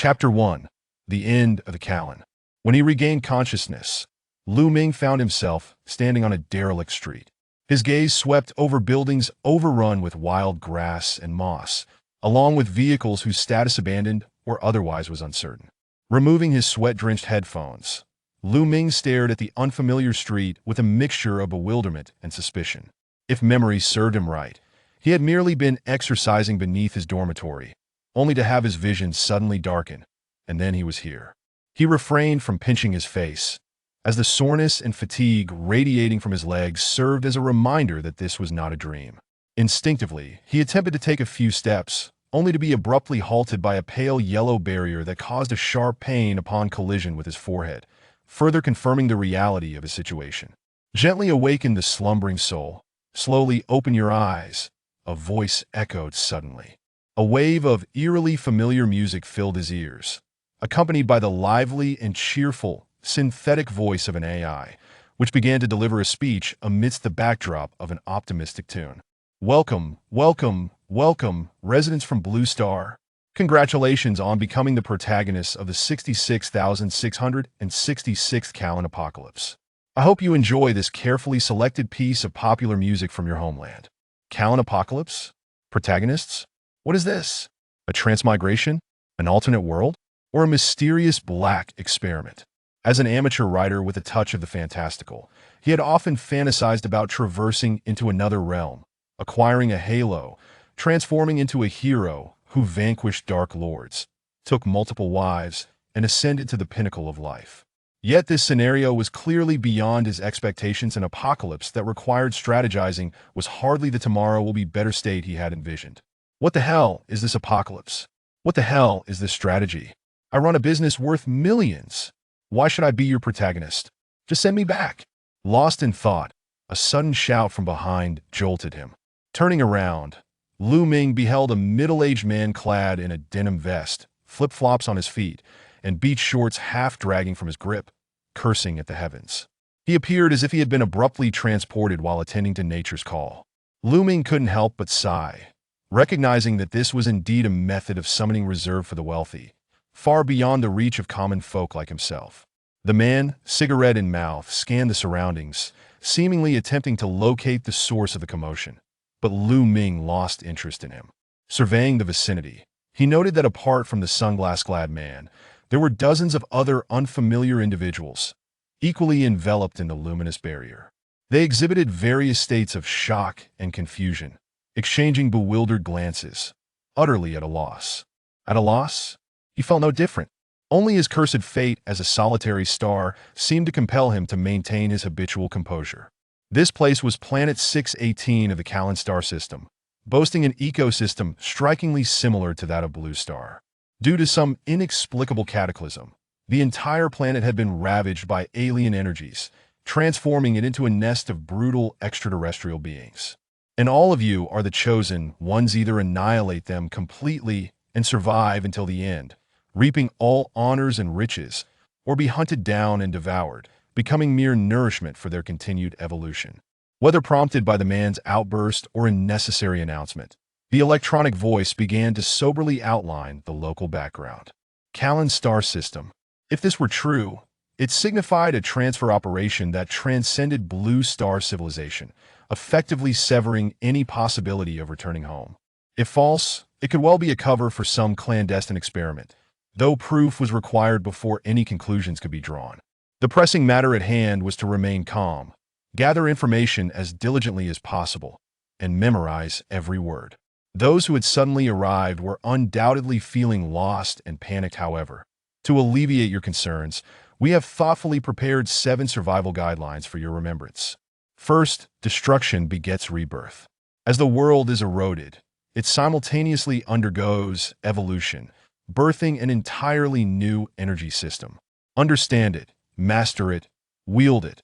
Chapter 1. The End of the Callan. When he regained consciousness, Lu Ming found himself standing on a derelict street. His gaze swept over buildings overrun with wild grass and moss, along with vehicles whose status abandoned or otherwise was uncertain. Removing his sweat-drenched headphones, Lu Ming stared at the unfamiliar street with a mixture of bewilderment and suspicion. If memory served him right, he had merely been exercising beneath his dormitory, only to have his vision suddenly darken, and then he was here. He refrained from pinching his face, as the soreness and fatigue radiating from his legs served as a reminder that this was not a dream. Instinctively, he attempted to take a few steps, only to be abruptly halted by a pale yellow barrier that caused a sharp pain upon collision with his forehead, further confirming the reality of his situation. Gently awaken the slumbering soul. Slowly open your eyes, a voice echoed suddenly. A wave of eerily familiar music filled his ears, accompanied by the lively and cheerful, synthetic voice of an AI, which began to deliver a speech amidst the backdrop of an optimistic tune. Welcome, welcome, welcome, residents from Blue Star. Congratulations on becoming the protagonists of the 66,666th Callan Apocalypse. I hope you enjoy this carefully selected piece of popular music from your homeland. Callan Apocalypse? Protagonists? What is this? A transmigration? An alternate world? Or a mysterious black experiment? As an amateur writer with a touch of the fantastical, he had often fantasized about traversing into another realm, acquiring a halo, transforming into a hero who vanquished dark lords, took multiple wives, and ascended to the pinnacle of life. Yet this scenario was clearly beyond his expectations. An apocalypse that required strategizing was hardly the tomorrow-will-be-better state he had envisioned. What the hell is this apocalypse? What the hell is this strategy? I run a business worth millions. Why should I be your protagonist? Just send me back. Lost in thought, a sudden shout from behind jolted him. Turning around, Lu Ming beheld a middle-aged man clad in a denim vest, flip-flops on his feet, and beach shorts half dragging from his grip, cursing at the heavens. He appeared as if he had been abruptly transported while attending to nature's call. Lu Ming couldn't help but sigh, recognizing that this was indeed a method of summoning reserved for the wealthy, far beyond the reach of common folk like himself. The man, cigarette in mouth, scanned the surroundings, seemingly attempting to locate the source of the commotion. But Lu Ming lost interest in him. Surveying the vicinity, he noted that apart from the sunglass-clad man, there were dozens of other unfamiliar individuals, equally enveloped in the luminous barrier. They exhibited various states of shock and confusion, exchanging bewildered glances, utterly at a loss. At a loss? He felt no different. Only his cursed fate as a solitary star seemed to compel him to maintain his habitual composure. This place was Planet 618 of the Callan star system, boasting an ecosystem strikingly similar to that of Blue Star. Due to some inexplicable cataclysm, the entire planet had been ravaged by alien energies, transforming it into a nest of brutal extraterrestrial beings. And all of you are the chosen ones. Either annihilate them completely and survive until the end, reaping all honors and riches, or be hunted down and devoured, becoming mere nourishment for their continued evolution. Whether prompted by the man's outburst or a necessary announcement, the electronic voice began to soberly outline the local background. Callan star system. If this were true, it signified a transfer operation that transcended Blue Star civilization, effectively severing any possibility of returning home. If false, it could well be a cover for some clandestine experiment, though proof was required before any conclusions could be drawn. The pressing matter at hand was to remain calm, gather information as diligently as possible, and memorize every word. Those who had suddenly arrived were undoubtedly feeling lost and panicked. However, to alleviate your concerns, we have thoughtfully prepared 7 survival guidelines for your remembrance. First, destruction begets rebirth. As the world is eroded, it simultaneously undergoes evolution, birthing an entirely new energy system. Understand it, master it, wield it,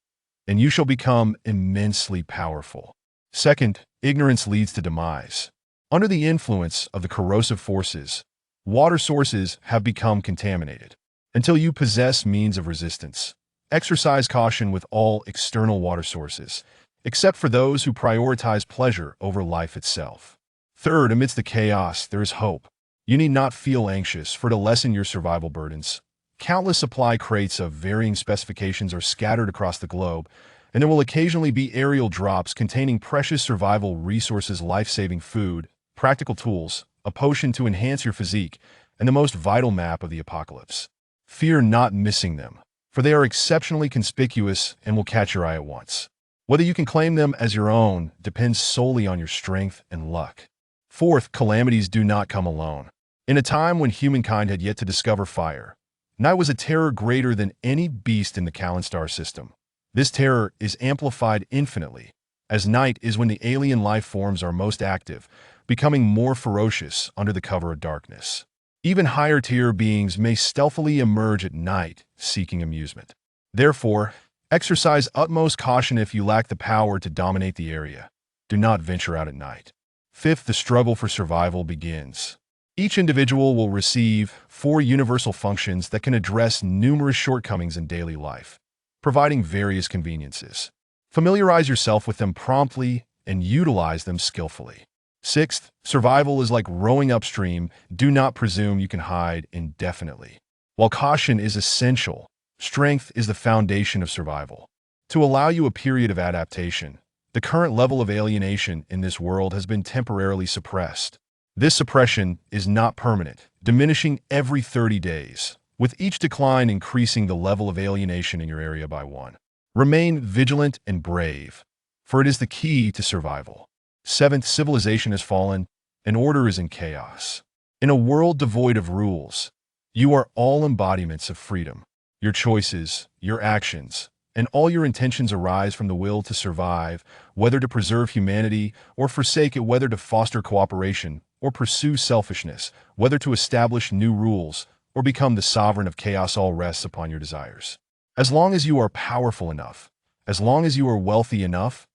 and you shall become immensely powerful. Second, ignorance leads to demise. Under the influence of the corrosive forces, water sources have become contaminated. Until you possess means of resistance, exercise caution with all external water sources, except for those who prioritize pleasure over life itself. Third, amidst the chaos, there is hope. You need not feel anxious, for to lessen your survival burdens, countless supply crates of varying specifications are scattered across the globe, and there will occasionally be aerial drops containing precious survival resources, life-saving food, practical tools, a potion to enhance your physique, and the most vital map of the apocalypse. Fear not missing them, for they are exceptionally conspicuous and will catch your eye at once. Whether you can claim them as your own depends solely on your strength and luck. Fourth, calamities do not come alone. In a time when humankind had yet to discover fire, night was a terror greater than any beast in the Callan star system. This terror is amplified infinitely, as night is when the alien life forms are most active, becoming more ferocious under the cover of darkness. Even higher-tier beings may stealthily emerge at night, seeking amusement. Therefore, exercise utmost caution if you lack the power to dominate the area. Do not venture out at night. Fifth, the struggle for survival begins. Each individual will receive 4 universal functions that can address numerous shortcomings in daily life, providing various conveniences. Familiarize yourself with them promptly and utilize them skillfully. Sixth, survival is like rowing upstream. Do not presume you can hide indefinitely. While caution is essential, strength is the foundation of survival. To allow you a period of adaptation, the current level of alienation in this world has been temporarily suppressed. This suppression is not permanent, diminishing every 30 days, with each decline increasing the level of alienation in your area by 1. Remain vigilant and brave, for it is the key to survival. Seventh, civilization has fallen, and order is in chaos. In a world devoid of rules, you are all embodiments of freedom. Your choices, your actions, and all your intentions arise from the will to survive, whether to preserve humanity or forsake it, whether to foster cooperation or pursue selfishness, whether to establish new rules or become the sovereign of chaos. All rests upon your desires. As long as you are powerful enough, as long as you are wealthy enough,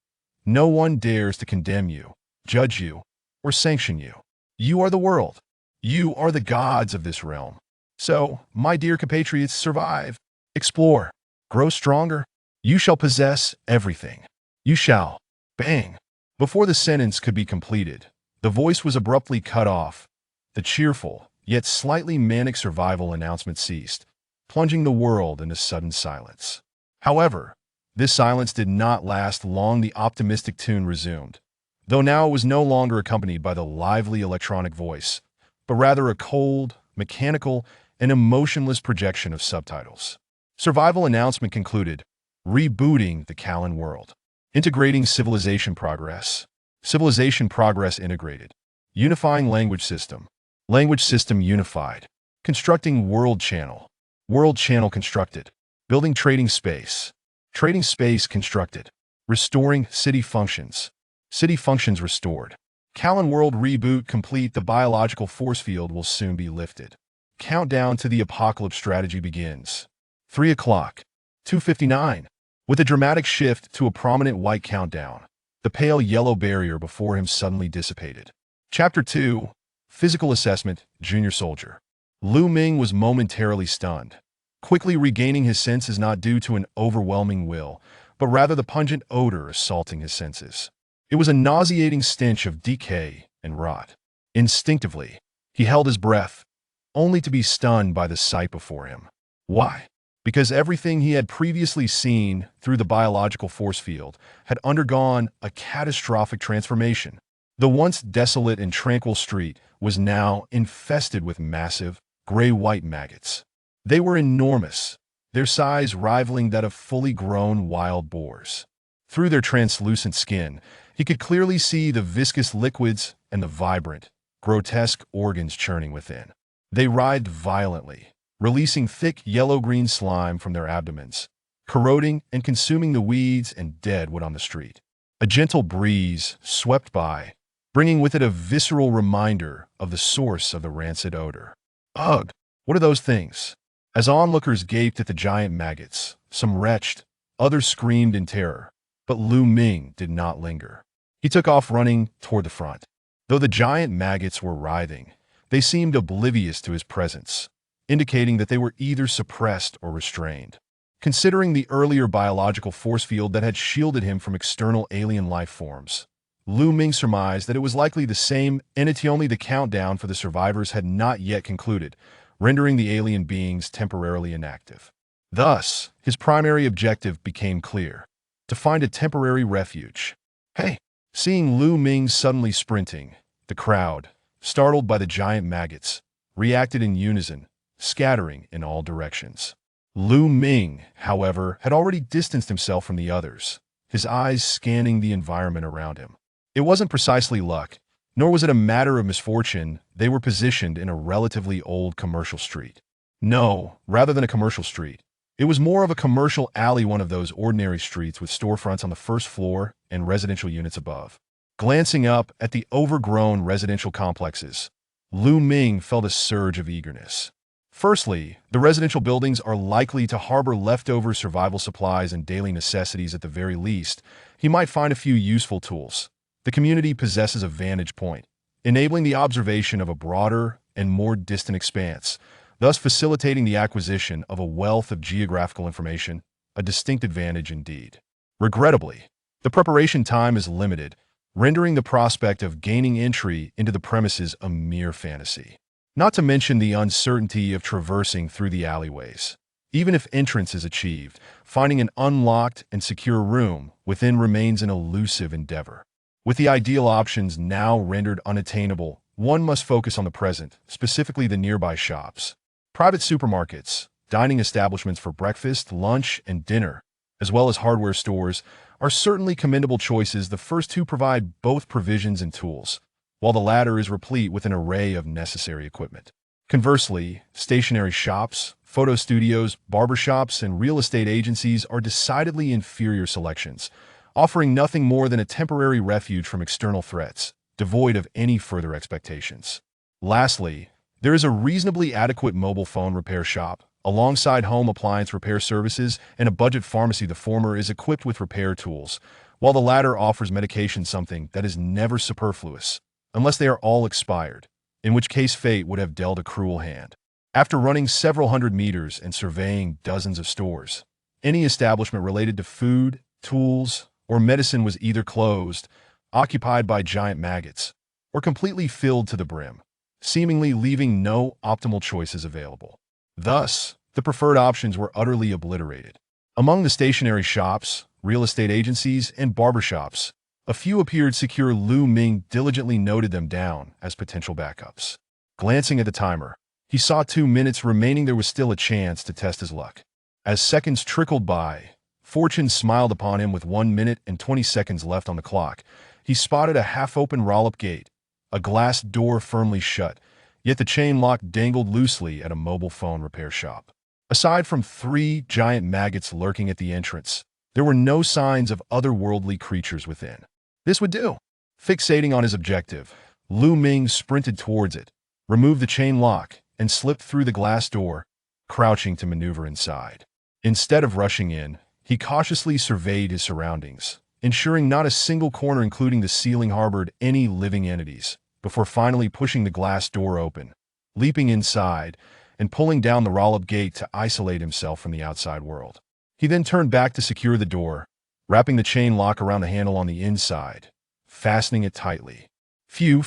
no one dares to condemn you, judge you, or sanction you. You are the world. You are the gods of this realm. So, my dear compatriots, survive, explore, grow stronger. You shall possess everything. You shall. Bang! Before the sentence could be completed, the voice was abruptly cut off. The cheerful, yet slightly manic survival announcement ceased, plunging the world into sudden silence. However, this silence did not last long. The optimistic tune resumed, though now it was no longer accompanied by the lively electronic voice, but rather a cold, mechanical, and emotionless projection of subtitles. Survival announcement concluded, rebooting the Callan world. Integrating civilization progress. Civilization progress integrated. Unifying language system. Language system unified. Constructing world channel. World channel constructed. Building trading space. Trading space constructed. Restoring city functions. City functions restored. Callan world reboot complete. The biological force field will soon be lifted. Countdown to the apocalypse strategy begins. 3 o'clock. 2:59. With a dramatic shift to a prominent white countdown, the pale yellow barrier before him suddenly dissipated. Chapter 2. Physical Assessment, Junior Soldier. Lu Ming was momentarily stunned. Quickly regaining his senses not due to an overwhelming will, but rather the pungent odor assaulting his senses. It was a nauseating stench of decay and rot. Instinctively, he held his breath, only to be stunned by the sight before him. Why? Because everything he had previously seen through the biological force field had undergone a catastrophic transformation. The once desolate and tranquil street was now infested with massive, gray-white maggots. They were enormous, their size rivaling that of fully grown wild boars. Through their translucent skin, he could clearly see the viscous liquids and the vibrant, grotesque organs churning within. They writhed violently, releasing thick yellow-green slime from their abdomens, corroding and consuming the weeds and dead wood on the street. A gentle breeze swept by, bringing with it a visceral reminder of the source of the rancid odor. Ugh! What are those things? As onlookers gaped at the giant maggots, some retched, others screamed in terror, but Lu Ming did not linger. He took off running toward the front. Though the giant maggots were writhing, they seemed oblivious to his presence, indicating that they were either suppressed or restrained. Considering the earlier biological force field that had shielded him from external alien life forms, Lu Ming surmised that it was likely the same entity, only the countdown for the survivors had not yet concluded, rendering the alien beings temporarily inactive. Thus, his primary objective became clear: to find a temporary refuge. Hey! Seeing Lu Ming suddenly sprinting, the crowd, startled by the giant maggots, reacted in unison, scattering in all directions. Lu Ming, however, had already distanced himself from the others, his eyes scanning the environment around him. It wasn't precisely luck, nor was it a matter of misfortune. They were positioned in a relatively old commercial street. No, rather than a commercial street, it was more of a commercial alley, one of those ordinary streets with storefronts on the first floor and residential units above. Glancing up at the overgrown residential complexes, Lu Ming felt a surge of eagerness. Firstly, the residential buildings are likely to harbor leftover survival supplies and daily necessities. At the very least, he might find a few useful tools. The community possesses a vantage point, enabling the observation of a broader and more distant expanse, thus facilitating the acquisition of a wealth of geographical information, a distinct advantage indeed. Regrettably, the preparation time is limited, rendering the prospect of gaining entry into the premises a mere fantasy. Not to mention the uncertainty of traversing through the alleyways. Even if entrance is achieved, finding an unlocked and secure room within remains an elusive endeavor. With the ideal options now rendered unattainable, one must focus on the present, specifically the nearby shops. Private supermarkets, dining establishments for breakfast, lunch, and dinner, as well as hardware stores, are certainly commendable choices. The first two provide both provisions and tools, while the latter is replete with an array of necessary equipment. Conversely, stationery shops, photo studios, barbershops, and real estate agencies are decidedly inferior selections, offering nothing more than a temporary refuge from external threats, devoid of any further expectations. Lastly, there is a reasonably adequate mobile phone repair shop, alongside home appliance repair services and a budget pharmacy. The former is equipped with repair tools, while the latter offers medication, something that is never superfluous, unless they are all expired, in which case fate would have dealt a cruel hand. After running several hundred meters and surveying dozens of stores, any establishment related to food, tools, or medicine was either closed, occupied by giant maggots, or completely filled to the brim, seemingly leaving no optimal choices available. Thus, the preferred options were utterly obliterated. Among the stationery shops, real estate agencies, and barbershops, a few appeared secure. Lu Ming diligently noted them down as potential backups. Glancing at the timer, he saw 2 minutes remaining. There was still a chance to test his luck. As seconds trickled by, fortune smiled upon him. With 1 minute and 20 seconds left on the clock, he spotted a half-open roll-up gate, a glass door firmly shut, yet the chain lock dangled loosely at a mobile phone repair shop. Aside from 3 giant maggots lurking at the entrance, there were no signs of otherworldly creatures within. This would do. Fixating on his objective, Lu Ming sprinted towards it, removed the chain lock, and slipped through the glass door, crouching to maneuver inside. Instead of rushing in, he cautiously surveyed his surroundings, ensuring not a single corner, including the ceiling, harbored any living entities, before finally pushing the glass door open, leaping inside, and pulling down the roll-up gate to isolate himself from the outside world. He then turned back to secure the door, wrapping the chain lock around the handle on the inside, fastening it tightly. Phew.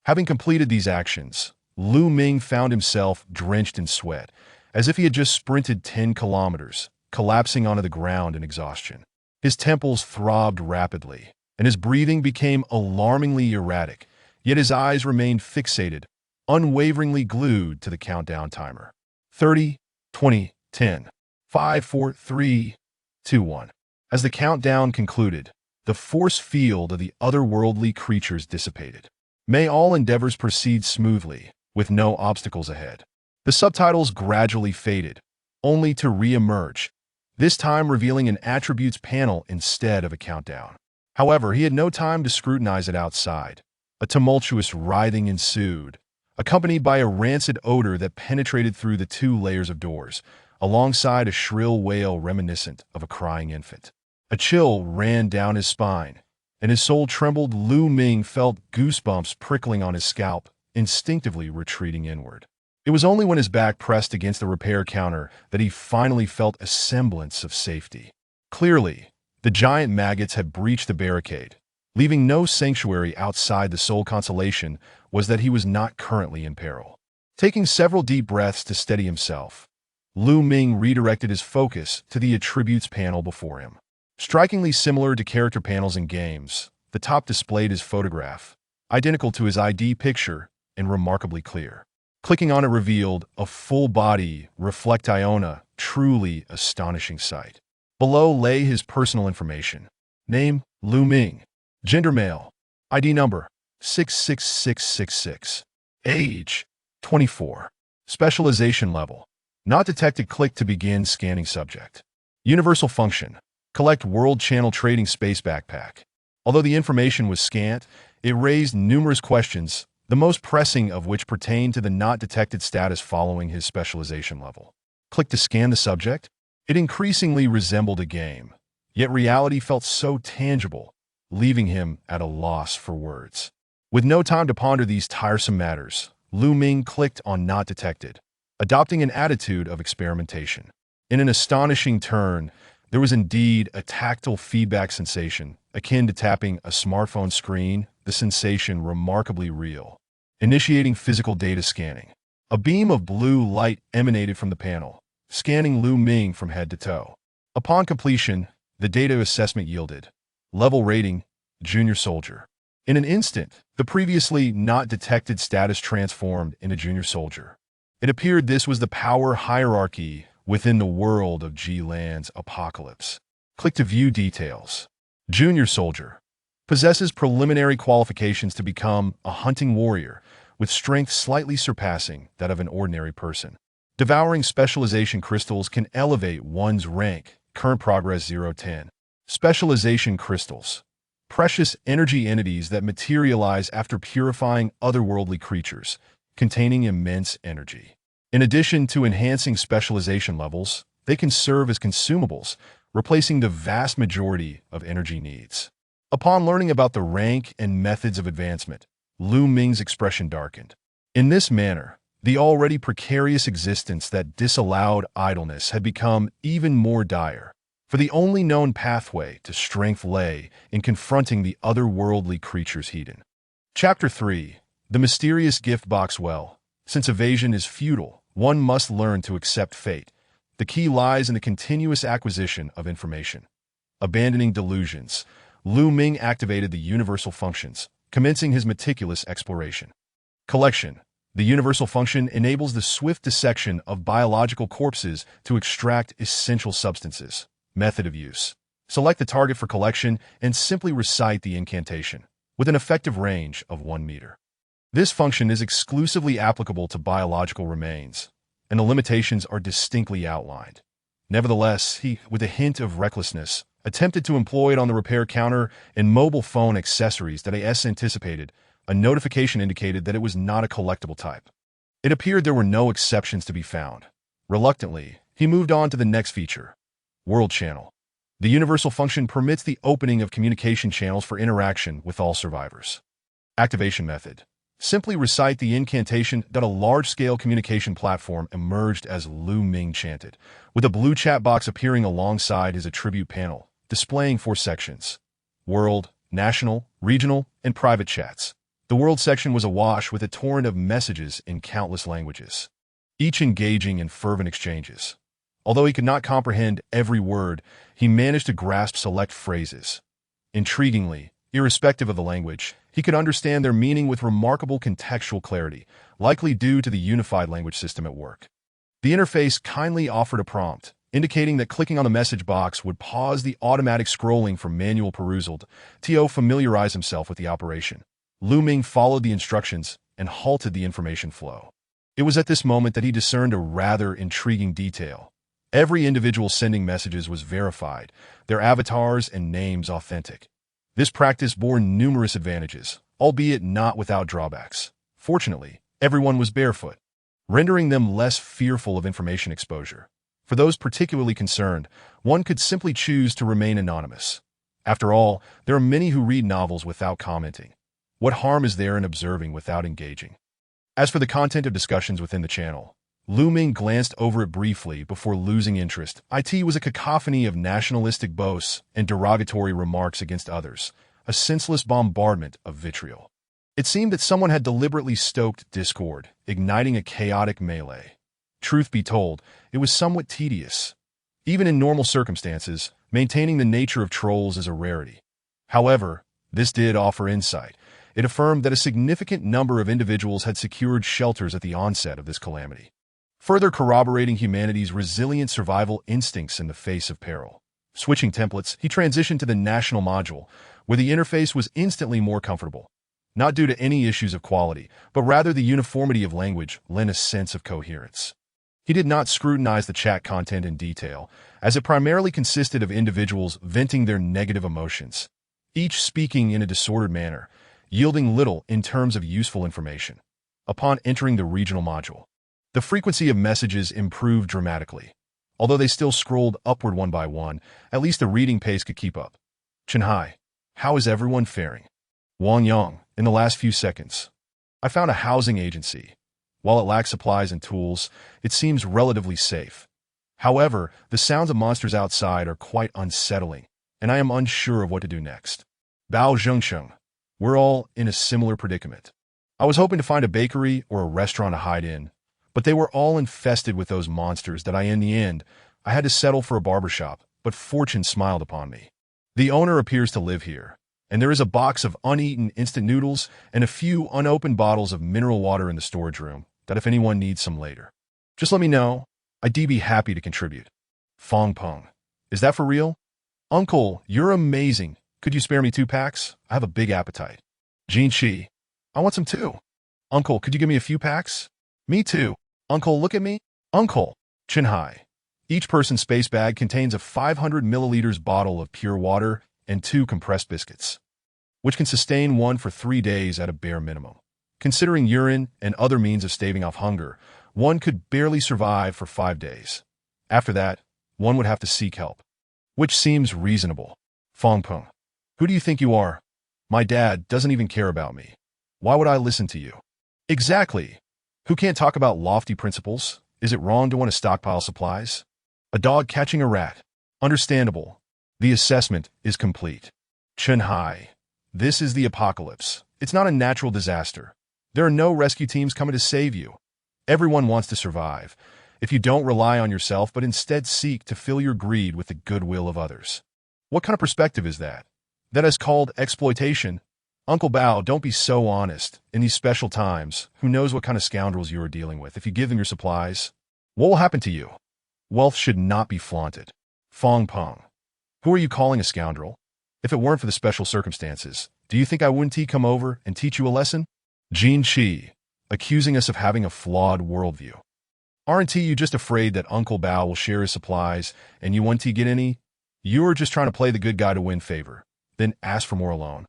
Having completed these actions, Lu Ming found himself drenched in sweat, as if he had just sprinted 10 kilometers, collapsing onto the ground in exhaustion. His temples throbbed rapidly, and his breathing became alarmingly erratic, yet his eyes remained fixated, unwaveringly glued to the countdown timer. 30, 20, 10, 5, 4, 3, 2, 1. As the countdown concluded, the force field of the otherworldly creatures dissipated. May all endeavors proceed smoothly, with no obstacles ahead. The subtitles gradually faded, only to re-emerge, this time revealing an attributes panel instead of a countdown. However, he had no time to scrutinize it outside. A tumultuous writhing ensued, accompanied by a rancid odor that penetrated through the 2 layers of doors, alongside a shrill wail reminiscent of a crying infant. A chill ran down his spine, and his soul trembled. Lu Ming felt goosebumps prickling on his scalp, instinctively retreating inward. It was only when his back pressed against the repair counter that he finally felt a semblance of safety. Clearly, the giant maggots had breached the barricade, leaving no sanctuary outside. The sole consolation was that he was not currently in peril. Taking several deep breaths to steady himself, Lu Ming redirected his focus to the attributes panel before him. Strikingly similar to character panels in games, the top displayed his photograph, identical to his ID picture and remarkably clear. Clicking on it revealed a full-body Reflect Iona, truly astonishing sight. Below lay his personal information. Name, Lu Ming. Gender, male. ID number, 66666. Age, 24. Specialization level, not detected. Click to begin scanning subject. Universal function, collect World Channel Trading Space Backpack. Although the information was scant, it raised numerous questions, the most pressing of which pertained to the not detected status following his specialization level. Click to scan the subject. It increasingly resembled a game, yet reality felt so tangible, leaving him at a loss for words. With no time to ponder these tiresome matters, Lu Ming clicked on Not Detected, adopting an attitude of experimentation. In an astonishing turn, there was indeed a tactile feedback sensation, akin to tapping a smartphone screen, the sensation remarkably real. Initiating physical data scanning. A beam of blue light emanated from the panel, scanning Lu Ming from head to toe. Upon completion, the data assessment yielded level rating, Junior Soldier. In an instant, the previously not detected status transformed into Junior Soldier. It appeared this was the power hierarchy within the world of G-Land's apocalypse. Click to view details. Junior Soldier possesses preliminary qualifications to become a hunting warrior, with strength slightly surpassing that of an ordinary person. Devouring specialization crystals can elevate one's rank. Current progress 0-10. Specialization crystals. Precious energy entities that materialize after purifying otherworldly creatures, containing immense energy. In addition to enhancing specialization levels, they can serve as consumables, replacing the vast majority of energy needs. Upon learning about the rank and methods of advancement, Lu Ming's expression darkened. In this manner, the already precarious existence that disallowed idleness had become even more dire, for the only known pathway to strength lay in confronting the otherworldly creatures hidden. Chapter 3. The Mysterious Gift Box. Well, since evasion is futile, one must learn to accept fate. The key lies in the continuous acquisition of information. Abandoning delusions, Lu Ming activated the universal functions, commencing his meticulous exploration. Collection. The universal function enables the swift dissection of biological corpses to extract essential substances. Method of use. Select the target for collection and simply recite the incantation, with an effective range of 1 meter. This function is exclusively applicable to biological remains, and the limitations are distinctly outlined. Nevertheless, he, with a hint of recklessness, attempted to employ it on the repair counter and mobile phone accessories that AS anticipated. A notification indicated that it was not a collectible type. It appeared there were no exceptions to be found. Reluctantly, he moved on to the next feature. World Channel. The universal function permits the opening of communication channels for interaction with all survivors. Activation method. Simply recite the incantation. A large-scale communication platform emerged as Lu Ming chanted, with a blue chat box appearing alongside his attribute panel, displaying 4 sections: World, National, Regional, and Private chats. The World section was awash with a torrent of messages in countless languages, each engaging in fervent exchanges. Although he could not comprehend every word, he managed to grasp select phrases. Intriguingly, irrespective of the language, he could understand their meaning with remarkable contextual clarity, likely due to the unified language system at work. The interface kindly offered a prompt, indicating that clicking on the message box would pause the automatic scrolling from manual perusal. To familiarize himself with the operation, Lu Ming followed the instructions and halted the information flow. It was at this moment that he discerned a rather intriguing detail. Every individual sending messages was verified, their avatars and names authentic. This practice bore numerous advantages, albeit not without drawbacks. Fortunately, everyone was barefoot, rendering them less fearful of information exposure. For those particularly concerned, one could simply choose to remain anonymous. After all, there are many who read novels without commenting. What harm is there in observing without engaging? As for the content of discussions within the channel, Lu Ming glanced over it briefly before losing interest. It was a cacophony of nationalistic boasts and derogatory remarks against others, a senseless bombardment of vitriol. It seemed that someone had deliberately stoked discord, igniting a chaotic melee. Truth be told, it was somewhat tedious. Even in normal circumstances, maintaining the nature of trolls is a rarity. However, this did offer insight. It affirmed that a significant number of individuals had secured shelters at the onset of this calamity, further corroborating humanity's resilient survival instincts in the face of peril. Switching templates, he transitioned to the national module, where the interface was instantly more comfortable. Not due to any issues of quality, but rather the uniformity of language lent a sense of coherence. He did not scrutinize the chat content in detail, as it primarily consisted of individuals venting their negative emotions, each speaking in a disordered manner, yielding little in terms of useful information. Upon entering the regional module, the frequency of messages improved dramatically. Although they still scrolled upward one by one, at least the reading pace could keep up. Chenhai, how is everyone faring? Wang Yang, in the last few seconds. I found a housing agency. While it lacks supplies and tools, it seems relatively safe. However, the sounds of monsters outside are quite unsettling, and I am unsure of what to do next. Bao Zhengsheng, we're all in a similar predicament. I was hoping to find a bakery or a restaurant to hide in, but they were all infested with those monsters that in the end, I had to settle for a barbershop, but fortune smiled upon me. The owner appears to live here, and there is a box of uneaten instant noodles and a few unopened bottles of mineral water in the storage room that if anyone needs some later. Just let me know. I'd be happy to contribute. Fong Peng, is that for real? Uncle, you're amazing. Could you spare me 2 packs? I have a big appetite. Jin Shi, I want some too. Uncle, could you give me a few packs? Me too. Uncle, look at me. Uncle. Chenhai. Each person's space bag contains a 500 milliliters bottle of pure water and 2 compressed biscuits, which can sustain one for 3 days at a bare minimum. Considering urine and other means of staving off hunger, one could barely survive for 5 days. After that, one would have to seek help, which seems reasonable. Fong Peng, who do you think you are? My dad doesn't even care about me. Why would I listen to you? Exactly. Who can't talk about lofty principles? Is it wrong to want to stockpile supplies? A dog catching a rat. Understandable. The assessment is complete. Chenhai, this is the apocalypse. It's not a natural disaster. There are no rescue teams coming to save you. Everyone wants to survive. If you don't rely on yourself, but instead seek to fill your greed with the goodwill of others. What kind of perspective is that? That is called exploitation. Uncle Bao, don't be so honest. In these special times, who knows what kind of scoundrels you are dealing with if you give them your supplies? What will happen to you? Wealth should not be flaunted. Fong Peng, who are you calling a scoundrel? If it weren't for the special circumstances, do you think I wouldn't come over and teach you a lesson? Jin Shi, accusing us of having a flawed worldview. Aren't you just afraid that Uncle Bao will share his supplies and you won't get any? You're just trying to play the good guy to win favor, then ask for more alone.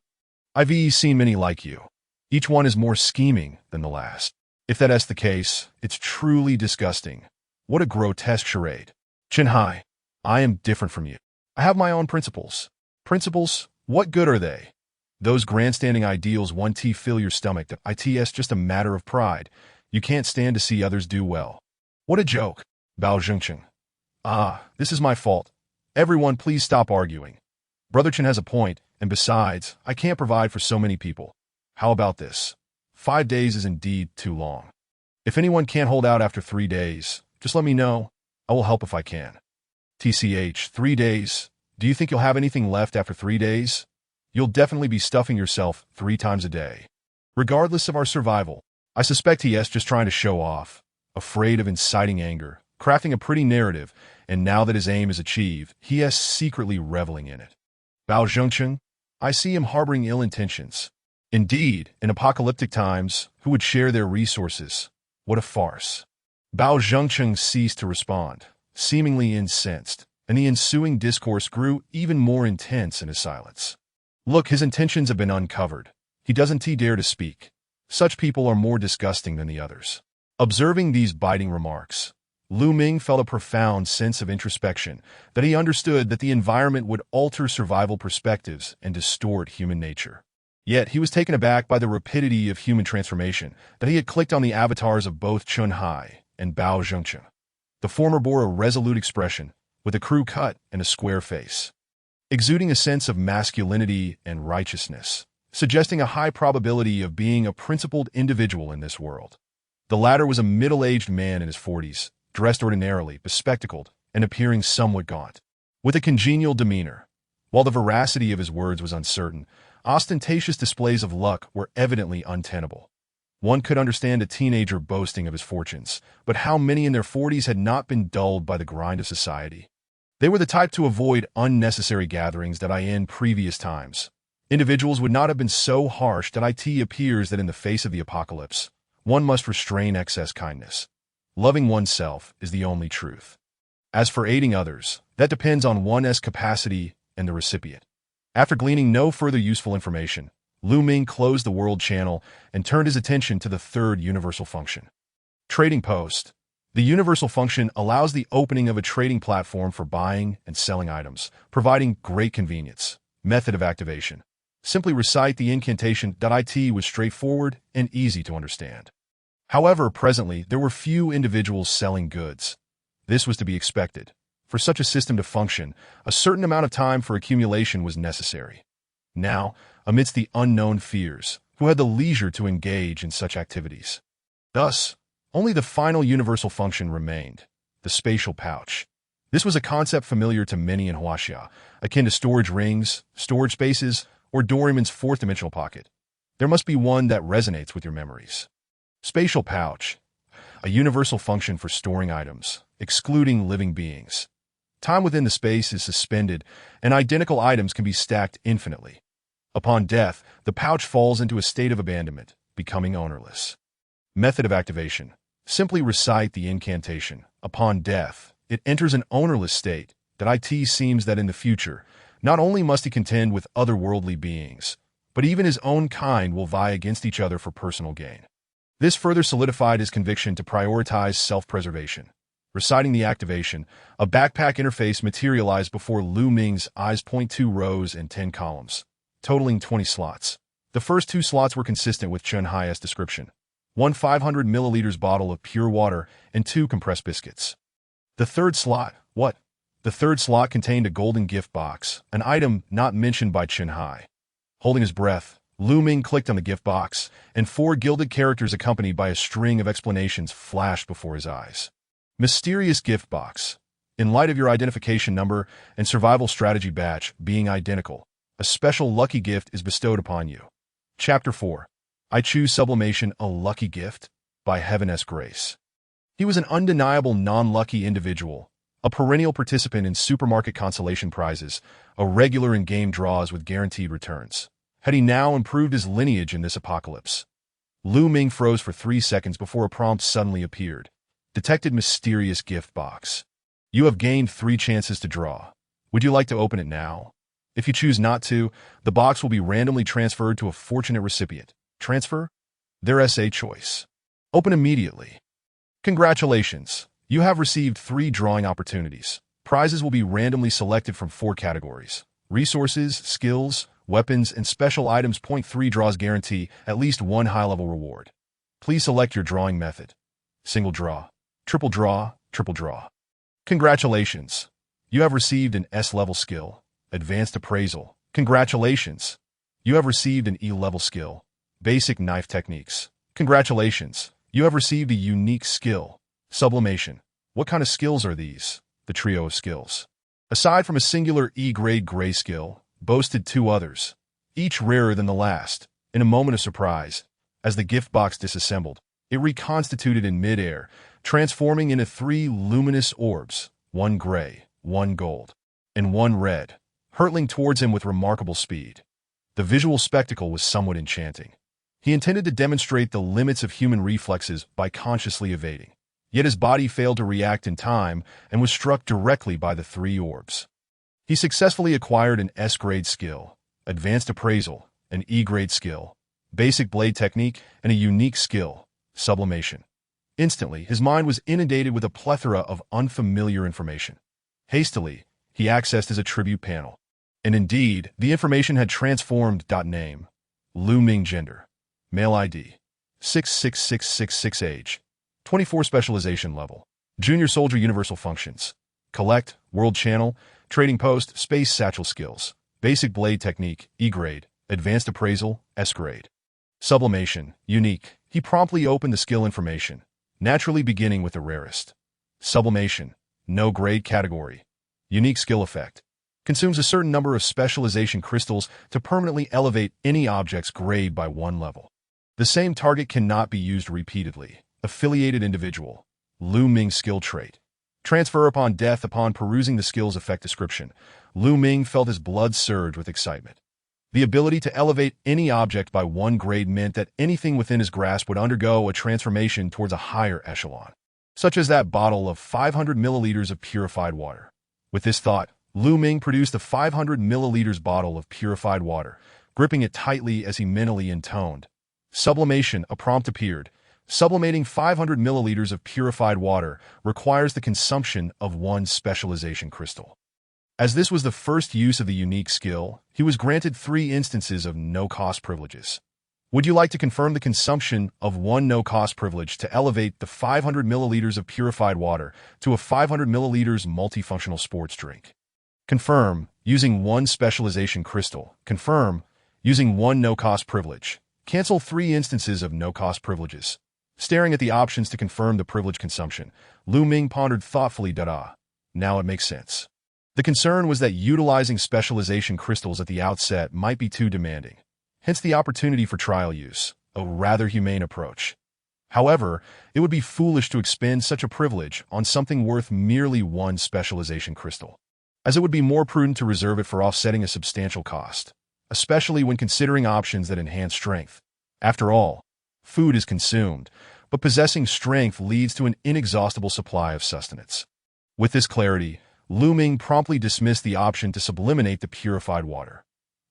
I've seen many like you. Each one is more scheming than the last. If that is the case, it's truly disgusting. What a grotesque charade. Chenhai, I am different from you. I have my own principles. Principles? What good are they? Those grandstanding ideals want to fill your stomach. It's just a matter of pride. You can't stand to see others do well. What a joke. Bao Zhengcheng. This is my fault. Everyone, please stop arguing. Brother Chen has a point, and besides, I can't provide for so many people. How about this? 5 days is indeed too long. If anyone can't hold out after 3 days, just let me know. I will help if I can. TCH, 3 days. Do you think you'll have anything left after 3 days? You'll definitely be stuffing yourself 3 times a day. Regardless of our survival, I suspect he is just trying to show off, afraid of inciting anger, crafting a pretty narrative, and now that his aim is achieved, he is secretly reveling in it. Bao Zhengcheng, I see him harboring ill intentions. Indeed, in apocalyptic times, who would share their resources? What a farce. Bao Zhengcheng ceased to respond, seemingly incensed, and the ensuing discourse grew even more intense in his silence. Look, his intentions have been uncovered. He doesn't dare to speak. Such people are more disgusting than the others. Observing these biting remarks, Lu Ming felt a profound sense of introspection, that he understood that the environment would alter survival perspectives and distort human nature. Yet he was taken aback by the rapidity of human transformation, that he had clicked on the avatars of both Chenhai and Bao Zhengcheng. The former bore a resolute expression, with a crew cut and a square face. exuding a sense of masculinity and righteousness, suggesting a high probability of being a principled individual in this world. The latter was a middle-aged man in his 40s, dressed ordinarily, bespectacled, and appearing somewhat gaunt, with a congenial demeanor. While the veracity of his words was uncertain, ostentatious displays of luck were evidently untenable. One could understand a teenager boasting of his fortunes, but how many in their 40s had not been dulled by the grind of society? They were the type to avoid unnecessary gatherings that in previous times. Individuals would not have been so harsh that it appears that in the face of the apocalypse, one must restrain excess kindness. Loving oneself is the only truth. As for aiding others, that depends on one's capacity and the recipient. After gleaning no further useful information, Lu Ming closed the world channel and turned his attention to the third universal function. Trading post. The universal function allows the opening of a trading platform for buying and selling items, providing great convenience. Method of activation. Simply recite the incantation. It was straightforward and easy to understand. However, presently, there were few individuals selling goods. This was to be expected. For such a system to function, a certain amount of time for accumulation was necessary. Now, amidst the unknown fears, who had the leisure to engage in such activities? Thus, only the final universal function remained, the spatial pouch. This was a concept familiar to many in Huaxia, akin to storage rings, storage spaces, or Doraemon's fourth-dimensional pocket. There must be one that resonates with your memories. Spatial pouch, a universal function for storing items, excluding living beings. Time within the space is suspended, and identical items can be stacked infinitely. Upon death, the pouch falls into a state of abandonment, becoming ownerless. Method of activation. Simply recite the incantation. Upon death, it enters an ownerless state. It seems that in the future, not only must he contend with otherworldly beings, but even his own kind will vie against each other for personal gain. This further solidified his conviction to prioritize self-preservation. Reciting the activation, a backpack interface materialized before Lu Ming's eyes. 2 rows and 10 columns, totaling 20 slots. The first 2 slots were consistent with Chen Hai's description. 1 500 milliliters bottle of pure water and 2 compressed biscuits. The third slot, what? The third slot contained a golden gift box, an item not mentioned by Chen Hai. Holding his breath, Lu Ming clicked on the gift box, and 4 gilded characters accompanied by a string of explanations flashed before his eyes. Mysterious gift box. In light of your identification number and survival strategy badge being identical, a special lucky gift is bestowed upon you. Chapter 4. I choose sublimation, a lucky gift, by Heaven's grace. He was an undeniable non-lucky individual, a perennial participant in supermarket consolation prizes, a regular in game draws with guaranteed returns. Had he now improved his lineage in this apocalypse? Lu Ming froze for 3 seconds before a prompt suddenly appeared. Detected mysterious gift box. You have gained 3 chances to draw. Would you like to open it now? If you choose not to, the box will be randomly transferred to a fortunate recipient. Transfer? There's a choice. Open immediately. Congratulations. You have received 3 drawing opportunities. Prizes will be randomly selected from 4 categories: resources, skills, weapons, and special items. 3 draws guarantee at least 1 high-level reward. Please select your drawing method. Single draw, triple draw, triple draw. Congratulations. You have received an S-level skill, Advanced Appraisal. Congratulations. You have received an E-level skill, Basic Knife Techniques. Congratulations. You have received a unique skill, Sublimation. What kind of skills are these? The trio of skills. Aside from a singular E-grade gray skill, boasted 2 others, each rarer than the last. In a moment of surprise, as the gift box disassembled, it reconstituted in mid-air, transforming into 3 luminous orbs, 1 gray, 1 gold, and 1 red, hurtling towards him with remarkable speed. The visual spectacle was somewhat enchanting. He intended to demonstrate the limits of human reflexes by consciously evading. Yet his body failed to react in time and was struck directly by the 3 orbs. He successfully acquired an S-grade skill, Advanced Appraisal, an E-grade skill, Basic Blade Technique, and a unique skill, Sublimation. Instantly, his mind was inundated with a plethora of unfamiliar information. Hastily, he accessed his attribute panel. And indeed, the information had transformed. Name: Lu Ming. Gender: male. ID: 66666 age: 24. Specialization level: Junior Soldier. Universal functions: Collect, World Channel, Trading Post, Space Satchel Skills, Basic Blade Technique, E grade, Advanced Appraisal, S grade. Sublimation, Unique. He promptly opened the skill information, naturally beginning with the rarest. Sublimation, No grade category. Unique skill effect. Consumes a certain number of specialization crystals to permanently elevate any object's grade by 1 level. The same target cannot be used repeatedly. Affiliated individual. Lu Ming skill trait. Transfer upon death. Upon perusing the skill's effect description, Lu Ming felt his blood surge with excitement. The ability to elevate any object by 1 grade meant that anything within his grasp would undergo a transformation towards a higher echelon, such as that bottle of 500 milliliters of purified water. With this thought, Lu Ming produced a 500 milliliters bottle of purified water, gripping it tightly as he mentally intoned. Sublimation, a prompt appeared. Sublimating 500 milliliters of purified water requires the consumption of 1 specialization crystal. As this was the first use of the unique skill, he was granted 3 instances of no-cost privileges. Would you like to confirm the consumption of 1 no-cost privilege to elevate the 500 milliliters of purified water to a 500 milliliters multifunctional sports drink? Confirm, using 1 specialization crystal. Confirm, using 1 no-cost privilege. Cancel 3 instances of no-cost privileges. Staring at the options to confirm the privilege consumption, Lu Ming pondered thoughtfully. Now it makes sense. The concern was that utilizing specialization crystals at the outset might be too demanding, hence the opportunity for trial use, a rather humane approach. However, it would be foolish to expend such a privilege on something worth merely 1 specialization crystal, as it would be more prudent to reserve it for offsetting a substantial cost, especially when considering options that enhance strength. After all, food is consumed, but possessing strength leads to an inexhaustible supply of sustenance. With this clarity, Lu Ming promptly dismissed the option to subliminate the purified water.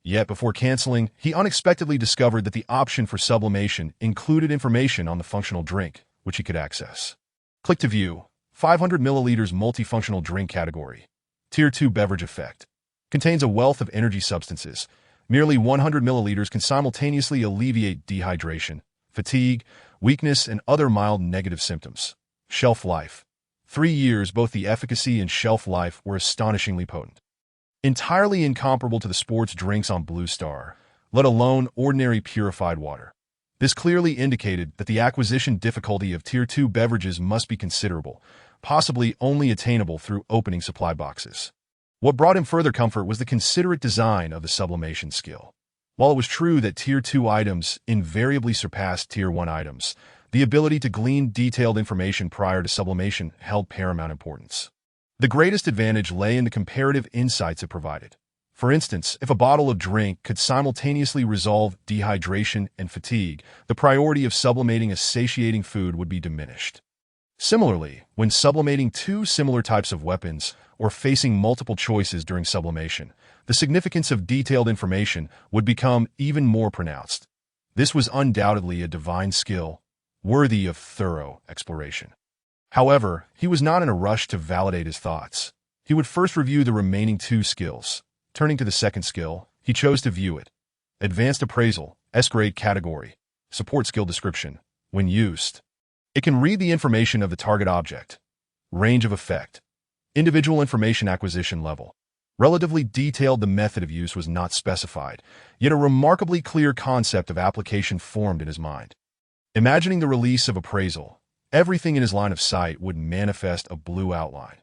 Yet before canceling, he unexpectedly discovered that the option for sublimation included information on the functional drink, which he could access. Click to view. 500 milliliters multifunctional drink category. Tier 2 beverage effect. Contains a wealth of energy substances. Merely 100 milliliters can simultaneously alleviate dehydration, fatigue, weakness, and other mild negative symptoms. Shelf life. 3 years. Both the efficacy and shelf life were astonishingly potent. Entirely incomparable to the sports drinks on Blue Star, let alone ordinary purified water. This clearly indicated that the acquisition difficulty of Tier 2 beverages must be considerable, possibly only attainable through opening supply boxes. What brought him further comfort was the considerate design of the sublimation skill. While it was true that Tier 2 items invariably surpassed Tier 1 items, the ability to glean detailed information prior to sublimation held paramount importance. The greatest advantage lay in the comparative insights it provided. For instance, if a bottle of drink could simultaneously resolve dehydration and fatigue, the priority of sublimating a satiating food would be diminished. Similarly, when sublimating 2 similar types of weapons or facing multiple choices during sublimation, the significance of detailed information would become even more pronounced. This was undoubtedly a divine skill, worthy of thorough exploration. However, he was not in a rush to validate his thoughts. He would first review the remaining 2 skills. Turning to the second skill, he chose to view it. Advanced Appraisal, S-grade category. Support skill description. When used, it can read the information of the target object. Range of effect. Individual information acquisition level. Relatively detailed. The method of use was not specified, yet a remarkably clear concept of application formed in his mind. Imagining the release of appraisal, everything in his line of sight would manifest a blue outline.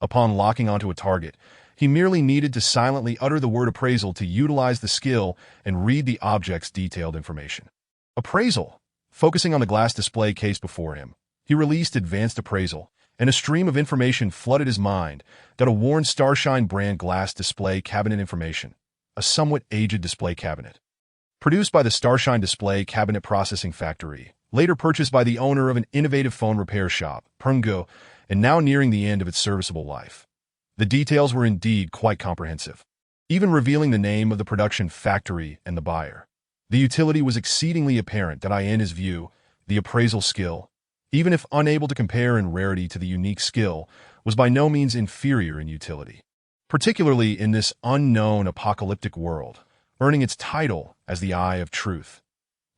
Upon locking onto a target, he merely needed to silently utter the word appraisal to utilize the skill and read the object's detailed information. Appraisal. Focusing on the glass display case before him, he released Advanced Appraisal, and a stream of information flooded his mind. A worn Starshine brand glass display cabinet information. A somewhat aged display cabinet. Produced by the Starshine Display Cabinet Processing Factory, later purchased by the owner of an innovative phone repair shop, Perngo, and now nearing the end of its serviceable life. The details were indeed quite comprehensive, even revealing the name of the production factory and the buyer. The utility was exceedingly apparent. In his view, the appraisal skill, even if unable to compare in rarity to the unique skill, was by no means inferior in utility, particularly in this unknown apocalyptic world, earning its title as the Eye of Truth.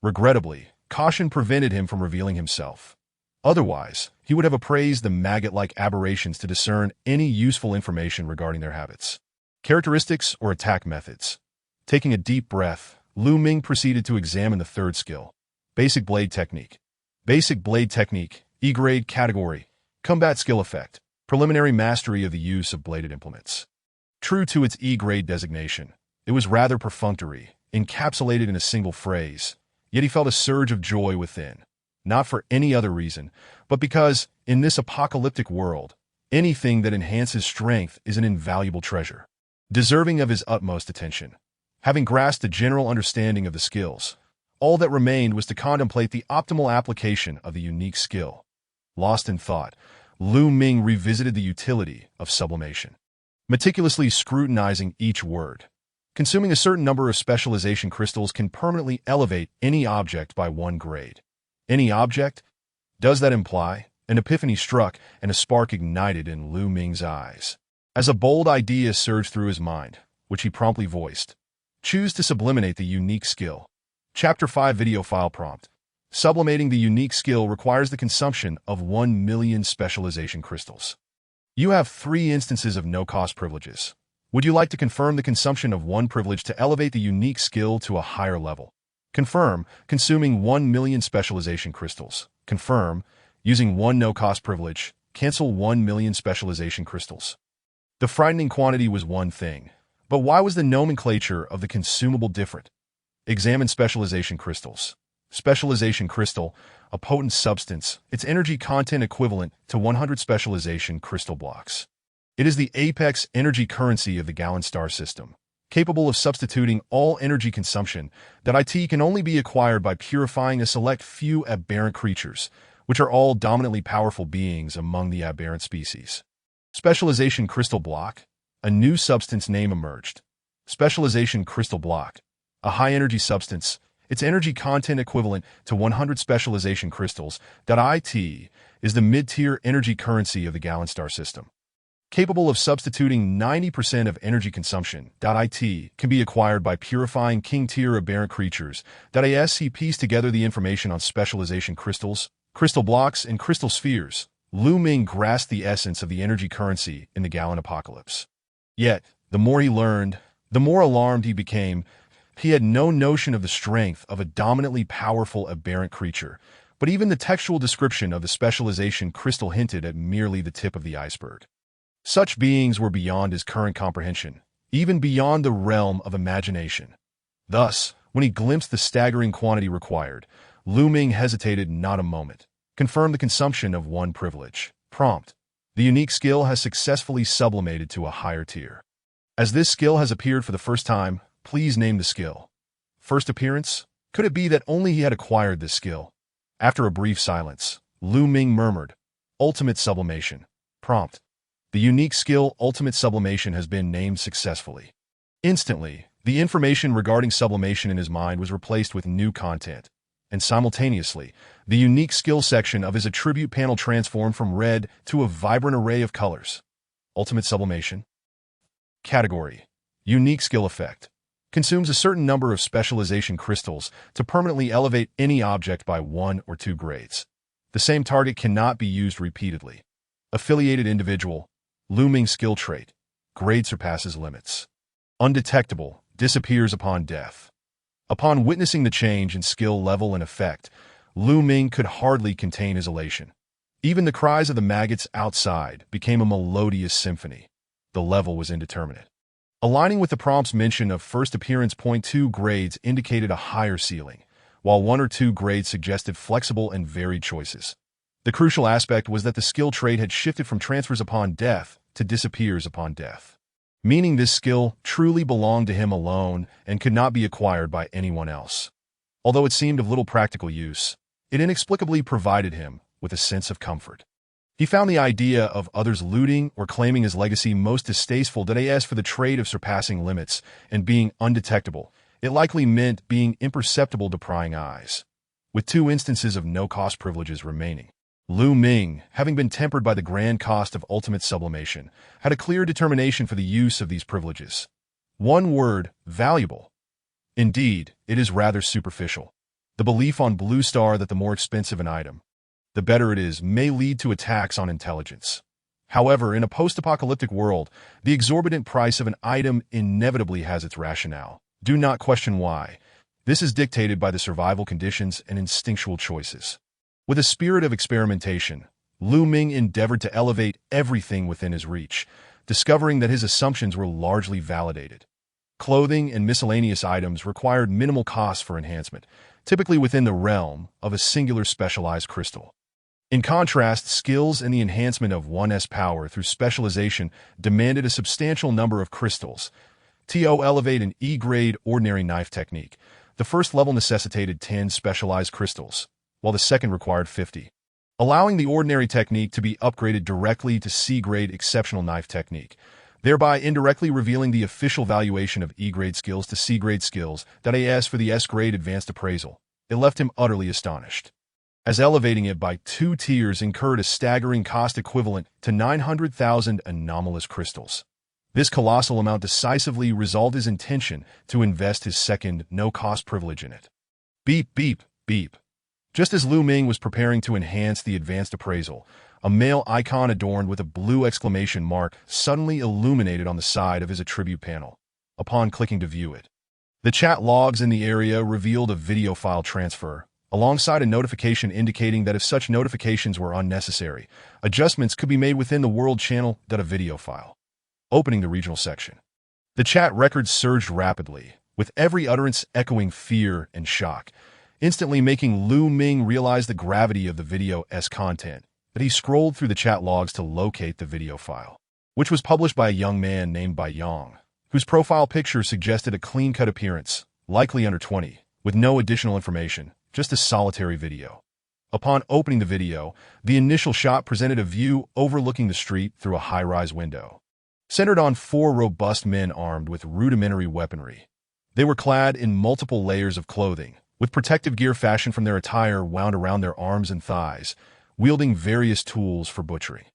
Regrettably, caution prevented him from revealing himself. Otherwise, he would have appraised the maggot-like aberrations to discern any useful information regarding their habits, characteristics, or attack methods. Taking a deep breath, Lu Ming proceeded to examine the third skill, Basic Blade Technique. Basic Blade Technique, E-Grade Category, Combat Skill Effect, Preliminary Mastery of the Use of Bladed Implements. True to its E-Grade designation, it was rather perfunctory, encapsulated in a single phrase, yet he felt a surge of joy within. Not for any other reason, but because, in this apocalyptic world, anything that enhances strength is an invaluable treasure, deserving of his utmost attention. Having grasped a general understanding of the skills, all that remained was to contemplate the optimal application of the unique skill. Lost in thought, Lu Ming revisited the utility of sublimation, meticulously scrutinizing each word. Consuming a certain number of specialization crystals can permanently elevate any object by 1 grade. Any object? Does that imply? An epiphany struck and a spark ignited in Lu Ming's eyes, as a bold idea surged through his mind, which he promptly voiced. Choose to sublimate the unique skill. Chapter 5 Video File Prompt. Sublimating the unique skill requires the consumption of 1 million specialization crystals. You have 3 instances of no-cost privileges. Would you like to confirm the consumption of 1 privilege to elevate the unique skill to a higher level? Confirm, consuming 1 million specialization crystals. Confirm, using 1 no-cost privilege. Cancel 1 million specialization crystals. The frightening quantity was one thing, but why was the nomenclature of the consumable different? Examine specialization crystals. Specialization crystal, a potent substance, its energy content equivalent to 100 specialization crystal blocks. It is the apex energy currency of the Gallon Star system, capable of substituting all energy consumption. That IT can only be acquired by purifying a select few aberrant creatures, which are all dominantly powerful beings among the aberrant species. Specialization crystal block. A new substance name emerged. Specialization crystal block. A high-energy substance, its energy content equivalent to 100 specialization crystals. IT is the mid-tier energy currency of the Gallon Star system, capable of substituting 90% of energy consumption. IT can be acquired by purifying king-tier aberrant creatures. He pieced together the information on specialization crystals, crystal blocks, and crystal spheres. Lu Ming grasped the essence of the energy currency in the Gallon apocalypse. Yet, the more he learned, the more alarmed he became. He had no notion of the strength of a dominantly powerful aberrant creature, but even the textual description of the specialization crystal hinted at merely the tip of the iceberg. Such beings were beyond his current comprehension, even beyond the realm of imagination. Thus, when he glimpsed the staggering quantity required, Lu Ming hesitated not a moment. Confirm the consumption of 1 privilege. Prompt. The unique skill has successfully sublimated to a higher tier. As this skill has appeared for the first time, please name the skill. First appearance? Could it be that only he had acquired this skill? After a brief silence, Lu Ming murmured, Ultimate Sublimation. Prompt. The unique skill Ultimate Sublimation has been named successfully. Instantly, the information regarding sublimation in his mind was replaced with new content, and simultaneously, the unique skill section of his attribute panel transformed from red to a vibrant array of colors. Ultimate Sublimation. Category. Unique Skill Effect. Consumes a certain number of specialization crystals to permanently elevate any object by 1 or 2 grades. The same target cannot be used repeatedly. Affiliated individual. Lu Ming skill trait. Grade surpasses limits. Undetectable. Disappears upon death. Upon witnessing the change in skill level and effect, Lu Ming could hardly contain his elation. Even the cries of the maggots outside became a melodious symphony. The level was indeterminate. Aligning with the prompt's mention of first appearance, 2 grades indicated a higher ceiling, while 1 or 2 grades suggested flexible and varied choices. The crucial aspect was that the skill trait had shifted from transfers upon death to disappears upon death, meaning this skill truly belonged to him alone and could not be acquired by anyone else. Although it seemed of little practical use, it inexplicably provided him with a sense of comfort. He found the idea of others looting or claiming his legacy most distasteful. As for the trait of surpassing limits and being undetectable, it likely meant being imperceptible to prying eyes. With 2 instances of no-cost privileges remaining, Lu Ming, having been tempered by the grand cost of ultimate sublimation, had a clear determination for the use of these privileges. One word, valuable. Indeed, it is rather superficial. The belief on Blue Star that the more expensive an item, the better it is, may lead to attacks on intelligence. However, in a post-apocalyptic world, the exorbitant price of an item inevitably has its rationale. Do not question why. This is dictated by the survival conditions and instinctual choices. With a spirit of experimentation, Lu Ming endeavored to elevate everything within his reach, discovering that his assumptions were largely validated. Clothing and miscellaneous items required minimal cost for enhancement, typically within the realm of a singular specialized crystal. In contrast, skills and the enhancement of one's power through specialization demanded a substantial number of crystals. To elevate an E-grade ordinary knife technique, the first level necessitated 10 specialized crystals, while the second required 50, allowing the ordinary technique to be upgraded directly to C-grade exceptional knife technique, thereby indirectly revealing the official valuation of E-grade skills to C-grade skills, as for the S-grade advanced appraisal. It left him utterly astonished, as elevating it by 2 tiers incurred a staggering cost equivalent to 900,000 anomalous crystals. This colossal amount decisively resolved his intention to invest his second no-cost privilege in it. Beep, beep, beep. Just as Lu Ming was preparing to enhance the advanced appraisal, a male icon adorned with a blue exclamation mark suddenly illuminated on the side of his attribute panel. Upon clicking to view it, the chat logs in the area revealed a video file transfer, alongside a notification indicating that if such notifications were unnecessary, adjustments could be made within the world channel. A video file. Opening the regional section. The chat records surged rapidly, with every utterance echoing fear and shock, instantly making Lu Ming realize the gravity of the video's content. But he scrolled through the chat logs to locate the video file, which was published by a young man named Bai Yang, whose profile picture suggested a clean-cut appearance, likely under 20, with no additional information, just a solitary video. Upon opening the video, the initial shot presented a view overlooking the street through a high-rise window, centered on 4 robust men armed with rudimentary weaponry. They were clad in multiple layers of clothing, with protective gear fashioned from their attire wound around their arms and thighs, wielding various tools for butchery.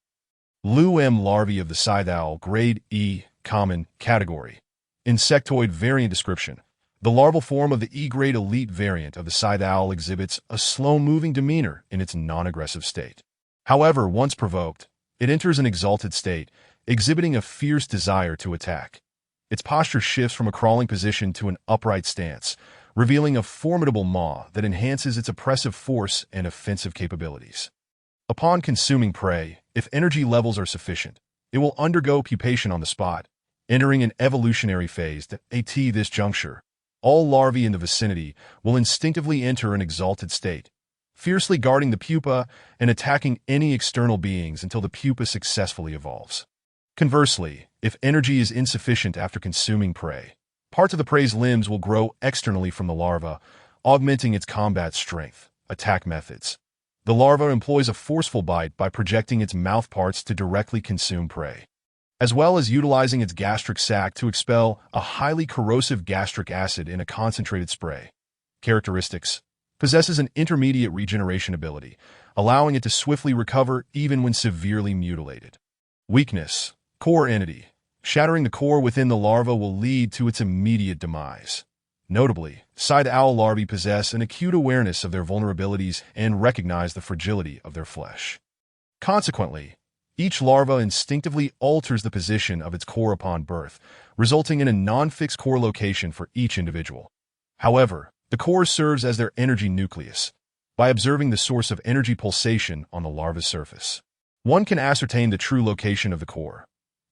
Lu M. larvae of the scythe owl, grade E, common, category. Insectoid variant description. The larval form of the E-grade elite variant of the scythe owl exhibits a slow-moving demeanor in its non-aggressive state. However, once provoked, it enters an exalted state, exhibiting a fierce desire to attack. Its posture shifts from a crawling position to an upright stance, revealing a formidable maw that enhances its oppressive force and offensive capabilities. Upon consuming prey, if energy levels are sufficient, it will undergo pupation on the spot, entering an evolutionary phase. At this juncture, all larvae in the vicinity will instinctively enter an exalted state, fiercely guarding the pupa and attacking any external beings until the pupa successfully evolves. Conversely, if energy is insufficient after consuming prey, parts of the prey's limbs will grow externally from the larva, augmenting its combat strength. Attack methods. The larva employs a forceful bite by projecting its mouth parts to directly consume prey, as well as utilizing its gastric sac to expel a highly corrosive gastric acid in a concentrated spray. Characteristics. Possesses an intermediate regeneration ability, allowing it to swiftly recover even when severely mutilated. Weakness. Core entity. Shattering the core within the larva will lead to its immediate demise. Notably, scythe owl larvae possess an acute awareness of their vulnerabilities and recognize the fragility of their flesh. Consequently, each larva instinctively alters the position of its core upon birth, resulting in a non-fixed core location for each individual. However, the core serves as their energy nucleus. By observing the source of energy pulsation on the larva's surface, one can ascertain the true location of the core.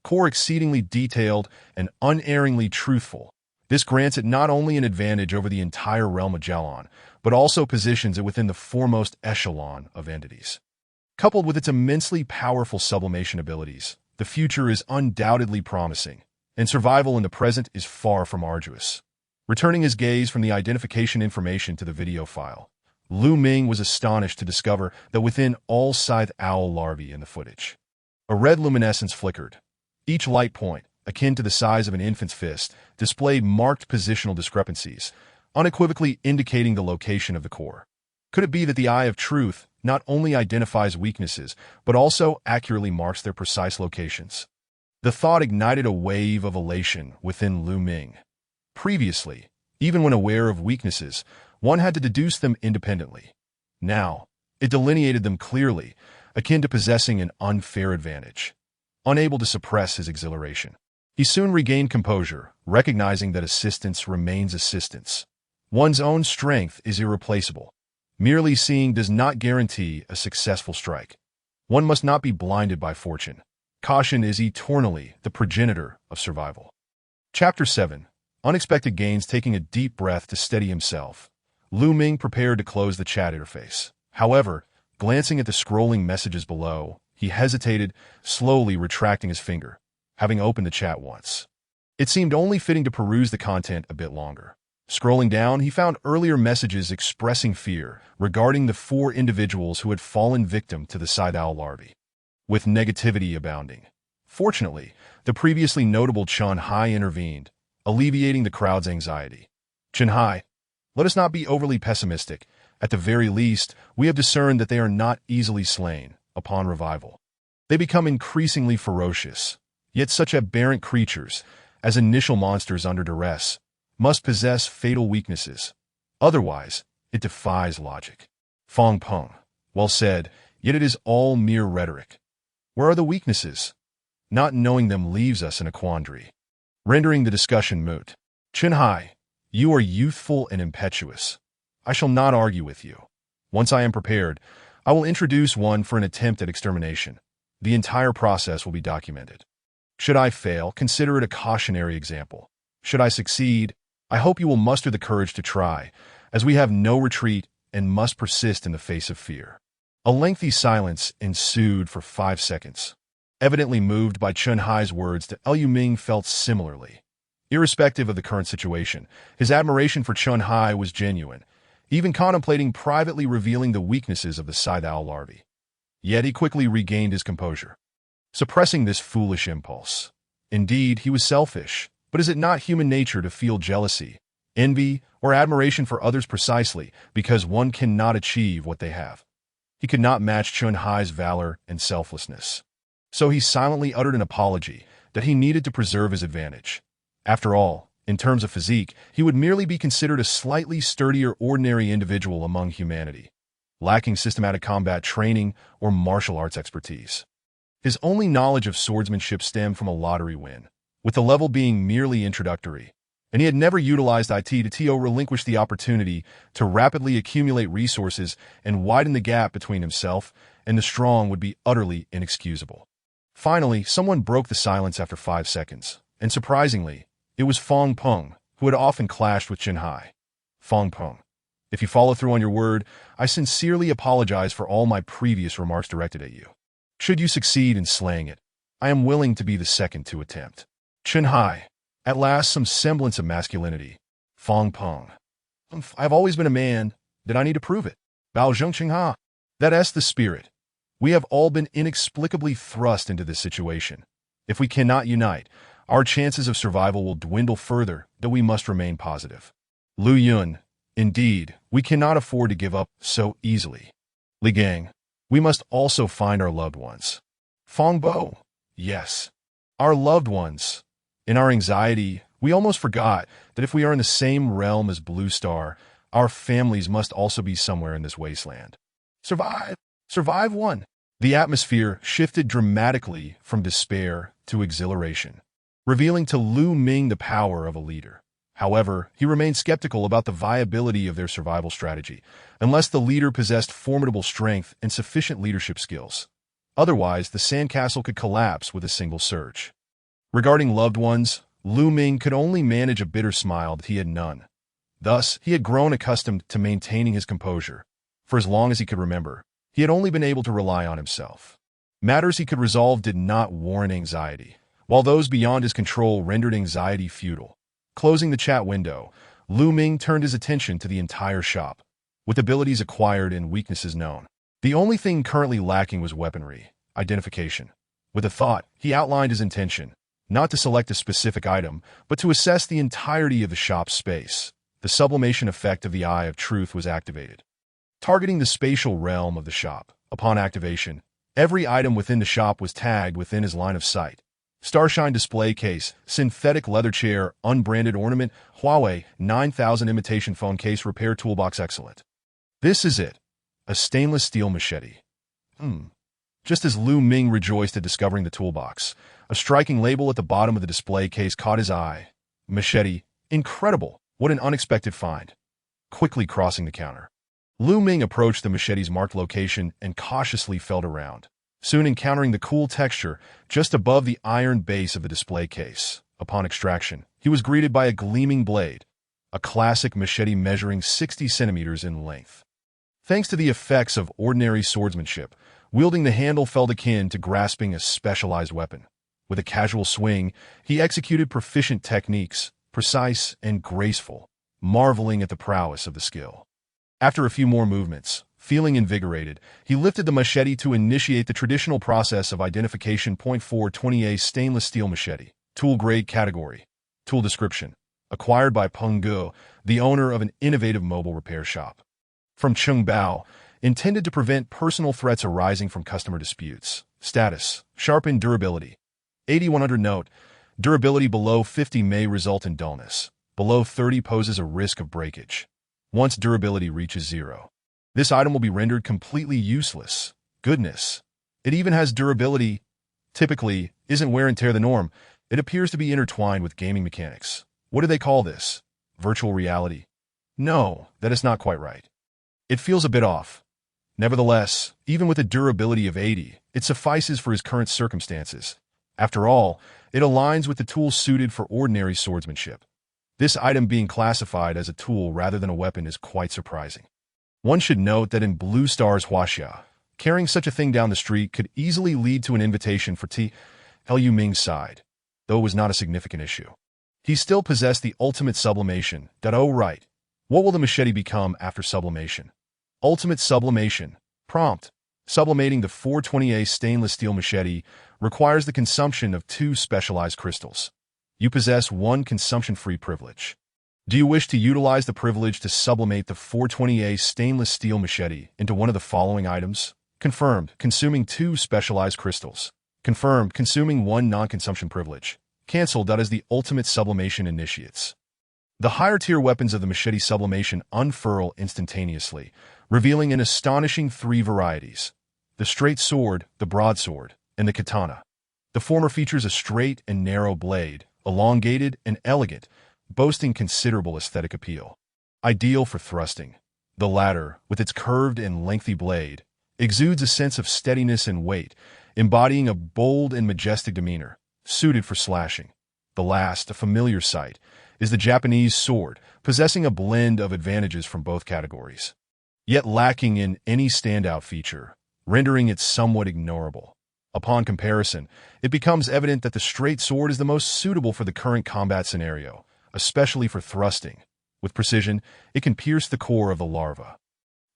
Core exceedingly detailed and unerringly truthful. This grants it not only an advantage over the entire realm of Jalon, but also positions it within the foremost echelon of entities. Coupled with its immensely powerful sublimation abilities, the future is undoubtedly promising, and survival in the present is far from arduous. Returning his gaze from the identification information to the video file, Lu Ming was astonished to discover that within all scythe owl larvae in the footage, a red luminescence flickered. Each light point, akin to the size of an infant's fist, displayed marked positional discrepancies, unequivocally indicating the location of the core. Could it be that the Eye of Truth not only identifies weaknesses, but also accurately marks their precise locations? The thought ignited a wave of elation within Lu Ming. Previously, even when aware of weaknesses, one had to deduce them independently. Now, It delineated them clearly, akin to possessing an unfair advantage. Unable to suppress his exhilaration, he soon regained composure, recognizing that assistance remains assistance. One's own strength is irreplaceable. Merely seeing does not guarantee a successful strike. One must not be blinded by fortune. Caution is eternally the progenitor of survival. Chapter 7. Unexpected gains. Taking a deep breath to steady himself, Lu Ming prepared to close the chat interface. However, glancing at the scrolling messages below, he hesitated, slowly retracting his finger, having opened the chat once. It seemed only fitting to peruse the content a bit longer. Scrolling down, he found earlier messages expressing fear regarding the 4 individuals who had fallen victim to the scythe owl larvae, with negativity abounding. Fortunately, the previously notable Chun Hai intervened, alleviating the crowd's anxiety. Chun Hai, let us not be overly pessimistic. At the very least, we have discerned that they are not easily slain upon revival. They become increasingly ferocious, yet such aberrant creatures, as initial monsters under duress, must possess fatal weaknesses. Otherwise, it defies logic. Fong Peng, well said, yet it is all mere rhetoric. Where are the weaknesses? Not knowing them leaves us in a quandary, rendering the discussion moot. Chun Hai, you are youthful and impetuous. I shall not argue with you. Once I am prepared, I will introduce one for an attempt at extermination. The entire process will be documented. Should I fail, consider it a cautionary example. Should I succeed, I hope you will muster the courage to try, as we have no retreat and must persist in the face of fear. A lengthy silence ensued for 5 seconds. Evidently moved by Chun Hai's words, Lu Ming felt similarly. Irrespective of the current situation, his admiration for Chun Hai was genuine, even contemplating privately revealing the weaknesses of the scythe owl larvae. Yet he quickly regained his composure, suppressing this foolish impulse. Indeed, he was selfish, but is it not human nature to feel jealousy, envy, or admiration for others precisely because one cannot achieve what they have? He could not match Chun Hai's valor and selflessness. So he silently uttered an apology that he needed to preserve his advantage. After all, in terms of physique, he would merely be considered a slightly sturdier ordinary individual among humanity, lacking systematic combat training or martial arts expertise. His only knowledge of swordsmanship stemmed from a lottery win, with the level being merely introductory, and he had never utilized it to relinquish the opportunity to rapidly accumulate resources and widen the gap between himself and the strong would be utterly inexcusable. Finally, someone broke the silence after 5 seconds, and surprisingly, it was Fong Peng, who had often clashed with Chun Hai. Fong Peng, if you follow through on your word, I sincerely apologize for all my previous remarks directed at you. Should you succeed in slaying it, I am willing to be the second to attempt. Chun Hai, at last some semblance of masculinity. Fong Peng, I've always been a man. Did I need to prove it? Bao Zheng Ching Ha. That's the spirit. We have all been inexplicably thrust into this situation. If we cannot unite, our chances of survival will dwindle further, though we must remain positive. Lu Yun, indeed, we cannot afford to give up so easily. Li Gang, we must also find our loved ones. Fong Bo, yes, our loved ones. In our anxiety, we almost forgot that if we are in the same realm as Blue Star, our families must also be somewhere in this wasteland. Survive! Survive one! The atmosphere shifted dramatically from despair to exhilaration, revealing to Lu Ming the power of a leader. However, he remained skeptical about the viability of their survival strategy, unless the leader possessed formidable strength and sufficient leadership skills. Otherwise, the sandcastle could collapse with a single surge. Regarding loved ones, Lu Ming could only manage a bitter smile that he had none. Thus, he had grown accustomed to maintaining his composure. For as long as he could remember, he had only been able to rely on himself. Matters he could resolve did not warrant anxiety, while those beyond his control rendered anxiety futile. Closing the chat window, Lu Ming turned his attention to the entire shop, with abilities acquired and weaknesses known. The only thing currently lacking was weaponry, identification. With a thought, he outlined his intention, not to select a specific item, but to assess the entirety of the shop's space. The sublimation effect of the Eye of Truth was activated, targeting the spatial realm of the shop. Upon activation, every item within the shop was tagged within his line of sight. Starshine display case, synthetic leather chair, unbranded ornament, Huawei 9000 imitation phone case, repair toolbox, excellent. This is it. A stainless steel machete. Just as Lu Ming rejoiced at discovering the toolbox, a striking label at the bottom of the display case caught his eye. Machete. Incredible. What an unexpected find. Quickly crossing the counter, Lu Ming approached the machete's marked location and cautiously felt around, soon encountering the cool texture just above the iron base of the display case. Upon extraction, he was greeted by a gleaming blade, a classic machete measuring 60 centimeters in length. Thanks to the effects of ordinary swordsmanship, wielding the handle felt akin to grasping a specialized weapon. With a casual swing, he executed proficient techniques, precise and graceful, marveling at the prowess of the skill. After a few more movements, feeling invigorated, he lifted the machete to initiate the traditional process of identification. 420A stainless steel machete. Tool grade category. Tool description. Acquired by Peng Ge, the owner of an innovative mobile repair shop. From Qingbao, intended to prevent personal threats arising from customer disputes. Status. Sharpened durability. 8100 note. Durability below 50 may result in dullness. Below 30 poses a risk of breakage. Once durability reaches 0, this item will be rendered completely useless. Goodness. It even has durability. Typically, isn't wear and tear the norm. It appears to be intertwined with gaming mechanics. What do they call this? Virtual reality? No, that is not quite right. It feels a bit off. Nevertheless, even with a durability of 80, it suffices for his current circumstances. After all, it aligns with the tools suited for ordinary swordsmanship. This item being classified as a tool rather than a weapon is quite surprising. One should note that in Blue Star's Huaxia, carrying such a thing down the street could easily lead to an invitation for Lu Ming's side, though it was not a significant issue. He still possessed the ultimate sublimation. Oh right. What will the machete become after sublimation? Ultimate sublimation. Prompt. Sublimating the 420A stainless steel machete requires the consumption of 2 specialized crystals. You possess 1 consumption-free privilege. Do you wish to utilize the privilege to sublimate the 420A stainless steel machete into one of the following items? Confirmed, consuming 2 specialized crystals. Confirmed, consuming 1 non-consumption privilege. Cancelled, as the ultimate sublimation initiates. The higher-tier weapons of the machete sublimation unfurl instantaneously, revealing an astonishing 3 varieties: the straight sword, the broadsword, and the katana. The former features a straight and narrow blade, elongated and elegant, boasting considerable aesthetic appeal. Ideal for thrusting. The latter, with its curved and lengthy blade, exudes a sense of steadiness and weight, embodying a bold and majestic demeanor, suited for slashing. The last, a familiar sight, is the Japanese sword, possessing a blend of advantages from both categories, yet lacking in any standout feature, rendering it somewhat ignorable. Upon comparison, it becomes evident that the straight sword is the most suitable for the current combat scenario, especially for thrusting. With precision, it can pierce the core of the larva,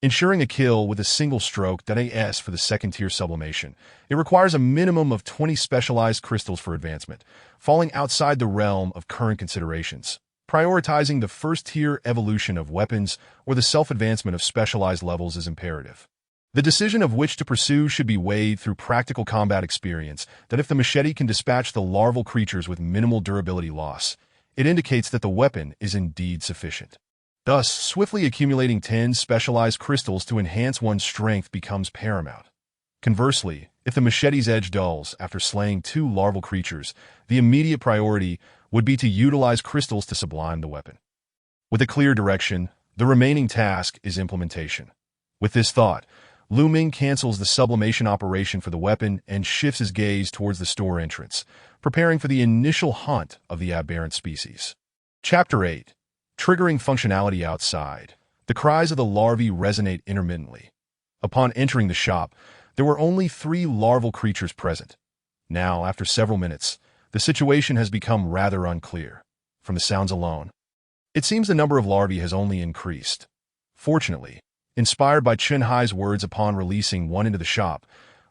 ensuring a kill with a single stroke. As for the second-tier sublimation, it requires a minimum of 20 specialized crystals for advancement, falling outside the realm of current considerations, prioritizing the first-tier evolution of weapons or the self-advancement of specialized levels is imperative. The decision of which to pursue should be weighed through practical combat experience. If the machete can dispatch the larval creatures with minimal durability loss, it indicates that the weapon is indeed sufficient. Thus, swiftly accumulating 10 specialized crystals to enhance one's strength becomes paramount. Conversely, if the machete's edge dulls after slaying 2 larval creatures, the immediate priority would be to utilize crystals to sublime the weapon. With a clear direction, the remaining task is implementation. With this thought, Lu Ming cancels the sublimation operation for the weapon and shifts his gaze towards the store entrance, preparing for the initial hunt of the aberrant species. Chapter 8. Triggering functionality outside. The cries of the larvae resonate intermittently. Upon entering the shop, there were only 3 larval creatures present. Now, after several minutes, the situation has become rather unclear. From the sounds alone, it seems the number of larvae has only increased. Fortunately, inspired by Chen Hai's words upon releasing one into the shop,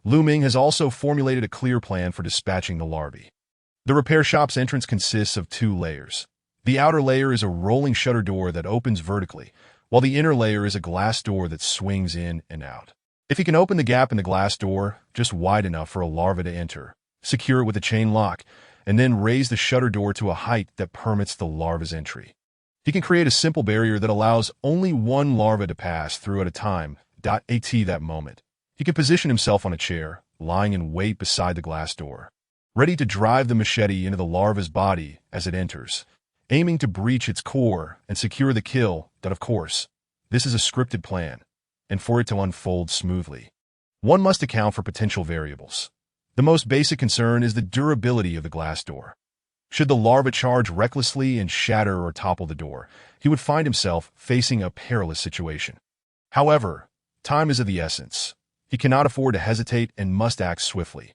Lu Ming has also formulated a clear plan for dispatching the larvae. The repair shop's entrance consists of 2 layers. The outer layer is a rolling shutter door that opens vertically, while the inner layer is a glass door that swings in and out. If he can open the gap in the glass door, just wide enough for a larva to enter, secure it with a chain lock, and then raise the shutter door to a height that permits the larva's entry, he can create a simple barrier that allows only 1 larva to pass through at a time. At that moment, he can position himself on a chair, lying in wait beside the glass door, ready to drive the machete into the larva's body as it enters, aiming to breach its core and secure the kill. That, of course, this is a scripted plan, and for it to unfold smoothly, one must account for potential variables. The most basic concern is the durability of the glass door. Should the larva charge recklessly and shatter or topple the door, he would find himself facing a perilous situation. However, time is of the essence. He cannot afford to hesitate and must act swiftly.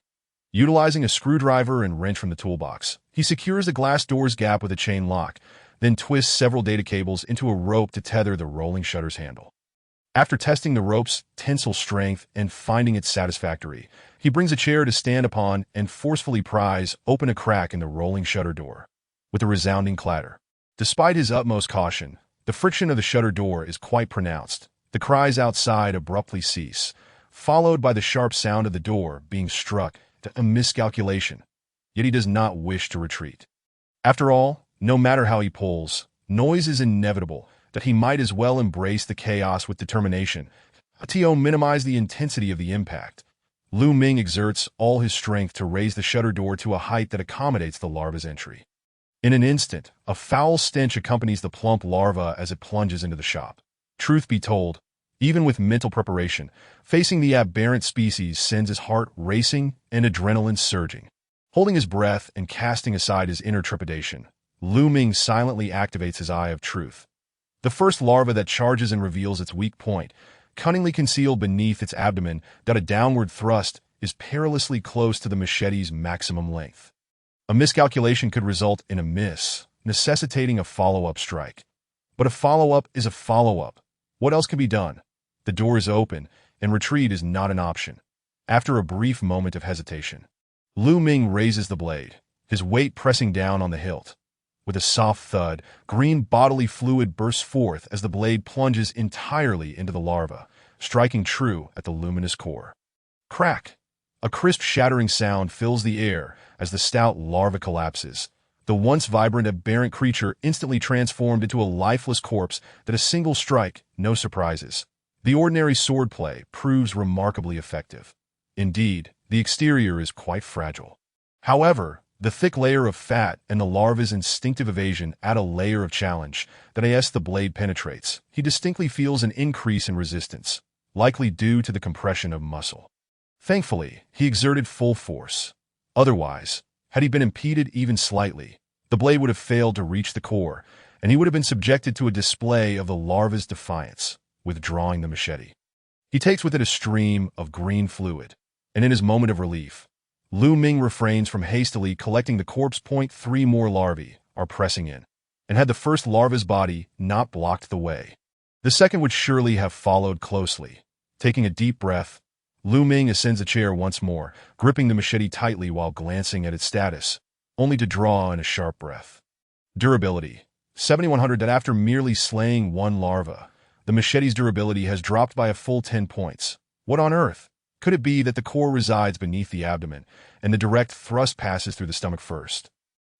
Utilizing a screwdriver and wrench from the toolbox, he secures the glass door's gap with a chain lock, then twists several data cables into a rope to tether the rolling shutter's handle. After testing the rope's tensile strength and finding it satisfactory, he brings a chair to stand upon and forcefully pries open a crack in the rolling shutter door, with a resounding clatter. Despite his utmost caution, the friction of the shutter door is quite pronounced. The cries outside abruptly cease, followed by the sharp sound of the door being struck. A miscalculation, yet he does not wish to retreat. After all, no matter how he pulls, noise is inevitable, that he might as well embrace the chaos with determination. To minimize the intensity of the impact, Lu Ming exerts all his strength to raise the shutter door to a height that accommodates the larva's entry. In an instant, a foul stench accompanies the plump larva as it plunges into the shop. Truth be told, even with mental preparation, facing the aberrant species sends his heart racing and adrenaline surging. Holding his breath and casting aside his inner trepidation, Lu Ming silently activates his eye of truth. The first larva that charges and reveals its weak point, cunningly concealed beneath its abdomen, that a downward thrust is perilously close to the machete's maximum length. A miscalculation could result in a miss, necessitating a follow-up strike. But a follow-up is a follow-up. What else can be done? The door is open, and retreat is not an option. After a brief moment of hesitation, Lu Ming raises the blade, his weight pressing down on the hilt. With a soft thud, green bodily fluid bursts forth as the blade plunges entirely into the larva, striking true at the luminous core. Crack! A crisp shattering sound fills the air as the stout larva collapses, the once vibrant aberrant creature instantly transformed into a lifeless corpse that a single strike, no surprises. The ordinary swordplay proves remarkably effective. Indeed, the exterior is quite fragile. However, the thick layer of fat and the larva's instinctive evasion add a layer of challenge that as the blade penetrates, he distinctly feels an increase in resistance, likely due to the compression of muscle. Thankfully, he exerted full force. Otherwise, had he been impeded even slightly, the blade would have failed to reach the core, and he would have been subjected to a display of the larva's defiance, withdrawing the machete. He takes with it a stream of green fluid, and in his moment of relief, Lu Ming refrains from hastily collecting the corpse. 3 more larvae are pressing in, and had the first larva's body not blocked the way, the second would surely have followed closely. Taking a deep breath, Lu Ming ascends a chair once more, gripping the machete tightly while glancing at its status, only to draw in a sharp breath. Durability. 7100. That after merely slaying one larva, the machete's durability has dropped by a full 10 points. What on earth? Could it be that the core resides beneath the abdomen, and the direct thrust passes through the stomach first,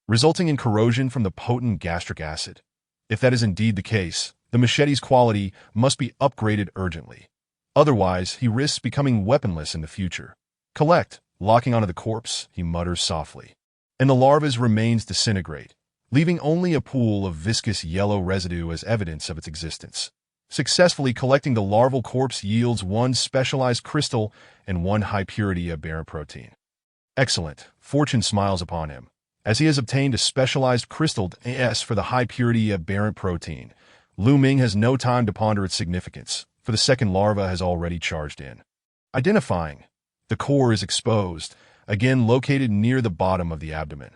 resulting in corrosion from the potent gastric acid? If that is indeed the case, the machete's quality must be upgraded urgently. Otherwise, he risks becoming weaponless in the future. Collect, locking onto the corpse, he mutters softly, and the larva's remains disintegrate, leaving only a pool of viscous yellow residue as evidence of its existence. Successfully collecting the larval corpse yields 1 specialized crystal and 1 high-purity aberrant protein. Excellent. Fortune smiles upon him, as he has obtained a specialized crystal S for the high-purity aberrant protein. Lu Ming has no time to ponder its significance, for the second larva has already charged in. Identifying. The core is exposed, again located near the bottom of the abdomen.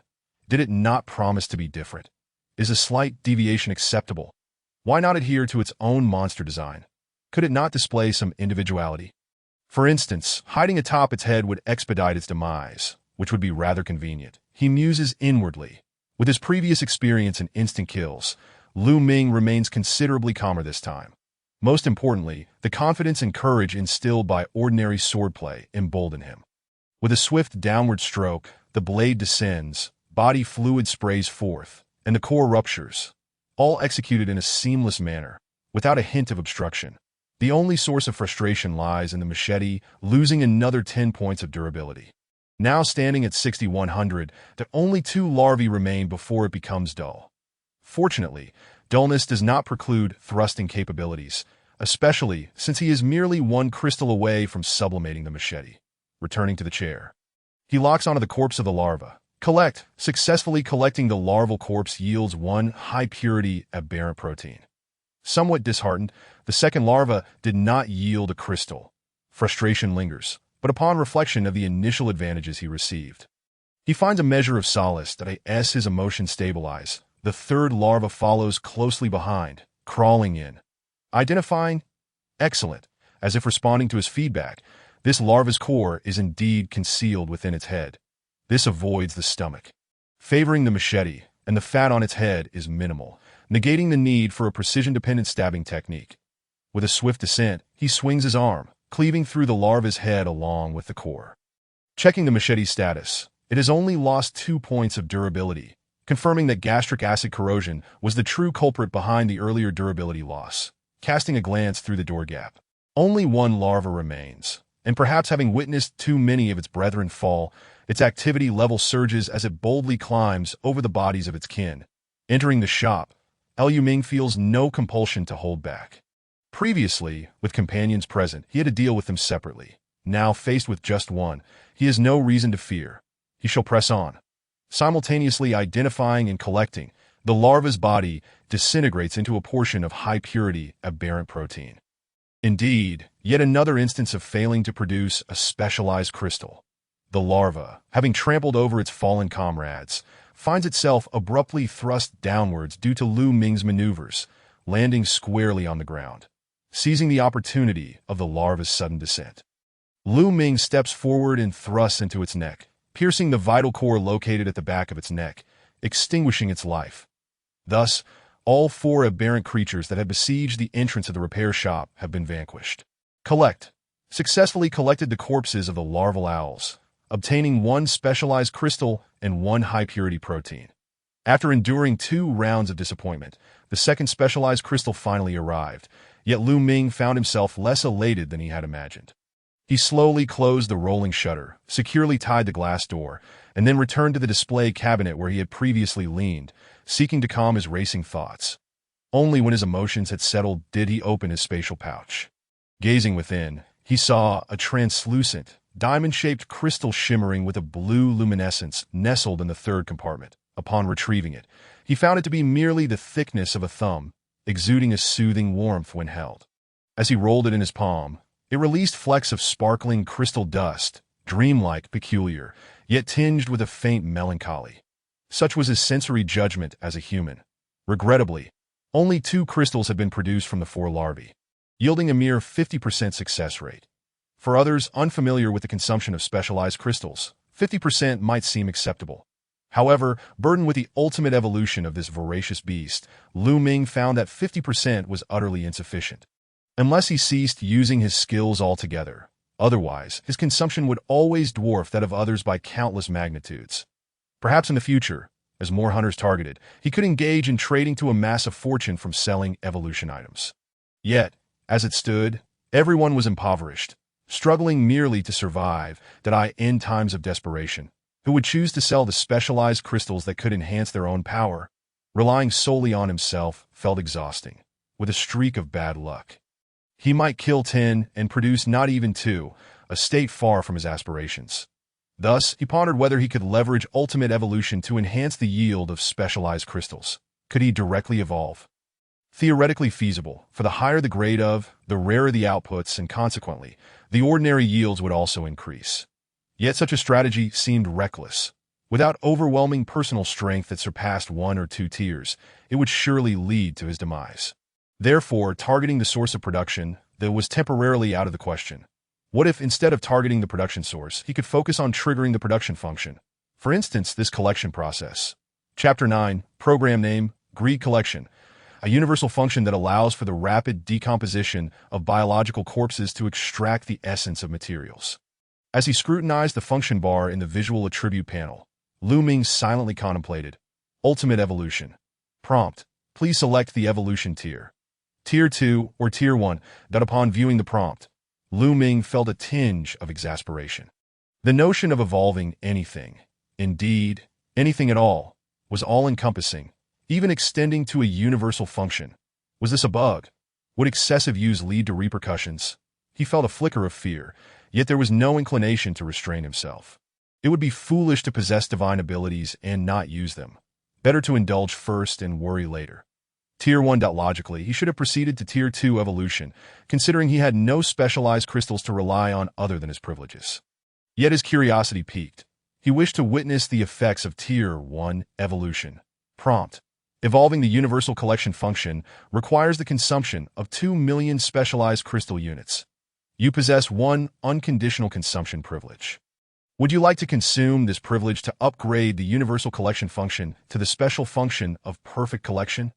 Did it not promise to be different? Is a slight deviation acceptable? Why not adhere to its own monster design? Could it not display some individuality? For instance, hiding atop its head would expedite its demise, which would be rather convenient. He muses inwardly. With his previous experience in instant kills, Lu Ming remains considerably calmer this time. Most importantly, the confidence and courage instilled by ordinary swordplay embolden him. With a swift downward stroke, the blade descends, body fluid sprays forth, and the core ruptures, all executed in a seamless manner, without a hint of obstruction. The only source of frustration lies in the machete, losing another 10 points of durability. Now standing at 6,100, there only 2 larvae remain before it becomes dull. Fortunately, dullness does not preclude thrusting capabilities, especially since he is merely 1 crystal away from sublimating the machete. Returning to the chair, he locks onto the corpse of the larva. Successfully collecting the larval corpse yields 1 high-purity aberrant protein. Somewhat disheartened, the second larva did not yield a crystal. Frustration lingers, but upon reflection of the initial advantages he received, he finds a measure of solace that as his emotions stabilize. The third larva follows closely behind, crawling in. Identifying, excellent, as if responding to his feedback, this larva's core is indeed concealed within its head. This avoids the stomach, favoring the machete, and the fat on its head is minimal, negating the need for a precision-dependent stabbing technique. With a swift descent, he swings his arm, cleaving through the larva's head along with the core. Checking the machete's status, it has only lost 2 points of durability, confirming that gastric acid corrosion was the true culprit behind the earlier durability loss. Casting a glance through the door gap, only 1 larva remains, and perhaps having witnessed too many of its brethren fall, its activity level surges as it boldly climbs over the bodies of its kin. Entering the shop, Liu Ming feels no compulsion to hold back. Previously, with companions present, he had to deal with them separately. Now, faced with just one, he has no reason to fear. He shall press on. Simultaneously identifying and collecting, the larva's body disintegrates into a portion of high-purity aberrant protein. Indeed, yet another instance of failing to produce a specialized crystal. The larva, having trampled over its fallen comrades, finds itself abruptly thrust downwards due to Liu Ming's maneuvers, landing squarely on the ground. Seizing the opportunity of the larva's sudden descent, Liu Ming steps forward and thrusts into its neck, piercing the vital core located at the back of its neck, extinguishing its life. Thus, all 4 aberrant creatures that had besieged the entrance of the repair shop have been vanquished. Successfully collected the corpses of the larval owls, obtaining 1 specialized crystal and 1 high-purity protein. After enduring 2 rounds of disappointment, the second specialized crystal finally arrived, yet Liu Ming found himself less elated than he had imagined. He slowly closed the rolling shutter, securely tied the glass door, and then returned to the display cabinet where he had previously leaned, seeking to calm his racing thoughts. Only when his emotions had settled did he open his spatial pouch. Gazing within, he saw a translucent, diamond-shaped crystal shimmering with a blue luminescence nestled in the 3rd compartment. Upon retrieving it, he found it to be merely the thickness of a thumb, exuding a soothing warmth when held. As he rolled it in his palm, it released flecks of sparkling crystal dust, dreamlike, peculiar, yet tinged with a faint melancholy. Such was his sensory judgment as a human. Regrettably, only 2 crystals had been produced from the 4 larvae, yielding a mere 50% success rate. For others unfamiliar with the consumption of specialized crystals, 50% might seem acceptable. However, burdened with the ultimate evolution of this voracious beast, Liu Ming found that 50% was utterly insufficient. Unless he ceased using his skills altogether, otherwise, his consumption would always dwarf that of others by countless magnitudes. Perhaps in the future, as more hunters targeted, he could engage in trading to amass a fortune from selling evolution items. Yet, as it stood, everyone was impoverished, struggling merely to survive, in times of desperation, who would choose to sell the specialized crystals that could enhance their own power. Relying solely on himself felt exhausting, with a streak of bad luck. He might kill 10 and produce not even 2, a state far from his aspirations. Thus, he pondered whether he could leverage ultimate evolution to enhance the yield of specialized crystals. Could he directly evolve? Theoretically feasible, for the higher the grade of, the rarer the outputs, and consequently, the ordinary yields would also increase. Yet such a strategy seemed reckless. Without overwhelming personal strength that surpassed 1 or 2 tiers, it would surely lead to his demise. Therefore, targeting the source of production, that was temporarily out of the question. What if, instead of targeting the production source, he could focus on triggering the production function? For instance, this collection process. Chapter 9, Program Name, Greed Collection. A universal function that allows for the rapid decomposition of biological corpses to extract the essence of materials. As he scrutinized the function bar in the visual attribute panel, Liu Ming silently contemplated. Ultimate Evolution. Prompt. Please select the evolution tier. Tier 2 or Tier 1, that upon viewing the prompt, Lu Ming felt a tinge of exasperation. The notion of evolving anything, indeed, anything at all, was all-encompassing, even extending to a universal function. Was this a bug? Would excessive use lead to repercussions? He felt a flicker of fear, yet there was no inclination to restrain himself. It would be foolish to possess divine abilities and not use them. Better to indulge first and worry later. Tier 1. Logically, he should have proceeded to Tier 2 evolution, considering he had no specialized crystals to rely on other than his privileges. Yet his curiosity piqued. He wished to witness the effects of Tier 1 evolution. Prompt. Evolving the Universal Collection function requires the consumption of 2 million specialized crystal units. You possess 1 unconditional consumption privilege. Would you like to consume this privilege to upgrade the Universal Collection function to the special function of Perfect Collection?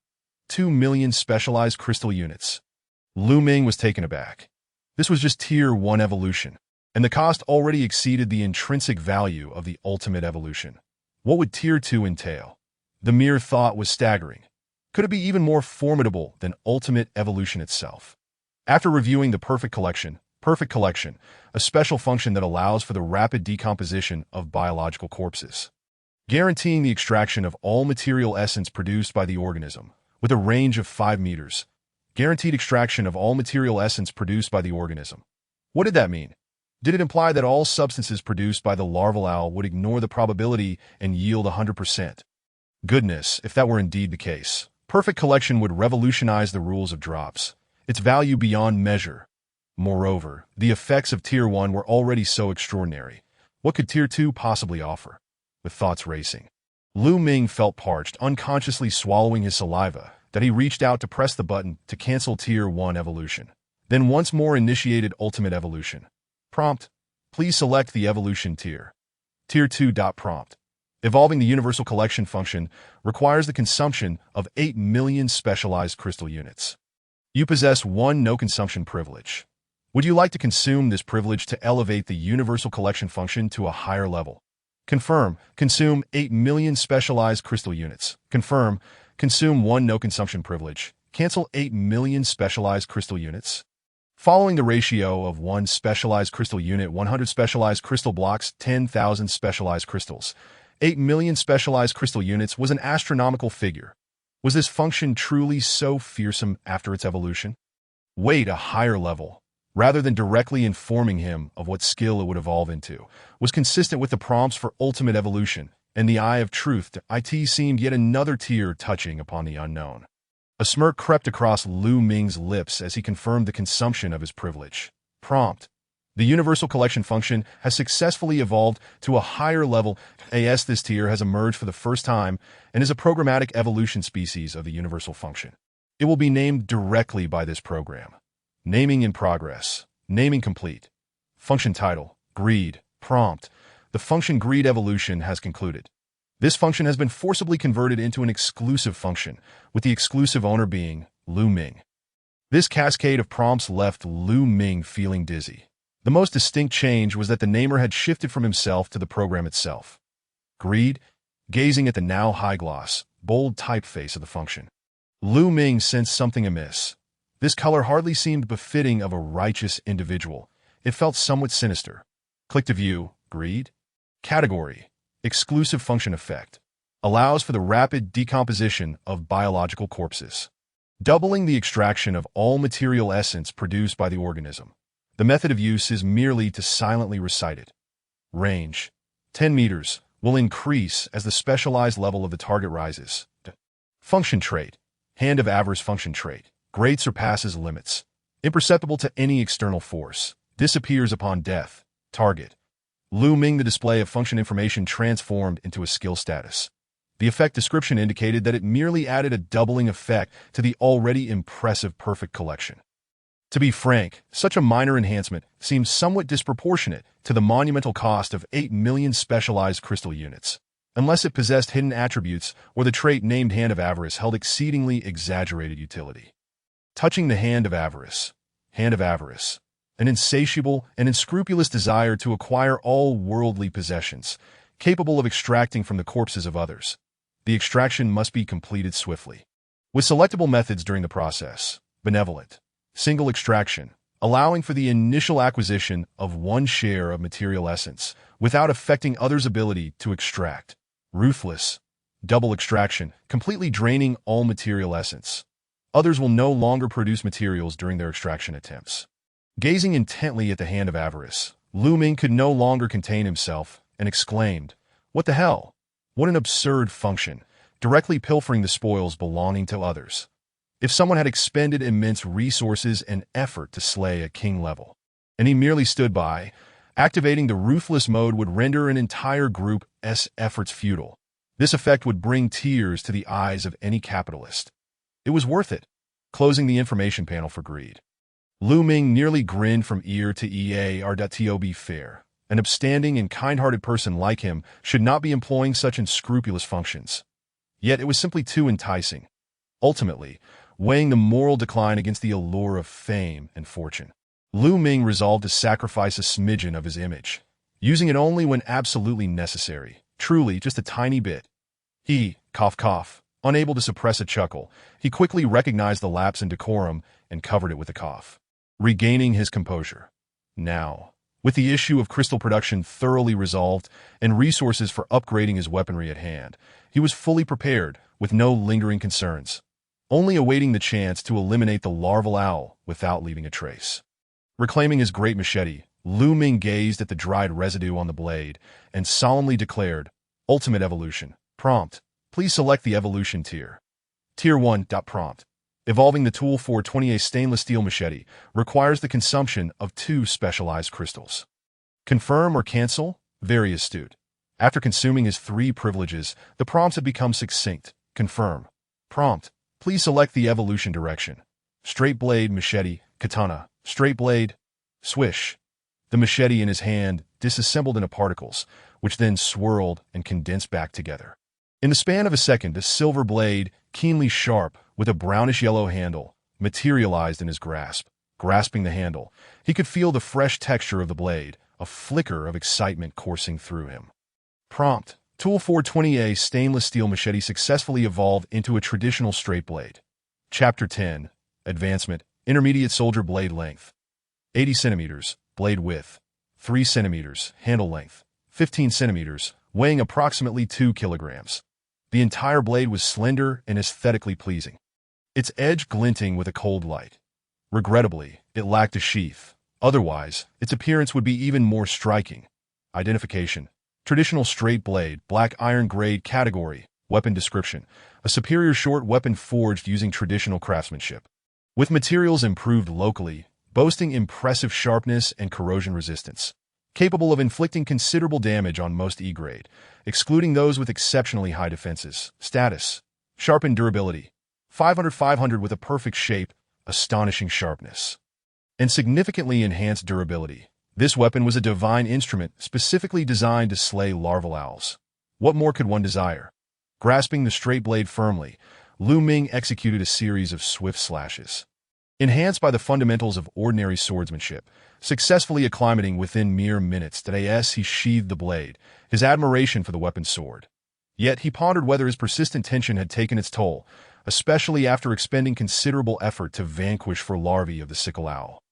2 million specialized crystal units. Lu Ming was taken aback. This was just Tier 1 evolution, and the cost already exceeded the intrinsic value of the ultimate evolution. What would Tier 2 entail? The mere thought was staggering. Could it be even more formidable than ultimate evolution itself? After reviewing the Perfect Collection, a special function that allows for the rapid decomposition of biological corpses, guaranteeing the extraction of all material essence produced by the organism, with a range of 5 meters. Guaranteed extraction of all material essence produced by the organism. What did that mean? Did it imply that all substances produced by the larval owl would ignore the probability and yield 100%? Goodness, if that were indeed the case. Perfect Collection would revolutionize the rules of drops, its value beyond measure. Moreover, the effects of Tier 1 were already so extraordinary. What could Tier 2 possibly offer? With thoughts racing, Lu Ming felt parched, unconsciously swallowing his saliva, that he reached out to press the button to cancel Tier 1 evolution. Then once more initiated Ultimate Evolution. Prompt. Please select the evolution tier. Tier 2. Prompt. Evolving the Universal Collection function requires the consumption of 8 million specialized crystal units. You possess 1 no-consumption privilege. Would you like to consume this privilege to elevate the Universal Collection function to a higher level? Confirm. Consume 8 million specialized crystal units. Confirm. Consume 1 no-consumption privilege. Cancel 8 million specialized crystal units. Following the ratio of 1 specialized crystal unit, 100 specialized crystal blocks, 10,000 specialized crystals. 8 million specialized crystal units was an astronomical figure. Was this function truly so fearsome after its evolution? Wait, a higher level, rather than directly informing him of what skill it would evolve into, was consistent with the prompts for ultimate evolution, and the eye of truth to IT seemed yet another tier touching upon the unknown. A smirk crept across Lu Ming's lips as he confirmed the consumption of his privilege. Prompt. The Universal Collection function has successfully evolved to a higher level. This tier has emerged for the first time and is a programmatic evolution species of the Universal function. It will be named directly by this program. Naming in progress. Naming complete. Function title. Greed. Prompt. The function Greed evolution has concluded. This function has been forcibly converted into an exclusive function, with the exclusive owner being Lu Ming. This cascade of prompts left Lu Ming feeling dizzy. The most distinct change was that the namer had shifted from himself to the program itself. Greed, gazing at the now high-gloss, bold typeface of the function. Lu Ming sensed something amiss. This color hardly seemed befitting of a righteous individual. It felt somewhat sinister. Click to view. Greed. Category. Exclusive function effect. Allows for the rapid decomposition of biological corpses. Doubling the extraction of all material essence produced by the organism. The method of use is merely to silently recite it. Range. 10 meters will increase as the specialized level of the target rises. Function trait. Hand of Avarice function trait. Grade surpasses limits. Imperceptible to any external force. Disappears upon death. Target. Lu Ming. The display of function information transformed into a skill status. The effect description indicated that it merely added a doubling effect to the already impressive Perfect Collection. To be frank, such a minor enhancement seems somewhat disproportionate to the monumental cost of 8 million specialized crystal units, unless it possessed hidden attributes or the trait named Hand of Avarice held exceedingly exaggerated utility. Touching the Hand of Avarice. Hand of Avarice. An insatiable and unscrupulous desire to acquire all worldly possessions, capable of extracting from the corpses of others. The extraction must be completed swiftly. With selectable methods during the process, Benevolent. Single extraction, allowing for the initial acquisition of one share of material essence without affecting others' ability to extract. Ruthless. Double extraction, completely draining all material essence. Others will no longer produce materials during their extraction attempts. Gazing intently at the hand of avarice, Lu Ming could no longer contain himself and exclaimed, "What the hell? What an absurd function, directly pilfering the spoils belonging to others. If someone had expended immense resources and effort to slay a king level, and he merely stood by, activating the ruthless mode would render an entire group's efforts futile. This effect would bring tears to the eyes of any capitalist. It was worth it." Closing the information panel for greed. Lu Ming nearly grinned from ear to ear. To be fair, an upstanding and kind-hearted person like him should not be employing such unscrupulous functions. Yet it was simply too enticing. Ultimately, weighing the moral decline against the allure of fame and fortune, Lu Ming resolved to sacrifice a smidgen of his image, using it only when absolutely necessary, truly just a tiny bit. He, cough, unable to suppress a chuckle, he quickly recognized the lapse in decorum and covered it with a cough. Regaining his composure. Now, with the issue of crystal production thoroughly resolved and resources for upgrading his weaponry at hand, he was fully prepared, with no lingering concerns, only awaiting the chance to eliminate the larval owl without leaving a trace. Reclaiming his great machete, Lu Ming gazed at the dried residue on the blade and solemnly declared, "Ultimate evolution. Prompt. Please select the evolution tier. Tier 1. Prompt. Evolving the Tool 420A stainless steel machete requires the consumption of 2 specialized crystals. Confirm or cancel? Very astute. After consuming his 3 privileges, the prompts have become succinct. Confirm. Prompt. Please select the evolution direction. Straight blade machete, katana, straight blade, swish. The machete in his hand disassembled into particles, which then swirled and condensed back together. In the span of a second, the silver blade, keenly sharp, with a brownish-yellow handle, materialized in his grasp. Grasping the handle, he could feel the fresh texture of the blade, a flicker of excitement coursing through him. Prompt. Tool 420A stainless steel machete successfully evolved into a traditional straight blade. Chapter 10. Advancement. Intermediate soldier blade length. 80 centimeters, blade width. 3 centimeters, handle length. 15 centimeters, weighing approximately 2 kilograms. The entire blade was slender and aesthetically pleasing, its edge glinting with a cold light. Regrettably, it lacked a sheath. Otherwise, its appearance would be even more striking. Identification. Traditional straight blade, black iron grade category. Weapon description. A superior short weapon forged using traditional craftsmanship, with materials improved locally, boasting impressive sharpness and corrosion resistance. Capable of inflicting considerable damage on most E-grade, excluding those with exceptionally high defenses. Status. Sharpened durability. 500/500 with a perfect shape, astonishing sharpness, and significantly enhanced durability. This weapon was a divine instrument specifically designed to slay larval owls. What more could one desire? Grasping the straight blade firmly, Lu Ming executed a series of swift slashes. Enhanced by the fundamentals of ordinary swordsmanship, successfully acclimating within mere minutes as he sheathed the blade, his admiration for the weapon soared. Yet he pondered whether his persistent tension had taken its toll, especially after expending considerable effort to vanquish for larvae of the sickle owl.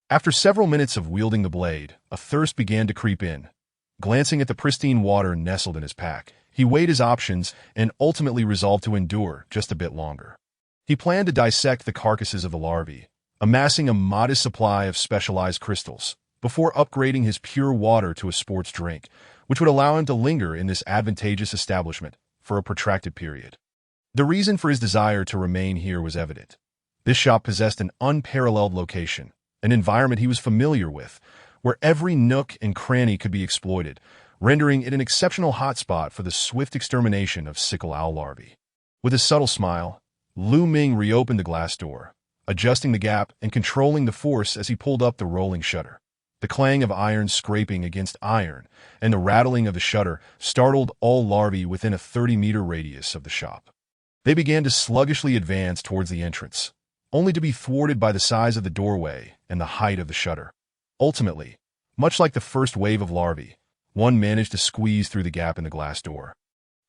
After several minutes of wielding the blade, a thirst began to creep in. Glancing at the pristine water nestled in his pack, he weighed his options and ultimately resolved to endure just a bit longer. He planned to dissect the carcasses of the larvae, amassing a modest supply of specialized crystals, before upgrading his pure water to a sports drink, which would allow him to linger in this advantageous establishment for a protracted period. The reason for his desire to remain here was evident. This shop possessed an unparalleled location, an environment he was familiar with, where every nook and cranny could be exploited, rendering it an exceptional hotspot for the swift extermination of sickle owl larvae. With a subtle smile, Lu Ming reopened the glass door, adjusting the gap and controlling the force as he pulled up the rolling shutter. The clang of iron scraping against iron and the rattling of the shutter startled all larvae within a 30-meter radius of the shop. They began to sluggishly advance towards the entrance, only to be thwarted by the size of the doorway and the height of the shutter. Ultimately, much like the first wave of larvae, one managed to squeeze through the gap in the glass door.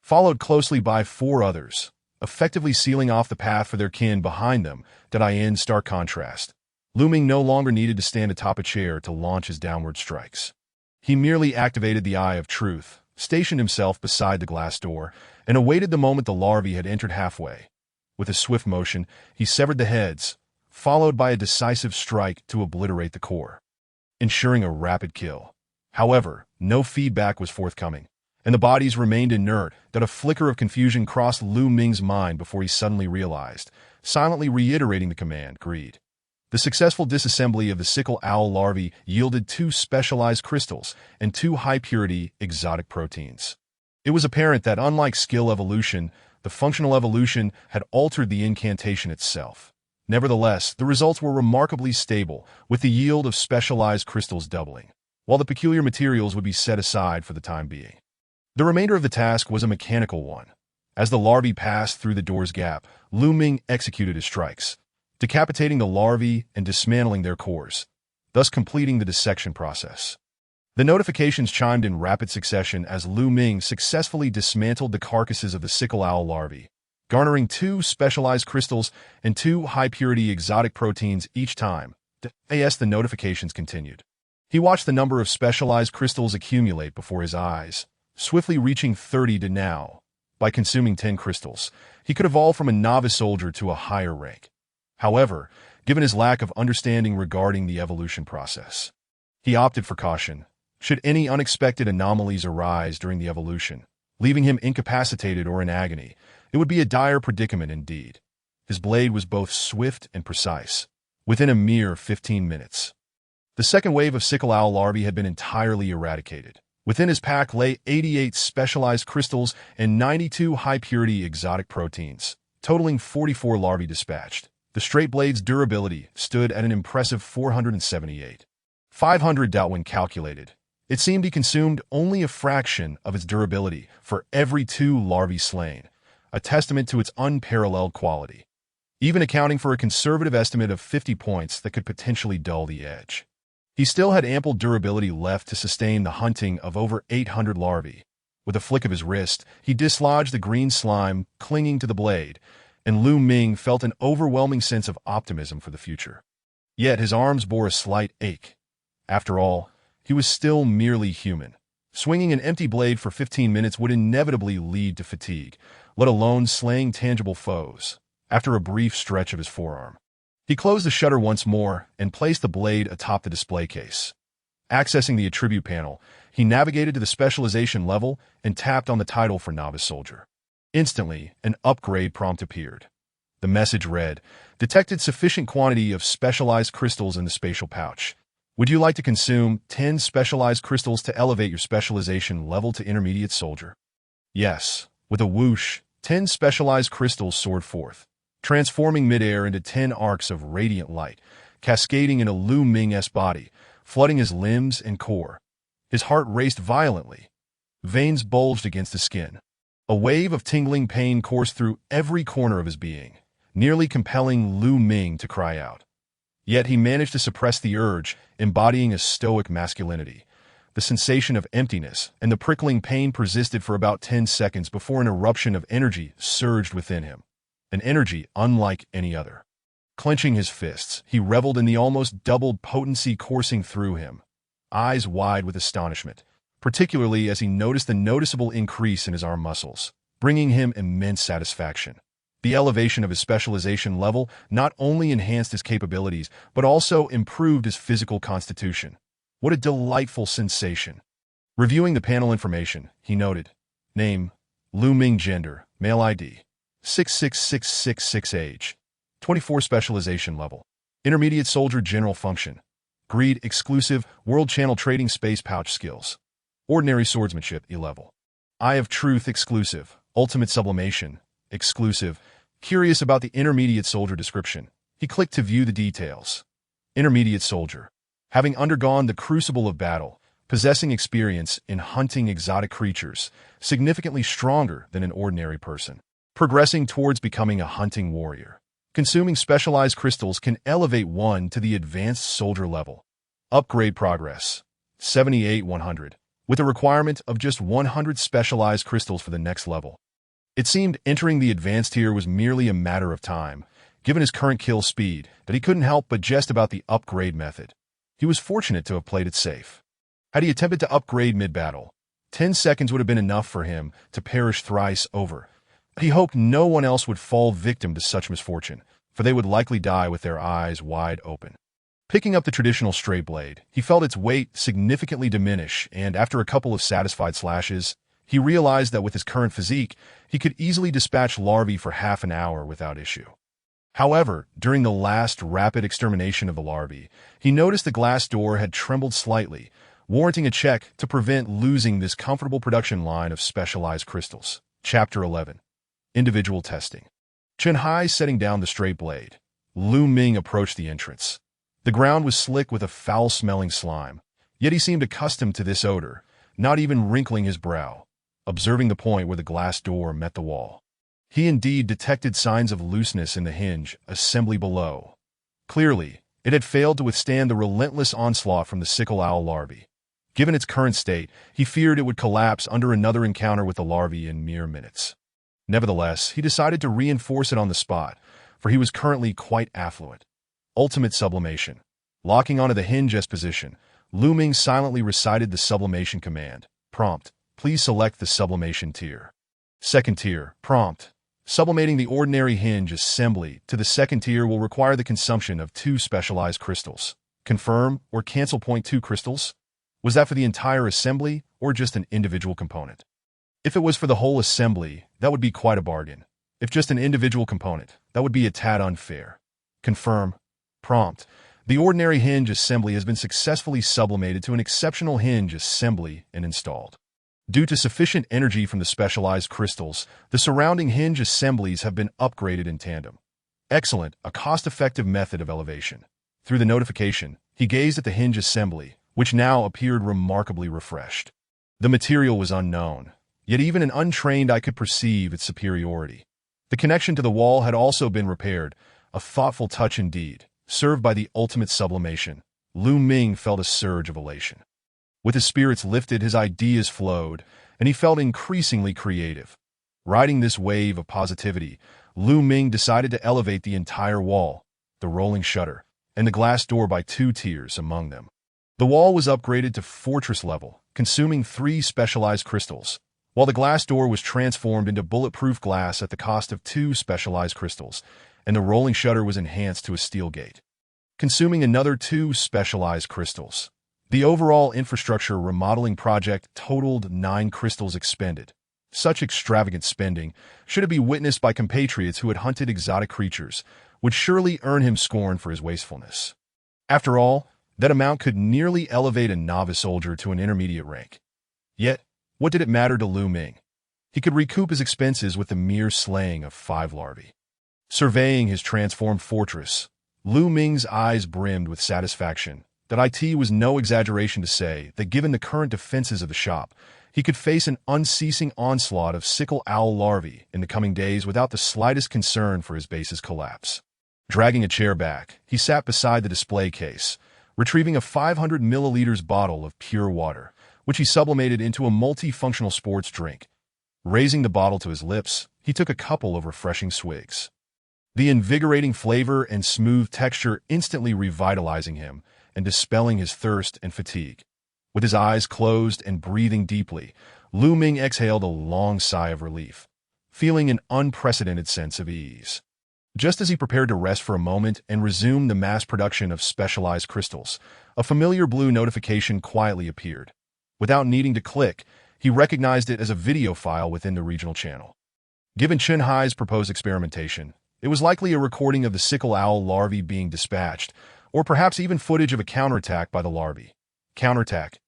Followed closely by 4 others, effectively sealing off the path for their kin behind them that I in stark contrast. Lu Ming no longer needed to stand atop a chair to launch his downward strikes. He merely activated the Eye of Truth, stationed himself beside the glass door, and awaited the moment the larvae had entered halfway. With a swift motion, he severed the heads, followed by a decisive strike to obliterate the core, ensuring a rapid kill. However, no feedback was forthcoming, and the bodies remained inert that a flicker of confusion crossed Lu Ming's mind before he suddenly realized, silently reiterating the command, greed. The successful disassembly of the sickle owl larvae yielded 2 specialized crystals and 2 high-purity exotic proteins. It was apparent that unlike skill evolution, the functional evolution had altered the incantation itself. Nevertheless, the results were remarkably stable, with the yield of specialized crystals doubling, while the peculiar materials would be set aside for the time being. The remainder of the task was a mechanical one. As the larvae passed through the door's gap, Lu Ming executed his strikes, decapitating the larvae and dismantling their cores, thus completing the dissection process. The notifications chimed in rapid succession as Lu Ming successfully dismantled the carcasses of the sickle owl larvae, garnering 2 specialized crystals and 2 high-purity exotic proteins each time. The notifications continued. He watched the number of specialized crystals accumulate before his eyes, swiftly reaching 30 to now. By consuming 10 crystals, he could evolve from a novice soldier to a higher rank. However, given his lack of understanding regarding the evolution process, he opted for caution. Should any unexpected anomalies arise during the evolution, leaving him incapacitated or in agony, it would be a dire predicament indeed. His blade was both swift and precise, within a mere 15 minutes. The second wave of sickle owl larvae had been entirely eradicated. Within his pack lay 88 specialized crystals and 92 high-purity exotic proteins, totaling 44 larvae dispatched. The straight blade's durability stood at an impressive 478. 500 when calculated. It seemed he consumed only a fraction of its durability for every 2 larvae slain, a testament to its unparalleled quality, even accounting for a conservative estimate of 50 points that could potentially dull the edge. He still had ample durability left to sustain the hunting of over 800 larvae. With a flick of his wrist, he dislodged the green slime clinging to the blade, and Lu Ming felt an overwhelming sense of optimism for the future. Yet his arms bore a slight ache. After all, he was still merely human. Swinging an empty blade for 15 minutes would inevitably lead to fatigue, let alone slaying tangible foes. After a brief stretch of his forearm, he closed the shutter once more and placed the blade atop the display case. Accessing the attribute panel, he navigated to the specialization level and tapped on the title for Novice Soldier. Instantly, an upgrade prompt appeared. The message read, "Detected sufficient quantity of specialized crystals in the spatial pouch. Would you like to consume 10 specialized crystals to elevate your specialization level to Intermediate Soldier?" Yes. With a whoosh, 10 specialized crystals soared forth, transforming midair into 10 arcs of radiant light, cascading into Lu Ming's body, flooding his limbs and core. His heart raced violently. Veins bulged against his skin. A wave of tingling pain coursed through every corner of his being, nearly compelling Lu Ming to cry out. Yet he managed to suppress the urge, embodying a stoic masculinity. The sensation of emptiness and the prickling pain persisted for about 10 seconds before an eruption of energy surged within him, an energy unlike any other. Clenching his fists, he reveled in the almost doubled potency coursing through him, eyes wide with astonishment, particularly as he noticed the noticeable increase in his arm muscles, bringing him immense satisfaction. The elevation of his specialization level not only enhanced his capabilities, but also improved his physical constitution. What a delightful sensation. Reviewing the panel information, he noted, name, Lu Ming, gender, male ID, 66666 age, 24 specialization level, Intermediate Soldier, general function, greed exclusive, world channel trading, space pouch skills, ordinary swordsmanship E level, Eye of Truth exclusive, ultimate sublimation exclusive. Curious about the Intermediate Soldier description, he clicked to view the details. Intermediate Soldier, having undergone the crucible of battle, possessing experience in hunting exotic creatures, significantly stronger than an ordinary person, progressing towards becoming a hunting warrior. Consuming specialized crystals can elevate one to the advanced soldier level. Upgrade progress, 78-100, with a requirement of just 100 specialized crystals for the next level. It seemed entering the advanced tier was merely a matter of time, given his current kill speed, that he couldn't help but jest about the upgrade method. He was fortunate to have played it safe. Had he attempted to upgrade mid-battle, 10 seconds would have been enough for him to perish thrice over. He hoped no one else would fall victim to such misfortune, for they would likely die with their eyes wide open. Picking up the traditional straight blade, he felt its weight significantly diminish, and after a couple of satisfied slashes, he realized that with his current physique, he could easily dispatch larvae for half an hour without issue. However, during the last rapid extermination of the larvae, he noticed the glass door had trembled slightly, warranting a check to prevent losing this comfortable production line of specialized crystals. Chapter 11. Individual Testing. Chen Hai setting down the straight blade. Lu Ming approached the entrance. The ground was slick with a foul-smelling slime, yet he seemed accustomed to this odor, not even wrinkling his brow, observing the point where the glass door met the wall. He indeed detected signs of looseness in the hinge assembly below. Clearly, it had failed to withstand the relentless onslaught from the sickle owl larvae. Given its current state, he feared it would collapse under another encounter with the larvae in mere minutes. Nevertheless, he decided to reinforce it on the spot, for he was currently quite affluent. Ultimate Sublimation. Locking onto the hinge S position, Lu Ming silently recited the sublimation command. Prompt: please select the sublimation tier. Second tier. Prompt: sublimating the ordinary hinge assembly to the second tier will require the consumption of 2 specialized crystals. Confirm or cancel. 2 crystals? Was that for the entire assembly or just an individual component? If it was for the whole assembly, that would be quite a bargain. If just an individual component, that would be a tad unfair. Confirm. Prompt: the ordinary hinge assembly has been successfully sublimated to an exceptional hinge assembly and installed. Due to sufficient energy from the specialized crystals, the surrounding hinge assemblies have been upgraded in tandem. Excellent, a cost-effective method of elevation. Through the notification, he gazed at the hinge assembly, which now appeared remarkably refreshed. The material was unknown, yet even an untrained eye could perceive its superiority. The connection to the wall had also been repaired, a thoughtful touch indeed. Served by the ultimate sublimation, Lu Ming felt a surge of elation. With his spirits lifted, his ideas flowed, and he felt increasingly creative. Riding this wave of positivity, Lu Ming decided to elevate the entire wall, the rolling shutter, and the glass door by 2 tiers among them. The wall was upgraded to fortress level, consuming 3 specialized crystals, while the glass door was transformed into bulletproof glass at the cost of 2 specialized crystals, and the rolling shutter was enhanced to a steel gate, consuming another 2 specialized crystals. The overall infrastructure remodeling project totaled 9 crystals expended. Such extravagant spending, should it be witnessed by compatriots who had hunted exotic creatures, would surely earn him scorn for his wastefulness. After all, that amount could nearly elevate a novice soldier to an intermediate rank. Yet, what did it matter to Lu Ming? He could recoup his expenses with the mere slaying of 5 larvae. Surveying his transformed fortress, Lu Ming's eyes brimmed with satisfaction. That it was no exaggeration to say that given the current defenses of the shop, he could face an unceasing onslaught of sickle owl larvae in the coming days without the slightest concern for his base's collapse. Dragging a chair back, he sat beside the display case, retrieving a 500 milliliters bottle of pure water, which he sublimated into a multifunctional sports drink. Raising the bottle to his lips, he took a couple of refreshing swigs. The invigorating flavor and smooth texture instantly revitalizing him and dispelling his thirst and fatigue. With his eyes closed and breathing deeply, Lu Ming exhaled a long sigh of relief, feeling an unprecedented sense of ease. Just as he prepared to rest for a moment and resume the mass production of specialized crystals, a familiar blue notification quietly appeared. Without needing to click, he recognized it as a video file within the regional channel. Given Chen Hai's proposed experimentation, it was likely a recording of the sickle owl larvae being dispatched, or perhaps even footage of a counterattack by the larvae. Counterattack.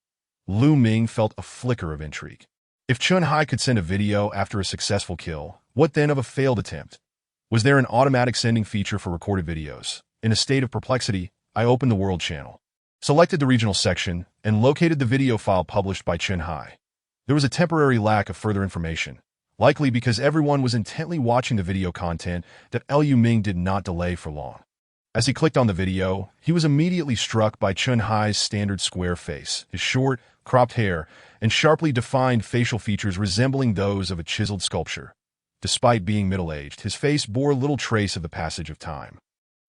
Lu Ming felt a flicker of intrigue. If Chen Hai could send a video after a successful kill, what then of a failed attempt? Was there an automatic sending feature for recorded videos? In a state of perplexity, I opened the World channel, selected the regional section, and located the video file published by Chen Hai. There was a temporary lack of further information, likely because everyone was intently watching the video content that Lu Ming did not delay for long. As he clicked on the video, he was immediately struck by Chen Hai's standard square face, his short, cropped hair, and sharply defined facial features resembling those of a chiseled sculpture. Despite being middle-aged, his face bore little trace of the passage of time,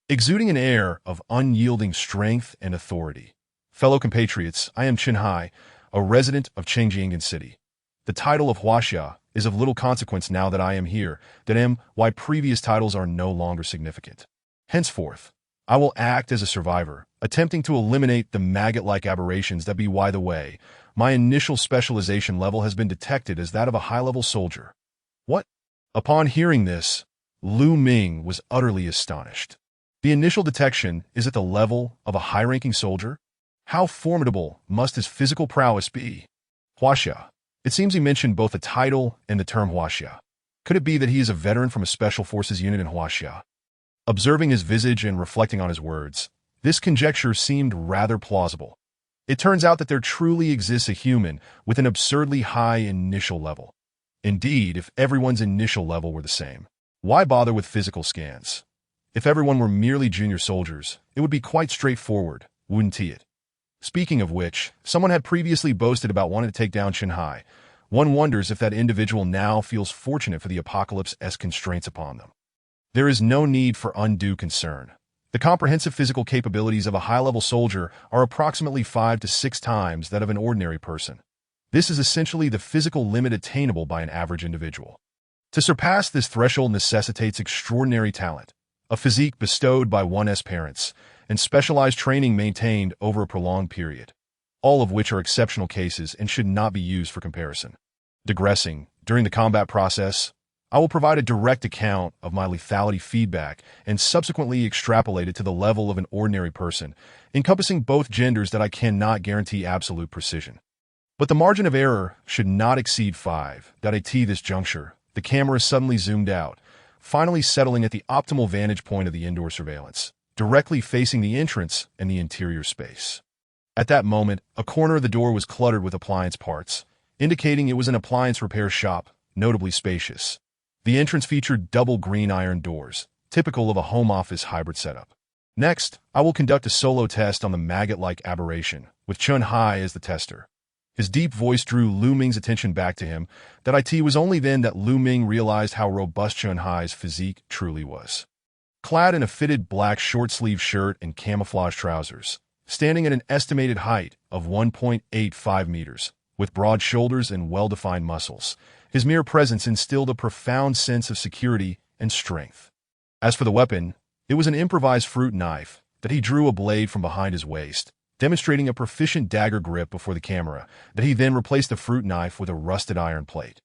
exuding an air of unyielding strength and authority. Fellow compatriots, I am Chen Hai, a resident of Chengjiangan City. The title of Huaxia is of little consequence now that I am here, why previous titles are no longer significant. Henceforth, I will act as a survivor, attempting to eliminate the maggot-like aberrations that be the way. My initial specialization level has been detected as that of a high-level soldier. What? Upon hearing this, Lu Ming was utterly astonished. The initial detection is at the level of a high-ranking soldier? How formidable must his physical prowess be? Huaxia. It seems he mentioned both the title and the term Huaxia. Could it be that he is a veteran from a special forces unit in Huaxia? Observing his visage and reflecting on his words, this conjecture seemed rather plausible. It turns out that there truly exists a human with an absurdly high initial level. Indeed, if everyone's initial level were the same, why bother with physical scans? If everyone were merely junior soldiers, it would be quite straightforward, wouldn't it? Speaking of which, someone had previously boasted about wanting to take down Chen Hai. One wonders if that individual now feels fortunate for the apocalypse's constraints upon them. There is no need for undue concern. The comprehensive physical capabilities of a high-level soldier are approximately 5 to 6 times that of an ordinary person. This is essentially the physical limit attainable by an average individual. To surpass this threshold necessitates extraordinary talent, a physique bestowed by one's parents, and specialized training maintained over a prolonged period, all of which are exceptional cases and should not be used for comparison. Digressing, during the combat process, I will provide a direct account of my lethality feedback and subsequently extrapolate it to the level of an ordinary person, encompassing both genders that I cannot guarantee absolute precision. But the margin of error should not exceed 5. At this juncture, the camera suddenly zoomed out, finally settling at the optimal vantage point of the indoor surveillance, directly facing the entrance and the interior space. At that moment, a corner of the door was cluttered with appliance parts, indicating it was an appliance repair shop, notably spacious. The entrance featured double green iron doors, typical of a home office hybrid setup. Next, I will conduct a solo test on the maggot-like aberration, with Chen Hai as the tester. His deep voice drew Lu Ming's attention back to him. It was only then that Lu Ming realized how robust Chen Hai's physique truly was. Clad in a fitted black short-sleeved shirt and camouflage trousers, standing at an estimated height of 1.85 meters, with broad shoulders and well-defined muscles, his mere presence instilled a profound sense of security and strength. As for the weapon, it was an improvised fruit knife that he drew a blade from behind his waist, demonstrating a proficient dagger grip before the camera, he then replaced the fruit knife with a rusted iron plate,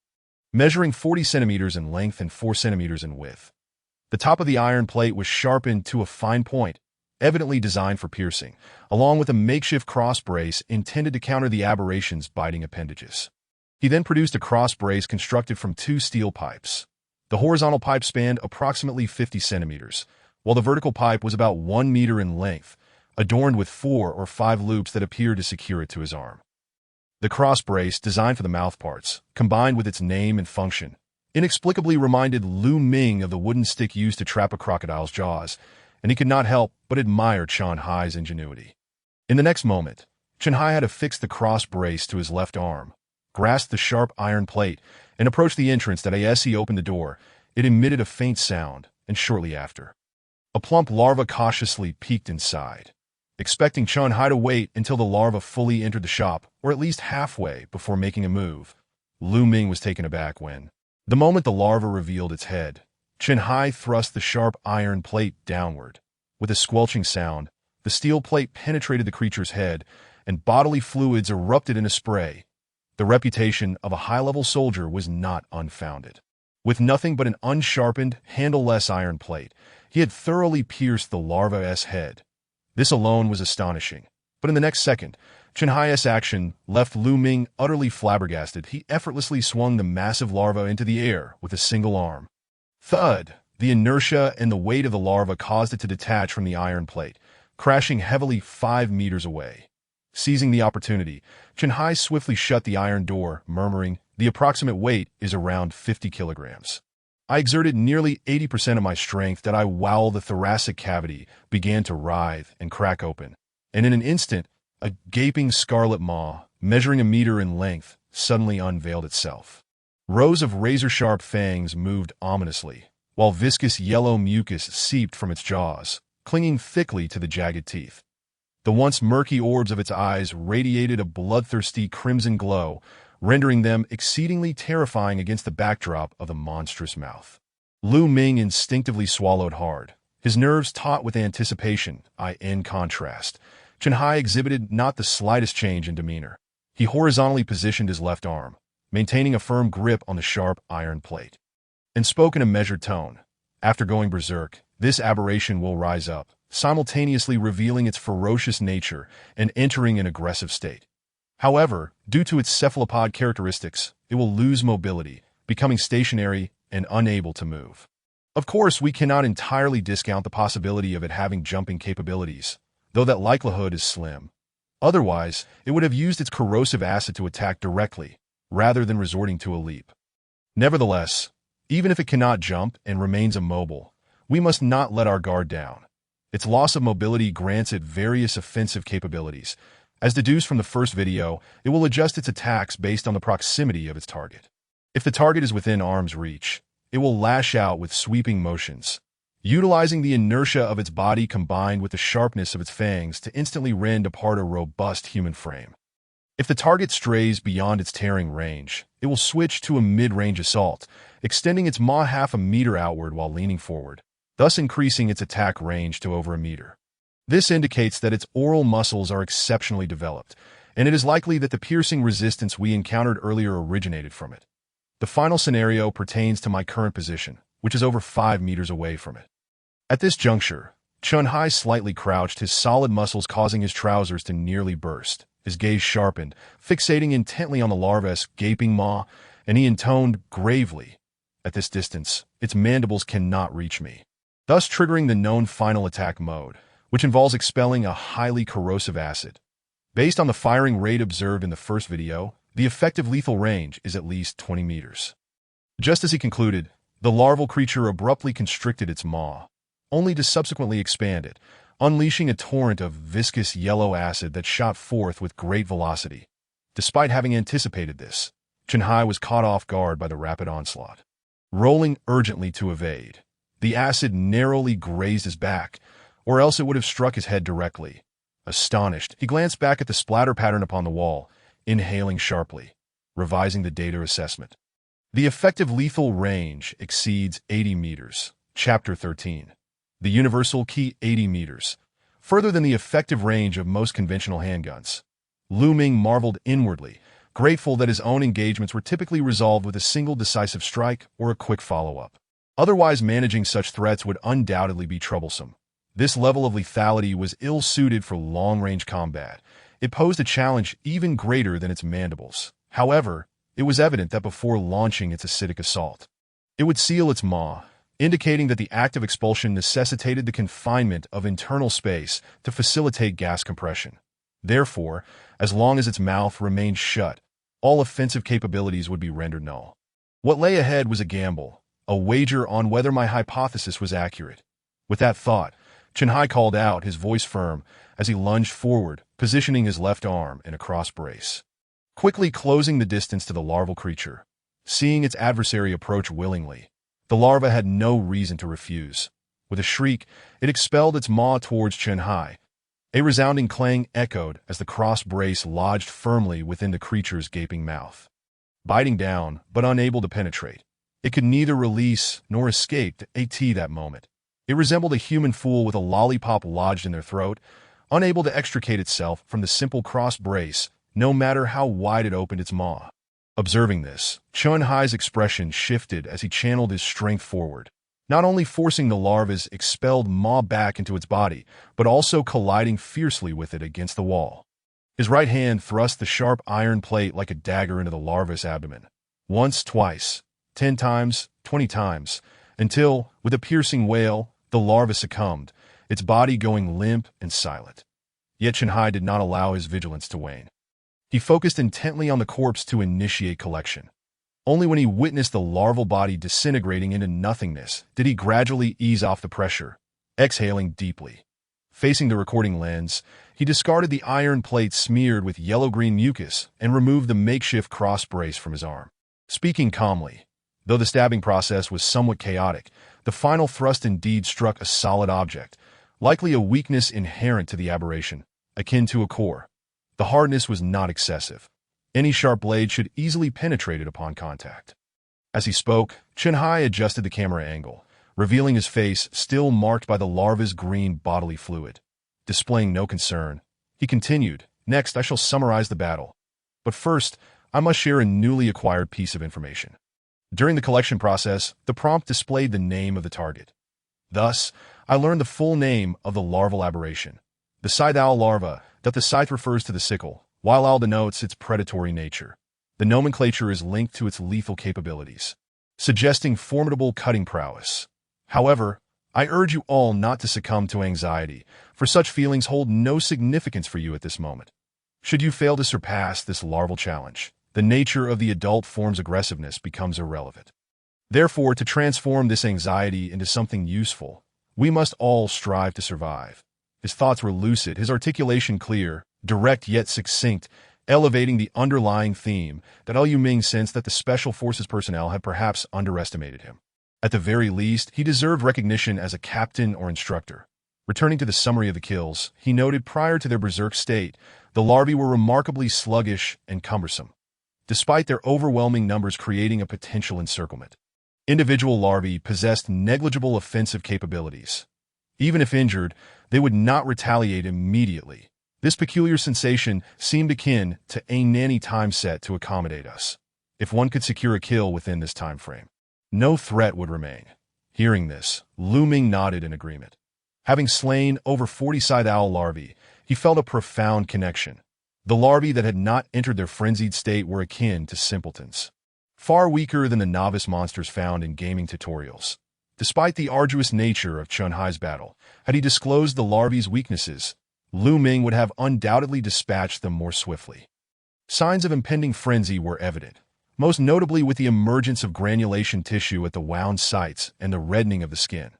measuring 40 centimeters in length and 4 centimeters in width. The top of the iron plate was sharpened to a fine point, evidently designed for piercing, along with a makeshift cross brace intended to counter the aberration's biting appendages. He then produced a cross brace constructed from 2 steel pipes. The horizontal pipe spanned approximately 50 centimeters, while the vertical pipe was about 1 meter in length, adorned with 4 or 5 loops that appeared to secure it to his arm. The cross brace, designed for the mouthparts, combined with its name and function, inexplicably reminded Lu Ming of the wooden stick used to trap a crocodile's jaws, and he could not help but admire Chen Hai's ingenuity. In the next moment, Chen Hai had affixed the cross brace to his left arm, grasped the sharp iron plate, and approached the entrance. As he opened the door, it emitted a faint sound, and shortly after, a plump larva cautiously peeked inside. Expecting Chen Hai to wait until the larva fully entered the shop, or at least halfway, before making a move, Lu Ming was taken aback when, the moment the larva revealed its head, Chen Hai thrust the sharp iron plate downward. With a squelching sound, the steel plate penetrated the creature's head, and bodily fluids erupted in a spray. The reputation of a high-level soldier was not unfounded. With nothing but an unsharpened, handle-less iron plate, he had thoroughly pierced the larva's head. This alone was astonishing, but in the next second, Chen Hai's action left Lu Ming utterly flabbergasted. He effortlessly swung the massive larva into the air with a single arm. Thud! The inertia and the weight of the larva caused it to detach from the iron plate, crashing heavily 5 meters away. Seizing the opportunity, Chen Hai swiftly shut the iron door, murmuring, "The approximate weight is around 50 kilograms." I exerted nearly 80% of my strength while the thoracic cavity began to writhe and crack open, and in an instant, a gaping scarlet maw, measuring a meter in length, suddenly unveiled itself. Rows of razor-sharp fangs moved ominously, while viscous yellow mucus seeped from its jaws, clinging thickly to the jagged teeth. The once murky orbs of its eyes radiated a bloodthirsty crimson glow, rendering them exceedingly terrifying against the backdrop of the monstrous mouth. Lu Ming instinctively swallowed hard, his nerves taut with anticipation. In contrast, Chen Hai exhibited not the slightest change in demeanor. He horizontally positioned his left arm, maintaining a firm grip on the sharp iron plate, and spoke in a measured tone. After going berserk, this aberration will rise up, simultaneously revealing its ferocious nature and entering an aggressive state. However, due to its cephalopod characteristics, it will lose mobility, becoming stationary and unable to move. Of course, we cannot entirely discount the possibility of it having jumping capabilities, though that likelihood is slim. Otherwise, it would have used its corrosive acid to attack directly, rather than resorting to a leap. Nevertheless, even if it cannot jump and remains immobile, we must not let our guard down. Its loss of mobility grants it various offensive capabilities. As deduced from the first video, it will adjust its attacks based on the proximity of its target. If the target is within arm's reach, it will lash out with sweeping motions, utilizing the inertia of its body combined with the sharpness of its fangs to instantly rend apart a robust human frame. If the target strays beyond its tearing range, it will switch to a mid-range assault, extending its maw half a meter outward while leaning forward, thus increasing its attack range to over a meter. This indicates that its oral muscles are exceptionally developed, and it is likely that the piercing resistance we encountered earlier originated from it. The final scenario pertains to my current position, which is over 5 meters away from it. At this juncture, Chen Hai slightly crouched, his solid muscles causing his trousers to nearly burst. His gaze sharpened, fixating intently on the larva's gaping maw, and he intoned gravely, "At this distance, its mandibles cannot reach me," thus triggering the known final attack mode, which involves expelling a highly corrosive acid. Based on the firing rate observed in the first video, the effective lethal range is at least 20 meters. Just as he concluded, the larval creature abruptly constricted its maw, only to subsequently expand it, unleashing a torrent of viscous yellow acid that shot forth with great velocity. Despite having anticipated this, Chen Hai was caught off guard by the rapid onslaught. Rolling urgently to evade, the acid narrowly grazed his back, or else it would have struck his head directly. Astonished, he glanced back at the splatter pattern upon the wall, inhaling sharply, revising the data assessment. The effective lethal range exceeds 80 meters. Chapter 13. The universal key 80 meters, further than the effective range of most conventional handguns. Lu Ming marveled inwardly, grateful that his own engagements were typically resolved with a single decisive strike or a quick follow-up. Otherwise, managing such threats would undoubtedly be troublesome. This level of lethality was ill-suited for long-range combat. It posed a challenge even greater than its mandibles. However, it was evident that before launching its acidic assault, it would seal its maw, indicating that the act of expulsion necessitated the confinement of internal space to facilitate gas compression. Therefore, as long as its mouth remained shut, all offensive capabilities would be rendered null. What lay ahead was a gamble, a wager on whether my hypothesis was accurate. With that thought, Chen Hai called out, his voice firm, as he lunged forward, positioning his left arm in a cross brace, quickly closing the distance to the larval creature. Seeing its adversary approach willingly, the larva had no reason to refuse. With a shriek, it expelled its maw towards Chen Hai. A resounding clang echoed as the cross brace lodged firmly within the creature's gaping mouth. Biting down, but unable to penetrate, it could neither release nor escape that moment. It resembled a human fool with a lollipop lodged in their throat, unable to extricate itself from the simple cross brace, no matter how wide it opened its maw. Observing this, Chen Hai's expression shifted as he channeled his strength forward, not only forcing the larva's expelled maw back into its body, but also colliding fiercely with it against the wall. His right hand thrust the sharp iron plate like a dagger into the larva's abdomen. Once, twice, 10 times, 20 times, until, with a piercing wail, the larva succumbed, its body going limp and silent. Yet Chen Hai did not allow his vigilance to wane. He focused intently on the corpse to initiate collection. Only when he witnessed the larval body disintegrating into nothingness did he gradually ease off the pressure, exhaling deeply. Facing the recording lens, he discarded the iron plate smeared with yellow-green mucus and removed the makeshift cross brace from his arm. Speaking calmly, though the stabbing process was somewhat chaotic, the final thrust indeed struck a solid object, likely a weakness inherent to the aberration, akin to a core. The hardness was not excessive. Any sharp blade should easily penetrate it upon contact. As he spoke, Chunhai adjusted the camera angle, revealing his face still marked by the larva's green bodily fluid. Displaying no concern, he continued, "Next, I shall summarize the battle. But first, I must share a newly acquired piece of information." During the collection process, the prompt displayed the name of the target. Thus, I learned the full name of the larval aberration, the scythe owl larva. That the scythe refers to the sickle, while owl denotes its predatory nature. The nomenclature is linked to its lethal capabilities, suggesting formidable cutting prowess. However, I urge you all not to succumb to anxiety, for such feelings hold no significance for you at this moment. Should you fail to surpass this larval challenge, the nature of the adult form's aggressiveness becomes irrelevant. Therefore, to transform this anxiety into something useful, we must all strive to survive. His thoughts were lucid, his articulation clear, direct yet succinct, elevating the underlying theme that Liu Ming sensed that the Special Forces personnel had perhaps underestimated him. At the very least, he deserved recognition as a captain or instructor. Returning to the summary of the kills, he noted prior to their berserk state, the larvae were remarkably sluggish and cumbersome, despite their overwhelming numbers creating a potential encirclement. Individual larvae possessed negligible offensive capabilities. Even if injured, they would not retaliate immediately. This peculiar sensation seemed akin to a nanny time set to accommodate us. If one could secure a kill within this time frame, no threat would remain. Hearing this, Liu Ming nodded in agreement. Having slain over 40 scythe owl larvae, he felt a profound connection. The larvae that had not entered their frenzied state were akin to simpletons, far weaker than the novice monsters found in gaming tutorials. Despite the arduous nature of Chunhai's battle, had he disclosed the larvae's weaknesses, Liu Ming would have undoubtedly dispatched them more swiftly. Signs of impending frenzy were evident, most notably with the emergence of granulation tissue at the wound sites and the reddening of the skin.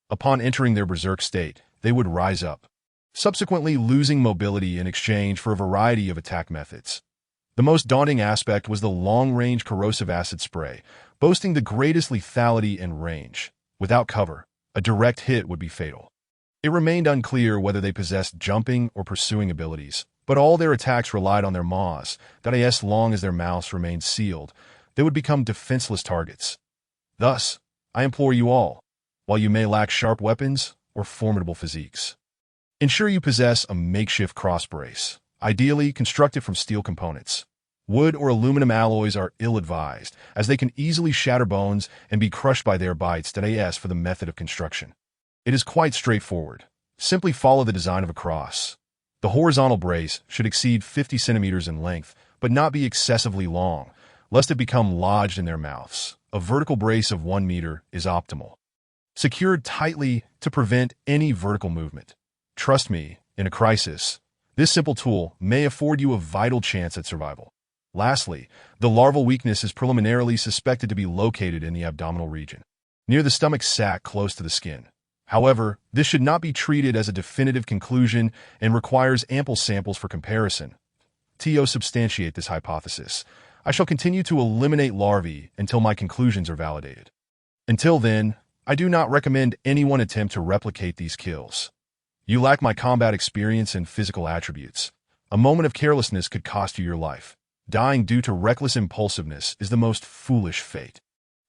Upon entering their berserk state, they would rise up, subsequently losing mobility in exchange for a variety of attack methods. The most daunting aspect was the long-range corrosive acid spray, boasting the greatest lethality and range. Without cover, a direct hit would be fatal. It remained unclear whether they possessed jumping or pursuing abilities, but all their attacks relied on their maws, that as long as their mouths remained sealed, they would become defenseless targets. Thus, I implore you all, while you may lack sharp weapons or formidable physiques, ensure you possess a makeshift cross-brace, ideally constructed from steel components. Wood or aluminum alloys are ill-advised, as they can easily shatter bones and be crushed by their bites. As for the method of construction, it is quite straightforward. Simply follow the design of a cross. The horizontal brace should exceed 50 centimeters in length, but not be excessively long, lest it become lodged in their mouths. A vertical brace of 1 meter is optimal, secured tightly to prevent any vertical movement. Trust me, in a crisis, this simple tool may afford you a vital chance at survival. Lastly, the larval weakness is preliminarily suspected to be located in the abdominal region, near the stomach sac close to the skin. However, this should not be treated as a definitive conclusion and requires ample samples for comparison. To substantiate this hypothesis, I shall continue to eliminate larvae until my conclusions are validated. Until then, I do not recommend anyone attempt to replicate these kills. You lack my combat experience and physical attributes. A moment of carelessness could cost you your life. Dying due to reckless impulsiveness is the most foolish fate.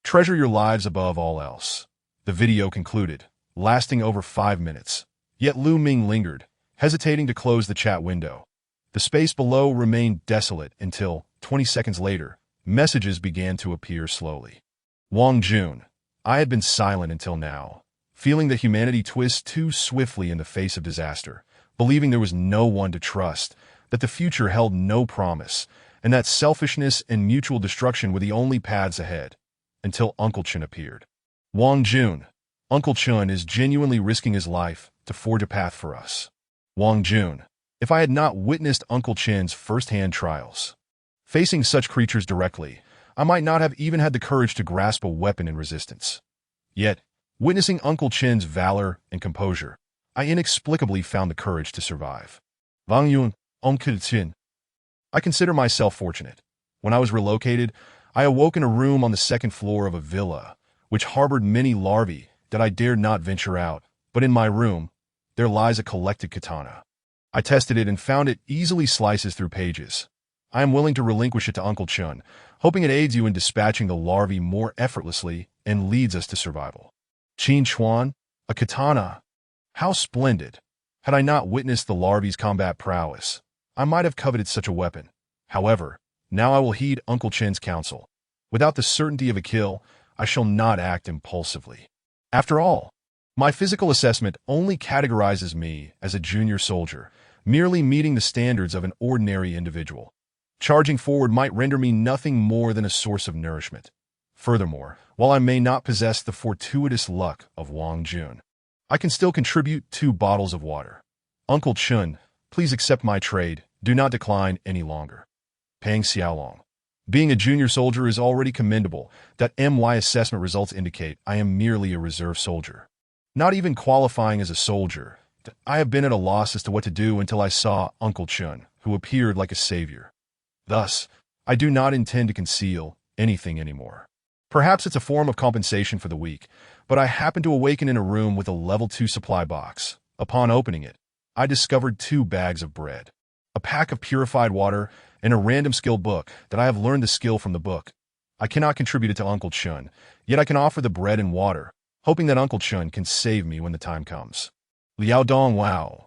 Treasure your lives above all else. The video concluded, lasting over 5 minutes. Yet Liu Ming lingered, hesitating to close the chat window. The space below remained desolate until, 20 seconds later, messages began to appear slowly. Wang Jun, I had been silent until now, feeling that humanity twists too swiftly in the face of disaster, believing there was no one to trust, that the future held no promise, and that selfishness and mutual destruction were the only paths ahead, until Uncle Chen appeared. Wang Jun, Uncle Chen is genuinely risking his life to forge a path for us. Wang Jun, if I had not witnessed Uncle Chen's first-hand trials, facing such creatures directly, I might not have even had the courage to grasp a weapon in resistance. Yet, witnessing Uncle Chen's valor and composure, I inexplicably found the courage to survive. Wang Yun, Uncle Chen. I consider myself fortunate. When I was relocated, I awoke in a room on the second floor of a villa, which harbored many larvae that I dared not venture out, but in my room, there lies a collected katana. I tested it and found it easily slices through pages. I am willing to relinquish it to Uncle Chun, hoping it aids you in dispatching the larvae more effortlessly and leads us to survival. Qin Chuan, a katana. How splendid! Had I not witnessed the larvae's combat prowess, I might have coveted such a weapon. However, now I will heed Uncle Chen's counsel. Without the certainty of a kill, I shall not act impulsively. After all, my physical assessment only categorizes me as a junior soldier, merely meeting the standards of an ordinary individual. Charging forward might render me nothing more than a source of nourishment. Furthermore, while I may not possess the fortuitous luck of Wang Jun, I can still contribute 2 bottles of water. Uncle Chun, please accept my trade. Do not decline any longer. Pang Xiaolong. Being a junior soldier is already commendable. That MY assessment results indicate I am merely a reserve soldier. Not even qualifying as a soldier, I have been at a loss as to what to do until I saw Uncle Chun, who appeared like a savior. Thus, I do not intend to conceal anything anymore. Perhaps it's a form of compensation for the weak, but I happened to awaken in a room with a level 2 supply box. Upon opening it, I discovered 2 bags of bread, a pack of purified water, and a random skill book that I have learned the skill from the book. I cannot contribute it to Uncle Chun, yet I can offer the bread and water, hoping that Uncle Chun can save me when the time comes. Liao Dong Wow.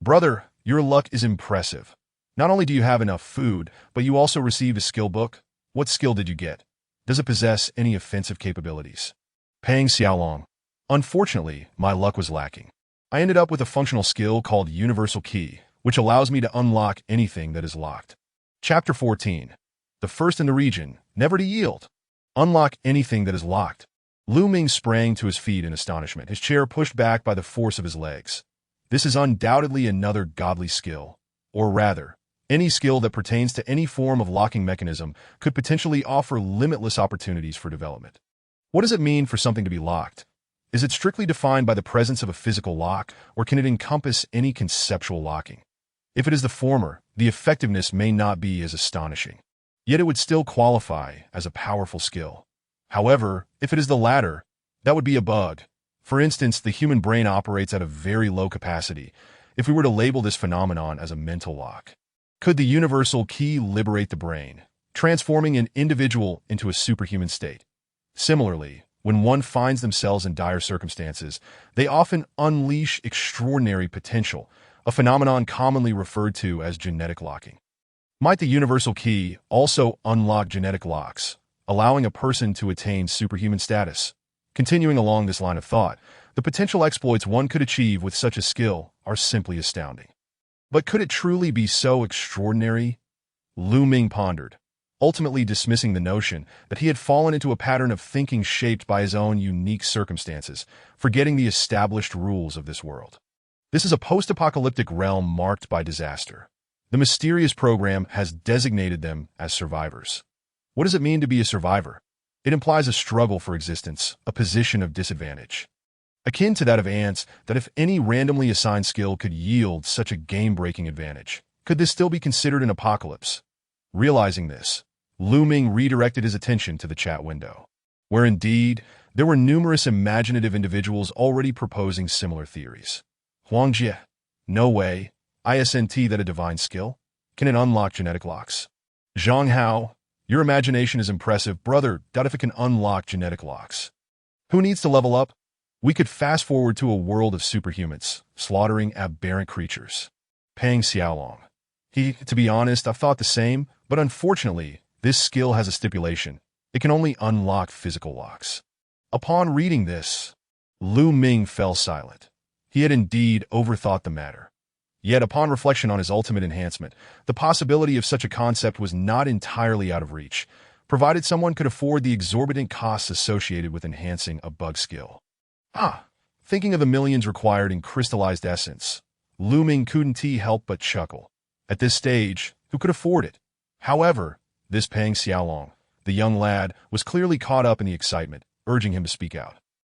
Brother, your luck is impressive. Not only do you have enough food, but you also received a skill book. What skill did you get? Does it possess any offensive capabilities? Pang Xiaolong. Unfortunately, my luck was lacking. I ended up with a functional skill called Universal Key, which allows me to unlock anything that is locked. Chapter 14. The first in the region, never to yield. Unlock anything that is locked. Lu Ming sprang to his feet in astonishment, his chair pushed back by the force of his legs. This is undoubtedly another godly skill. Or rather, any skill that pertains to any form of locking mechanism could potentially offer limitless opportunities for development. What does it mean for something to be locked? Is it strictly defined by the presence of a physical lock, or can it encompass any conceptual locking? If it is the former, the effectiveness may not be as astonishing. Yet it would still qualify as a powerful skill. However, if it is the latter, that would be a bug. For instance, the human brain operates at a very low capacity. If we were to label this phenomenon as a mental lock, could the universal key liberate the brain, transforming an individual into a superhuman state? Similarly, when one finds themselves in dire circumstances, they often unleash extraordinary potential, a phenomenon commonly referred to as genetic locking. Might the universal key also unlock genetic locks, allowing a person to attain superhuman status? Continuing along this line of thought, the potential exploits one could achieve with such a skill are simply astounding. But could it truly be so extraordinary? Lu Ming pondered, ultimately dismissing the notion that he had fallen into a pattern of thinking shaped by his own unique circumstances, forgetting the established rules of this world. This is a post-apocalyptic realm marked by disaster. The mysterious program has designated them as survivors. What does it mean to be a survivor? It implies a struggle for existence, a position of disadvantage. Akin to that of ants, that if any randomly assigned skill could yield such a game-breaking advantage, could this still be considered an apocalypse? Realizing this, Lu Ming redirected his attention to the chat window, where indeed, there were numerous imaginative individuals already proposing similar theories. Huang Jie, no way. ISNT that a divine skill? Can it unlock genetic locks? Zhang Hao, your imagination is impressive, brother. If it can unlock genetic locks, who needs to level up? We could fast forward to a world of superhumans, slaughtering aberrant creatures. Pang Xiaolong. To be honest, I've thought the same, but unfortunately, this skill has a stipulation. It can only unlock physical locks. Upon reading this, Lu Ming fell silent. He had indeed overthought the matter. Yet upon reflection on his ultimate enhancement, the possibility of such a concept was not entirely out of reach, provided someone could afford the exorbitant costs associated with enhancing a bug skill. Thinking of the millions required in crystallized essence, Lu Ming couldn't help but chuckle. At this stage, who could afford it? However, this Pang Xiaolong, the young lad, was clearly caught up in the excitement, urging him to speak out.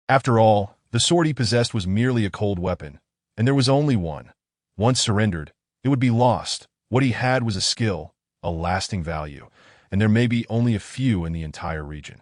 After all, the sword he possessed was merely a cold weapon, and there was only one. Once surrendered, it would be lost. What he had was a skill, a lasting value, and there may be only a few in the entire region.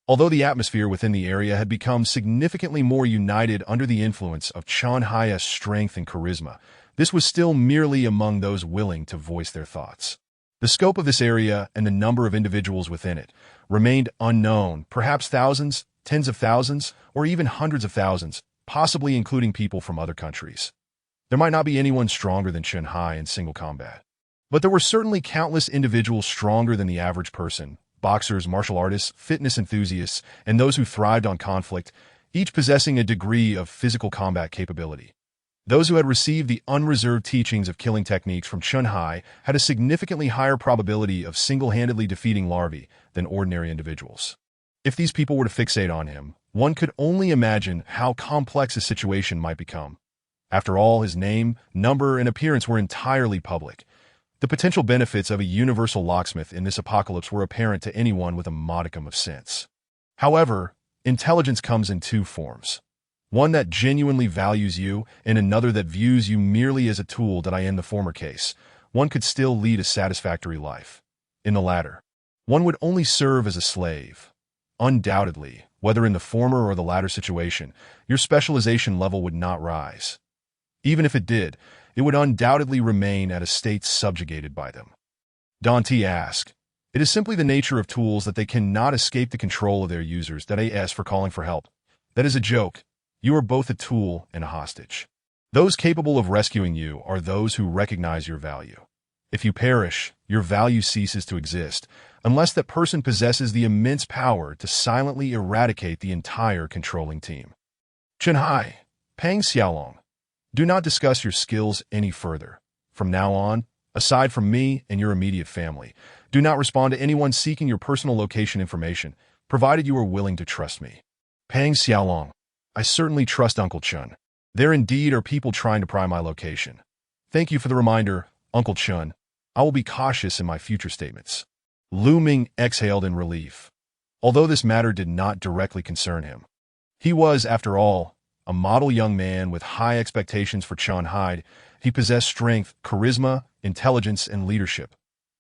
Although the atmosphere within the area had become significantly more united under the influence of Chunhai's strength and charisma, this was still merely among those willing to voice their thoughts. The scope of this area and the number of individuals within it remained unknown, perhaps thousands, tens of thousands, or even hundreds of thousands, possibly including people from other countries. There might not be anyone stronger than Chunhai in single combat. But there were certainly countless individuals stronger than the average person: boxers, martial artists, fitness enthusiasts, and those who thrived on conflict, each possessing a degree of physical combat capability. Those who had received the unreserved teachings of killing techniques from Chunhai had a significantly higher probability of single-handedly defeating larvae than ordinary individuals. If these people were to fixate on him, one could only imagine how complex a situation might become. After all, his name, number, and appearance were entirely public. The potential benefits of a universal locksmith in this apocalypse were apparent to anyone with a modicum of sense. However, intelligence comes in two forms: one that genuinely values you, and another that views you merely as a tool. That in the former case, one could still lead a satisfactory life. In the latter, one would only serve as a slave. Undoubtedly, whether in the former or the latter situation, your specialization level would not rise. Even if it did, it would undoubtedly remain at a state subjugated by them. Dante asked, "It is simply the nature of tools that they cannot escape the control of their users. That as for calling for help, that is a joke. You are both a tool and a hostage. Those capable of rescuing you are those who recognize your value. If you perish, your value ceases to exist, unless that person possesses the immense power to silently eradicate the entire controlling team." Chunhai, Pang Xiaolong, do not discuss your skills any further. From now on, aside from me and your immediate family, do not respond to anyone seeking your personal location information, provided you are willing to trust me. Pang Xiaolong, I certainly trust Uncle Chun. There indeed are people trying to pry my location. Thank you for the reminder, Uncle Chun. I will be cautious in my future statements. Lu Ming exhaled in relief. Although this matter did not directly concern him, he was, after all, a model young man with high expectations for Chunhai. He possessed strength, charisma, intelligence, and leadership.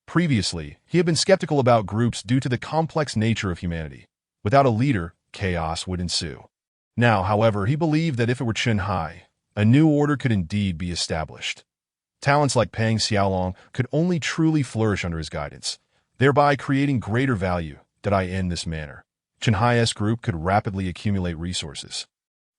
Previously, he had been skeptical about groups due to the complex nature of humanity. Without a leader, chaos would ensue. Now, however, he believed that if it were Chunhai, a new order could indeed be established. Talents like Pang Xiaolong could only truly flourish under his guidance, thereby creating greater value. In this manner, Chunhai's group could rapidly accumulate resources,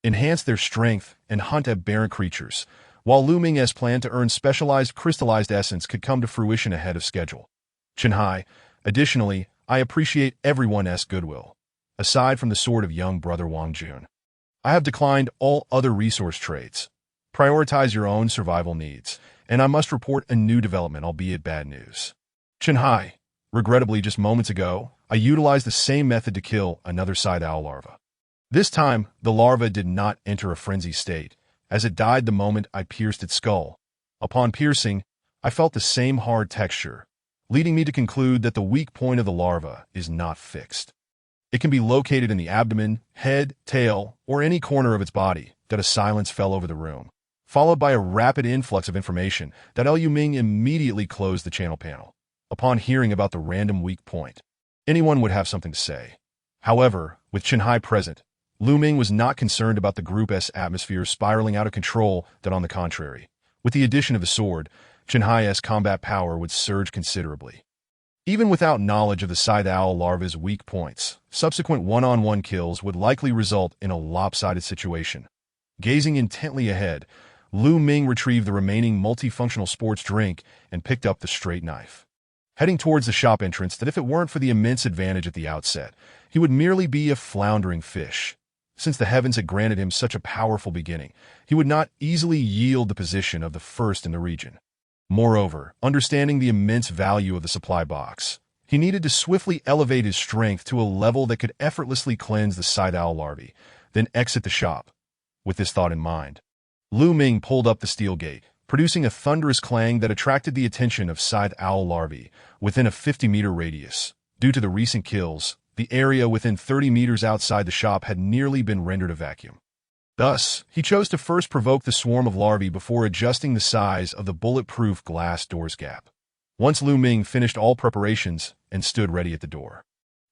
enhance their strength, and hunt aberrant creatures, while Lu Ming's plan to earn specialized crystallized essence could come to fruition ahead of schedule. Chunhai, additionally, I appreciate everyone's goodwill. Aside from the sword of young brother Wang Jun, I have declined all other resource trades. Prioritize your own survival needs, and I must report a new development, albeit bad news. Chunhai, regrettably just moments ago, I utilized the same method to kill another side owl larva. This time, the larva did not enter a frenzy state, as it died the moment I pierced its skull. Upon piercing, I felt the same hard texture, leading me to conclude that the weak point of the larva is not fixed. It can be located in the abdomen, head, tail, or any corner of its body. A silence fell over the room, followed by a rapid influx of information. Lu Ming immediately closed the channel panel. Upon hearing about the random weak point, anyone would have something to say. However, with Chunhai present, Lu Ming was not concerned about the group's atmosphere spiraling out of control. On the contrary, with the addition of the sword, Chunhai's combat power would surge considerably. Even without knowledge of the scythe owl larva's weak points, subsequent one-on-one kills would likely result in a lopsided situation. Gazing intently ahead, Lu Ming retrieved the remaining multifunctional sports drink and picked up the straight knife, heading towards the shop entrance. That if it weren't for the immense advantage at the outset, he would merely be a floundering fish. Since the heavens had granted him such a powerful beginning, he would not easily yield the position of the first in the region. Moreover, understanding the immense value of the supply box, he needed to swiftly elevate his strength to a level that could effortlessly cleanse the scythe owl larvae, then exit the shop. With this thought in mind, Lu Ming pulled up the steel gate, producing a thunderous clang that attracted the attention of scythe owl larvae within a 50-meter radius. Due to the recent kills, the area within 30 meters outside the shop had nearly been rendered a vacuum. Thus, he chose to first provoke the swarm of larvae before adjusting the size of the bulletproof glass door's gap. Once Lu Ming finished all preparations and stood ready at the door,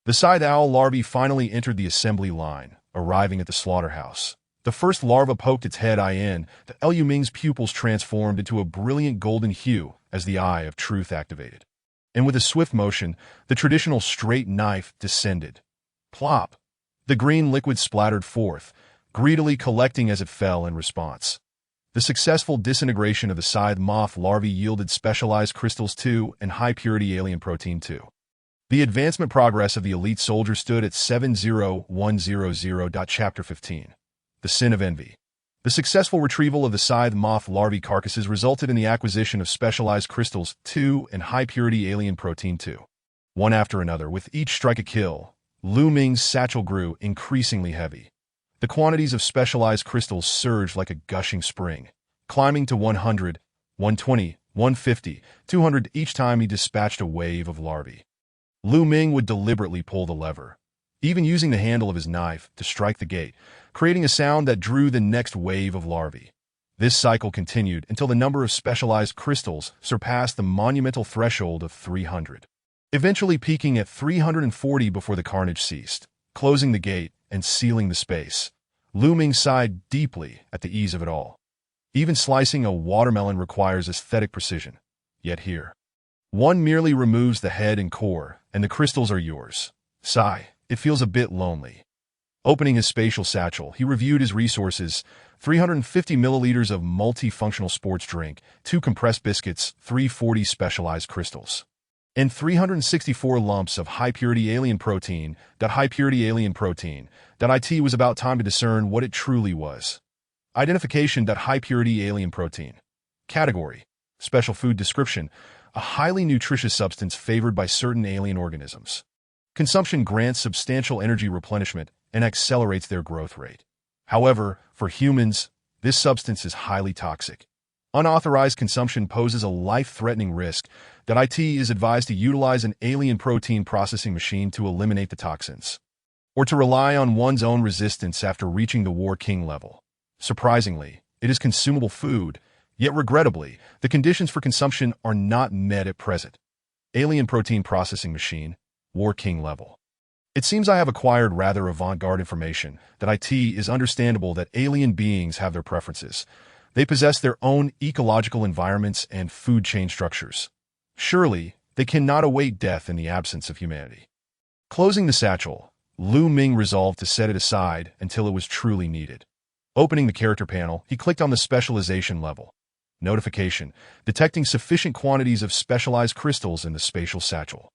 the scythe owl larvae finally entered the assembly line, arriving at the slaughterhouse. The first larva poked its head in. The Lu Ming's pupils transformed into a brilliant golden hue as the eye of truth activated. And with a swift motion, the traditional straight knife descended. Plop! The green liquid splattered forth, greedily collecting as it fell in response. The successful disintegration of the scythe moth larvae yielded specialized crystals 2 and high-purity alien protein 2. The advancement progress of the elite soldier stood at 70100. Chapter 15. The Sin of Envy. The successful retrieval of the scythe moth larvae carcasses resulted in the acquisition of specialized crystals 2 and high-purity alien protein 2. One after another, with each strike a kill, Lu Ming's satchel grew increasingly heavy. The quantities of specialized crystals surged like a gushing spring, climbing to 100, 120, 150, 200 each time he dispatched a wave of larvae. Lu Ming would deliberately pull the lever, even using the handle of his knife to strike the gate, creating a sound that drew the next wave of larvae. This cycle continued until the number of specialized crystals surpassed the monumental threshold of 300, eventually peaking at 340 before the carnage ceased, closing the gate and sealing the space. Lu Ming sighed deeply at the ease of it all. Even slicing a watermelon requires aesthetic precision. Yet here, one merely removes the head and core, and the crystals are yours. Sigh, it feels a bit lonely. Opening his spatial satchel, he reviewed his resources: 350 milliliters of multifunctional sports drink, 2 compressed biscuits, 340 specialized crystals, and 364 lumps of high-purity alien protein. That high-purity alien protein. It was about time to discern what it truly was. Identification: high-purity alien protein. Category: special food. Description: a highly nutritious substance favored by certain alien organisms. Consumption grants substantial energy replenishment and accelerates their growth rate. However, for humans, this substance is highly toxic. Unauthorized consumption poses a life-threatening risk. It is advised to utilize an alien protein processing machine to eliminate the toxins, or to rely on one's own resistance after reaching the War King level. Surprisingly, it is consumable food, yet regrettably, the conditions for consumption are not met at present. Alien protein processing machine, War King level. It seems I have acquired rather avant-garde information. It is understandable that alien beings have their preferences. They possess their own ecological environments and food chain structures. Surely, they cannot await death in the absence of humanity. Closing the satchel, Lu Ming resolved to set it aside until it was truly needed. Opening the character panel, he clicked on the specialization level. Notification: detecting sufficient quantities of specialized crystals in the spatial satchel.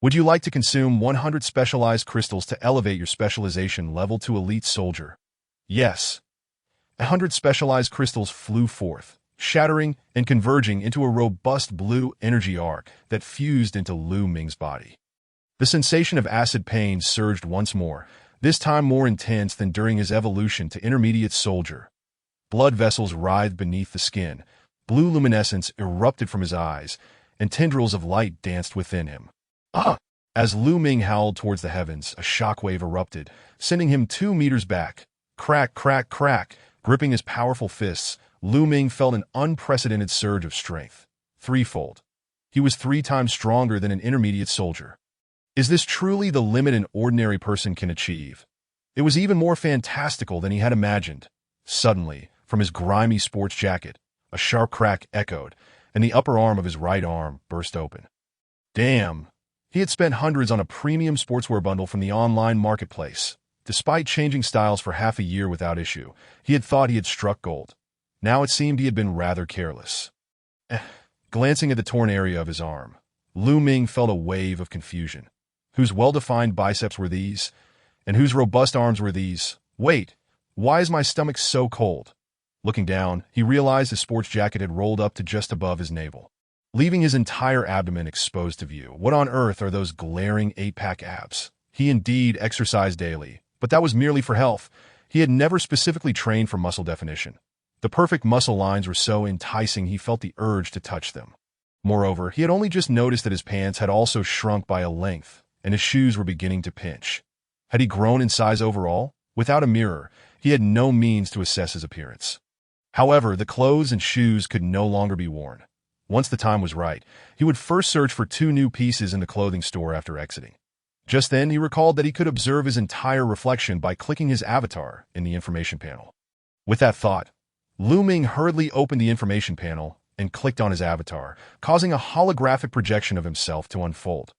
Would you like to consume 100 specialized crystals to elevate your specialization level to elite soldier? Yes. 100 specialized crystals flew forth, shattering and converging into a robust blue energy arc that fused into Lu Ming's body. The sensation of acid pain surged once more, this time more intense than during his evolution to intermediate soldier. Blood vessels writhed beneath the skin, blue luminescence erupted from his eyes, and tendrils of light danced within him. As Lu Ming howled towards the heavens, a shockwave erupted, sending him 2 meters back. Crack, crack, crack. Gripping his powerful fists, Lu Ming felt an unprecedented surge of strength. Threefold. He was 3 times stronger than an intermediate soldier. Is this truly the limit an ordinary person can achieve? It was even more fantastical than he had imagined. Suddenly, from his grimy sports jacket, a sharp crack echoed, and the upper arm of his right arm burst open. Damn! He had spent hundreds on a premium sportswear bundle from the online marketplace. Despite changing styles for half a year without issue, he had thought he had struck gold. Now it seemed he had been rather careless. Glancing at the torn area of his arm, Lu Ming felt a wave of confusion. Whose well-defined biceps were these? And whose robust arms were these? Wait, why is my stomach so cold? Looking down, he realized his sports jacket had rolled up to just above his navel, leaving his entire abdomen exposed to view. What on earth are those glaring 8-pack abs? He indeed exercised daily, but that was merely for health. He had never specifically trained for muscle definition. The perfect muscle lines were so enticing he felt the urge to touch them. Moreover, he had only just noticed that his pants had also shrunk by a length, and his shoes were beginning to pinch. Had he grown in size overall? Without a mirror, he had no means to assess his appearance. However, the clothes and shoes could no longer be worn. Once the time was right, he would first search for 2 new pieces in the clothing store after exiting. Just then, he recalled that he could observe his entire reflection by clicking his avatar in the information panel. With that thought, Lu Ming hurriedly opened the information panel and clicked on his avatar, causing a holographic projection of himself to unfold.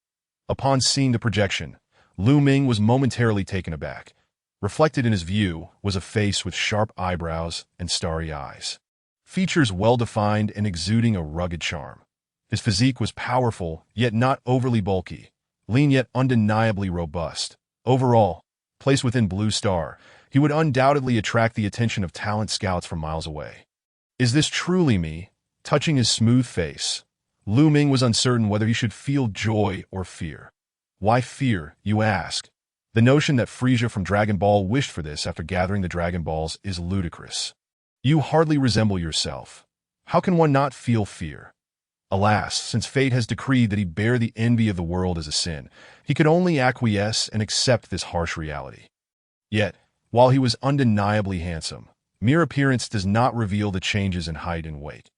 Upon seeing the projection, Lu Ming was momentarily taken aback. Reflected in his view was a face with sharp eyebrows and starry eyes. Features well-defined and exuding a rugged charm. His physique was powerful, yet not overly bulky, lean yet undeniably robust. Overall, placed within Blue Star, he would undoubtedly attract the attention of talent scouts from miles away. Is this truly me? Touching his smooth face, Lu Ming was uncertain whether he should feel joy or fear. Why fear, you ask? The notion that Frieza from Dragon Ball wished for this after gathering the Dragon Balls is ludicrous. You hardly resemble yourself. How can one not feel fear? Alas, since fate has decreed that he bear the envy of the world as a sin, he could only acquiesce and accept this harsh reality. Yet, while he was undeniably handsome, mere appearance does not reveal the changes in height and weight.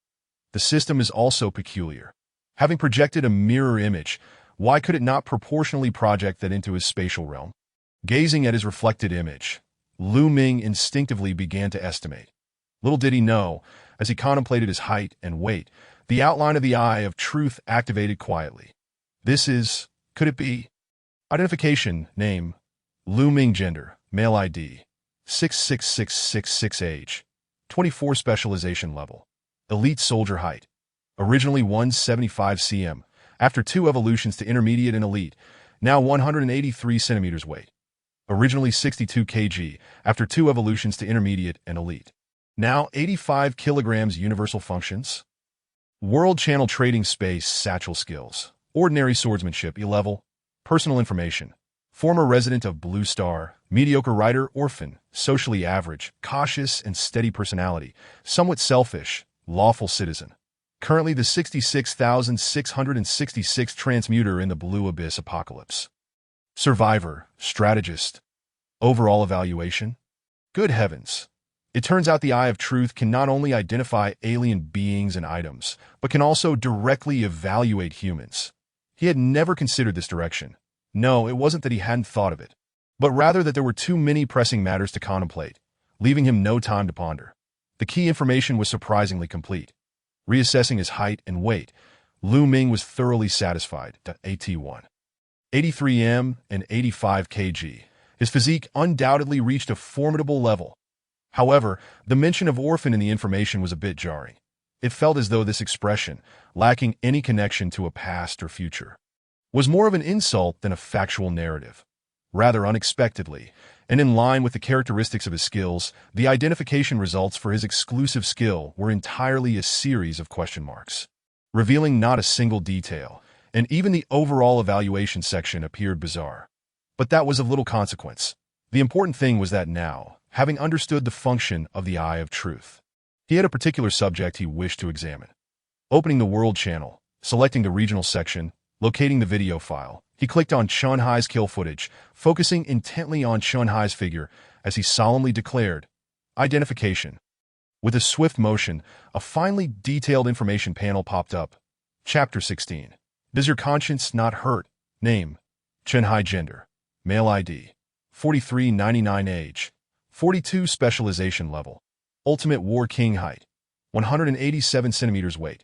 The system is also peculiar. Having projected a mirror image, why could it not proportionally project that into his spatial realm? Gazing at his reflected image, Lu Ming instinctively began to estimate. Little did he know, as he contemplated his height and weight, the outline of the Eye of Truth activated quietly. Could it be? Identification, name, Lu Ming. Gender, male ID, 66666 age, 24 specialization level, elite soldier height, originally 175 cm, after 2 evolutions to intermediate and elite, now 183 centimeters weight. Originally 62 kg, after 2 evolutions to intermediate and elite. Now 85 kilograms universal functions. World Channel Trading Space Satchel Skills. Ordinary swordsmanship, E-level. Personal information. Former resident of Blue Star, mediocre writer, orphan, socially average, cautious and steady personality, somewhat selfish, lawful citizen. Currently the 66,666 transmuter in the Blue Abyss Apocalypse. Survivor, strategist. Overall evaluation? Good heavens. It turns out the Eye of Truth can not only identify alien beings and items, but can also directly evaluate humans. He had never considered this direction. No, it wasn't that he hadn't thought of it, but rather that there were too many pressing matters to contemplate, leaving him no time to ponder. The key information was surprisingly complete. Reassessing his height and weight, Lu Ming was thoroughly satisfied. AT1. 83 m and 85 kg. His physique undoubtedly reached a formidable level. However, the mention of orphan in the information was a bit jarring. It felt as though this expression, lacking any connection to a past or future, was more of an insult than a factual narrative. Rather unexpectedly, and in line with the characteristics of his skills, the identification results for his exclusive skill were entirely a series of question marks, revealing not a single detail, and even the overall evaluation section appeared bizarre. But that was of little consequence. The important thing was that now, having understood the function of the Eye of Truth, he had a particular subject he wished to examine. Opening the World Channel, selecting the regional section, locating the video file, he clicked on Chun Hai's kill footage, focusing intently on Chun Hai's figure as he solemnly declared, Identification. With a swift motion, a finely detailed information panel popped up. Chapter 16. Does your conscience not hurt? Name, Chun Hai. Gender, male ID, 4399 age, 42 specialization level, Ultimate War King height, 187 centimeters weight,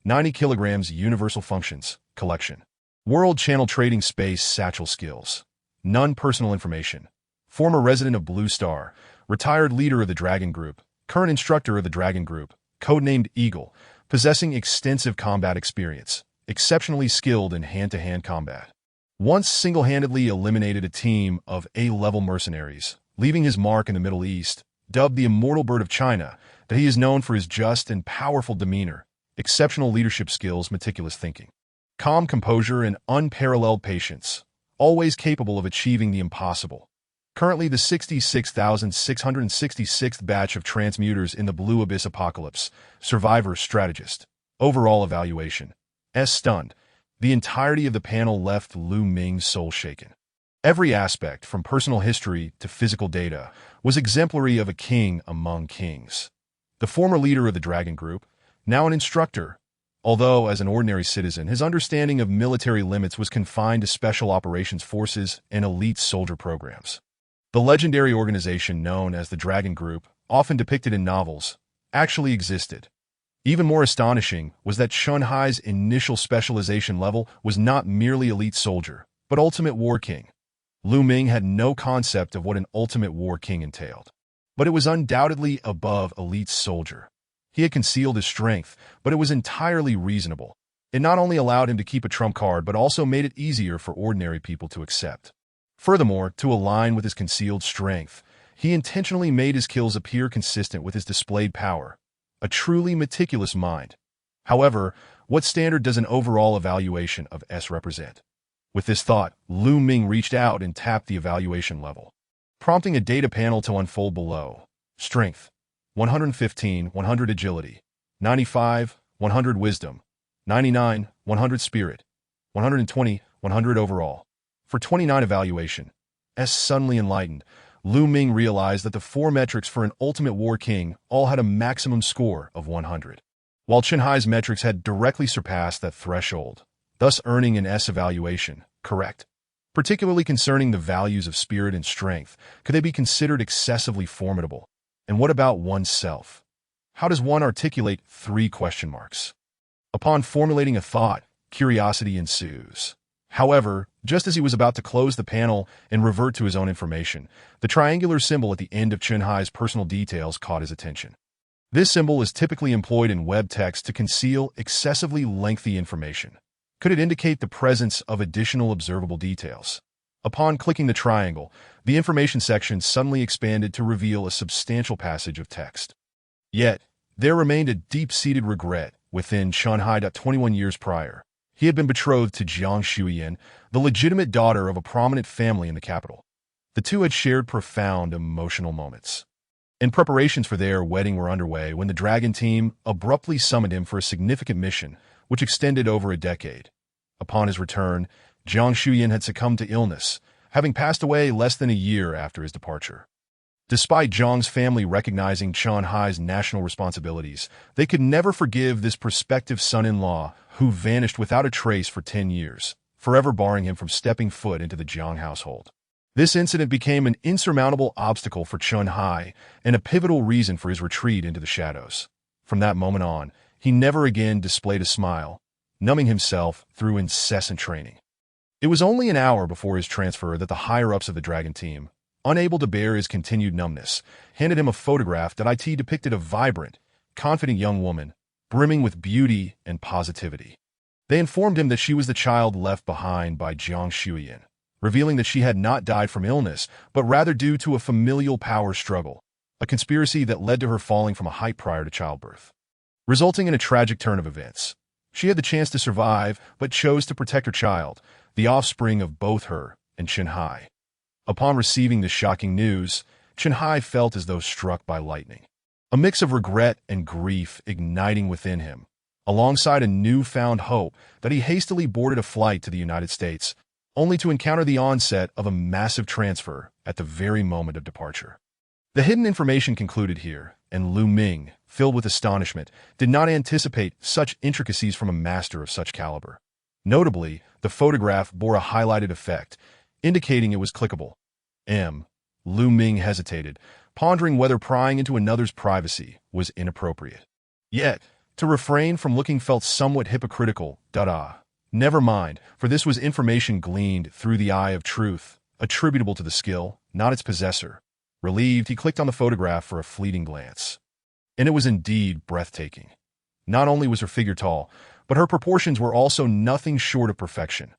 90 kilograms universal functions, collection. World Channel Trading Space Satchel Skills. None personal information. Former resident of Blue Star, retired leader of the Dragon Group, current instructor of the Dragon Group, codenamed Eagle, possessing extensive combat experience, exceptionally skilled in hand-to-hand combat. Once single-handedly eliminated a team of A-level mercenaries, leaving his mark in the Middle East, dubbed the Immortal Bird of China, that he is known for his just and powerful demeanor, exceptional leadership skills, meticulous thinking, calm composure, and unparalleled patience, always capable of achieving the impossible. Currently the 66,666th batch of transmuters in the Blue Abyss Apocalypse, survivor strategist. Overall evaluation. Stunned. The entirety of the panel left Lu Ming's soul shaken. Every aspect, from personal history to physical data, was exemplary of a king among kings. The former leader of the Dragon Group, now an instructor, Although, as an ordinary citizen, his understanding of military limits was confined to special operations forces and elite soldier programs. The legendary organization known as the Dragon Group, often depicted in novels, actually existed. Even more astonishing was that Chun Hai's initial specialization level was not merely elite soldier, but ultimate war king. Lu Ming had no concept of what an ultimate war king entailed, but it was undoubtedly above elite soldier. He had concealed his strength, but it was entirely reasonable. It not only allowed him to keep a trump card, but also made it easier for ordinary people to accept. Furthermore, to align with his concealed strength, he intentionally made his kills appear consistent with his displayed power. A truly meticulous mind. However, what standard does an overall evaluation of S represent? With this thought, Lu Ming reached out and tapped the evaluation level, prompting a data panel to unfold below. Strength, 115, 100 agility, 95, 100 wisdom, 99, 100 spirit, 120, 100 overall. For 29 evaluation, S suddenly enlightened, Lu Ming realized that the four metrics for an ultimate war king all had a maximum score of 100, while Chun Hai's metrics had directly surpassed that threshold, thus earning an S evaluation, correct. Particularly concerning the values of spirit and strength, could they be considered excessively formidable? And what about oneself? How does one articulate 3 question marks? Upon formulating a thought, curiosity ensues. However, just as he was about to close the panel and revert to his own information, the triangular symbol at the end of Chun Hai's personal details caught his attention. This symbol is typically employed in web text to conceal excessively lengthy information. Could it indicate the presence of additional observable details? Upon clicking the triangle, the information section suddenly expanded to reveal a substantial passage of text. Yet, there remained a deep-seated regret within Chun Hai. 21 years prior, he had been betrothed to Jiang Shuyan, the legitimate daughter of a prominent family in the capital. The two had shared profound emotional moments. And preparations for their wedding were underway when the Dragon team abruptly summoned him for a significant mission, which extended over a decade. Upon his return, Jiang Shuyan had succumbed to illness, having passed away less than a year after his departure. Despite Jiang's family recognizing Chun Hai's national responsibilities, they could never forgive this prospective son-in-law who vanished without a trace for 10 years, forever barring him from stepping foot into the Jiang household. This incident became an insurmountable obstacle for Chun Hai and a pivotal reason for his retreat into the shadows. From that moment on, he never again displayed a smile, numbing himself through incessant training. It was only an hour before his transfer that the higher-ups of the Dragon team, unable to bear his continued numbness, handed him a photograph that depicted a vibrant, confident young woman, brimming with beauty and positivity. They informed him that she was the child left behind by Jiang Shuyan, revealing that she had not died from illness, but rather due to a familial power struggle, a conspiracy that led to her falling from a height prior to childbirth, resulting in a tragic turn of events. She had the chance to survive, but chose to protect her child, the offspring of both her and Chun Hai. Upon receiving this shocking news, Chun Hai felt as though struck by lightning. A mix of regret and grief igniting within him, alongside a newfound hope that he hastily boarded a flight to the United States, only to encounter the onset of a massive transfer at the very moment of departure. The hidden information concluded here, and Lu Ming, filled with astonishment, did not anticipate such intricacies from a master of such caliber. Notably, the photograph bore a highlighted effect, indicating it was clickable. Lu Ming hesitated, pondering whether prying into another's privacy was inappropriate. Yet, to refrain from looking felt somewhat hypocritical. Never mind, for this was information gleaned through the eye of truth, attributable to the skill, not its possessor. Relieved, he clicked on the photograph for a fleeting glance. And it was indeed breathtaking. Not only was her figure tall, but her proportions were also nothing short of perfection.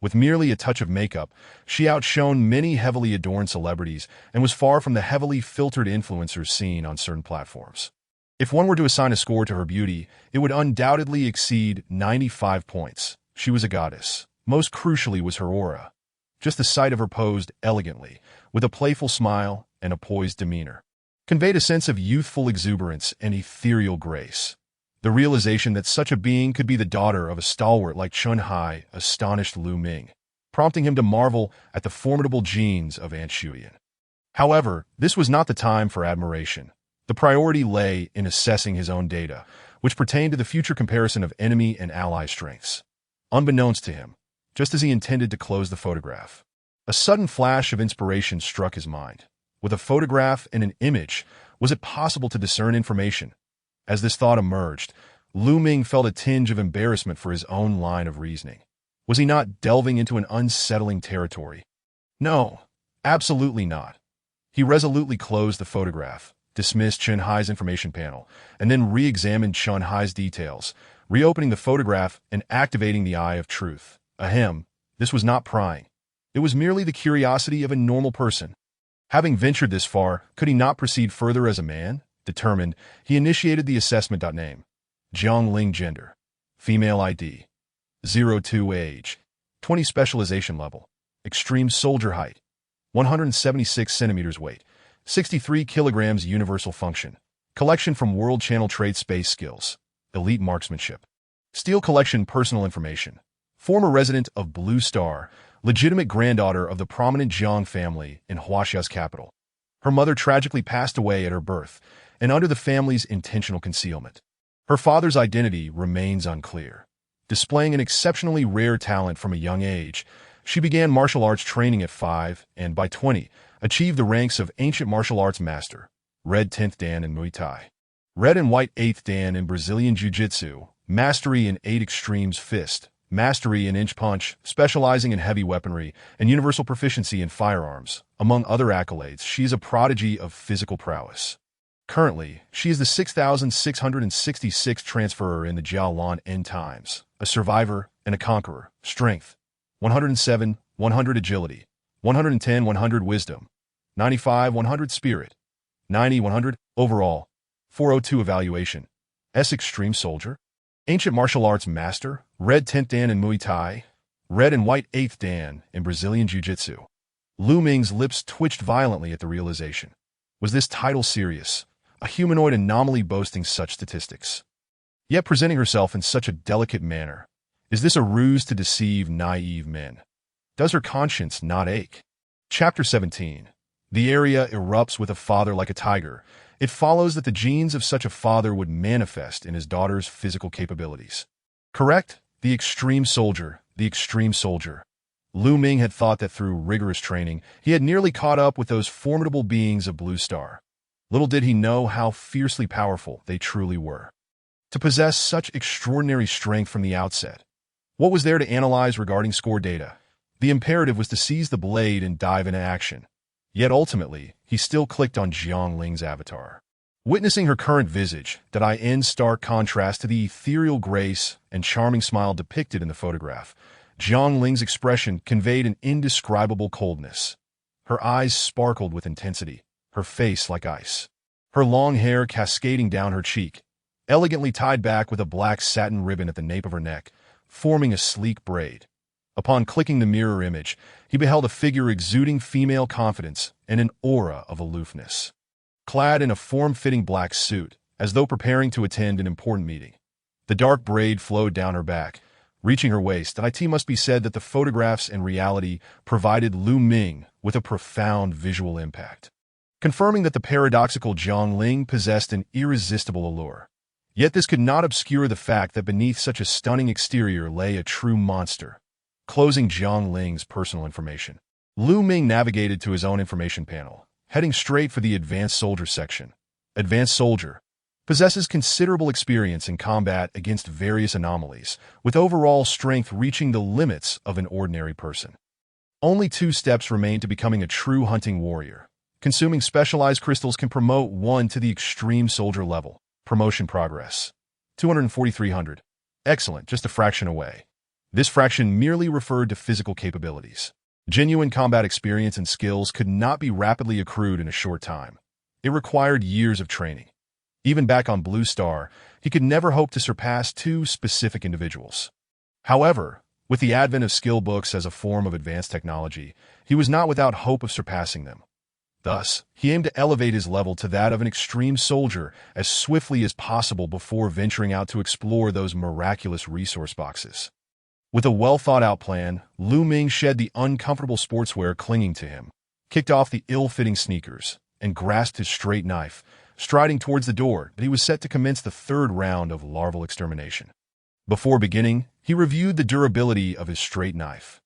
With merely a touch of makeup, she outshone many heavily adorned celebrities and was far from the heavily filtered influencers seen on certain platforms. If one were to assign a score to her beauty, it would undoubtedly exceed 95 points. She was a goddess. Most crucially was her aura. Just the sight of her posed elegantly, with a playful smile and a poised demeanor, conveyed a sense of youthful exuberance and ethereal grace. The realization that such a being could be the daughter of a stalwart like Chun Hai astonished Lu Ming, prompting him to marvel at the formidable genes of Aunt Shuyan. However, this was not the time for admiration. The priority lay in assessing his own data, which pertained to the future comparison of enemy and ally strengths. Unbeknownst to him, just as he intended to close the photograph, a sudden flash of inspiration struck his mind. With a photograph and an image, was it possible to discern information? As this thought emerged, Lu Ming felt a tinge of embarrassment for his own line of reasoning. Was he not delving into an unsettling territory? No, absolutely not. He resolutely closed the photograph, dismissed Chen Hai's information panel, and then re-examined Chen Hai's details, reopening the photograph and activating the Eye of Truth. Ahem, this was not prying. It was merely the curiosity of a normal person. Having ventured this far, could he not proceed further as a man? Determined, he initiated the assessment. Name: Jiang Ling. Gender: female. ID: 02. Age: 20. Specialization level: extreme soldier. Height: 176 centimeters. Weight: 63 kilograms. Universal function: collection from World Channel Trade. Space skills: elite marksmanship. Steel collection. Personal information: former resident of Blue Star, legitimate granddaughter of the prominent Jiang family in Huaxia's capital. Her mother tragically passed away at her birth, and under the family's intentional concealment. Her father's identity remains unclear. Displaying an exceptionally rare talent from a young age, she began martial arts training at 5 and, by 20, achieved the ranks of Ancient Martial Arts Master, Red 10th Dan in Muay Thai, Red and White 8th Dan in Brazilian Jiu-Jitsu, Mastery in 8 Extremes Fist, Mastery in Inch Punch, specializing in heavy weaponry, and universal proficiency in firearms. Among other accolades, she is a prodigy of physical prowess. Currently, she is the 6,666th transferer in the Jiaolan End Times, a survivor and a conqueror. Strength: 107, 100 agility, 110, 100 wisdom, 95, 100 spirit, 90, 100 overall, 402 evaluation. Extreme soldier, Ancient Martial Arts Master, Red 10th Dan in Muay Thai, Red and White 8th Dan in Brazilian Jiu-Jitsu. Lu Ming's lips twitched violently at the realization. Was this title serious? A humanoid anomaly boasting such statistics, yet presenting herself in such a delicate manner. Is this a ruse to deceive naive men? Does her conscience not ache? Chapter 17. The area erupts with a father like a tiger. It follows that the genes of such a father would manifest in his daughter's physical capabilities. Correct? The extreme soldier, the extreme soldier. Lu Ming had thought that through rigorous training, he had nearly caught up with those formidable beings of Blue Star. Little did he know how fiercely powerful they truly were. To possess such extraordinary strength from the outset. What was there to analyze regarding score data? The imperative was to seize the blade and dive into action. Yet ultimately, he still clicked on Jiang Ling's avatar. Witnessing her current visage, did I in stark contrast to the ethereal grace and charming smile depicted in the photograph, Jiang Ling's expression conveyed an indescribable coldness. Her eyes sparkled with intensity, her face like ice. Her long hair cascading down her cheek, elegantly tied back with a black satin ribbon at the nape of her neck, forming a sleek braid. Upon clicking the mirror image, he beheld a figure exuding female confidence and an aura of aloofness. Clad in a form-fitting black suit, as though preparing to attend an important meeting. The dark braid flowed down her back, reaching her waist, and it must be said that the photographs and reality provided Lu Ming with a profound visual impact, confirming that the paradoxical Jiang Ling possessed an irresistible allure. Yet this could not obscure the fact that beneath such a stunning exterior lay a true monster. Closing Jiang Ling's personal information, Lu Ming navigated to his own information panel, heading straight for the Advanced Soldier section. Advanced Soldier possesses considerable experience in combat against various anomalies, with overall strength reaching the limits of an ordinary person. Only 2 steps remain to becoming a true hunting warrior. Consuming specialized crystals can promote one to the extreme soldier level. Promotion progress: 2,4,300. Excellent, just a fraction away. This fraction merely referred to physical capabilities. Genuine combat experience and skills could not be rapidly accrued in a short time. It required years of training. Even back on Blue Star, he could never hope to surpass 2 specific individuals. However, with the advent of skill books as a form of advanced technology, he was not without hope of surpassing them. Thus, he aimed to elevate his level to that of an extreme soldier as swiftly as possible before venturing out to explore those miraculous resource boxes. With a well-thought-out plan, Lu Ming shed the uncomfortable sportswear clinging to him, kicked off the ill-fitting sneakers, and grasped his straight knife, striding towards the door that he was set to commence the third round of larval extermination. Before beginning, he reviewed the durability of his straight knife.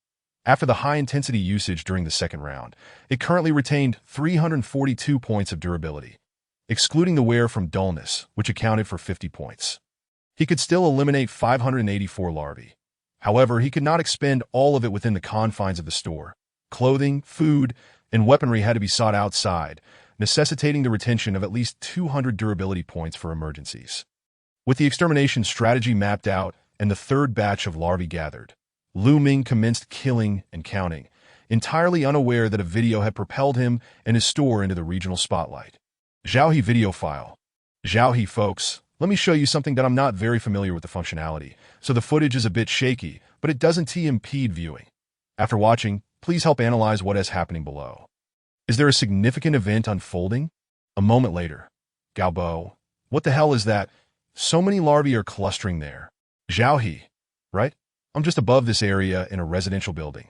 After the high-intensity usage during the second round, it currently retained 342 points of durability, excluding the wear from dullness, which accounted for 50 points. He could still eliminate 584 larvae. However, he could not expend all of it within the confines of the store. Clothing, food, and weaponry had to be sought outside, necessitating the retention of at least 200 durability points for emergencies. With the extermination strategy mapped out and the third batch of larvae gathered, Lu Ming commenced killing and counting, entirely unaware that a video had propelled him and his store into the regional spotlight. Zhao He video file. Zhao He, folks, let me show you something that I'm not very familiar with the functionality, so the footage is a bit shaky, but it doesn't impede viewing. After watching, please help analyze what is happening below. Is there a significant event unfolding? A moment later. Galbo, what the hell is that? So many larvae are clustering there. Zhao He, right? I'm just above this area in a residential building.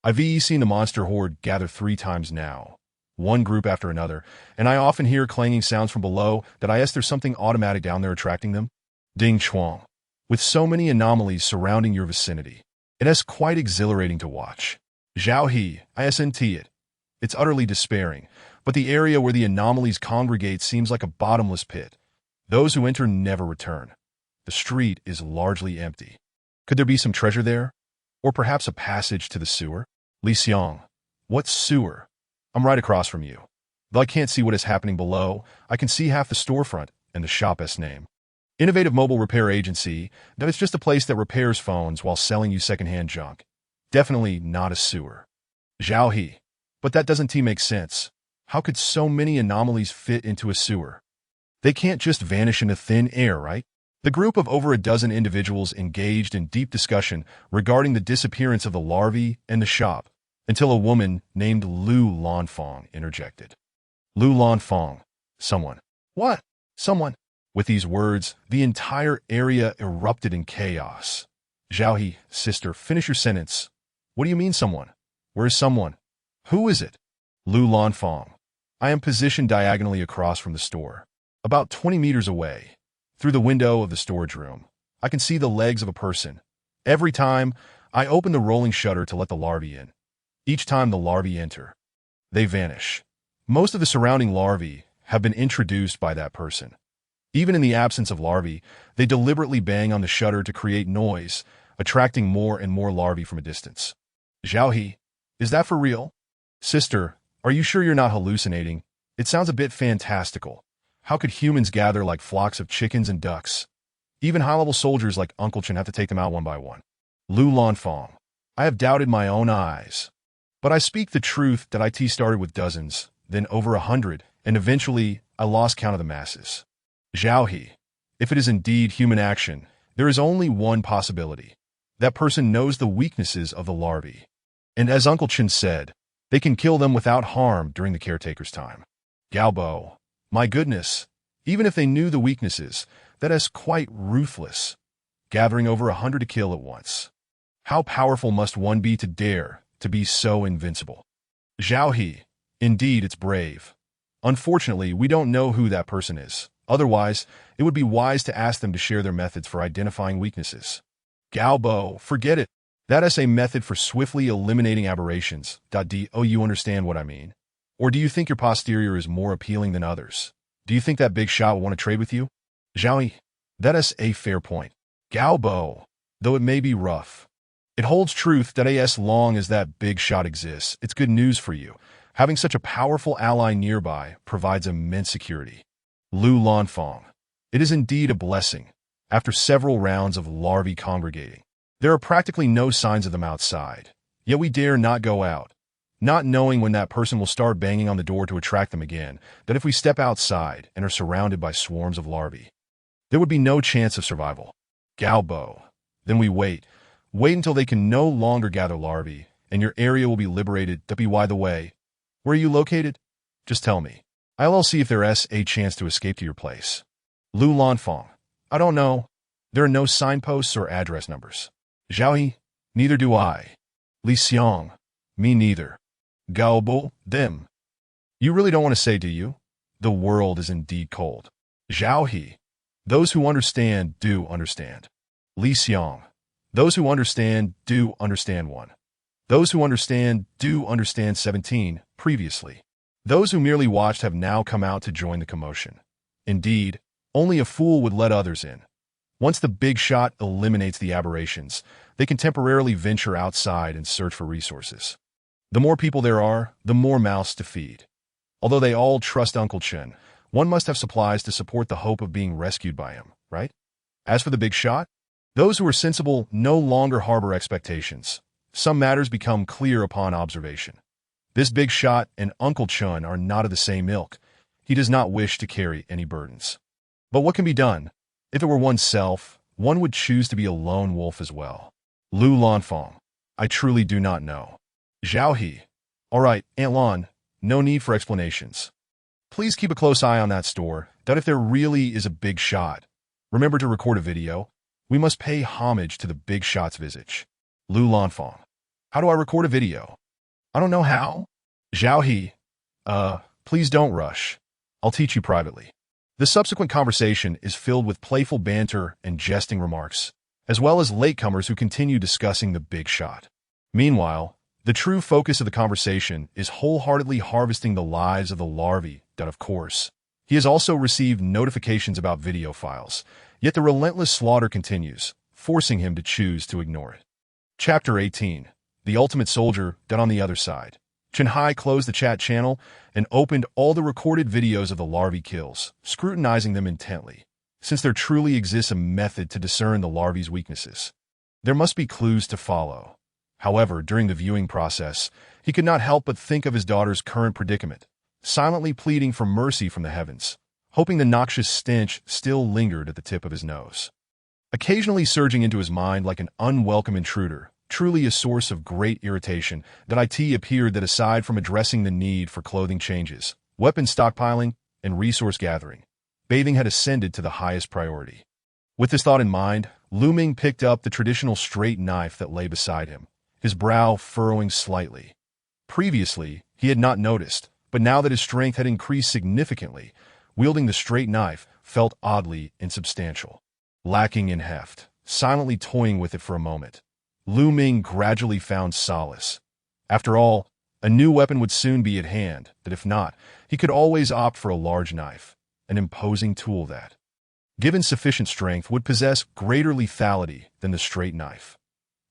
I've seen the monster horde gather 3 times now, one group after another, and I often hear clanging sounds from below that I guess there's something automatic down there attracting them. Ding Chuang. With so many anomalies surrounding your vicinity, it is quite exhilarating to watch. Zhao He, ISNT it. It's utterly despairing, but the area where the anomalies congregate seems like a bottomless pit. Those who enter never return. The street is largely empty. Could there be some treasure there? Or perhaps a passage to the sewer? Li Xiong. What sewer? I'm right across from you. Though I can't see what is happening below, I can see half the storefront and the shop's name. Innovative Mobile Repair Agency, that it's just a place that repairs phones while selling you secondhand junk. Definitely not a sewer. Zhao He. But that doesn't make sense. How could so many anomalies fit into a sewer? They can't just vanish into thin air, right? The group of over a dozen individuals engaged in deep discussion regarding the disappearance of the larvae and the shop, until a woman named Lu Lanfang interjected. Lu Lanfang. Someone. What? Someone. With these words, the entire area erupted in chaos. Zhao He, sister, finish your sentence. What do you mean someone? Where is someone? Who is it? Lu Lanfang. I am positioned diagonally across from the store, about 20 meters away. Through the window of the storage room, I can see the legs of a person. Every time, I open the rolling shutter to let the larvae in. Each time the larvae enter, they vanish. Most of the surrounding larvae have been introduced by that person. Even in the absence of larvae, they deliberately bang on the shutter to create noise, attracting more and more larvae from a distance. Zhao He, is that for real? Sister, are you sure you're not hallucinating? It sounds a bit fantastical. How could humans gather like flocks of chickens and ducks? Even high-level soldiers like Uncle Chen have to take them out one by one. Lu Lanfang. I have doubted my own eyes. But I speak the truth that IT started with dozens, then over 100, and eventually I lost count of the masses. Zhao He. If it is indeed human action, there is only one possibility. That person knows the weaknesses of the larvae. And as Uncle Chen said, they can kill them without harm during the caretaker's time. Galbo. My goodness, even if they knew the weaknesses, that is quite ruthless, gathering over 100 to kill at once. How powerful must one be to dare to be so invincible? Zhao He, indeed it's brave. Unfortunately, we don't know who that person is. Otherwise, it would be wise to ask them to share their methods for identifying weaknesses. Galbo, forget it. That is a method for swiftly eliminating aberrations. Do you understand what I mean? Or do you think your posterior is more appealing than others? Do you think that big shot will want to trade with you? Zhao He, that is a fair point. Galbo, though it may be rough. It holds truth that as long as that big shot exists, it's good news for you. Having such a powerful ally nearby provides immense security. Lu Lanfang. It is indeed a blessing. After several rounds of larvae congregating, there are practically no signs of them outside. Yet we dare not go out, not knowing when that person will start banging on the door to attract them again, that if we step outside and are surrounded by swarms of larvae, there would be no chance of survival. Galbo. Then we wait. Wait until they can no longer gather larvae, and your area will be liberated. By the way, where are you located? Just tell me. I'll see if there is a chance to escape to your place. Lu Lanfang. I don't know. There are no signposts or address numbers. Zhao He. Neither do I. Li Xiong. Me neither. Galbo. Them. You really don't want to say, do you? The world is indeed cold. Zhao He. Those who understand do understand. Li Xiong. Those who understand do understand 1. Those who understand do understand 17, previously. Those who merely watched have now come out to join the commotion. Indeed, only a fool would let others in. Once the big shot eliminates the aberrations, they can temporarily venture outside and search for resources. The more people there are, the more mouths to feed. Although they all trust Uncle Chen, one must have supplies to support the hope of being rescued by him, right? As for the big shot, those who are sensible no longer harbor expectations. Some matters become clear upon observation. This big shot and Uncle Chen are not of the same ilk. He does not wish to carry any burdens. But what can be done? If it were oneself, one would choose to be a lone wolf as well. Lu Lanfeng. I truly do not know. Zhao He. All right, Aunt Lan, no need for explanations. Please keep a close eye on that store, that if there really is a big shot. Remember to record a video. We must pay homage to the big shot's visage. Lu Lanfeng. How do I record a video? I don't know how. Zhao He. Please don't rush. I'll teach you privately. The subsequent conversation is filled with playful banter and jesting remarks, as well as latecomers who continue discussing the big shot. Meanwhile, the true focus of the conversation is wholeheartedly harvesting the lives of the larvae that, of course, he has also received notifications about video files, yet the relentless slaughter continues, forcing him to choose to ignore it. Chapter 18. The Ultimate Soldier, Dead on the Other Side. Chen Hai closed the chat channel and opened all the recorded videos of the larvae kills, scrutinizing them intently, since there truly exists a method to discern the larvae's weaknesses. There must be clues to follow. However, during the viewing process, he could not help but think of his daughter's current predicament, silently pleading for mercy from the heavens, hoping the noxious stench still lingered at the tip of his nose. Occasionally surging into his mind like an unwelcome intruder, truly a source of great irritation, that it appeared that aside from addressing the need for clothing changes, weapon stockpiling, and resource gathering, bathing had ascended to the highest priority. With this thought in mind, Lu Ming picked up the traditional straight knife that lay beside him, his brow furrowing slightly. Previously, he had not noticed, but now that his strength had increased significantly, wielding the straight knife felt oddly insubstantial. Lacking in heft, silently toying with it for a moment, Lu Ming gradually found solace. After all, a new weapon would soon be at hand, that if not, he could always opt for a large knife, an imposing tool that, given sufficient strength, would possess greater lethality than the straight knife.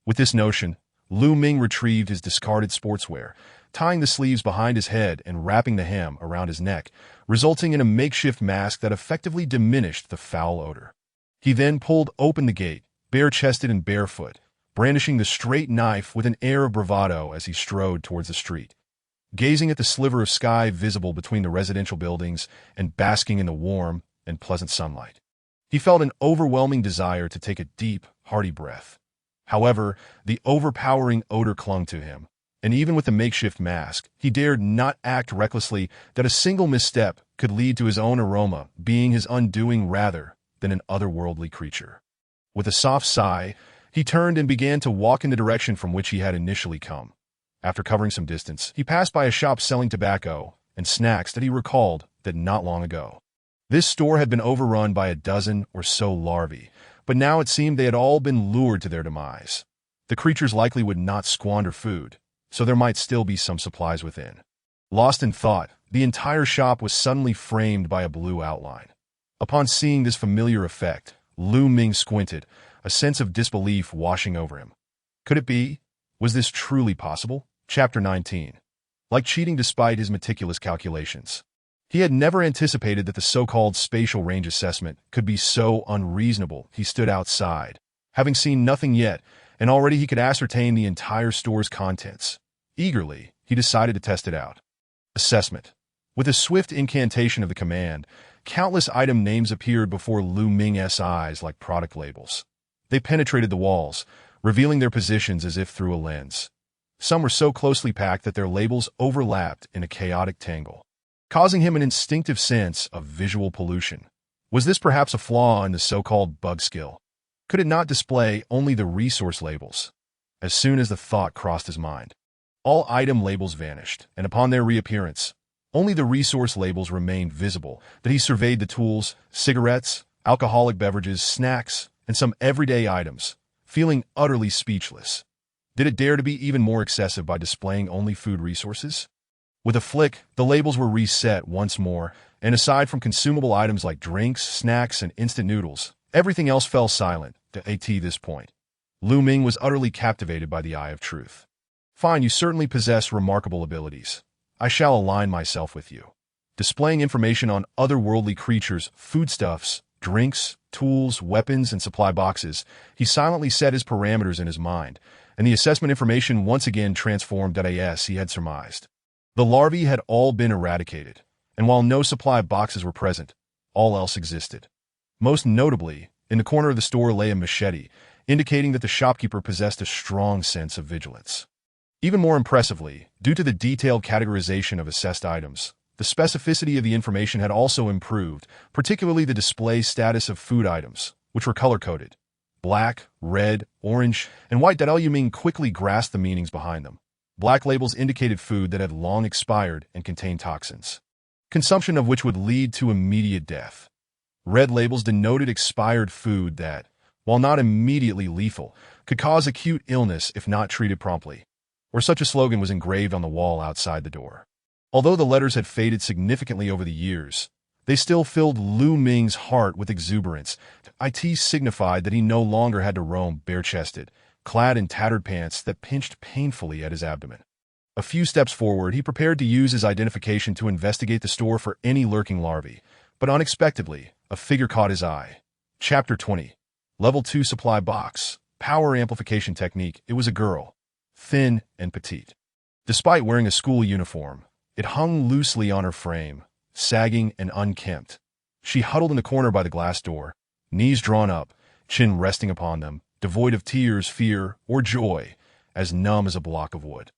With this notion, Lu Ming retrieved his discarded sportswear, tying the sleeves behind his head and wrapping the hem around his neck, resulting in a makeshift mask that effectively diminished the foul odor. He then pulled open the gate, bare-chested and barefoot, brandishing the straight knife with an air of bravado as he strode towards the street. Gazing at the sliver of sky visible between the residential buildings and basking in the warm and pleasant sunlight, he felt an overwhelming desire to take a deep, hearty breath. However, the overpowering odor clung to him, and even with the makeshift mask, he dared not act recklessly that a single misstep could lead to his own aroma being his undoing rather than an otherworldly creature. With a soft sigh, he turned and began to walk in the direction from which he had initially come. After covering some distance, he passed by a shop selling tobacco and snacks that he recalled that not long ago. This store had been overrun by a dozen or so larvae, but now it seemed they had all been lured to their demise. The creatures likely would not squander food, so there might still be some supplies within. Lost in thought, the entire shop was suddenly framed by a blue outline. Upon seeing this familiar effect, Lu Ming squinted, a sense of disbelief washing over him. Could it be? Was this truly possible? Chapter 19. Like cheating despite his meticulous calculations. He had never anticipated that the so-called spatial range assessment could be so unreasonable. He stood outside, having seen nothing yet, and already he could ascertain the entire store's contents. Eagerly, he decided to test it out. Assessment. With a swift incantation of the command, countless item names appeared before Lu Ming's eyes like product labels. They penetrated the walls, revealing their positions as if through a lens. Some were so closely packed that their labels overlapped in a chaotic tangle, causing him an instinctive sense of visual pollution. Was this perhaps a flaw in the so-called bug skill? Could it not display only the resource labels? As soon as the thought crossed his mind, all item labels vanished, and upon their reappearance, Only the resource labels remained visible, that he surveyed the tools, cigarettes, alcoholic beverages, snacks, and some everyday items, feeling utterly speechless. Did it dare to be even more excessive by displaying only food resources? With a flick, the labels were reset once more, and aside from consumable items like drinks, snacks, and instant noodles, everything else fell silent at this point. Lu Ming was utterly captivated by the eye of truth. Fine, you certainly possess remarkable abilities. I shall align myself with you. Displaying information on otherworldly creatures, foodstuffs, drinks, tools, weapons, and supply boxes, he silently set his parameters in his mind, and the assessment information once again transformed as he had surmised. The larvae had all been eradicated, and while no supply boxes were present, all else existed. Most notably, in the corner of the store lay a machete, indicating that the shopkeeper possessed a strong sense of vigilance. Even more impressively, due to the detailed categorization of assessed items, the specificity of the information had also improved, particularly the display status of food items, which were color-coded. Black, red, orange, and white. Liu Ming quickly grasped the meanings behind them. Black labels indicated food that had long expired and contained toxins, consumption of which would lead to immediate death. Red labels denoted expired food that, while not immediately lethal, could cause acute illness if not treated promptly, or such a slogan was engraved on the wall outside the door. Although the letters had faded significantly over the years, they still filled Lu Ming's heart with exuberance. It signified that he no longer had to roam bare-chested, clad in tattered pants that pinched painfully at his abdomen. A few steps forward, he prepared to use his identification to investigate the store for any lurking larvae, but unexpectedly, a figure caught his eye. Chapter 20. Level 2 Supply Box. Power Amplification Technique. It was a girl, thin and petite. Despite wearing a school uniform, it hung loosely on her frame, sagging and unkempt. She huddled in the corner by the glass door, knees drawn up, chin resting upon them, devoid of tears, fear, or joy, as numb as a block of wood.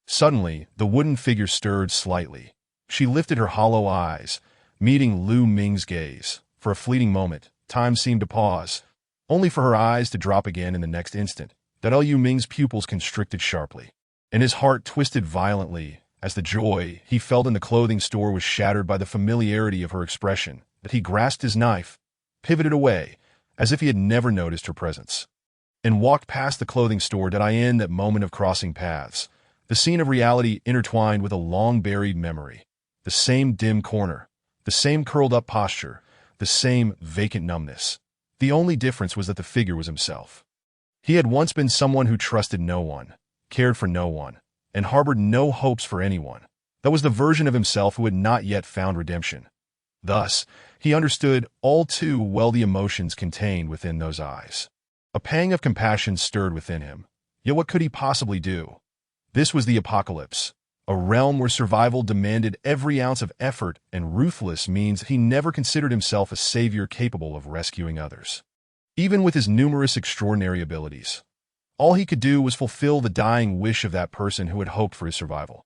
Suddenly, the wooden figure stirred slightly. She lifted her hollow eyes, meeting Lu Ming's gaze. For a fleeting moment, time seemed to pause, only for her eyes to drop again in the next instant. Liu Ming's pupils constricted sharply, and his heart twisted violently as the joy he felt in the clothing store was shattered by the familiarity of her expression. That he grasped his knife, pivoted away, as if he had never noticed her presence, and walked past the clothing store. In that moment of crossing paths, the scene of reality intertwined with a long-buried memory. The same dim corner, the same curled-up posture, the same vacant numbness. The only difference was that the figure was himself. He had once been someone who trusted no one, cared for no one, and harbored no hopes for anyone. That was the version of himself who had not yet found redemption. Thus, he understood all too well the emotions contained within those eyes. A pang of compassion stirred within him. Yet what could he possibly do? This was the apocalypse, a realm where survival demanded every ounce of effort and ruthless means. He never considered himself a savior capable of rescuing others. Even with his numerous extraordinary abilities, all he could do was fulfill the dying wish of that person who had hoped for his survival.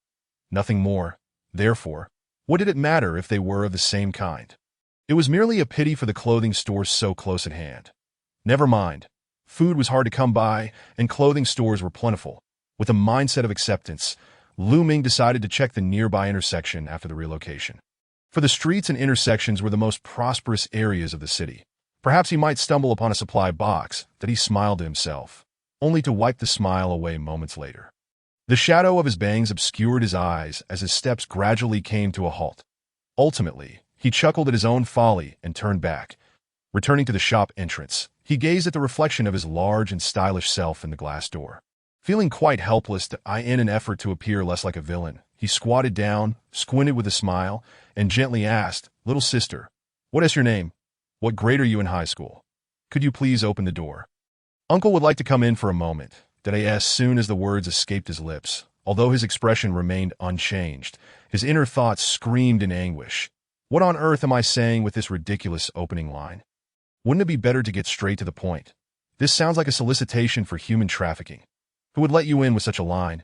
Nothing more. Therefore, what did it matter if they were of the same kind? It was merely a pity for the clothing store so close at hand. Never mind. Food was hard to come by, and clothing stores were plentiful. With a mindset of acceptance, Lu Ming decided to check the nearby intersection after the relocation. For the streets and intersections were the most prosperous areas of the city. Perhaps he might stumble upon a supply box. That he smiled to himself, only to wipe the smile away moments later. The shadow of his bangs obscured his eyes as his steps gradually came to a halt. Ultimately, he chuckled at his own folly and turned back. Returning to the shop entrance, he gazed at the reflection of his large and stylish self in the glass door. Feeling quite helpless in an effort to appear less like a villain, he squatted down, squinted with a smile, and gently asked, "Little sister, what is your name? What grade are you in high school? Could you please open the door? Uncle would like to come in for a moment." As soon as the words escaped his lips, although his expression remained unchanged, his inner thoughts screamed in anguish. What on earth am I saying with this ridiculous opening line? Wouldn't it be better to get straight to the point? This sounds like a solicitation for human trafficking. Who would let you in with such a line?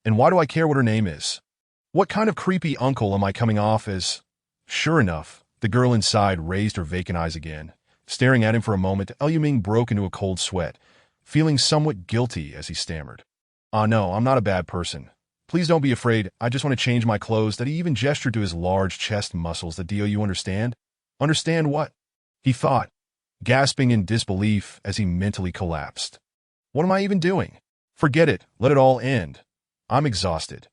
And why do I care what her name is? What kind of creepy uncle am I coming off as? Sure enough, the girl inside raised her vacant eyes again. Staring at him for a moment, Liu Ming broke into a cold sweat, feeling somewhat guilty as he stammered. "Ah, no, I'm not a bad person. Please don't be afraid. I just want to change my clothes. That he even gestured to his large chest muscles. That do you understand? Understand what? He thought, gasping in disbelief as he mentally collapsed. What am I even doing? Forget it. Let it all end. I'm exhausted.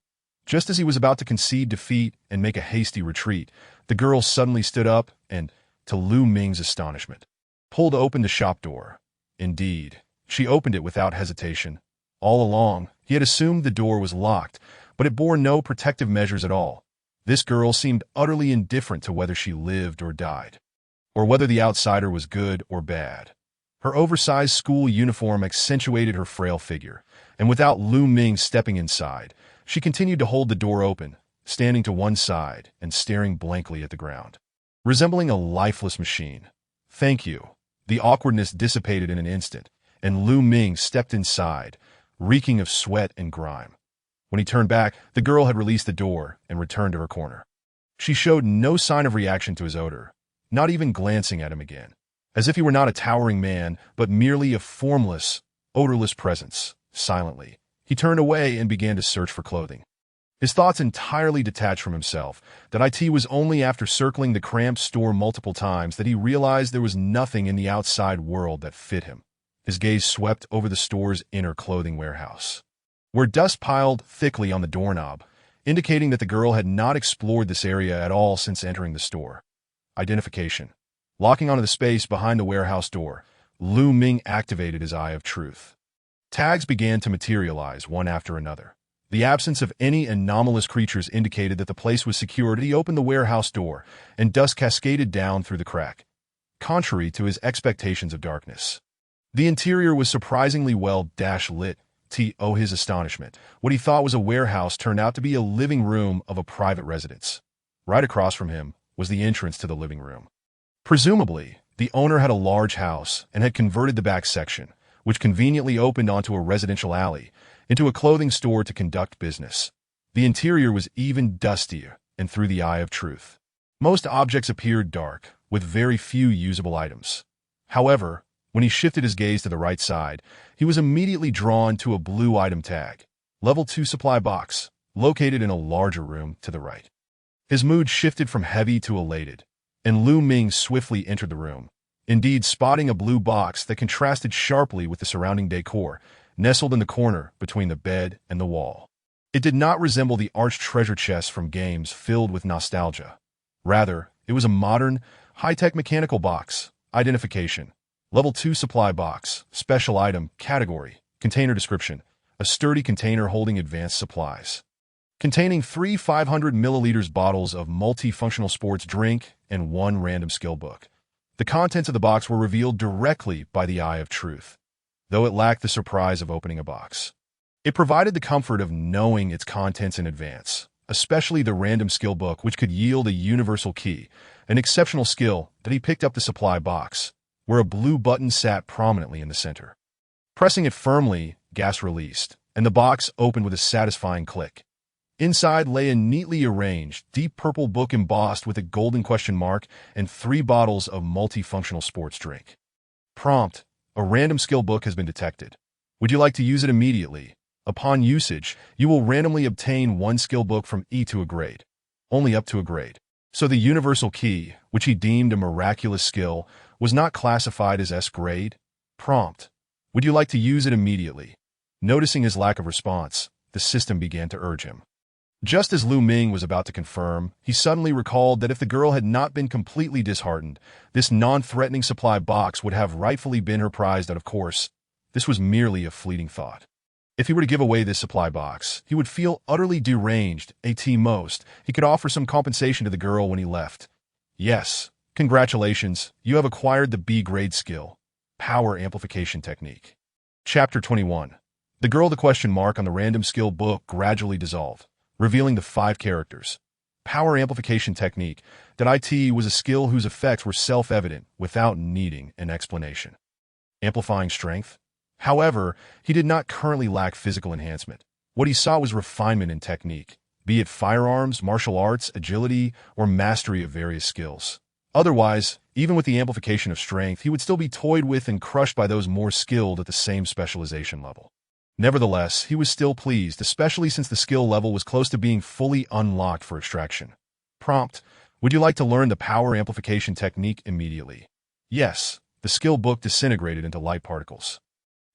Just as he was about to concede defeat and make a hasty retreat, the girl suddenly stood up and, to Lu Ming's astonishment, pulled open the shop door. Indeed, she opened it without hesitation. All along, he had assumed the door was locked, but it bore no protective measures at all. This girl seemed utterly indifferent to whether she lived or died, or whether the outsider was good or bad. Her oversized school uniform accentuated her frail figure, and without Lu Ming stepping inside, she continued to hold the door open, standing to one side and staring blankly at the ground, resembling a lifeless machine. Thank you. The awkwardness dissipated in an instant, and Lu Ming stepped inside, reeking of sweat and grime. When he turned back, the girl had released the door and returned to her corner. She showed no sign of reaction to his odor, not even glancing at him again, as if he were not a towering man, but merely a formless, odorless presence. Silently, he turned away and began to search for clothing. His thoughts entirely detached from himself. That it was only after circling the cramped store multiple times that he realized there was nothing in the outside world that fit him. His gaze swept over the store's inner clothing warehouse, where dust piled thickly on the doorknob, indicating that the girl had not explored this area at all since entering the store. Identification. Locking onto the space behind the warehouse door, Lu Ming activated his Eye of Truth. Tags began to materialize one after another. The absence of any anomalous creatures indicated that the place was secured. He opened the warehouse door, and dust cascaded down through the crack, contrary to his expectations of darkness. The interior was surprisingly well lit. To his astonishment, what he thought was a warehouse turned out to be a living room of a private residence. Right across from him was the entrance to the living room. Presumably, the owner had a large house and had converted the back section, which conveniently opened onto a residential alley, into a clothing store to conduct business. The interior was even dustier, and through the Eye of Truth, most objects appeared dark, with very few usable items. However, when he shifted his gaze to the right side, he was immediately drawn to a blue item tag, Level 2 supply box, located in a larger room to the right. His mood shifted from heavy to elated, and Lu Ming swiftly entered the room, indeed spotting a blue box that contrasted sharply with the surrounding decor, nestled in the corner between the bed and the wall. It did not resemble the arched treasure chests from games filled with nostalgia. Rather, it was a modern, high-tech mechanical box. Identification. Level 2 supply box, special item, category, container description, a sturdy container holding advanced supplies. Containing 3 500 milliliters bottles of multifunctional sports drink and 1 random skill book. The contents of the box were revealed directly by the Eye of Truth, though it lacked the surprise of opening a box. It provided the comfort of knowing its contents in advance, especially the random skill book, which could yield a universal key, an exceptional skill that he picked up the supply box, where a blue button sat prominently in the center. Pressing it firmly, gas released, and the box opened with a satisfying click. Inside lay a neatly arranged, deep purple book embossed with a golden question mark and 3 bottles of multifunctional sports drink. Prompt: a random skill book has been detected. Would you like to use it immediately? Upon usage, you will randomly obtain 1 skill book from E to a grade. Only up to a grade. So the universal key, which he deemed a miraculous skill, was not classified as S grade. Prompt: would you like to use it immediately? Noticing his lack of response, the system began to urge him. Just as Lu Ming was about to confirm, he suddenly recalled that if the girl had not been completely disheartened, this non-threatening supply box would have rightfully been her prize. That, of course, this was merely a fleeting thought. If he were to give away this supply box, he would feel utterly deranged. At most, he could offer some compensation to the girl when he left. Yes, congratulations, you have acquired the B-grade skill, Power Amplification Technique. Chapter 21. The girl. The question mark on the random skill book gradually dissolved, revealing the 5 characters. Power Amplification Technique. That it was a skill whose effects were self-evident without needing an explanation. Amplifying strength. However, he did not currently lack physical enhancement. What he saw was refinement in technique, be it firearms, martial arts, agility, or mastery of various skills. Otherwise, even with the amplification of strength, he would still be toyed with and crushed by those more skilled at the same specialization level. Nevertheless, he was still pleased, especially since the skill level was close to being fully unlocked for extraction. Prompt: would you like to learn the power amplification technique immediately? Yes. The skill book disintegrated into light particles,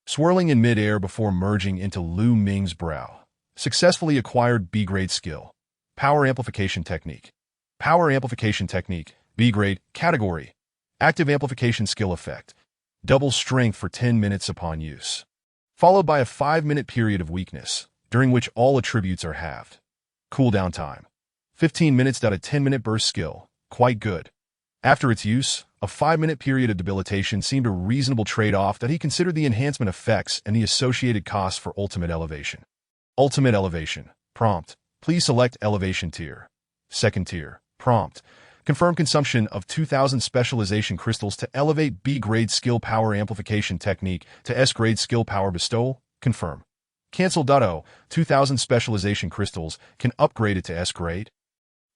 swirling in mid-air before merging into Lu Ming's brow. Successfully acquired B-grade skill. Power amplification technique. Power amplification technique. B-grade. Category: active amplification skill effect. Double strength for 10 minutes upon use, followed by a 5-minute period of weakness, during which all attributes are halved. Cooldown time: 15 minutes. A 10-minute burst skill. Quite good. After its use, a 5-minute period of debilitation seemed a reasonable trade-off that he considered the enhancement effects and the associated costs for ultimate elevation. Ultimate elevation. Prompt: please select elevation tier. Second tier. Prompt: confirm consumption of 2,000 specialization crystals to elevate B-grade skill power amplification technique to S-grade skill power bestowal. Confirm. Cancel. 2,000 specialization crystals can upgrade it to S-grade.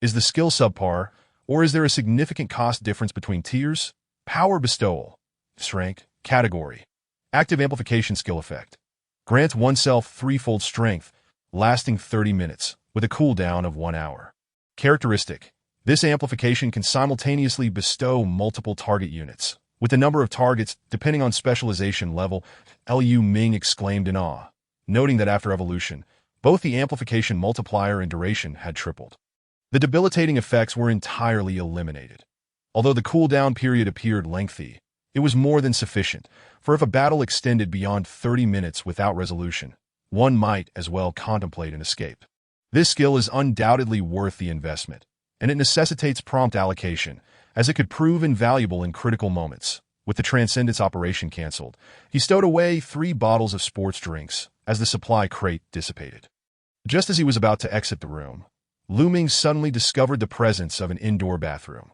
Is the skill subpar, or is there a significant cost difference between tiers? Power bestowal. Strength. Category: active amplification skill effect. Grant oneself threefold strength, lasting 30 minutes, with a cooldown of 1 hour. Characteristic: this amplification can simultaneously bestow multiple target units, with the number of targets depending on specialization level. Lu Ming exclaimed in awe, noting that after evolution, both the amplification multiplier and duration had tripled. The debilitating effects were entirely eliminated. Although the cooldown period appeared lengthy, it was more than sufficient, for if a battle extended beyond 30 minutes without resolution, one might as well contemplate an escape. This skill is undoubtedly worth the investment, and it necessitates prompt allocation, as it could prove invaluable in critical moments. With the Transcendence operation cancelled, he stowed away 3 bottles of sports drinks as the supply crate dissipated. Just as he was about to exit the room, Lu Ming suddenly discovered the presence of an indoor bathroom.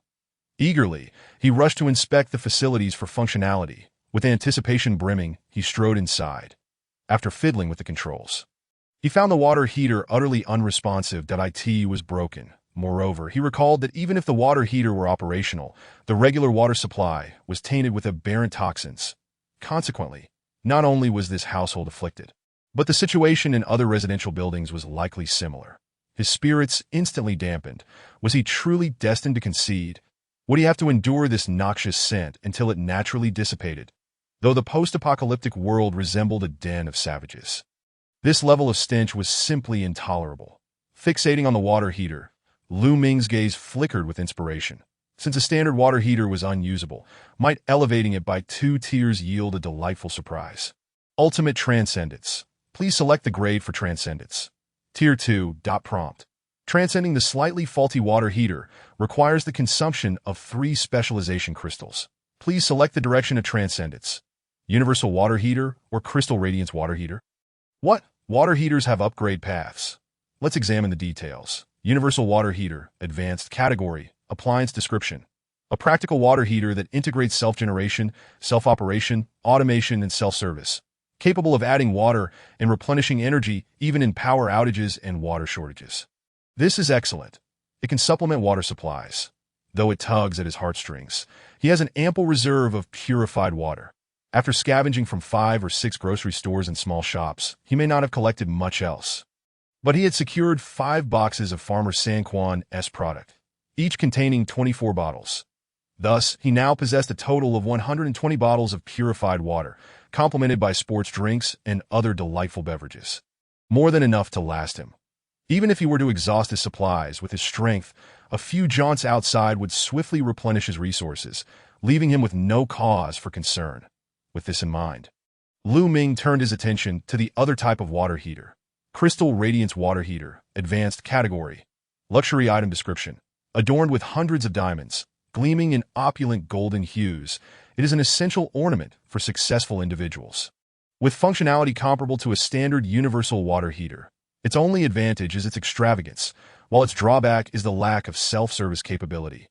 Eagerly, he rushed to inspect the facilities for functionality. With anticipation brimming, he strode inside. After fiddling with the controls, he found the water heater utterly unresponsive. It was broken. Moreover, he recalled that even if the water heater were operational, the regular water supply was tainted with aberrant toxins. Consequently, not only was this household afflicted, but the situation in other residential buildings was likely similar. His spirits instantly dampened. Was he truly destined to concede? Would he have to endure this noxious scent until it naturally dissipated? Though the post-apocalyptic world resembled a den of savages, this level of stench was simply intolerable. Fixating on the water heater, Lu Ming's gaze flickered with inspiration. Since a standard water heater was unusable, might elevating it by 2 tiers yield a delightful surprise. Ultimate Transcendence. Please select the grade for Transcendence. Tier 2. Prompt: transcending the slightly faulty water heater requires the consumption of 3 specialization crystals. Please select the direction of Transcendence. Universal water heater or Crystal Radiance water heater? What? Water heaters have upgrade paths. Let's examine the details. Universal water heater. Advanced. Category: appliance description. A practical water heater that integrates self-generation, self-operation, automation, and self-service, capable of adding water and replenishing energy even in power outages and water shortages. This is excellent. It can supplement water supplies. Though it tugs at his heartstrings, he has an ample reserve of purified water. After scavenging from 5 or 6 grocery stores and small shops, he may not have collected much else. But he had secured 5 boxes of Farmer Sanquan's product, each containing 24 bottles. Thus, he now possessed a total of 120 bottles of purified water, complemented by sports drinks and other delightful beverages. More than enough to last him. Even if he were to exhaust his supplies with his strength, a few jaunts outside would swiftly replenish his resources, leaving him with no cause for concern. With this in mind, Lu Ming turned his attention to the other type of water heater. Crystal Radiance water heater. Advanced. Category: luxury item description. Adorned with hundreds of diamonds, gleaming in opulent golden hues, it is an essential ornament for successful individuals. With functionality comparable to a standard universal water heater, its only advantage is its extravagance, while its drawback is the lack of self-service capability.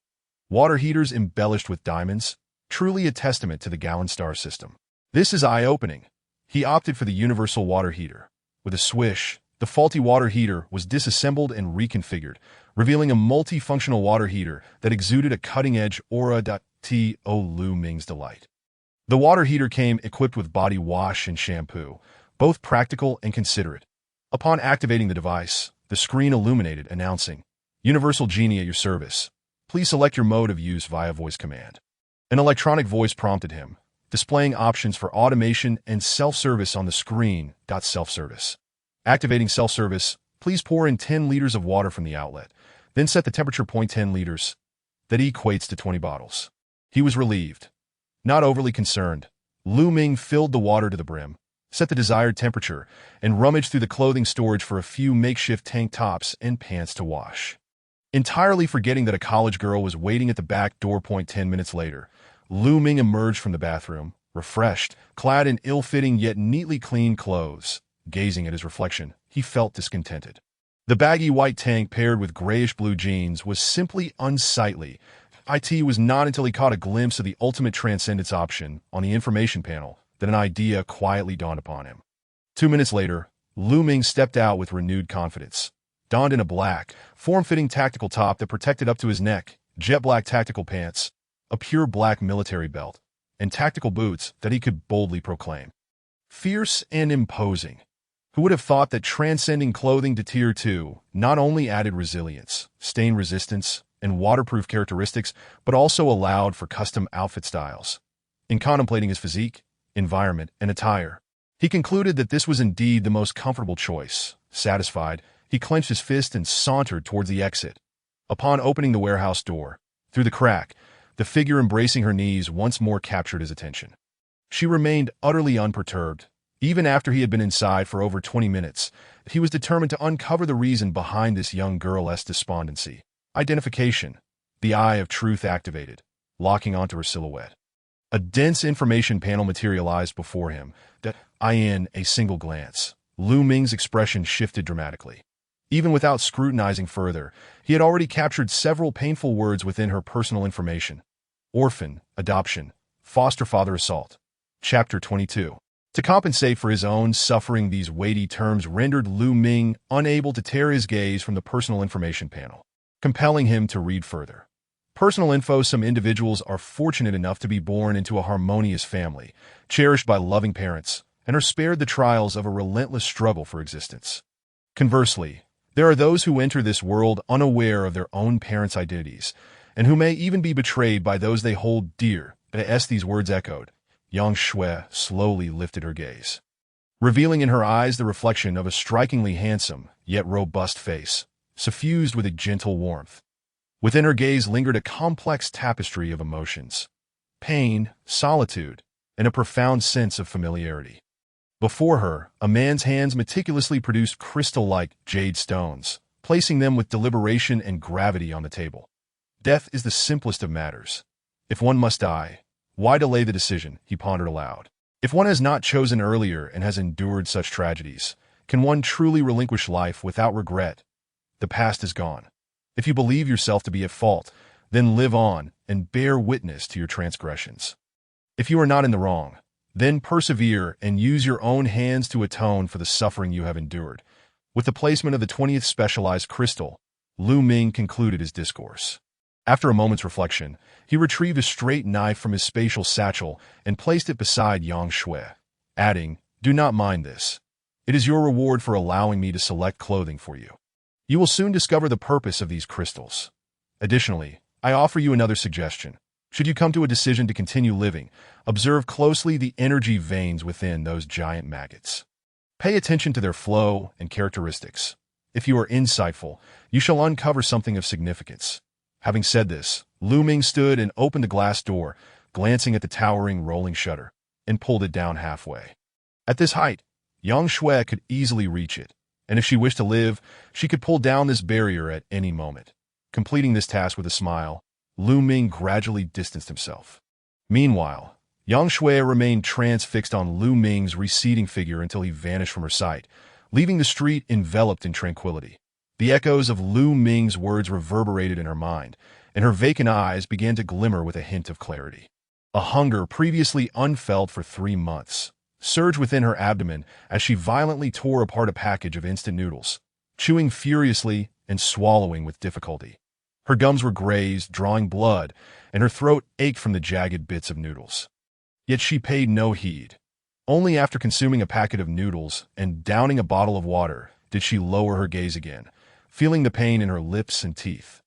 Water heaters embellished with diamonds, truly a testament to the Gallon Star system. This is eye-opening. He opted for the universal water heater. With a swish, the faulty water heater was disassembled and reconfigured, revealing a multifunctional water heater that exuded a cutting-edge aura. To Lu Ming's delight, the water heater came equipped with body wash and shampoo, both practical and considerate. Upon activating the device, the screen illuminated, announcing, "Universal Genie at your service. Please select your mode of use via voice command." An electronic voice prompted him, displaying options for automation and self-service on the screen. Self-service. Activating self-service, please pour in 10 liters of water from the outlet, then set the temperature point 10 liters. That equates to 20 bottles. He was relieved. Not overly concerned, Lu Ming filled the water to the brim, set the desired temperature, and rummaged through the clothing storage for a few makeshift tank tops and pants to wash. Entirely forgetting that a college girl was waiting at the back door. 10 minutes later, Lu Ming emerged from the bathroom, refreshed, clad in ill-fitting yet neatly clean clothes. Gazing at his reflection, he felt discontented. The baggy white tank paired with grayish-blue jeans was simply unsightly. It was not until he caught a glimpse of the ultimate transcendence option on the information panel that an idea quietly dawned upon him. 2 minutes later, Lu Ming stepped out with renewed confidence. Donned in a black, form-fitting tactical top that protected up to his neck, jet-black tactical pants, a pure black military belt, and tactical boots that he could boldly proclaim. Fierce and imposing. Who would have thought that transcending clothing to Tier 2 not only added resilience, stain resistance, and waterproof characteristics, but also allowed for custom outfit styles? In contemplating his physique, environment, and attire, he concluded that this was indeed the most comfortable choice. Satisfied, he clenched his fist and sauntered towards the exit. Upon opening the warehouse door, through the crack, the figure embracing her knees once more captured his attention. She remained utterly unperturbed. Even after he had been inside for over 20 minutes, he was determined to uncover the reason behind this young girl's despondency. Identification. The eye of truth activated, locking onto her silhouette. A dense information panel materialized before him. In a single glance, Lu Ming's expression shifted dramatically. Even without scrutinizing further, he had already captured several painful words within her personal information. Orphan, adoption, foster father assault. Chapter 22. To compensate for his own suffering, these weighty terms rendered Lu Ming unable to tear his gaze from the personal information panel, compelling him to read further. Personal info. Some individuals are fortunate enough to be born into a harmonious family, cherished by loving parents, and are spared the trials of a relentless struggle for existence. Conversely, there are those who enter this world unaware of their own parents' identities, and who may even be betrayed by those they hold dear. As these words echoed, Yang Shui slowly lifted her gaze, revealing in her eyes the reflection of a strikingly handsome, yet robust face, suffused with a gentle warmth. Within her gaze lingered a complex tapestry of emotions: pain, solitude, and a profound sense of familiarity. Before her, a man's hands meticulously produced crystal-like jade stones, placing them with deliberation and gravity on the table. Death is the simplest of matters. If one must die, why delay the decision? He pondered aloud. If one has not chosen earlier and has endured such tragedies, can one truly relinquish life without regret? The past is gone. If you believe yourself to be at fault, then live on and bear witness to your transgressions. If you are not in the wrong, then persevere and use your own hands to atone for the suffering you have endured. With the placement of the 20th specialized crystal, Lu Ming concluded his discourse. After a moment's reflection, he retrieved a straight knife from his spatial satchel and placed it beside Yang Shui, adding, "Do not mind this. It is your reward for allowing me to select clothing for you. You will soon discover the purpose of these crystals. Additionally, I offer you another suggestion. Should you come to a decision to continue living, observe closely the energy veins within those giant maggots. Pay attention to their flow and characteristics. If you are insightful, you shall uncover something of significance." Having said this, Lu Ming stood and opened the glass door, glancing at the towering rolling shutter, and pulled it down halfway. At this height, Yang Shui could easily reach it, and if she wished to live, she could pull down this barrier at any moment. Completing this task with a smile, Lu Ming gradually distanced himself. Meanwhile, Yang Shui remained transfixed on Lu Ming's receding figure until he vanished from her sight, leaving the street enveloped in tranquility. The echoes of Lu Ming's words reverberated in her mind, and her vacant eyes began to glimmer with a hint of clarity. A hunger previously unfelt for 3 months surged within her abdomen as she violently tore apart a package of instant noodles, chewing furiously and swallowing with difficulty. Her gums were grazed, drawing blood, and her throat ached from the jagged bits of noodles. Yet she paid no heed. Only after consuming a packet of noodles and downing a bottle of water did she lower her gaze again, feeling the pain in her lips and teeth.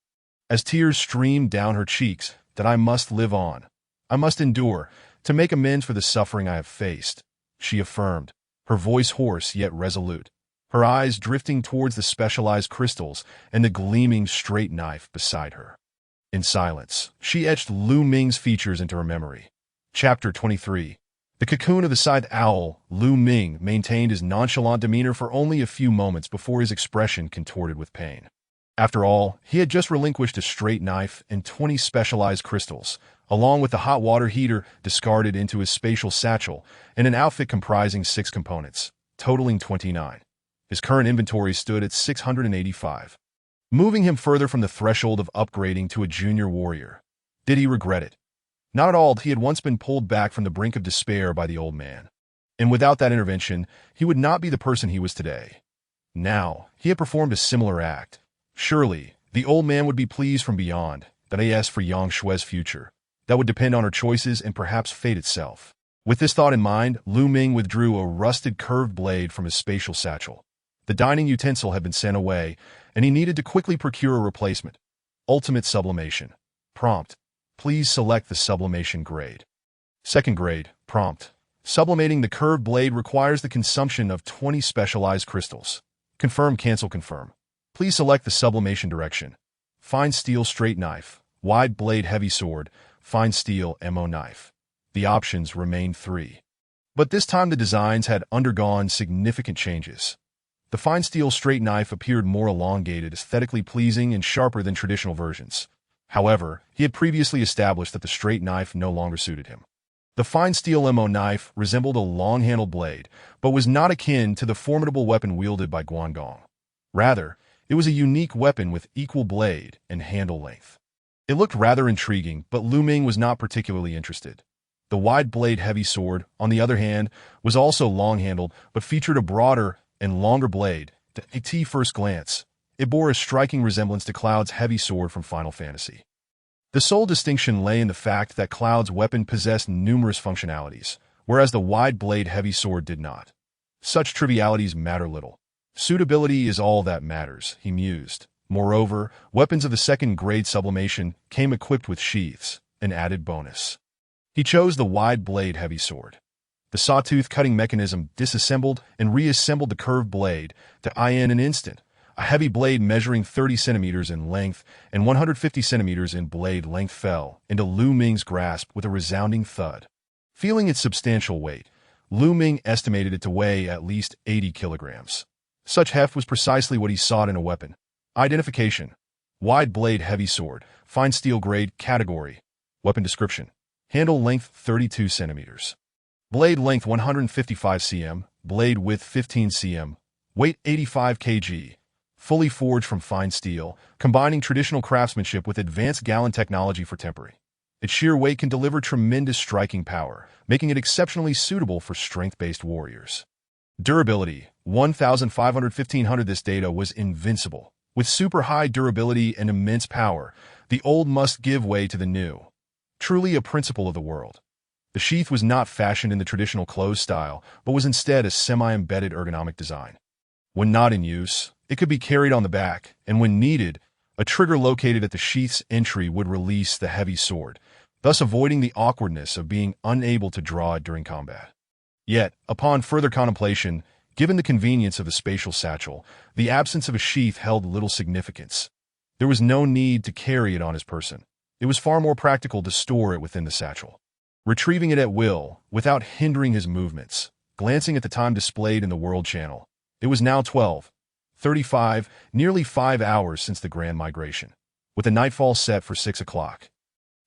As tears streamed down her cheeks, that I must live on. I must endure, to make amends for the suffering I have faced, she affirmed, her voice hoarse yet resolute, her eyes drifting towards the specialized crystals and the gleaming straight knife beside her. In silence, she etched Lu Ming's features into her memory. Chapter 23. The cocoon of the scythe owl, Lu Ming maintained his nonchalant demeanor for only a few moments before his expression contorted with pain. After all, he had just relinquished a straight knife and 20 specialized crystals, along with the hot water heater discarded into his spatial satchel, and an outfit comprising 6 components, totaling 29. His current inventory stood at 685. Moving him further from the threshold of upgrading to a junior warrior. Did he regret it? Not at all. He had once been pulled back from the brink of despair by the old man. And without that intervention, he would not be the person he was today. Now, he had performed a similar act. Surely, the old man would be pleased from beyond, that is for Yang Shui's future. That would depend on her choices and perhaps fate itself. With this thought in mind, Lu Ming withdrew a rusted curved blade from his spatial satchel. The dining utensil had been sent away, and he needed to quickly procure a replacement. Ultimate sublimation. Prompt. Please select the sublimation grade. Second grade. Prompt. Sublimating the curved blade requires the consumption of 20 specialized crystals. Confirm, cancel, confirm. Please select the sublimation direction. Fine steel straight knife, wide blade heavy sword, fine steel MO knife. The options remained 3. But this time the designs had undergone significant changes. The fine steel straight knife appeared more elongated, aesthetically pleasing, and sharper than traditional versions. However, he had previously established that the straight knife no longer suited him. The fine steel MO knife resembled a long-handled blade, but was not akin to the formidable weapon wielded by Guangdong. Rather, it was a unique weapon with equal blade and handle length. It looked rather intriguing, but Lu Ming was not particularly interested. The wide blade heavy sword, on the other hand, was also long-handled, but featured a broader and longer blade. At first glance, it bore a striking resemblance to Cloud's heavy sword from Final Fantasy. The sole distinction lay in the fact that Cloud's weapon possessed numerous functionalities, whereas the wide blade heavy sword did not. Such trivialities matter little. Suitability is all that matters, he mused. Moreover, weapons of the second-grade sublimation came equipped with sheaths, an added bonus. He chose the wide blade heavy sword. The sawtooth cutting mechanism disassembled and reassembled the curved blade in an instant. A heavy blade measuring 30 centimeters in length and 150 centimeters in blade length fell into Lu Ming's grasp with a resounding thud. Feeling its substantial weight, Lu Ming estimated it to weigh at least 80 kilograms. Such heft was precisely what he sought in a weapon. Identification. Wide blade heavy sword, fine steel grade, category. Weapon description. Handle length 32 centimeters. Blade length 155 cm, blade width 15 cm, weight 85 kg. Fully forged from fine steel, combining traditional craftsmanship with advanced Gallon technology for tempering. Its sheer weight can deliver tremendous striking power, making it exceptionally suitable for strength-based warriors. Durability, 1,500-1,500. This data was invincible. With super high durability and immense power, the old must give way to the new. Truly a principle of the world. The sheath was not fashioned in the traditional closed style, but was instead a semi-embedded ergonomic design. When not in use, it could be carried on the back, and when needed, a trigger located at the sheath's entry would release the heavy sword, thus avoiding the awkwardness of being unable to draw it during combat. Yet, upon further contemplation, given the convenience of the spatial satchel, the absence of a sheath held little significance. There was no need to carry it on his person. It was far more practical to store it within the satchel. Retrieving it at will, without hindering his movements, glancing at the time displayed in the world channel, it was now 12:35, nearly 5 hours since the grand migration, with the nightfall set for 6 o'clock.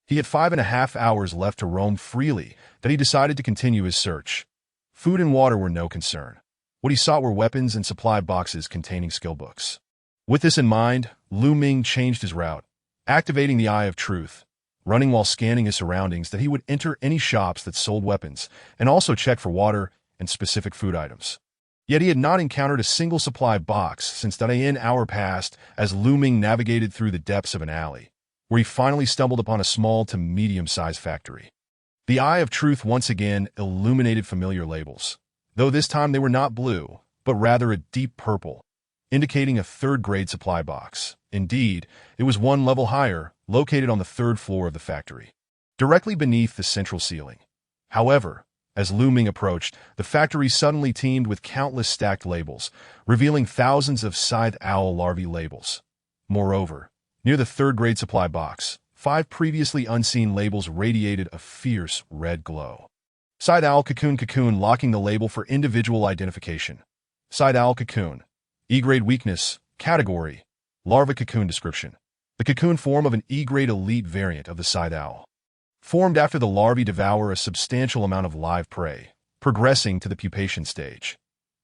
He had 5.5 hours left to roam freely that he decided to continue his search. Food and water were no concern. What he sought were weapons and supply boxes containing skill books. With this in mind, Lu Ming changed his route, activating the Eye of Truth, running while scanning his surroundings that he would enter any shops that sold weapons and also check for water and specific food items. Yet he had not encountered a single supply box since that hour passed as Lu Ming navigated through the depths of an alley, where he finally stumbled upon a small to medium-sized factory. The eye of truth once again illuminated familiar labels, though this time they were not blue, but rather a deep purple, indicating a third-grade supply box. Indeed, it was one level higher, located on the third floor of the factory, directly beneath the central ceiling. However, as Lu Ming approached, the factory suddenly teemed with countless stacked labels, revealing thousands of scythe owl larvae labels. Moreover, near the third-grade supply box, 5 previously unseen labels radiated a fierce red glow. Scythe owl cocoon locking the label for individual identification. Scythe owl cocoon. E-grade weakness. Category. Larva cocoon description. The cocoon form of an E-grade elite variant of the scythe owl. Formed after the larvae devour a substantial amount of live prey, progressing to the pupation stage.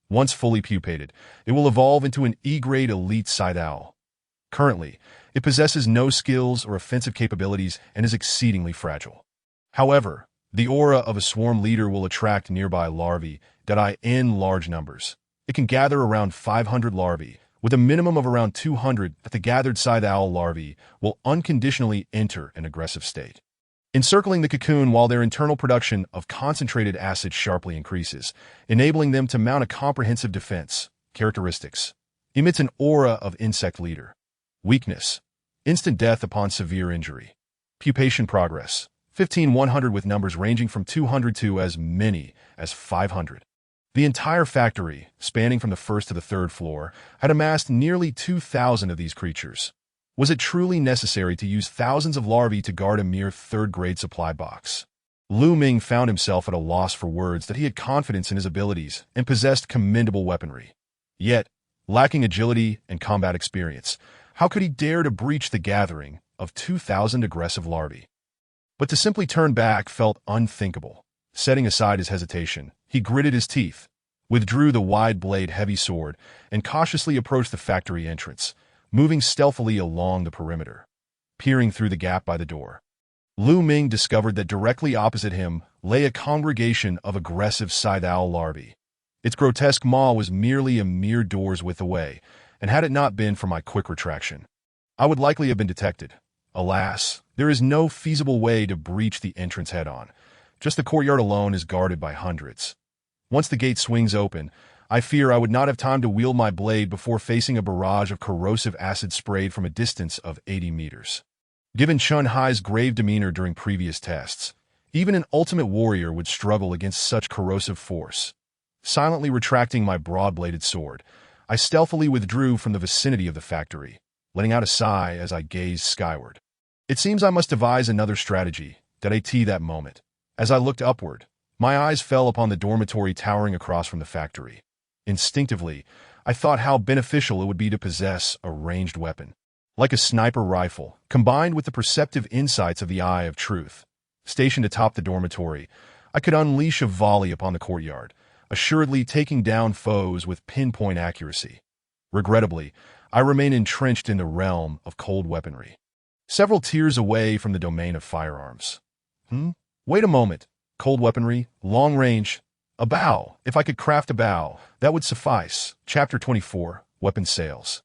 Once fully pupated, it will evolve into an E-grade elite scythe owl. Currently, it possesses no skills or offensive capabilities and is exceedingly fragile. However, the aura of a swarm leader will attract nearby larvae in large numbers. It can gather around 500 larvae, with a minimum of around 200 that the gathered scythe owl larvae will unconditionally enter an aggressive state, encircling the cocoon while their internal production of concentrated acid sharply increases, enabling them to mount a comprehensive defense. Characteristics. Emits an aura of insect leader. Weakness. Instant death upon severe injury. Pupation progress. 15-100 with numbers ranging from 200 to as many as 500. The entire factory, spanning from the first to the third floor, had amassed nearly 2,000 of these creatures. Was it truly necessary to use thousands of larvae to guard a mere third-grade supply box? Lu Ming found himself at a loss for words that he had confidence in his abilities and possessed commendable weaponry. Yet, lacking agility and combat experience, how could he dare to breach the gathering of 2,000 aggressive larvae? But to simply turn back felt unthinkable. Setting aside his hesitation, he gritted his teeth, withdrew the wide-blade heavy sword, and cautiously approached the factory entrance, moving stealthily along the perimeter. Peering through the gap by the door, Lu Ming discovered that directly opposite him lay a congregation of aggressive scythe owl larvae. Its grotesque maw was merely a mere door's width away, and had it not been for my quick retraction, I would likely have been detected. Alas, there is no feasible way to breach the entrance head-on. Just the courtyard alone is guarded by hundreds. Once the gate swings open, I fear I would not have time to wield my blade before facing a barrage of corrosive acid sprayed from a distance of 80 meters. Given Chun Hai's grave demeanor during previous tests, even an ultimate warrior would struggle against such corrosive force. Silently retracting my broad-bladed sword, I stealthily withdrew from the vicinity of the factory, letting out a sigh as I gazed skyward. It seems I must devise another strategy, that moment. As I looked upward, my eyes fell upon the dormitory towering across from the factory. Instinctively, I thought how beneficial it would be to possess a ranged weapon, like a sniper rifle, combined with the perceptive insights of the Eye of Truth. Stationed atop the dormitory, I could unleash a volley upon the courtyard, assuredly taking down foes with pinpoint accuracy. Regrettably, I remain entrenched in the realm of cold weaponry, several tiers away from the domain of firearms. Wait a moment. Cold weaponry, long range, a bow. If I could craft a bow, that would suffice. Chapter 24, Weapon Sales.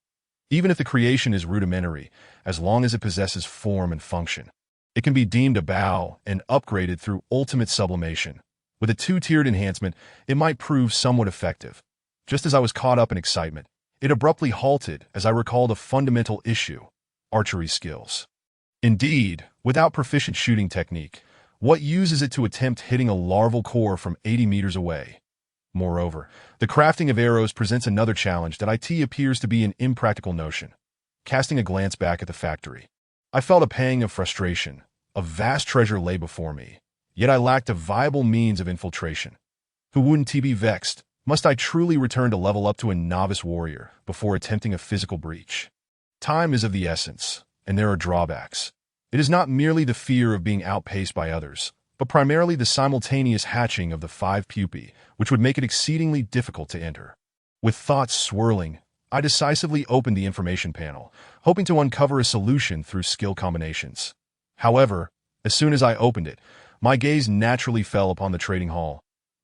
Even if the creation is rudimentary, as long as it possesses form and function, it can be deemed a bow and upgraded through ultimate sublimation. With a 2-tiered enhancement, it might prove somewhat effective. Just as I was caught up in excitement, it abruptly halted as I recalled a fundamental issue: archery skills. Indeed, without proficient shooting technique, what use is it to attempt hitting a larval core from 80 meters away? Moreover, the crafting of arrows presents another challenge that appears to be an impractical notion. Casting a glance back at the factory, I felt a pang of frustration. A vast treasure lay before me, yet I lacked a viable means of infiltration. Who wouldn't be vexed? Must I truly return to level up to a novice warrior before attempting a physical breach? Time is of the essence, and there are drawbacks. It is not merely the fear of being outpaced by others, but primarily the simultaneous hatching of the 5 pupae, which would make it exceedingly difficult to enter. With thoughts swirling, I decisively opened the information panel, hoping to uncover a solution through skill combinations. However, as soon as I opened it, my gaze naturally fell upon the trading hall.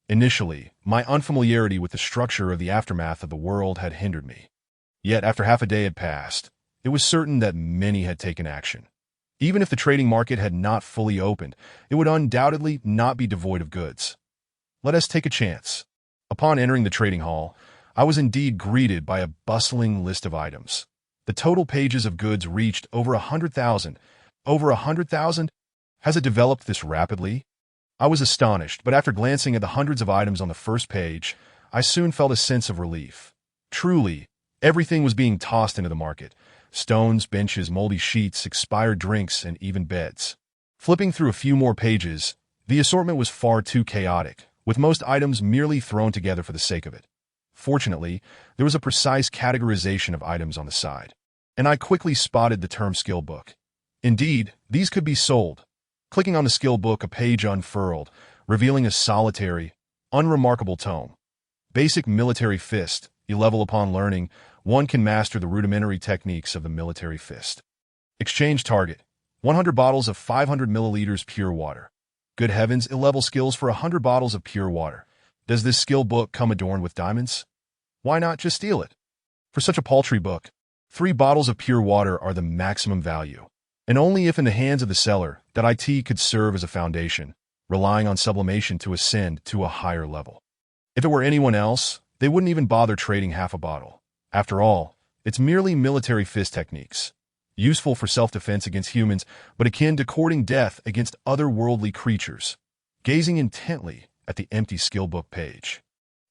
Initially, my unfamiliarity with the structure of the aftermath of the world had hindered me. Yet after half a day had passed, it was certain that many had taken action. Even if the trading market had not fully opened, it would undoubtedly not be devoid of goods. Let us take a chance. Upon entering the trading hall, I was indeed greeted by a bustling list of items. The total pages of goods reached over 100,000. Over 100,000? Has it developed this rapidly? I was astonished, but after glancing at the hundreds of items on the first page, I soon felt a sense of relief. Truly, everything was being tossed into the market. Stones, benches, moldy sheets, expired drinks, and even beds. Flipping through a few more pages, the assortment was far too chaotic, with most items merely thrown together for the sake of it. Fortunately, there was a precise categorization of items on the side, and I quickly spotted the term skill book. Indeed, these could be sold. Clicking on the skill book, a page unfurled, revealing a solitary, unremarkable tome. Basic military fist. You level upon learning, one can master the rudimentary techniques of the military fist. Exchange target. 100 bottles of 500 milliliters pure water. Good heavens, 11 skills for 100 bottles of pure water. Does this skill book come adorned with diamonds? Why not just steal it? For such a paltry book, 3 bottles of pure water are the maximum value, and only if in the hands of the seller that IT could serve as a foundation, relying on sublimation to ascend to a higher level. If it were anyone else, they wouldn't even bother trading half a bottle. After all, it's merely military fist techniques, useful for self-defense against humans, but akin to courting death against otherworldly creatures. Gazing intently at the empty skill book page,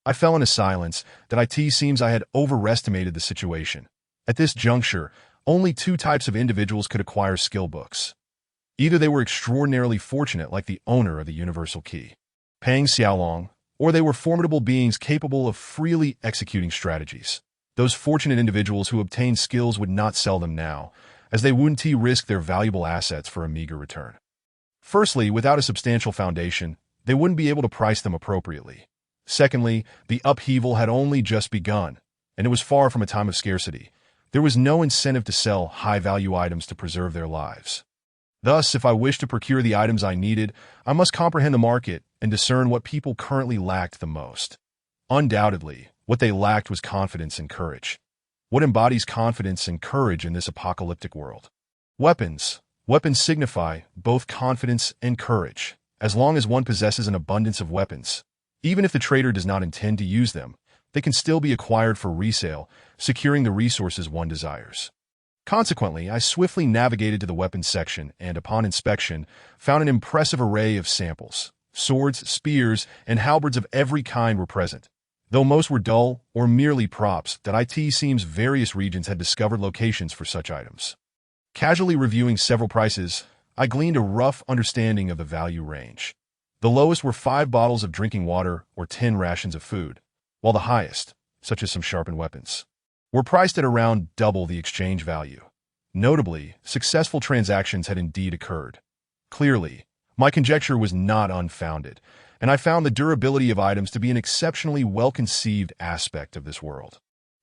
I fell into silence. That it seems I had overestimated the situation. At this juncture, only 2 types of individuals could acquire skill books. Either they were extraordinarily fortunate like the owner of the universal key, Pang Xiaolong, or they were formidable beings capable of freely executing strategies. Those fortunate individuals who obtained skills would not sell them now, as they wouldn't risk their valuable assets for a meager return. Firstly, without a substantial foundation, they wouldn't be able to price them appropriately. Secondly, the upheaval had only just begun, and it was far from a time of scarcity. There was no incentive to sell high-value items to preserve their lives. Thus, if I wished to procure the items I needed, I must comprehend the market and discern what people currently lacked the most. Undoubtedly, what they lacked was confidence and courage. What embodies confidence and courage in this apocalyptic world? Weapons. Weapons signify both confidence and courage. As long as one possesses an abundance of weapons, even if the trader does not intend to use them, they can still be acquired for resale, securing the resources one desires. Consequently, I swiftly navigated to the weapons section and, upon inspection, found an impressive array of samples. Swords, spears, and halberds of every kind were present. Though most were dull or merely props, that it seems various regions had discovered locations for such items. Casually reviewing several prices, I gleaned a rough understanding of the value range. The lowest were 5 bottles of drinking water or 10 rations of food, while the highest, such as some sharpened weapons, were priced at around double the exchange value. Notably, successful transactions had indeed occurred. Clearly, my conjecture was not unfounded, and I found the durability of items to be an exceptionally well-conceived aspect of this world.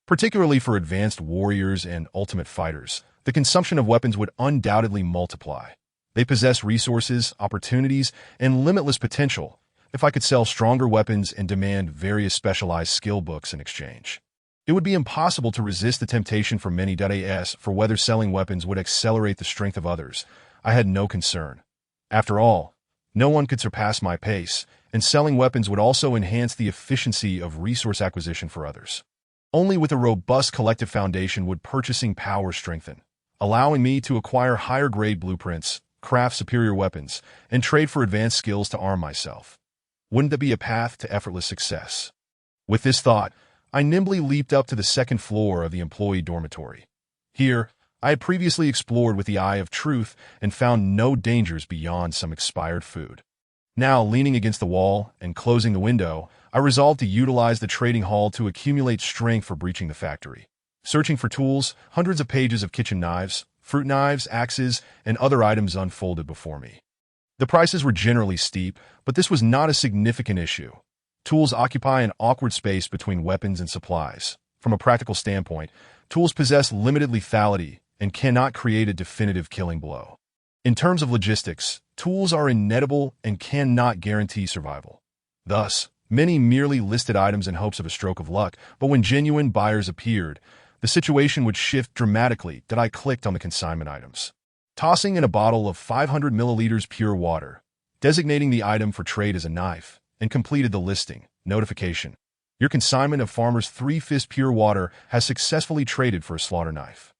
Particularly for advanced warriors and ultimate fighters, the consumption of weapons would undoubtedly multiply. They possess resources, opportunities, and limitless potential. If I could sell stronger weapons and demand various specialized skill books in exchange, it would be impossible to resist the temptation for many. As for whether selling weapons would accelerate the strength of others, I had no concern. After all, no one could surpass my pace, and selling weapons would also enhance the efficiency of resource acquisition for others. Only with a robust collective foundation would purchasing power strengthen, allowing me to acquire higher-grade blueprints, craft superior weapons, and trade for advanced skills to arm myself. Wouldn't that be a path to effortless success? With this thought, I nimbly leaped up to the second floor of the employee dormitory. Here, I had previously explored with the eye of truth and found no dangers beyond some expired food. Now, leaning against the wall and closing the window, I resolved to utilize the trading hall to accumulate strength for breaching the factory. Searching for tools, hundreds of pages of kitchen knives, fruit knives, axes, and other items unfolded before me. The prices were generally steep, but this was not a significant issue. Tools occupy an awkward space between weapons and supplies. From a practical standpoint, tools possess limited lethality and cannot create a definitive killing blow. In terms of logistics, tools are inettable and cannot guarantee survival. Thus, many merely listed items in hopes of a stroke of luck, but when genuine buyers appeared, the situation would shift dramatically. I clicked on the consignment items. tossing in a bottle of 500 milliliters pure water, designating the item for trade as a knife, and completed the listing. Notification. Your consignment of Farmer's 3-Fist Pure Water has successfully traded for a slaughter knife.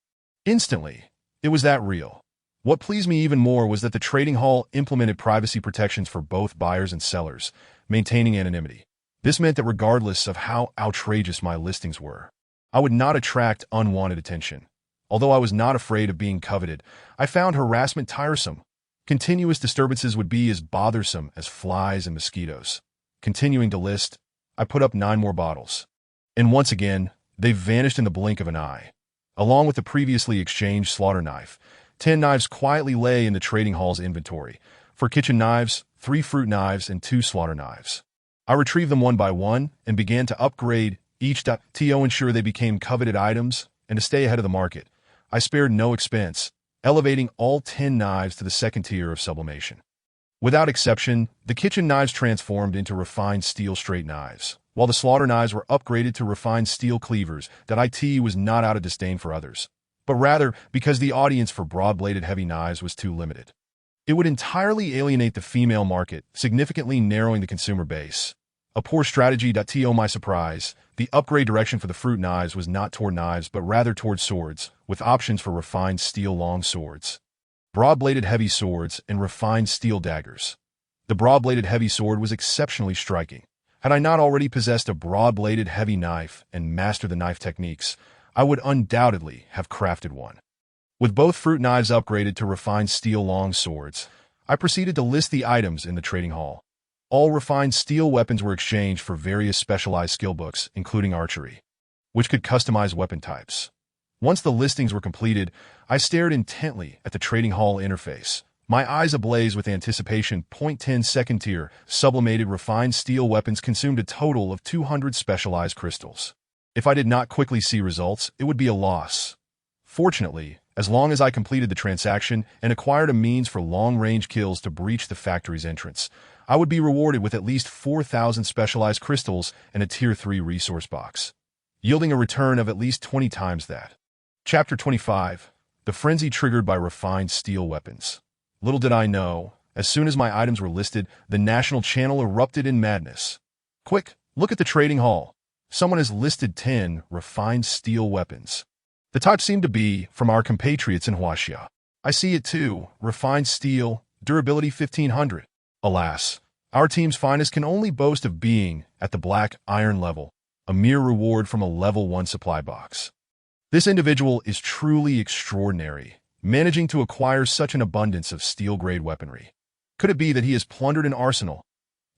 Instantly, it was that real. What pleased me even more was that the trading hall implemented privacy protections for both buyers and sellers, maintaining anonymity. This meant that regardless of how outrageous my listings were, I would not attract unwanted attention. Although I was not afraid of being coveted, I found harassment tiresome. Continuous disturbances would be as bothersome as flies and mosquitoes. Continuing to list, I put up 9 more bottles. And once again, they vanished in the blink of an eye. Along with the previously exchanged slaughter knife, 10 knives quietly lay in the trading hall's inventory. For kitchen knives, 3 fruit knives, and 2 slaughter knives. I retrieved them one by one and began to upgrade each to ensure they became coveted items, and to stay ahead of the market. I spared no expense, elevating all 10 knives to the second tier of sublimation. Without exception, the kitchen knives transformed into refined steel straight knives, while the slaughter knives were upgraded to refined steel cleavers. That IT was not out of disdain for others, but rather because the audience for broad-bladed heavy knives was too limited. It would entirely alienate the female market, significantly narrowing the consumer base. A poor strategy. To my surprise, the upgrade direction for the fruit knives was not toward knives but rather toward swords, with options for refined steel long swords, broad-bladed heavy swords, and refined steel daggers. The broad-bladed heavy sword was exceptionally striking. Had I not already possessed a broad-bladed heavy knife and mastered the knife techniques, I would undoubtedly have crafted one. With both fruit knives upgraded to refined steel long swords, I proceeded to list the items in the trading hall. All refined steel weapons were exchanged for various specialized skill books, including archery, which could customize weapon types. Once the listings were completed, I stared intently at the trading hall interface, my eyes ablaze with anticipation. 10 second tier, sublimated refined steel weapons consumed a total of 200 specialized crystals. If I did not quickly see results, it would be a loss. Fortunately, as long as I completed the transaction and acquired a means for long-range kills to breach the factory's entrance, I would be rewarded with at least 4,000 specialized crystals and a Tier 3 resource box, yielding a return of at least 20 times that. Chapter 25. The Frenzy Triggered by Refined Steel Weapons. Little did I know, as soon as my items were listed, the national channel erupted in madness. Quick, look at the trading hall. Someone has listed 10 refined steel weapons. The type seemed to be from our compatriots in Huaxia. I see it too, refined steel, durability 1500. Alas, our team's finest can only boast of being at the black iron level, a mere reward from a level 1 supply box. This individual is truly extraordinary, managing to acquire such an abundance of steel-grade weaponry. Could it be that he has plundered an arsenal?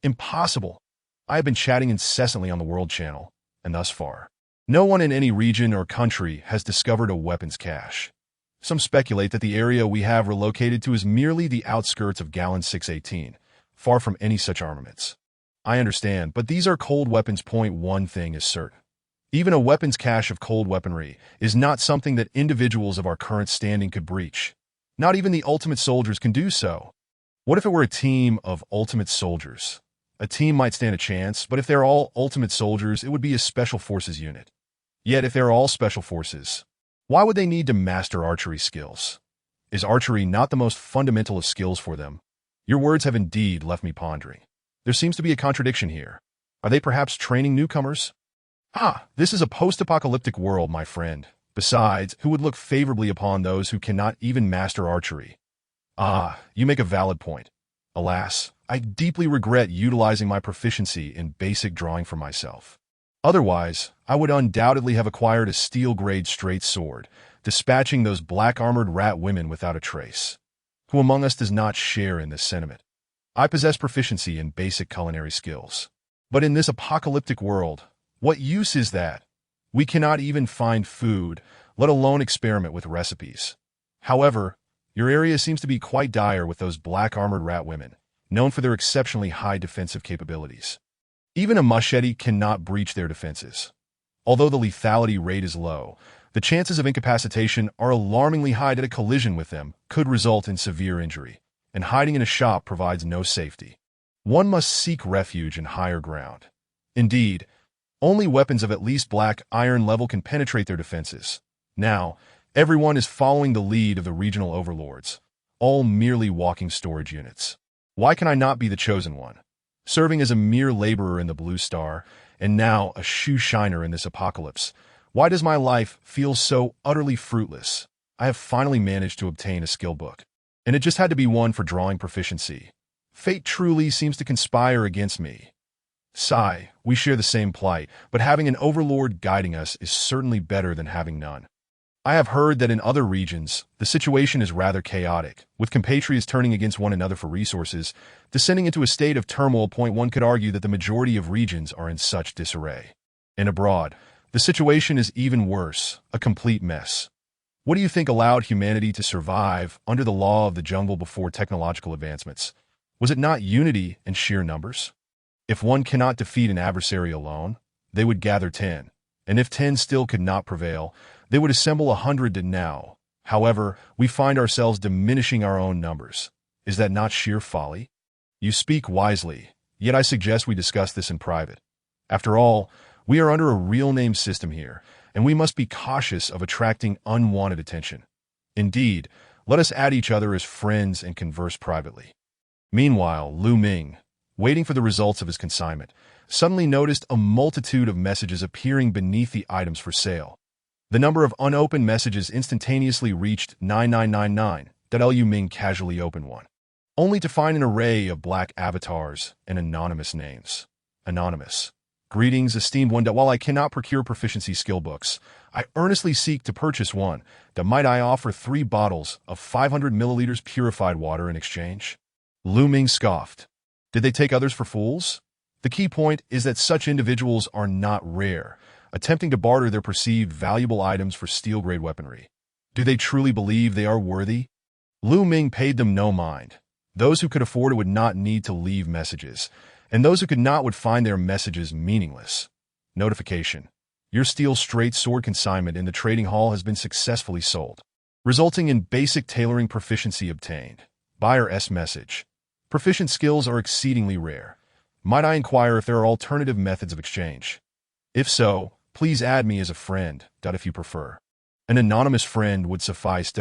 Impossible. I have been chatting incessantly on the World Channel, and thus far, no one in any region or country has discovered a weapons cache. Some speculate that the area we have relocated to is merely the outskirts of Gallon 618, far from any such armaments. I understand, but these are cold weapons. One thing is certain. Even a weapons cache of cold weaponry is not something that individuals of our current standing could breach. Not even the ultimate soldiers can do so. What if it were a team of ultimate soldiers? A team might stand a chance, but if they're all ultimate soldiers, it would be a special forces unit. Yet if they're all special forces, why would they need to master archery skills? Is archery not the most fundamental of skills for them? Your words have indeed left me pondering. There seems to be a contradiction here. Are they perhaps training newcomers? This is a post-apocalyptic world, my friend. Besides, who would look favorably upon those who cannot even master archery? You make a valid point. Alas, I deeply regret utilizing my proficiency in basic drawing for myself. Otherwise, I would undoubtedly have acquired a steel-grade straight sword, dispatching those black-armored rat women without a trace. Who among us does not share in this sentiment? I possess proficiency in basic culinary skills. But in this apocalyptic world, what use is that? We cannot even find food, let alone experiment with recipes. However, your area seems to be quite dire with those black-armored rat women, known for their exceptionally high defensive capabilities. Even a machete cannot breach their defenses. Although the lethality rate is low, the chances of incapacitation are alarmingly high that a collision with them could result in severe injury, and hiding in a shop provides no safety. One must seek refuge in higher ground. Indeed, only weapons of at least black iron level can penetrate their defenses. Now, everyone is following the lead of the regional overlords, all merely walking storage units. Why can I not be the chosen one? Serving as a mere laborer in the Blue Star, and now a shoe shiner in this apocalypse. Why does my life feel so utterly fruitless? I have finally managed to obtain a skill book, and it just had to be one for drawing proficiency. Fate truly seems to conspire against me. Sigh, we share the same plight, but having an overlord guiding us is certainly better than having none. I have heard that in other regions, the situation is rather chaotic, with compatriots turning against one another for resources, descending into a state of turmoil. One could argue that the majority of regions are in such disarray. And abroad, the situation is even worse, a complete mess. What do you think allowed humanity to survive under the law of the jungle before technological advancements? Was it not unity and sheer numbers? If one cannot defeat an adversary alone, they would gather 10, and if 10 still could not prevail, they would assemble 100 to now. However, we find ourselves diminishing our own numbers. Is that not sheer folly? You speak wisely, yet I suggest we discuss this in private. After all, we are under a real name system here, and we must be cautious of attracting unwanted attention. Indeed, let us add each other as friends and converse privately. Meanwhile, Lu Ming, waiting for the results of his consignment, suddenly noticed a multitude of messages appearing beneath the items for sale. The number of unopened messages instantaneously reached 9999. Lu Ming casually opened one, only to find an array of black avatars and anonymous names. Anonymous. Greetings, esteemed one. While I cannot procure proficiency skill books, I earnestly seek to purchase one. Might I offer 3 bottles of 500 milliliters purified water in exchange? Lu Ming scoffed. Did they take others for fools? The key point is that such individuals are not rare, attempting to barter their perceived valuable items for steel-grade weaponry. Do they truly believe they are worthy? Lu Ming paid them no mind. Those who could afford it would not need to leave messages, and those who could not would find their messages meaningless. Notification. Your steel straight sword consignment in the trading hall has been successfully sold, resulting in basic tailoring proficiency obtained. Buyer's message. Proficient skills are exceedingly rare. Might I inquire if there are alternative methods of exchange? If so, please add me as a friend, if you prefer. An anonymous friend would suffice,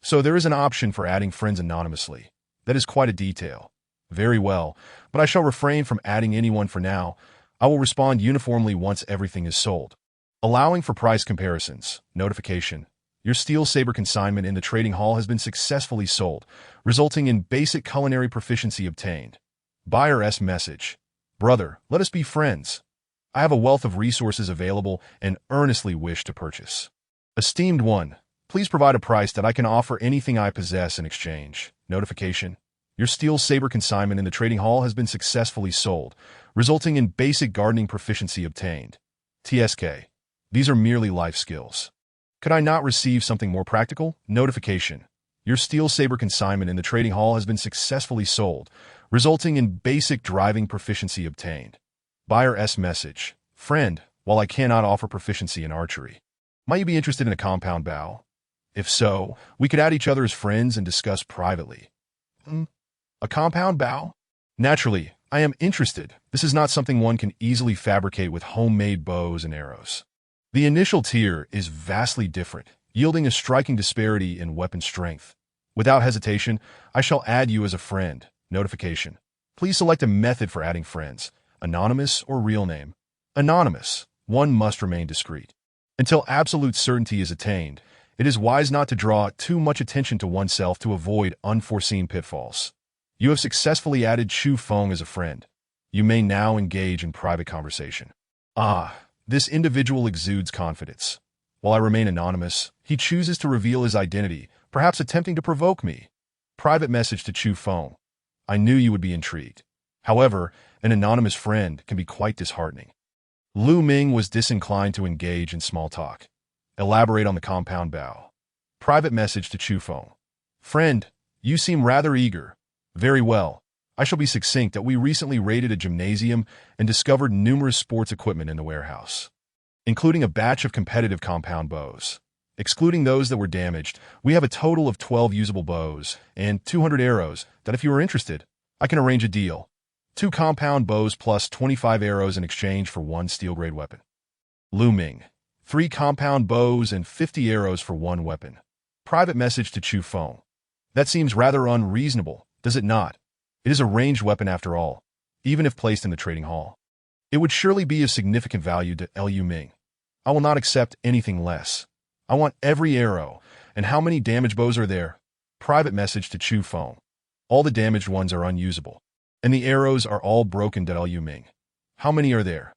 So there is an option for adding friends anonymously. That is quite a detail. Very well, but I shall refrain from adding anyone for now. I will respond uniformly once everything is sold. Allowing for price comparisons. Notification. Your steel saber consignment in the trading hall has been successfully sold, resulting in basic culinary proficiency obtained. Buyer's message. Brother, let us be friends. I have a wealth of resources available and earnestly wish to purchase. Esteemed one, please provide a price that I can offer anything I possess in exchange. Notification. Your steel saber consignment in the trading hall has been successfully sold, resulting in basic gardening proficiency obtained. TSK. These are merely life skills. Could I not receive something more practical? Notification. Your steel saber consignment in the trading hall has been successfully sold, resulting in basic driving proficiency obtained. Buyer's message. Friend, while I cannot offer proficiency in archery, might you be interested in a compound bow? If so, we could add each other as friends and discuss privately. A compound bow? Naturally, I am interested. This is not something one can easily fabricate with homemade bows and arrows. The initial tier is vastly different, yielding a striking disparity in weapon strength. Without hesitation, I shall add you as a friend. Notification. Please select a method for adding friends. Anonymous or real name? Anonymous. One must remain discreet. Until absolute certainty is attained, it is wise not to draw too much attention to oneself to avoid unforeseen pitfalls. You have successfully added Chu Feng as a friend. You may now engage in private conversation. This individual exudes confidence. While I remain anonymous, he chooses to reveal his identity, perhaps attempting to provoke me. Private message to Chu Feng. I knew you would be intrigued. However, an anonymous friend can be quite disheartening. Lu Ming was disinclined to engage in small talk. Elaborate on the compound bow. Private message to Chu Feng. Friend, you seem rather eager. Very well. I shall be succinct that we recently raided a gymnasium and discovered numerous sports equipment in the warehouse, including a batch of competitive compound bows. Excluding those that were damaged, we have a total of 12 usable bows and 200 arrows that if you are interested, I can arrange a deal. 2 compound bows plus 25 arrows in exchange for 1 steel-grade weapon. Lu Ming. 3 compound bows and 50 arrows for 1 weapon. Private message to Chu Feng. That seems rather unreasonable, does it not? It is a ranged weapon after all, even if placed in the trading hall. It would surely be of significant value to Liu Ming. I will not accept anything less. I want every arrow. And how many damaged bows are there? Private message to Chu Feng. All the damaged ones are unusable. And the arrows are all broken to Liu Ming. How many are there?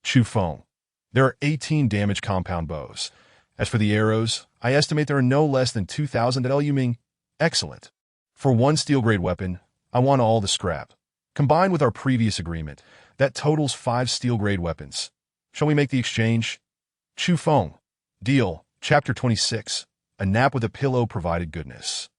Chu Feng. There are 18 damaged compound bows. As for the arrows, I estimate there are no less than 2,000 at Liu Ming. Excellent. For one steel-grade weapon, I want all the scrap. Combined with our previous agreement, that totals 5 steel-grade weapons. Shall we make the exchange? Chu Feng. Deal. Chapter 26. A nap with a pillow provided goodness.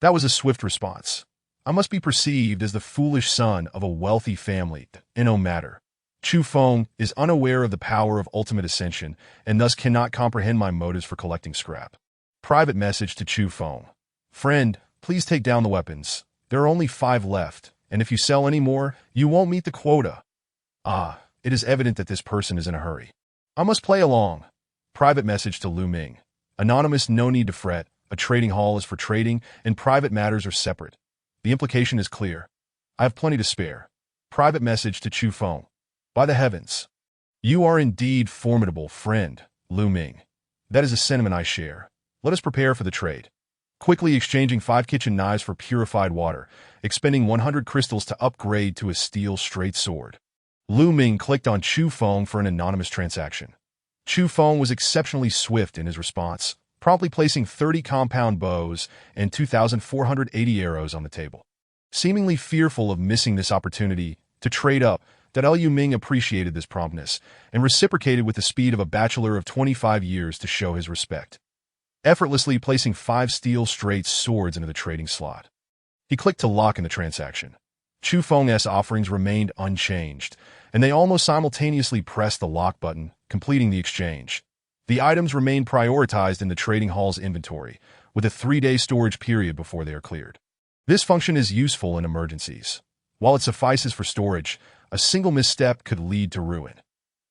That was a swift response. I must be perceived as the foolish son of a wealthy family, in no matter. Chu Feng is unaware of the power of ultimate ascension and thus cannot comprehend my motives for collecting scrap. Private message to Chu Feng. Friend, please take down the weapons. There are only 5 left, and if you sell any more, you won't meet the quota. Ah, it is evident that this person is in a hurry. I must play along. Private message to Liu Ming. Anonymous, no need to fret. A trading hall is for trading, and private matters are separate. The implication is clear. I have plenty to spare. Private message to Chu Feng. By the heavens. You are indeed formidable, friend, Liu Ming. That is a sentiment I share. Let us prepare for the trade. Quickly exchanging 5 kitchen knives for purified water, expending 100 crystals to upgrade to a steel straight sword. Liu Ming clicked on Chu Feng for an anonymous transaction. Chu Feng was exceptionally swift in his response, promptly placing 30 compound bows and 2,480 arrows on the table. Seemingly fearful of missing this opportunity to trade up, Liu Ming appreciated this promptness and reciprocated with the speed of a bachelor of 25 years to show his respect, effortlessly placing 5 steel straight swords into the trading slot. He clicked to lock in the transaction. Chu Feng's offerings remained unchanged, and they almost simultaneously pressed the lock button, completing the exchange. The items remain prioritized in the trading hall's inventory, with a 3-day storage period before they are cleared. This function is useful in emergencies. While it suffices for storage, a single misstep could lead to ruin.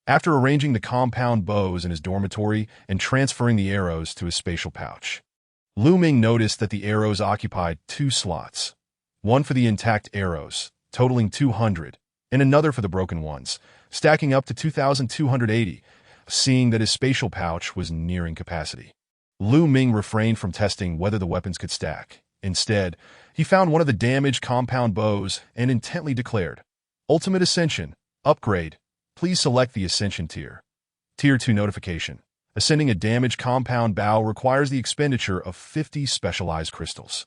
After arranging the compound bows in his dormitory and transferring the arrows to his spatial pouch, Liu Ming noticed that the arrows occupied 2 slots. One for the intact arrows, totaling 200, and another for the broken ones, stacking up to 2,280, seeing that his spatial pouch was nearing capacity. Liu Ming refrained from testing whether the weapons could stack. Instead, he found one of the damaged compound bows and intently declared, Ultimate Ascension, Upgrade. Please select the Ascension tier. Tier 2 notification. Ascending a damaged compound bow requires the expenditure of 50 specialized crystals.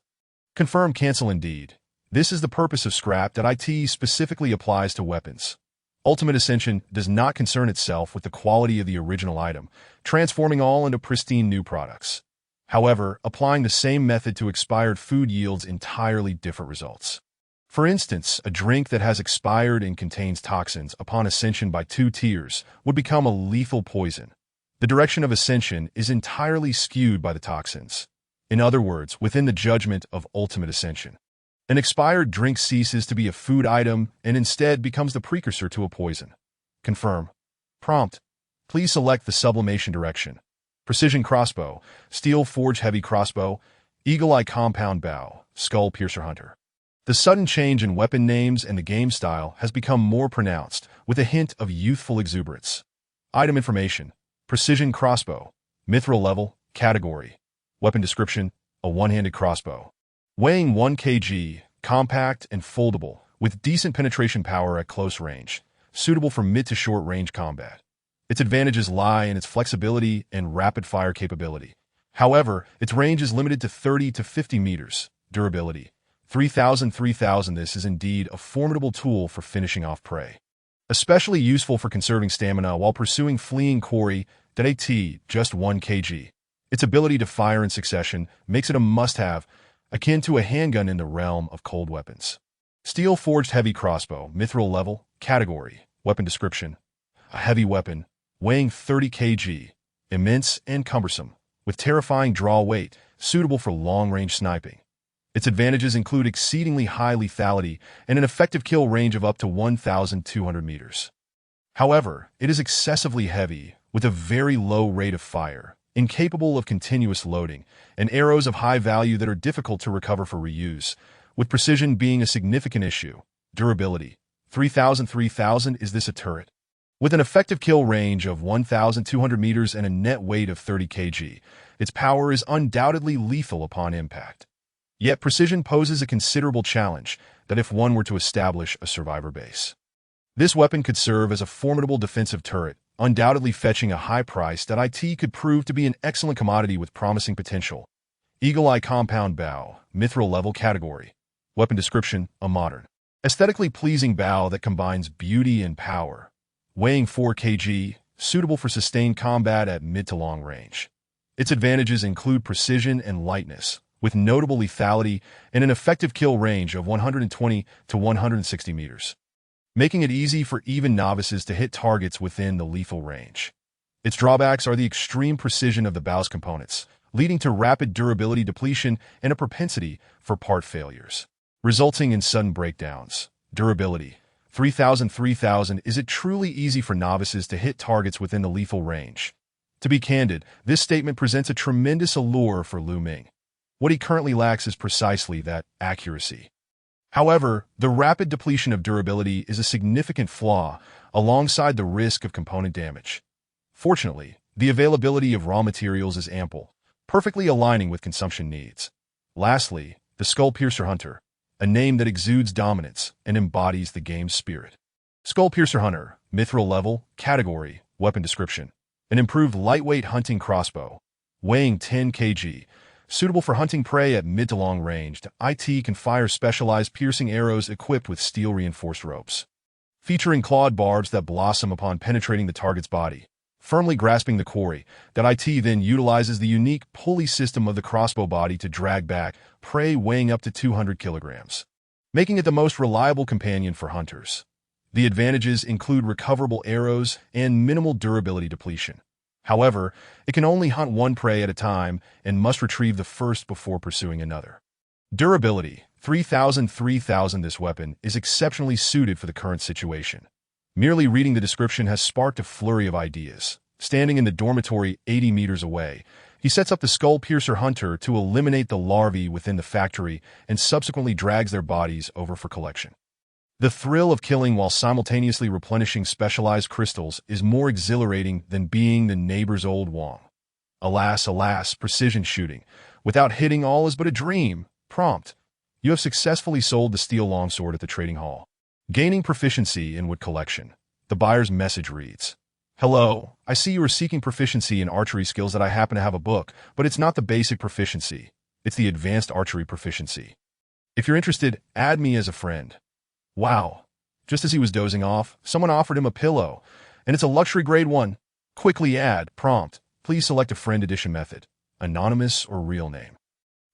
Confirm cancel indeed. This is the purpose of scrap that IT specifically applies to weapons. Ultimate Ascension does not concern itself with the quality of the original item, transforming all into pristine new products. However, applying the same method to expired food yields entirely different results. For instance, a drink that has expired and contains toxins upon ascension by 2 tiers would become a lethal poison. The direction of ascension is entirely skewed by the toxins. In other words, within the judgment of ultimate ascension. An expired drink ceases to be a food item and instead becomes the precursor to a poison. Confirm. Prompt. Please select the sublimation direction. Precision crossbow, steel forge heavy crossbow, eagle eye compound bow, skull piercer hunter. The sudden change in weapon names and the game style has become more pronounced, with a hint of youthful exuberance. Item information. Precision crossbow. Mithril level. Category. Weapon description. A one-handed crossbow. Weighing 1 kg, compact and foldable, with decent penetration power at close range, suitable for mid to short range combat. Its advantages lie in its flexibility and rapid-fire capability. However, its range is limited to 30 to 50 meters. Durability. 3,000. This is indeed a formidable tool for finishing off prey. Especially useful for conserving stamina while pursuing fleeing quarry. AT, just 1 kg. Its ability to fire in succession makes it a must-have, akin to a handgun in the realm of cold weapons. Steel forged heavy crossbow, mithril level, category, weapon description. A heavy weapon, weighing 30 kg, immense and cumbersome, with terrifying draw weight, suitable for long-range sniping. Its advantages include exceedingly high lethality and an effective kill range of up to 1,200 meters. However, it is excessively heavy, with a very low rate of fire, incapable of continuous loading, and arrows of high value that are difficult to recover for reuse, with precision being a significant issue. Durability. 3000 is this a turret? With an effective kill range of 1,200 meters and a net weight of 30 kg, its power is undoubtedly lethal upon impact. Yet precision poses a considerable challenge that if one were to establish a survivor base. This weapon could serve as a formidable defensive turret, undoubtedly fetching a high price that IT could prove to be an excellent commodity with promising potential. Eagle Eye Compound Bow, Mithril Level Category. Weapon description, a modern, aesthetically pleasing bow that combines beauty and power. Weighing 4 kg, suitable for sustained combat at mid to long range. Its advantages include precision and lightness, with notable lethality and an effective kill range of 120 to 160 meters, making it easy for even novices to hit targets within the lethal range. Its drawbacks are the extreme precision of the bow's components, leading to rapid durability depletion and a propensity for part failures, resulting in sudden breakdowns. Durability. 3000 Is it truly easy for novices to hit targets within the lethal range? To be candid, this statement presents a tremendous allure for Lu Ming. What he currently lacks is precisely that accuracy. However, the rapid depletion of durability is a significant flaw alongside the risk of component damage. Fortunately, the availability of raw materials is ample, perfectly aligning with consumption needs. Lastly, the Skull Piercer Hunter, a name that exudes dominance and embodies the game's spirit. Skull Piercer Hunter, Mithril Level, Category, Weapon Description. An improved lightweight hunting crossbow, weighing 10 kg, suitable for hunting prey at mid to long range. IT can fire specialized piercing arrows equipped with steel-reinforced ropes, featuring clawed barbs that blossom upon penetrating the target's body, firmly grasping the quarry. IT then utilizes the unique pulley system of the crossbow body to drag back prey weighing up to 200 kilograms, making it the most reliable companion for hunters. The advantages include recoverable arrows and minimal durability depletion. However, it can only hunt one prey at a time and must retrieve the first before pursuing another. Durability. 3000 This weapon is exceptionally suited for the current situation. Merely reading the description has sparked a flurry of ideas. Standing in the dormitory 80 meters away, he sets up the Skull Piercer Hunter to eliminate the larvae within the factory and subsequently drags their bodies over for collection. The thrill of killing while simultaneously replenishing specialized crystals is more exhilarating than being the neighbor's old Wong. Alas, precision shooting. Without hitting, all is but a dream. Prompt. You have successfully sold the steel longsword at the trading hall, gaining proficiency in wood collection. The buyer's message reads, "Hello, I see you are seeking proficiency in archery skills that I happen to have a book, but it's not the basic proficiency. It's the advanced archery proficiency. If you're interested, add me as a friend." Wow. Just as he was dozing off, someone offered him a pillow, and it's a luxury grade one. Quickly add. Prompt. Please select a friend addition method. Anonymous or real name.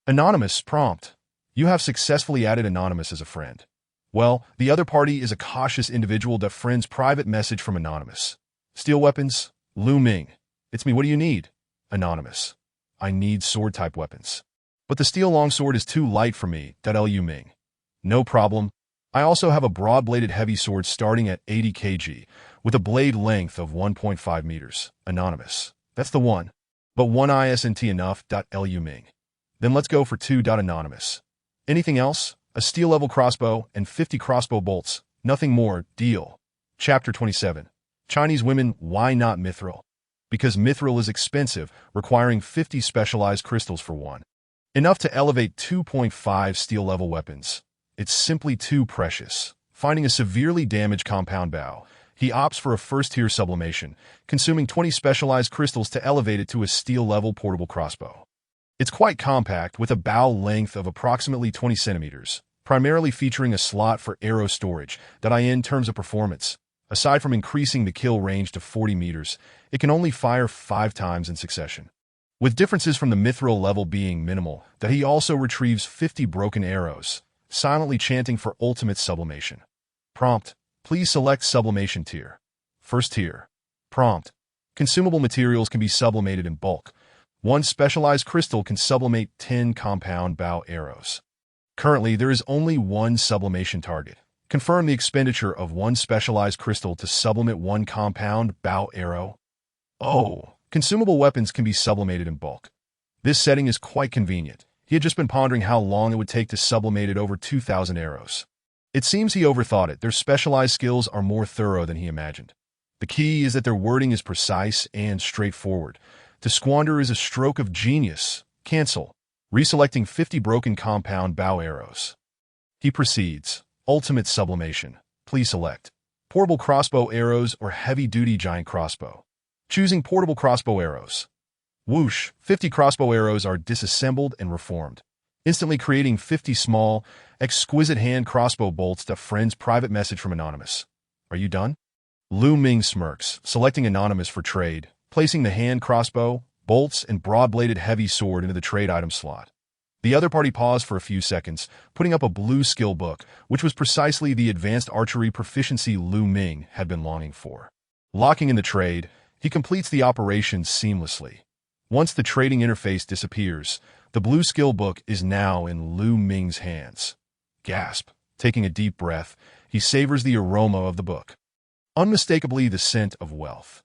Anonymous. Prompt. You have successfully added Anonymous as a friend. Well, the other party is a cautious individual that friends private message from Anonymous. Steel weapons? Lu Ming. It's me. What do you need? Anonymous. I need sword-type weapons. But the steel longsword is too light for me. Lu Ming. No problem. I also have a broad-bladed heavy sword starting at 80 kg, with a blade length of 1.5 meters. Anonymous. That's the one. But one isn't enough. Lu Ming. Then let's go for 2. Anonymous. Anything else? A steel-level crossbow and 50 crossbow bolts. Nothing more. Deal. Chapter 27. Chinese women, why not mithril? Because mithril is expensive, requiring 50 specialized crystals for one. Enough to elevate 2.5 steel-level weapons. It's simply too precious. Finding a severely damaged compound bow, he opts for a first-tier sublimation, consuming 20 specialized crystals to elevate it to a steel-level portable crossbow. It's quite compact, with a bow length of approximately 20 centimeters, primarily featuring a slot for arrow storage. In terms of performance, aside from increasing the kill range to 40 meters, it can only fire 5 times in succession. With differences from the mithril level being minimal, he also retrieves 50 broken arrows, silently chanting for ultimate sublimation. Prompt. Please select sublimation tier. First tier. Prompt. Consumable materials can be sublimated in bulk. One specialized crystal can sublimate 10 compound bow arrows. Currently, there is only one sublimation target. Confirm the expenditure of one specialized crystal to sublimate one compound bow arrow. Oh, Consumable weapons can be sublimated in bulk. This setting is quite convenient. He had just been pondering how long it would take to sublimate over 2,000 arrows. It seems he overthought it. Their specialized skills are more thorough than he imagined. The key is that their wording is precise and straightforward. To squander is a stroke of genius. Cancel. Reselecting 50 broken compound bow arrows. He proceeds. Ultimate sublimation. Please select portable crossbow arrows or heavy-duty giant crossbow. Choosing portable crossbow arrows. Whoosh, 50 crossbow arrows are disassembled and reformed, instantly creating 50 small, exquisite hand crossbow bolts to friend's private message from Anonymous. Are you done? Lu Ming smirks, selecting Anonymous for trade, placing the hand crossbow, bolts, and broad-bladed heavy sword into the trade item slot. The other party paused for a few seconds, putting up a blue skill book, which was precisely the advanced archery proficiency Lu Ming had been longing for. Locking in the trade, he completes the operation seamlessly. Once the trading interface disappears, the blue skill book is now in Lu Ming's hands. Gasp. Taking a deep breath, he savors the aroma of the book. Unmistakably the scent of wealth.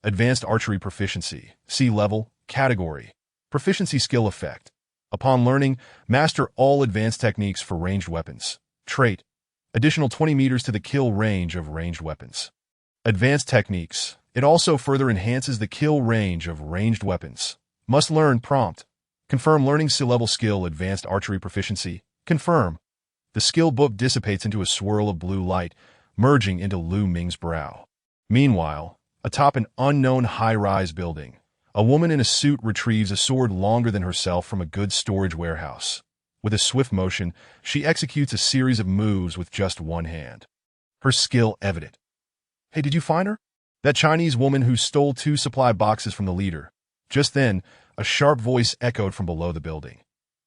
Advanced archery proficiency, C-level, category, proficiency skill effect. Upon learning, master all advanced techniques for ranged weapons. Trait. Additional 20 meters to the kill range of ranged weapons. Advanced techniques. It also further enhances the kill range of ranged weapons. Must learn prompt. Confirm learning C-level skill advanced archery proficiency. Confirm. The skill book dissipates into a swirl of blue light, merging into Lu Ming's brow. Meanwhile, atop an unknown high-rise building, a woman in a suit retrieves a sword longer than herself from a goods storage warehouse. With a swift motion, she executes a series of moves with just one hand. Her skill evident. Hey, did you find her? That Chinese woman who stole 2 supply boxes from the leader. Just then, a sharp voice echoed from below the building.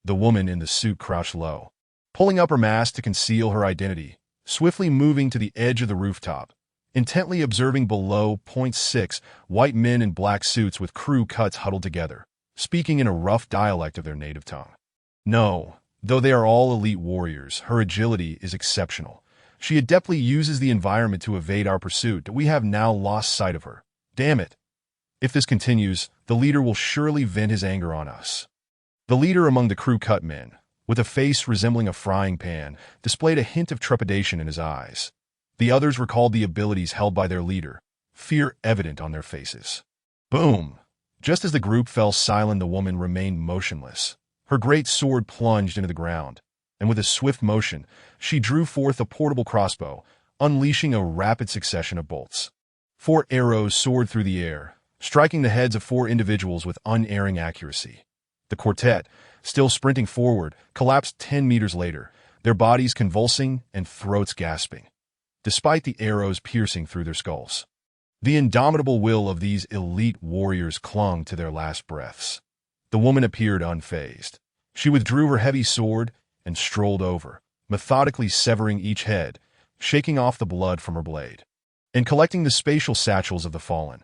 The woman in the suit crouched low, pulling up her mask to conceal her identity, swiftly moving to the edge of the rooftop, intently observing below. 6 white men in black suits with crew cuts huddled together, speaking in a rough dialect of their native tongue. No, though they are all elite warriors, her agility is exceptional. She adeptly uses the environment to evade our pursuit. We have now lost sight of her. Damn it. If this continues, the leader will surely vent his anger on us. The leader among the crew cut men, with a face resembling a frying pan, displayed a hint of trepidation in his eyes. The others recalled the abilities held by their leader, fear evident on their faces. Boom! Just as the group fell silent, the woman remained motionless. Her great sword plunged into the ground, and with a swift motion, she drew forth a portable crossbow, unleashing a rapid succession of bolts. 4 arrows soared through the air, striking the heads of 4 individuals with unerring accuracy. The quartet, still sprinting forward, collapsed 10 meters later, their bodies convulsing and throats gasping, despite the arrows piercing through their skulls. The indomitable will of these elite warriors clung to their last breaths. The woman appeared unfazed. She withdrew her heavy sword and strolled over, methodically severing each head, shaking off the blood from her blade, and collecting the spatial satchels of the fallen.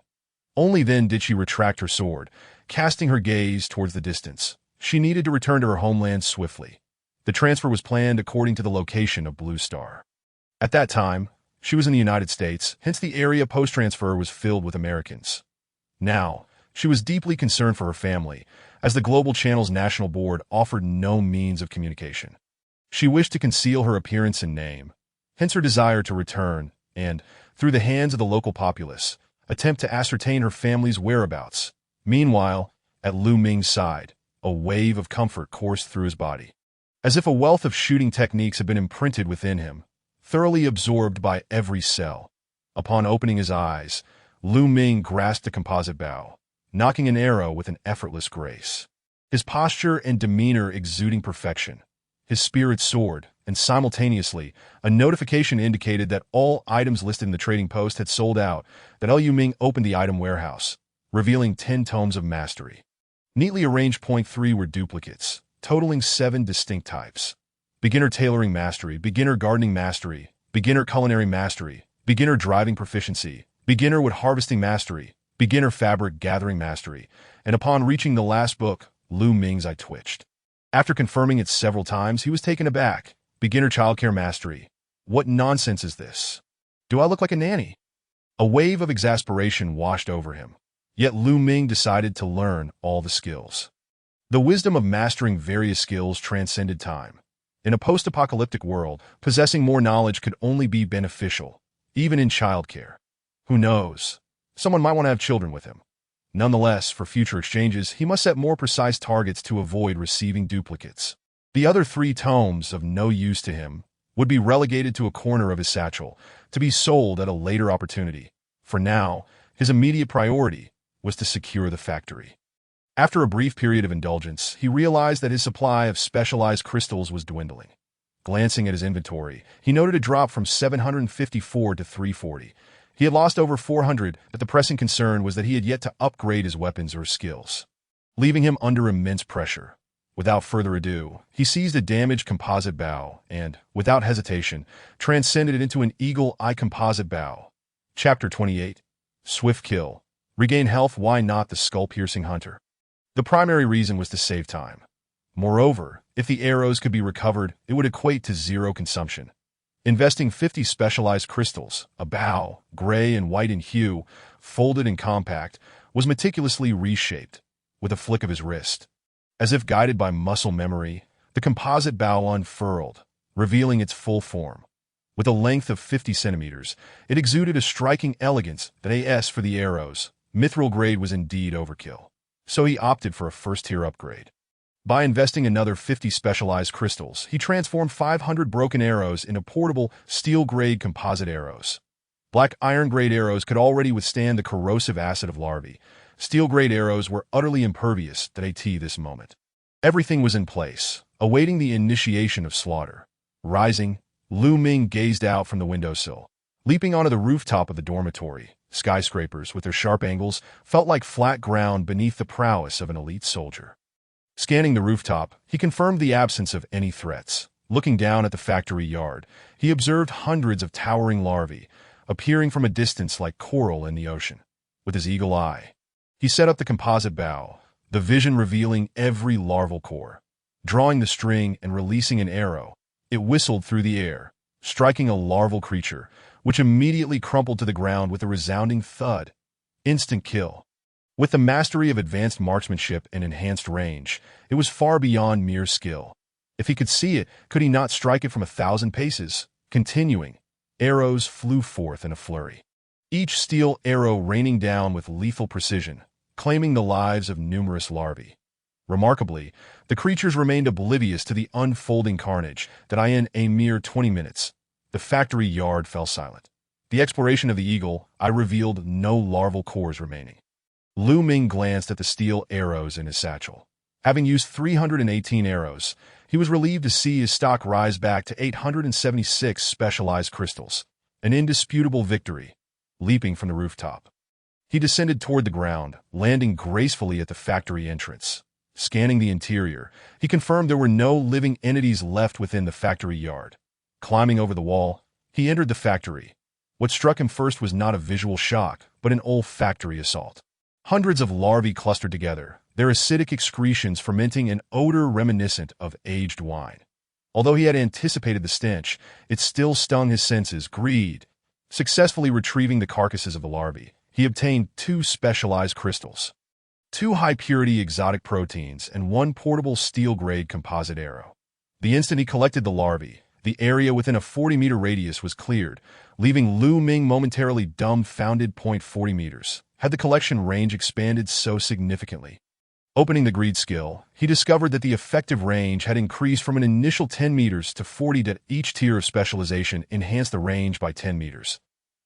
Only then did she retract her sword, casting her gaze towards the distance. She needed to return to her homeland swiftly. The transfer was planned according to the location of Blue Star. At that time, she was in the United States, hence the area post-transfer was filled with Americans. Now, she was deeply concerned for her family, as the Global Channel's national board offered no means of communication. She wished to conceal her appearance and name, hence her desire to return and, through the hands of the local populace, attempt to ascertain her family's whereabouts. Meanwhile, at Lu Ming's side, a wave of comfort coursed through his body, as if a wealth of shooting techniques had been imprinted within him, thoroughly absorbed by every cell. Upon opening his eyes, Lu Ming grasped a composite bow, knocking an arrow with an effortless grace. His posture and demeanor exuding perfection. His spirit soared, and simultaneously, a notification indicated that all items listed in the trading post had sold out, that Lu Ming opened the item warehouse, revealing 10 tomes of mastery. Neatly arranged. 3 were duplicates, totaling 7 distinct types. Beginner tailoring mastery, beginner gardening mastery, beginner culinary mastery, beginner driving proficiency, beginner wood harvesting mastery, beginner fabric gathering mastery, and upon reaching the last book, Lu Ming's eye twitched. After confirming it several times, he was taken aback. Beginner childcare mastery. What nonsense is this? Do I look like a nanny? A wave of exasperation washed over him. Yet Lu Ming decided to learn all the skills. The wisdom of mastering various skills transcended time. In a post-apocalyptic world, possessing more knowledge could only be beneficial, even in childcare. Who knows? Someone might want to have children with him. Nonetheless, for future exchanges, he must set more precise targets to avoid receiving duplicates. The other 3 tomes, of no use to him, would be relegated to a corner of his satchel, to be sold at a later opportunity. For now, his immediate priority was to secure the factory. After a brief period of indulgence, he realized that his supply of specialized crystals was dwindling. Glancing at his inventory, he noted a drop from 754 to 340. He had lost over 400, but the pressing concern was that he had yet to upgrade his weapons or skills, leaving him under immense pressure. Without further ado, he seized a damaged composite bow and, without hesitation, transcended it into an eagle-eye composite bow. Chapter 28. Swift Kill. Regain health. Why not the skull-piercing hunter? The primary reason was to save time. Moreover, if the arrows could be recovered, it would equate to 0 consumption. Investing 50 specialized crystals, a bow, gray and white in hue, folded and compact, was meticulously reshaped, with a flick of his wrist. As if guided by muscle memory, the composite bow unfurled, revealing its full form. With a length of 50 centimeters, it exuded a striking elegance that AS for the arrows. Mithril grade was indeed overkill, so he opted for a first-tier upgrade. By investing another 50 specialized crystals, he transformed 500 broken arrows into portable, steel-grade composite arrows. Black iron-grade arrows could already withstand the corrosive acid of larvae. Steel-grade arrows were utterly impervious to AT this moment. Everything was in place, awaiting the initiation of slaughter. Rising, Lu Ming gazed out from the windowsill. Leaping onto the rooftop of the dormitory, skyscrapers with their sharp angles felt like flat ground beneath the prowess of an elite soldier. Scanning the rooftop, he confirmed the absence of any threats. Looking down at the factory yard, he observed hundreds of towering larvae, appearing from a distance like coral in the ocean. With his eagle eye, he set up the composite bow, the vision revealing every larval core. Drawing the string and releasing an arrow, it whistled through the air, striking a larval creature, which immediately crumpled to the ground with a resounding thud. Instant kill. With the mastery of advanced marksmanship and enhanced range, it was far beyond mere skill. If he could see it, could he not strike it from 1,000 paces? Continuing, arrows flew forth in a flurry, each steel arrow raining down with lethal precision, claiming the lives of numerous larvae. Remarkably, the creatures remained oblivious to the unfolding carnage that in a mere 20 minutes, the factory yard fell silent. The exploration of the eagle eye revealed no larval cores remaining. Lu Ming glanced at the steel arrows in his satchel. Having used 318 arrows, he was relieved to see his stock rise back to 876 specialized crystals, an indisputable victory. Leaping from the rooftop, he descended toward the ground, landing gracefully at the factory entrance. Scanning the interior, he confirmed there were no living entities left within the factory yard. Climbing over the wall, he entered the factory. What struck him first was not a visual shock, but an olfactory assault. Hundreds of larvae clustered together, their acidic excretions fermenting an odor reminiscent of aged wine. Although he had anticipated the stench, it still stung his senses. Greed. Successfully retrieving the carcasses of the larvae, he obtained 2 specialized crystals, 2 high-purity exotic proteins, and 1 portable steel-grade composite arrow. The instant he collected the larvae, the area within a 40-meter radius was cleared, leaving Lu Ming momentarily dumbfounded. 40 meters. Had the collection range expanded so significantly? Opening the greed skill, he discovered that the effective range had increased from an initial 10 meters to 40. Each tier of specialization enhanced the range by 10 meters.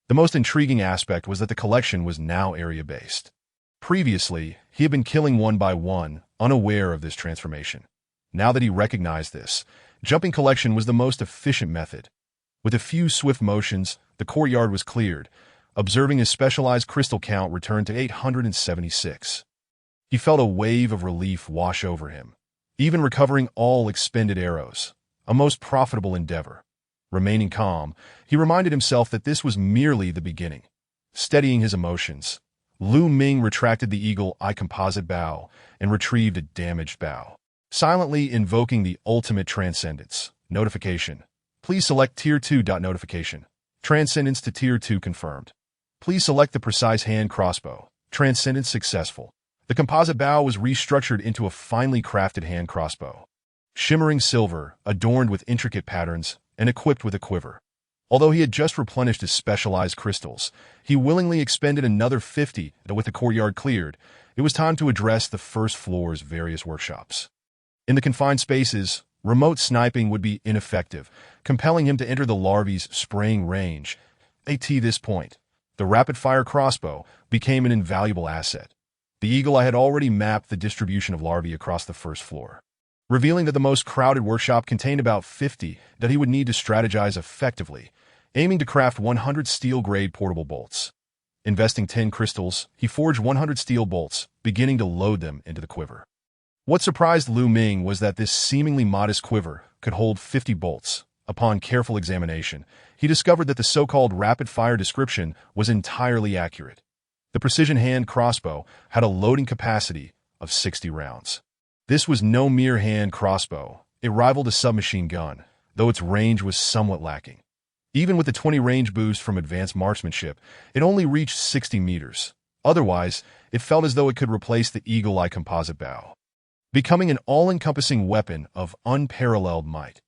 The most intriguing aspect was that the collection was now area-based. Previously, he had been killing one by one, unaware of this transformation. Now that he recognized this, jumping collection was the most efficient method. With a few swift motions, the courtyard was cleared. Observing his specialized crystal count returned to 876. He felt a wave of relief wash over him, even recovering all expended arrows, a most profitable endeavor. Remaining calm, he reminded himself that this was merely the beginning. Steadying his emotions, Lu Ming retracted the eagle-eye composite bow and retrieved a damaged bow, silently invoking the ultimate transcendence. Notification. Please select Tier 2. Notification. Transcendence to Tier 2 confirmed. Please select the precise hand crossbow. Transcendence successful. The composite bow was restructured into a finely crafted hand crossbow. Shimmering silver, adorned with intricate patterns, and equipped with a quiver. Although he had just replenished his specialized crystals, he willingly expended another 50, and with the courtyard cleared, it was time to address the first floor's various workshops. In the confined spaces, remote sniping would be ineffective, compelling him to enter the larvae's spraying range. At this point, the rapid-fire crossbow became an invaluable asset. The eagle eye had already mapped the distribution of larvae across the first floor, revealing that the most crowded workshop contained about 50 that he would need to strategize effectively, aiming to craft 100 steel-grade portable bolts. Investing 10 crystals, he forged 100 steel bolts, beginning to load them into the quiver. What surprised Lu Ming was that this seemingly modest quiver could hold 50 bolts. Upon careful examination, he discovered that the so-called rapid-fire description was entirely accurate. The precision hand crossbow had a loading capacity of 60 rounds. This was no mere hand crossbow. It rivaled a submachine gun, though its range was somewhat lacking. Even with the 20 range boost from advanced marksmanship, it only reached 60 meters. Otherwise, it felt as though it could replace the Eagle Eye composite bow, becoming an all-encompassing weapon of unparalleled might.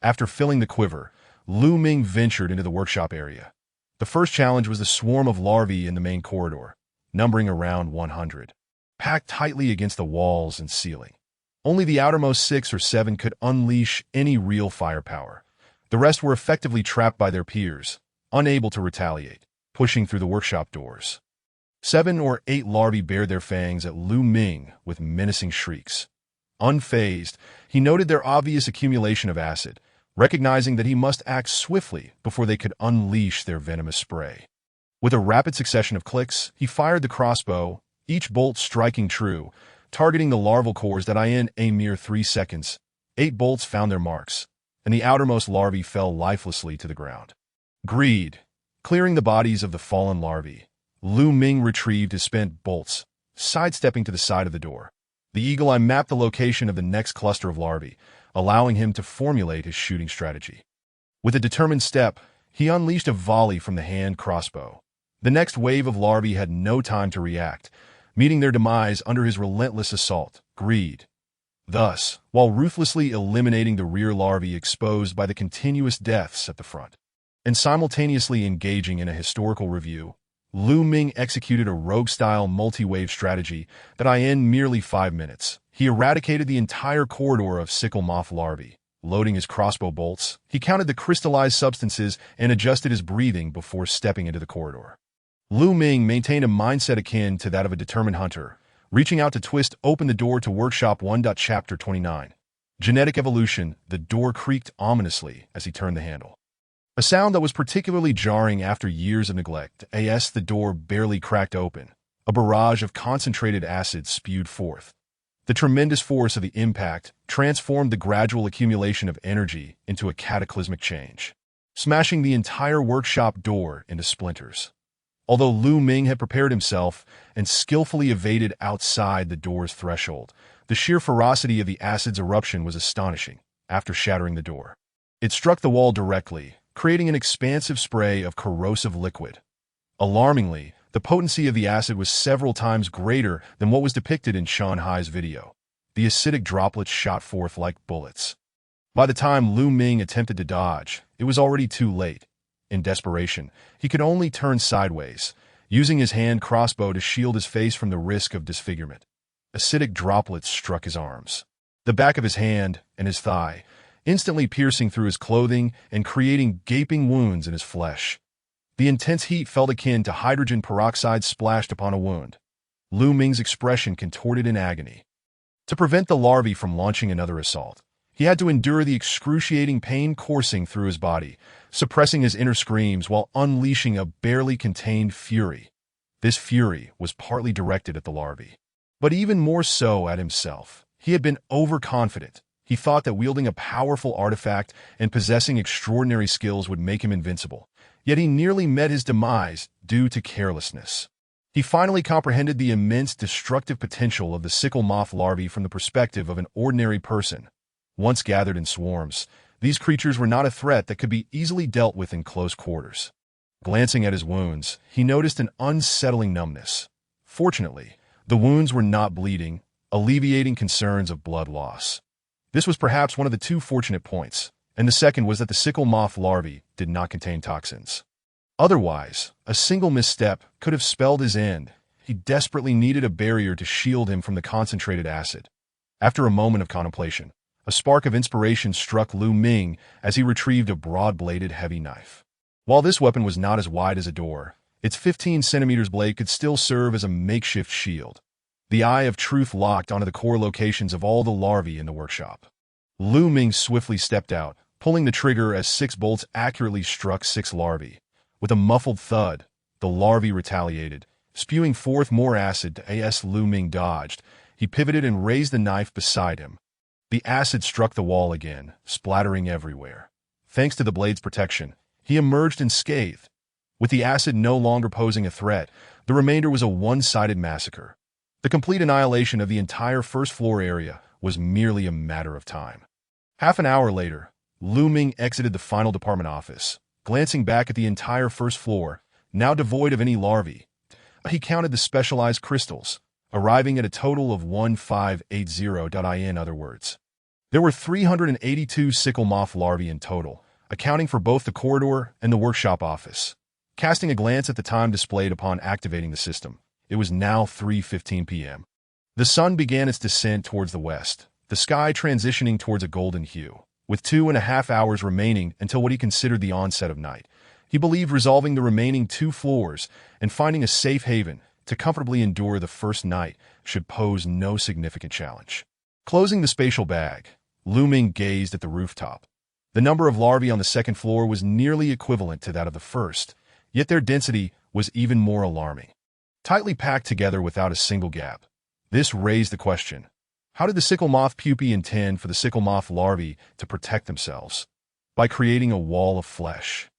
After filling the quiver, Lu Ming ventured into the workshop area. The first challenge was the swarm of larvae in the main corridor, numbering around 100, packed tightly against the walls and ceiling. Only the outermost 6 or 7 could unleash any real firepower. The rest were effectively trapped by their peers, unable to retaliate, pushing through the workshop doors. 7 or 8 larvae bared their fangs at Lu Ming with menacing shrieks. Unfazed, he noted their obvious accumulation of acid, recognizing that he must act swiftly before they could unleash their venomous spray. With a rapid succession of clicks, he fired the crossbow, each bolt striking true, targeting the larval cores that in a mere 3 seconds. 8 bolts found their marks, and the outermost larvae fell lifelessly to the ground. Greed. Clearing the bodies of the fallen larvae, Lu Ming retrieved his spent bolts, sidestepping to the side of the door. The eagle eye mapped the location of the next cluster of larvae, allowing him to formulate his shooting strategy. With a determined step, he unleashed a volley from the hand crossbow. The next wave of larvae had no time to react, meeting their demise under his relentless assault. Greed. Thus, while ruthlessly eliminating the rear larvae exposed by the continuous deaths at the front, and simultaneously engaging in a historical review, Lu Ming executed a rogue-style multi-wave strategy that in merely 5 minutes. He eradicated the entire corridor of sickle moth larvae. Loading his crossbow bolts, he counted the crystallized substances and adjusted his breathing before stepping into the corridor. Lu Ming maintained a mindset akin to that of a determined hunter, reaching out to twist open the door to Workshop 1. Chapter 29. Genetic Evolution. The door creaked ominously as he turned the handle. A sound that was particularly jarring after years of neglect. The door barely cracked open. A barrage of concentrated acid spewed forth. The tremendous force of the impact transformed the gradual accumulation of energy into a cataclysmic change, smashing the entire workshop door into splinters. Although Lu Ming had prepared himself and skillfully evaded outside the door's threshold, the sheer ferocity of the acid's eruption was astonishing. After shattering the door, it struck the wall directly, creating an expansive spray of corrosive liquid. Alarmingly, the potency of the acid was several times greater than what was depicted in Shanghai's video. The acidic droplets shot forth like bullets. By the time Lu Ming attempted to dodge, it was already too late. In desperation, he could only turn sideways, using his hand crossbow to shield his face from the risk of disfigurement. Acidic droplets struck his arms, the back of his hand, and his thigh, instantly piercing through his clothing and creating gaping wounds in his flesh. The intense heat felt akin to hydrogen peroxide splashed upon a wound. Lu Ming's expression contorted in agony. To prevent the larvae from launching another assault, he had to endure the excruciating pain coursing through his body, suppressing his inner screams while unleashing a barely contained fury. This fury was partly directed at the larvae, but even more so at himself. He had been overconfident. He thought that wielding a powerful artifact and possessing extraordinary skills would make him invincible, yet he nearly met his demise due to carelessness. He finally comprehended the immense destructive potential of the sickle moth larvae from the perspective of an ordinary person. Once gathered in swarms, these creatures were not a threat that could be easily dealt with in close quarters. Glancing at his wounds, he noticed an unsettling numbness. Fortunately, the wounds were not bleeding, alleviating concerns of blood loss. This was perhaps one of the two fortunate points, and the second was that the sickle moth larvae did not contain toxins. Otherwise, a single misstep could have spelled his end. He desperately needed a barrier to shield him from the concentrated acid. After a moment of contemplation, a spark of inspiration struck Lu Ming as he retrieved a broad-bladed heavy knife. While this weapon was not as wide as a door, its 15 centimeters blade could still serve as a makeshift shield. The eye of truth locked onto the core locations of all the larvae in the workshop. Lu Ming swiftly stepped out, pulling the trigger as 6 bolts accurately struck 6 larvae. With a muffled thud, the larvae retaliated, spewing forth more acid as Lu Ming dodged. He pivoted and raised the knife beside him. The acid struck the wall again, splattering everywhere. Thanks to the blade's protection, he emerged unscathed. With the acid no longer posing a threat, the remainder was a one-sided massacre. The complete annihilation of the entire first floor area was merely a matter of time. Half an hour later, Lu Ming exited the final department office. Glancing back at the entire first floor, now devoid of any larvae, he counted the specialized crystals, arriving at a total of 1580. In other words, there were 382 sickle moth larvae in total, accounting for both the corridor and the workshop office. Casting a glance at the time displayed upon activating the system, it was now 3:15 p.m. The sun began its descent towards the west, the sky transitioning towards a golden hue. With 2.5 hours remaining until what he considered the onset of night, he believed resolving the remaining 2 floors and finding a safe haven to comfortably endure the first night should pose no significant challenge. Closing the spatial bag, Lu Ming gazed at the rooftop. The number of larvae on the second floor was nearly equivalent to that of the first, yet their density was even more alarming. Tightly packed together without a single gap. This raised the question: how did the sickle moth pupae intend for the sickle moth larvae to protect themselves? By creating a wall of flesh.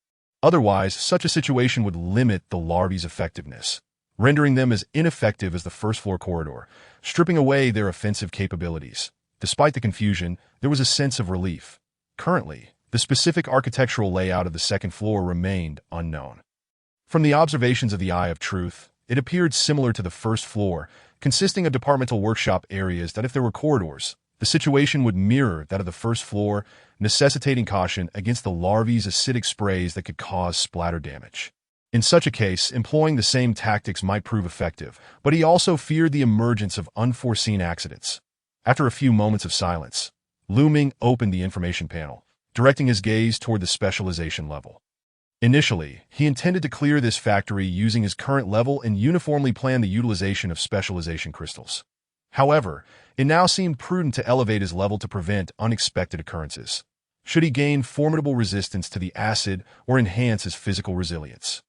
Otherwise, such a situation would limit the larvae's effectiveness, rendering them as ineffective as the first floor corridor, stripping away their offensive capabilities. Despite the confusion, there was a sense of relief. Currently, the specific architectural layout of the second floor remained unknown. From the observations of the Eye of Truth, it appeared similar to the first floor, consisting of departmental workshop areas that if there were corridors, the situation would mirror that of the first floor, necessitating caution against the larvae's acidic sprays that could cause splatter damage. In such a case, employing the same tactics might prove effective, but he also feared the emergence of unforeseen accidents. After a few moments of silence, Lu Ming opened the information panel, directing his gaze toward the specialization level. Initially, he intended to clear this factory using his current level and uniformly plan the utilization of specialization crystals. However, it now seemed prudent to elevate his level to prevent unexpected occurrences. Should he gain formidable resistance to the acid or enhance his physical resilience,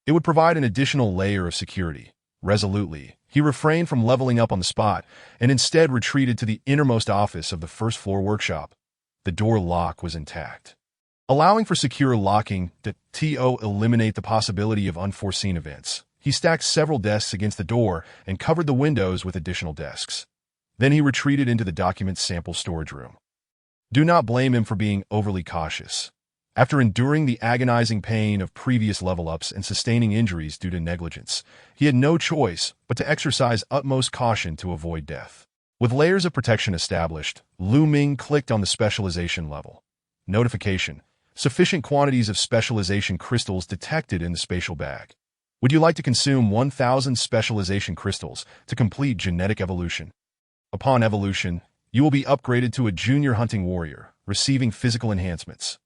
it would provide an additional layer of security. Resolutely, he refrained from leveling up on the spot and instead retreated to the innermost office of the first floor workshop. The door lock was intact, allowing for secure locking to eliminate the possibility of unforeseen events. He stacked several desks against the door and covered the windows with additional desks. Then he retreated into the document sample storage room. Do not blame him for being overly cautious. After enduring the agonizing pain of previous level-ups and sustaining injuries due to negligence, he had no choice but to exercise utmost caution to avoid death. With layers of protection established, Lu Ming clicked on the specialization level. Notification: sufficient quantities of specialization crystals detected in the spatial bag. Would you like to consume 1,000 specialization crystals to complete genetic evolution? Upon evolution, you will be upgraded to a junior hunting warrior, receiving physical enhancements.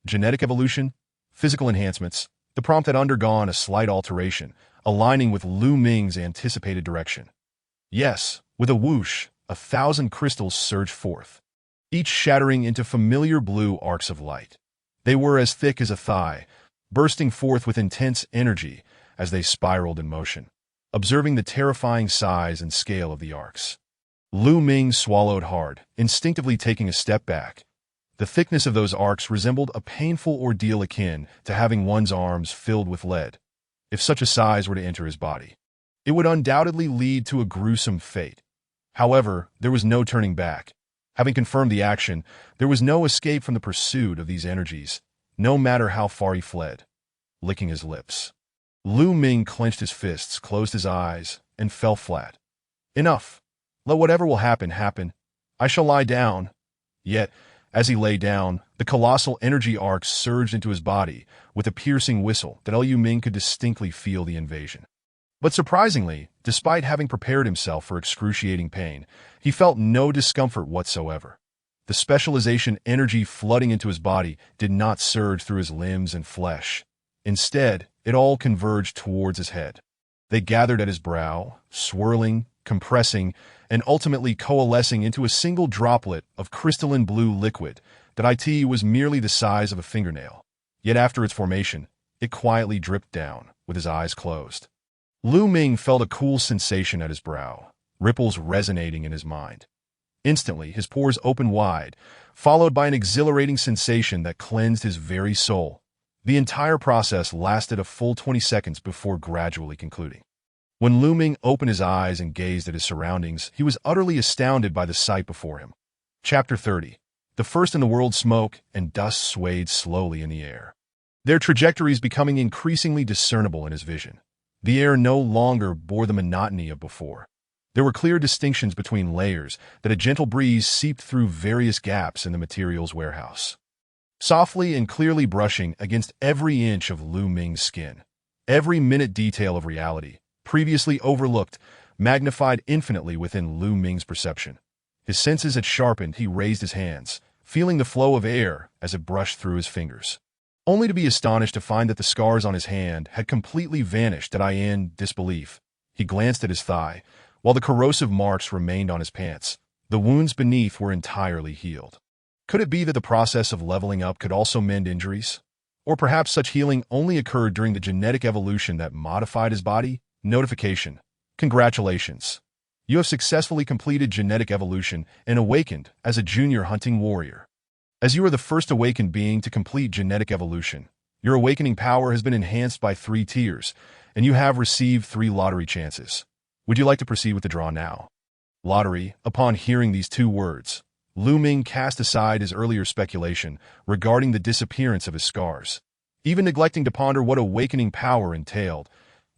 Genetic evolution, physical enhancements. The prompt had undergone a slight alteration, aligning with Lu Ming's anticipated direction. Yes, with a whoosh, 1,000 crystals surged forth, each shattering into familiar blue arcs of light. They were as thick as a thigh, bursting forth with intense energy as they spiraled in motion. Observing the terrifying size and scale of the arcs, Lu Ming swallowed hard, instinctively taking a step back. The thickness of those arcs resembled a painful ordeal akin to having one's arms filled with lead. If such a size were to enter his body, it would undoubtedly lead to a gruesome fate. However, there was no turning back. Having confirmed the action, there was no escape from the pursuit of these energies, no matter how far he fled. Licking his lips, Lu Ming clenched his fists, closed his eyes, and fell flat. Enough. Let whatever will happen, happen. I shall lie down. Yet, as he lay down, the colossal energy arc surged into his body with a piercing whistle that Lu Ming could distinctly feel the invasion. But surprisingly, despite having prepared himself for excruciating pain, he felt no discomfort whatsoever. The specialization energy flooding into his body did not surge through his limbs and flesh. Instead, it all converged towards his head. They gathered at his brow, swirling, compressing, and ultimately coalescing into a single droplet of crystalline blue liquid that was merely the size of a fingernail. Yet after its formation, it quietly dripped down, with his eyes closed. Lu Ming felt a cool sensation at his brow, ripples resonating in his mind. Instantly, his pores opened wide, followed by an exhilarating sensation that cleansed his very soul. The entire process lasted a full 20 seconds before gradually concluding. When Lu Ming opened his eyes and gazed at his surroundings, he was utterly astounded by the sight before him. Chapter 30. The first in the world, smoke and dust swayed slowly in the air, their trajectories becoming increasingly discernible in his vision. The air no longer bore the monotony of before. There were clear distinctions between layers that a gentle breeze seeped through various gaps in the material's warehouse, softly and clearly brushing against every inch of Lu Ming's skin. Every minute detail of reality, previously overlooked, magnified infinitely within Lu Ming's perception. His senses had sharpened. He raised his hands, feeling the flow of air as it brushed through his fingers, only to be astonished to find that the scars on his hand had completely vanished. In disbelief, he glanced at his thigh. While the corrosive marks remained on his pants, the wounds beneath were entirely healed. Could it be that the process of leveling up could also mend injuries? Or perhaps such healing only occurred during the genetic evolution that modified his body? Notification. Congratulations. You have successfully completed genetic evolution and awakened as a junior hunting warrior. As you are the first awakened being to complete genetic evolution, your awakening power has been enhanced by 3 tiers, and you have received 3 lottery chances. Would you like to proceed with the draw now? Lottery. Upon hearing these 2 words, Lu Ming cast aside his earlier speculation regarding the disappearance of his scars. Even neglecting to ponder what awakening power entailed,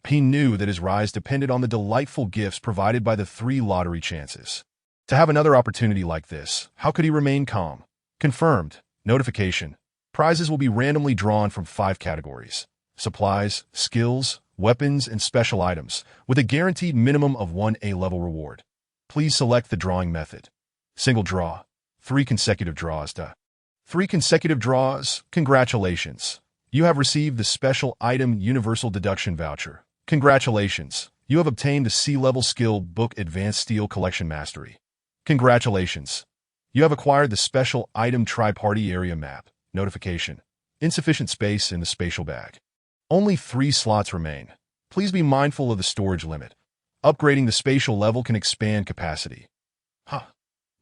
he knew that his rise depended on the delightful gifts provided by the 3 lottery chances. To have another opportunity like this, how could he remain calm? Confirmed. Notification. Prizes will be randomly drawn from 5 categories: supplies, skills, weapons, and special items, with a guaranteed minimum of 1 A-level reward. Please select the drawing method. Single draw. 3 consecutive draws. 3 consecutive draws. Congratulations. You have received the special item Universal Deduction Voucher. Congratulations. You have obtained the C-level skill book Advanced Steel Collection Mastery. Congratulations. You have acquired the special item Tri-Party Area Map. Notification. Insufficient space in the spatial bag. Only 3 slots remain. Please be mindful of the storage limit. Upgrading the spatial level can expand capacity.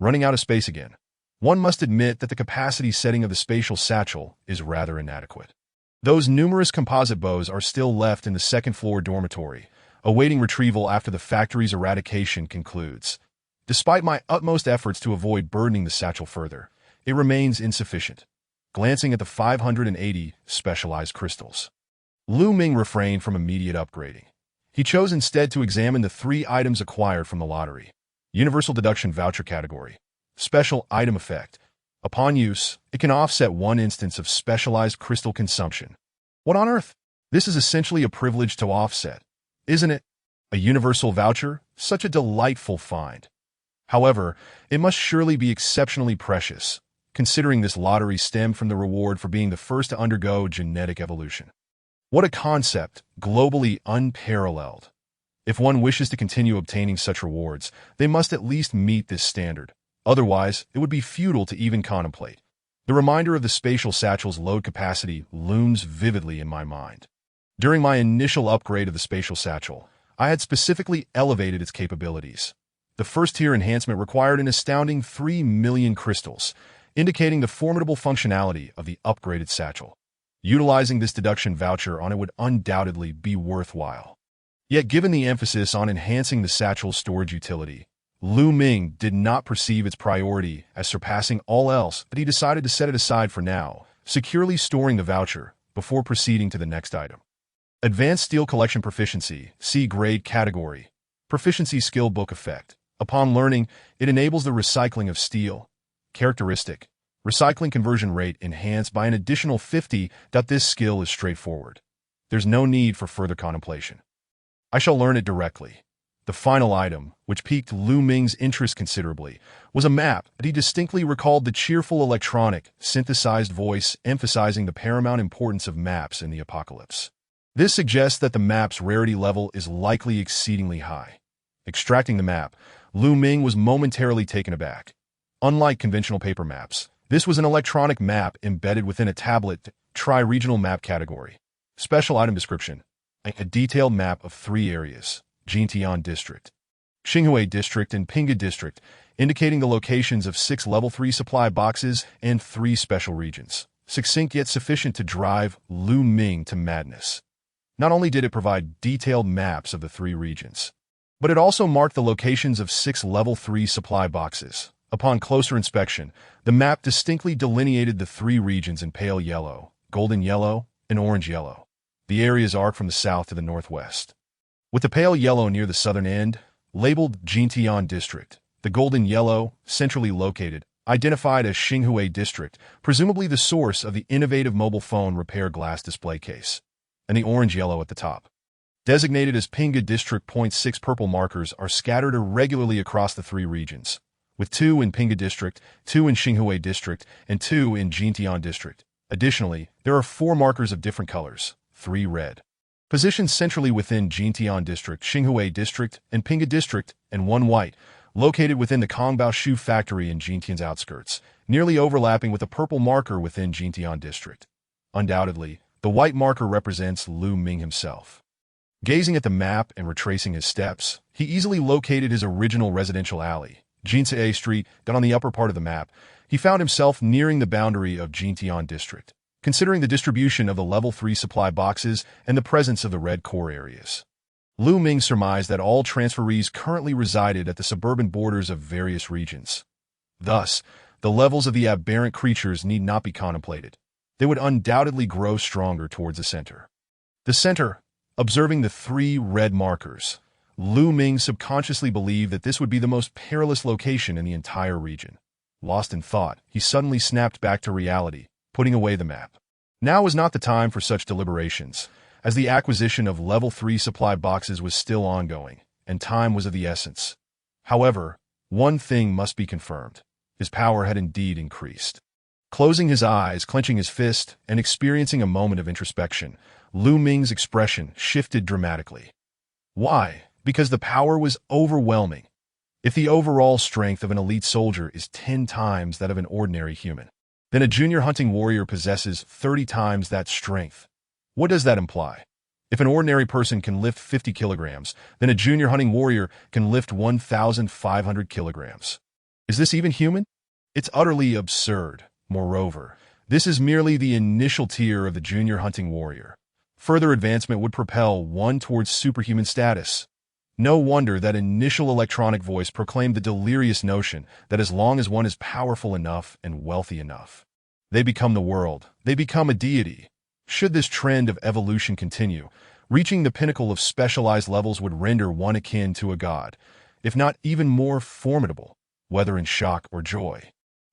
Running out of space again. One must admit that the capacity setting of the spatial satchel is rather inadequate. Those numerous composite bows are still left in the 2nd floor dormitory, awaiting retrieval after the factory's eradication concludes. Despite my utmost efforts to avoid burdening the satchel further, it remains insufficient. Glancing at the 580 specialized crystals, Lu Ming refrained from immediate upgrading. He chose instead to examine the 3 items acquired from the lottery. Universal Deduction Voucher category. Special item effect. Upon use, it can offset 1 instance of specialized crystal consumption. What on earth? This is essentially a privilege to offset, isn't it? A universal voucher? Such a delightful find. However, it must surely be exceptionally precious, considering this lottery stemmed from the reward for being the first to undergo genetic evolution. What a concept, globally unparalleled. If one wishes to continue obtaining such rewards, they must at least meet this standard. Otherwise, it would be futile to even contemplate. The reminder of the spatial satchel's load capacity looms vividly in my mind. During my initial upgrade of the spatial satchel, I had specifically elevated its capabilities. The 1st-tier enhancement required an astounding 3 million crystals, indicating the formidable functionality of the upgraded satchel. Utilizing this deduction voucher on it would undoubtedly be worthwhile. Yet given the emphasis on enhancing the satchel's storage utility, Lu Ming did not perceive its priority as surpassing all else that he decided to set it aside for now, securely storing the voucher before proceeding to the next item. Advanced Steel Collection Proficiency, C grade category. Proficiency skill book effect. Upon learning, it enables the recycling of steel. Characteristic. Recycling conversion rate enhanced by an additional 50. This skill is straightforward. There's no need for further contemplation. I shall learn it directly. The final item, which piqued Lu Ming's interest considerably, was a map that he distinctly recalled the cheerful electronic, synthesized voice emphasizing the paramount importance of maps in the apocalypse. This suggests that the map's rarity level is likely exceedingly high. Extracting the map, Lu Ming was momentarily taken aback. Unlike conventional paper maps, this was an electronic map embedded within a tablet, tri-regional map category. Special item description. A detailed map of 3 areas. Jintian District, Xinhui District, and Pinga District, indicating the locations of 6 Level 3 supply boxes and 3 special regions. Succinct yet sufficient to drive Lu Ming to madness. Not only did it provide detailed maps of the 3 regions, but it also marked the locations of 6 Level 3 supply boxes. Upon closer inspection, the map distinctly delineated the 3 regions in pale yellow, golden yellow, and orange yellow. The areas arc from the south to the northwest. With the pale yellow near the southern end, labeled Jintian District, the golden yellow, centrally located, identified as Xinhui District, presumably the source of the innovative mobile phone repair glass display case, and the orange yellow at the top. Designated as Pinga District. 6 purple markers are scattered irregularly across the 3 regions, with 2 in Pinga District, 2 in Xinhui District, and 2 in Jintian District. Additionally, there are 4 markers of different colors, 3 red. Positioned centrally within Jintian District, Xinhui District, and Pinga District, and 1 white, located within the Kongbao shoe factory in Jintian's outskirts, nearly overlapping with a purple marker within Jintian District. Undoubtedly, the white marker represents Lu Ming himself. Gazing at the map and retracing his steps, he easily located his original residential alley, Jinsei Street. On the upper part of the map, he found himself nearing the boundary of Jintian District. Considering the distribution of the Level 3 supply boxes and the presence of the red core areas, Lu Ming surmised that all transferees currently resided at the suburban borders of various regions. Thus, the levels of the aberrant creatures need not be contemplated. They would undoubtedly grow stronger towards the center. The center, observing the 3 red markers, Lu Ming subconsciously believed that this would be the most perilous location in the entire region. Lost in thought, he suddenly snapped back to reality, putting away the map. Now was not the time for such deliberations, as the acquisition of Level 3 supply boxes was still ongoing, and time was of the essence. However, one thing must be confirmed. His power had indeed increased. Closing his eyes, clenching his fist, and experiencing a moment of introspection, Lu Ming's expression shifted dramatically. Why? Because the power was overwhelming. If the overall strength of an elite soldier is 10 times that of an ordinary human, then a junior hunting warrior possesses 30 times that strength. What does that imply? If an ordinary person can lift 50 kilograms, then a junior hunting warrior can lift 1,500 kilograms. Is this even human? It's utterly absurd. Moreover, this is merely the initial tier of the junior hunting warrior. Further advancement would propel one towards superhuman status. No wonder that initial electronic voice proclaimed the delirious notion that as long as one is powerful enough and wealthy enough, they become the world, they become a deity. Should this trend of evolution continue, reaching the pinnacle of specialized levels would render one akin to a god, if not even more formidable, whether in shock or joy.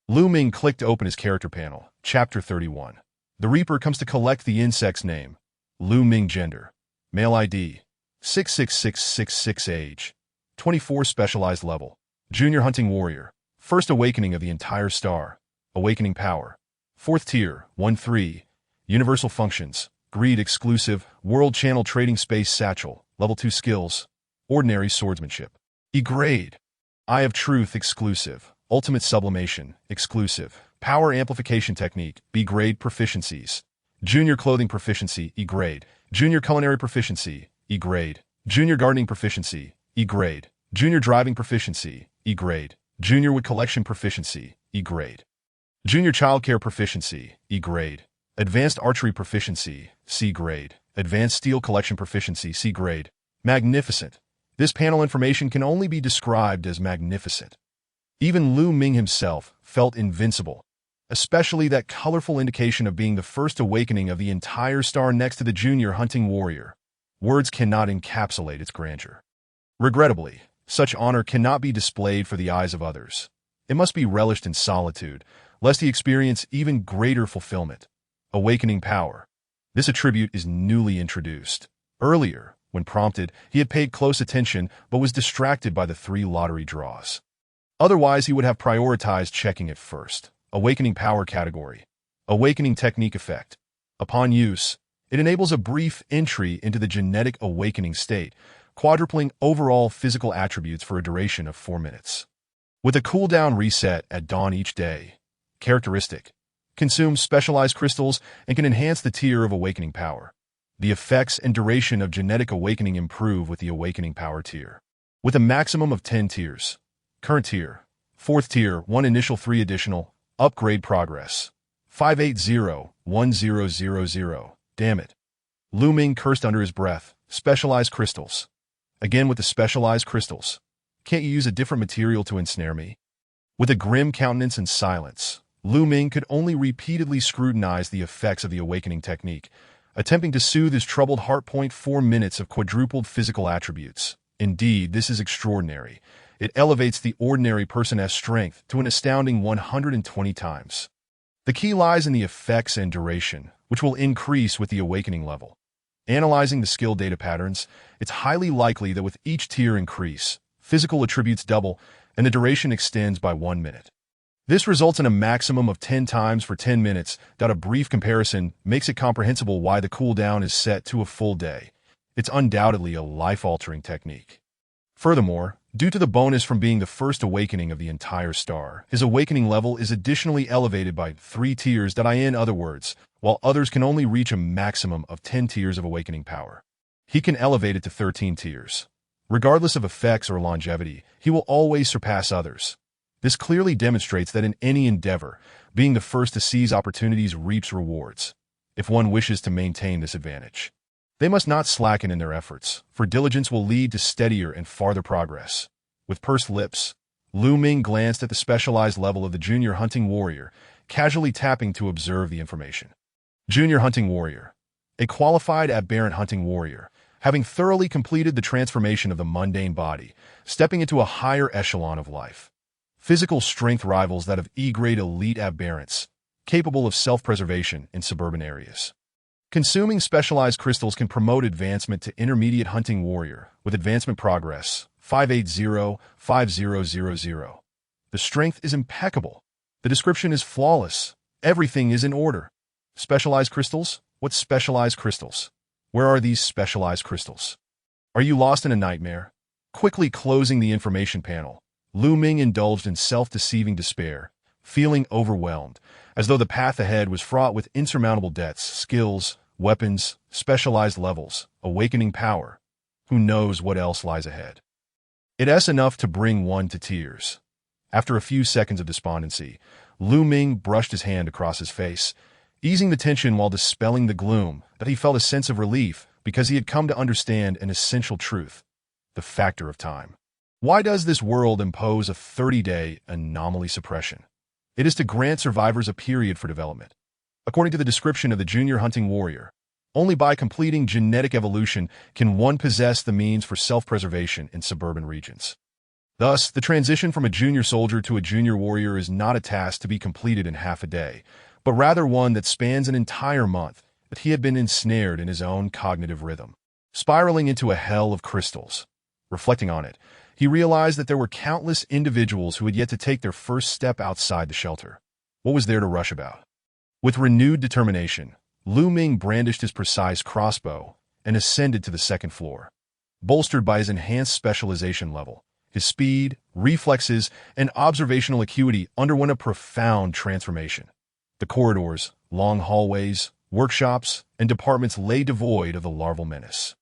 Lu Ming clicked open his character panel, Chapter 31. The Reaper comes to collect the insect's name. Lu Ming gender. Male ID. 66666 age. 24 specialized level. Junior hunting warrior. First awakening of the entire star. Awakening power. 4th tier, 1-3. Universal functions. Greed exclusive. World channel trading space satchel. Level 2 skills. Ordinary swordsmanship. E grade. Eye of truth exclusive. Ultimate sublimation exclusive. Power amplification technique. B grade proficiencies. Junior clothing proficiency. E grade. Junior culinary proficiency. E grade. Junior gardening proficiency. E grade. Junior driving proficiency. E grade. Junior wood collection proficiency. E grade. Junior childcare proficiency. E grade. Advanced archery proficiency. C grade. Advanced steel collection proficiency. C grade. Magnificent. This panel information can only be described as magnificent. Even Lu Ming himself felt invincible, especially that colorful indication of being the first awakening of the entire star next to the junior hunting warrior. Words cannot encapsulate its grandeur. Regrettably, such honor cannot be displayed for the eyes of others. It must be relished in solitude, lest he experience even greater fulfillment. Awakening power. This attribute is newly introduced. Earlier, when prompted, he had paid close attention but was distracted by the 3 lottery draws. Otherwise, he would have prioritized checking it first. Awakening power category. Awakening technique effect. Upon use, it enables a brief entry into the genetic awakening state, quadrupling overall physical attributes for a duration of 4 minutes. With a cooldown reset at dawn each day. Characteristic. Consumes specialized crystals and can enhance the tier of awakening power. The effects and duration of genetic awakening improve with the awakening power tier. With a maximum of 10 tiers. Current tier. 4th tier, 1 initial 3 additional. Upgrade progress. 580-1000. Damn it. Lu Ming cursed under his breath. Specialized crystals. Again with the specialized crystals. Can't you use a different material to ensnare me? With a grim countenance and silence, Lu Ming could only repeatedly scrutinize the effects of the awakening technique, attempting to soothe his troubled heart. 4 minutes of quadrupled physical attributes. Indeed, this is extraordinary. It elevates the ordinary person's strength to an astounding 120 times. The key lies in the effects and duration, which will increase with the awakening level. Analyzing the skill data patterns, it's highly likely that with each tier increase, physical attributes double, and the duration extends by 1 minute. This results in a maximum of 10 times for 10 minutes. A brief comparison makes it comprehensible why the cooldown is set to a full day. It's undoubtedly a life-altering technique. Furthermore, due to the bonus from being the first awakening of the entire star, his awakening level is additionally elevated by 3 tiers. In other words, while others can only reach a maximum of 10 tiers of awakening power, he can elevate it to 13 tiers. Regardless of effects or longevity, he will always surpass others. This clearly demonstrates that in any endeavor, being the first to seize opportunities reaps rewards. If one wishes to maintain this advantage, they must not slacken in their efforts, for diligence will lead to steadier and farther progress. With pursed lips, Lu Ming glanced at the specialized level of the junior hunting warrior, casually tapping to observe the information. Junior hunting warrior. A qualified aberrant hunting warrior, having thoroughly completed the transformation of the mundane body, stepping into a higher echelon of life. Physical strength rivals that of E-grade elite aberrants, capable of self-preservation in suburban areas. Consuming specialized crystals can promote advancement to intermediate hunting warrior, with advancement progress 580-5000. The strength is impeccable. The description is flawless. Everything is in order. Specialized crystals? What specialized crystals? Where are these specialized crystals? Are you lost in a nightmare? Quickly closing the information panel, Lu Ming indulged in self-deceiving despair, feeling overwhelmed, as though the path ahead was fraught with insurmountable debts, skills, weapons, specialized levels, awakening power. Who knows what else lies ahead? It's enough to bring one to tears. After a few seconds of despondency, Lu Ming brushed his hand across his face, easing the tension while dispelling the gloom. That he felt a sense of relief because he had come to understand an essential truth: the factor of time. Why does this world impose a 30-day anomaly suppression? It is to grant survivors a period for development. According to the description of the junior hunting warrior, only by completing genetic evolution can one possess the means for self-preservation in suburban regions. Thus, the transition from a junior soldier to a junior warrior is not a task to be completed in half a day, but rather one that spans an entire month. That he had been ensnared in his own cognitive rhythm, spiraling into a hell of crystals. Reflecting on it, he realized that there were countless individuals who had yet to take their first step outside the shelter. What was there to rush about? With renewed determination, Lu Ming brandished his precise crossbow and ascended to the second floor. Bolstered by his enhanced specialization level, his speed, reflexes, and observational acuity underwent a profound transformation. The corridors, long hallways, workshops, and departments lay devoid of the larval menace,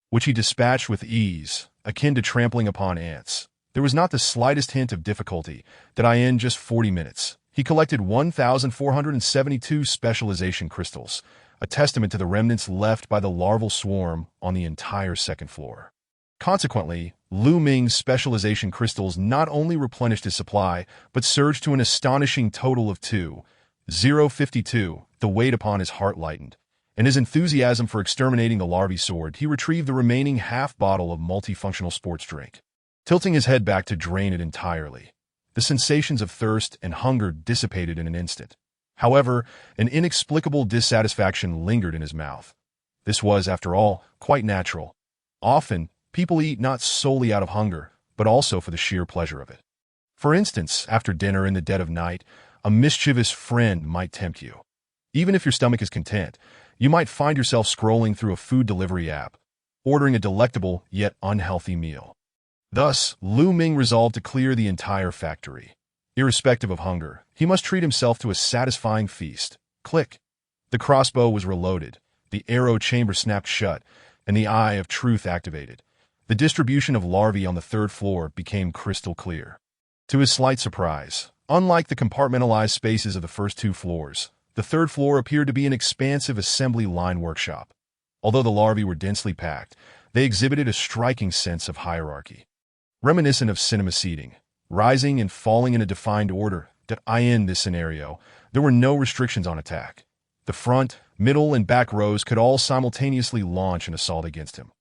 which he dispatched with ease, akin to trampling upon ants. There was not the slightest hint of difficulty. In just 40 minutes, he collected 1,472 specialization crystals, a testament to the remnants left by the larval swarm on the entire second floor. Consequently, Lu Ming's specialization crystals not only replenished his supply, but surged to an astonishing total of 2,052. The weight upon his heart lightened, In his enthusiasm for exterminating the larvae soared, he retrieved the remaining half-bottle of multifunctional sports drink, tilting his head back to drain it entirely. The sensations of thirst and hunger dissipated in an instant. However, an inexplicable dissatisfaction lingered in his mouth. This was, after all, quite natural. Often, people eat not solely out of hunger, but also for the sheer pleasure of it. For instance, after dinner in the dead of night, a mischievous friend might tempt you. Even if your stomach is content, you might find yourself scrolling through a food delivery app, ordering a delectable yet unhealthy meal. Thus, Lu Ming resolved to clear the entire factory. Irrespective of hunger, he must treat himself to a satisfying feast. Click. The crossbow was reloaded, the arrow chamber snapped shut, and the eye of truth activated. The distribution of larvae on the third floor became crystal clear. To his slight surprise, unlike the compartmentalized spaces of the first two floors, the third floor appeared to be an expansive assembly line workshop. Although the larvae were densely packed, they exhibited a striking sense of hierarchy. Reminiscent of cinema seating, rising and falling in a defined order, in this scenario, there were no restrictions on attack. The front, middle, and back rows could all simultaneously launch an assault against him.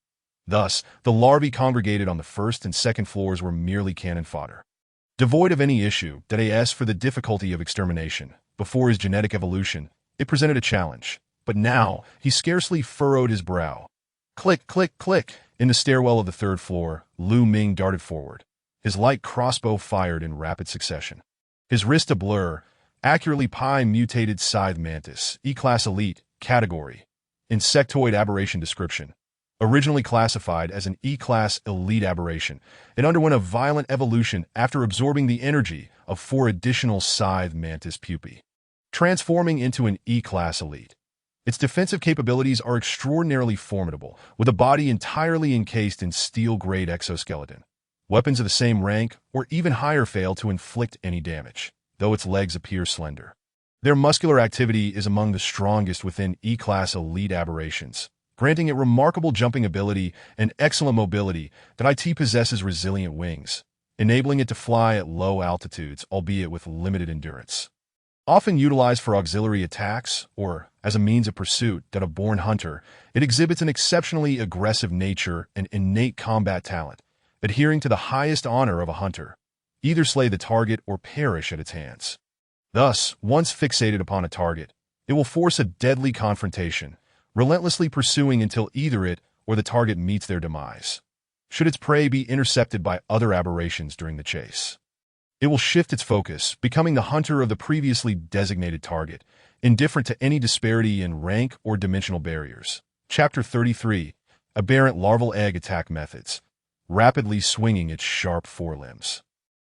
Thus, the larvae congregated on the first and second floors were merely cannon fodder. Devoid of any issue, as for the difficulty of extermination, before his genetic evolution, it presented a challenge. But now, he scarcely furrowed his brow. Click, click, click. In the stairwell of the third floor, Lu Ming darted forward. His light crossbow fired in rapid succession. His wrist a blur, accurately mutated scythe mantis, E-Class Elite, category. Insectoid aberration description. Originally classified as an E-Class Elite aberration, it underwent a violent evolution after absorbing the energy of 4 additional scythe mantis pupae, transforming into an E-Class Elite. Its defensive capabilities are extraordinarily formidable, with a body entirely encased in steel-grade exoskeleton. Weapons of the same rank or even higher fail to inflict any damage, though its legs appear slender. Their muscular activity is among the strongest within E-Class Elite aberrations, granting it remarkable jumping ability and excellent mobility. It possesses resilient wings, enabling it to fly at low altitudes, albeit with limited endurance. Often utilized for auxiliary attacks or as a means of pursuit, a born hunter, it exhibits an exceptionally aggressive nature and innate combat talent, adhering to the highest honor of a hunter, either slay the target or perish at its hands. Thus, once fixated upon a target, it will force a deadly confrontation, relentlessly pursuing until either it or the target meets their demise. Should its prey be intercepted by other aberrations during the chase, it will shift its focus, becoming the hunter of the previously designated target, indifferent to any disparity in rank or dimensional barriers. Chapter 33. Aberrant Larval Egg Attack Methods. Rapidly swinging its sharp forelimbs.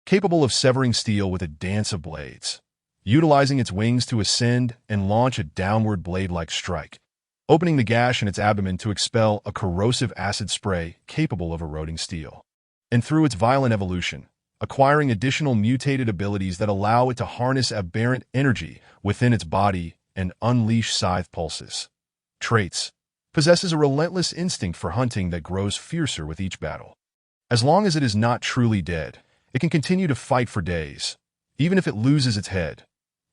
Capable of severing steel with a dance of blades. Utilizing its wings to ascend and launch a downward blade-like strike. Opening the gash in its abdomen to expel a corrosive acid spray capable of eroding steel. And through its violent evolution, acquiring additional mutated abilities that allow it to harness aberrant energy within its body and unleash scythe pulses. Traits. Possesses a relentless instinct for hunting that grows fiercer with each battle. As long as it is not truly dead, it can continue to fight for days, even if it loses its head.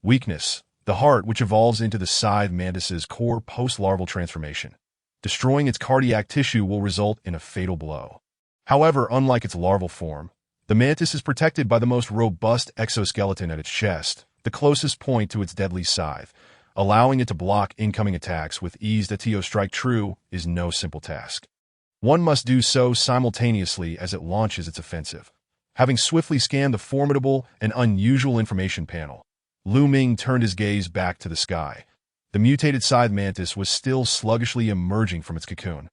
Weakness. The heart, which evolves into the scythe mantis's core post-larval transformation. Destroying its cardiac tissue will result in a fatal blow. However, unlike its larval form, the mantis is protected by the most robust exoskeleton at its chest, the closest point to its deadly scythe, allowing it to block incoming attacks with ease. To strike true is no simple task. One must do so simultaneously as it launches its offensive. Having swiftly scanned the formidable and unusual information panel, Lu Ming turned his gaze back to the sky. The mutated scythe mantis was still sluggishly emerging from its cocoon,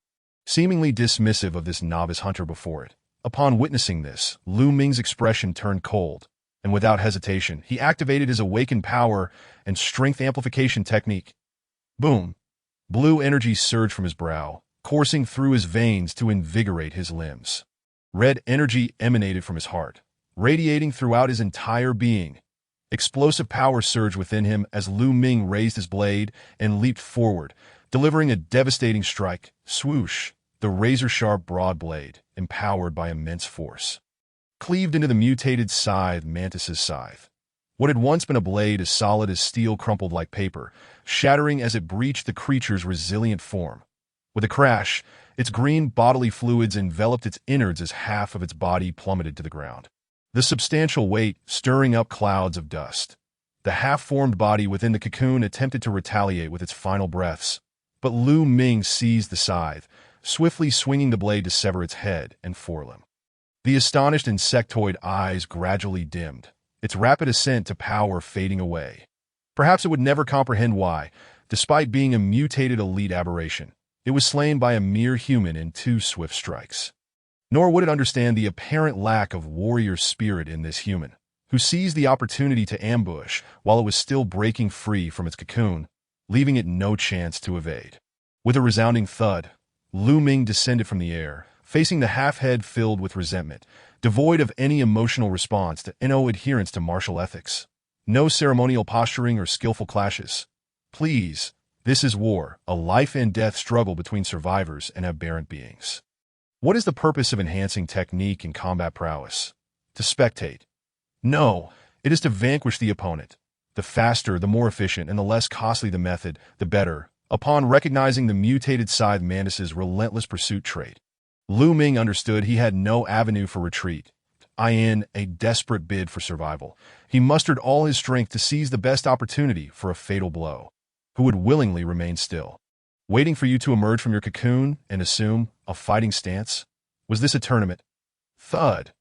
seemingly dismissive of this novice hunter before it. Upon witnessing this, Lu Ming's expression turned cold, and without hesitation, he activated his awakened power and strength amplification technique. Boom! Blue energy surged from his brow, coursing through his veins to invigorate his limbs. Red energy emanated from his heart, radiating throughout his entire being. Explosive power surged within him as Lu Ming raised his blade and leaped forward, delivering a devastating strike. Swoosh! The razor-sharp broad blade, empowered by immense force, cleaved into the mutated scythe mantis's scythe. What had once been a blade as solid as steel crumpled like paper, shattering as it breached the creature's resilient form. With a crash, its green bodily fluids enveloped its innards as half of its body plummeted to the ground. The substantial weight stirring up clouds of dust. The half-formed body within the cocoon attempted to retaliate with its final breaths, but Lu Ming seized the scythe, swiftly swinging the blade to sever its head and forelimb. The astonished insectoid eyes gradually dimmed, its rapid ascent to power fading away. Perhaps it would never comprehend why, despite being a mutated elite aberration, it was slain by a mere human in 2 swift strikes. Nor would it understand the apparent lack of warrior spirit in this human, who seized the opportunity to ambush while it was still breaking free from its cocoon, leaving it no chance to evade. With a resounding thud, Lu Ming descended from the air, facing the half-head filled with resentment, devoid of any emotional response to no adherence to martial ethics. No ceremonial posturing or skillful clashes. Please, this is war, a life-and-death struggle between survivors and aberrant beings. What is the purpose of enhancing technique and combat prowess? To spectate. No, it is to vanquish the opponent. The faster, the more efficient, and the less costly the method, the better. Upon recognizing the mutated scythe mantis's relentless pursuit trait, Lu Ming understood he had no avenue for retreat. In a desperate bid for survival, he mustered all his strength to seize the best opportunity for a fatal blow. Who would willingly remain still, waiting for you to emerge from your cocoon and assume a fighting stance? Was this a tournament? Thud.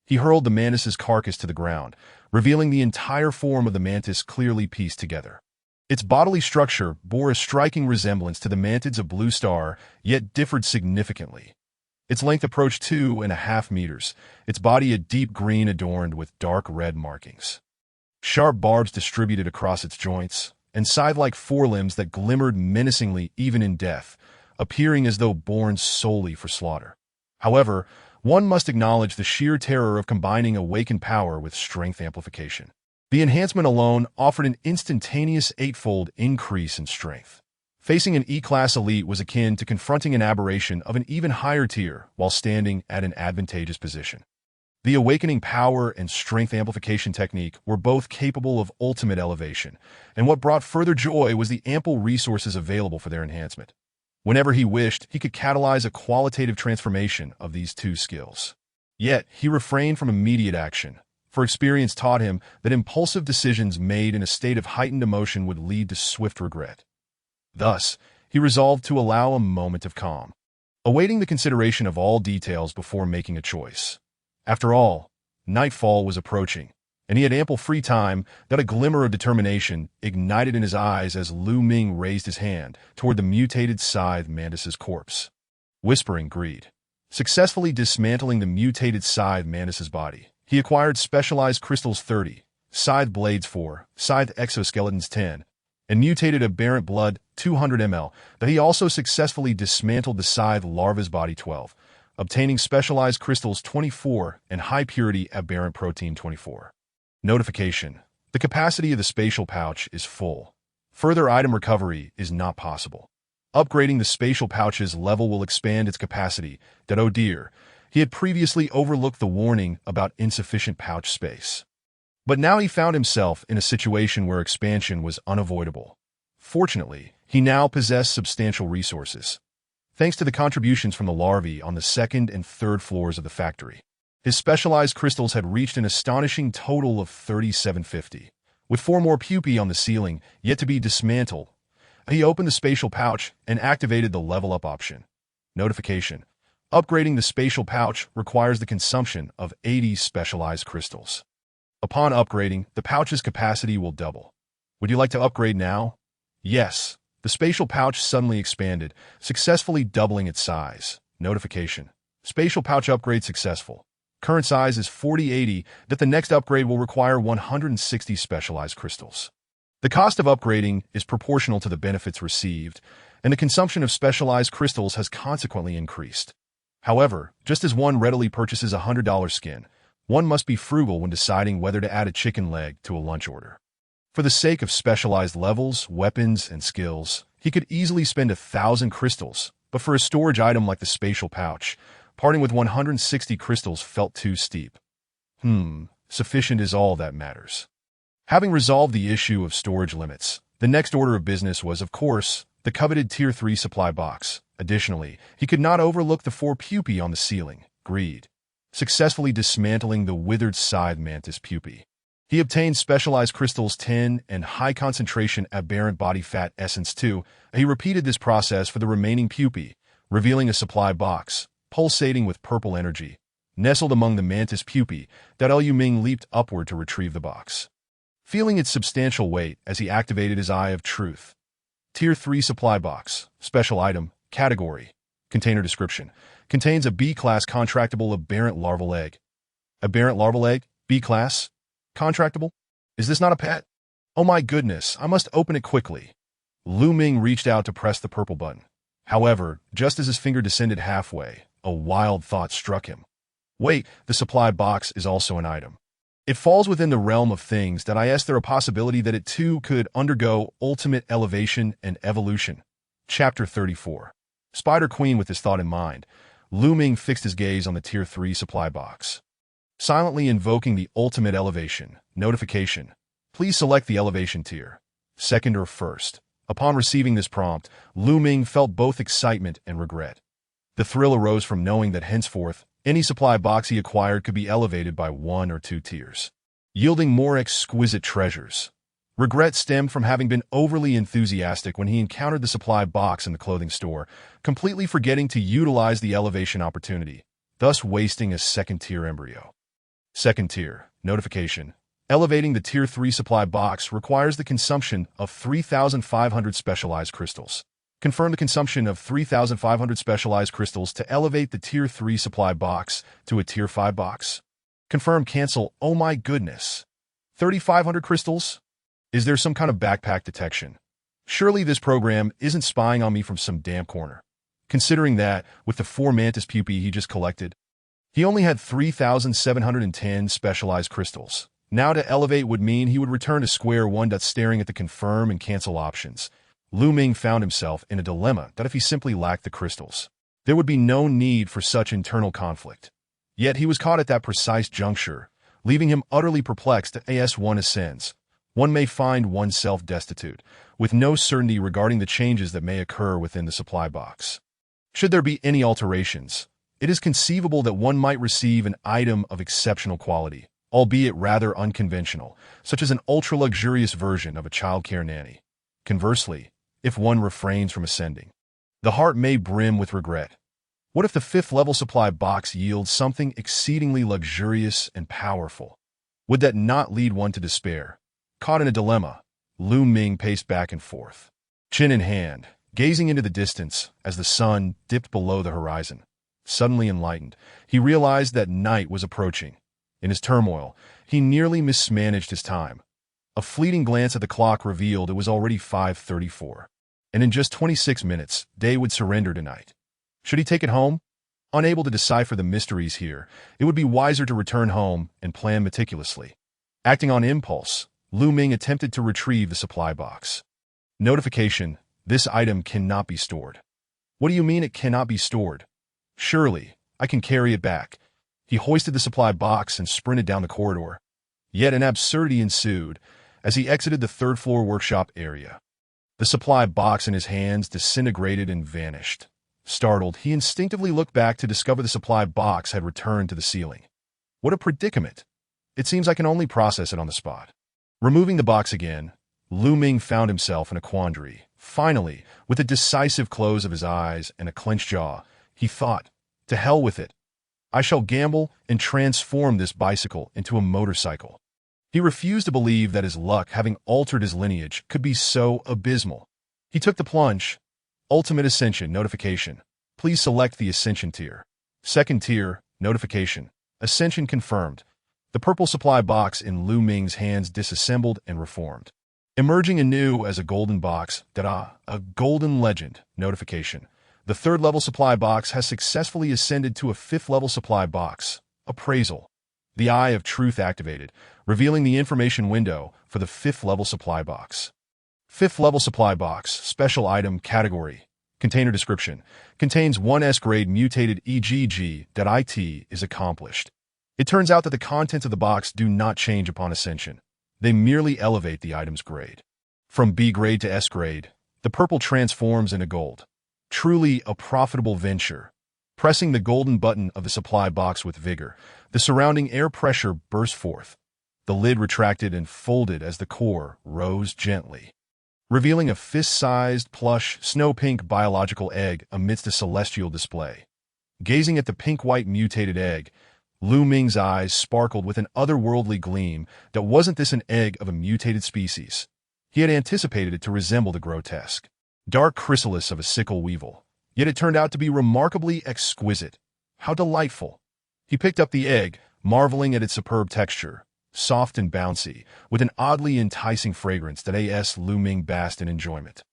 He hurled the mantis's carcass to the ground, revealing the entire form of the mantis clearly pieced together. Its bodily structure bore a striking resemblance to the mantids of Blue Star, yet differed significantly. Its length approached 2.5 meters, its body a deep green adorned with dark red markings. Sharp barbs distributed across its joints, and scythe-like forelimbs that glimmered menacingly even in death, appearing as though born solely for slaughter. However, one must acknowledge the sheer terror of combining awakened power with strength amplification. The enhancement alone offered an instantaneous 8-fold increase in strength. Facing an E-class elite was akin to confronting an aberration of an even higher tier while standing at an advantageous position. The awakening power and strength amplification technique were both capable of ultimate elevation, and what brought further joy was the ample resources available for their enhancement. Whenever he wished, he could catalyze a qualitative transformation of these 2 skills. Yet, he refrained from immediate action, for experience taught him that impulsive decisions made in a state of heightened emotion would lead to swift regret. Thus, he resolved to allow a moment of calm, awaiting the consideration of all details before making a choice. After all, nightfall was approaching, and he had ample free time that a glimmer of determination ignited in his eyes as Lu Ming raised his hand toward the mutated scythe mantis's corpse. Whispering greed, successfully dismantling the mutated scythe mantis's body, he acquired specialized crystals 30, scythe blades 4, scythe exoskeletons 10, and mutated aberrant blood 200 ml that he also successfully dismantled the scythe larva's body 12, obtaining specialized crystals 24 and high-purity aberrant protein 24. Notification. The capacity of the spatial pouch is full. Further item recovery is not possible. Upgrading the spatial pouch's level will expand its capacity, that oh dear, he had previously overlooked the warning about insufficient pouch space. But now he found himself in a situation where expansion was unavoidable. Fortunately, he now possessed substantial resources, thanks to the contributions from the larvae on the 2nd and 3rd floors of the factory. His specialized crystals had reached an astonishing total of 3,750. With 4 more pupae on the ceiling, yet to be dismantled, he opened the spatial pouch and activated the level up option. Notification. Upgrading the spatial pouch requires the consumption of 80 specialized crystals. Upon upgrading, the pouch's capacity will double. Would you like to upgrade now? Yes. The spatial pouch suddenly expanded, successfully doubling its size. Notification. Spatial pouch upgrade successful. Current size is 4080, that the next upgrade will require 160 specialized crystals. The cost of upgrading is proportional to the benefits received, and the consumption of specialized crystals has consequently increased. However, just as one readily purchases a $100 skin, one must be frugal when deciding whether to add a chicken leg to a lunch order. For the sake of specialized levels, weapons, and skills, he could easily spend 1,000 crystals, but for a storage item like the spatial pouch, parting with 160 crystals felt too steep. Sufficient is all that matters. Having resolved the issue of storage limits, the next order of business was, of course, the coveted Tier 3 supply box. Additionally, he could not overlook the 4 pupae on the ceiling. Greed. Successfully dismantling the withered scythe mantis pupae. He obtained specialized crystals 10 and high-concentration aberrant body fat essence 2. He repeated this process for the remaining pupae, revealing a supply box, pulsating with purple energy. Nestled among the mantis pupae, that Liu Ming leaped upward to retrieve the box. Feeling its substantial weight as he activated his Eye of Truth. Tier 3 supply box, special item, category, container description, contains a B-class contractable aberrant larval egg. Aberrant larval egg, B-class, contractable? Is this not a pet? Oh my goodness, I must open it quickly. Liu Ming reached out to press the purple button. However, just as his finger descended halfway, a wild thought struck him. Wait, the supply box is also an item. It falls within the realm of things that is there a possibility that it too could undergo ultimate elevation and evolution. Chapter 34. Spider Queen. With this thought in mind, Liu Ming fixed his gaze on the Tier 3 supply box. Silently invoking the ultimate elevation, notification. Please select the elevation tier, second or first. Upon receiving this prompt, Liu Ming felt both excitement and regret. The thrill arose from knowing that henceforth, any supply box he acquired could be elevated by 1 or 2 tiers, yielding more exquisite treasures. Regret stemmed from having been overly enthusiastic when he encountered the supply box in the clothing store, completely forgetting to utilize the elevation opportunity, thus wasting a second-tier embryo. Second tier, notification. Elevating the Tier 3 supply box requires the consumption of 3,500 specialized crystals. Confirm the consumption of 3,500 specialized crystals to elevate the Tier 3 supply box to a Tier 5 box. Confirm cancel. Oh my goodness. 3,500 crystals? Is there some kind of backpack detection? Surely this program isn't spying on me from some damn corner. Considering that, with the 4 mantis pupae he just collected, he only had 3,710 specialized crystals. Now to elevate would mean he would return to square one. Staring at the confirm and cancel options, Liu Ming found himself in a dilemma that if he simply lacked the crystals, there would be no need for such internal conflict. Yet he was caught at that precise juncture, leaving him utterly perplexed. As one ascends, one may find oneself destitute, with no certainty regarding the changes that may occur within the supply box. Should there be any alterations, it is conceivable that one might receive an item of exceptional quality, albeit rather unconventional, such as an ultra-luxurious version of a childcare nanny. Conversely, if one refrains from ascending, the heart may brim with regret. What if the 5th-level supply box yields something exceedingly luxurious and powerful? Would that not lead one to despair? Caught in a dilemma, Liu Ming paced back and forth, chin in hand, gazing into the distance as the sun dipped below the horizon. Suddenly enlightened, he realized that night was approaching. In his turmoil, he nearly mismanaged his time. A fleeting glance at the clock revealed it was already 5:34, and in just 26 minutes, day would surrender to night. Should he take it home? Unable to decipher the mysteries here, it would be wiser to return home and plan meticulously. Acting on impulse, Liu Ming attempted to retrieve the supply box. Notification: this item cannot be stored. What do you mean it cannot be stored? Surely, I can carry it back. He hoisted the supply box and sprinted down the corridor. Yet an absurdity ensued as he exited the 3rd-floor workshop area. The supply box in his hands disintegrated and vanished. Startled, he instinctively looked back to discover the supply box had returned to the ceiling. What a predicament! It seems I can only process it on the spot. Removing the box again, Liu Ming found himself in a quandary. Finally, with a decisive close of his eyes and a clenched jaw, he thought, to hell with it. I shall gamble and transform this bicycle into a motorcycle. He refused to believe that his luck, having altered his lineage, could be so abysmal. He took the plunge. Ultimate Ascension notification. Please select the Ascension tier. Second tier, notification. Ascension confirmed. The purple supply box in Liu Ming's hands disassembled and reformed, emerging anew as a golden box. A golden legend notification. The 3rd-level supply box has successfully ascended to a 5th-level supply box. Appraisal. The Eye of Truth activated, revealing the information window for the 5th-level supply box. 5th-level supply box, special item, category. Container description. Contains 1S grade mutated EGG. It is accomplished. It turns out that the contents of the box do not change upon ascension. They merely elevate the item's grade. From B grade to S grade, the purple transforms into gold. Truly a profitable venture. Pressing the golden button of the supply box with vigor, the surrounding air pressure burst forth. The lid retracted and folded as the core rose gently, revealing a fist-sized, plush, snow-pink biological egg amidst a celestial display. Gazing at the pink-white mutated egg, Lu Ming's eyes sparkled with an otherworldly gleam that wasn't this an egg of a mutated species. He had anticipated it to resemble the grotesque, dark chrysalis of a sickle weevil, yet it turned out to be remarkably exquisite. How delightful! He picked up the egg, marveling at its superb texture, soft and bouncy, with an oddly enticing fragrance that Lu Ming basked in enjoyment.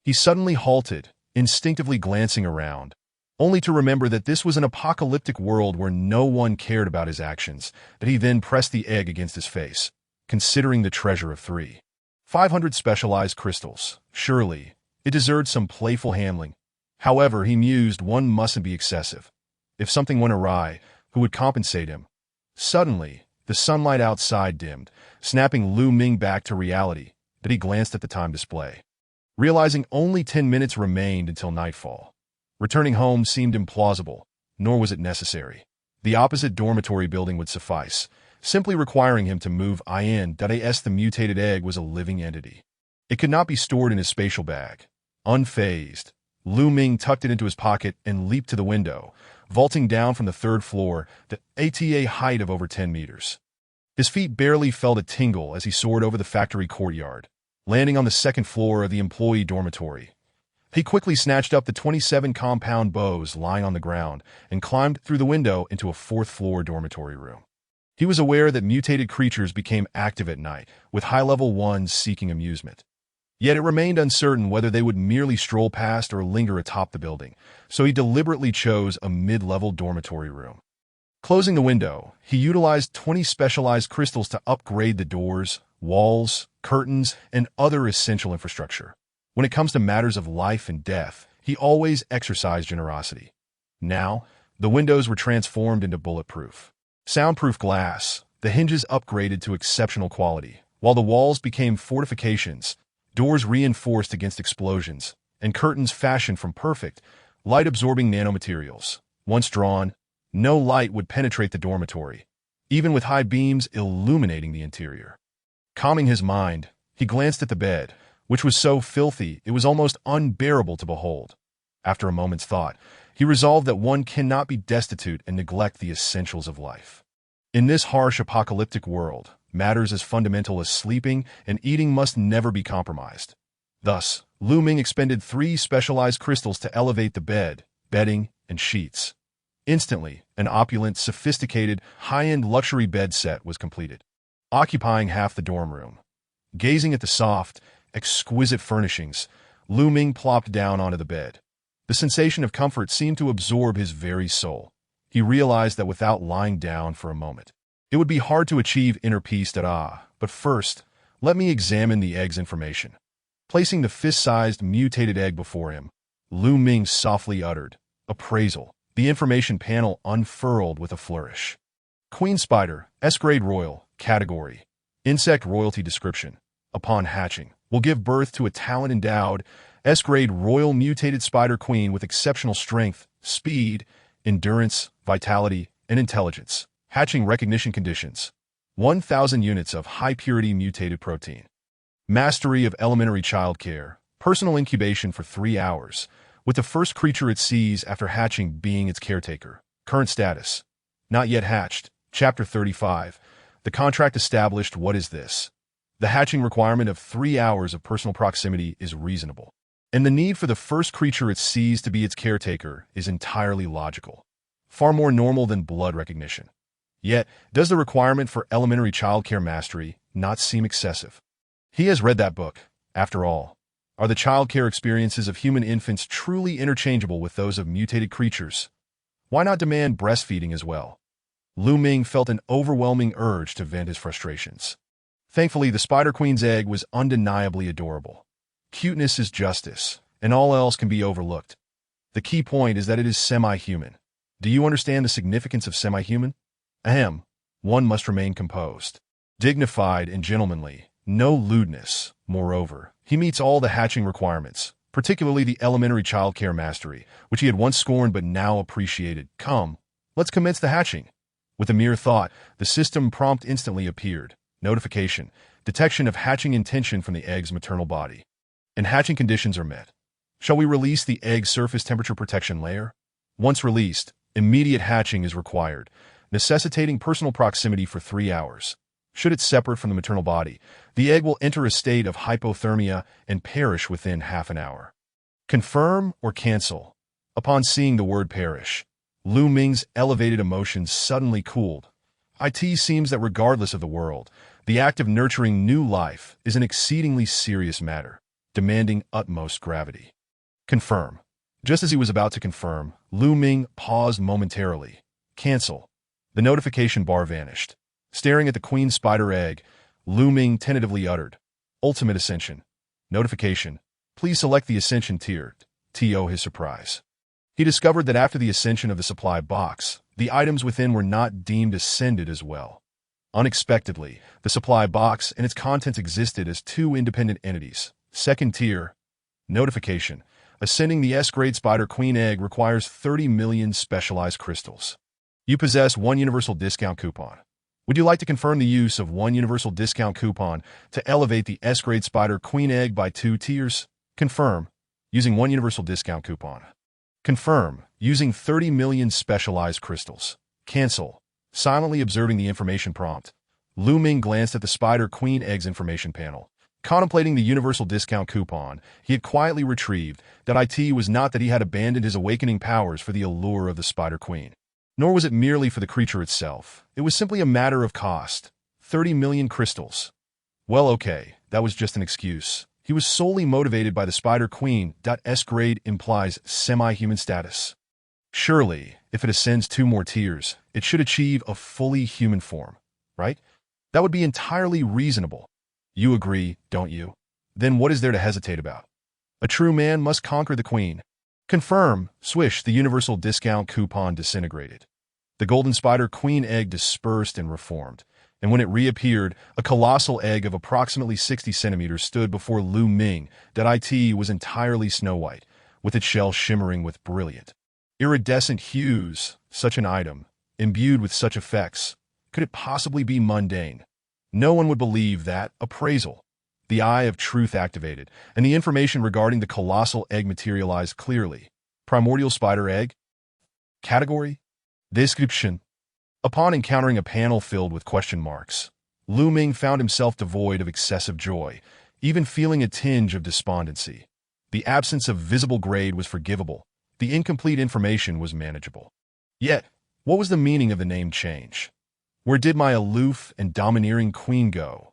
He suddenly halted, instinctively glancing around, only to remember that this was an apocalyptic world where no one cared about his actions, that he then pressed the egg against his face, considering the treasure of 3,500 specialized crystals. Surely, it deserved some playful handling. However, he mused, one mustn't be excessive. If something went awry, who would compensate him? Suddenly, the sunlight outside dimmed, snapping Lu Ming back to reality, but he glanced at the time display, realizing only 10 minutes remained until nightfall. Returning home seemed implausible, nor was it necessary. The opposite dormitory building would suffice, simply requiring him to move in. The mutated egg was a living entity. It could not be stored in his spatial bag. Unfazed, Lu Ming tucked it into his pocket and leaped to the window, vaulting down from the third floor at a height of over 10 meters. His feet barely felt a tingle as he soared over the factory courtyard, landing on the second floor of the employee dormitory. He quickly snatched up the 27 compound bows lying on the ground and climbed through the window into a fourth-floor dormitory room. He was aware that mutated creatures became active at night, with high-level ones seeking amusement. Yet it remained uncertain whether they would merely stroll past or linger atop the building, so he deliberately chose a mid-level dormitory room. Closing the window, he utilized 20 specialized crystals to upgrade the doors, walls, curtains, and other essential infrastructure. When it comes to matters of life and death, he always exercised generosity. Now, the windows were transformed into bulletproof, soundproof glass, the hinges upgraded to exceptional quality, while the walls became fortifications, doors reinforced against explosions, and curtains fashioned from perfect, light-absorbing nanomaterials. Once drawn, no light would penetrate the dormitory, even with high beams illuminating the interior. Calming his mind, he glanced at the bed, which was so filthy it was almost unbearable to behold. After a moment's thought, he resolved that one cannot be destitute and neglect the essentials of life. In this harsh apocalyptic world, matters as fundamental as sleeping and eating must never be compromised. Thus, Lu Ming expended 3 specialized crystals to elevate the bed, bedding, and sheets. Instantly, an opulent, sophisticated, high-end luxury bed set was completed, occupying half the dorm room. Gazing at the soft, exquisite furnishings, Lu Ming plopped down onto the bed. The sensation of comfort seemed to absorb his very soul. He realized that without lying down for a moment, it would be hard to achieve inner peace. But first, let me examine the egg's information. Placing the fist-sized mutated egg before him, Lu Ming softly uttered, "Appraisal." The information panel unfurled with a flourish. Queen Spider, S-grade royal, category, insect royalty description. Upon hatching, will give birth to a talent-endowed, S-grade royal mutated spider queen with exceptional strength, speed, endurance, vitality, and intelligence. Hatching recognition conditions: 1,000 units of high-purity mutated protein. Mastery of elementary childcare, personal incubation for 3 hours, with the first creature it sees after hatching being its caretaker. Current status: not yet hatched. Chapter 35. The contract established. What is this? The hatching requirement of 3 hours of personal proximity is reasonable, and the need for the first creature it sees to be its caretaker is entirely logical. Far more normal than blood recognition. Yet, does the requirement for elementary childcare mastery not seem excessive? He has read that book. After all, are the childcare experiences of human infants truly interchangeable with those of mutated creatures? Why not demand breastfeeding as well? Lu Ming felt an overwhelming urge to vent his frustrations. Thankfully, the Spider Queen's egg was undeniably adorable. Cuteness is justice, and all else can be overlooked. The key point is that it is semi-human. Do you understand the significance of semi-human? Ahem. One must remain composed. Dignified and gentlemanly, no lewdness. Moreover, he meets all the hatching requirements, particularly the elementary childcare mastery, which he had once scorned but now appreciated. Come, let's commence the hatching. With a mere thought, the system prompt instantly appeared. Notification. Detection of hatching intention from the egg's maternal body. And hatching conditions are met. Shall we release the egg surface temperature protection layer? Once released, immediate hatching is required, necessitating personal proximity for 3 hours. Should it separate from the maternal body, the egg will enter a state of hypothermia and perish within half an hour. Confirm or cancel. Upon seeing the word perish, Lu Ming's elevated emotions suddenly cooled. It seems that regardless of the world, the act of nurturing new life is an exceedingly serious matter, demanding utmost gravity. Confirm. Just as he was about to confirm, Lu Ming paused momentarily. Cancel. The notification bar vanished. Staring at the queen spider egg, Lu Ming tentatively uttered, Ultimate Ascension. Notification. Please select the Ascension tier. To his surprise, he discovered that after the ascension of the supply box, the items within were not deemed ascended as well. Unexpectedly, the supply box and its contents existed as two independent entities. Second tier. Notification. Ascending the S-grade spider queen egg requires 30 million specialized crystals. You possess one universal discount coupon. Would you like to confirm the use of one universal discount coupon to elevate the S-grade spider queen egg by 2 tiers? Confirm. Using one universal discount coupon. Confirm. Using 30 million specialized crystals. Cancel. Silently observing the information prompt, Lu Ming glanced at the spider queen egg's information panel. Contemplating the universal discount coupon he had quietly retrieved, that it was not that he had abandoned his awakening powers for the allure of the spider queen. Nor was it merely for the creature itself. It was simply a matter of cost. 30 million crystals. Well, okay, that was just an excuse. He was solely motivated by the spider queen. S-grade implies semi-human status. Surely, if it ascends 2 more tiers, it should achieve a fully human form, right? That would be entirely reasonable. You agree, don't you? Then what is there to hesitate about? A true man must conquer the queen. Confirm. Swish, the universal discount coupon disintegrated. The golden spider queen egg dispersed and reformed, and when it reappeared, a colossal egg of approximately 60 centimeters stood before Lu Ming. It was entirely snow white, with its shell shimmering with brilliant, iridescent hues. Such an item, imbued with such effects, could it possibly be mundane? No one would believe that. Appraisal. The eye of truth activated, and the information regarding the colossal egg materialized clearly. Primordial spider egg. Category. Description. Upon encountering a panel filled with question marks, Lu Ming found himself devoid of excessive joy, even feeling a tinge of despondency. The absence of visible grade was forgivable. The incomplete information was manageable. Yet, what was the meaning of the name change? Where did my aloof and domineering queen go?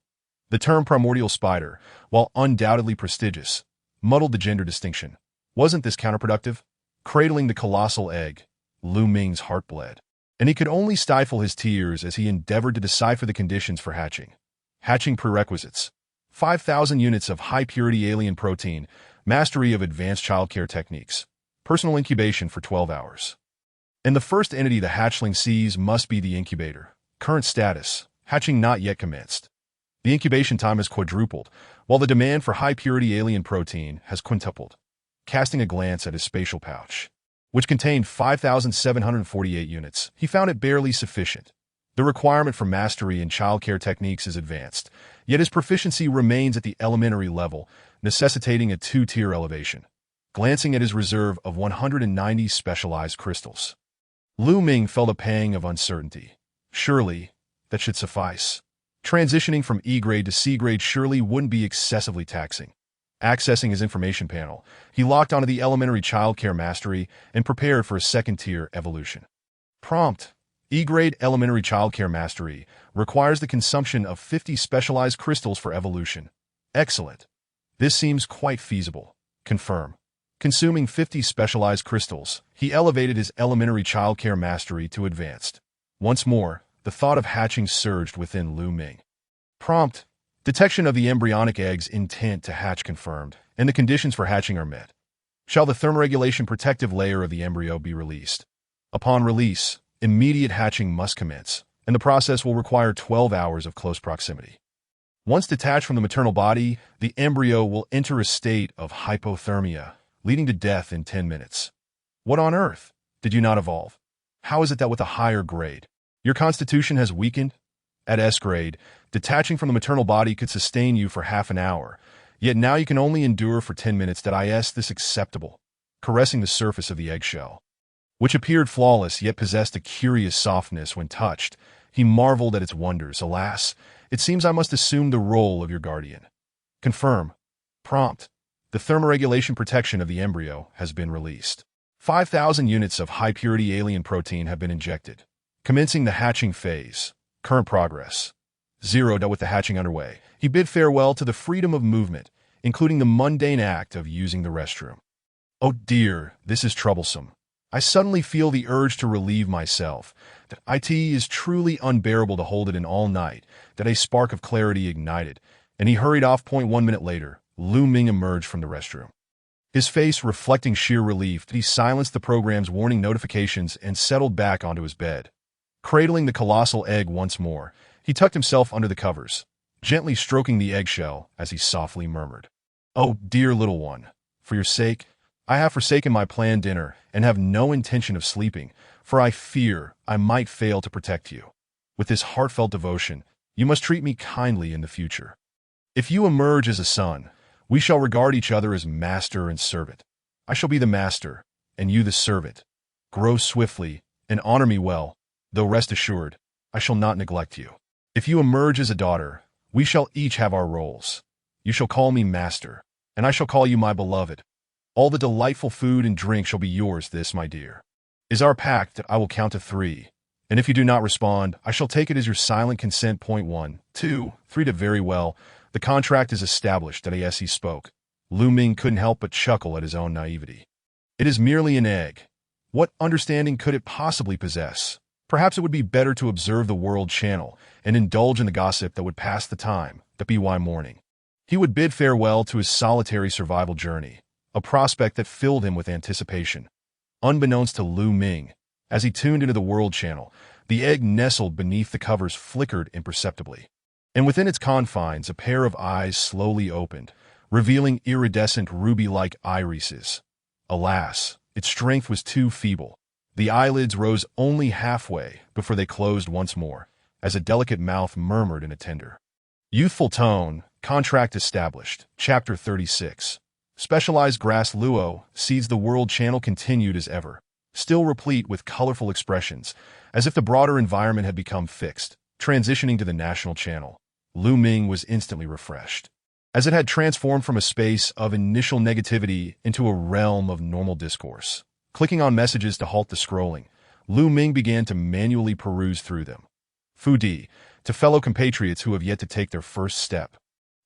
The term primordial spider, while undoubtedly prestigious, muddled the gender distinction. Wasn't this counterproductive? Cradling the colossal egg, Lu Ming's heart bled, and he could only stifle his tears as he endeavored to decipher the conditions for hatching. Hatching prerequisites. 5,000 units of high-purity alien protein, mastery of advanced childcare techniques, personal incubation for 12 hours. And the first entity the hatchling sees must be the incubator. Current status, hatching not yet commenced. The incubation time has quadrupled, while the demand for high-purity alien protein has quintupled. Casting a glance at his spatial pouch, which contained 5,748 units, he found it barely sufficient. The requirement for mastery in childcare techniques is advanced, yet his proficiency remains at the elementary level, necessitating a 2-tier elevation. Glancing at his reserve of 190 specialized crystals, Lu Ming felt a pang of uncertainty. Surely, that should suffice. Transitioning from E-grade to C-grade surely wouldn't be excessively taxing. Accessing his information panel, he locked onto the elementary childcare mastery and prepared for a 2nd-tier evolution. Prompt. E-grade elementary childcare mastery requires the consumption of 50 specialized crystals for evolution. Excellent. This seems quite feasible. Confirm. Consuming 50 specialized crystals, he elevated his elementary childcare mastery to advanced. Once more, the thought of hatching surged within Lu Ming. Prompt. Detection of the embryonic egg's intent to hatch confirmed, and the conditions for hatching are met. Shall the thermoregulation protective layer of the embryo be released? Upon release, immediate hatching must commence. and the process will require 12 hours of close proximity. Once detached from the maternal body, the embryo will enter a state of hypothermia, leading to death in 10 minutes. What on earth? Did you not evolve? How is it that with a higher grade, your constitution has weakened? At S grade, detaching from the maternal body could sustain you for half an hour, yet now you can only endure for 10 minutes. Is this acceptable? Caressing the surface of the eggshell, which appeared flawless yet possessed a curious softness when touched, he marveled at its wonders. Alas, it seems I must assume the role of your guardian. Confirm. Prompt. The thermoregulation protection of the embryo has been released. 5,000 units of high-purity alien protein have been injected. Commencing the hatching phase. Current progress. 0. With the hatching underway, he bid farewell to the freedom of movement, including the mundane act of using the restroom. Oh dear, this is troublesome. I suddenly feel the urge to relieve myself. That it is truly unbearable to hold it in all night. That a spark of clarity ignited, and he hurried off. 1 minute later, Lu Ming emerged from the restroom. His face reflecting sheer relief, he silenced the program's warning notifications and settled back onto his bed. Cradling the colossal egg once more, he tucked himself under the covers, gently stroking the eggshell as he softly murmured, "Oh, dear little one, for your sake, I have forsaken my planned dinner and have no intention of sleeping, for I fear I might fail to protect you. With this heartfelt devotion, you must treat me kindly in the future. If you emerge as a son, we shall regard each other as master and servant. I shall be the master, and you the servant. Grow swiftly, and honor me well, though rest assured, I shall not neglect you. If you emerge as a daughter, we shall each have our roles. You shall call me master, and I shall call you my beloved. All the delightful food and drink shall be yours. This, my dear, is our pact. I will count to 3, and if you do not respond, I shall take it as your silent consent. 1, 2, 3. Very well. The contract is established. As he spoke, Lu Ming couldn't help but chuckle at his own naivety. It is merely an egg. What understanding could it possibly possess? Perhaps it would be better to observe the World Channel and indulge in the gossip that would pass the time. By morning, he would bid farewell to his solitary survival journey, a prospect that filled him with anticipation. Unbeknownst to Lu Ming, as he tuned into the World Channel, the egg nestled beneath the covers flickered imperceptibly, and within its confines a pair of eyes slowly opened, revealing iridescent ruby-like irises. Alas, its strength was too feeble. The eyelids rose only halfway before they closed once more, as a delicate mouth murmured in a tender, youthful tone. Contract established. Chapter 36. Specialized grass luo seeds. The World Channel continued as ever, still replete with colorful expressions, as if the broader environment had become fixed. Transitioning to the national channel, Lu Ming was instantly refreshed, as it had transformed from a space of initial negativity into a realm of normal discourse. Clicking on messages to halt the scrolling, Lu Ming began to manually peruse through them. Fu Di, to fellow compatriots who have yet to take their first step.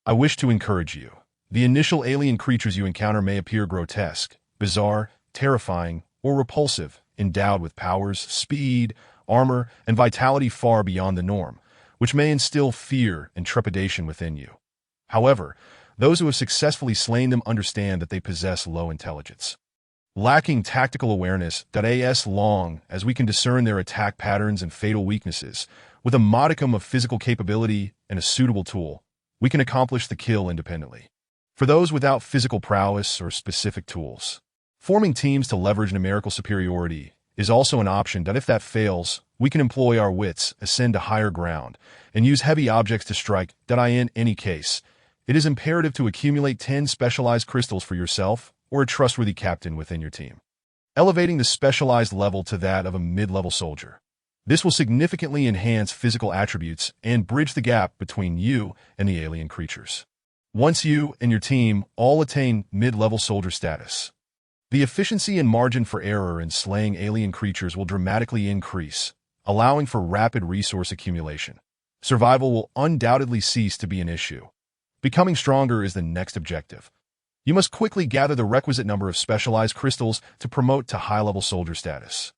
I wish to encourage you. The initial alien creatures you encounter may appear grotesque, bizarre, terrifying, or repulsive, endowed with powers, speed, armor, and vitality far beyond the norm, which may instill fear and trepidation within you. However, those who have successfully slain them understand that they possess low intelligence, lacking tactical awareness. As long as we can discern their attack patterns and fatal weaknesses, with a modicum of physical capability and a suitable tool, we can accomplish the kill independently. For those without physical prowess or specific tools, forming teams to leverage numerical superiority is also an option. If that fails, we can employ our wits, ascend to higher ground, and use heavy objects to strike. In any case, it is imperative to accumulate 10 specialized crystals for yourself or a trustworthy captain within your team, elevating the specialized level to that of a mid-level soldier. This will significantly enhance physical attributes and bridge the gap between you and the alien creatures. Once you and your team all attain mid-level soldier status, the efficiency and margin for error in slaying alien creatures will dramatically increase, allowing for rapid resource accumulation. Survival will undoubtedly cease to be an issue. Becoming stronger is the next objective. You must quickly gather the requisite number of specialized crystals to promote to high-level soldier status.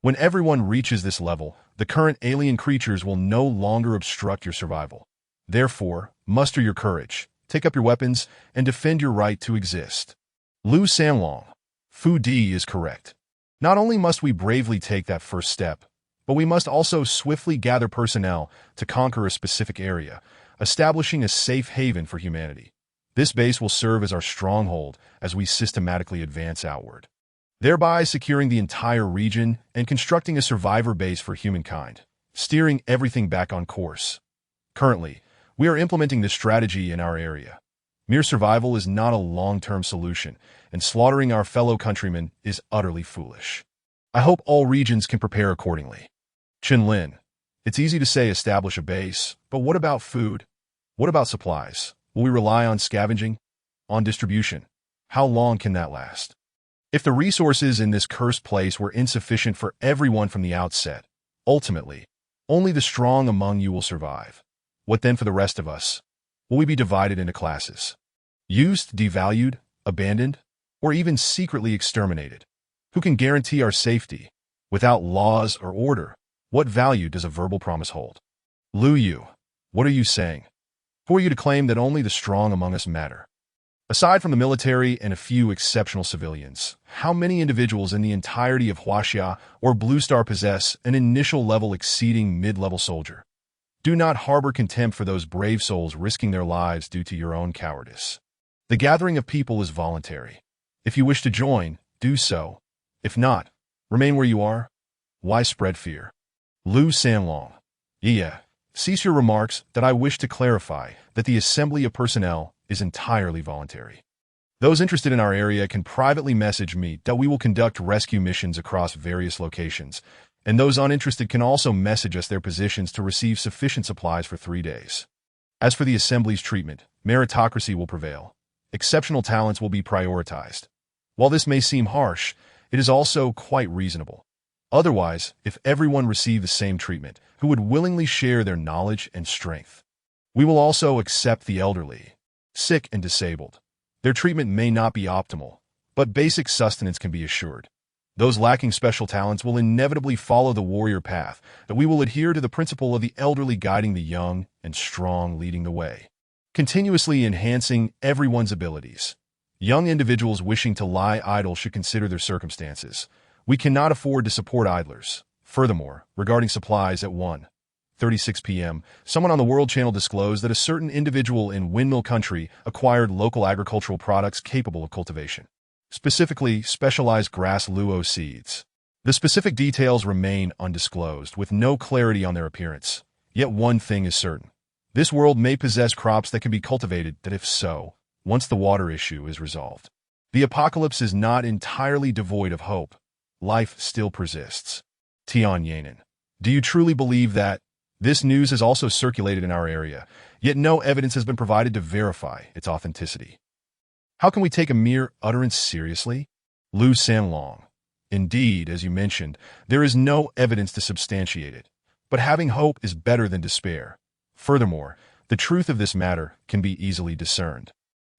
When everyone reaches this level, the current alien creatures will no longer obstruct your survival. Therefore, muster your courage, take up your weapons, and defend your right to exist. Lu Sanlong, Fu Di is correct. Not only must we bravely take that first step, But we must also swiftly gather personnel to conquer a specific area, establishing a safe haven for humanity. This base will serve as our stronghold as we systematically advance outward, thereby securing the entire region and constructing a survivor base for humankind, steering everything back on course. Currently, we are implementing this strategy in our area. Mere survival is not a long-term solution, and slaughtering our fellow countrymen is utterly foolish. I hope all regions can prepare accordingly. Chinlin, it's easy to say establish a base, but what about food? What about supplies? Will we rely on scavenging? On distribution? How long can that last? If the resources in this cursed place were insufficient for everyone from the outset, ultimately, only the strong among you will survive. What then for the rest of us? Will we be divided into classes? Used, devalued, abandoned, or even secretly exterminated? Who can guarantee our safety? Without laws or order, what value does a verbal promise hold? Lu Yu, what are you saying? Who are you to claim that only the strong among us matter? Aside from the military and a few exceptional civilians, how many individuals in the entirety of Huaxia or Blue Star possess an initial level exceeding mid-level soldier? Do not harbor contempt for those brave souls risking their lives due to your own cowardice. The gathering of people is voluntary. If you wish to join, do so. If not, remain where you are. Why spread fear? Lu Sanlong. Yeah, cease your remarks that I wish to clarify that the assembly of personnel is entirely voluntary. Those interested in our area can privately message me that we will conduct rescue missions across various locations, and those uninterested can also message us their positions to receive sufficient supplies for 3 days. As for the assembly's treatment, meritocracy will prevail. Exceptional talents will be prioritized. While this may seem harsh, it is also quite reasonable. Otherwise, if everyone received the same treatment, who would willingly share their knowledge and strength? We will also accept the elderly, sick and disabled. Their treatment may not be optimal, but basic sustenance can be assured. Those lacking special talents will inevitably follow the warrior path, that we will adhere to the principle of the elderly guiding the young and strong leading the way, continuously enhancing everyone's abilities. Young individuals wishing to lie idle should consider their circumstances. We cannot afford to support idlers. Furthermore, regarding supplies at 1:36 p.m., someone on the World Channel disclosed that a certain individual in Windmill Country acquired local agricultural products capable of cultivation, specifically specialized grass luo seeds. The specific details remain undisclosed, with no clarity on their appearance. Yet one thing is certain. This world may possess crops that can be cultivated that, if so, once the water issue is resolved, the apocalypse is not entirely devoid of hope. Life still persists. Tian Yanin, do you truly believe that? This news has also circulated in our area, yet no evidence has been provided to verify its authenticity. How can we take a mere utterance seriously? Lu Sanlong. Indeed, as you mentioned, there is no evidence to substantiate it, but having hope is better than despair. Furthermore, the truth of this matter can be easily discerned.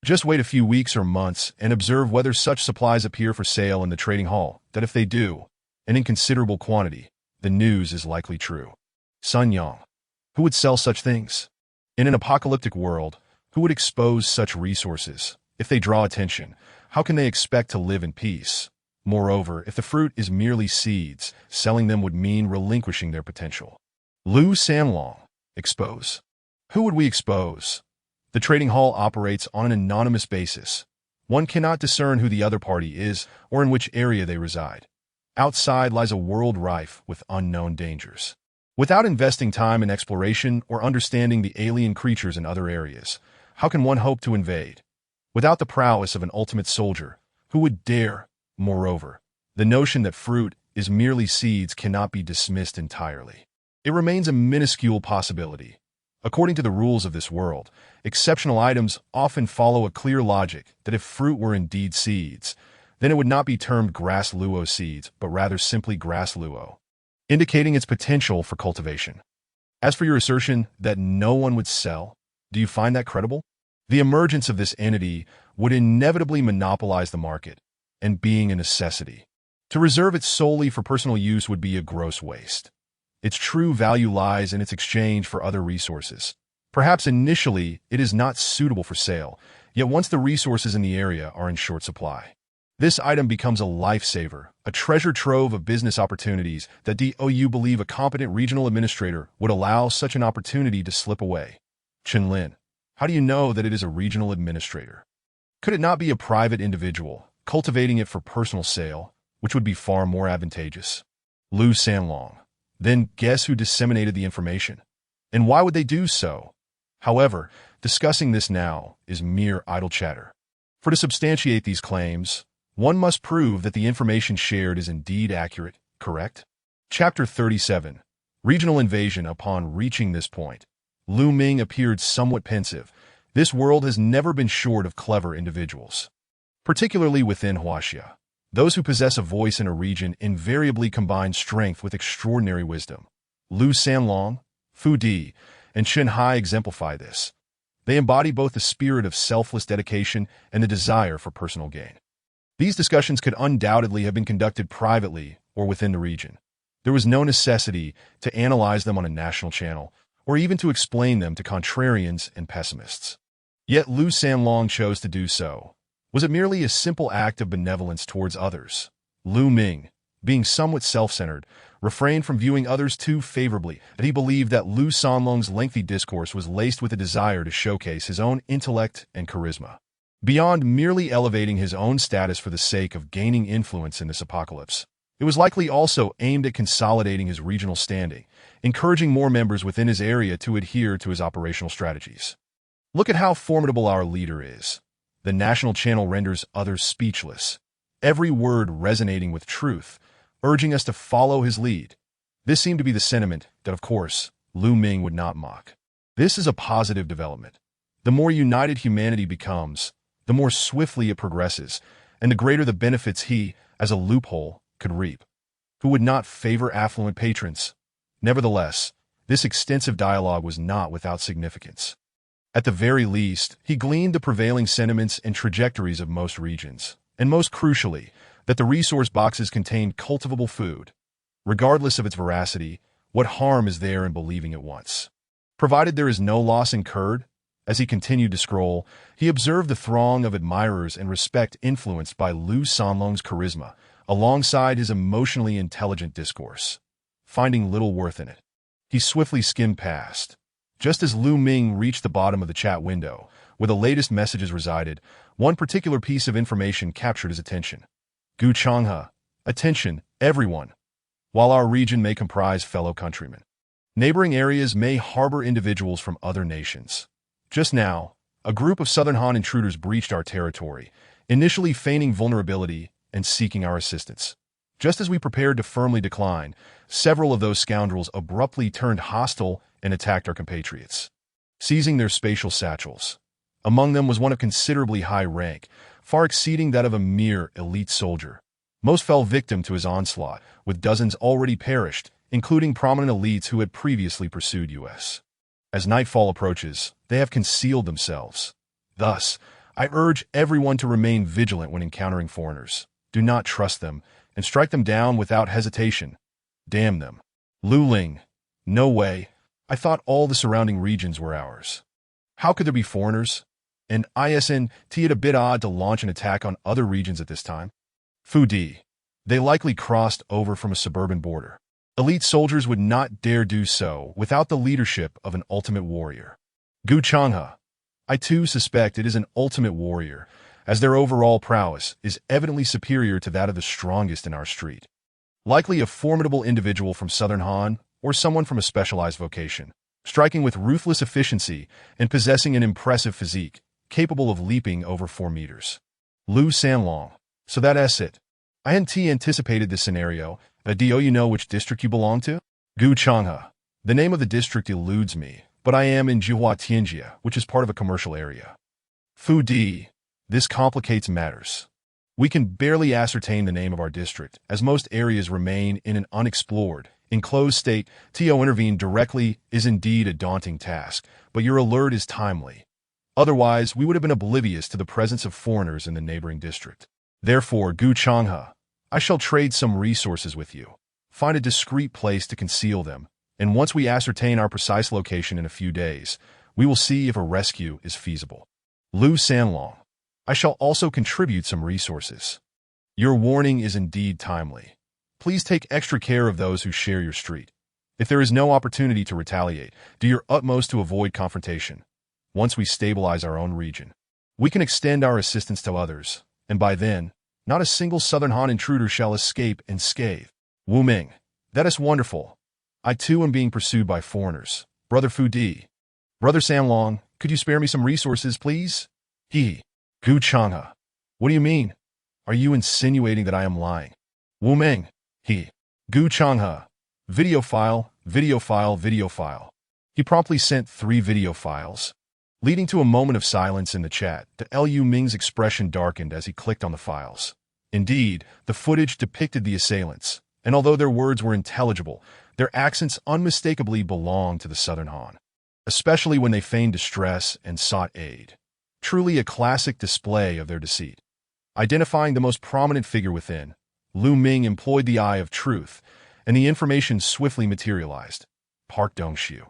Just wait a few weeks or months and observe whether such supplies appear for sale in the trading hall, that if they do, and in considerable quantity, the news is likely true. Sun Yang. Who would sell such things? In an apocalyptic world, who would expose such resources? If they draw attention, how can they expect to live in peace? Moreover, if the fruit is merely seeds, selling them would mean relinquishing their potential. Lu Sanlong. Expose. Who would we expose? The trading hall operates on an anonymous basis. One cannot discern who the other party is or in which area they reside. Outside lies a world rife with unknown dangers. Without investing time in exploration or understanding the alien creatures in other areas, how can one hope to invade? Without the prowess of an ultimate soldier, who would dare? Moreover, the notion that fruit is merely seeds cannot be dismissed entirely. It remains a minuscule possibility. According to the rules of this world, exceptional items often follow a clear logic that if fruit were indeed seeds, then it would not be termed grass luo seeds, but rather simply grass luo, indicating its potential for cultivation. As for your assertion that no one would sell, do you find that credible? The emergence of this entity would inevitably monopolize the market, and being a necessity, to reserve it solely for personal use would be a gross waste. Its true value lies in its exchange for other resources. Perhaps initially it is not suitable for sale, yet once the resources in the area are in short supply, This item becomes a lifesaver, a treasure trove of business opportunities that DOU believe a competent regional administrator would allow such an opportunity to slip away. Chenlin, how do you know that it is a regional administrator? Could it not be a private individual, cultivating it for personal sale, which would be far more advantageous? Lu Sanlong, then guess who disseminated the information? And why would they do so? However, discussing this now is mere idle chatter. For to substantiate these claims, one must prove that the information shared is indeed accurate, correct? Chapter 37. Regional Invasion. Upon reaching this point, Lu Ming appeared somewhat pensive. This world has never been short of clever individuals. Particularly within Huaxia, those who possess a voice in a region invariably combine strength with extraordinary wisdom. Lu Sanlong, Fu Di, and Chen Hai exemplify this. They embody both the spirit of selfless dedication and the desire for personal gain. These discussions could undoubtedly have been conducted privately or within the region. There was no necessity to analyze them on a national channel or even to explain them to contrarians and pessimists. Yet Lu Sanlong chose to do so. Was it merely a simple act of benevolence towards others? Lu Ming, being somewhat self-centered, refrained from viewing others too favorably, that he believed that Lu Sanlong's lengthy discourse was laced with a desire to showcase his own intellect and charisma. Beyond merely elevating his own status for the sake of gaining influence in this apocalypse, it was likely also aimed at consolidating his regional standing, encouraging more members within his area to adhere to his operational strategies. Look at how formidable our leader is. The national channel renders others speechless, every word resonating with truth, urging us to follow his lead. This seemed to be the sentiment that, of course, Lu Ming would not mock. This is a positive development. The more united humanity becomes, the more swiftly it progresses, and the greater the benefits he, as a loophole, could reap. Who would not favor affluent patrons? Nevertheless, this extensive dialogue was not without significance. At the very least, he gleaned the prevailing sentiments and trajectories of most regions, and most crucially, that the resource boxes contained cultivable food. Regardless of its veracity, what harm is there in believing it once? Provided there is no loss incurred, as he continued to scroll, he observed the throng of admirers and respect influenced by Lu Sanlong's charisma, alongside his emotionally intelligent discourse. Finding little worth in it, he swiftly skimmed past. Just as Lu Ming reached the bottom of the chat window, where the latest messages resided, one particular piece of information captured his attention. Gu Changhe, attention, everyone. While our region may comprise fellow countrymen, neighboring areas may harbor individuals from other nations. Just now, a group of Southern Han intruders breached our territory, initially feigning vulnerability and seeking our assistance. Just as we prepared to firmly decline, several of those scoundrels abruptly turned hostile and attacked our compatriots, seizing their spatial satchels. Among them was one of considerably high rank, far exceeding that of a mere elite soldier. Most fell victim to his onslaught, with dozens already perished, including prominent elites who had previously pursued us. As nightfall approaches, they have concealed themselves. Thus, I urge everyone to remain vigilant when encountering foreigners. Do not trust them, and strike them down without hesitation. Damn them. Lu Ling. No way. I thought all the surrounding regions were ours. How could there be foreigners? And isn't it a bit odd to launch an attack on other regions at this time? Fu Di. They likely crossed over from a suburban border. Elite soldiers would not dare do so without the leadership of an ultimate warrior. Gu Changhe. I too suspect it is an ultimate warrior, as their overall prowess is evidently superior to that of the strongest in our street. Likely a formidable individual from Southern Han, or someone from a specialized vocation, striking with ruthless efficiency and possessing an impressive physique, capable of leaping over 4 meters. Lu Sanlong. So that's it. I hadn't anticipated this scenario. Do you know which district you belong to? Gu Changhe. The name of the district eludes me, but I am in Jihua Tianjia, which is part of a commercial area. Fu Di. This complicates matters. We can barely ascertain the name of our district, as most areas remain in an unexplored, enclosed state. To intervene directly is indeed a daunting task, but your alert is timely. Otherwise, we would have been oblivious to the presence of foreigners in the neighboring district. Therefore, Gu Changhe, I shall trade some resources with you. Find a discreet place to conceal them, and once we ascertain our precise location in a few days, we will see if a rescue is feasible. Lu Sanlong. I shall also contribute some resources. Your warning is indeed timely. Please take extra care of those who share your street. If there is no opportunity to retaliate, do your utmost to avoid confrontation. Once we stabilize our own region, we can extend our assistance to others, and by then, not a single Southern Han intruder shall escape unscathed. Wu Ming, that is wonderful. I too am being pursued by foreigners. Brother Fu Di. Brother Sanlong, could you spare me some resources, please? He. Gu Changhe. What do you mean? Are you insinuating that I am lying? Wu Ming. He. Gu Changhe. Video file, video file, video file. He promptly sent 3 video files, leading to a moment of silence in the chat. Liu Ming's expression darkened as he clicked on the files. Indeed, the footage depicted the assailants, and although their words were intelligible, their accents unmistakably belonged to the Southern Han, especially when they feigned distress and sought aid. Truly a classic display of their deceit. Identifying the most prominent figure within, Liu Ming employed the eye of truth, and the information swiftly materialized. Park Dongxiu.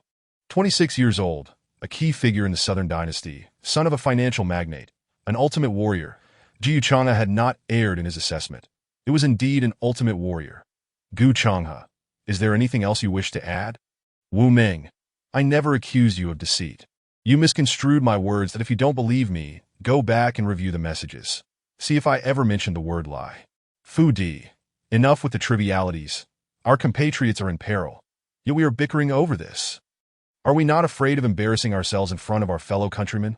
26 years old, a key figure in the Southern Dynasty, son of a financial magnate, an ultimate warrior. Jiu Changhe had not erred in his assessment. It was indeed an ultimate warrior. Gu Changhe, is there anything else you wish to add? Wu Ming, I never accused you of deceit. You misconstrued my words that if you don't believe me, go back and review the messages. See if I ever mentioned the word lie. Fu Di, enough with the trivialities. Our compatriots are in peril, yet we are bickering over this. Are we not afraid of embarrassing ourselves in front of our fellow countrymen?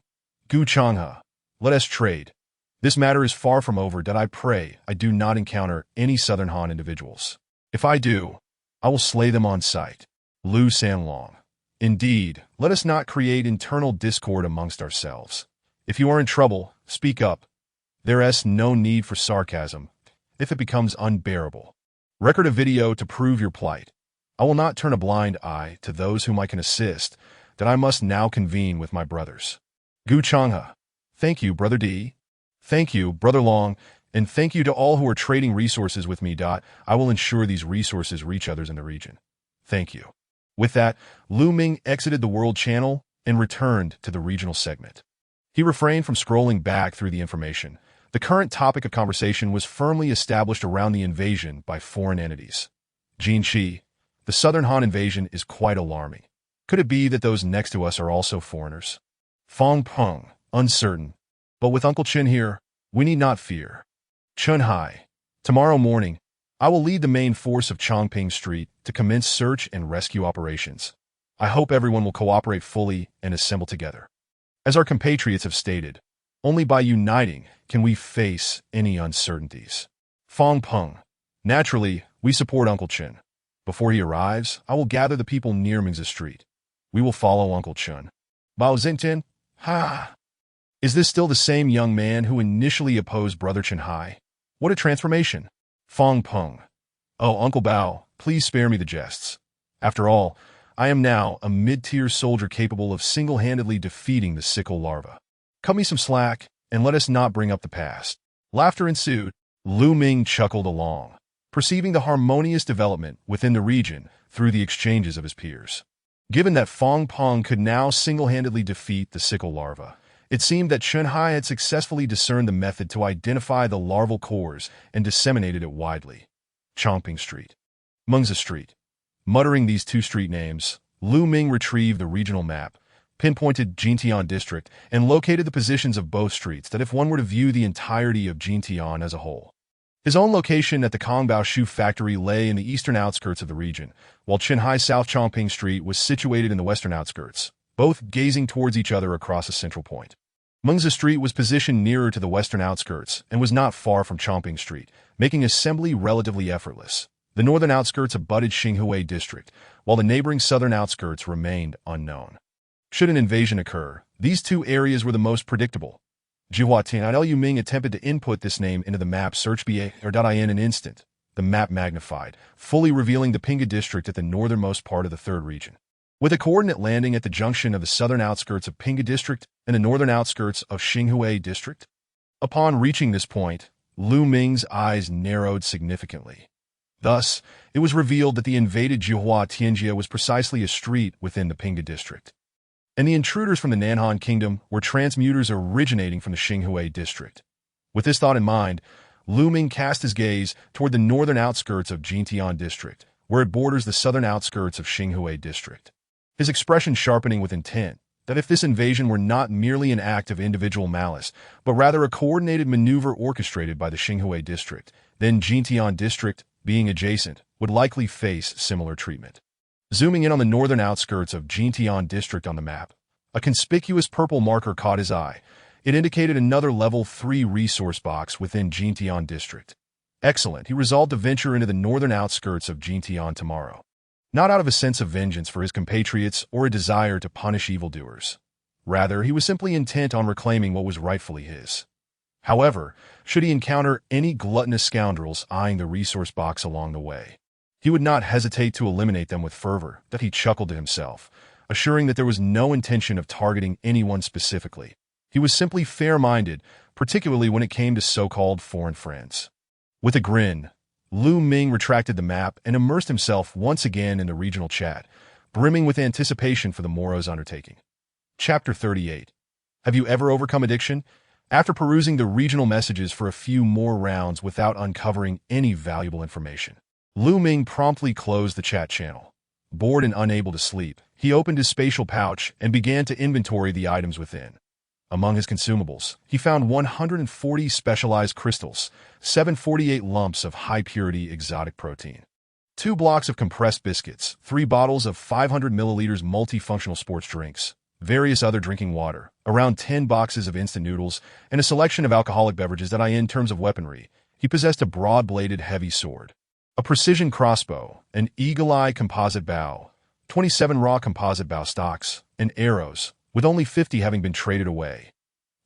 Gu Changhe, let us trade. This matter is far from over. I pray I do not encounter any Southern Han individuals. If I do, I will slay them on sight. Lu Sanlong. Indeed, let us not create internal discord amongst ourselves. If you are in trouble, speak up. There is no need for sarcasm, if it becomes unbearable. Record a video to prove your plight. I will not turn a blind eye to those whom I can assist, that I must now convene with my brothers. Gu Changhe. Thank you, Brother Di. Thank you, Brother Long, and thank you to all who are trading resources with me. I will ensure these resources reach others in the region. Thank you. With that, Liu Ming exited the world channel and returned to the regional segment. He refrained from scrolling back through the information. The current topic of conversation was firmly established around the invasion by foreign entities. Jinqi, the Southern Han invasion is quite alarming. Could it be that those next to us are also foreigners? Fong Peng, uncertain. But with Uncle Chen here, we need not fear. Chun Hai, tomorrow morning, I will lead the main force of Chongping Street to commence search and rescue operations. I hope everyone will cooperate fully and assemble together. As our compatriots have stated, only by uniting can we face any uncertainties. Fong Peng, naturally, we support Uncle Chen. Before he arrives, I will gather the people near Mingzi Street. We will follow Uncle Chen. Bao Xingtian, ha! Is this still the same young man who initially opposed Brother Chen Hai? What a transformation! Fong Peng. Oh, Uncle Bao, please spare me the jests. After all, I am now a mid-tier soldier capable of single-handedly defeating the sickle larva. Cut me some slack, and let us not bring up the past. Laughter ensued. Liu Ming chuckled along, perceiving the harmonious development within the region through the exchanges of his peers. Given that Fong Peng could now single-handedly defeat the sickle larva, it seemed that Chen Hai had successfully discerned the method to identify the larval cores and disseminated it widely. Chongping Street. Mengzi Street. Muttering these 2 street names, Liu Ming retrieved the regional map, pinpointed Jintian district, and located the positions of both streets that if one were to view the entirety of Jintian as a whole. His own location at the Kongbao shoe factory lay in the eastern outskirts of the region, while Qinhai South Chongping Street was situated in the western outskirts, both gazing towards each other across a central point. Mengzi Street was positioned nearer to the western outskirts and was not far from Chongping Street, making assembly relatively effortless. The northern outskirts abutted Xinhui District, while the neighboring southern outskirts remained unknown. Should an invasion occur, these 2 areas were the most predictable. Jihuatian and Liu Ming attempted to input this name into the map search in an instant. The map magnified, fully revealing the Pinga district at the northernmost part of the 3rd region. With a coordinate landing at the junction of the southern outskirts of Pinga district and the northern outskirts of Xinhui district. Upon reaching this point, Liu Ming's eyes narrowed significantly. Thus, it was revealed that the invaded Jihua Tianjia was precisely a street within the Pinga district. And the intruders from the Nanhan Kingdom were transmuters originating from the Xinhui district. With this thought in mind, Lu Ming cast his gaze toward the northern outskirts of Jintian District, where it borders the southern outskirts of Xinhui District. His expression sharpening with intent, that if this invasion were not merely an act of individual malice, but rather a coordinated maneuver orchestrated by the Xinhui District, then Jintian District, being adjacent, would likely face similar treatment. Zooming in on the northern outskirts of Jintian District on the map, a conspicuous purple marker caught his eye. It indicated another Level 3 resource box within Jintian District. Excellent, he resolved to venture into the northern outskirts of Jintian tomorrow. Not out of a sense of vengeance for his compatriots or a desire to punish evildoers. Rather, he was simply intent on reclaiming what was rightfully his. However, should he encounter any gluttonous scoundrels eyeing the resource box along the way, he would not hesitate to eliminate them with fervor. That he chuckled to himself, assuring that there was no intention of targeting anyone specifically. He was simply fair-minded, particularly when it came to so-called foreign friends. With a grin, Lu Ming retracted the map and immersed himself once again in the regional chat, brimming with anticipation for the morrow's undertaking. Chapter 38. Have you ever overcome addiction? After perusing the regional messages for a few more rounds without uncovering any valuable information, Lu Ming promptly closed the chat channel. Bored and unable to sleep, he opened his spatial pouch and began to inventory the items within. Among his consumables, he found 140 specialized crystals, 748 lumps of high-purity exotic protein, 2 blocks of compressed biscuits, 3 bottles of 500 milliliters multifunctional sports drinks, various other drinking water, around 10 boxes of instant noodles, and a selection of alcoholic beverages. That in terms of weaponry, he possessed a broad-bladed heavy sword, a precision crossbow, an eagle-eye composite bow, 27 raw composite bow stocks, and arrows, with only 50 having been traded away.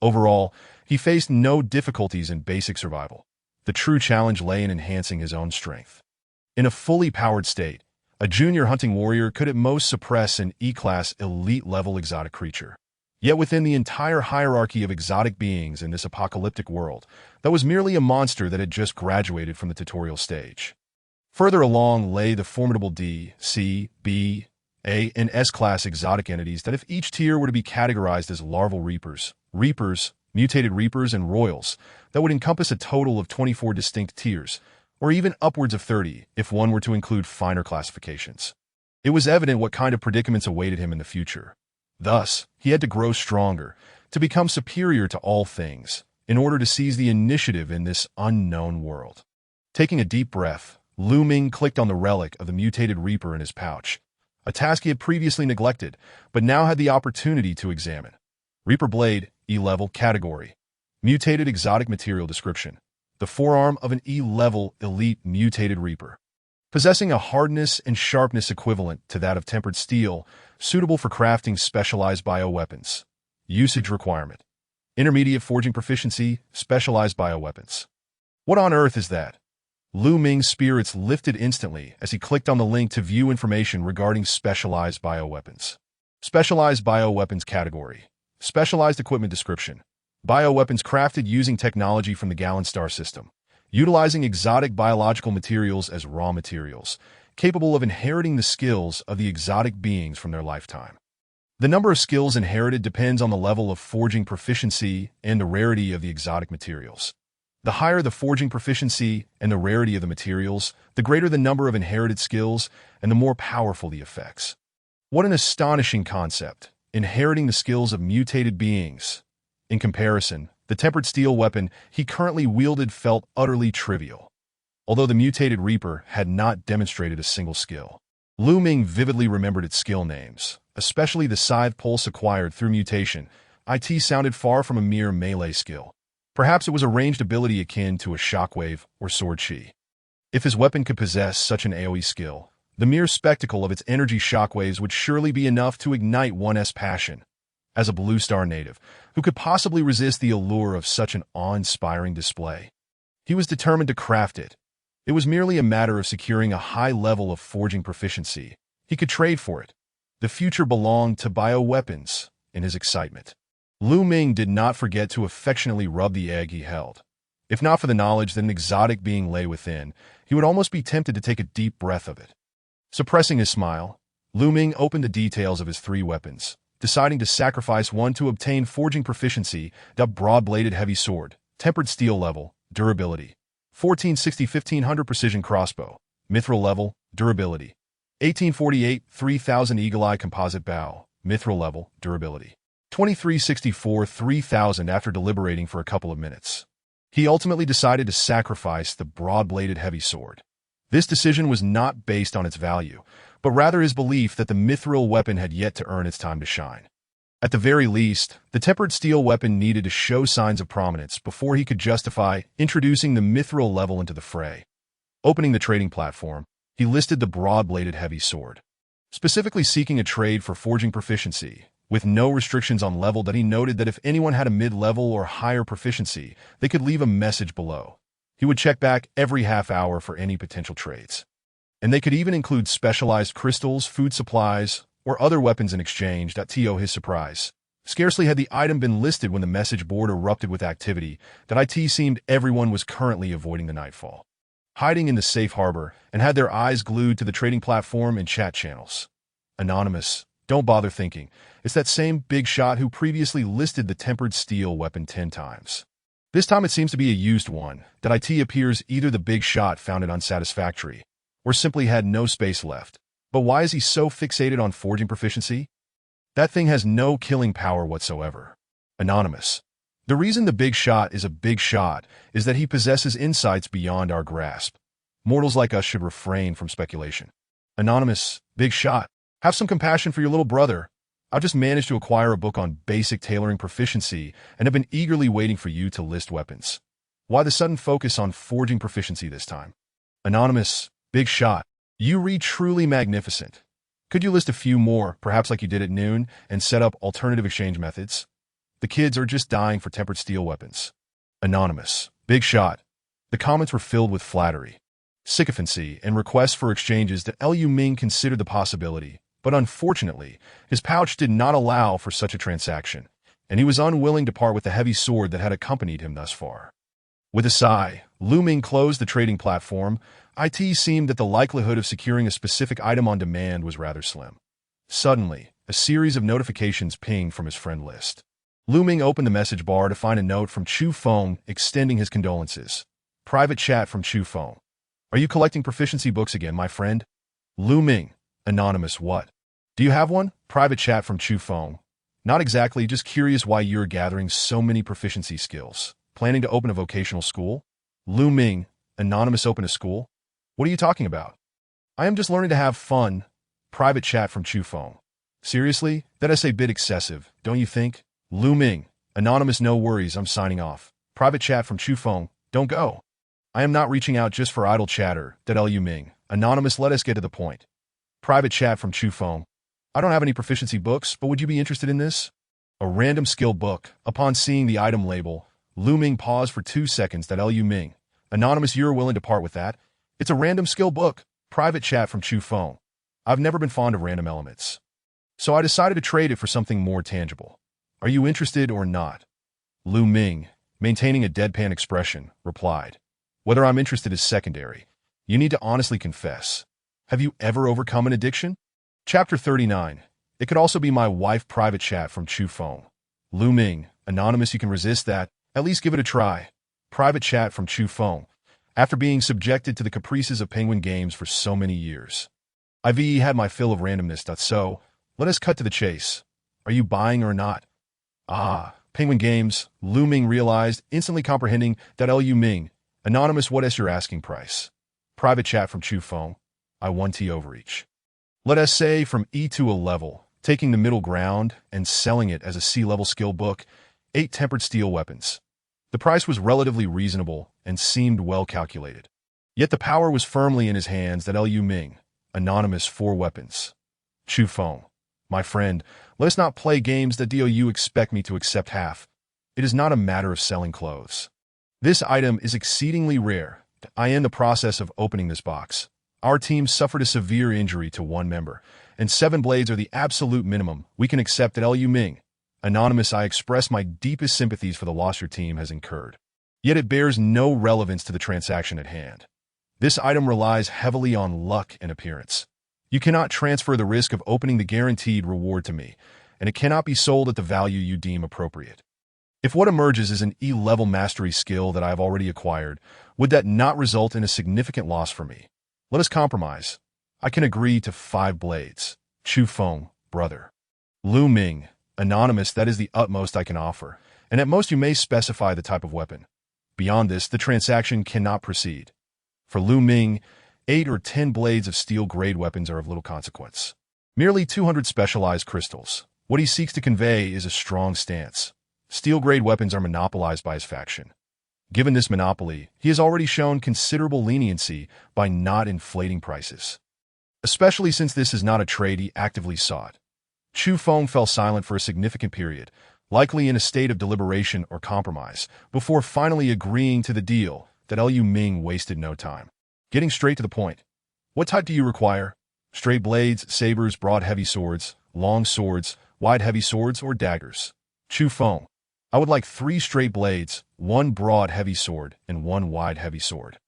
Overall, he faced no difficulties in basic survival. The true challenge lay in enhancing his own strength. In a fully powered state, a junior hunting warrior could at most suppress an E-class elite-level exotic creature. Yet within the entire hierarchy of exotic beings in this apocalyptic world, that was merely a monster that had just graduated from the tutorial stage. Further along lay the formidable D, C, B, A, and S-class exotic entities that if each tier were to be categorized as larval reapers, mutated reapers, and royals, that would encompass a total of 24 distinct tiers, or even upwards of 30 if one were to include finer classifications. It was evident what kind of predicaments awaited him in the future. Thus, he had to grow stronger, to become superior to all things, in order to seize the initiative in this unknown world. Taking a deep breath, Lu Ming clicked on the relic of the mutated reaper in his pouch, a task he had previously neglected, but now had the opportunity to examine. Reaper Blade, E-level category. Mutated exotic material description. The forearm of an E-level elite mutated reaper. Possessing a hardness and sharpness equivalent to that of tempered steel, suitable for crafting specialized bioweapons. Usage requirement. Intermediate forging proficiency, specialized bioweapons. What on earth is that? Lu Ming's spirits lifted instantly as he clicked on the link to view information regarding specialized bioweapons. Specialized bioweapons category. Specialized equipment description. Bioweapons crafted using technology from the Gallon Star system, utilizing exotic biological materials as raw materials, capable of inheriting the skills of the exotic beings from their lifetime. The number of skills inherited depends on the level of forging proficiency and the rarity of the exotic materials. The higher the forging proficiency and the rarity of the materials, the greater the number of inherited skills and the more powerful the effects. What an astonishing concept, inheriting the skills of mutated beings. In comparison, the tempered steel weapon he currently wielded felt utterly trivial. Although the mutated Reaper had not demonstrated a single skill, Lu Ming vividly remembered its skill names, especially the scythe pulse acquired through mutation. It sounded far from a mere melee skill. Perhaps it was a ranged ability akin to a shockwave or sword chi. If his weapon could possess such an AoE skill, the mere spectacle of its energy shockwaves would surely be enough to ignite one's passion. As a Blue Star native, who could possibly resist the allure of such an awe-inspiring display? He was determined to craft it. It was merely a matter of securing a high level of forging proficiency. He could trade for it. The future belonged to bioweapons. In his excitement, Lu Ming did not forget to affectionately rub the egg he held. If not for the knowledge that an exotic being lay within, he would almost be tempted to take a deep breath of it. Suppressing his smile, Lu Ming opened the details of his 3 weapons, deciding to sacrifice one to obtain forging proficiency, the broad-bladed heavy sword, tempered steel level, durability, 1460 1500 precision crossbow, mithril level, durability. 1848 3000 eagle-eye composite bow, mithril level, durability. 2364 3000 after deliberating for a couple of minutes. He ultimately decided to sacrifice the broad-bladed heavy sword. This decision was not based on its value, but rather his belief that the mithril weapon had yet to earn its time to shine. At the very least, the tempered steel weapon needed to show signs of prominence before he could justify introducing the mithril level into the fray. Opening the trading platform, he listed the broad-bladed heavy sword, specifically seeking a trade for forging proficiency, with no restrictions on level that he noted that if anyone had a mid-level or higher proficiency, they could leave a message below. He would check back every half hour for any potential trades. And they could even include specialized crystals, food supplies, or other weapons in exchange. To his surprise, scarcely had the item been listed when the message board erupted with activity that it seemed everyone was currently avoiding the nightfall, hiding in the safe harbor, and had their eyes glued to the trading platform and chat channels. Anonymous, don't bother thinking. It's that same big shot who previously listed the tempered steel weapon 10 times. This time it seems to be a used one. That appears either the big shot found it unsatisfactory, or simply had no space left. But why is he so fixated on forging proficiency? That thing has no killing power whatsoever. Anonymous. The reason the big shot is a big shot is that he possesses insights beyond our grasp. Mortals like us should refrain from speculation. Anonymous, big shot. Have some compassion for your little brother. I've just managed to acquire a book on basic tailoring proficiency and have been eagerly waiting for you to list weapons. Why the sudden focus on forging proficiency this time? Anonymous, big shot. You read truly magnificent. Could you list a few more, perhaps like you did at noon, and set up alternative exchange methods? The kids are just dying for tempered steel weapons. Anonymous, big shot. The comments were filled with flattery, sycophancy, and requests for exchanges that Liu Ming considered the possibility, but unfortunately, his pouch did not allow for such a transaction, and he was unwilling to part with the heavy sword that had accompanied him thus far. With a sigh, Liu Ming closed the trading platform. It seemed that the likelihood of securing a specific item on demand was rather slim. Suddenly, a series of notifications pinged from his friend list. Liu Ming opened the message bar to find a note from Chu Feng extending his condolences. Private chat from Chu Feng. Are you collecting proficiency books again, my friend? Liu Ming. Anonymous, what? Do you have one? Private chat from Chu Feng. Not exactly, just curious why you're gathering so many proficiency skills. Planning to open a vocational school? Liu Ming. Anonymous, open a school? What are you talking about? I am just learning to have fun. Private chat from Chu Feng. Seriously? That is a bit excessive, don't you think? Liu Ming. Anonymous, no worries, I'm signing off. Private chat from Chu Feng. Don't go. I am not reaching out just for idle chatter. Liu Ming. Anonymous, let us get to the point. Private chat from Chu Feng. I don't have any proficiency books, but would you be interested in this? A random skill book. Upon seeing the item label, Liu Ming paused for 2 seconds. Liu Ming. Anonymous, you're willing to part with that? It's a random skill book. Private chat from Chu Feng. I've never been fond of random elements, so I decided to trade it for something more tangible. Are you interested or not? Liu Ming, maintaining a deadpan expression, replied. Whether I'm interested is secondary. You need to honestly confess. Have you ever overcome an addiction? Chapter 39. It could also be my wife. Private chat from Chu Feng. Liu Ming. Anonymous, you can resist that. At least give it a try. Private chat from Chu Feng. After being subjected to the caprices of Penguin Games for so many years, I've had my fill of randomness. So, let us cut to the chase. Are you buying or not? Ah, Penguin Games. Liu Ming realized, instantly comprehending that Liu Ming. Anonymous, what is your asking price? Private chat from Chu Feng. I 1T overreach. Let us say from E to a level, taking the middle ground and selling it as a C-level skill book, 8 tempered steel weapons. The price was relatively reasonable and seemed well calculated. Yet the power was firmly in his hands. Liu Ming. Anonymous, 4 weapons. Chu Feng. My friend, let us not play games. Do you expect me to accept half? It is not a matter of selling clothes. This item is exceedingly rare. I am in the process of opening this box. Our team suffered a severe injury to one member, and 7 blades are the absolute minimum we can accept. Liu Ming. Anonymous, I express my deepest sympathies for the loss your team has incurred. Yet it bears no relevance to the transaction at hand. This item relies heavily on luck and appearance. You cannot transfer the risk of opening the guaranteed reward to me, and it cannot be sold at the value you deem appropriate. If what emerges is an E-level mastery skill that I have already acquired, would that not result in a significant loss for me? Let us compromise. I can agree to 5 blades. Chu Feng, brother. Lu Ming, anonymous, that is the utmost I can offer, and at most you may specify the type of weapon. Beyond this, the transaction cannot proceed. For Lu Ming, 8 or 10 blades of steel-grade weapons are of little consequence. Merely 200 specialized crystals. What he seeks to convey is a strong stance. Steel-grade weapons are monopolized by his faction. Given this monopoly, he has already shown considerable leniency by not inflating prices. Especially since this is not a trade he actively sought. Chu Feng fell silent for a significant period, likely in a state of deliberation or compromise, before finally agreeing to the deal. That Lu Ming wasted no time. Getting straight to the point. What type do you require? Straight blades, sabers, broad heavy swords, long swords, wide heavy swords, or daggers? Chu Feng. I would like 3 straight blades, 1 broad heavy sword, and 1 wide heavy sword.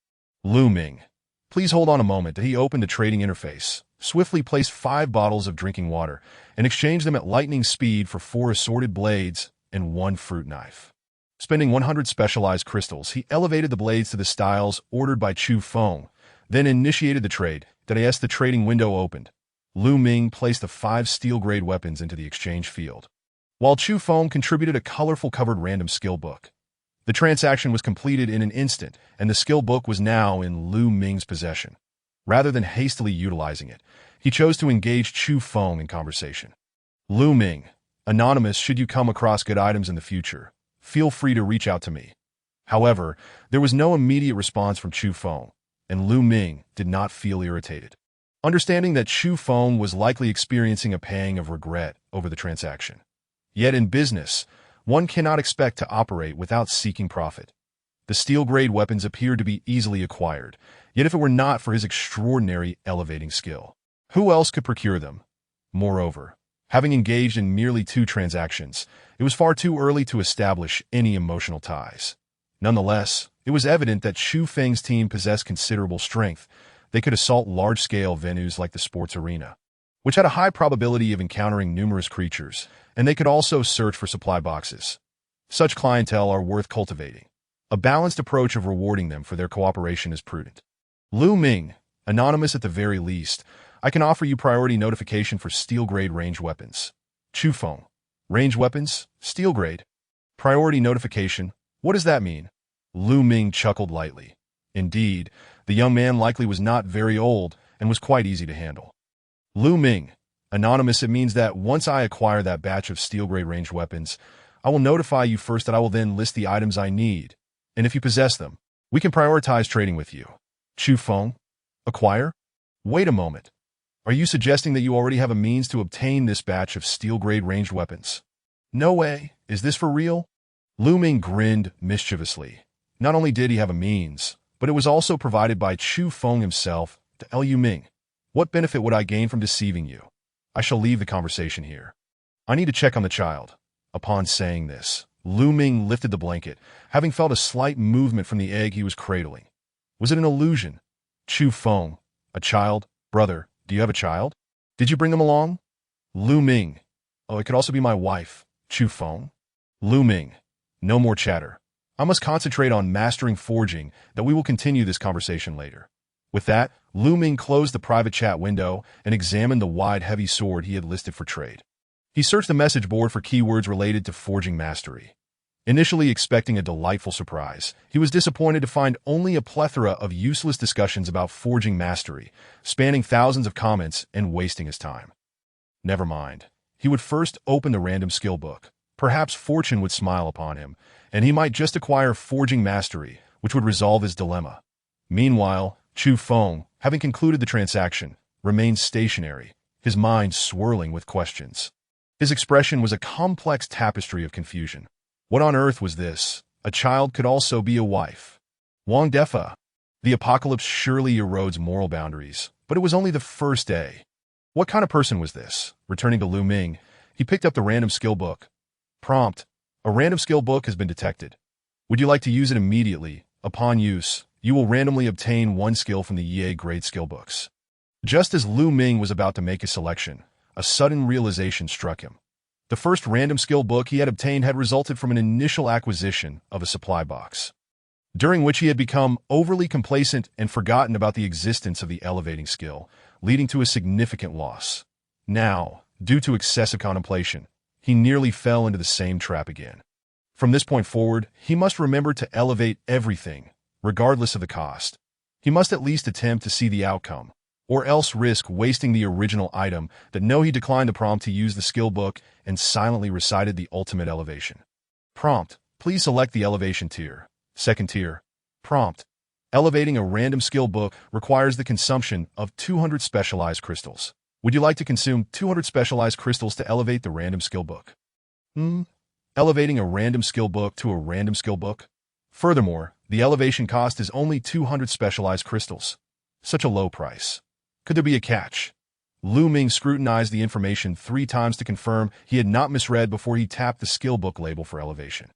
Lu Ming. Please hold on a moment. He opened the trading interface, swiftly placed 5 bottles of drinking water, and exchanged them at lightning speed for 4 assorted blades and 1 fruit knife. Spending 100 specialized crystals, he elevated the blades to the styles ordered by Chu Feng, then initiated the trade. As the trading window opened, Lu Ming placed the 5 steel-grade weapons into the exchange field, while Chu Feng contributed a colorful covered random skill book. The transaction was completed in an instant, and the skill book was now in Lu Ming's possession. Rather than hastily utilizing it, he chose to engage Chu Feng in conversation. Lu Ming, anonymous, should you come across good items in the future, feel free to reach out to me. However, there was no immediate response from Chu Feng, and Lu Ming did not feel irritated. Understanding that Chu Feng was likely experiencing a pang of regret over the transaction. Yet in business, one cannot expect to operate without seeking profit. The steel-grade weapons appeared to be easily acquired, yet if it were not for his extraordinary elevating skill, who else could procure them? Moreover, having engaged in merely 2 transactions, it was far too early to establish any emotional ties. Nonetheless, it was evident that Chu Feng's team possessed considerable strength. They could assault large-scale venues like the sports arena, which had a high probability of encountering numerous creatures, and they could also search for supply boxes. Such clientele are worth cultivating. A balanced approach of rewarding them for their cooperation is prudent. Lu Ming, anonymous at the very least, I can offer you priority notification for steel-grade range weapons. Chu Feng. Range weapons? Steel-grade? Priority notification? What does that mean? Lu Ming chuckled lightly. Indeed, the young man likely was not very old and was quite easy to handle. Lu Ming, anonymous, it means that once I acquire that batch of steel-grade range weapons, I will notify you first, that I will then list the items I need, and if you possess them, we can prioritize trading with you. Chu Feng? Acquire? Wait a moment. Are you suggesting that you already have a means to obtain this batch of steel-grade ranged weapons? No way. Is this for real? Lu Ming grinned mischievously. Not only did he have a means, but it was also provided by Chu Feng himself to Lu Ming. What benefit would I gain from deceiving you? I shall leave the conversation here. I need to check on the child. Upon saying this, Lu Ming lifted the blanket, having felt a slight movement from the egg he was cradling. Was it an illusion? Chu Feng, a child? Brother, do you have a child? Did you bring them along? Lu Ming. Oh, it could also be my wife. Chu Feng. Lu Ming. No more chatter. I must concentrate on mastering forging, that we will continue this conversation later. With that, Lu Ming closed the private chat window and examined the wide, heavy sword he had listed for trade. He searched the message board for keywords related to forging mastery. Initially expecting a delightful surprise, he was disappointed to find only a plethora of useless discussions about forging mastery, spanning thousands of comments and wasting his time. Never mind. He would first open the random skill book. Perhaps fortune would smile upon him, and he might just acquire forging mastery, which would resolve his dilemma. Meanwhile, Chu Feng, having concluded the transaction, remained stationary, his mind swirling with questions. His expression was a complex tapestry of confusion. What on earth was this? A child could also be a wife. Wang Defa. The apocalypse surely erodes moral boundaries, but it was only the first day. What kind of person was this? Returning to Lu Ming, he picked up the random skill book. Prompt: a random skill book has been detected. Would you like to use it immediately? Upon use, you will randomly obtain 1 skill from the EA grade skill books. Just as Lu Ming was about to make his selection, a sudden realization struck him. The first random skill book he had obtained had resulted from an initial acquisition of a supply box, during which he had become overly complacent and forgotten about the existence of the elevating skill, leading to a significant loss. Now, due to excessive contemplation, he nearly fell into the same trap again. From this point forward, he must remember to elevate everything, regardless of the cost. He must at least attempt to see the outcome, or else risk wasting the original item. He declined the prompt to use the skill book and silently recited the ultimate elevation. Prompt: please select the elevation tier. Second tier. Prompt: elevating a random skill book requires the consumption of 200 specialized crystals. Would you like to consume 200 specialized crystals to elevate the random skill book? Elevating a random skill book to a random skill book? Furthermore, the elevation cost is only 200 specialized crystals. Such a low price. Could there be a catch? Lu Ming scrutinized the information 3 times to confirm he had not misread before he tapped the skill book label for elevation.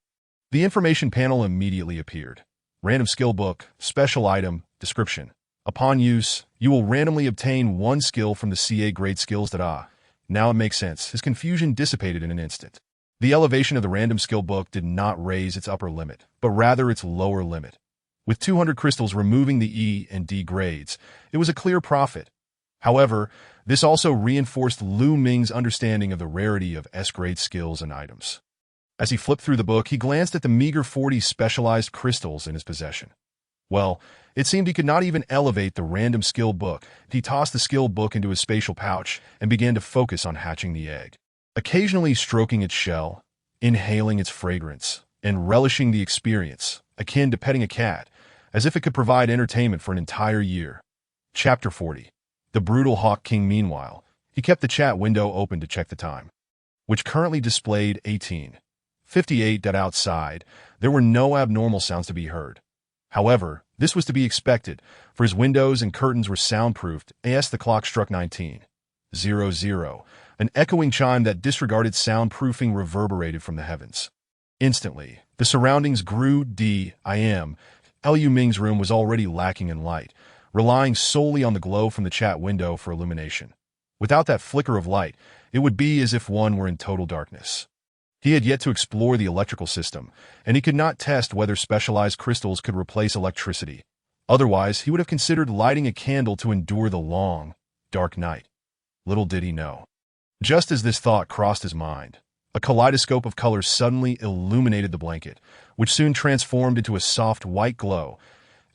The information panel immediately appeared. Random skill book, special item, description. Upon use, you will randomly obtain 1 skill from the CA grade skills. Now it makes sense. His confusion dissipated in an instant. The elevation of the random skill book did not raise its upper limit, but rather its lower limit. With 200 crystals removing the E and D grades, it was a clear profit. However, this also reinforced Lu Ming's understanding of the rarity of S-grade skills and items. As he flipped through the book, he glanced at the meager 40 specialized crystals in his possession. Well, it seemed he could not even elevate the random skill book. He tossed the skill book into his spatial pouch and began to focus on hatching the egg. Occasionally stroking its shell, inhaling its fragrance, and relishing the experience, akin to petting a cat, as if it could provide entertainment for an entire year. Chapter 40. The Brutal Hawk King. Meanwhile, he kept the chat window open to check the time, which currently displayed 18:58. Outside, there were no abnormal sounds to be heard. However, this was to be expected, for his windows and curtains were soundproofed as the clock struck 19:00. An echoing chime that disregarded soundproofing reverberated from the heavens. Instantly, the surroundings grew dim. Lu Ming's room was already lacking in light, relying solely on the glow from the chat window for illumination. Without that flicker of light, it would be as if one were in total darkness. He had yet to explore the electrical system, and he could not test whether specialized crystals could replace electricity. Otherwise, he would have considered lighting a candle to endure the long, dark night. Little did he know. Just as this thought crossed his mind, a kaleidoscope of colors suddenly illuminated the blanket, which soon transformed into a soft white glow.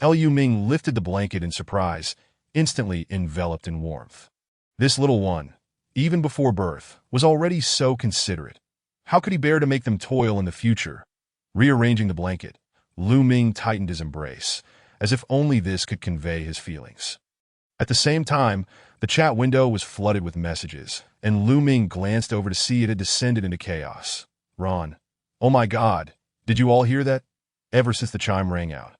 Lu Ming lifted the blanket in surprise, instantly enveloped in warmth. This little one, even before birth, was already so considerate. How could he bear to make them toil in the future? Rearranging the blanket, Lu Ming tightened his embrace, as if only this could convey his feelings. At the same time, the chat window was flooded with messages, and Lu Ming glanced over to see it had descended into chaos. Ron. Oh my God, did you all hear that? Ever since the chime rang out,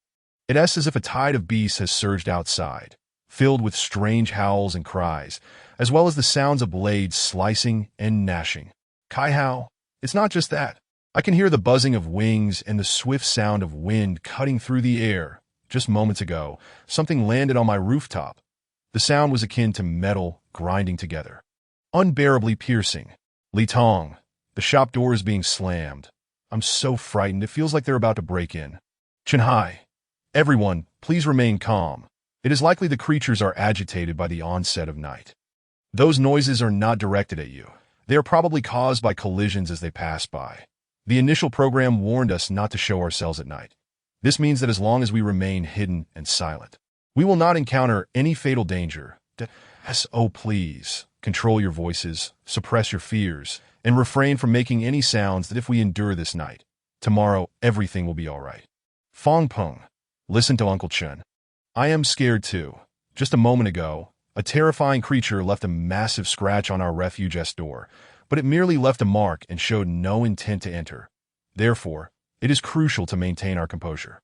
it's as if a tide of beasts has surged outside, filled with strange howls and cries, as well as the sounds of blades slicing and gnashing. Kai Hao, it's not just that. I can hear the buzzing of wings and the swift sound of wind cutting through the air. Just moments ago, something landed on my rooftop. The sound was akin to metal grinding together. Unbearably piercing. Li Tong, the shop door is being slammed. I'm so frightened, it feels like they're about to break in. Chenhai. Everyone, please remain calm. It is likely the creatures are agitated by the onset of night. Those noises are not directed at you. They are probably caused by collisions as they pass by. The initial program warned us not to show ourselves at night. This means that as long as we remain hidden and silent, we will not encounter any fatal danger. So please, control your voices, suppress your fears, and refrain from making any sounds that if we endure this night, tomorrow everything will be all right. Fong Peng, listen to Uncle Chen. I am scared too. Just a moment ago, a terrifying creature left a massive scratch on our refuge's door, but it merely left a mark and showed no intent to enter. Therefore, it is crucial to maintain our composure.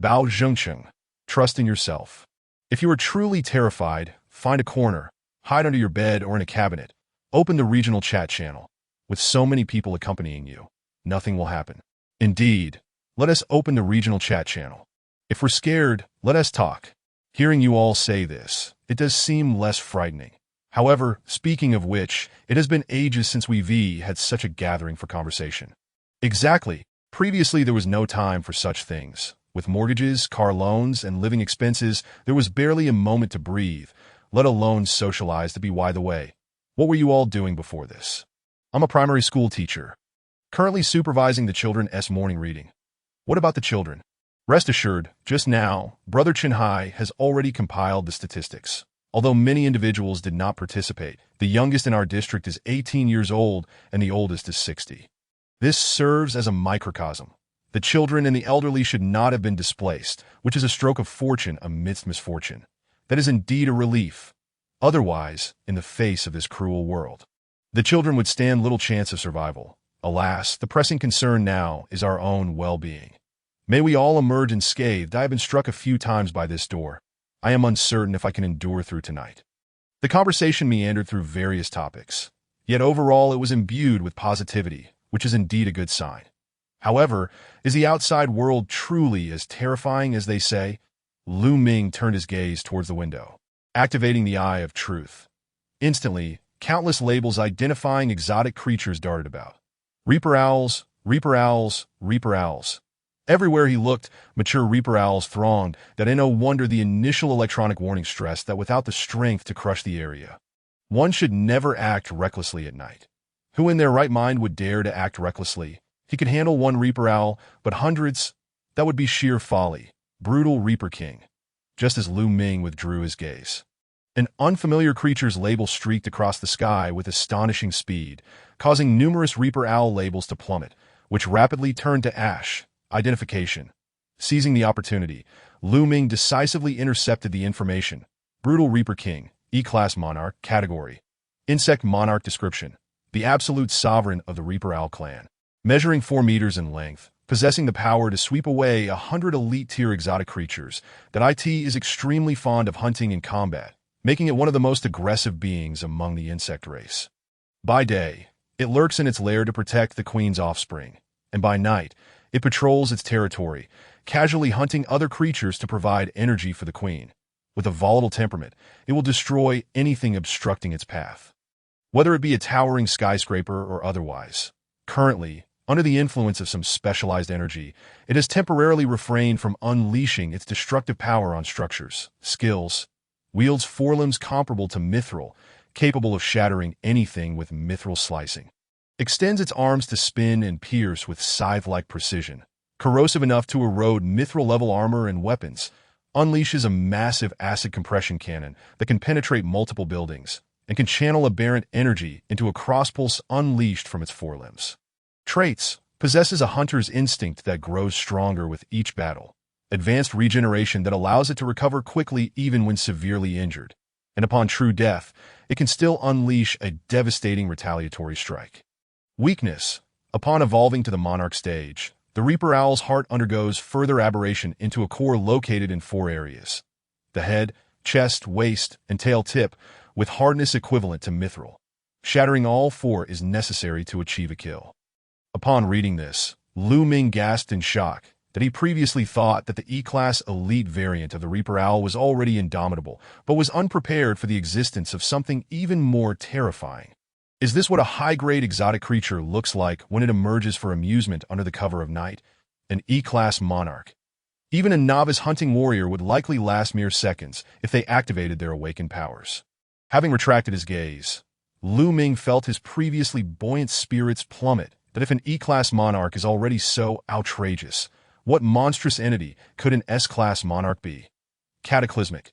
Bao Zhengcheng, trust in yourself. If you are truly terrified, find a corner, hide under your bed or in a cabinet, open the regional chat channel. With so many people accompanying you, nothing will happen. Indeed, let us open the regional chat channel. If we're scared, let us talk. Hearing you all say this, it does seem less frightening. However, speaking of which, it has been ages since we've had such a gathering for conversation. Exactly. Previously, there was no time for such things. With mortgages, car loans, and living expenses, there was barely a moment to breathe, let alone socialize to be wide away. What were you all doing before this? I'm a primary school teacher, currently supervising the children's morning reading. What about the children? Rest assured, just now, Brother Chinhai has already compiled the statistics. Although many individuals did not participate, the youngest in our district is 18 years old and the oldest is 60. This serves as a microcosm. The children and the elderly should not have been displaced, which is a stroke of fortune amidst misfortune. That is indeed a relief. Otherwise, in the face of this cruel world, the children would stand little chance of survival. Alas, the pressing concern now is our own well-being. May we all emerge unscathed. I have been struck a few times by this door. I am uncertain if I can endure through tonight. The conversation meandered through various topics, yet overall it was imbued with positivity, which is indeed a good sign. However, is the outside world truly as terrifying as they say? Lu Ming turned his gaze towards the window, activating the eye of truth. Instantly, countless labels identifying exotic creatures darted about. Reaper owls, reaper owls, reaper owls. Everywhere he looked, mature reaper owls thronged, that in no wonder the initial electronic warning stressed that without the strength to crush the area, one should never act recklessly at night. Who in their right mind would dare to act recklessly? He could handle one reaper owl, but hundreds? That would be sheer folly. Brutal Reaper King. Just as Lu Ming withdrew his gaze, an unfamiliar creature's label streaked across the sky with astonishing speed, causing numerous reaper owl labels to plummet, which rapidly turned to ash. Identification. Seizing the opportunity, Lu Ming decisively intercepted the information. Brutal Reaper King, E-Class Monarch, Category. Insect Monarch Description. The absolute sovereign of the Reaper Owl clan. Measuring 4 meters in length, possessing the power to sweep away 100 elite-tier exotic creatures, that IT is extremely fond of hunting and combat, making it one of the most aggressive beings among the insect race. By day, it lurks in its lair to protect the queen's offspring, and by night, it patrols its territory, casually hunting other creatures to provide energy for the queen. With a volatile temperament, it will destroy anything obstructing its path, whether it be a towering skyscraper or otherwise. Currently, under the influence of some specialized energy, it has temporarily refrained from unleashing its destructive power on structures. Skills. Wields forelimbs comparable to mithril, capable of shattering anything with mithril slicing. Extends its arms to spin and pierce with scythe-like precision. Corrosive enough to erode mithril-level armor and weapons. Unleashes a massive acid compression cannon that can penetrate multiple buildings and can channel aberrant energy into a crosspulse unleashed from its forelimbs. Traits. Possesses a hunter's instinct that grows stronger with each battle. Advanced regeneration that allows it to recover quickly even when severely injured. And upon true death, it can still unleash a devastating retaliatory strike. Weakness. Upon evolving to the Monarch stage, the Reaper Owl's heart undergoes further aberration into a core located in 4 areas. The head, chest, waist, and tail tip, with hardness equivalent to mithril. Shattering all 4 is necessary to achieve a kill. Upon reading this, Lu Ming gasped in shock that he previously thought that the E-Class elite variant of the Reaper Owl was already indomitable, but was unprepared for the existence of something even more terrifying. Is this what a high-grade exotic creature looks like when it emerges for amusement under the cover of night? An E-Class Monarch. Even a novice hunting warrior would likely last mere seconds if they activated their awakened powers. Having retracted his gaze, Lu Ming felt his previously buoyant spirits plummet. That if an E-Class Monarch is already so outrageous, what monstrous entity could an S-Class Monarch be? Cataclysmic.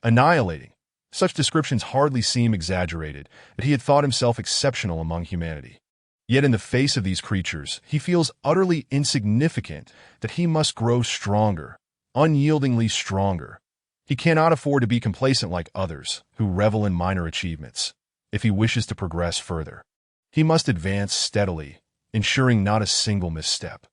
Annihilating. Such descriptions hardly seem exaggerated, that he had thought himself exceptional among humanity. Yet in the face of these creatures, he feels utterly insignificant, that he must grow stronger, unyieldingly stronger. He cannot afford to be complacent like others, who revel in minor achievements. If he wishes to progress further, he must advance steadily, ensuring not a single misstep.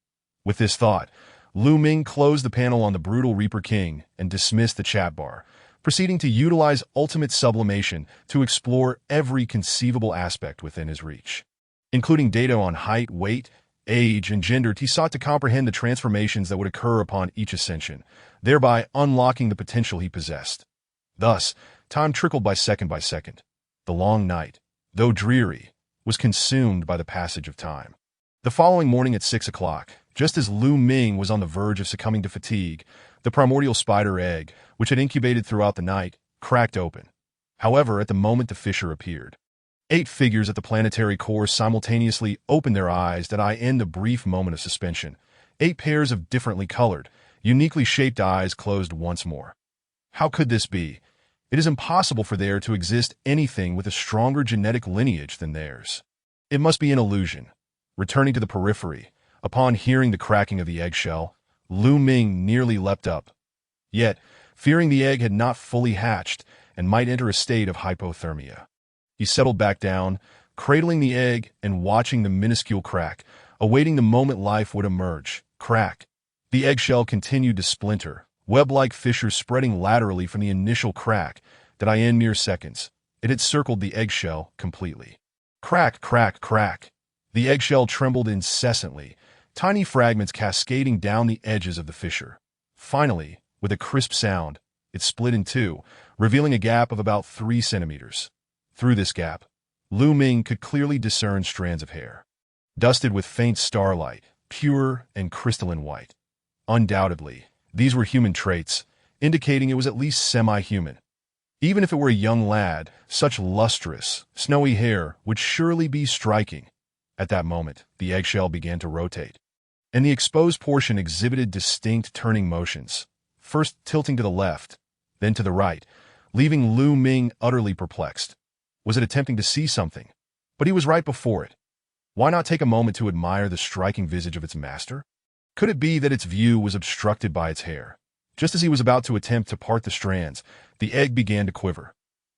With this thought, Lu Ming closed the panel on the brutal Reaper King and dismissed the chat bar, proceeding to utilize ultimate sublimation to explore every conceivable aspect within his reach. Including data on height, weight, age, and gender, he sought to comprehend the transformations that would occur upon each ascension, thereby unlocking the potential he possessed. Thus, time trickled by second, The long night, though dreary, was consumed by the passage of time. The following morning at 6 o'clock, just as Lu Ming was on the verge of succumbing to fatigue, the primordial spider egg, which had incubated throughout the night, cracked open. However, at the moment the fissure appeared, 8 figures at the planetary core simultaneously opened their eyes that I end the brief moment of suspension. 8 pairs of differently colored, uniquely shaped eyes closed once more. How could this be? It is impossible for there to exist anything with a stronger genetic lineage than theirs. It must be an illusion. Returning to the periphery, upon hearing the cracking of the eggshell, Lu Ming nearly leapt up. Yet, fearing the egg had not fully hatched and might enter a state of hypothermia, he settled back down, cradling the egg and watching the minuscule crack, awaiting the moment life would emerge. Crack. The eggshell continued to splinter, web-like fissures spreading laterally from the initial crack that I in mere seconds. It had circled the eggshell completely. Crack, crack, crack. The eggshell trembled incessantly, tiny fragments cascading down the edges of the fissure. Finally, with a crisp sound, it split in two, revealing a gap of about 3 centimeters. Through this gap, Lu Ming could clearly discern strands of hair, dusted with faint starlight, pure and crystalline white. Undoubtedly, these were human traits, indicating it was at least semi-human. Even if it were a young lad, such lustrous, snowy hair would surely be striking. At that moment, the eggshell began to rotate, and the exposed portion exhibited distinct turning motions, first tilting to the left, then to the right, leaving Lu Ming utterly perplexed. Was it attempting to see something? But he was right before it. Why not take a moment to admire the striking visage of its master? Could it be that its view was obstructed by its hair? Just as he was about to attempt to part the strands, the egg began to quiver.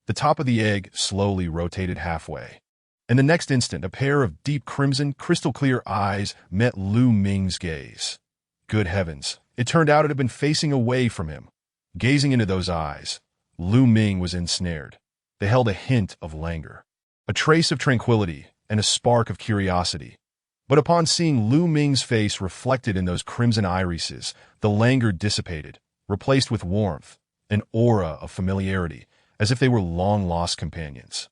The top of the egg slowly rotated halfway. In the next instant, a pair of deep crimson, crystal-clear eyes met Lu Ming's gaze. Good heavens, it turned out it had been facing away from him. Gazing into those eyes, Lu Ming was ensnared. They held a hint of languor, a trace of tranquility, and a spark of curiosity. But upon seeing Lu Ming's face reflected in those crimson irises, the languor dissipated, replaced with warmth, an aura of familiarity, as if they were long-lost companions.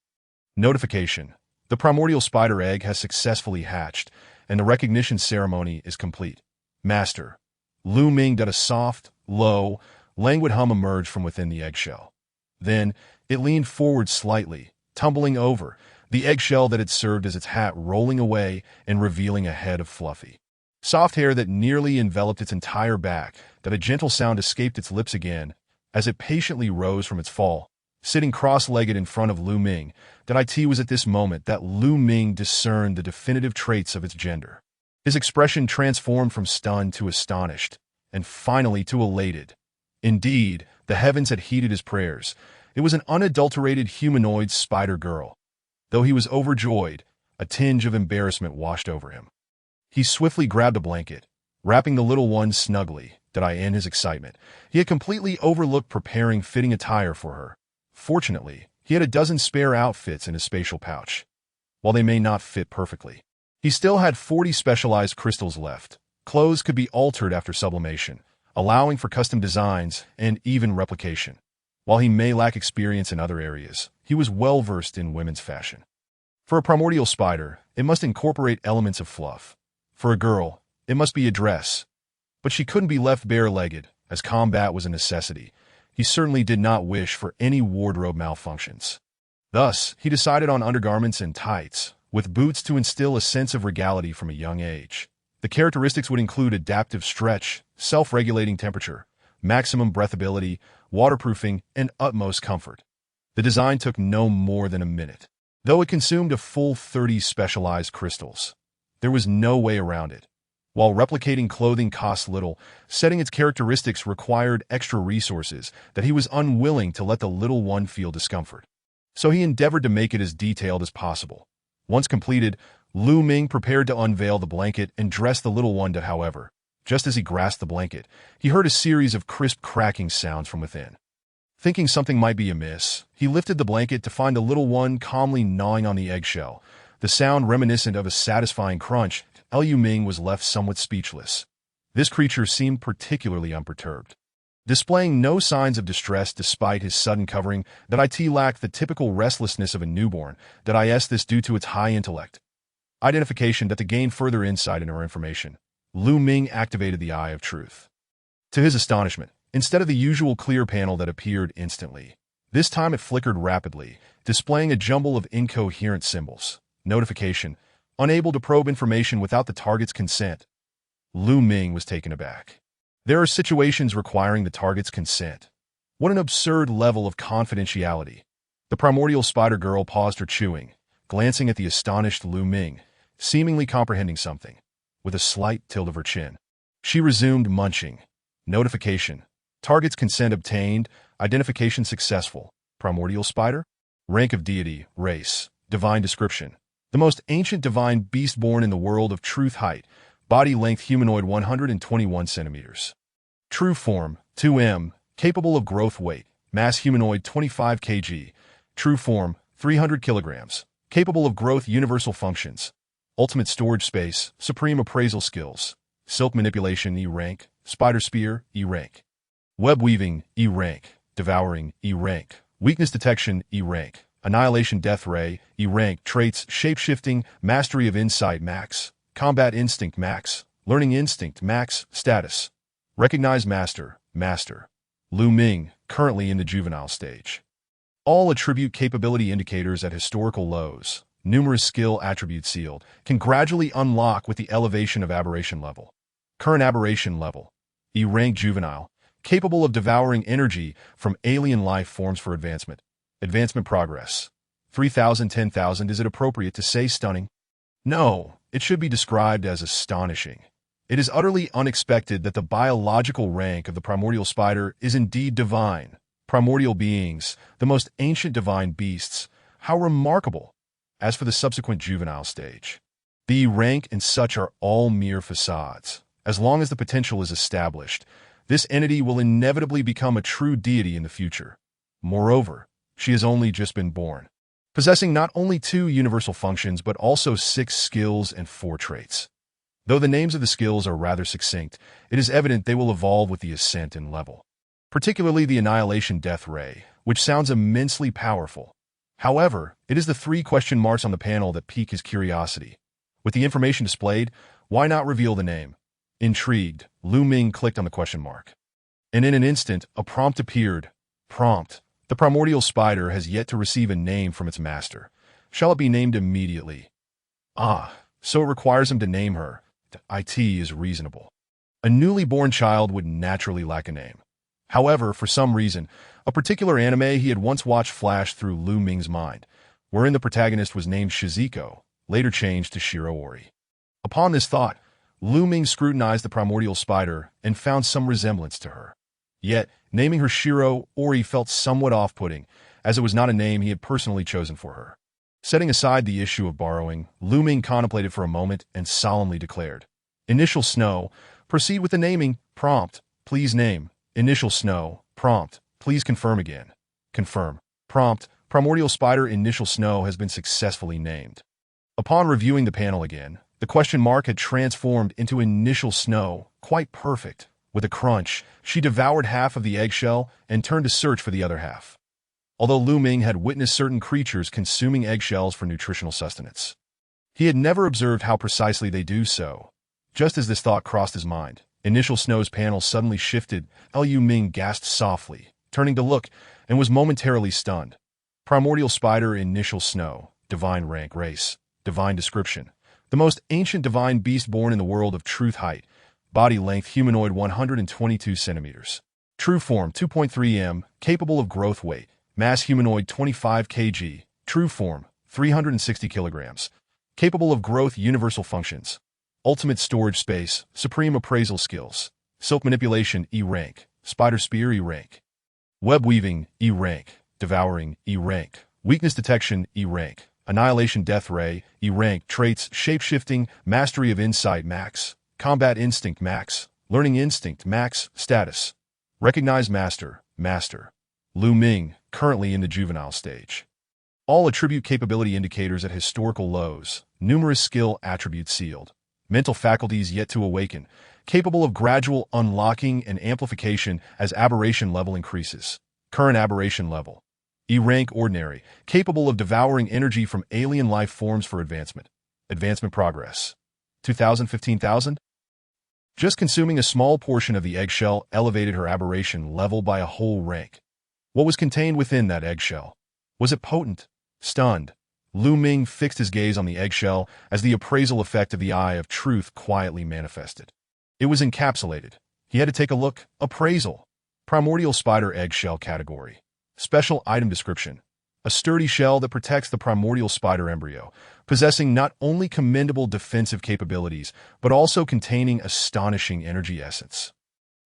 Notification: the primordial spider egg has successfully hatched, and the recognition ceremony is complete. Master. Lu Ming let a soft, low, languid hum emerge from within the eggshell. Then, it leaned forward slightly, tumbling over, the eggshell that had served as its hat rolling away and revealing a head of fluffy, soft hair that nearly enveloped its entire back, that a gentle sound escaped its lips again as it patiently rose from its fall. Sitting cross-legged in front of Lu Ming, it was at this moment that Lu Ming discerned the definitive traits of its gender. His expression transformed from stunned to astonished, and finally to elated. Indeed, the heavens had heeded his prayers. It was an unadulterated humanoid spider girl. Though he was overjoyed, a tinge of embarrassment washed over him. He swiftly grabbed a blanket, wrapping the little one snugly. In his excitement, he had completely overlooked preparing fitting attire for her. Fortunately, he had a dozen spare outfits in his spatial pouch. While they may not fit perfectly, he still had 40 specialized crystals left. Clothes could be altered after sublimation, allowing for custom designs and even replication. While he may lack experience in other areas, he was well-versed in women's fashion. For a primordial spider, it must incorporate elements of fluff. For a girl, it must be a dress. But she couldn't be left bare-legged, as combat was a necessity. He certainly did not wish for any wardrobe malfunctions. Thus, he decided on undergarments and tights, with boots to instill a sense of regality from a young age. The characteristics would include adaptive stretch, self-regulating temperature, maximum breathability, waterproofing, and utmost comfort. The design took no more than a minute, though it consumed a full 30 specialized crystals. There was no way around it. While replicating clothing cost little, setting its characteristics required extra resources that he was unwilling to let the little one feel discomfort. So he endeavored to make it as detailed as possible. Once completed, Lu Ming prepared to unveil the blanket and dress the little one. However, just as he grasped the blanket, he heard a series of crisp cracking sounds from within. Thinking something might be amiss, he lifted the blanket to find the little one calmly gnawing on the eggshell. The sound reminiscent of a satisfying crunch. Lu Ming was left somewhat speechless. This creature seemed particularly unperturbed. Displaying no signs of distress despite his sudden covering, that it lacked the typical restlessness of a newborn, this due to its high intellect. Identification that to gain further insight into her information, Lu Ming activated the Eye of Truth. To his astonishment, instead of the usual clear panel that appeared instantly, this time it flickered rapidly, displaying a jumble of incoherent symbols. Notification: unable to probe information without the target's consent. Lu Ming was taken aback. There are situations requiring the target's consent. What an absurd level of confidentiality. The primordial spider girl paused her chewing, glancing at the astonished Lu Ming, seemingly comprehending something. With a slight tilt of her chin, she resumed munching. Notification: target's consent obtained, identification successful. Primordial spider? Rank of deity, race, divine description. The most ancient divine beast born in the world of truth. Height, body length humanoid 121 centimeters. True form, 2M, capable of growth. Weight, mass humanoid 25 kg. True form, 300 kilograms, capable of growth. Universal functions: ultimate storage space, supreme appraisal skills, silk manipulation E rank, spider spear E rank, web weaving E rank, devouring E rank, weakness detection E rank, annihilation death ray E rank. Traits: shapeshifting, mastery of insight max, combat instinct max, learning instinct max. Status: recognize master, master. Lu Ming, currently in the juvenile stage. All attribute capability indicators at historical lows. Numerous skill attributes sealed can gradually unlock with the elevation of aberration level. Current aberration level: E rank juvenile, capable of devouring energy from alien life forms for advancement. Advancement progress: 3,000, 10,000. Is it appropriate to say stunning? No, it should be described as astonishing. It is utterly unexpected that the biological rank of the primordial spider is indeed divine. Primordial beings, the most ancient divine beasts. How remarkable! As for the subsequent juvenile stage, the rank and such are all mere facades. As long as the potential is established, this entity will inevitably become a true deity in the future. Moreover, she has only just been born, possessing not only 2 universal functions but also 6 skills and 4 traits. Though the names of the skills are rather succinct, it is evident they will evolve with the ascent in level. Particularly the Annihilation Death Ray, which sounds immensely powerful. However, it is the 3 question marks on the panel that pique his curiosity. With the information displayed, why not reveal the name? Intrigued, Lu Ming clicked on the question mark. And in an instant, a prompt appeared. Prompt: the primordial spider has yet to receive a name from its master. Shall it be named immediately? Ah, so it requires him to name her. It is reasonable. A newly born child would naturally lack a name. However, for some reason, a particular anime he had once watched flashed through Lu Ming's mind, wherein the protagonist was named Shizuko, later changed to Shiro Ori. Upon this thought, Lu Ming scrutinized the primordial spider and found some resemblance to her. Yet, naming her Shiro Ori felt somewhat off-putting, as it was not a name he had personally chosen for her. Setting aside the issue of borrowing, Lu Ming contemplated for a moment and solemnly declared, "Initial Snow, proceed with the naming. Prompt: please name. Initial Snow. Prompt: please confirm again. Confirm. Prompt: primordial spider Initial Snow has been successfully named." Upon reviewing the panel again, the question mark had transformed into Initial Snow, quite perfect. With a crunch, she devoured half of the eggshell and turned to search for the other half. Although Lu Ming had witnessed certain creatures consuming eggshells for nutritional sustenance, he had never observed how precisely they do so. Just as this thought crossed his mind, Initial Snow's panel suddenly shifted. Lu Ming gasped softly, turning to look, and was momentarily stunned. Primordial spider Initial Snow, divine rank, race, divine description. The most ancient divine beast born in the world of truth. Height, body length humanoid 122 centimeters. True form 2.3M, capable of growth. Weight, mass humanoid 25 kg. True form 360 kilograms, capable of growth. Universal functions: ultimate storage space, supreme appraisal skills, silk manipulation E rank, spider spear E rank, web weaving E rank, devouring E rank, weakness detection E rank, annihilation death ray E rank. Traits: shapeshifting, mastery of insight max, combat instinct max, learning instinct max. Status: recognize master, master. Lu Ming, currently in the juvenile stage. All attribute capability indicators at historical lows. Numerous skill attributes sealed. mental faculties yet to awaken, capable of gradual unlocking and amplification as aberration level increases. Current aberration level. E rank ordinary, capable of devouring energy from alien life forms for advancement. Advancement progress. 2015,000? Just consuming a small portion of the eggshell elevated her aberration level by a whole rank. What was contained within that eggshell? Was it potent? Stunned, Lu Ming fixed his gaze on the eggshell as the appraisal effect of the eye of truth quietly manifested. It was encapsulated. He had to take a look. Appraisal. Primordial spider eggshell category. Special item description. A sturdy shell that protects the primordial spider embryo, possessing not only commendable defensive capabilities, but also containing astonishing energy essence.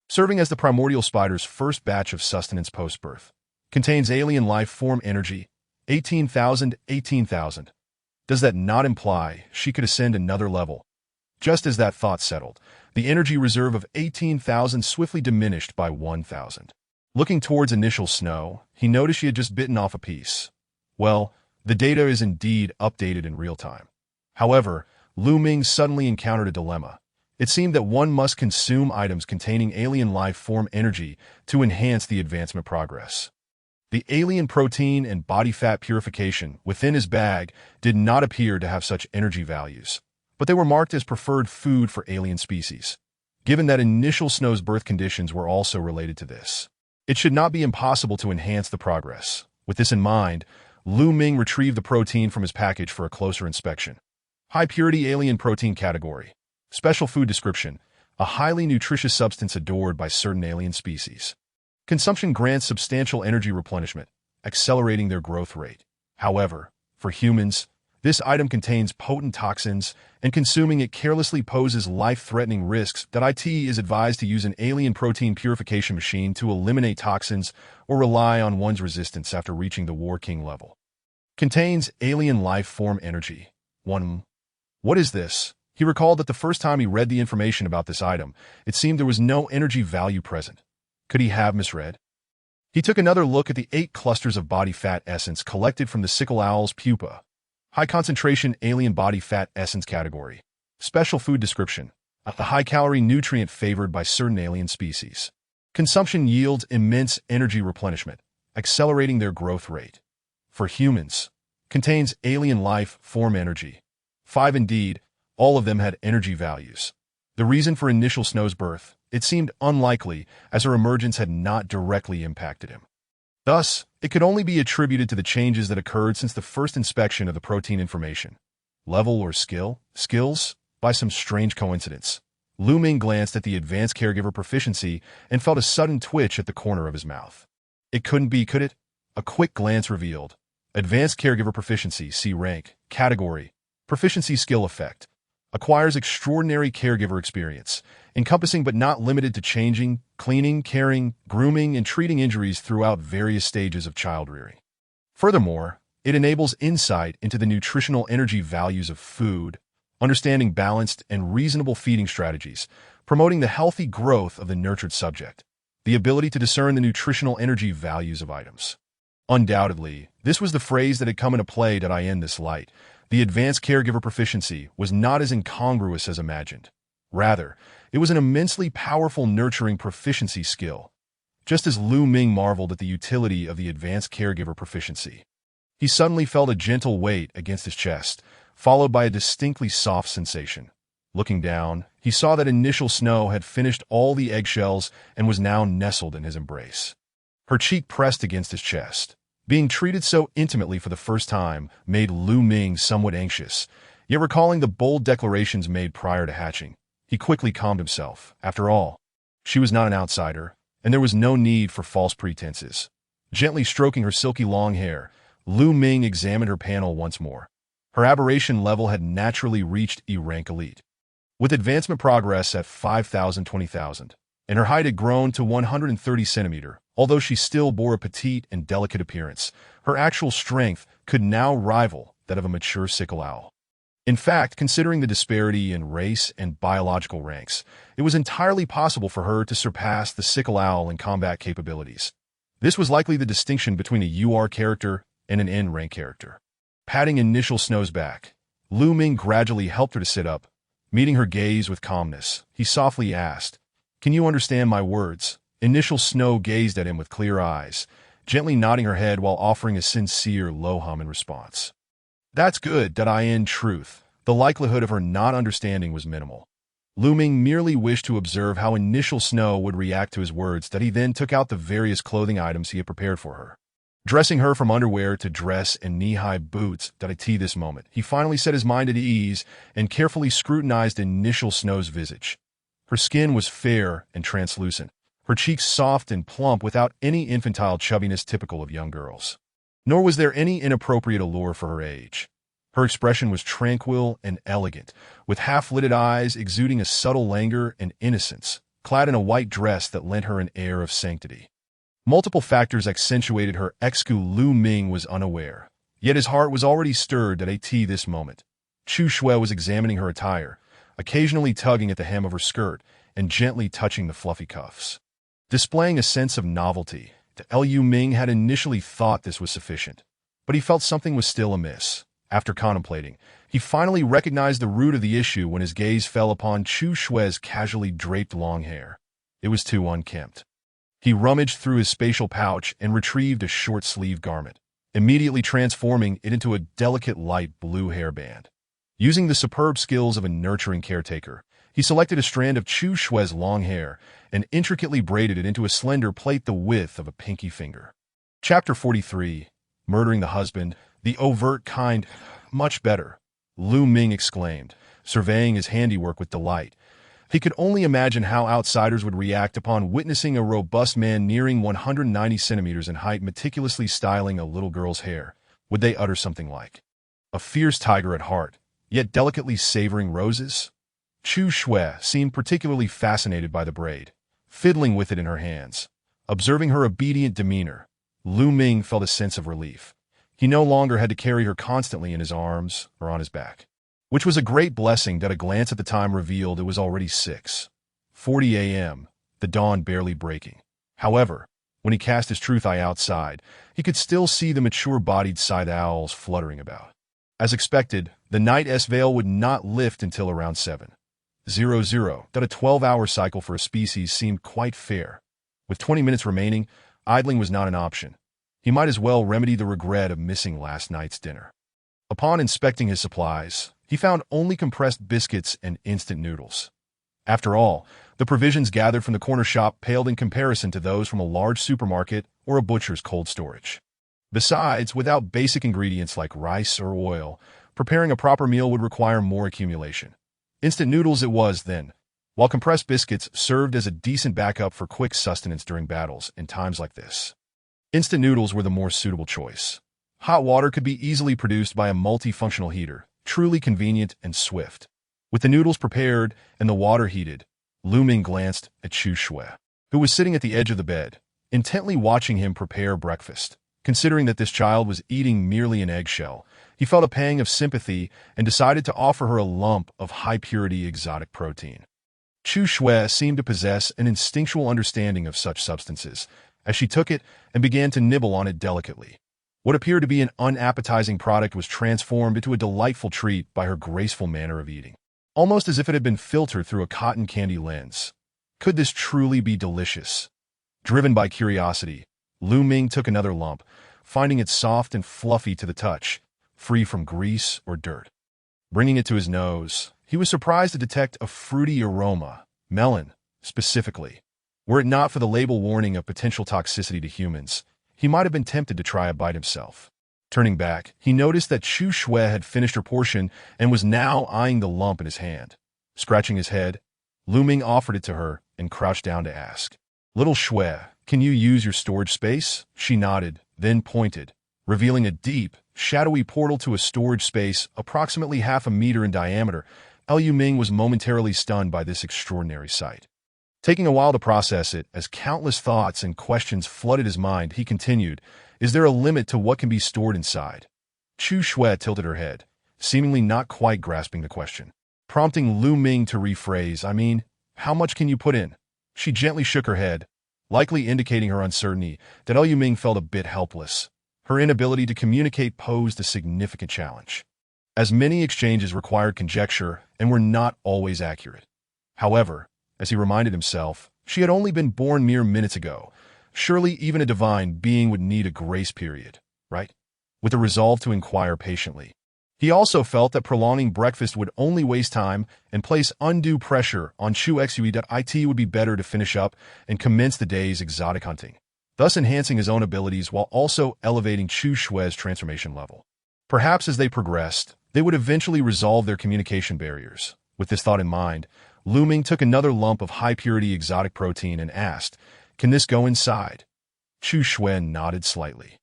Serving as the primordial spider's first batch of sustenance post-birth. Contains alien life form energy. 18,000. Does that not imply she could ascend another level? Just as that thought settled, the energy reserve of 18,000 swiftly diminished by 1,000. Looking towards initial snow, he noticed she had just bitten off a piece. Well, the data is indeed updated in real time. However, Lu Ming suddenly encountered a dilemma. It seemed that one must consume items containing alien life form energy to enhance the advancement progress. The alien protein and body fat purification within his bag did not appear to have such energy values, but they were marked as preferred food for alien species. Given that initial snow's birth conditions were also related to this, it should not be impossible to enhance the progress. With this in mind, Lu Ming retrieved the protein from his package for a closer inspection. High-purity alien protein category. Special food description. A highly nutritious substance adored by certain alien species. Consumption grants substantial energy replenishment, accelerating their growth rate. However, for humans, this item contains potent toxins, and consuming it carelessly poses life-threatening risks that IT is advised to use an alien protein purification machine to eliminate toxins or rely on one's resistance after reaching the War King level. Contains alien life form energy. 1. What is this? He recalled that the first time he read the information about this item, it seemed there was no energy value present. Could he have misread? He took another look at the 8 clusters of body fat essence collected from the sickle owl's pupa. High-concentration alien body fat essence category. Special food description. A high-calorie nutrient favored by certain alien species. Consumption yields immense energy replenishment, accelerating their growth rate. For humans, contains alien life form energy. 5. Indeed, all of them had energy values. The reason for initial Snow's birth, it seemed unlikely, as her emergence had not directly impacted him. Thus, it could only be attributed to the changes that occurred since the first inspection of the protein information. Level or skills, by some strange coincidence. Lu Ming glanced at the advanced caregiver proficiency and felt a sudden twitch at the corner of his mouth. It couldn't be, could it? A quick glance revealed. Advanced caregiver proficiency, C rank, category, proficiency skill effect. Acquires extraordinary caregiver experience, encompassing but not limited to changing, cleaning, caring, grooming, and treating injuries throughout various stages of child rearing. Furthermore, it enables insight into the nutritional energy values of food, understanding balanced and reasonable feeding strategies, promoting the healthy growth of the nurtured subject, the ability to discern the nutritional energy values of items. Undoubtedly, this was the phrase that had come into play in this light. The advanced caregiver proficiency was not as incongruous as imagined. Rather, it was an immensely powerful nurturing proficiency skill. Just as Lu Ming marveled at the utility of the advanced caregiver proficiency, he suddenly felt a gentle weight against his chest, followed by a distinctly soft sensation. Looking down, he saw that initial Snow had finished all the eggshells and was now nestled in his embrace. Her cheek pressed against his chest. Being treated so intimately for the first time made Lu Ming somewhat anxious, yet recalling the bold declarations made prior to hatching, he quickly calmed himself. After all, she was not an outsider, and there was no need for false pretenses. Gently stroking her silky long hair, Lu Ming examined her panel once more. Her aberration level had naturally reached E rank elite. With advancement progress at 5,000, 20,000, and her height had grown to 130 centimeter, although she still bore a petite and delicate appearance, her actual strength could now rival that of a mature sickle owl. In fact, considering the disparity in race and biological ranks, it was entirely possible for her to surpass the sickle owl in combat capabilities. This was likely the distinction between a UR character and an N rank character. Patting initial Snow's back, Lu Ming gradually helped her to sit up, Meeting her gaze with calmness, he softly asked, "Can you understand my words?" Initial Snow gazed at him with clear eyes, gently nodding her head while offering a sincere low hum in response. That's good that in truth, the likelihood of her not understanding was minimal. Lu Ming merely wished to observe how Initial Snow would react to his words that he then took out the various clothing items he had prepared for her. Dressing her from underwear to dress and knee-high boots that this moment, he finally set his mind at ease and carefully scrutinized Initial Snow's visage. Her skin was fair and translucent, her cheeks soft and plump without any infantile chubbiness typical of young girls. Nor was there any inappropriate allure for her age. Her expression was tranquil and elegant, with half-lidded eyes exuding a subtle languor and innocence, clad in a white dress that lent her an air of sanctity. Multiple factors accentuated her excu. Lu Ming was unaware, yet his heart was already stirred at this moment. Chu Shui was examining her attire, occasionally tugging at the hem of her skirt and gently touching the fluffy cuffs. Displaying a sense of novelty, Lu Ming had initially thought this was sufficient, but he felt something was still amiss. After contemplating, he finally recognized the root of the issue when his gaze fell upon Chu Shui's casually draped long hair. It was too unkempt. He rummaged through his spatial pouch and retrieved a short-sleeved garment, immediately transforming it into a delicate light blue hairband. Using the superb skills of a nurturing caretaker, he selected a strand of Chu Shui's long hair and intricately braided it into a slender plait the width of a pinky finger. Chapter 43. Murdering the Husband, the Overt Kind. Much better, Lu Ming exclaimed, surveying his handiwork with delight. He could only imagine how outsiders would react upon witnessing a robust man nearing 190 centimeters in height meticulously styling a little girl's hair. Would they utter something like, "A fierce tiger at heart, yet delicately savoring roses"? Chu Shui seemed particularly fascinated by the braid, fiddling with it in her hands. Observing her obedient demeanor, Lu Ming felt a sense of relief. He no longer had to carry her constantly in his arms or on his back, which was a great blessing that a glance at the time revealed it was already 6:40 a.m., the dawn barely breaking. However, when he cast his truth eye outside, he could still see the mature-bodied scythe owls fluttering about. As expected, the night's veil would not lift until around 7:00. That a 12-hour cycle for a species seemed quite fair. With 20 minutes remaining, idling was not an option. He might as well remedy the regret of missing last night's dinner. Upon inspecting his supplies, he found only compressed biscuits and instant noodles. After all, the provisions gathered from the corner shop paled in comparison to those from a large supermarket or a butcher's cold storage. Besides, without basic ingredients like rice or oil, preparing a proper meal would require more accumulation. Instant noodles it was, then, while compressed biscuits served as a decent backup for quick sustenance during battles in times like this. Instant noodles were the more suitable choice. Hot water could be easily produced by a multifunctional heater, truly convenient and swift. With the noodles prepared and the water heated, Lu Ming glanced at Chu Shui, who was sitting at the edge of the bed, intently watching him prepare breakfast. Considering that this child was eating merely an eggshell, he felt a pang of sympathy and decided to offer her a lump of high-purity exotic protein. Chu Shui seemed to possess an instinctual understanding of such substances, as she took it and began to nibble on it delicately. What appeared to be an unappetizing product was transformed into a delightful treat by her graceful manner of eating, almost as if it had been filtered through a cotton candy lens. Could this truly be delicious? Driven by curiosity, Lu Ming took another lump, finding it soft and fluffy to the touch, free from grease or dirt. Bringing it to his nose, he was surprised to detect a fruity aroma, melon, specifically. Were it not for the label warning of potential toxicity to humans, he might have been tempted to try a bite himself. Turning back, he noticed that Chu Shui had finished her portion and was now eyeing the lump in his hand. Scratching his head, Lu Ming offered it to her and crouched down to ask, "Little Shui, can you use your storage space?" She nodded, then pointed, revealing a deep, shadowy portal to a storage space approximately half a meter in diameter. Lu Ming was momentarily stunned by this extraordinary sight. Taking a while to process it, as countless thoughts and questions flooded his mind, he continued, "Is there a limit to what can be stored inside?" Chu Shui tilted her head, seemingly not quite grasping the question, prompting Lu Ming to rephrase, "I mean, how much can you put in?" She gently shook her head, likely indicating her uncertainty. That Lu Ming felt a bit helpless. Her inability to communicate posed a significant challenge. as many exchanges required conjecture and were not always accurate. However, as he reminded himself, she had only been born mere minutes ago. Surely even a divine being would need a grace period, right? With a resolve to inquire patiently. He also felt that prolonging breakfast would only waste time and place undue pressure on Chu Xue. It would be better to finish up and commence the day's exotic hunting, thus enhancing his own abilities while also elevating Chu Shue's transformation level. Perhaps as they progressed, they would eventually resolve their communication barriers. With this thought in mind, Lu Ming took another lump of high-purity exotic protein and asked, "Can this go inside?" Chu Shue nodded slightly.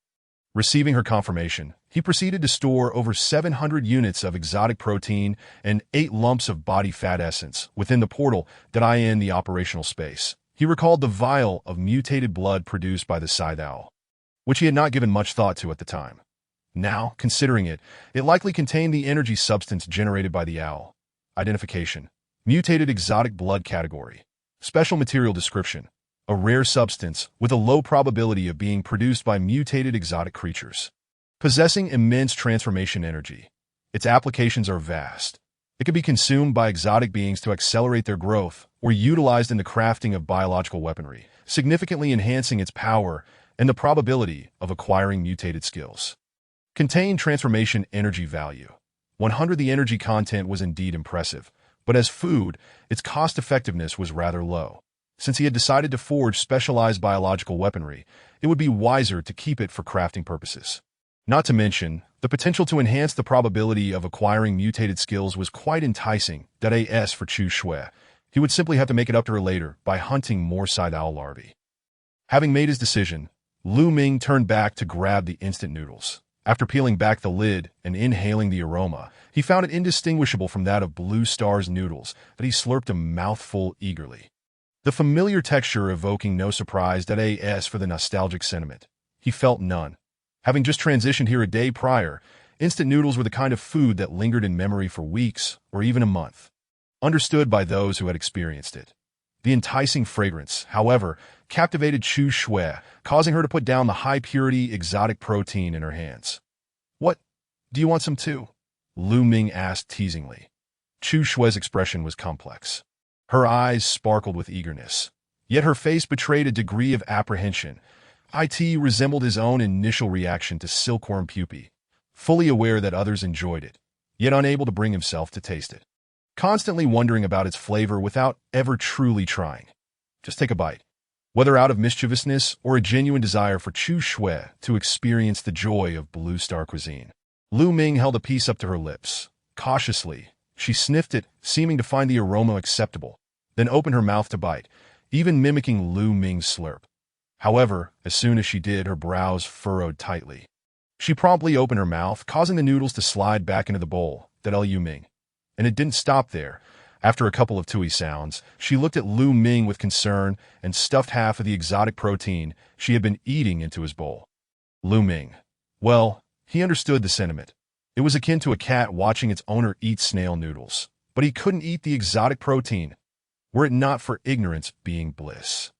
Receiving her confirmation, he proceeded to store over 700 units of exotic protein and 8 lumps of body fat essence within the portal that in the operational space. He recalled the vial of mutated blood produced by the scythe owl, which he had not given much thought to at the time. Now, considering it, it likely contained the energy substance generated by the owl. Identification: mutated exotic blood category. Special material description: a rare substance with a low probability of being produced by mutated exotic creatures, possessing immense transformation energy. Its applications are vast. It can be consumed by exotic beings to accelerate their growth or utilized in the crafting of biological weaponry, significantly enhancing its power and the probability of acquiring mutated skills. Contained transformation energy value: 100. The energy content was indeed impressive, but as food, its cost-effectiveness was rather low. Since he had decided to forge specialized biological weaponry, it would be wiser to keep it for crafting purposes. Not to mention, the potential to enhance the probability of acquiring mutated skills was quite enticing. As for Chu Shui, he would simply have to make it up to her later by hunting more side owl larvae. Having made his decision, Lu Ming turned back to grab the instant noodles. After peeling back the lid and inhaling the aroma, he found it indistinguishable from that of Blue Star's noodles that he slurped a mouthful eagerly. The familiar texture evoking no surprise. As for the nostalgic sentiment, he felt none. Having just transitioned here a day prior, instant noodles were the kind of food that lingered in memory for weeks or even a month. Understood by those who had experienced it. The enticing fragrance, however, captivated Chu Shui, causing her to put down the high-purity exotic protein in her hands. "What? Do you want some too?" Lu Ming asked teasingly. Chu Shui's expression was complex. Her eyes sparkled with eagerness, yet her face betrayed a degree of apprehension. It resembled his own initial reaction to silkworm pupae, fully aware that others enjoyed it, yet unable to bring himself to taste it. Constantly wondering about its flavor without ever truly trying. Just take a bite. Whether out of mischievousness or a genuine desire for Chu Shui to experience the joy of Blue Star cuisine. Lu Ming held a piece up to her lips. Cautiously, she sniffed it, seeming to find the aroma acceptable, then opened her mouth to bite, even mimicking Lu Ming's slurp. However, as soon as she did, her brows furrowed tightly. She promptly opened her mouth, causing the noodles to slide back into the bowl. Lu Ming. And it didn't stop there. After a couple of tui sounds, she looked at Lu Ming with concern and stuffed half of the exotic protein she had been eating into his bowl. Lu Ming. Well, he understood the sentiment. It was akin to a cat watching its owner eat snail noodles. But he couldn't eat the exotic protein, were it not for ignorance being bliss.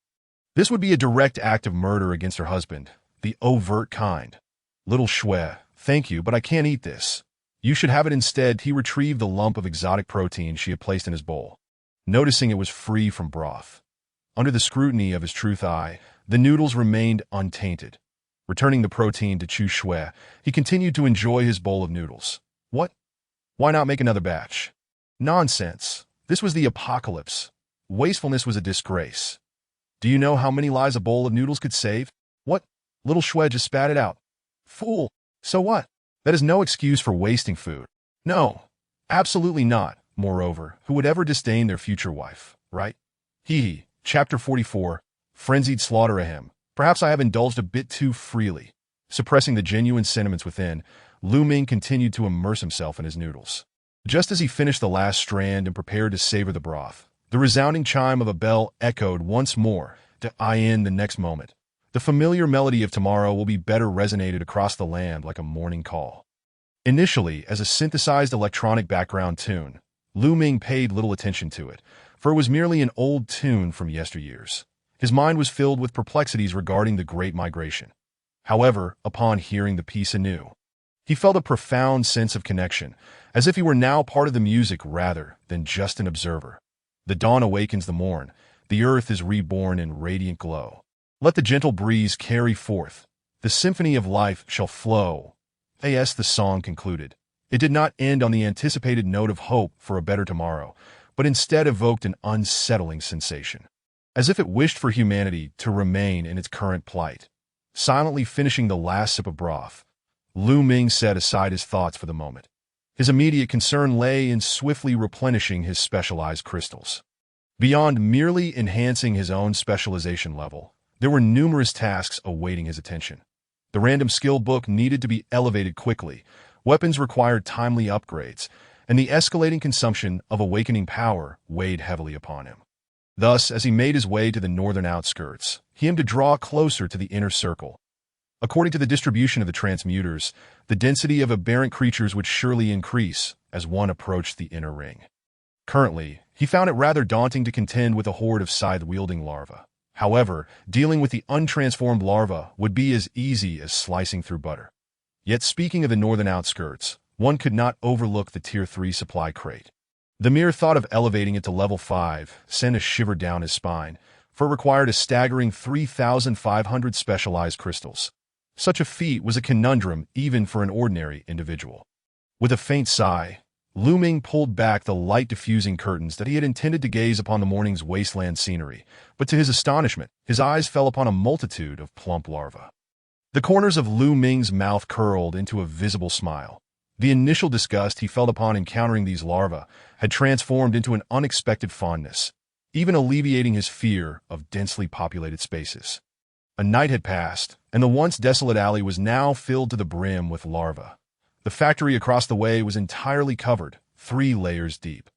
This would be a direct act of murder against her husband, the overt kind. Little Shui, thank you, but I can't eat this. You should have it instead. He retrieved the lump of exotic protein she had placed in his bowl, noticing it was free from broth. Under the scrutiny of his truth eye, the noodles remained untainted. Returning the protein to Chu Shui, he continued to enjoy his bowl of noodles. What? Why not make another batch? Nonsense. This was the apocalypse. Wastefulness was a disgrace. Do you know how many lives a bowl of noodles could save? What? Little Shui just spat it out. Fool. So what? That is no excuse for wasting food. No, absolutely not. Moreover, who would ever disdain their future wife, right? Chapter 44, Frenzied Slaughter. Perhaps I have indulged a bit too freely. Suppressing the genuine sentiments within, Lu Ming continued to immerse himself in his noodles. Just as he finished the last strand and prepared to savor the broth, the resounding chime of a bell echoed once more to in the next moment. The familiar melody of tomorrow will be better resonated across the land like a morning call. Initially, as a synthesized electronic background tune, Lu Ming paid little attention to it, for it was merely an old tune from yesteryears. His mind was filled with perplexities regarding the Great Migration. However, upon hearing the piece anew, He felt a profound sense of connection, as if he were now part of the music rather than just an observer. The dawn awakens the morn. The earth is reborn in radiant glow. Let the gentle breeze carry forth. The symphony of life shall flow. As the song concluded, it did not end on the anticipated note of hope for a better tomorrow, but instead evoked an unsettling sensation, as if it wished for humanity to remain in its current plight. Silently finishing the last sip of broth, Lu Ming set aside his thoughts for the moment. His immediate concern lay in swiftly replenishing his specialized crystals. Beyond merely enhancing his own specialization level, there were numerous tasks awaiting his attention. The random skill book needed to be elevated quickly, weapons required timely upgrades, and the escalating consumption of awakening power weighed heavily upon him. Thus, as he made his way to the northern outskirts, he aimed to draw closer to the inner circle. According to the distribution of the transmuters, the density of aberrant creatures would surely increase as one approached the inner ring. Currently, he found it rather daunting to contend with a horde of scythe-wielding larvae. However, dealing with the untransformed larva would be as easy as slicing through butter. Yet speaking of the northern outskirts, one could not overlook the Tier 3 supply crate. The mere thought of elevating it to level 5 sent a shiver down his spine, for it required a staggering 3,500 specialized crystals. Such a feat was a conundrum even for an ordinary individual. With a faint sigh, Lu Ming pulled back the light-diffusing curtains that he had intended to gaze upon the morning's wasteland scenery, but to his astonishment, his eyes fell upon a multitude of plump larvae. The corners of Lu Ming's mouth curled into a visible smile. The initial disgust he felt upon encountering these larvae had transformed into an unexpected fondness, even alleviating his fear of densely populated spaces. A night had passed, and the once desolate alley was now filled to the brim with larvae. The factory across the way was entirely covered, 3 layers deep.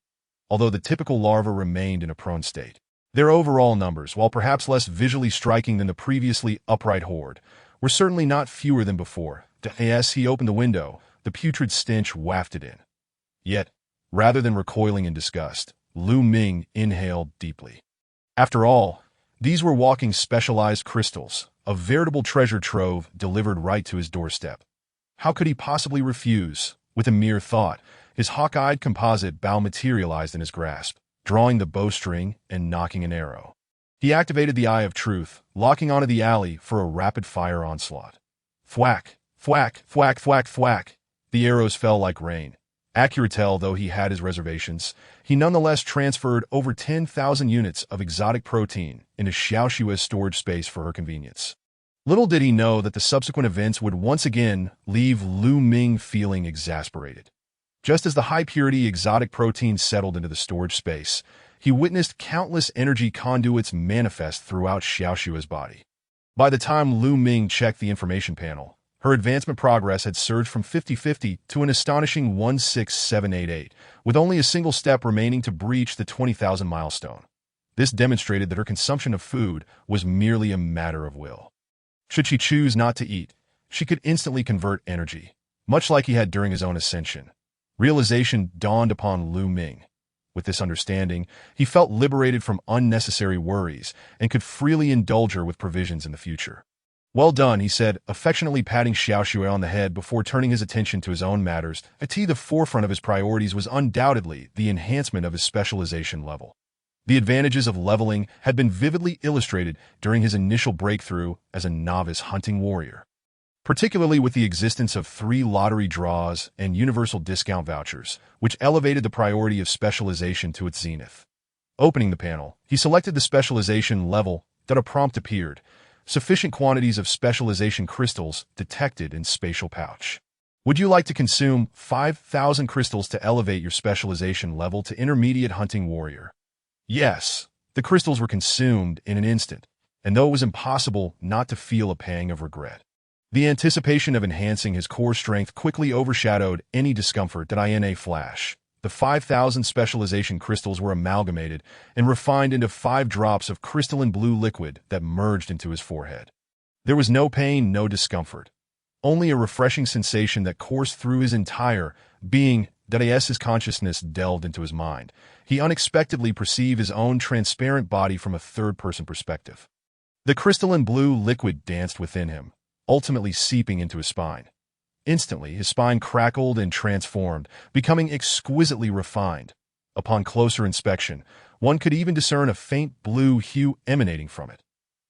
Although the typical larva remained in a prone state, their overall numbers, while perhaps less visually striking than the previously upright horde, were certainly not fewer than before. As he opened the window, the putrid stench wafted in. Yet, rather than recoiling in disgust, Lu Ming inhaled deeply. After all, these were walking specialized crystals, a veritable treasure trove delivered right to his doorstep. How could he possibly refuse? With a mere thought, his hawk-eyed composite bow materialized in his grasp, drawing the bowstring and knocking an arrow. He activated the Eye of Truth, locking onto the alley for a rapid-fire onslaught. Thwack, thwack, thwack, thwack, thwack. The arrows fell like rain. Accuratel though he had his reservations, he nonetheless transferred over 10,000 units of exotic protein into Xiaoshua's storage space for her convenience. Little did he know that the subsequent events would once again leave Lu Ming feeling exasperated. Just as the high-purity exotic protein settled into the storage space, he witnessed countless energy conduits manifest throughout Xiaoshua's body. By the time Lu Ming checked the information panel, her advancement progress had surged from 50-50 to an astonishing 16788, with only a single step remaining to breach the 20,000 milestone. This demonstrated that her consumption of food was merely a matter of will. Should she choose not to eat, she could instantly convert energy, much like he had during his own ascension. Realization dawned upon Lu Ming. With this understanding, he felt liberated from unnecessary worries and could freely indulge her with provisions in the future. Well done, he said, affectionately patting Xiaoxue on the head before turning his attention to his own matters. At the forefront of his priorities was undoubtedly the enhancement of his specialization level. The advantages of leveling had been vividly illustrated during his initial breakthrough as a novice hunting warrior, particularly with the existence of 3 lottery draws and universal discount vouchers, which elevated the priority of specialization to its zenith. Opening the panel, he selected the specialization level that a prompt appeared. Sufficient quantities of specialization crystals detected in spatial pouch. Would you like to consume 5,000 crystals to elevate your specialization level to intermediate hunting warrior? Yes, the crystals were consumed in an instant, and though it was impossible not to feel a pang of regret, the anticipation of enhancing his core strength quickly overshadowed any discomfort that in a flash. The 5,000 specialization crystals were amalgamated and refined into 5 drops of crystalline blue liquid that merged into his forehead. There was no pain, no discomfort, only a refreshing sensation that coursed through his entire being. As his consciousness delved into his mind, he unexpectedly perceived his own transparent body from a third-person perspective. The crystalline blue liquid danced within him, ultimately seeping into his spine. Instantly, his spine crackled and transformed, becoming exquisitely refined. Upon closer inspection, one could even discern a faint blue hue emanating from it.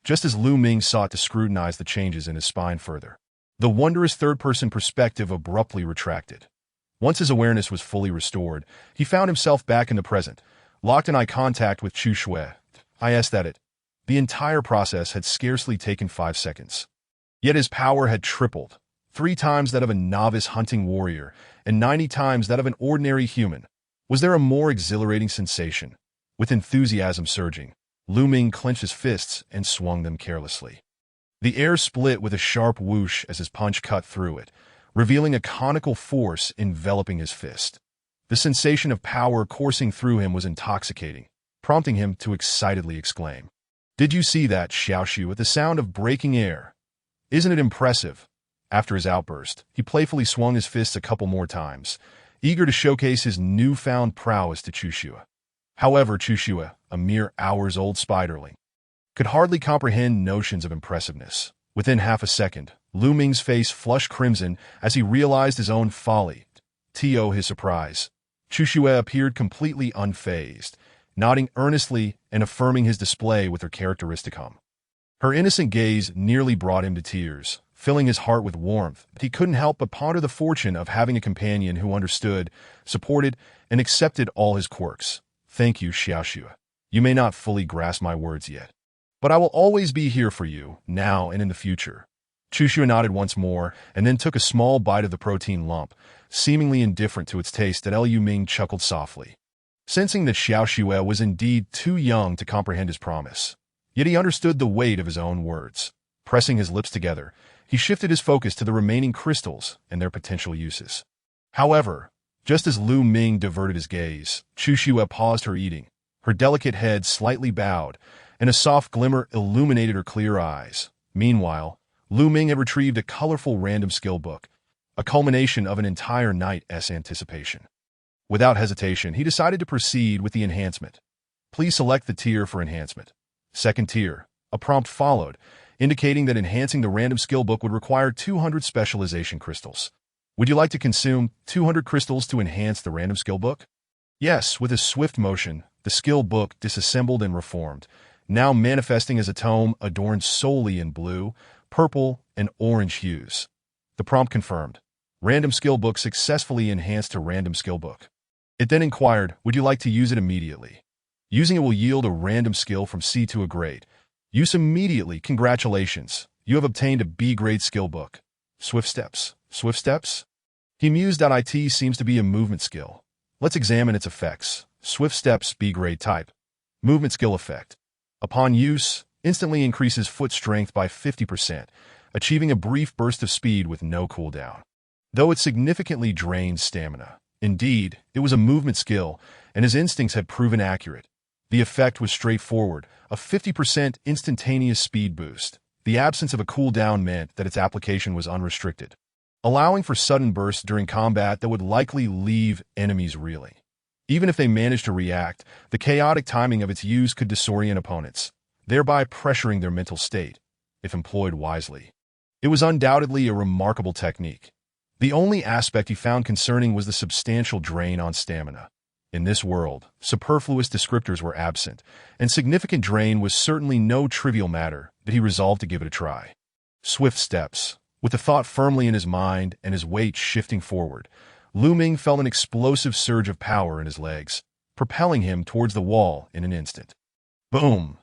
Just as Lu Ming sought to scrutinize the changes in his spine further, the wondrous third-person perspective abruptly retracted. Once his awareness was fully restored, he found himself back in the present, locked in eye contact with Chu Shui. The entire process had scarcely taken 5 seconds. Yet his power had tripled, 3 times that of a novice hunting warrior, and 90 times that of an ordinary human. Was there a more exhilarating sensation? With enthusiasm surging, Lu Ming clenched his fists and swung them carelessly. The air split with a sharp whoosh as his punch cut through it, revealing a conical force enveloping his fist. The sensation of power coursing through him was intoxicating, prompting him to excitedly exclaim, "Did you see that, Xiaoshu, at the sound of breaking air? Isn't it impressive?" After his outburst, he playfully swung his fists a couple more times, eager to showcase his newfound prowess to Chu Shui. However, Chu Shui, a mere hours-old spiderling, could hardly comprehend notions of impressiveness. Within half a second, Lu Ming's face flushed crimson as he realized his own folly. To his surprise, Chu Shui appeared completely unfazed, nodding earnestly and affirming his display with her characteristic hum. Her innocent gaze nearly brought him to tears, filling his heart with warmth. He couldn't help but ponder the fortune of having a companion who understood, supported, and accepted all his quirks. "Thank you, Xiaoshu. You may not fully grasp my words yet, but I will always be here for you, now and in the future." Chu Shui nodded once more, and then took a small bite of the protein lump, seemingly indifferent to its taste. That Lu Ming chuckled softly, sensing that Xiaoshu was indeed too young to comprehend his promise. Yet he understood the weight of his own words. Pressing his lips together, he shifted his focus to the remaining crystals and their potential uses. However, just as Lu Ming diverted his gaze, Chu Shui paused her eating, her delicate head slightly bowed, and a soft glimmer illuminated her clear eyes. Meanwhile, Lu Ming had retrieved a colorful random skill book, a culmination of an entire night's anticipation. Without hesitation, he decided to proceed with the enhancement. "Please select the tier for enhancement." "Second tier." A prompt followed, indicating that enhancing the random skill book would require 200 specialization crystals. "Would you like to consume 200 crystals to enhance the random skill book?" Yes. With a swift motion, the skill book disassembled and reformed, now manifesting as a tome adorned solely in blue, purple, and orange hues. The prompt confirmed. Random skill book successfully enhanced to random skill book. It then inquired, "Would you like to use it immediately?" "Using it will yield a random skill from C to a grade. Use immediately. Congratulations. You have obtained a B-grade skill book." Swift steps. Swift steps? He mused. It seems to be a movement skill. Let's examine its effects. Swift steps, B-grade type. Movement skill effect. Upon use, instantly increases foot strength by 50%, achieving a brief burst of speed with no cooldown. Though it significantly drains stamina. Indeed, it was a movement skill, and his instincts had proven accurate. The effect was straightforward, a 50% instantaneous speed boost. The absence of a cooldown meant that its application was unrestricted, allowing for sudden bursts during combat that would likely leave enemies reeling. Even if they managed to react, the chaotic timing of its use could disorient opponents, thereby pressuring their mental state, if employed wisely. It was undoubtedly a remarkable technique. The only aspect he found concerning was the substantial drain on stamina. In this world, superfluous descriptors were absent, and significant drain was certainly no trivial matter, but he resolved to give it a try. Swift steps. With the thought firmly in his mind and his weight shifting forward, Lu Ming felt an explosive surge of power in his legs, propelling him towards the wall in an instant. Boom!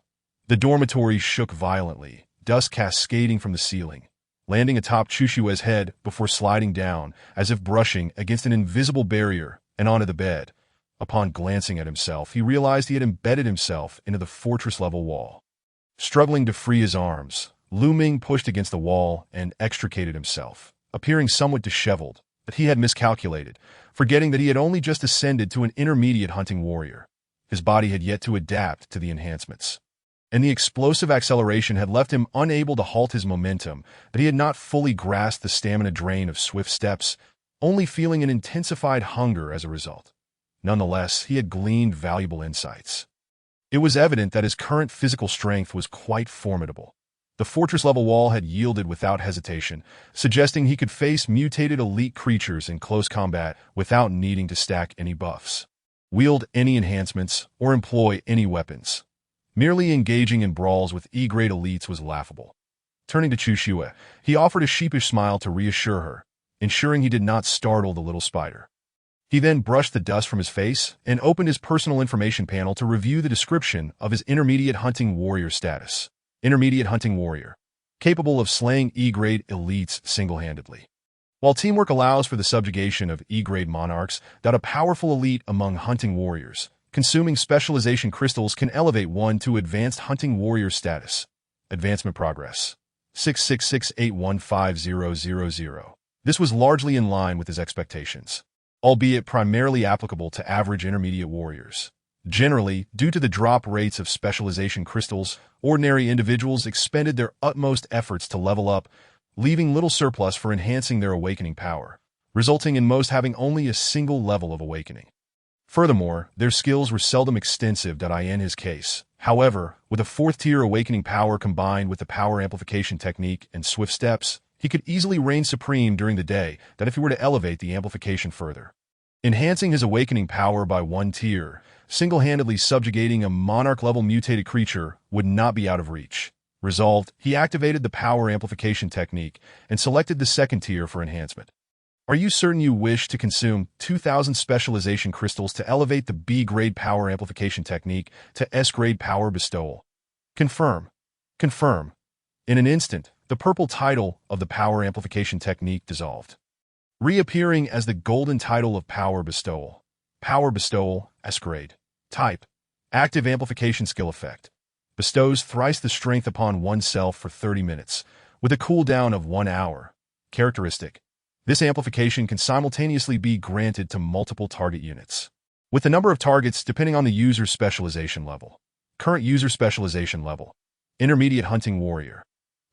The dormitory shook violently, dust cascading from the ceiling, landing atop Chu Shui's head before sliding down, as if brushing against an invisible barrier, and onto the bed. Upon glancing at himself, he realized he had embedded himself into the fortress-level wall. Struggling to free his arms, Lu Ming pushed against the wall and extricated himself, appearing somewhat disheveled, but he had miscalculated, forgetting that he had only just ascended to an intermediate hunting warrior. His body had yet to adapt to the enhancements, and the explosive acceleration had left him unable to halt his momentum, but he had not fully grasped the stamina drain of swift steps, only feeling an intensified hunger as a result. Nonetheless, he had gleaned valuable insights. It was evident that his current physical strength was quite formidable. The fortress-level wall had yielded without hesitation, suggesting he could face mutated elite creatures in close combat without needing to stack any buffs, wield any enhancements, or employ any weapons. Merely engaging in brawls with E-grade elites was laughable. Turning to Chu Xue, he offered a sheepish smile to reassure her, ensuring he did not startle the little spider. He then brushed the dust from his face and opened his personal information panel to review the description of his intermediate hunting warrior status. Intermediate hunting warrior, capable of slaying E-grade elites single-handedly. While teamwork allows for the subjugation of E-grade monarchs, that a powerful elite among hunting warriors, consuming specialization crystals can elevate one to advanced hunting warrior status. Advancement progress. 666815000. This was largely in line with his expectations, albeit primarily applicable to average intermediate warriors. Generally, due to the drop rates of specialization crystals, ordinary individuals expended their utmost efforts to level up, leaving little surplus for enhancing their awakening power, resulting in most having only a single level of awakening. Furthermore, their skills were seldom extensive, in his case. However, with a fourth-tier awakening power combined with the power amplification technique and swift steps, he could easily reign supreme during the day if he were to elevate the amplification further. Enhancing his awakening power by one tier, single-handedly subjugating a monarch-level mutated creature would not be out of reach. Resolved, he activated the power amplification technique and selected the second tier for enhancement. Are you certain you wish to consume 2,000 specialization crystals to elevate the B-grade power amplification technique to S-grade power bestowal? Confirm. Confirm. In an instant, the purple title of the power amplification technique dissolved, reappearing as the golden title of power bestowal. Power bestowal, S-grade. Type: active amplification skill effect. Bestows thrice the strength upon oneself for 30 minutes, with a cooldown of 1 hour. Characteristic: this amplification can simultaneously be granted to multiple target units, with the number of targets depending on the user's specialization level. Current user specialization level: intermediate hunting warrior.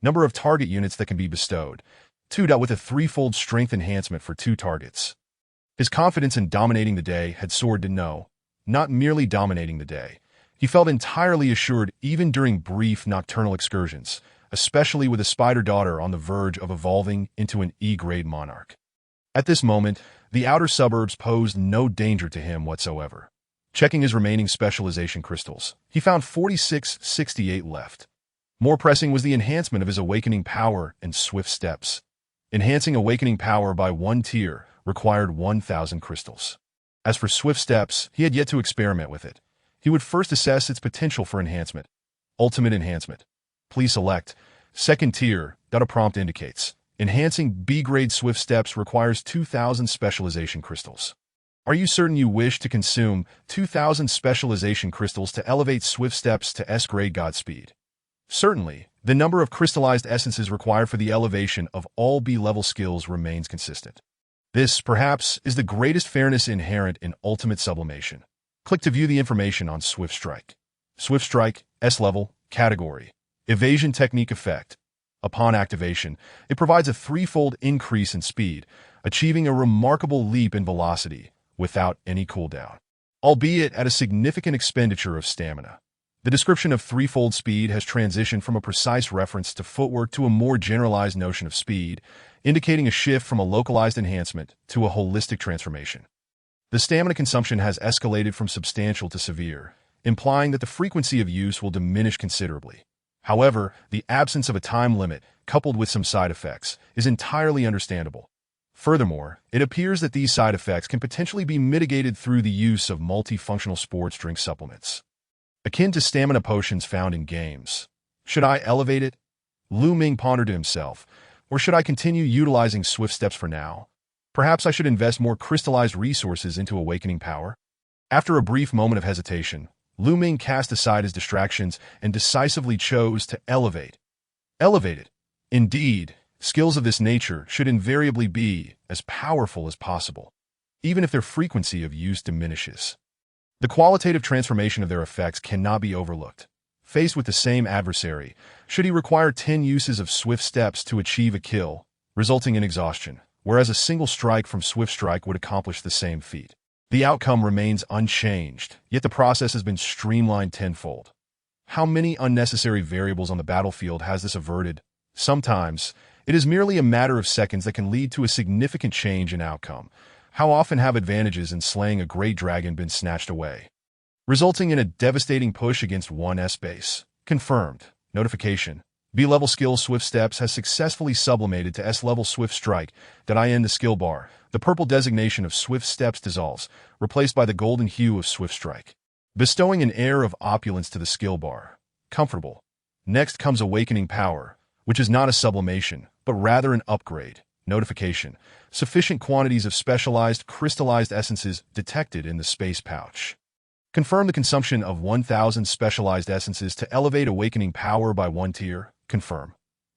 Number of target units that can be bestowed: 2. With a threefold strength enhancement for 2 targets. His confidence in dominating the day had soared to not merely dominating the day. He felt entirely assured even during brief nocturnal excursions, especially with a spider daughter on the verge of evolving into an E-grade monarch. At this moment, the outer suburbs posed no danger to him whatsoever. Checking his remaining specialization crystals, he found 4668 left. More pressing was the enhancement of his awakening power and swift steps. Enhancing awakening power by one tier required 1,000 crystals. As for swift steps, he had yet to experiment with it. He would first assess its potential for enhancement. Ultimate enhancement. Please select second tier. A prompt indicates enhancing B-grade swift steps requires 2,000 specialization crystals. Are you certain you wish to consume 2,000 specialization crystals to elevate swift steps to S-grade Godspeed? Certainly, the number of crystallized essences required for the elevation of all B-level skills remains consistent. This, perhaps, is the greatest fairness inherent in ultimate sublimation. Click to view the information on Swift Strike. Swift Strike, S-level, category, evasion technique effect. Upon activation, it provides a threefold increase in speed, achieving a remarkable leap in velocity without any cooldown, albeit at a significant expenditure of stamina. The description of threefold speed has transitioned from a precise reference to footwork to a more generalized notion of speed, indicating a shift from a localized enhancement to a holistic transformation. The stamina consumption has escalated from substantial to severe, implying that the frequency of use will diminish considerably. However, the absence of a time limit, coupled with some side effects, is entirely understandable. Furthermore, it appears that these side effects can potentially be mitigated through the use of multifunctional sports drink supplements, akin to stamina potions found in games. Should I elevate it? Lu Ming pondered to himself. Or should I continue utilizing swift steps for now? Perhaps I should invest more crystallized resources into awakening power? After a brief moment of hesitation, Lu Ming cast aside his distractions and decisively chose to elevate. Elevate it. Indeed, skills of this nature should invariably be as powerful as possible, even if their frequency of use diminishes. The qualitative transformation of their effects cannot be overlooked. Faced with the same adversary, should he require 10 uses of swift steps to achieve a kill, resulting in exhaustion, whereas a single strike from Swift Strike would accomplish the same feat. The outcome remains unchanged, yet the process has been streamlined tenfold. how many unnecessary variables on the battlefield has this averted? Sometimes, it is merely a matter of seconds that can lead to a significant change in outcome. How often have advantages in slaying a great dragon been snatched away, resulting in a devastating push against 1S base? Confirmed. Notification. B-level skill Swift Steps has successfully sublimated to S-level Swift Strike. In the skill bar, the purple designation of Swift Steps dissolves, replaced by the golden hue of Swift Strike, bestowing an air of opulence to the skill bar. Comfortable. Next comes Awakening Power, which is not a sublimation, but rather an upgrade. Notification. Sufficient quantities of specialized crystallized essences detected in the space pouch. Confirm the consumption of 1,000 specialized essences to elevate Awakening Power by 1 tier. Confirm.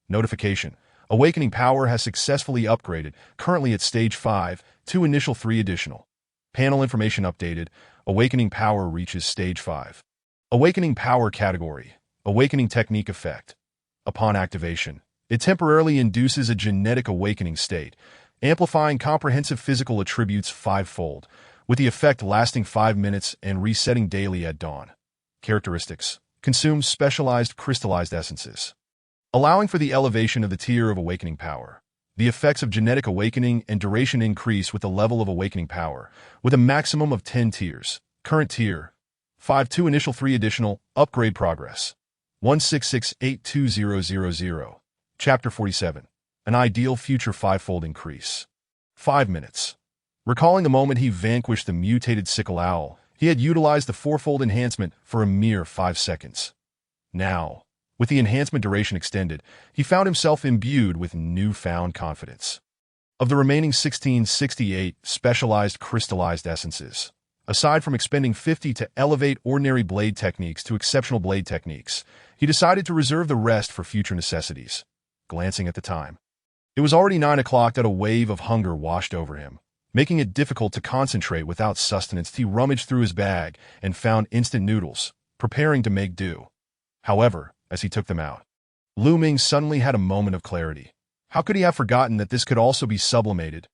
Notification. Awakening Power has successfully upgraded, currently at Stage 5, 2 initial 3 additional. Panel information updated. Awakening Power reaches Stage 5. Awakening Power category. Awakening Technique effect. Upon activation, it temporarily induces a genetic awakening state, amplifying comprehensive physical attributes 5-fold, with the effect lasting 5 minutes and resetting daily at dawn. Characteristics. Consumes specialized crystallized essences, allowing for the elevation of the tier of Awakening Power. The effects of genetic awakening and duration increase with the level of Awakening Power, with a maximum of 10 tiers. Current tier. 5 2 initial 3 additional. Upgrade progress. 166820000. Chapter 47. An ideal future 5-fold increase. 5 minutes. Recalling the moment he vanquished the mutated sickle owl, he had utilized the 4-fold enhancement for a mere 5 seconds. Now, with the enhancement duration extended, he found himself imbued with newfound confidence. Of the remaining 1668 specialized crystallized essences, aside from expending 50 to elevate ordinary blade techniques to exceptional blade techniques, he decided to reserve the rest for future necessities. Glancing at the time, it was already 9 o'clock that a wave of hunger washed over him, making it difficult to concentrate without sustenance. He rummaged through his bag and found instant noodles, preparing to make do. However, as he took them out, Lu Ming suddenly had a moment of clarity. How could he have forgotten that this could also be sublimated?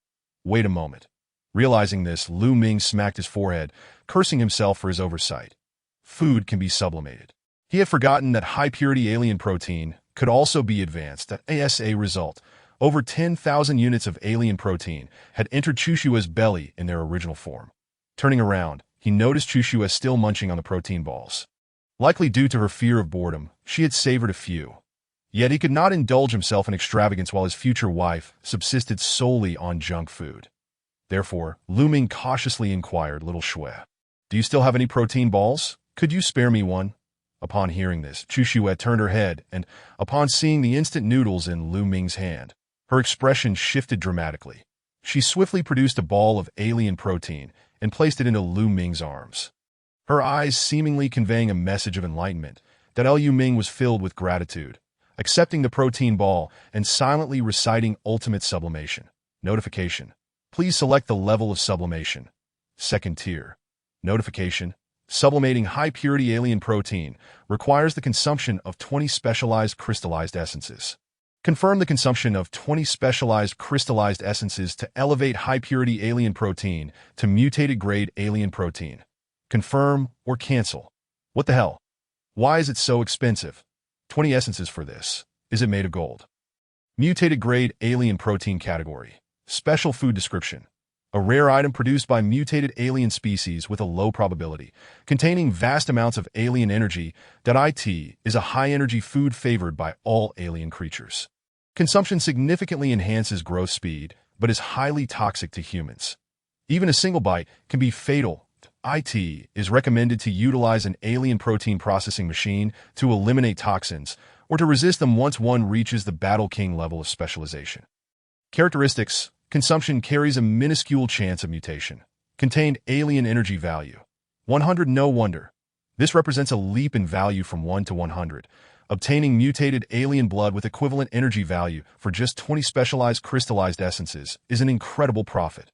Wait a moment. Realizing this, Lu Ming smacked his forehead, cursing himself for his oversight. Food can be sublimated. He had forgotten that high-purity alien protein could also be advanced. As a result, over 10,000 units of alien protein had entered Chushua's belly in their original form. Turning around, he noticed Chushua still munching on the protein balls. Likely due to her fear of boredom, she had savored a few. Yet he could not indulge himself in extravagance while his future wife subsisted solely on junk food. Therefore, Lu Ming cautiously inquired, "Little Shui, do you still have any protein balls? Could you spare me one?" Upon hearing this, Chushua turned her head, and, upon seeing the instant noodles in Lu Ming's hand, her expression shifted dramatically. She swiftly produced a ball of alien protein and placed it into Lu Ming's arms, her eyes seemingly conveying a message of enlightenment. Lu Ming was filled with gratitude, accepting the protein ball and silently reciting ultimate sublimation. Notification. Please select the level of sublimation. Second tier. Notification. Sublimating high-purity alien protein requires the consumption of 20 specialized crystallized essences. Confirm the consumption of 20 specialized crystallized essences to elevate high-purity alien protein to mutated-grade alien protein. Confirm or cancel. What the hell? Why is it so expensive? 20 essences for this. Is it made of gold? Mutated-grade alien protein category. Special food description. A rare item produced by mutated alien species with a low probability, containing vast amounts of alien energy. It is a high-energy food favored by all alien creatures. Consumption significantly enhances growth speed, but is highly toxic to humans. Even a single bite can be fatal. It is recommended to utilize an alien protein processing machine to eliminate toxins, or to resist them once one reaches the Battle King level of specialization. Characteristics. Consumption carries a minuscule chance of mutation. Contained alien energy value. 100. No wonder. This represents a leap in value from 1 to 100. Obtaining mutated alien blood with equivalent energy value for just 20 specialized crystallized essences is an incredible profit.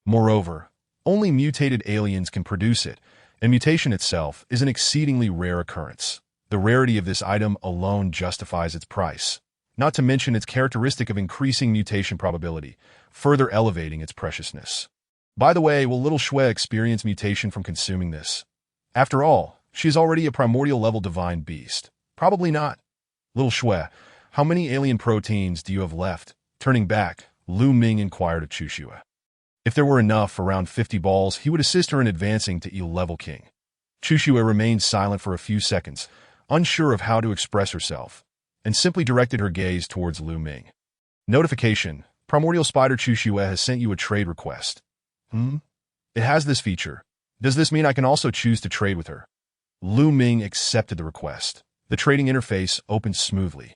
Moreover, only mutated aliens can produce it, and mutation itself is an exceedingly rare occurrence. The rarity of this item alone justifies its price, not to mention its characteristic of increasing mutation probability, further elevating its preciousness. By the way, will Little Shui experience mutation from consuming this? After all, She is already a primordial level divine beast. Probably not. Little Shui, how many alien proteins do you have left? Turning back, Lu Ming inquired of Chu Shui. If there were enough, around 50 balls, he would assist her in advancing to E-level king. Chu Shui remained silent for a few seconds, unsure of how to express herself, and simply directed her gaze towards Lu Ming. Notification: Primordial Spider Chu Shui has sent you a trade request. It has this feature. Does this mean I can also choose to trade with her? Lu Ming accepted the request. The trading interface opened smoothly,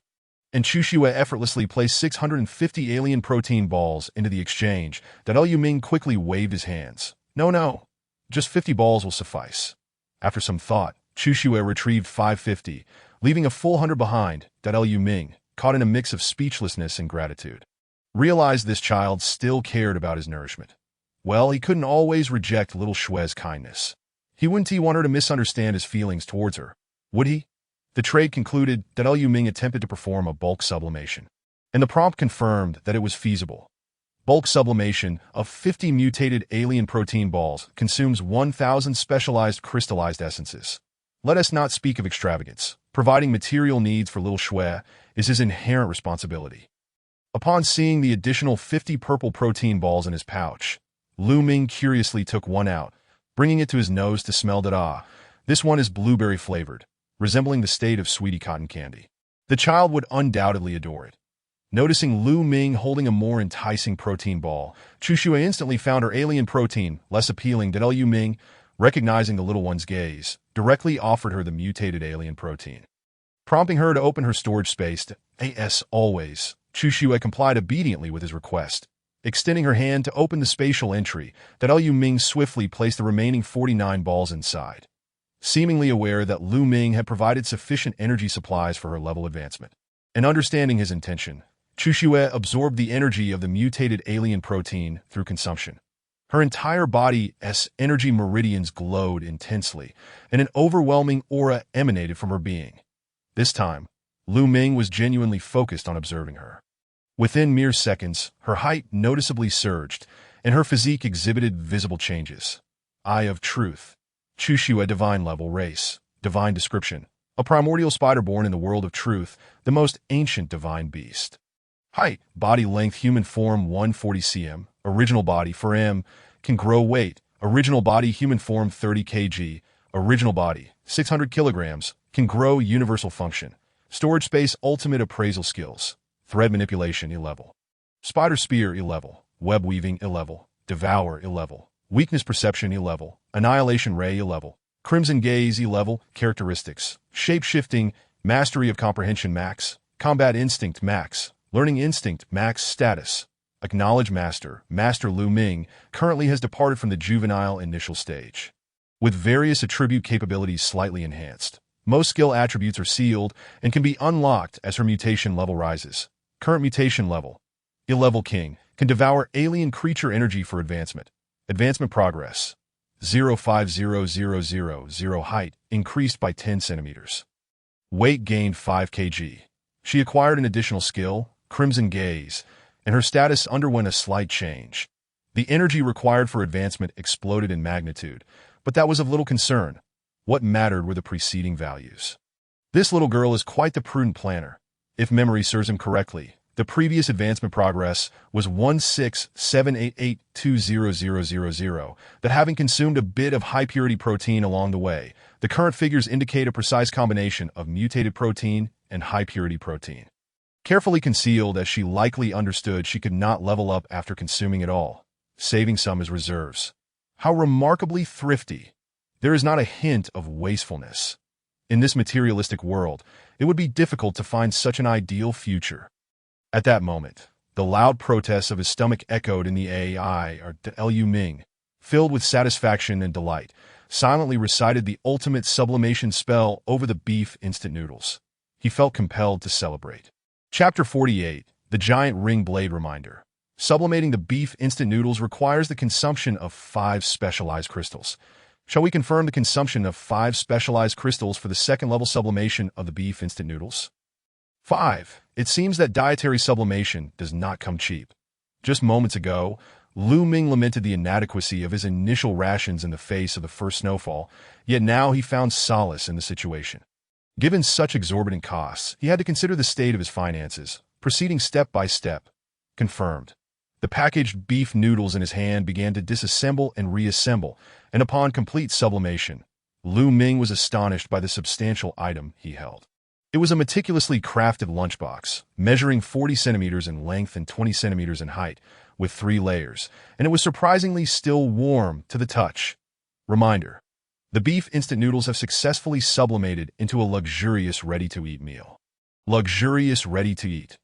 and Chu Shui effortlessly placed 650 alien protein balls into the exchange. Lu Ming quickly waved his hands. No, just 50 balls will suffice. After some thought, Chu Shui retrieved 550, leaving a full 100 behind. Lu Ming, caught in a mix of speechlessness and gratitude, realized this child still cared about his nourishment. Well, he couldn't always reject little Shui's kindness. He wouldn't want her to misunderstand his feelings towards her, would he? The trade concluded. Lu Ming attempted to perform a bulk sublimation, and the prompt confirmed that it was feasible. Bulk sublimation of 50 mutated alien protein balls consumes 1,000 specialized crystallized essences. Let us not speak of extravagance. Providing material needs for little Shui is his inherent responsibility. Upon seeing the additional 50 purple protein balls in his pouch, Lu Ming curiously took one out, bringing it to his nose to smell. This one is blueberry flavored, resembling the state of sweetie cotton candy. The child would undoubtedly adore it. Noticing Lu Ming holding a more enticing protein ball, Chu Shui instantly found her alien protein less appealing. Lu Ming, recognizing the little one's gaze, directly offered her the mutated alien protein, prompting her to open her storage space. As always, Chu Shui complied obediently with his request. Extending her hand to open the spatial entry, Lu Ming swiftly placed the remaining 49 balls inside, seemingly aware that Lu Ming had provided sufficient energy supplies for her level advancement. And understanding his intention, Chu Shui absorbed the energy of the mutated alien protein through consumption. Her entire body's energy meridians glowed intensely, and an overwhelming aura emanated from her being. This time, Lu Ming was genuinely focused on observing her. Within mere seconds, her height noticeably surged, and her physique exhibited visible changes. Eye of Truth. Chu Shui, divine level, race, divine description. A primordial spider born in the world of truth, the most ancient divine beast. Height, body length, human form 140 cm, original body 4 m, can grow weight, original body, human form 30 kg, original body 600 kilograms, can grow, universal function. Storage space, ultimate appraisal skills. Thread manipulation, E-level. Spider spear, E-level. Web weaving, E-level. Devour, E-level. Weakness perception, E-level. Annihilation ray, E-level. Crimson gaze, E-level. Characteristics: shape-shifting, mastery of comprehension max, combat instinct max, learning instinct max. Status: acknowledge master. Master Lu Ming currently has departed from the juvenile initial stage, with various attribute capabilities slightly enhanced. Most skill attributes are sealed and can be unlocked as her mutation level rises. Current mutation level: E-level king, can devour alien creature energy for advancement. Advancement progress: 05000. Height increased by 10 centimeters. Weight gained 5 kg. She acquired an additional skill, Crimson Gaze, and her status underwent a slight change. The energy required for advancement exploded in magnitude, but that was of little concern. What mattered were the preceding values. This little girl is quite the prudent planner. If memory serves him correctly, the previous advancement progress was 167882000. That having consumed a bit of high-purity protein along the way, the current figures indicate a precise combination of mutated protein and high-purity protein. Carefully concealed, as she likely understood she could not level up after consuming it all, saving some as reserves. How remarkably thrifty! There is not a hint of wastefulness. In this materialistic world, it would be difficult to find such an ideal future. At that moment, the loud protests of his stomach echoed in the AI. Lu Ming, filled with satisfaction and delight, silently recited the ultimate sublimation spell over the beef instant noodles. He felt compelled to celebrate. Chapter 48, The Giant Ring Blade Reminder. Sublimating the beef instant noodles requires the consumption of 5 specialized crystals. Shall we confirm the consumption of 5 specialized crystals for the second level sublimation of the beef instant noodles? 5. It seems that dietary sublimation does not come cheap. Just moments ago, Lu Ming lamented the inadequacy of his initial rations in the face of the first snowfall, yet now he found solace in the situation. Given such exorbitant costs, he had to consider the state of his finances, proceeding step by step. Confirmed. The packaged beef noodles in his hand began to disassemble and reassemble, and upon complete sublimation, Lu Ming was astonished by the substantial item he held. It was a meticulously crafted lunchbox, measuring 40 centimeters in length and 20 centimeters in height, with 3 layers, and it was surprisingly still warm to the touch. Reminder: the beef instant noodles have successfully sublimated into a luxurious ready-to-eat meal. Luxurious ready-to-eat.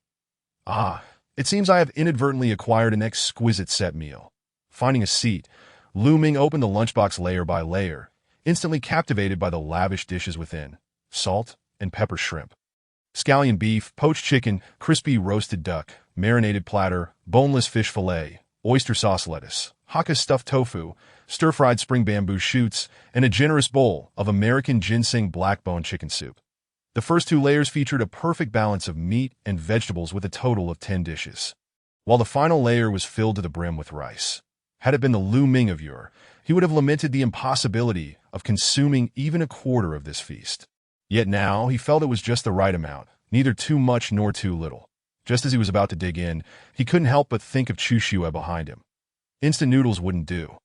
Ah, it seems I have inadvertently acquired an exquisite set meal. Finding a seat, Lu Ming opened the lunchbox layer by layer, instantly captivated by the lavish dishes within: salt and pepper shrimp, scallion beef, poached chicken, crispy roasted duck, marinated platter, boneless fish fillet, oyster sauce lettuce, Hakka stuffed tofu, stir-fried spring bamboo shoots, and a generous bowl of American ginseng black-bone chicken soup. The first 2 layers featured a perfect balance of meat and vegetables with a total of 10 dishes, while the final layer was filled to the brim with rice. Had it been the Lu Ming of yore, he would have lamented the impossibility of consuming even a quarter of this feast. Yet now he felt it was just the right amount, neither too much nor too little. Just as he was about to dig in, he couldn't help but think of Chu Xue behind him. Instant noodles wouldn't do.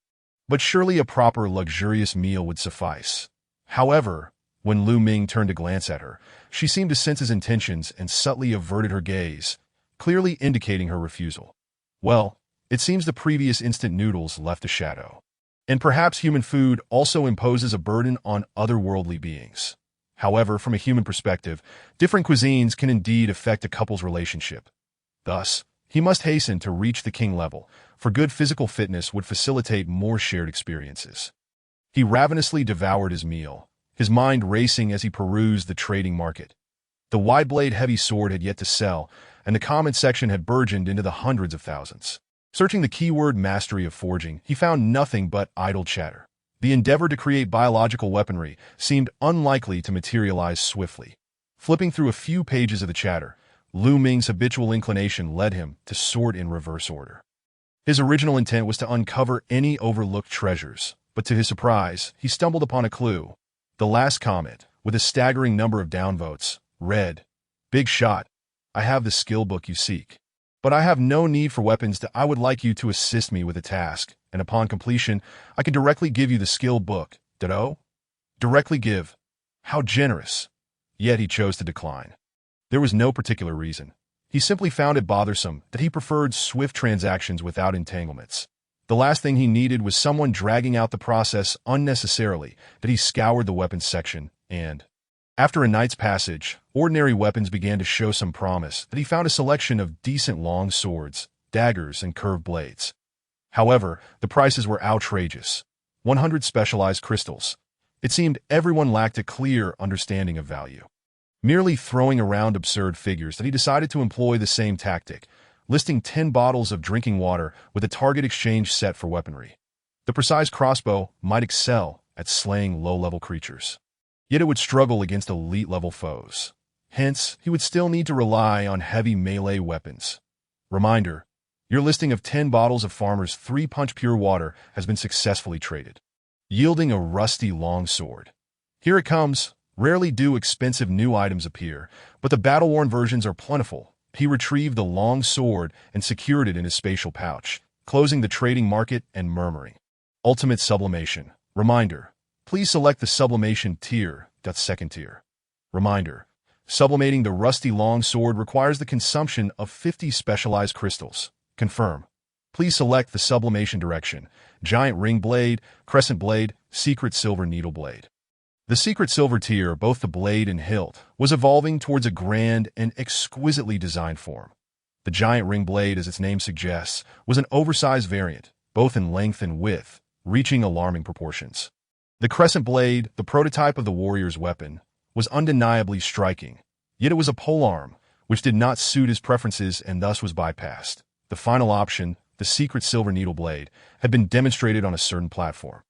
But surely a proper, luxurious meal would suffice. However, when Lu Ming turned to glance at her, she seemed to sense his intentions and subtly averted her gaze, clearly indicating her refusal. Well, it seems the previous instant noodles left a shadow. And perhaps human food also imposes a burden on otherworldly beings. However, from a human perspective, different cuisines can indeed affect a couple's relationship. Thus, he must hasten to reach the king level, for good physical fitness would facilitate more shared experiences. He ravenously devoured his meal, his mind racing as he perused the trading market. The wide-blade heavy sword had yet to sell, and the comment section had burgeoned into the hundreds of thousands. Searching the keyword mastery of forging, he found nothing but idle chatter. The endeavor to create biological weaponry seemed unlikely to materialize swiftly. Flipping through a few pages of the chatter, Lu Ming's habitual inclination led him to sort in reverse order. His original intent was to uncover any overlooked treasures, but to his surprise, he stumbled upon a clue. The last comment, with a staggering number of downvotes, read, "Big shot. I have the skill book you seek. But I have no need for weapons I would like you to assist me with a task, and upon completion, I can directly give you the skill book. Ditto? Directly give. How generous." Yet he chose to decline. There was no particular reason. He simply found it bothersome that he preferred swift transactions without entanglements. The last thing he needed was someone dragging out the process unnecessarily. That he scoured the weapons section, and after a night's passage, ordinary weapons began to show some promise. That he found a selection of decent long swords, daggers, and curved blades. However, the prices were outrageous. 100 specialized crystals. It seemed everyone lacked a clear understanding of value. Merely throwing around absurd figures, that he decided to employ the same tactic, listing 10 bottles of drinking water with a target exchange set for weaponry. The precise crossbow might excel at slaying low-level creatures, yet it would struggle against elite-level foes. Hence, he would still need to rely on heavy melee weapons. Reminder: your listing of 10 bottles of Farmer's 3-punch pure water has been successfully traded, yielding a rusty long sword. Here it comes. Rarely do expensive new items appear, but the battle-worn versions are plentiful. He retrieved the long sword and secured it in his spatial pouch, closing the trading market and murmuring, "Ultimate sublimation. Reminder: please select the sublimation tier. Second tier. Reminder: sublimating the rusty long sword requires the consumption of 50 specialized crystals. Confirm. Please select the sublimation direction: giant ring blade, crescent blade, secret silver needle blade." The secret silver tier, both the blade and hilt, was evolving towards a grand and exquisitely designed form. The giant ring blade, as its name suggests, was an oversized variant, both in length and width, reaching alarming proportions. The crescent blade, the prototype of the warrior's weapon, was undeniably striking, yet it was a polearm, which did not suit his preferences and thus was bypassed. The final option, the secret silver needle blade, had been demonstrated on a certain platform.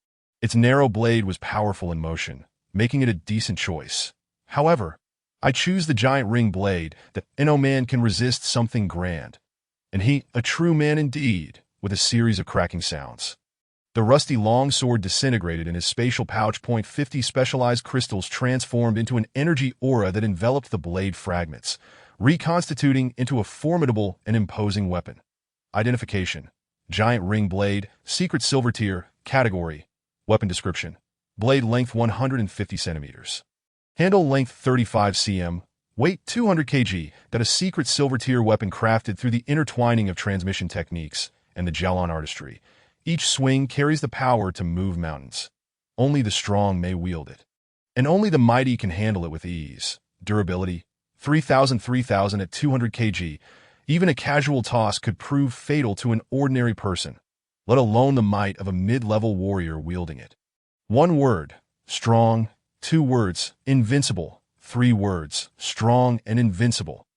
Its narrow blade was powerful in motion, making it a decent choice. However, I choose the giant ring blade. That no man can resist something grand. And he, a true man indeed, with a series of cracking sounds. The rusty longsword disintegrated and his spatial pouch. .50 specialized crystals transformed into an energy aura that enveloped the blade fragments, reconstituting into a formidable and imposing weapon. Identification: giant ring blade, secret silver tier, category, weapon description, blade length 150 centimeters, handle length 35 cm, weight 200 kg, that a secret silver tier weapon crafted through the intertwining of transmission techniques and the Jalon artistry. Each swing carries the power to move mountains. Only the strong may wield it, and only the mighty can handle it with ease. Durability: 3,000 at 200 kg. Even a casual toss could prove fatal to an ordinary person, let alone the might of a mid-level warrior wielding it. 1 word: strong. 2 words: invincible. 3 words: strong and invincible.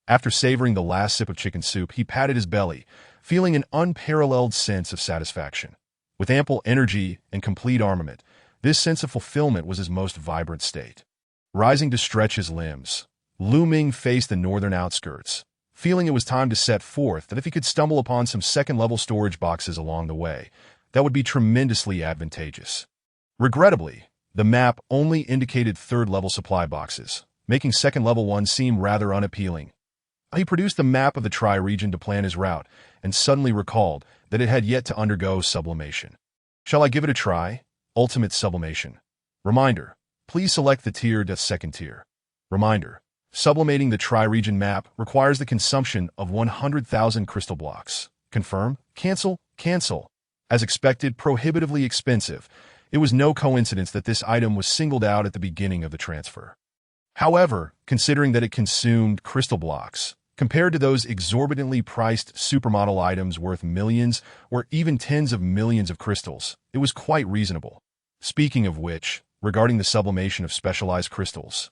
After savoring the last sip of chicken soup, he patted his belly, feeling an unparalleled sense of satisfaction. With ample energy and complete armament, this sense of fulfillment was his most vibrant state. Rising to stretch his limbs, Lu Ming faced the northern outskirts, feeling it was time to set forth. That if he could stumble upon some second-level storage boxes along the way, that would be tremendously advantageous. Regrettably, the map only indicated third-level supply boxes, making second-level ones seem rather unappealing. He produced the map of the Tri-region to plan his route, and suddenly recalled that it had yet to undergo sublimation. Shall I give it a try? Ultimate sublimation. Reminder: please select the tier to second tier. Reminder: sublimating the Tri-region map requires the consumption of 100,000 crystal blocks. Confirm? Cancel? Cancel. As expected, prohibitively expensive. It was no coincidence that this item was singled out at the beginning of the transfer. However, considering that it consumed crystal blocks, compared to those exorbitantly priced supermodel items worth millions or even tens of millions of crystals, it was quite reasonable. Speaking of which, regarding the sublimation of specialized crystals,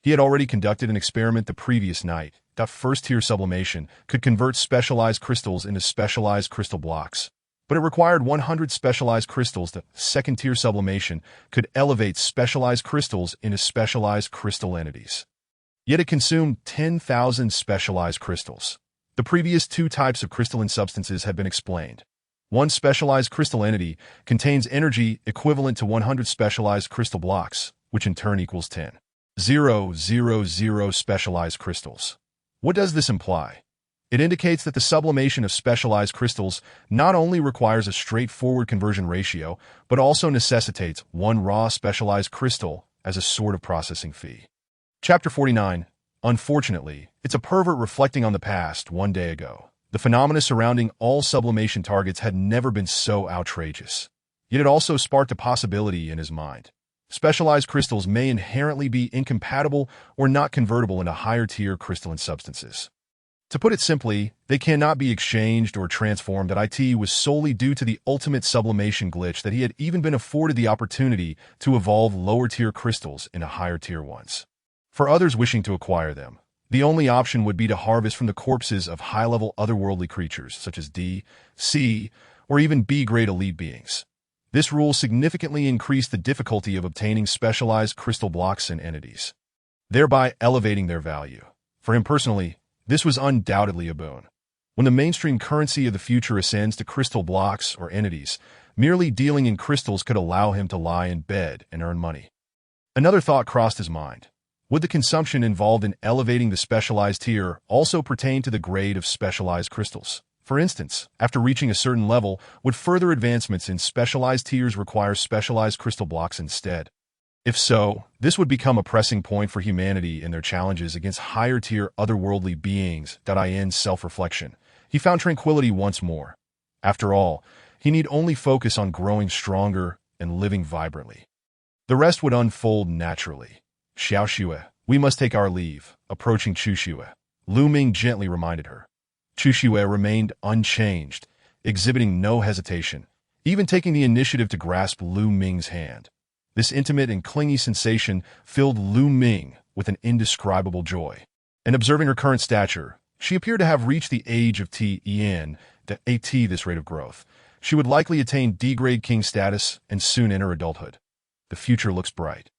he had already conducted an experiment the previous night. That first-tier sublimation could convert specialized crystals into specialized crystal blocks, but it required 100 specialized crystals. The second-tier sublimation could elevate specialized crystals into specialized crystal entities. Yet it consumed 10,000 specialized crystals. The previous 2 types of crystalline substances had been explained. One specialized crystal entity contains energy equivalent to 100 specialized crystal blocks, which in turn equals 10,000 specialized crystals. What does this imply? It indicates that the sublimation of specialized crystals not only requires a straightforward conversion ratio, but also necessitates 1 raw specialized crystal as a sort of processing fee. Chapter 49. Unfortunately, it's a pervert reflecting on the past 1 day ago. The phenomena surrounding all sublimation targets had never been so outrageous. Yet it also sparked a possibility in his mind. Specialized crystals may inherently be incompatible or not convertible into higher-tier crystalline substances. To put it simply, they cannot be exchanged or transformed. That it was solely due to the ultimate sublimation glitch that he had even been afforded the opportunity to evolve lower-tier crystals into higher-tier ones. For others wishing to acquire them, the only option would be to harvest from the corpses of high-level otherworldly creatures such as D, C, or even B-grade elite beings. This rule significantly increased the difficulty of obtaining specialized crystal blocks and entities, thereby elevating their value. For him personally, this was undoubtedly a boon. When the mainstream currency of the future ascends to crystal blocks or entities, merely dealing in crystals could allow him to lie in bed and earn money. Another thought crossed his mind. Would the consumption involved in elevating the specialized tier also pertain to the grade of specialized crystals? For instance, after reaching a certain level, would further advancements in specialized tiers require specialized crystal blocks instead? If so, this would become a pressing point for humanity in their challenges against higher-tier otherworldly beings. In self-reflection, he found tranquility once more. After all, he need only focus on growing stronger and living vibrantly. The rest would unfold naturally. Xiaoxue, we must take our leave. Approaching Chuxue, Lu Ming gently reminded her. Chuxue remained unchanged, exhibiting no hesitation, even taking the initiative to grasp Lu Ming's hand. This intimate and clingy sensation filled Lu Ming with an indescribable joy. And observing her current stature, she appeared to have reached the age of T.En. At this rate of growth, she would likely attain D-grade king status and soon enter adulthood. The future looks bright.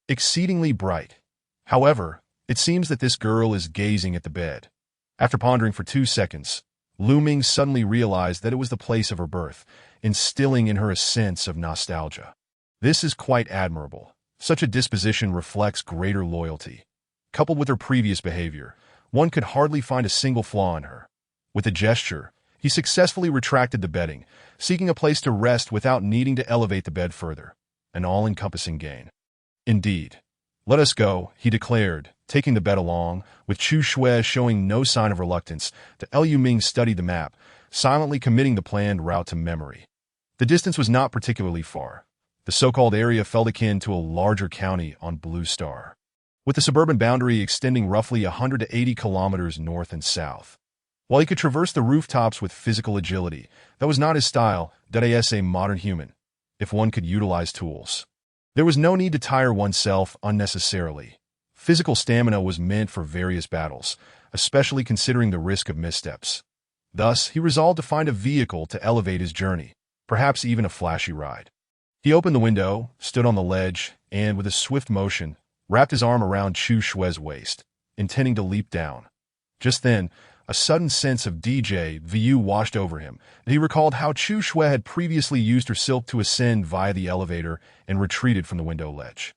Exceedingly bright. However, it seems that this girl is gazing at the bed. After pondering for 2 seconds, Lu Ming suddenly realized that it was the place of her birth, instilling in her a sense of nostalgia. This is quite admirable. Such a disposition reflects greater loyalty. Coupled with her previous behavior, one could hardly find a single flaw in her. With a gesture, he successfully retracted the bedding, seeking a place to rest without needing to elevate the bed further. An all-encompassing gain. Indeed. Let us go, he declared, taking the bed along, with Chu Shui showing no sign of reluctance. Liu Ming studied the map, silently committing the planned route to memory. The distance was not particularly far. The so-called area felt akin to a larger county on Blue Star, with the suburban boundary extending roughly 180 kilometers north and south. While he could traverse the rooftops with physical agility, that was not his style, as a modern human, if one could utilize tools. There was no need to tire oneself unnecessarily. Physical stamina was meant for various battles, especially considering the risk of missteps. Thus, he resolved to find a vehicle to elevate his journey, perhaps even a flashy ride. He opened the window, stood on the ledge, and, with a swift motion, wrapped his arm around Chu Shui's waist, intending to leap down. Just then, a sudden sense of déjà vu washed over him, and he recalled how Chu Shui had previously used her silk to ascend via the elevator and retreated from the window ledge.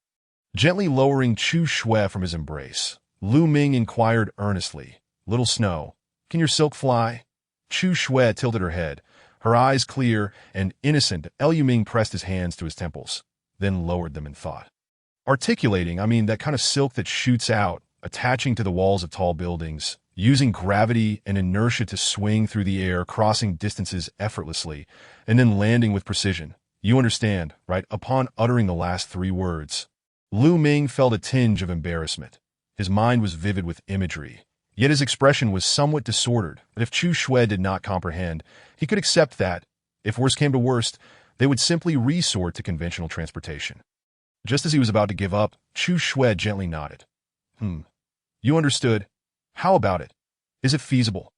Gently lowering Chu Shui from his embrace, Lu Ming inquired earnestly, "Little Snow, can your silk fly?" Chu Shui tilted her head, her eyes clear and innocent. Liu Ming pressed his hands to his temples, then lowered them in thought. Articulating, that kind of silk that shoots out, attaching to the walls of tall buildings, using gravity and inertia to swing through the air, crossing distances effortlessly, and then landing with precision. You understand, right? Upon uttering the last three words, Lu Ming felt a tinge of embarrassment. His mind was vivid with imagery, yet his expression was somewhat disordered. But if Chu Shui did not comprehend, he could accept that, if worst came to worst, they would simply resort to conventional transportation. Just as he was about to give up, Chu Shui gently nodded. You understood. How about it? Is it feasible?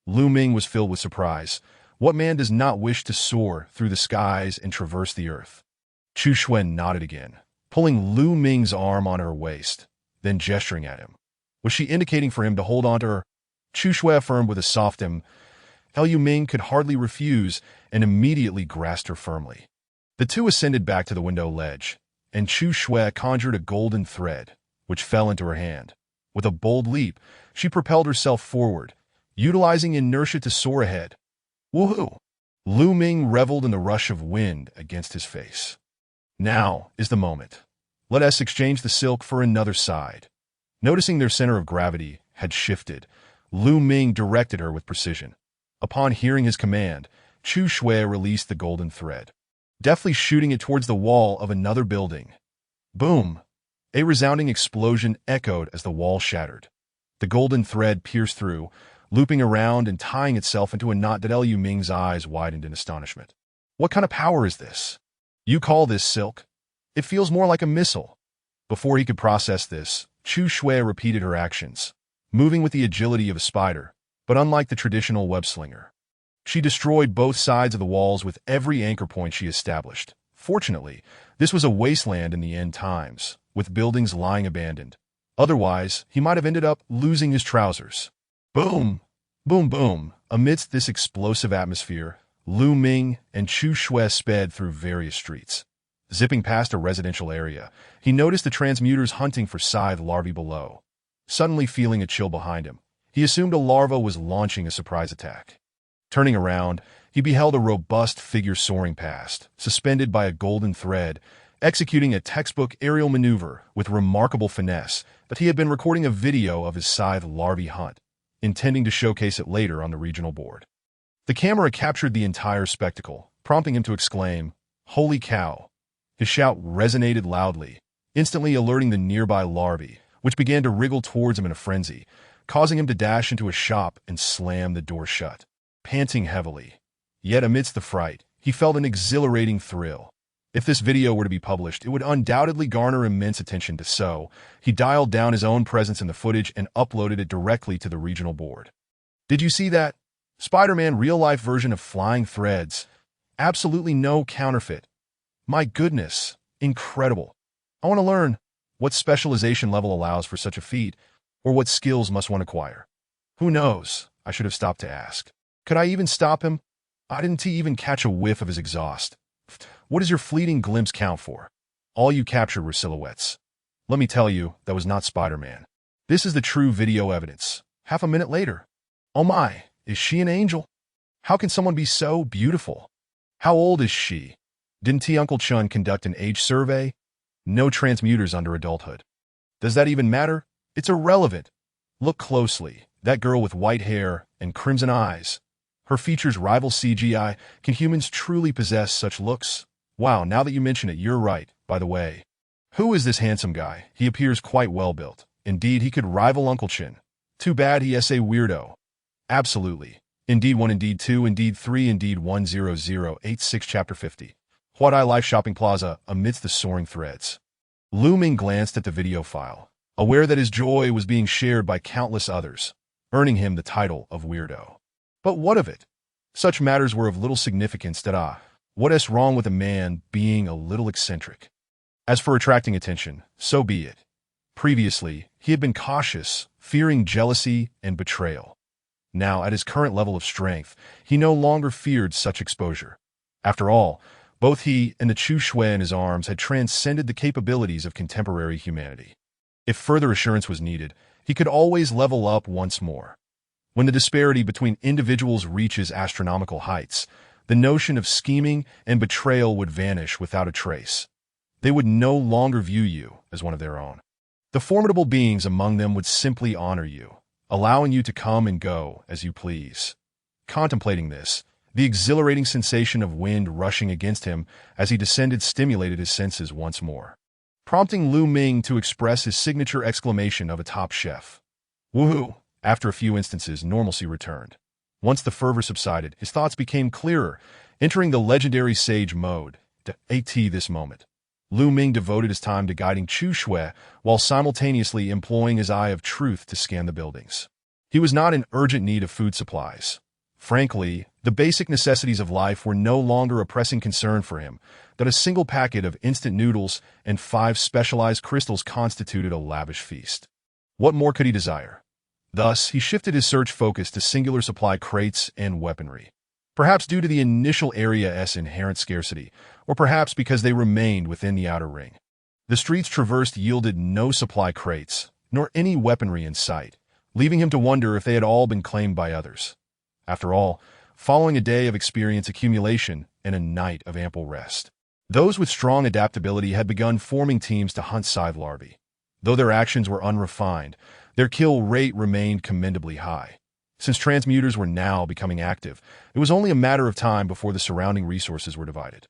Lu Ming was filled with surprise. What man does not wish to soar through the skies and traverse the earth? Chu Shui nodded again, pulling Lu Ming's arm on her waist, then gesturing at him. Was she indicating for him to hold on to her? Chu Shui affirmed with a soft Liu Ming could hardly refuse and immediately grasped her firmly. The two ascended back to the window ledge, and Chu Shui conjured a golden thread, which fell into her hand. With a bold leap, she propelled herself forward, utilizing inertia to soar ahead. Woohoo! Lu Ming reveled in the rush of wind against his face. Now is the moment. Let us exchange the silk for another side. Noticing their center of gravity had shifted, Lu Ming directed her with precision. Upon hearing his command, Chu Shui released the golden thread, deftly shooting it towards the wall of another building. Boom! A resounding explosion echoed as the wall shattered. The golden thread pierced through, looping around and tying itself into a knot. Liu Ming's eyes widened in astonishment. What kind of power is this? You call this silk? It feels more like a missile. Before he could process this, Chu Shui repeated her actions, moving with the agility of a spider, but unlike the traditional web-slinger. She destroyed both sides of the walls with every anchor point she established. Fortunately, this was a wasteland in the end times, with buildings lying abandoned. Otherwise, he might have ended up losing his trousers. Boom! Boom boom! Amidst this explosive atmosphere, Lu Ming and Chu Shui sped through various streets. Zipping past a residential area, he noticed the transmuters hunting for scythe larvae below. Suddenly feeling a chill behind him, he assumed a larva was launching a surprise attack. Turning around, he beheld a robust figure soaring past, suspended by a golden thread, executing a textbook aerial maneuver with remarkable finesse. But he had been recording a video of his scythe larvae hunt, intending to showcase it later on the regional board. The camera captured the entire spectacle, prompting him to exclaim, "Holy cow!" His shout resonated loudly, instantly alerting the nearby larvae, which began to wriggle towards him in a frenzy, causing him to dash into a shop and slam the door shut, panting heavily. Yet amidst the fright, he felt an exhilarating thrill. If this video were to be published, it would undoubtedly garner immense attention. So he dialed down his own presence in the footage and uploaded it directly to the regional board. Did you see that? Spider-Man real-life version of flying threads. Absolutely no counterfeit. My goodness, incredible. I want to learn what specialization level allows for such a feat, or what skills must one acquire. Who knows? I should have stopped to ask. Could I even stop him? I didn't even catch a whiff of his exhaust. What does your fleeting glimpse count for? All you captured were silhouettes. Let me tell you, that was not Spider-Man. This is the true video evidence. Half a minute later. Oh my, is she an angel? How can someone be so beautiful? How old is she? Didn't Uncle Chun conduct an age survey? No transmuters under adulthood. Does that even matter? It's irrelevant. Look closely. That girl with white hair and crimson eyes. Her features rival CGI. Can humans truly possess such looks? Wow, now that you mention it, you're right, by the way. Who is this handsome guy? He appears quite well built. Indeed, he could rival Uncle Chin. Too bad he is a weirdo. Absolutely. Indeed 1, Indeed 2, Indeed 3, Indeed 10086 Chapter 50. Huadai Life Shopping Plaza amidst the soaring threads. Lu Ming glanced at the video file, aware that his joy was being shared by countless others, earning him the title of weirdo. But what of it? Such matters were of little significance that what is wrong with a man being a little eccentric? As for attracting attention, so be it. Previously, he had been cautious, fearing jealousy and betrayal. Now, at his current level of strength, he no longer feared such exposure. After all, both he and the Chu Shui in his arms had transcended the capabilities of contemporary humanity. If further assurance was needed, he could always level up once more. When the disparity between individuals reaches astronomical heights, the notion of scheming and betrayal would vanish without a trace. They would no longer view you as one of their own. The formidable beings among them would simply honor you, allowing you to come and go as you please. Contemplating this, the exhilarating sensation of wind rushing against him as he descended stimulated his senses once more, prompting Lu Ming to express his signature exclamation of a top chef. Woohoo! After a few instances, normalcy returned. Once the fervor subsided, his thoughts became clearer, entering the legendary sage mode. This moment, Lu Ming devoted his time to guiding Chu Shui while simultaneously employing his eye of truth to scan the buildings. He was not in urgent need of food supplies. Frankly, the basic necessities of life were no longer a pressing concern for him, that a single packet of instant noodles and 5 specialized crystals constituted a lavish feast. What more could he desire? Thus, he shifted his search focus to singular supply crates and weaponry. Perhaps due to the initial area's inherent scarcity, or perhaps because they remained within the outer ring. The streets traversed yielded no supply crates, nor any weaponry in sight, leaving him to wonder if they had all been claimed by others. After all, following a day of experience accumulation and a night of ample rest, those with strong adaptability had begun forming teams to hunt scythe larvae. Though their actions were unrefined, their kill rate remained commendably high. Since transmuters were now becoming active, it was only a matter of time before the surrounding resources were divided.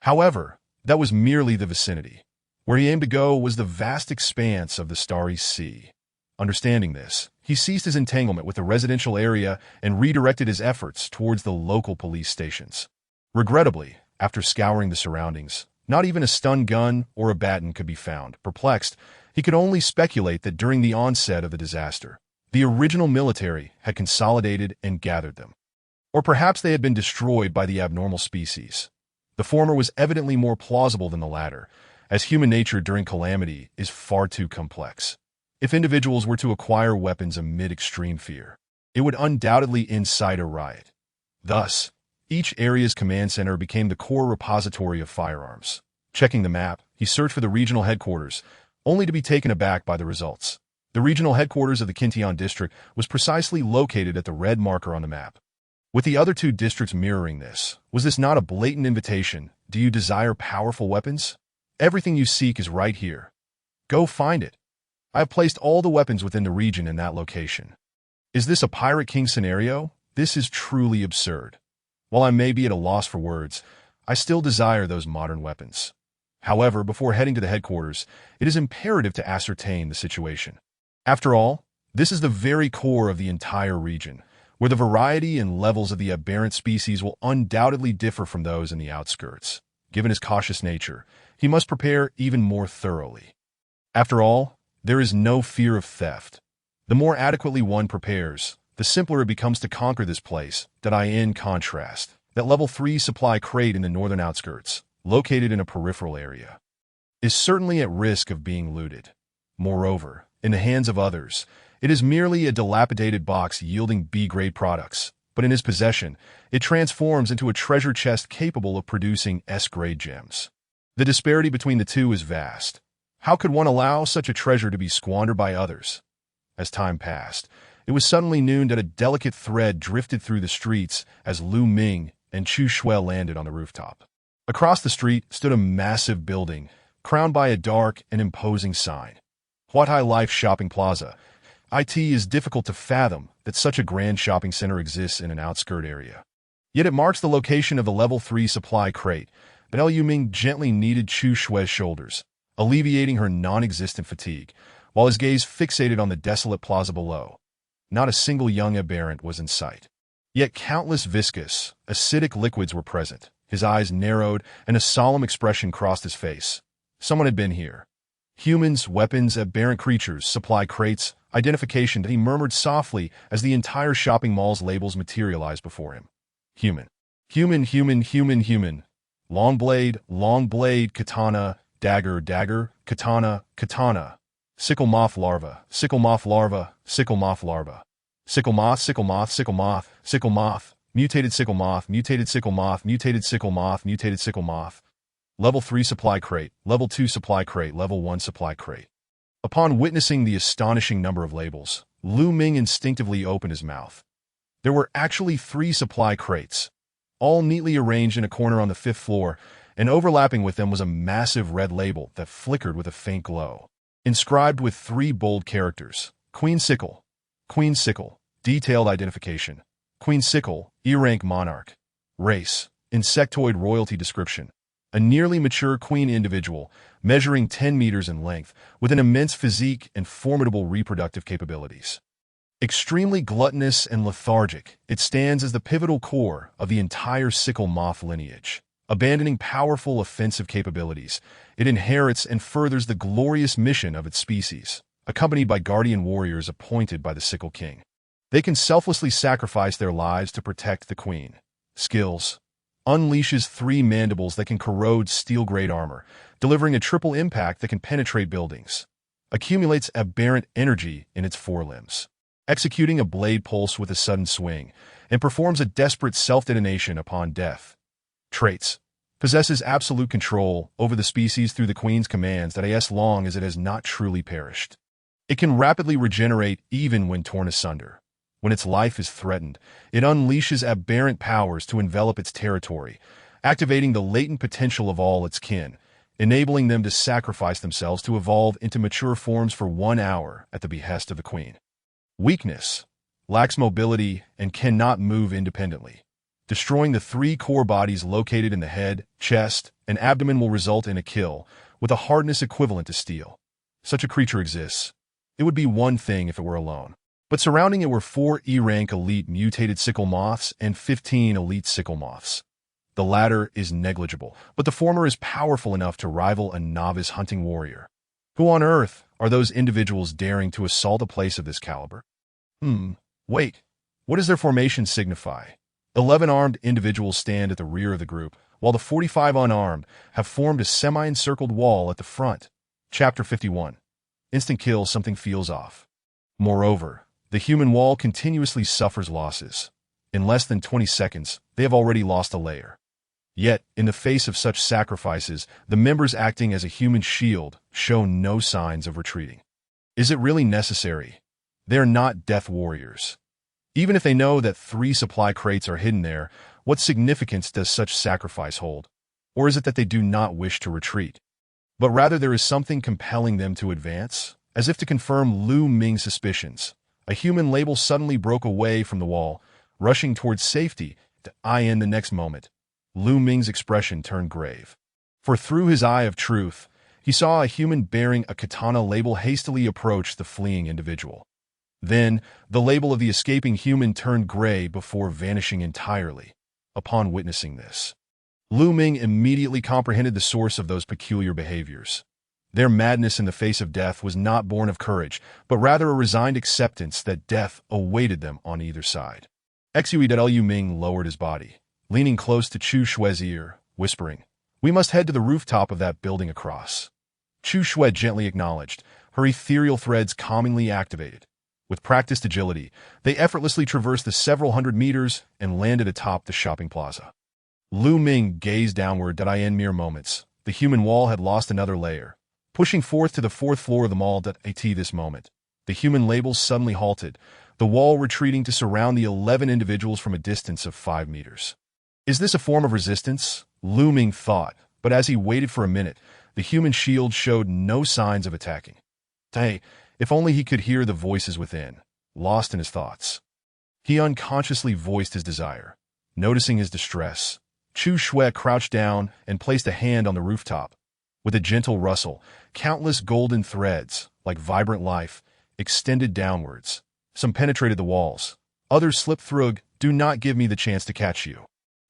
However, that was merely the vicinity. Where he aimed to go was the vast expanse of the starry sea. Understanding this, he ceased his entanglement with the residential area and redirected his efforts towards the local police stations. Regrettably, after scouring the surroundings, not even a stun gun or a baton could be found. Perplexed, he could only speculate that during the onset of the disaster, the original military had consolidated and gathered them. Or perhaps they had been destroyed by the abnormal species. The former was evidently more plausible than the latter, as human nature during calamity is far too complex. If individuals were to acquire weapons amid extreme fear, it would undoubtedly incite a riot. Thus, each area's command center became the core repository of firearms. Checking the map, he searched for the regional headquarters, only to be taken aback by the results. The regional headquarters of the Kintian district was precisely located at the red marker on the map. With the other 2 districts mirroring this, was this not a blatant invitation? Do you desire powerful weapons? Everything you seek is right here. Go find it. I have placed all the weapons within the region in that location. Is this a Pirate King scenario? This is truly absurd. While I may be at a loss for words, I still desire those modern weapons. However, before heading to the headquarters, it is imperative to ascertain the situation. After all, this is the very core of the entire region, where the variety and levels of the aberrant species will undoubtedly differ from those in the outskirts. Given his cautious nature, he must prepare even more thoroughly. After all, there is no fear of theft. The more adequately one prepares, the simpler it becomes to conquer this place. In contrast, that level 3 supply crate in the northern outskirts, located in a peripheral area, is certainly at risk of being looted. Moreover, in the hands of others, it is merely a dilapidated box yielding B-grade products, but in his possession, it transforms into a treasure chest capable of producing S-grade gems. The disparity between the two is vast. How could one allow such a treasure to be squandered by others? As time passed, it was suddenly noon that a delicate thread drifted through the streets as Lu Ming and Chu Shui landed on the rooftop. Across the street stood a massive building, crowned by a dark and imposing sign. Huatai Life Shopping Plaza. It is difficult to fathom that such a grand shopping center exists in an outskirt area. Yet it marks the location of the Level 3 supply crate, but Liu Ming gently kneaded Chu Shui's shoulders, alleviating her non-existent fatigue, while his gaze fixated on the desolate plaza below. Not a single young aberrant was in sight. Yet countless viscous, acidic liquids were present. His eyes narrowed, and a solemn expression crossed his face. Someone had been here. Humans, weapons, aberrant creatures, supply crates, identification, that he murmured softly as the entire shopping mall's labels materialized before him. Human. Human, human, human, human. Long blade, katana, dagger, dagger, katana, katana. Sickle moth larva, sickle moth larva, sickle moth larva. Sickle moth, sickle moth, sickle moth, sickle moth. Mutated sickle moth, mutated sickle moth, mutated sickle moth, mutated sickle moth. Level 3 supply crate, Level 2 supply crate, Level 1 supply crate. Upon witnessing the astonishing number of labels, Lu Ming instinctively opened his mouth. There were actually 3 supply crates, all neatly arranged in a corner on the 5th floor, and overlapping with them was a massive red label that flickered with a faint glow. Inscribed with 3 bold characters, Queen Sickle, detailed identification. Queen Sickle, E-rank monarch. Race, insectoid royalty description. A nearly mature queen individual, measuring 10 meters in length, with an immense physique and formidable reproductive capabilities. Extremely gluttonous and lethargic, it stands as the pivotal core of the entire sickle moth lineage. Abandoning powerful offensive capabilities, it inherits and furthers the glorious mission of its species, accompanied by guardian warriors appointed by the Sickle King. They can selflessly sacrifice their lives to protect the queen. Skills. Unleashes 3 mandibles that can corrode steel-grade armor, delivering a triple impact that can penetrate buildings. Accumulates aberrant energy in its forelimbs, executing a blade pulse with a sudden swing, and performs a desperate self-detonation upon death. Traits. Possesses absolute control over the species through the queen's commands that as long as it has not truly perished. It can rapidly regenerate even when torn asunder. When its life is threatened, it unleashes aberrant powers to envelop its territory, activating the latent potential of all its kin, enabling them to sacrifice themselves to evolve into mature forms for 1 hour at the behest of the queen. Weakness. Lacks mobility and cannot move independently. Destroying the 3 core bodies located in the head, chest, and abdomen will result in a kill, with a hardness equivalent to steel. Such a creature exists. It would be one thing if it were alone. But surrounding it were 4 E-rank elite mutated sickle moths and 15 elite sickle moths. The latter is negligible, but the former is powerful enough to rival a novice hunting warrior. Who on earth are those individuals daring to assault a place of this caliber? Wait. What does their formation signify? 11 armed individuals stand at the rear of the group, while the 45 unarmed have formed a semi-encircled wall at the front. Chapter 51. Instant kill, something feels off. Moreover, the human wall continuously suffers losses. In less than 20 seconds, they have already lost a layer. Yet, in the face of such sacrifices, the members acting as a human shield show no signs of retreating. Is it really necessary? They are not death warriors. Even if they know that 3 supply crates are hidden there, what significance does such sacrifice hold? Or is it that they do not wish to retreat? But rather there is something compelling them to advance? As if to confirm Lu Ming's suspicions, a human label suddenly broke away from the wall, rushing towards safety to in the next moment. Lu Ming's expression turned grave. For through his eye of truth, he saw a human bearing a katana label hastily approach the fleeing individual. Then, the label of the escaping human turned gray before vanishing entirely. Upon witnessing this, Lu Ming immediately comprehended the source of those peculiar behaviors. Their madness in the face of death was not born of courage, but rather a resigned acceptance that death awaited them on either side. Liu Ming lowered his body, leaning close to Chu Shui's ear, whispering, "We must head to the rooftop of that building across." Chu Shui gently acknowledged, her ethereal threads calmingly activated. With practiced agility, they effortlessly traversed the several hundred meters and landed atop the shopping plaza. Lu Ming gazed downward in mere moments. The human wall had lost another layer. Pushing forth to the fourth floor of the mall at this moment, the human labels suddenly halted, the wall retreating to surround the 11 individuals from a distance of 5 meters. Is this a form of resistance? Lu Ming thought, but as he waited for a minute, the human shield showed no signs of attacking. Hey, if only he could hear the voices within, lost in his thoughts. He unconsciously voiced his desire. Noticing his distress, Chu Shui crouched down and placed a hand on the rooftop. With a gentle rustle, countless golden threads, like vibrant life, extended downwards. Some penetrated the walls. Others slipped through. Do not give me the chance to catch you.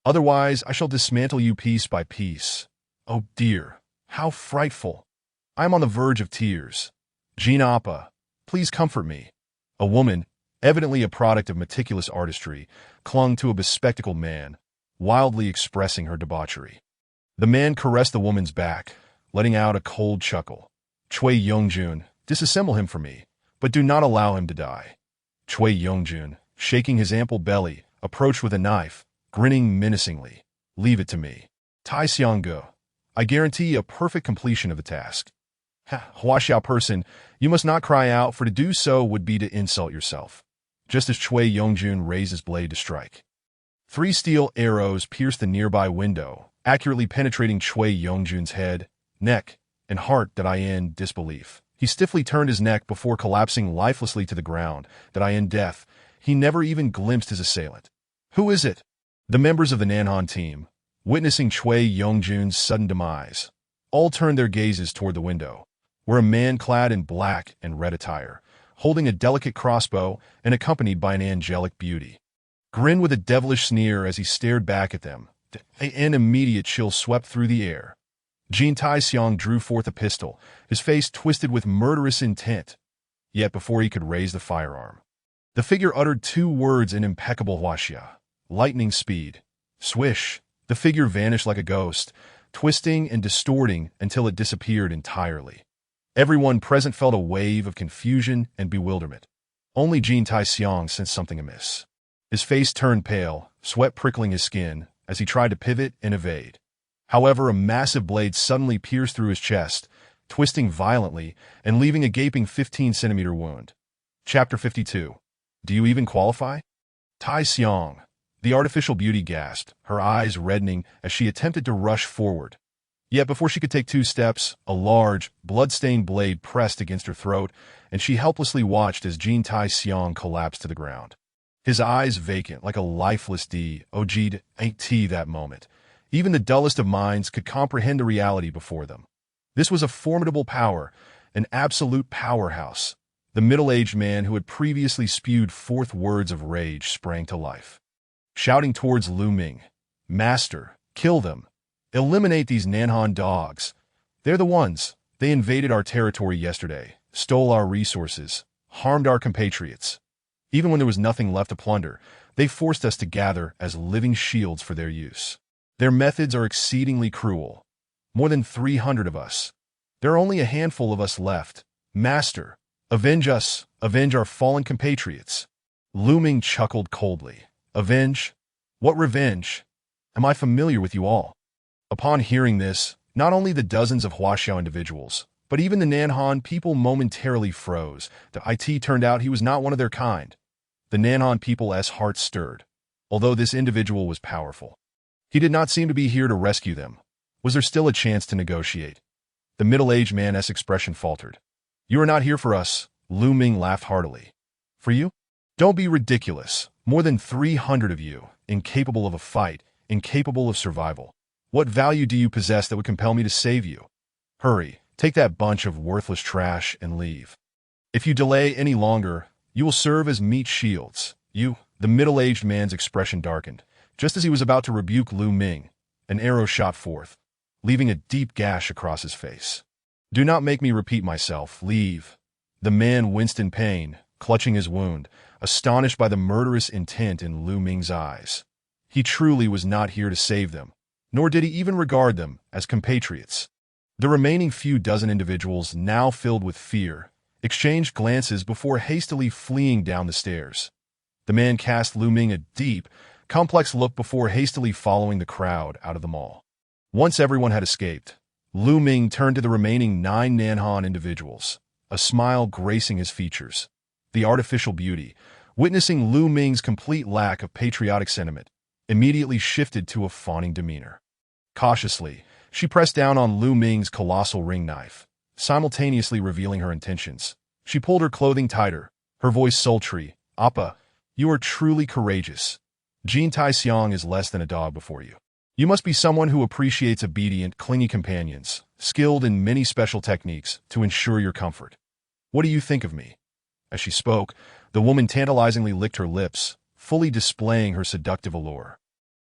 Otherwise, I shall dismantle you piece by piece. Oh dear, how frightful. I am on the verge of tears. Jean Appa, please comfort me. A woman, evidently a product of meticulous artistry, clung to a bespectacled man, wildly expressing her debauchery. The man caressed the woman's back, letting out a cold chuckle. Cui Yongjun, disassemble him for me, but do not allow him to die. Cui Yongjun, shaking his ample belly, approached with a knife, grinning menacingly. Leave it to me. Tai Xiangge, I guarantee a perfect completion of the task. Huaxiao person, you must not cry out, for to do so would be to insult yourself. Just as Cui Yongjun raised his blade to strike. 3 steel arrows pierced the nearby window, accurately penetrating Cui Yongjun's head, neck, and heart. In disbelief, he stiffly turned his neck before collapsing lifelessly to the ground. In death, he never even glimpsed his assailant. Who is it? The members of the Nanhan team, witnessing Cui Yongjun's sudden demise, all turned their gazes toward the window, where a man clad in black and red attire, holding a delicate crossbow and accompanied by an angelic beauty, grinned with a devilish sneer as he stared back at them. An immediate chill swept through the air. Jin Taixiang drew forth a pistol, his face twisted with murderous intent. Yet before he could raise the firearm, the figure uttered 2 words in impeccable Huaxia. Lightning speed. Swish. The figure vanished like a ghost, twisting and distorting until it disappeared entirely. Everyone present felt a wave of confusion and bewilderment. Only Jin Taixiang sensed something amiss. His face turned pale, sweat prickling his skin, as he tried to pivot and evade. However, a massive blade suddenly pierced through his chest, twisting violently and leaving a gaping 15-centimeter wound. Chapter 52. Do you even qualify? Tai Xiang, the artificial beauty, gasped, her eyes reddening as she attempted to rush forward. Yet before she could take 2 steps, a large, blood-stained blade pressed against her throat, and she helplessly watched as Jin Taixiang collapsed to the ground. His eyes vacant, like a lifeless D.O.G. that moment. Even the dullest of minds could comprehend the reality before them. This was a formidable power, an absolute powerhouse. The middle-aged man who had previously spewed forth words of rage sprang to life, shouting towards Lu Ming, "Master, kill them. Eliminate these Nanhan dogs. They're the ones. They invaded our territory yesterday, stole our resources, harmed our compatriots. Even when there was nothing left to plunder, they forced us to gather as living shields for their use. Their methods are exceedingly cruel. More than 300 of us. There are only a handful of us left. Master, avenge us, avenge our fallen compatriots." Lu Ming chuckled coldly. Avenge? What revenge? Am I familiar with you all? Upon hearing this, not only the dozens of Huaxiao individuals, but even the Nanhan people momentarily froze. It turned out he was not one of their kind. The Nanhan people's hearts stirred. Although this individual was powerful, he did not seem to be here to rescue them. Was there still a chance to negotiate? The middle-aged man's expression faltered. "You are not here for us," Lu Ming laughed heartily. "For you? Don't be ridiculous. More than 300 of you, incapable of a fight, incapable of survival. What value do you possess that would compel me to save you? Hurry, take that bunch of worthless trash and leave. If you delay any longer, you will serve as meat shields." The middle-aged man's expression darkened. Just as he was about to rebuke Lu Ming, an arrow shot forth, leaving a deep gash across his face. "Do not make me repeat myself. Leave." The man winced in pain, clutching his wound, astonished by the murderous intent in Lu Ming's eyes. He truly was not here to save them, nor did he even regard them as compatriots. The remaining few dozen individuals, now filled with fear, exchanged glances before hastily fleeing down the stairs. The man cast Lu Ming a deep, complex look before hastily following the crowd out of the mall. Once everyone had escaped, Lu Ming turned to the remaining 9 Nanhan individuals, a smile gracing his features. The artificial beauty, witnessing Lu Ming's complete lack of patriotic sentiment, immediately shifted to a fawning demeanor. Cautiously, she pressed down on Lu Ming's colossal ring knife, simultaneously revealing her intentions. She pulled her clothing tighter, her voice sultry. "Appa, you are truly courageous. Jin Taixiang is less than a dog before you. You must be someone who appreciates obedient, clingy companions, skilled in many special techniques to ensure your comfort. What do you think of me?" As she spoke, the woman tantalizingly licked her lips, fully displaying her seductive allure.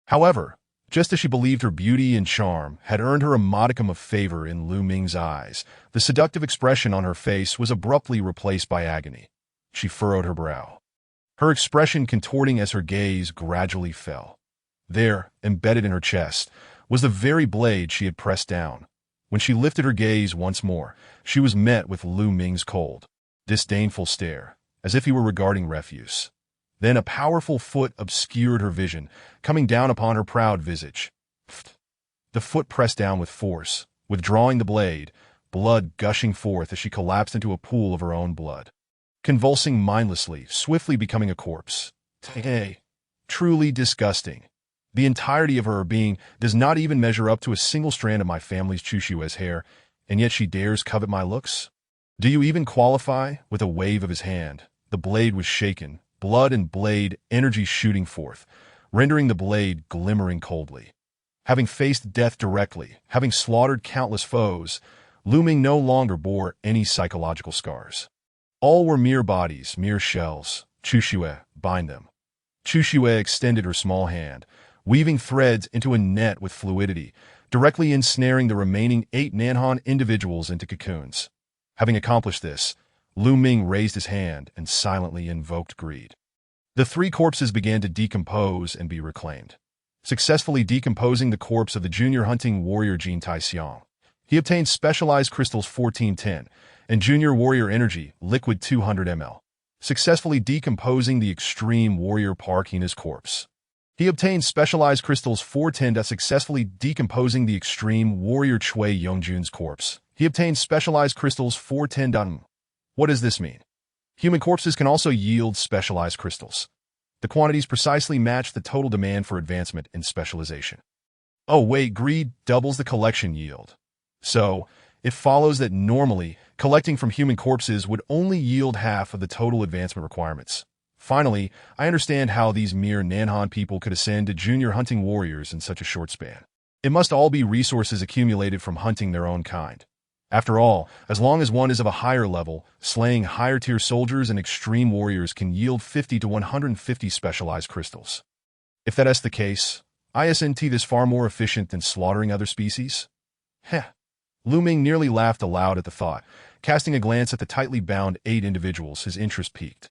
However, just as she believed her beauty and charm had earned her a modicum of favor in Lu Ming's eyes, the seductive expression on her face was abruptly replaced by agony. She furrowed her brow, her expression contorting as her gaze gradually fell. There, embedded in her chest, was the very blade she had pressed down. When she lifted her gaze once more, she was met with Lu Ming's cold, disdainful stare, as if he were regarding refuse. Then a powerful foot obscured her vision, coming down upon her proud visage. The foot pressed down with force, withdrawing the blade, blood gushing forth as she collapsed into a pool of her own blood, convulsing mindlessly, swiftly becoming a corpse. Truly disgusting. The entirety of her being does not even measure up to a single strand of my family's Chushue's hair, and yet she dares covet my looks? Do you even qualify? With a wave of his hand, the blade was shaken, blood and blade energy shooting forth, rendering the blade glimmering coldly. Having faced death directly, having slaughtered countless foes, Lu Ming no longer bore any psychological scars. All were mere bodies, mere shells. Chushue, bind them. Chushue extended her small hand, weaving threads into a net with fluidity, directly ensnaring the remaining 8 Nanhan individuals into cocoons. Having accomplished this, Lu Ming raised his hand and silently invoked greed. The 3 corpses began to decompose and be reclaimed, successfully decomposing the corpse of the junior hunting warrior Jin Taixiang. He obtained specialized crystals 1410 and junior warrior energy liquid 200 ml, successfully decomposing the extreme warrior Park Hina's corpse. He obtained specialized crystals 410, successfully decomposing the extreme warrior Chui Yongjun's corpse. He obtained specialized crystals 410. What does this mean? Human corpses can also yield specialized crystals. The quantities precisely match the total demand for advancement in specialization. Oh wait, greed doubles the collection yield. So, it follows that normally, collecting from human corpses would only yield half of the total advancement requirements. Finally, I understand how these mere Nanhan people could ascend to junior hunting warriors in such a short span. It must all be resources accumulated from hunting their own kind. After all, as long as one is of a higher level, slaying higher-tier soldiers and extreme warriors can yield 50 to 150 specialized crystals. If that is the case, isn't this far more efficient than slaughtering other species? Heh. Lu Ming nearly laughed aloud at the thought. Casting a glance at the tightly bound 8 individuals, his interest piqued.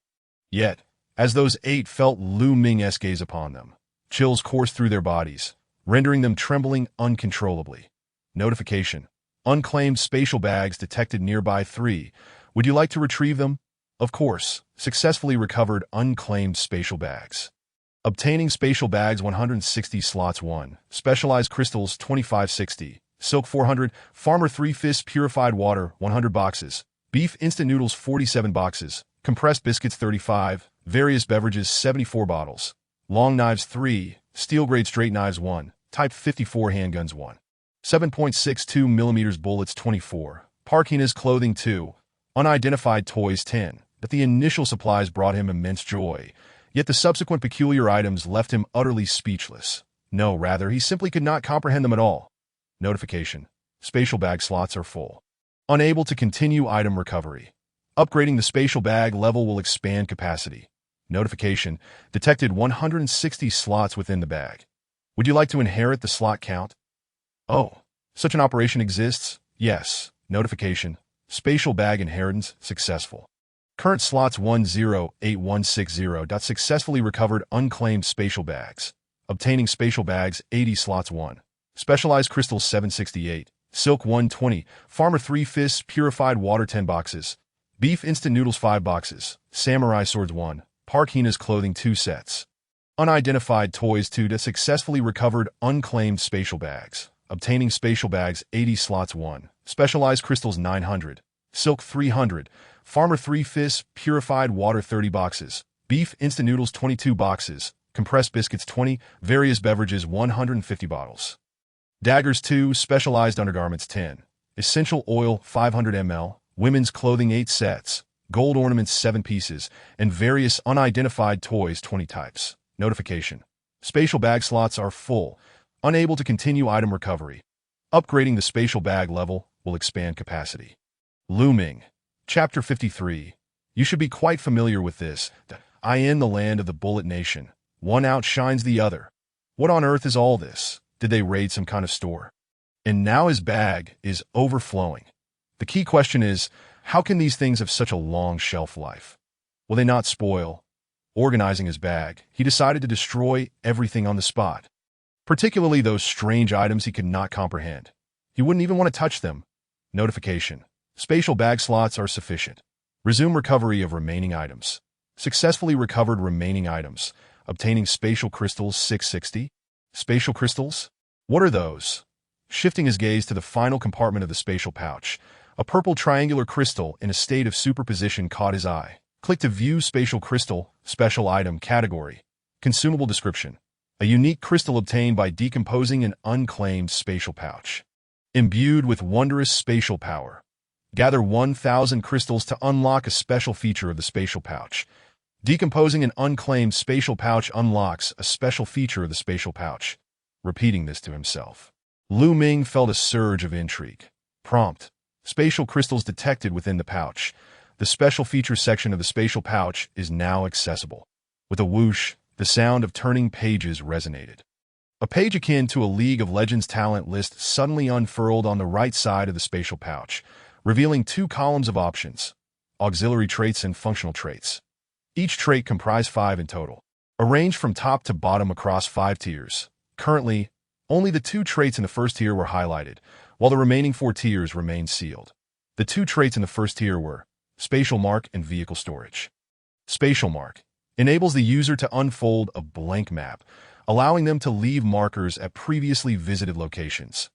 Yet, as those 8 felt Lu Ming's gaze upon them, chills coursed through their bodies, rendering them trembling uncontrollably. Notification. Unclaimed spatial bags detected nearby. 3. Would you like to retrieve them? Of course. Successfully recovered unclaimed spatial bags. Obtaining spatial bags 160 slots 1. Specialized crystals 2560. Silk 400. Farmer 3 fists purified water 100 boxes. Beef instant noodles 47 boxes. Compressed biscuits 35. Various beverages 74 bottles. Long knives 3. Steel grade straight knives 1. Type 54 handguns 1. 7.62 mm bullets 24. Park Hina's clothing 2. Unidentified toys 10. That the initial supplies brought him immense joy, yet the subsequent peculiar items left him utterly speechless. No, rather, he simply could not comprehend them at all. Notification. Spatial bag slots are full. Unable to continue item recovery. Upgrading the spatial bag level will expand capacity. Notification. Detected 160 slots within the bag. Would you like to inherit the slot count? Oh, such an operation exists? Yes. Notification. Spatial bag inheritance successful. Current slots 108160. Successfully recovered unclaimed spatial bags. Obtaining spatial bags 80 slots 1. Specialized crystals 768. Silk 120. Farmer 3 fists purified water 10 boxes. Beef instant noodles 5 boxes. Samurai swords 1. Park Hina's clothing 2 sets. Unidentified toys 2 to successfully recovered unclaimed spatial bags. Obtaining spatial bags 80 slots 1. Specialized crystals 900. Silk 300. Farmer 3 fists. Purified water 30 boxes. Beef instant noodles 22 boxes. Compressed biscuits 20. Various beverages 150 bottles. Daggers 2. Specialized undergarments 10. Essential oil 500 ml. Women's clothing 8 sets. Gold ornaments 7 pieces. And various unidentified toys 20 types. Notification. Spatial bag slots are full. Unable to continue item recovery. Upgrading the spatial bag level will expand capacity. Looming. Chapter 53. You should be quite familiar with this. I in the land of the Bullet Nation. One outshines the other. What on earth is all this? Did they raid some kind of store? And now his bag is overflowing. The key question is, how can these things have such a long shelf life? Will they not spoil? Organizing his bag, he decided to destroy everything on the spot, particularly those strange items he could not comprehend. He wouldn't even want to touch them. Notification. Spatial bag slots are sufficient. Resume recovery of remaining items. Successfully recovered remaining items. Obtaining spatial crystals 660. Spatial crystals? What are those? Shifting his gaze to the final compartment of the spatial pouch, a purple triangular crystal in a state of superposition caught his eye. Click to view spatial crystal, special item category. Consumable description. A unique crystal obtained by decomposing an unclaimed spatial pouch. Imbued with wondrous spatial power. Gather 1,000 crystals to unlock a special feature of the spatial pouch. Decomposing an unclaimed spatial pouch unlocks a special feature of the spatial pouch. Repeating this to himself. Lu Ming felt a surge of intrigue. Prompt. Spatial crystals detected within the pouch. The special features section of the spatial pouch is now accessible. With a whoosh, the sound of turning pages resonated. A page akin to a League of Legends talent list suddenly unfurled on the right side of the spatial pouch, revealing 2 columns of options: auxiliary traits and functional traits. Each trait comprised 5 in total, arranged from top to bottom across 5 tiers. Currently, only the 2 traits in the first tier were highlighted, while the remaining 4 tiers remained sealed. The 2 traits in the first tier were Spatial Mark and Vehicle Storage. Spatial Mark enables the user to unfold a blank map, allowing them to leave markers at previously visited locations.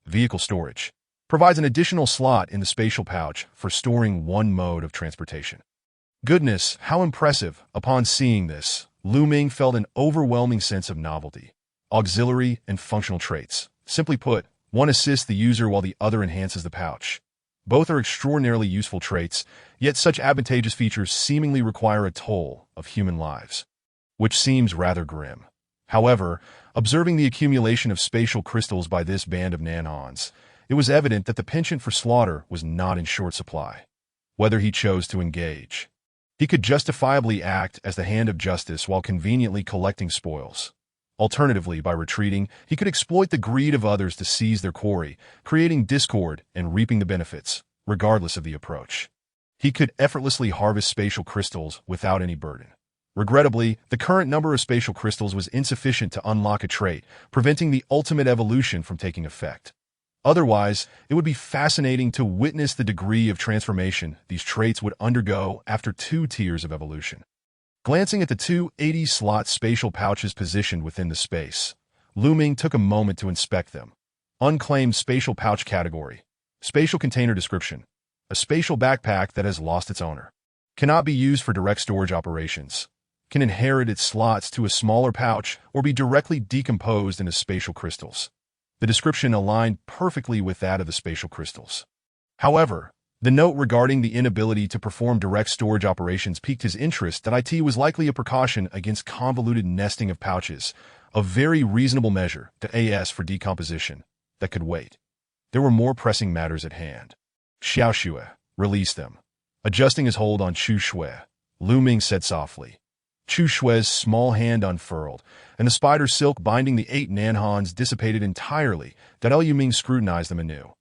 Vehicle Storage provides an additional slot in the spatial pouch for storing one mode of transportation. Goodness, how impressive! Upon seeing this, Lu Ming felt an overwhelming sense of novelty. Auxiliary and functional traits. Simply put, one assists the user while the other enhances the pouch. Both are extraordinarily useful traits, yet such advantageous features seemingly require a toll of human lives, which seems rather grim. However, observing the accumulation of spatial crystals by this band of Nanhans, it was evident that the penchant for slaughter was not in short supply. Whether he chose to engage, he could justifiably act as the hand of justice while conveniently collecting spoils. Alternatively, by retreating, he could exploit the greed of others to seize their quarry, creating discord and reaping the benefits, regardless of the approach. He could effortlessly harvest spatial crystals without any burden. Regrettably, the current number of spatial crystals was insufficient to unlock a trait, preventing the ultimate evolution from taking effect. Otherwise, it would be fascinating to witness the degree of transformation these traits would undergo after 2 tiers of evolution. Glancing at the 2 80-slot spatial pouches positioned within the space, Lu Ming took a moment to inspect them. Unclaimed spatial pouch category. Spatial container description. A spatial backpack that has lost its owner. Cannot be used for direct storage operations. Can inherit its slots to a smaller pouch or be directly decomposed into spatial crystals. The description aligned perfectly with that of the spatial crystals. However, the note regarding the inability to perform direct storage operations piqued his interest that it was likely a precaution against convoluted nesting of pouches, a very reasonable measure to AS for decomposition that could wait. There were more pressing matters at hand. Xiao Xue, release them. Adjusting his hold on Chu Shui, Lu Ming said softly. Chu Shui's small hand unfurled, and the spider silk binding the 8 Nanhans dissipated entirely that Lu Ming scrutinized them anew.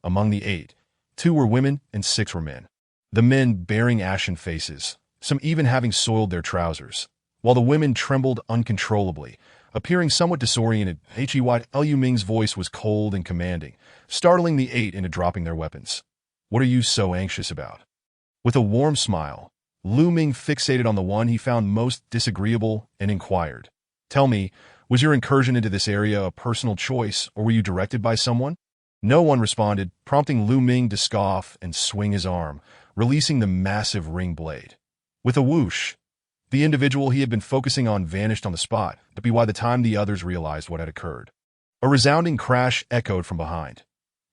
Among the 8, 2 were women and 6 were men. The men bearing ashen faces, some even having soiled their trousers, while the women trembled uncontrollably, appearing somewhat disoriented. Lu Ming's voice was cold and commanding, startling the 8 into dropping their weapons. What are you so anxious about? With a warm smile, Lu Ming fixated on the one he found most disagreeable and inquired, "Tell me, was your incursion into this area a personal choice, or were you directed by someone?" No one responded, prompting Lu Ming to scoff and swing his arm, releasing the massive ring blade. With a whoosh, the individual he had been focusing on vanished on the spot, but by the time the others realized what had occurred. A resounding crash echoed from behind.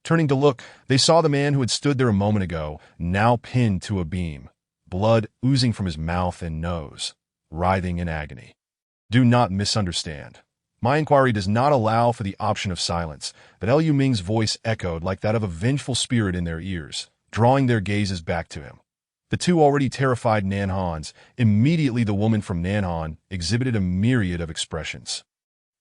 Turning to look, they saw the man who had stood there a moment ago, now pinned to a beam, blood oozing from his mouth and nose, writhing in agony. Do not misunderstand. My inquiry does not allow for the option of silence, but Liu Ming's voice echoed like that of a vengeful spirit in their ears, drawing their gazes back to him. The two already terrified Nanhans, immediately the woman from Nanhan, exhibited a myriad of expressions.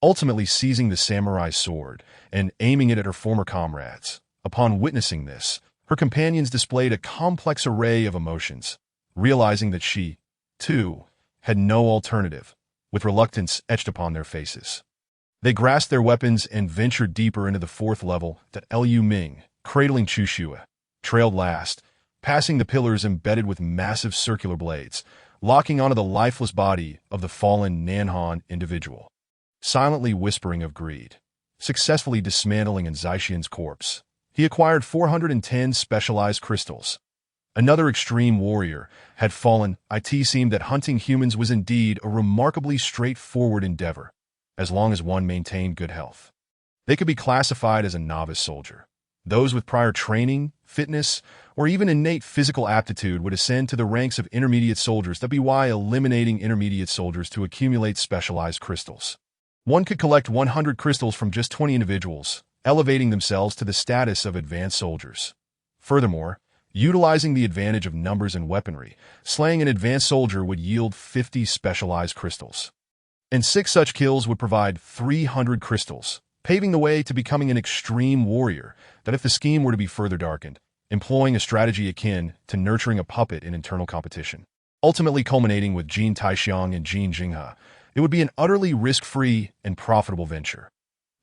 Ultimately seizing the samurai's sword and aiming it at her former comrades. Upon witnessing this, her companions displayed a complex array of emotions, realizing that she, too, had no alternative, with reluctance etched upon their faces. They grasped their weapons and ventured deeper into the fourth level that Liu Ming, cradling Chushua, trailed last, passing the pillars embedded with massive circular blades, locking onto the lifeless body of the fallen Nanhan individual. Silently whispering of greed, successfully dismantling Zaixian's corpse, he acquired 410 specialized crystals. Another extreme warrior had fallen. It seemed that hunting humans was indeed a remarkably straightforward endeavor, as long as one maintained good health. They could be classified as a novice soldier. Those with prior training, fitness, or even innate physical aptitude would ascend to the ranks of intermediate soldiers, by eliminating intermediate soldiers to accumulate specialized crystals. One could collect 100 crystals from just 20 individuals, elevating themselves to the status of advanced soldiers. Furthermore, utilizing the advantage of numbers and weaponry, slaying an advanced soldier would yield 50 specialized crystals. And 6 such kills would provide 300 crystals, paving the way to becoming an extreme warrior that, if the scheme were to be further darkened, employing a strategy akin to nurturing a puppet in internal competition, ultimately culminating with Jin Taixiang and Jin Jinghe, it would be an utterly risk-free and profitable venture.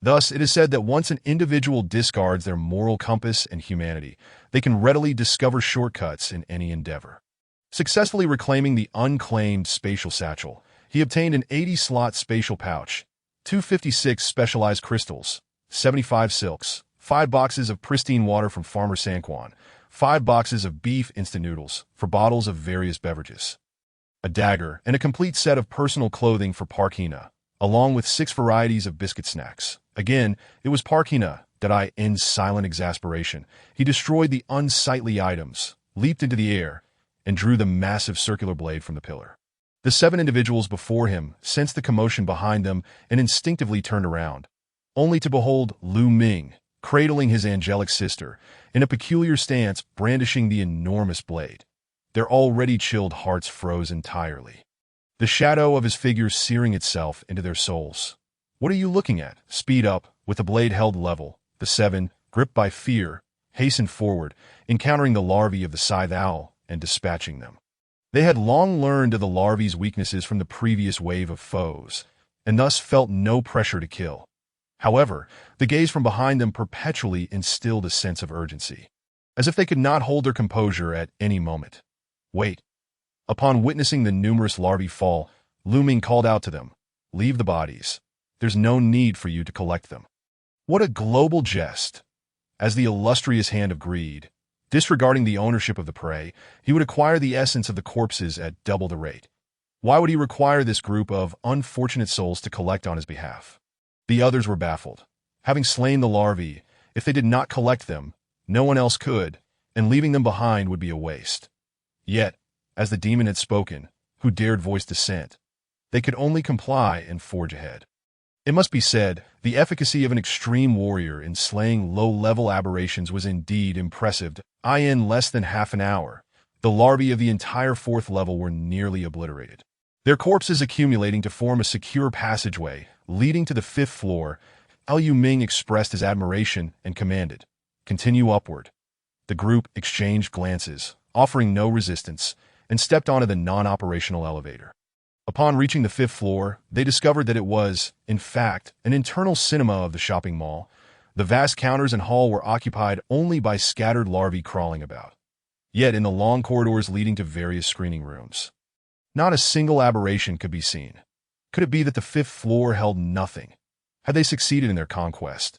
Thus, it is said that once an individual discards their moral compass and humanity, they can readily discover shortcuts in any endeavor. Successfully reclaiming the unclaimed spatial satchel, he obtained an 80-slot spatial pouch, 256 specialized crystals, 75 silks, 5 boxes of pristine water from Farmer Sanquan, 5 boxes of beef instant noodles for bottles of various beverages, a dagger, and a complete set of personal clothing for Park Hina, along with 6 varieties of biscuit snacks. Again, it was Park Hina that, in silent exasperation, he destroyed the unsightly items, leaped into the air, and drew the massive circular blade from the pillar. The 7 individuals before him sensed the commotion behind them and instinctively turned around, only to behold Lu Ming, cradling his angelic sister, in a peculiar stance brandishing the enormous blade. Their already chilled hearts froze entirely, the shadow of his figure searing itself into their souls. "What are you looking at?" Speed up, with the blade held level. The 7, gripped by fear, hastened forward, encountering the larvae of the scythe owl and dispatching them. They had long learned of the larvae's weaknesses from the previous wave of foes, and thus felt no pressure to kill. However, the gaze from behind them perpetually instilled a sense of urgency, as if they could not hold their composure at any moment. "Wait." Upon witnessing the numerous larvae fall, Lu Ming called out to them, "Leave the bodies. There's no need for you to collect them." What a global jest! As the illustrious hand of greed, disregarding the ownership of the prey, he would acquire the essence of the corpses at double the rate. Why would he require this group of unfortunate souls to collect on his behalf? The others were baffled. Having slain the larvae, if they did not collect them, no one else could, and leaving them behind would be a waste. Yet, as the demon had spoken, who dared voice dissent, they could only comply and forge ahead. It must be said, the efficacy of an extreme warrior in slaying low-level aberrations was indeed impressive. In less than half an hour, the larvae of the entire 4th level were nearly obliterated, their corpses accumulating to form a secure passageway leading to the 5th floor. Liu Ming expressed his admiration and commanded, "Continue upward." The group exchanged glances, offering no resistance, and stepped onto the non-operational elevator. Upon reaching the 5th floor, they discovered that it was, in fact, an internal cinema of the shopping mall. The vast counters and hall were occupied only by scattered larvae crawling about. Yet in the long corridors leading to various screening rooms, not a single aberration could be seen. Could it be that the fifth floor held nothing? Had they succeeded in their conquest?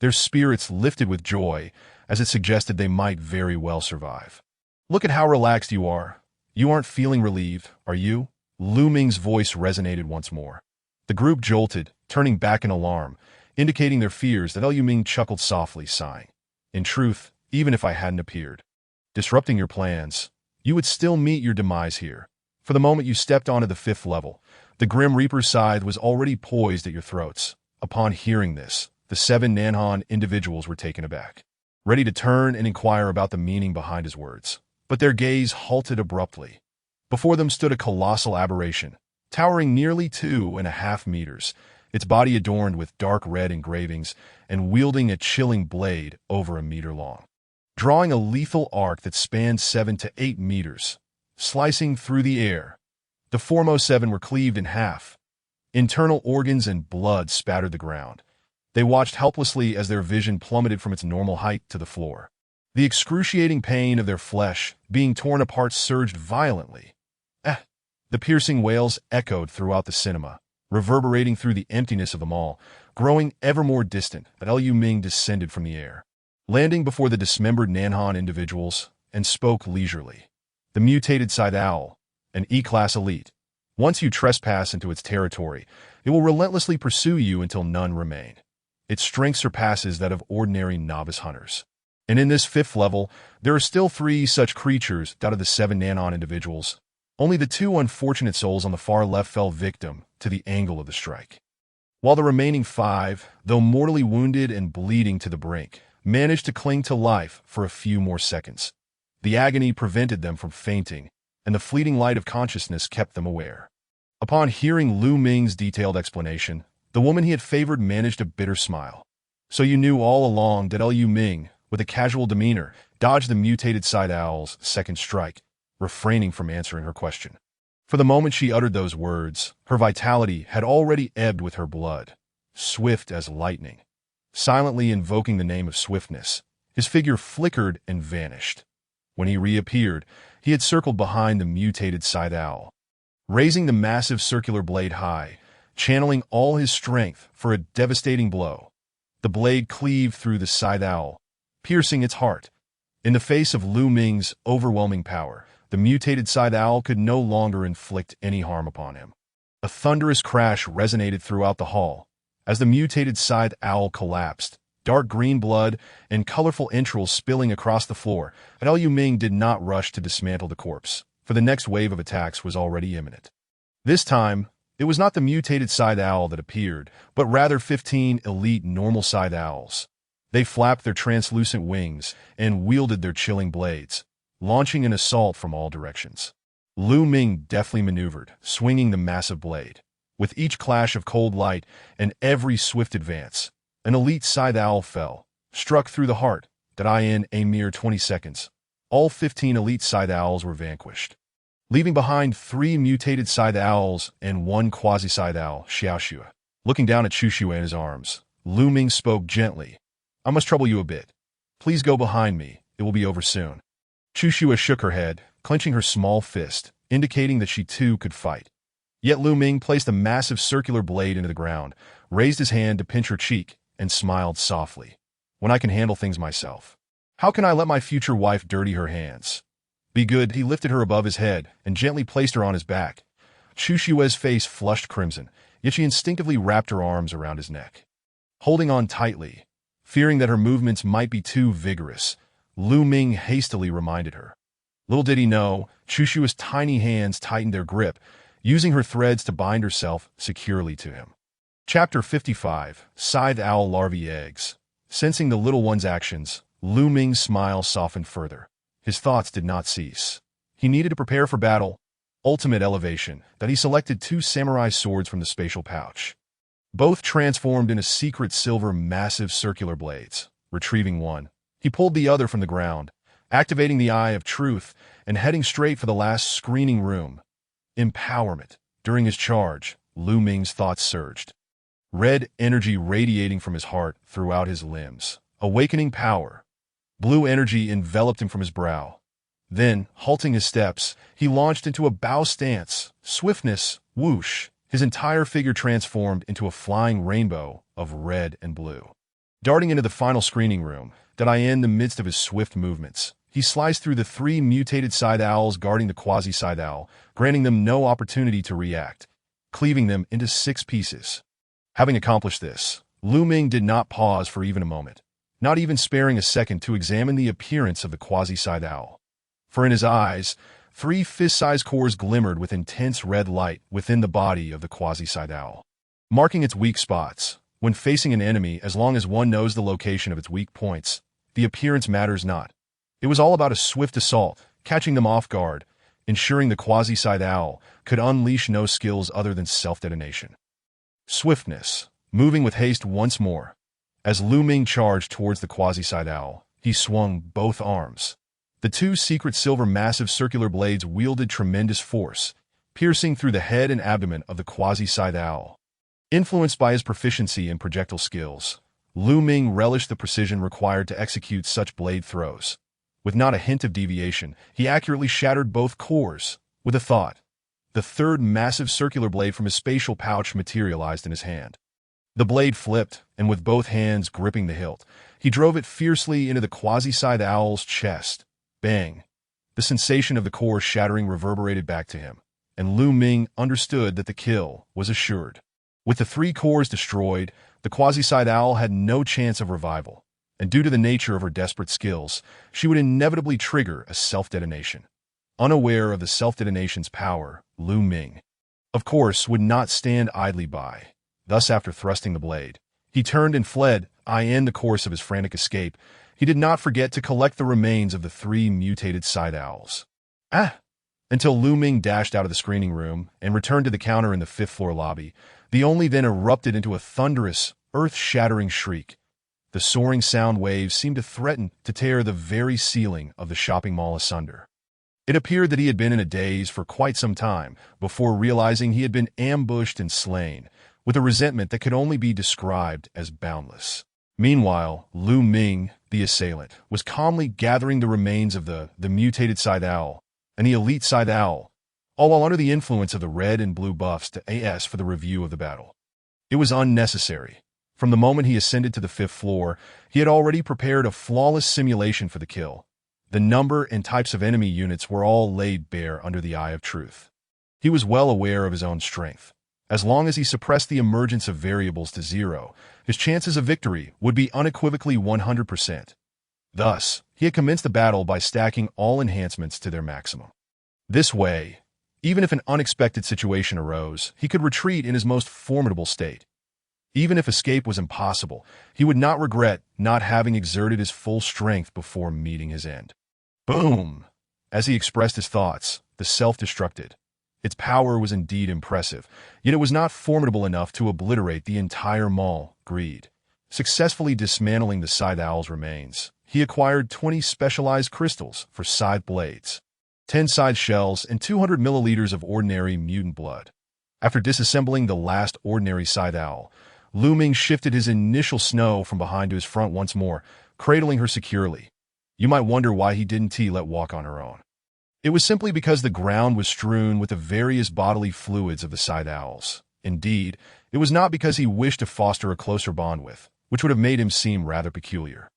Their spirits lifted with joy, as it suggested they might very well survive. Look at how relaxed you are. You aren't feeling relieved, are you? Lu Ming's voice resonated once more. The group jolted, turning back in alarm, indicating their fears that Lu Ming chuckled softly, sighing. In truth, even if I hadn't appeared, disrupting your plans, you would still meet your demise here. For the moment you stepped onto the fifth level, the Grim Reaper's scythe was already poised at your throats. Upon hearing this, the 7 Nanhan individuals were taken aback, ready to turn and inquire about the meaning behind his words. But their gaze halted abruptly. Before them stood a colossal aberration, towering nearly 2.5 meters, its body adorned with dark red engravings and wielding a chilling blade over a meter long, drawing a lethal arc that spanned 7 to 8 meters, slicing through the air. The foremost 7 were cleaved in half. Internal organs and blood spattered the ground. They watched helplessly as their vision plummeted from its normal height to the floor. The excruciating pain of their flesh being torn apart surged violently. The piercing wails echoed throughout the cinema, reverberating through the emptiness of the mall, growing ever more distant. But Lu Ming descended from the air, landing before the dismembered Nanhan individuals, and spoke leisurely. The mutated Scythe Owl, an E-class elite. Once you trespass into its territory, it will relentlessly pursue you until none remain. Its strength surpasses that of ordinary novice hunters. And in this 5th level, there are still 3 such creatures out of the 7 Nanhan individuals. Only the 2 unfortunate souls on the far left fell victim to the angle of the strike, while the remaining 5, though mortally wounded and bleeding to the brink, managed to cling to life for a few more seconds. The agony prevented them from fainting, and the fleeting light of consciousness kept them aware. Upon hearing Lu Ming's detailed explanation, the woman he had favored managed a bitter smile. So you knew all along that Lu Ming, with a casual demeanor, dodged the mutated Scythe Owl's second strike, refraining from answering her question. For the moment she uttered those words, her vitality had already ebbed with her blood, swift as lightning. Silently invoking the name of swiftness, his figure flickered and vanished. When he reappeared, he had circled behind the mutated Scythe Owl, raising the massive circular blade high, channeling all his strength for a devastating blow. The blade cleaved through the Scythe Owl, piercing its heart. In the face of Lu Ming's overwhelming power, the mutated Scythe Owl could no longer inflict any harm upon him. A thunderous crash resonated throughout the hall. As the mutated Scythe Owl collapsed, dark green blood and colorful entrails spilling across the floor, but Lu Ming did not rush to dismantle the corpse, for the next wave of attacks was already imminent. This time, it was not the mutated Scythe Owl that appeared, but rather 15 elite normal Scythe Owls. They flapped their translucent wings and wielded their chilling blades, launching an assault from all directions. Lu Ming deftly maneuvered, swinging the massive blade. With each clash of cold light and every swift advance, an elite Scythe Owl fell, struck through the heart, that in a mere 20 seconds, all 15 elite Scythe Owls were vanquished, leaving behind 3 mutated Scythe Owls and 1 quasi-Scythe Owl, Xiaoxue. Looking down at Xiaoxue in his arms, Lu Ming spoke gently. I must trouble you a bit. Please go behind me, it will be over soon. Xiaoxue shook her head, clenching her small fist, indicating that she too could fight. Yet Lu Ming placed a massive circular blade into the ground, raised his hand to pinch her cheek, and smiled softly. When I can handle things myself, how can I let my future wife dirty her hands? Be good. He lifted her above his head and gently placed her on his back. Xiaoxue's face flushed crimson, yet she instinctively wrapped her arms around his neck. Holding on tightly, fearing that her movements might be too vigorous, Lu Ming hastily reminded her. Little did he know, Xiaoxue's tiny hands tightened their grip, using her threads to bind herself securely to him. Chapter 55, Scythe Owl Larvae Eggs. Sensing the little one's actions, Lu Ming's smile softened further. His thoughts did not cease. He needed to prepare for battle, ultimate elevation, that he selected 2 samurai swords from the spatial pouch. Both transformed into secret silver massive circular blades. Retrieving one, he pulled the other from the ground, activating the Eye of Truth and heading straight for the last screening room. Empowerment. During his charge, Lu Ming's thoughts surged. Red energy radiating from his heart throughout his limbs. Awakening power. Blue energy enveloped him from his brow. Then, halting his steps, he launched into a bow stance. Swiftness, whoosh, his entire figure transformed into a flying rainbow of red and blue. Darting into the final screening room, in the midst of his swift movements, he sliced through the three mutated side owls guarding the quasi-side owl, granting them no opportunity to react, cleaving them into 6 pieces. Having accomplished this, Lu Ming did not pause for even a moment, not even sparing a second to examine the appearance of the quasi-side owl. For in his eyes, 3 fist-sized cores glimmered with intense red light within the body of the quasi-side owl, marking its weak spots. When facing an enemy, as long as one knows the location of its weak points, the appearance matters not. It was all about a swift assault, catching them off guard, ensuring the quasi-side owl could unleash no skills other than self-detonation. Swiftness, moving with haste once more. As Lu Ming charged towards the quasi-side owl, he swung both arms. The 2 secret silver massive circular blades wielded tremendous force, piercing through the head and abdomen of the quasi-side owl. Influenced by his proficiency in projectile skills, Lu Ming relished the precision required to execute such blade throws. With not a hint of deviation, he accurately shattered both cores. With a thought, the 3rd massive circular blade from his spatial pouch materialized in his hand. The blade flipped, and with both hands gripping the hilt, he drove it fiercely into the quasi-side owl's chest. Bang! The sensation of the core shattering reverberated back to him, and Lu Ming understood that the kill was assured. With the 3 cores destroyed, the quasi-side owl had no chance of revival, and due to the nature of her desperate skills, she would inevitably trigger a self-detonation. Unaware of the self-detonation's power, Lu Ming, of course, would not stand idly by. Thus, after thrusting the blade, he turned and fled. In the course of his frantic escape, he did not forget to collect the remains of the 3 mutated side owls. Until Lu Ming dashed out of the screening room and returned to the counter in the 5th floor lobby, the only then erupted into a thunderous, earth-shattering shriek. The soaring sound waves seemed to threaten to tear the very ceiling of the shopping mall asunder. It appeared that he had been in a daze for quite some time before realizing he had been ambushed and slain, with a resentment that could only be described as boundless. Meanwhile, Lu Ming, the assailant, was calmly gathering the remains of the mutated side owl and the elite side owl, all while under the influence of the red and blue buffs to AS for the review of the battle. It was unnecessary. From the moment he ascended to the 5th floor, he had already prepared a flawless simulation for the kill. The number and types of enemy units were all laid bare under the eye of truth. He was well aware of his own strength. As long as he suppressed the emergence of variables to 0, his chances of victory would be unequivocally 100%. Thus, he had commenced the battle by stacking all enhancements to their maximum. This way, even if an unexpected situation arose, he could retreat in his most formidable state. Even if escape was impossible, he would not regret not having exerted his full strength before meeting his end. Boom! As he expressed his thoughts, the self-destructed. Its power was indeed impressive, yet it was not formidable enough to obliterate the entire mall. Greed. Successfully dismantling the side owl's remains, he acquired 20 specialized crystals for side blades, 10 side shells, and 200 milliliters of ordinary mutant blood. After disassembling the last ordinary side owl, Lu Ming shifted his initial snow from behind to his front once more, cradling her securely. You might wonder why he didn't let walk on her own. It was simply because the ground was strewn with the various bodily fluids of the side owls. Indeed, it was not because he wished to foster a closer bond with, which would have made him seem rather peculiar.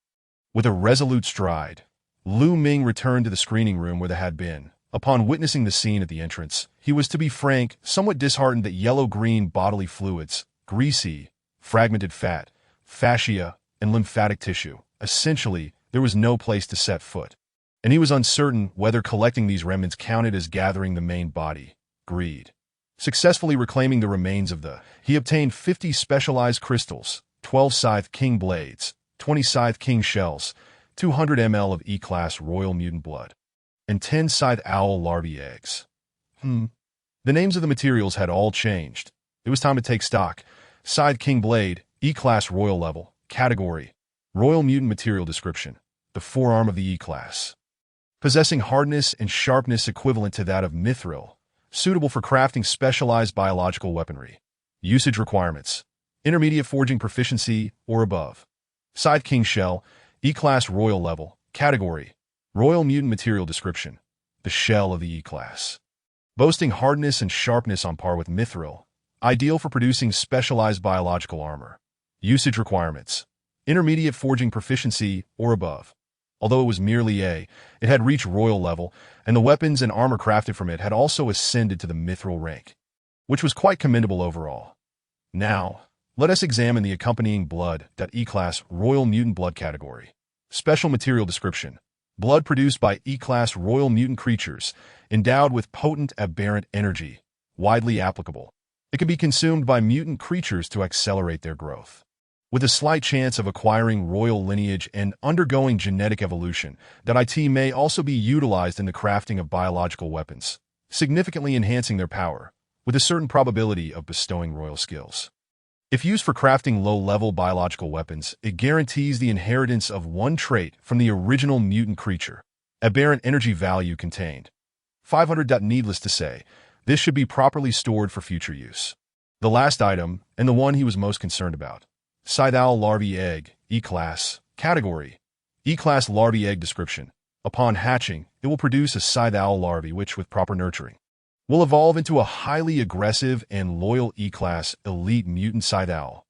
With a resolute stride, Lu Ming returned to the screening room where they had been. Upon witnessing the scene at the entrance, he was, to be frank, somewhat disheartened that yellow-green bodily fluids, greasy, fragmented fat, fascia, and lymphatic tissue. Essentially, there was no place to set foot, and he was uncertain whether collecting these remnants counted as gathering the main body. Greed. Successfully reclaiming the remains of he obtained 50 specialized crystals, 12 Scythe King blades, 20 Scythe King shells, 200 ml of E-Class Royal Mutant blood, and 10 Scythe Owl larvae eggs. The names of the materials had all changed. It was time to take stock. Scythe King blade, E-Class Royal level, category, Royal Mutant material description, the forearm of the E-Class. Possessing hardness and sharpness equivalent to that of mithril, suitable for crafting specialized biological weaponry. Usage requirements: intermediate forging proficiency or above. Scythe King shell, E-Class Royal level, category, Royal Mutant Material Description: the shell of the E-Class. Boasting hardness and sharpness on par with mithril, ideal for producing specialized biological armor. Usage requirements: intermediate forging proficiency or above. Although it was merely A, it had reached royal level, and the weapons and armor crafted from it had also ascended to the mithril rank, which was quite commendable overall. Now, let us examine the accompanying blood.E-Class Royal Mutant Blood category. Special material description: blood produced by E-Class Royal Mutant creatures, endowed with potent aberrant energy, widely applicable. It can be consumed by mutant creatures to accelerate their growth. With a slight chance of acquiring royal lineage and undergoing genetic evolution, that IT may also be utilized in the crafting of biological weapons, significantly enhancing their power, with a certain probability of bestowing royal skills. If used for crafting low-level biological weapons, it guarantees the inheritance of one trait from the original mutant creature. Aberrant energy value contained: 500. Needless to say, this should be properly stored for future use. The last item, and the one he was most concerned about: Scythe Owl Larvae Egg, E-Class, category. E-Class Larvae Egg description: upon hatching, it will produce a Scythe Owl larvae which, with proper nurturing, will evolve into a highly aggressive and loyal E-Class elite mutant Scythe Owl.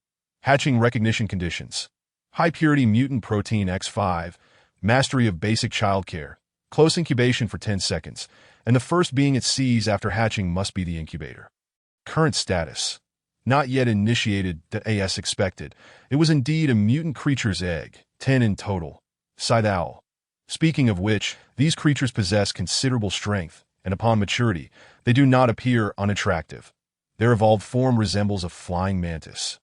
Hatching recognition conditions: high-purity mutant protein X5, mastery of basic childcare, close incubation for 10 seconds, and the first being it sees after hatching must be the incubator. Current status: not yet initiated. As expected, it was indeed a mutant creature's egg, 10 in total. Scythe Owl. Speaking of which, these creatures possess considerable strength, and upon maturity, they do not appear unattractive. Their evolved form resembles a flying mantis.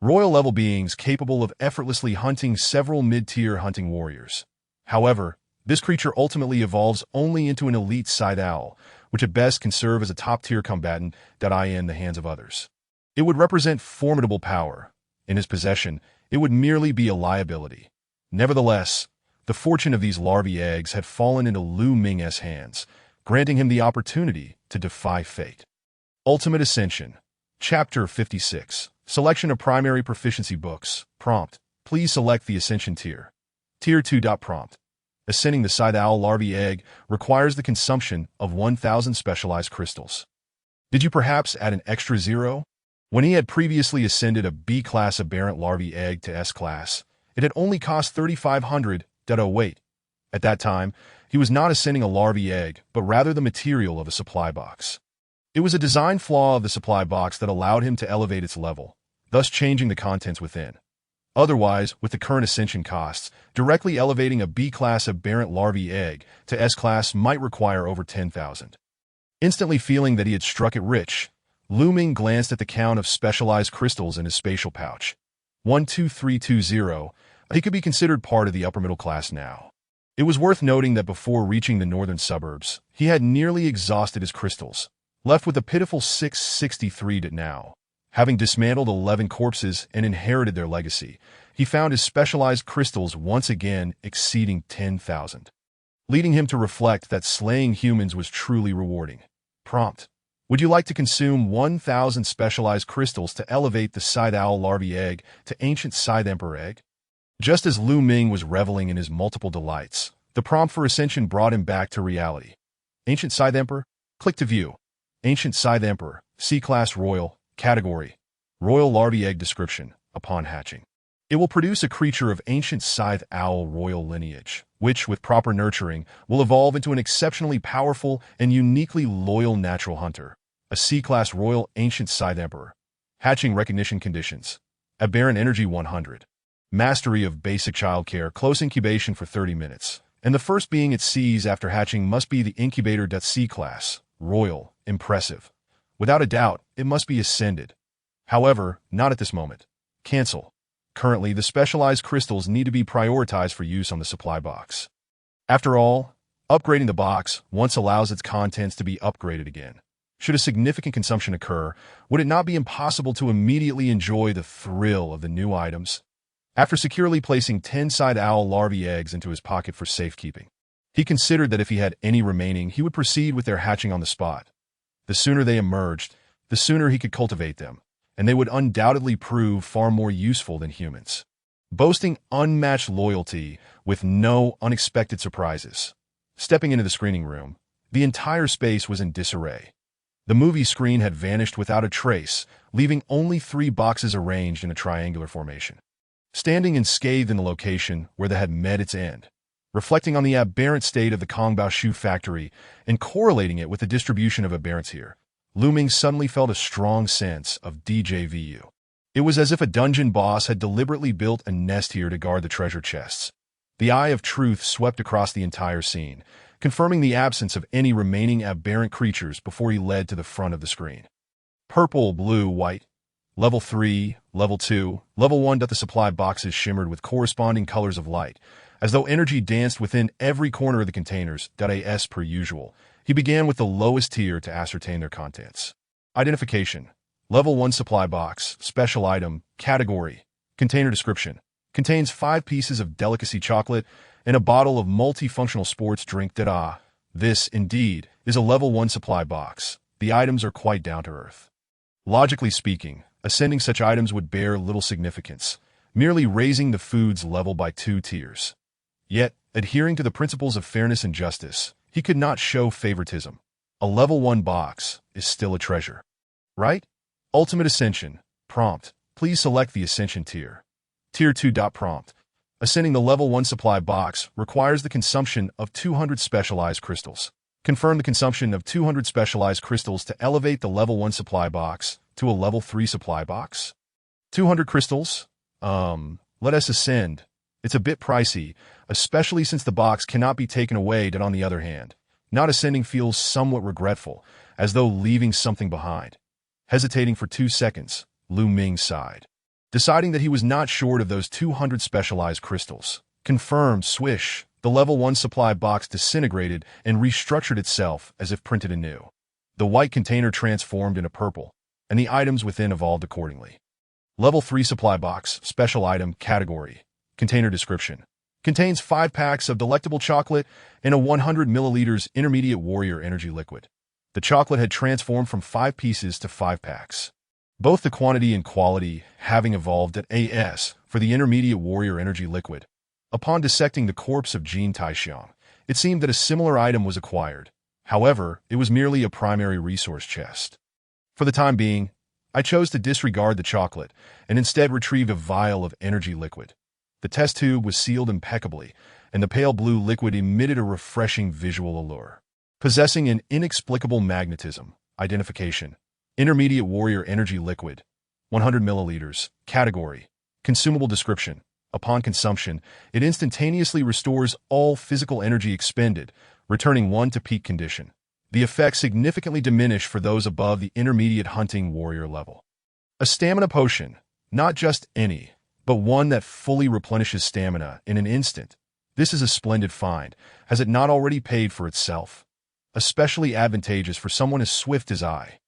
Royal-level beings capable of effortlessly hunting several mid-tier hunting warriors. However, this creature ultimately evolves only into an elite Scythe Owl, which at best can serve as a top-tier combatant in the hands of others. It would represent formidable power. In his possession, it would merely be a liability. Nevertheless, the fortune of these larvae eggs had fallen into Lu Ming's hands, granting him the opportunity to defy fate. Ultimate Ascension. Chapter 56. Selection of primary proficiency books. Prompt: please select the Ascension tier. Tier 2. Prompt: ascending the Scythe Owl larvae egg requires the consumption of 1,000 specialized crystals. Did you perhaps add an extra 0? When he had previously ascended a B-class aberrant larvae egg to S-class, it had only cost 3,500. Oh wait. At that time, he was not ascending a larvae egg, but rather the material of a supply box. It was a design flaw of the supply box that allowed him to elevate its level, thus changing the contents within. Otherwise, with the current ascension costs, directly elevating a B-class aberrant larvae egg to S-class might require over 10,000. Instantly feeling that he had struck it rich, Lu Ming glanced at the count of specialized crystals in his spatial pouch. 12320. He could be considered part of the upper middle class now. It was worth noting that before reaching the northern suburbs, he had nearly exhausted his crystals, left with a pitiful 663 now. Having dismantled 11 corpses and inherited their legacy, he found his specialized crystals once again exceeding 10,000, leading him to reflect that slaying humans was truly rewarding. Prompt: would you like to consume 1,000 specialized crystals to elevate the Scythe Owl larvae egg to ancient Scythe Emperor egg? Just as Lu Ming was reveling in his multiple delights, the prompt for ascension brought him back to reality. Ancient Scythe Emperor? Click to view. Ancient Scythe Emperor, C-Class Royal, category. Royal larvae egg description: upon hatching, it will produce a creature of ancient Scythe Owl royal lineage, which, with proper nurturing, will evolve into an exceptionally powerful and uniquely loyal natural hunter. A C-Class Royal Ancient Scythe Emperor. Hatching recognition conditions: aberrant energy 100. Mastery of basic childcare, close incubation for 30 minutes, and the first being it sees after hatching must be the incubator. C-Class, Royal, impressive. Without a doubt, it must be ascended. However, not at this moment. Cancel. Currently, the specialized crystals need to be prioritized for use on the supply box. After all, upgrading the box once allows its contents to be upgraded again. Should a significant consumption occur, would it not be impossible to immediately enjoy the thrill of the new items? After securely placing 10 Scythe Owl larvae eggs into his pocket for safekeeping, he considered that if he had any remaining, he would proceed with their hatching on the spot. The sooner they emerged, the sooner he could cultivate them, and they would undoubtedly prove far more useful than humans. boasting unmatched loyalty with no unexpected surprises. Stepping into the screening room, the entire space was in disarray. The movie screen had vanished without a trace, leaving only 3 boxes arranged in a triangular formation. Standing unscathed in the location where they had met its end, reflecting on the aberrant state of the Kongbao shoe factory and correlating it with the distribution of aberrants here, Lu Ming suddenly felt a strong sense of DJVU. It was as if a dungeon boss had deliberately built a nest here to guard the treasure chests. The eye of truth swept across the entire scene, confirming the absence of any remaining aberrant creatures before he led to the front of the screen. Purple, blue, white. Level 3, Level 2, Level 1. The supply boxes shimmered with corresponding colors of light, as though energy danced within every corner of the containers. As per usual, he began with the lowest tier to ascertain their contents. Identification. Level 1 supply box, special item, category, container description. Contains 5 pieces of delicacy chocolate and a bottle of multifunctional sports drink. This, indeed, is a Level 1 supply box. The items are quite down to earth. Logically speaking, ascending such items would bear little significance, merely raising the food's level by 2 tiers. Yet, adhering to the principles of fairness and justice, he could not show favoritism. A Level 1 box is still a treasure. Right? Ultimate Ascension. Prompt. Please select the Ascension tier. Tier 2. Prompt. Ascending the Level 1 supply box requires the consumption of 200 specialized crystals. Confirm the consumption of 200 specialized crystals to elevate the Level 1 supply box to a Level 3 supply box. 200 crystals? Let us ascend. It's a bit pricey, especially since the box cannot be taken away. On the other hand, not ascending feels somewhat regretful, as though leaving something behind. Hesitating for 2 seconds, Lu Ming sighed. Deciding that he was not short of those 200 specialized crystals. Confirmed, swish. The Level 1 supply box disintegrated and restructured itself as if printed anew. The white container transformed into purple, and the items within evolved accordingly. Level 3 supply box, special item, category, container description. Contains 5 packs of delectable chocolate and a 100 milliliters intermediate warrior energy liquid. The chocolate had transformed from 5 pieces to 5 packs. Both the quantity and quality having evolved at AS for the intermediate warrior energy liquid. Upon dissecting the corpse of Jin Taixiang, it seemed that a similar item was acquired. However, it was merely a primary resource chest. For the time being, I chose to disregard the chocolate and instead retrieved a vial of energy liquid. The test tube was sealed impeccably, and the pale blue liquid emitted a refreshing visual allure. Possessing an inexplicable magnetism, identification, intermediate warrior energy liquid, 100 milliliters, category, consumable description. Upon consumption, it instantaneously restores all physical energy expended, returning 1 to peak condition. The effects significantly diminish for those above the intermediate hunting warrior level. A stamina potion, not just any, but one that fully replenishes stamina in an instant. This is a splendid find, has it not already paid for itself? Especially advantageous for someone as swift as I.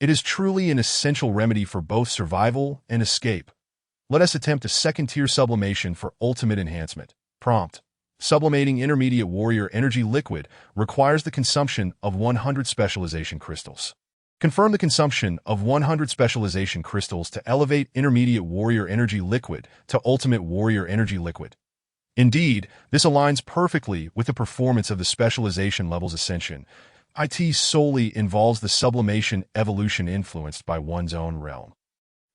It is truly an essential remedy for both survival and escape. Let us attempt a second-tier sublimation for ultimate enhancement. Prompt. Sublimating intermediate warrior energy liquid requires the consumption of 100 specialization crystals. Confirm the consumption of 100 specialization crystals to elevate intermediate warrior energy liquid to ultimate warrior energy liquid. Indeed, this aligns perfectly with the performance of the specialization level's ascension. It solely involves the sublimation evolution influenced by one's own realm,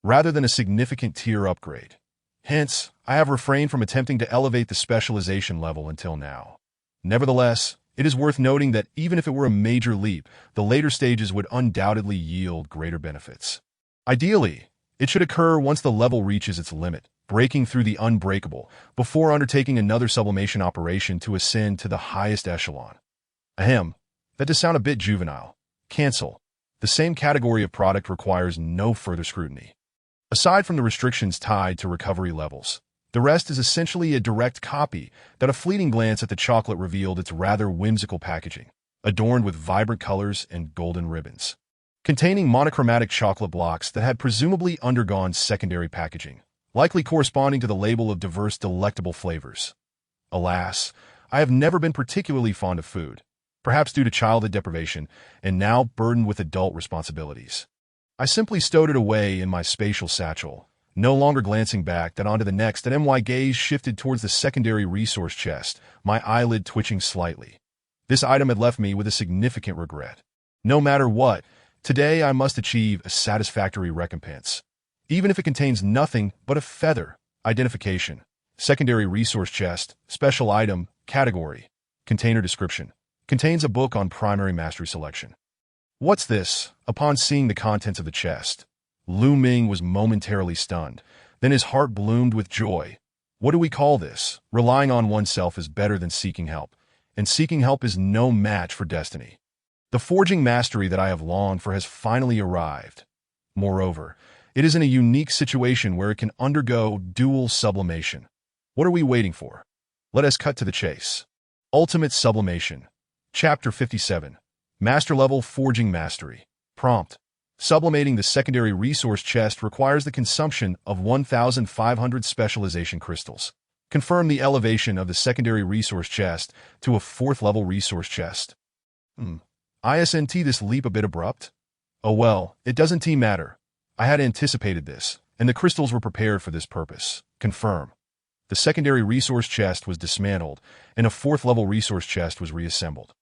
rather than a significant tier upgrade. Hence, I have refrained from attempting to elevate the specialization level until now. Nevertheless, it is worth noting that even if it were a major leap, the later stages would undoubtedly yield greater benefits. Ideally, it should occur once the level reaches its limit, breaking through the unbreakable, before undertaking another sublimation operation to ascend to the highest echelon. Ahem. That does sound a bit juvenile. Cancel. The same category of product requires no further scrutiny. Aside from the restrictions tied to recovery levels, the rest is essentially a direct copy that a fleeting glance at the chocolate revealed its rather whimsical packaging, adorned with vibrant colors and golden ribbons, containing monochromatic chocolate blocks that had presumably undergone secondary packaging, likely corresponding to the label of diverse delectable flavors. Alas, I have never been particularly fond of food, perhaps due to childhood deprivation, and now burdened with adult responsibilities. I simply stowed it away in my spatial satchel, No longer glancing back that onto the next, and my gaze shifted towards the secondary resource chest, my eyelid twitching slightly. This item had left me with a significant regret. No matter what, today I must achieve a satisfactory recompense. Even if it contains nothing but a feather. Identification. Secondary resource chest. Special item. Category. Container description. Contains a book on primary mastery selection. What's this? Upon seeing the contents of the chest, Lu Ming was momentarily stunned. Then his heart bloomed with joy. What do we call this? Relying on oneself is better than seeking help, and seeking help is no match for destiny. The forging mastery that I have longed for has finally arrived. Moreover, it is in a unique situation where it can undergo dual sublimation. What are we waiting for? Let us cut to the chase. Ultimate Sublimation. Chapter 57. Master Level Forging Mastery. Prompt. Sublimating the secondary resource chest requires the consumption of 1,500 specialization crystals. Confirm the elevation of the secondary resource chest to a 4th level resource chest. Isn't this leap a bit abrupt? Oh well, it doesn't matter. I had anticipated this, and the crystals were prepared for this purpose. Confirm. The secondary resource chest was dismantled, and a 4th level resource chest was reassembled.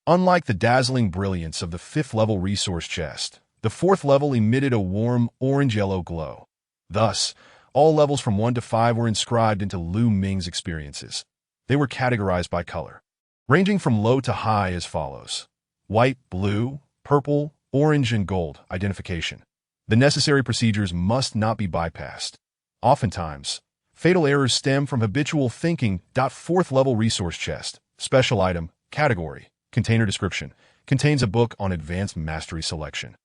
Unlike the dazzling brilliance of the 5th level resource chest, the 4th level emitted a warm orange-yellow glow. Thus, all levels from 1 to 5 were inscribed into Lu Ming's experiences. They were categorized by color, ranging from low to high as follows: white, blue, purple, orange, and gold. Identification. The necessary procedures must not be bypassed. Oftentimes, fatal errors stem from habitual thinking. 4th level resource chest. Special item. Category. Container description. Contains a book on advanced mastery selection.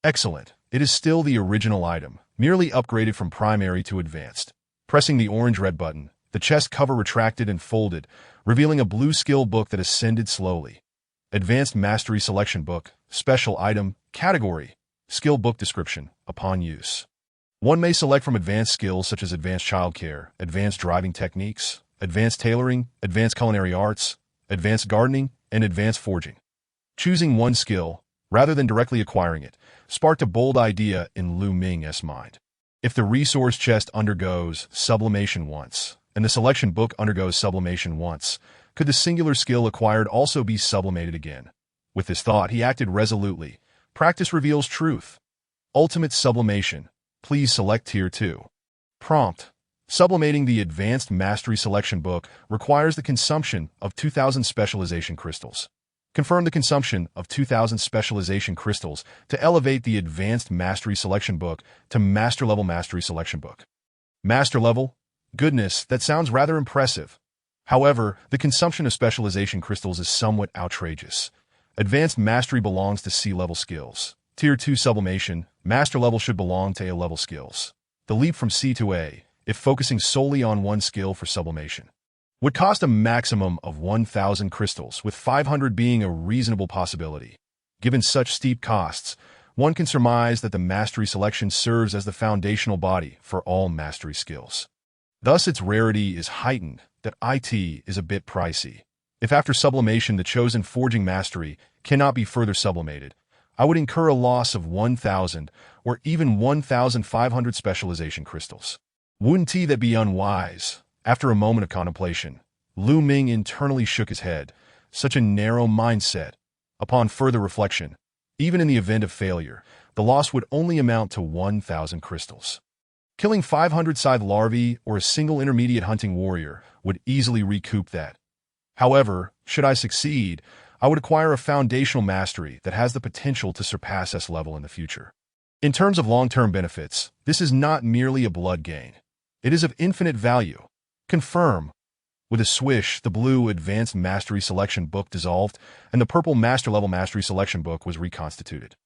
Excellent. It is still the original item, merely upgraded from primary to advanced. Pressing the orange-red button, the chest cover retracted and folded, revealing a blue skill book that ascended slowly. Advanced Mastery Selection Book. Special item. Category. Skill book description. Upon use, one may select from advanced skills such as advanced childcare, advanced driving techniques, advanced tailoring, advanced culinary arts, advanced gardening, and advanced forging. Choosing one skill, rather than directly acquiring it, sparked a bold idea in Lu Ming's mind. If the resource chest undergoes sublimation once, and the selection book undergoes sublimation once, could the singular skill acquired also be sublimated again? With this thought, he acted resolutely. Practice reveals truth. Ultimate Sublimation. Please select Tier 2. Prompt. Sublimating the Advanced Mastery Selection Book requires the consumption of 2,000 specialization crystals. Confirm the consumption of 2,000 specialization crystals to elevate the Advanced Mastery Selection Book to Master Level Mastery Selection Book. Master Level? Goodness, that sounds rather impressive. However, the consumption of specialization crystals is somewhat outrageous. Advanced Mastery belongs to C-level skills. Tier 2 Sublimation, Master Level should belong to A-level skills. The leap from C to A, if focusing solely on one skill for sublimation, would cost a maximum of 1,000 crystals, with 500 being a reasonable possibility. Given such steep costs, one can surmise that the mastery selection serves as the foundational body for all mastery skills. Thus, its rarity is heightened, that IT is a bit pricey. If after sublimation the chosen forging mastery cannot be further sublimated, I would incur a loss of 1,000 or even 1,500 specialization crystals. Wouldn't that be unwise? After a moment of contemplation, Lu Ming internally shook his head. Such a narrow mindset. Upon further reflection, even in the event of failure, the loss would only amount to 1,000 crystals. Killing 500 scythe larvae or a single intermediate hunting warrior would easily recoup that. However, should I succeed, I would acquire a foundational mastery that has the potential to surpass S level in the future. In terms of long-term benefits, this is not merely a blood gain. It is of infinite value. Confirm. With a swish, the blue Advanced Mastery Selection Book dissolved, and the purple Master Level Mastery Selection Book was reconstituted.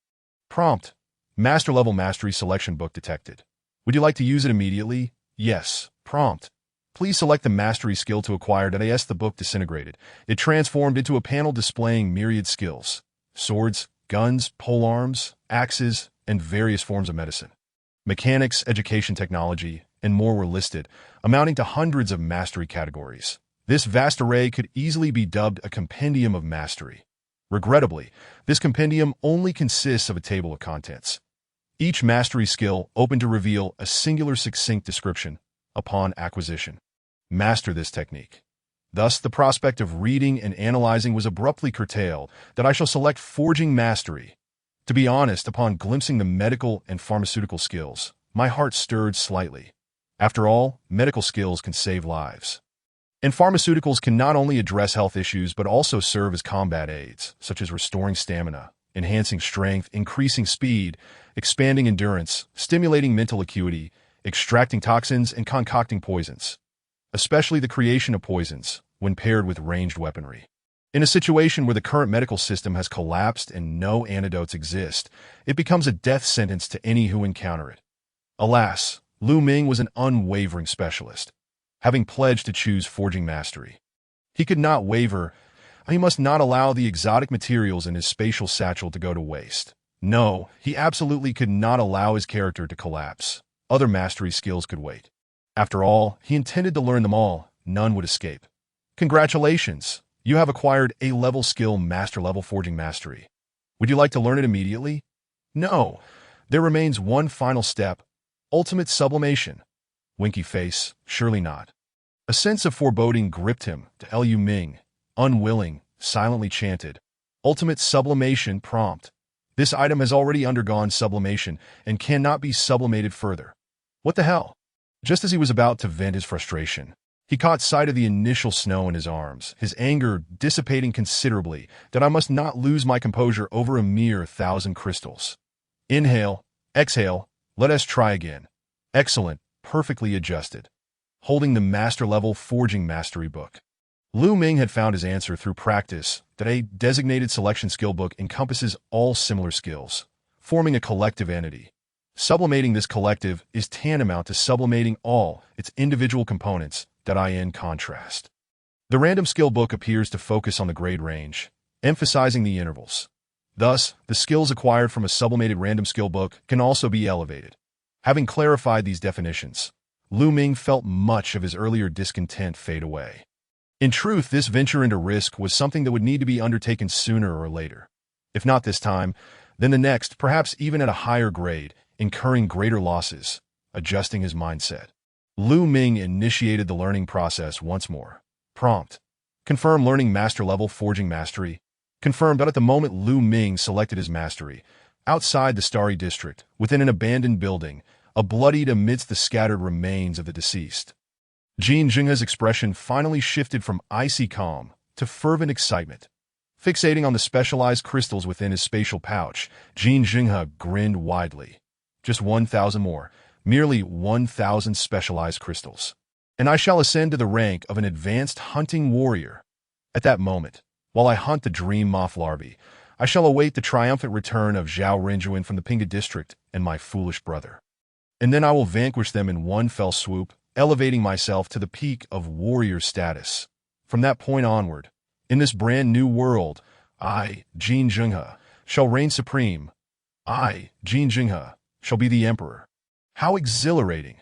Prompt. Master Level Mastery Selection Book detected. Would you like to use it immediately? Yes. Prompt. Please select the mastery skill to acquire. As the book disintegrated, it transformed into a panel displaying myriad skills: swords, guns, polearms, axes, and various forms of medicine. Mechanics, education technology, and more were listed, amounting to hundreds of mastery categories. This vast array could easily be dubbed a compendium of mastery. Regrettably, this compendium only consists of a table of contents. Each mastery skill open to reveal a singular succinct description upon acquisition. Master this technique. Thus, the prospect of reading and analyzing was abruptly curtailed, that I shall select forging mastery. To be honest, upon glimpsing the medical and pharmaceutical skills, my heart stirred slightly. After all, medical skills can save lives. And pharmaceuticals can not only address health issues but also serve as combat aids, such as restoring stamina, enhancing strength, increasing speed, expanding endurance, stimulating mental acuity, extracting toxins, and concocting poisons. Especially the creation of poisons, when paired with ranged weaponry. In a situation where the current medical system has collapsed and no antidotes exist, it becomes a death sentence to any who encounter it. Alas, Lu Ming was an unwavering specialist, having pledged to choose forging mastery. He could not waver. He must not allow the exotic materials in his spatial satchel to go to waste. No, he absolutely could not allow his character to collapse. Other mastery skills could wait. After all, he intended to learn them all. None would escape. Congratulations! You have acquired A-level skill Master-level Forging Mastery. Would you like to learn it immediately? No. There remains one final step. Ultimate Sublimation. Winky face, surely not. A sense of foreboding gripped him. To Lu Ming, unwilling, silently chanted, Ultimate Sublimation prompt. This item has already undergone sublimation and cannot be sublimated further. What the hell? Just as he was about to vent his frustration, he caught sight of the initial snow in his arms, his anger dissipating considerably, that I must not lose my composure over a mere 1,000 crystals. Inhale, exhale, let us try again. Excellent, perfectly adjusted. Holding the master-level Forging Mastery book. Lu Ming had found his answer through practice, that a designated selection skill book encompasses all similar skills, forming a collective entity. Sublimating this collective is tantamount to sublimating all its individual components, that in contrast. The random skill book appears to focus on the grade range, emphasizing the intervals. Thus, the skills acquired from a sublimated random skill book can also be elevated. Having clarified these definitions, Lu Ming felt much of his earlier discontent fade away. In truth, this venture into risk was something that would need to be undertaken sooner or later. If not this time, then the next, perhaps even at a higher grade, incurring greater losses, adjusting his mindset. Lu Ming initiated the learning process once more. Prompt. Confirm learning master-level Forging Mastery. Confirmed that at the moment Lu Ming selected his mastery, outside the Starry District, within an abandoned building, bloodied amidst the scattered remains of the deceased. Jin Jinghe's expression finally shifted from icy calm to fervent excitement. Fixating on the specialized crystals within his spatial pouch, Jin Jinghe grinned widely. Just 1,000 more. Merely 1,000 specialized crystals. And I shall ascend to the rank of an advanced hunting warrior. At that moment, while I hunt the dream moth larvae, I shall await the triumphant return of Zhao Renjuan from the Pinga district and my foolish brother. And then I will vanquish them in one fell swoop, elevating myself to the peak of warrior status. From that point onward, in this brand new world, I, Jin Jinghe, shall reign supreme. I, Jin Jinghe, shall be the emperor. How exhilarating!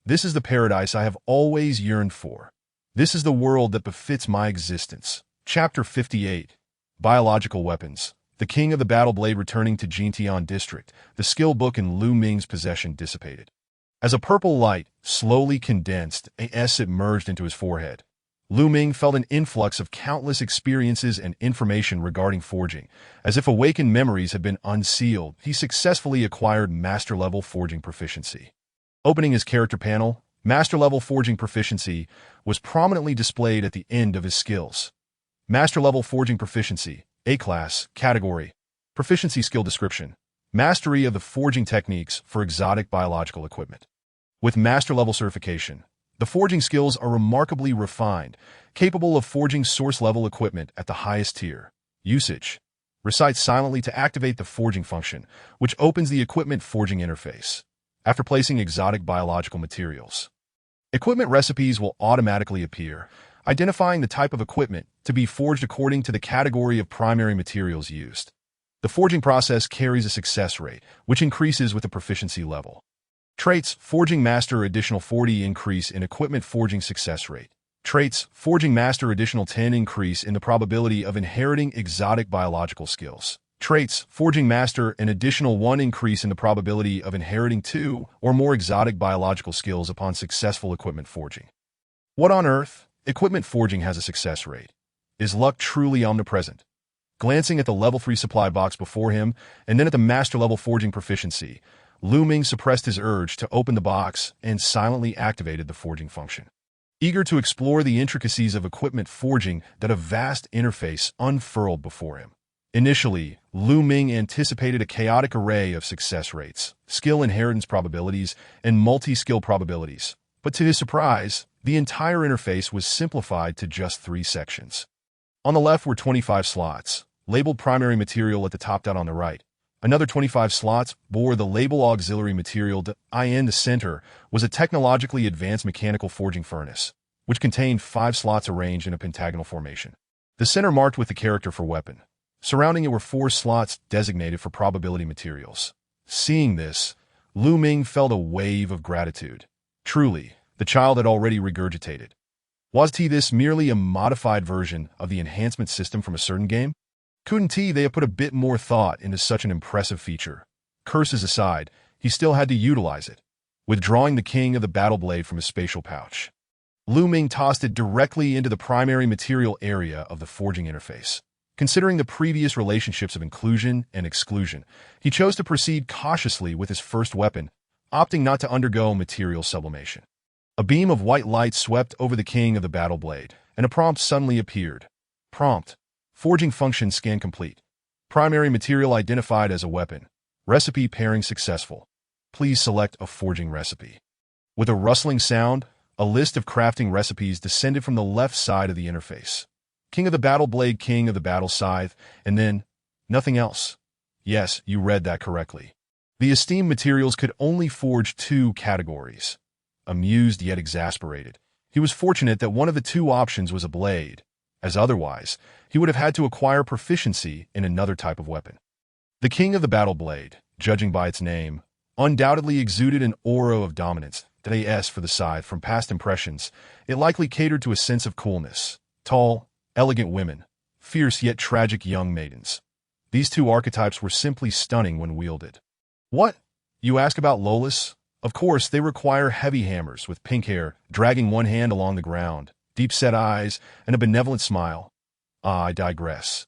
This is the paradise I have always yearned for. This is the world that befits my existence. Chapter 58. Biological Weapons. The king of the battle blade returning to Jintian district, the skill book in Lu Ming's possession dissipated. As a purple light slowly condensed, it merged into his forehead. Lu Ming felt an influx of countless experiences and information regarding forging. As if awakened memories had been unsealed, he successfully acquired master-level forging proficiency. Opening his character panel, master-level forging proficiency was prominently displayed at the end of his skills. Master-level forging proficiency, A-class, category, proficiency skill description, mastery of the forging techniques for exotic biological equipment. With master-level certification, the forging skills are remarkably refined, capable of forging source-level equipment at the highest tier. Usage. Recite silently to activate the forging function, which opens the equipment forging interface. After placing exotic biological materials, equipment recipes will automatically appear, identifying the type of equipment to be forged according to the category of primary materials used. The forging process carries a success rate, which increases with the proficiency level. Traits, Forging Master additional 40 increase in equipment forging success rate. Traits, Forging Master additional 10 increase in the probability of inheriting exotic biological skills. Traits: Forging Master, an additional 1 increase in the probability of inheriting 2 or more exotic biological skills upon successful equipment forging. What on earth? Equipment forging has a success rate. Is luck truly omnipresent? Glancing at the level 3 supply box before him and then at the master level forging proficiency, Lu Ming suppressed his urge to open the box and silently activated the forging function. Eager to explore the intricacies of equipment forging, that a vast interface unfurled before him. Initially, Lu Ming anticipated a chaotic array of success rates, skill inheritance probabilities, and multi-skill probabilities. But to his surprise, the entire interface was simplified to just 3 sections. On the left were 25 slots, labeled primary material at the top. On the right, another 25 slots bore the label auxiliary material. In the center was a technologically advanced mechanical forging furnace, which contained 5 slots arranged in a pentagonal formation. The center marked with the character for weapon. Surrounding it were 4 slots designated for probability materials. Seeing this, Lu Ming felt a wave of gratitude. Truly, the child had already regurgitated. Was this merely a modified version of the enhancement system from a certain game? Couldn't they have put a bit more thought into such an impressive feature? Curses aside, he still had to utilize it. Withdrawing the King of the Battle Blade from his spatial pouch, Lu Ming tossed it directly into the primary material area of the forging interface. Considering the previous relationships of inclusion and exclusion, he chose to proceed cautiously with his first weapon, opting not to undergo material sublimation. A beam of white light swept over the King of the Battle Blade, and a prompt suddenly appeared. Prompt: Forging function scan complete. Primary material identified as a weapon. Recipe pairing successful. Please select a forging recipe. With a rustling sound, a list of crafting recipes descended from the left side of the interface. King of the Battle Blade, King of the Battle Scythe, and then nothing else. Yes, you read that correctly. The esteemed materials could only forge 2 categories. Amused yet exasperated, he was fortunate that one of the 2 options was a blade, as otherwise, he would have had to acquire proficiency in another type of weapon. The King of the Battle Blade, judging by its name, undoubtedly exuded an aura of dominance. As for the scythe, from past impressions, it likely catered to a sense of coolness. Tall, elegant women, fierce yet tragic young maidens. These 2 archetypes were simply stunning when wielded. What? You ask about Lolis? Of course, they require heavy hammers with pink hair, dragging one hand along the ground, deep-set eyes, and a benevolent smile. I digress.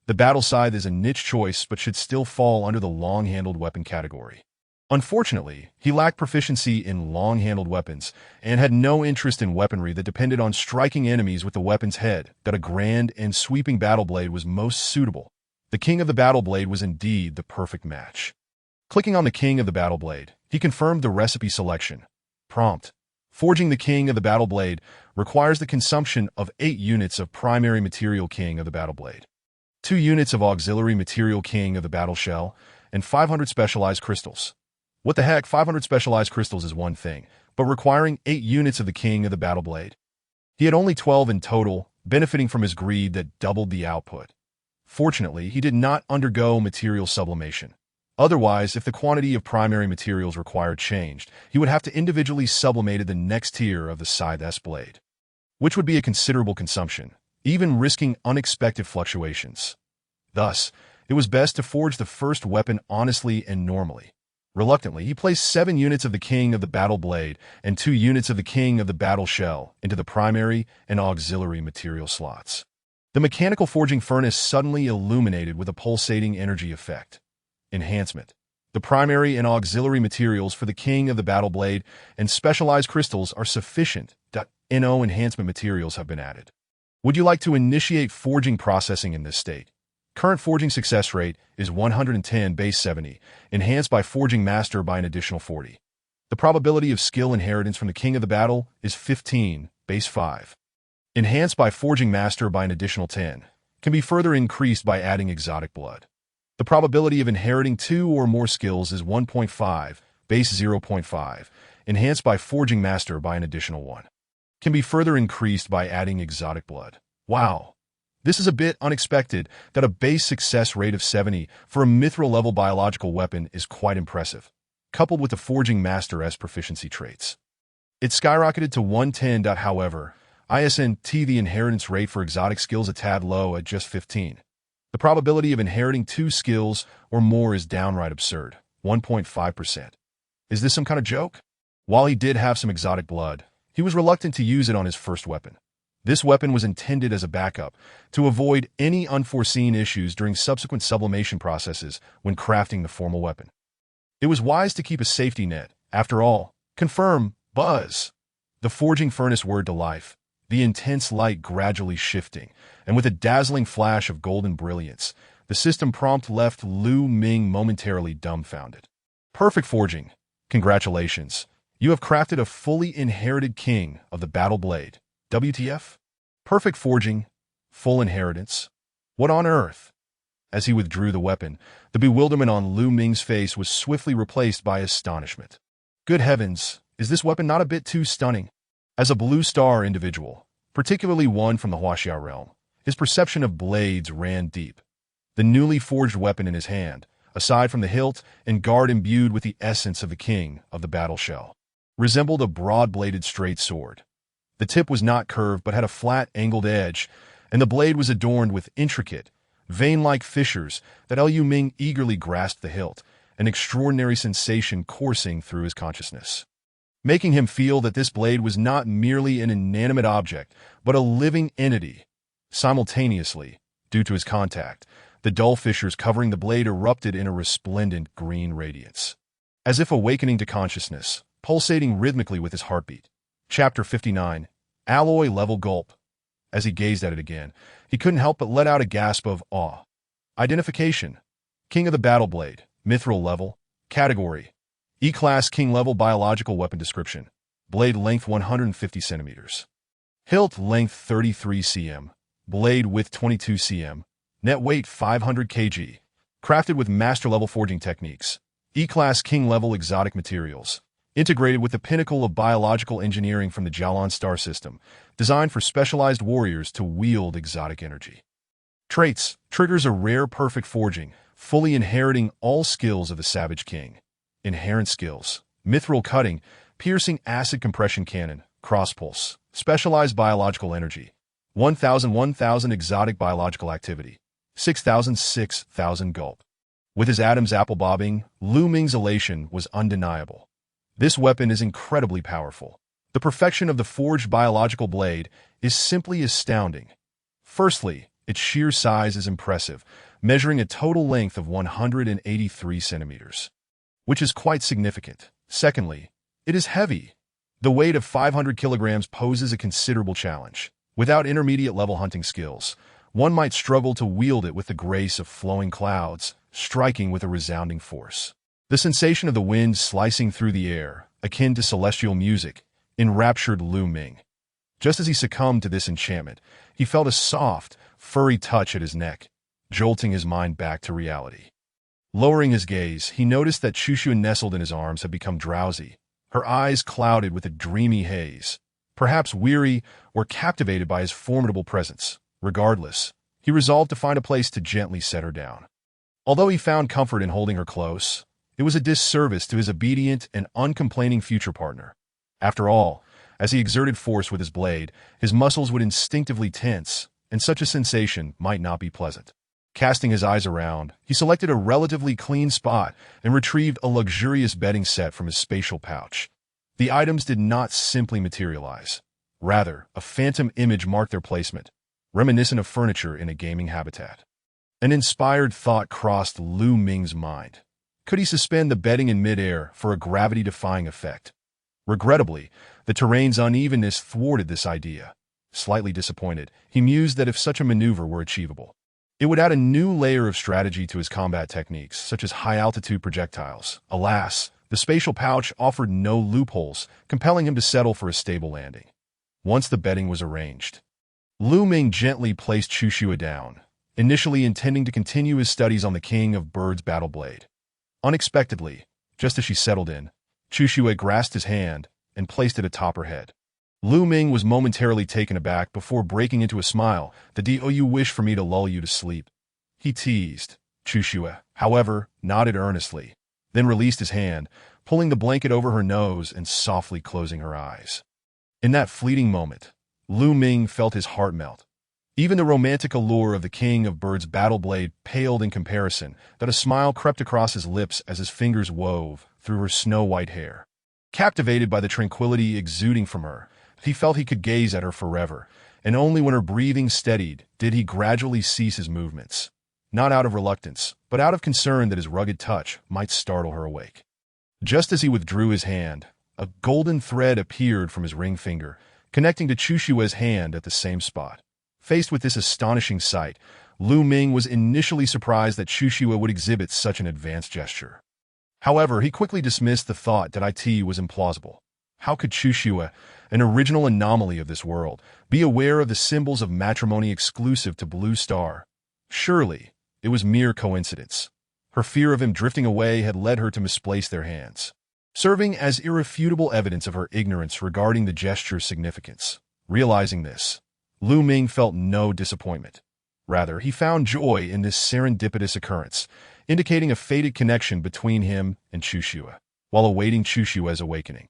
The battle scythe is a niche choice but should still fall under the long-handled weapon category. Unfortunately, he lacked proficiency in long-handled weapons and had no interest in weaponry that depended on striking enemies with the weapon's head. That a grand and sweeping battle blade was most suitable. The King of the Battle Blade was indeed the perfect match. Clicking on the King of the Battle Blade, he confirmed the recipe selection. Prompt: Forging the King of the Battle Blade requires the consumption of 8 units of primary material King of the Battle Blade, 2 units of auxiliary material King of the Battle Shell, and 500 specialized crystals. What the heck, 500 specialized crystals is one thing, but requiring 8 units of the King of the Battle Blade. He had only 12 in total, benefiting from his greed that doubled the output. Fortunately, he did not undergo material sublimation. Otherwise, if the quantity of primary materials required changed, he would have to individually sublimate the next tier of the Scythe's blade, which would be a considerable consumption, even risking unexpected fluctuations. Thus, it was best to forge the first weapon honestly and normally. Reluctantly, he placed 7 units of the King of the Battle Blade and 2 units of the King of the Battle Shell into the primary and auxiliary material slots. The mechanical forging furnace suddenly illuminated with a pulsating energy effect. Enhancement: The primary and auxiliary materials for the King of the Battle Blade and specialized crystals are sufficient. No enhancement materials have been added. Would you like to initiate forging processing in this state? Current forging success rate is 110 base 70, enhanced by Forging Master by an additional 40. The probability of skill inheritance from the King of the Battle is 15 base 5. Enhanced by Forging Master by an additional 10, can be further increased by adding exotic blood. The probability of inheriting 2 or more skills is 1.5 base 0.5, enhanced by Forging Master by an additional 1. Can be further increased by adding exotic blood. Wow! This is a bit unexpected. That a base success rate of 70 for a mithril-level biological weapon is quite impressive, coupled with the Forging Master's proficiency traits. It skyrocketed to 110. However, the inheritance rate for exotic skills a tad low at just 15. The probability of inheriting 2 skills or more is downright absurd, 1.5%. Is this some kind of joke? While he did have some exotic blood, he was reluctant to use it on his first weapon. This weapon was intended as a backup to avoid any unforeseen issues during subsequent sublimation processes when crafting the formal weapon. It was wise to keep a safety net. After all, confirm, buzz. The forging furnace whirred to life, the intense light gradually shifting, and with a dazzling flash of golden brilliance, the system prompt left Lu Ming momentarily dumbfounded. Perfect forging. Congratulations. You have crafted a fully inherited king of the battle blade. WTF? Perfect forging. Full inheritance. What on earth? As he withdrew the weapon, the bewilderment on Lu Ming's face was swiftly replaced by astonishment. Good heavens, is this weapon not a bit too stunning? As a Blue Star individual, particularly one from the Huaxia realm, his perception of blades ran deep. The newly forged weapon in his hand, aside from the hilt and guard imbued with the essence of the king of the battle shell, resembled a broad-bladed straight sword. The tip was not curved but had a flat, angled edge, and the blade was adorned with intricate, vein-like fissures that Lu Ming eagerly grasped the hilt, an extraordinary sensation coursing through his consciousness, making him feel that this blade was not merely an inanimate object, but a living entity. Simultaneously, due to his contact, the dull fissures covering the blade erupted in a resplendent green radiance, as if awakening to consciousness, pulsating rhythmically with his heartbeat. Chapter 59. Alloy Level Gulp. As he gazed at it again, he couldn't help but let out a gasp of awe. Identification. King of the Battle Blade. Mithril level. Category. E-Class King level biological weapon description. Blade length 150 centimeters. Hilt length 33 cm. Blade width 22 cm. Net weight 500 kg. Crafted with master level forging techniques. E-Class King level exotic materials. Integrated with the pinnacle of biological engineering from the Jialan star system, designed for specialized warriors to wield exotic energy. Traits. Triggers a rare perfect forging, fully inheriting all skills of the Savage King. Inherent skills. Mithril cutting, piercing acid compression cannon, cross pulse, specialized biological energy. 1,000 exotic biological activity. 6,000 gulp. With his atoms apple bobbing, Lu Ming's elation was undeniable. This weapon is incredibly powerful. The perfection of the forged biological blade is simply astounding. Firstly, its sheer size is impressive, measuring a total length of 183 centimeters, which is quite significant. Secondly, it is heavy. The weight of 500 kilograms poses a considerable challenge. Without intermediate-level hunting skills, one might struggle to wield it with the grace of flowing clouds, striking with a resounding force. The sensation of the wind slicing through the air, akin to celestial music, enraptured Lu Ming. Just as he succumbed to this enchantment, he felt a soft, furry touch at his neck, jolting his mind back to reality. Lowering his gaze, he noticed that Chuxua nestled in his arms had become drowsy, her eyes clouded with a dreamy haze, perhaps weary or captivated by his formidable presence. Regardless, he resolved to find a place to gently set her down. Although he found comfort in holding her close, it was a disservice to his obedient and uncomplaining future partner. After all, as he exerted force with his blade, his muscles would instinctively tense, and such a sensation might not be pleasant. Casting his eyes around, he selected a relatively clean spot and retrieved a luxurious bedding set from his spatial pouch. The items did not simply materialize. Rather, a phantom image marked their placement, reminiscent of furniture in a gaming habitat. An inspired thought crossed Lu Ming's mind. Could he suspend the bedding in midair for a gravity-defying effect? Regrettably, the terrain's unevenness thwarted this idea. Slightly disappointed, he mused that if such a maneuver were achievable, it would add a new layer of strategy to his combat techniques, such as high-altitude projectiles. Alas, the spatial pouch offered no loopholes, compelling him to settle for a stable landing. Once the bedding was arranged, Lu Ming gently placed Chuxua down, initially intending to continue his studies on the King of Birds' battle blade. Unexpectedly, just as she settled in, Chuxua grasped his hand and placed it atop her head. Lu Ming was momentarily taken aback before breaking into a smile. "Do you wish for me to lull you to sleep?" he teased. Chuxua, however, nodded earnestly, then released his hand, pulling the blanket over her nose and softly closing her eyes. In that fleeting moment, Lu Ming felt his heart melt. Even the romantic allure of the king of birds' battle blade paled in comparison, that a smile crept across his lips as his fingers wove through her snow-white hair. Captivated by the tranquility exuding from her, he felt he could gaze at her forever, and only when her breathing steadied did he gradually cease his movements. Not out of reluctance, but out of concern that his rugged touch might startle her awake. Just as he withdrew his hand, a golden thread appeared from his ring finger, connecting to Chushua's hand at the same spot. Faced with this astonishing sight, Lu Ming was initially surprised that Chushua would exhibit such an advanced gesture. However, he quickly dismissed the thought that it was implausible. How could Chushua, an original anomaly of this world, be aware of the symbols of matrimony exclusive to Blue Star? Surely, it was mere coincidence. Her fear of him drifting away had led her to misplace their hands, serving as irrefutable evidence of her ignorance regarding the gesture's significance. Realizing this, Lu Ming felt no disappointment. Rather, he found joy in this serendipitous occurrence, indicating a fated connection between him and Chushua. While awaiting Chushua's awakening,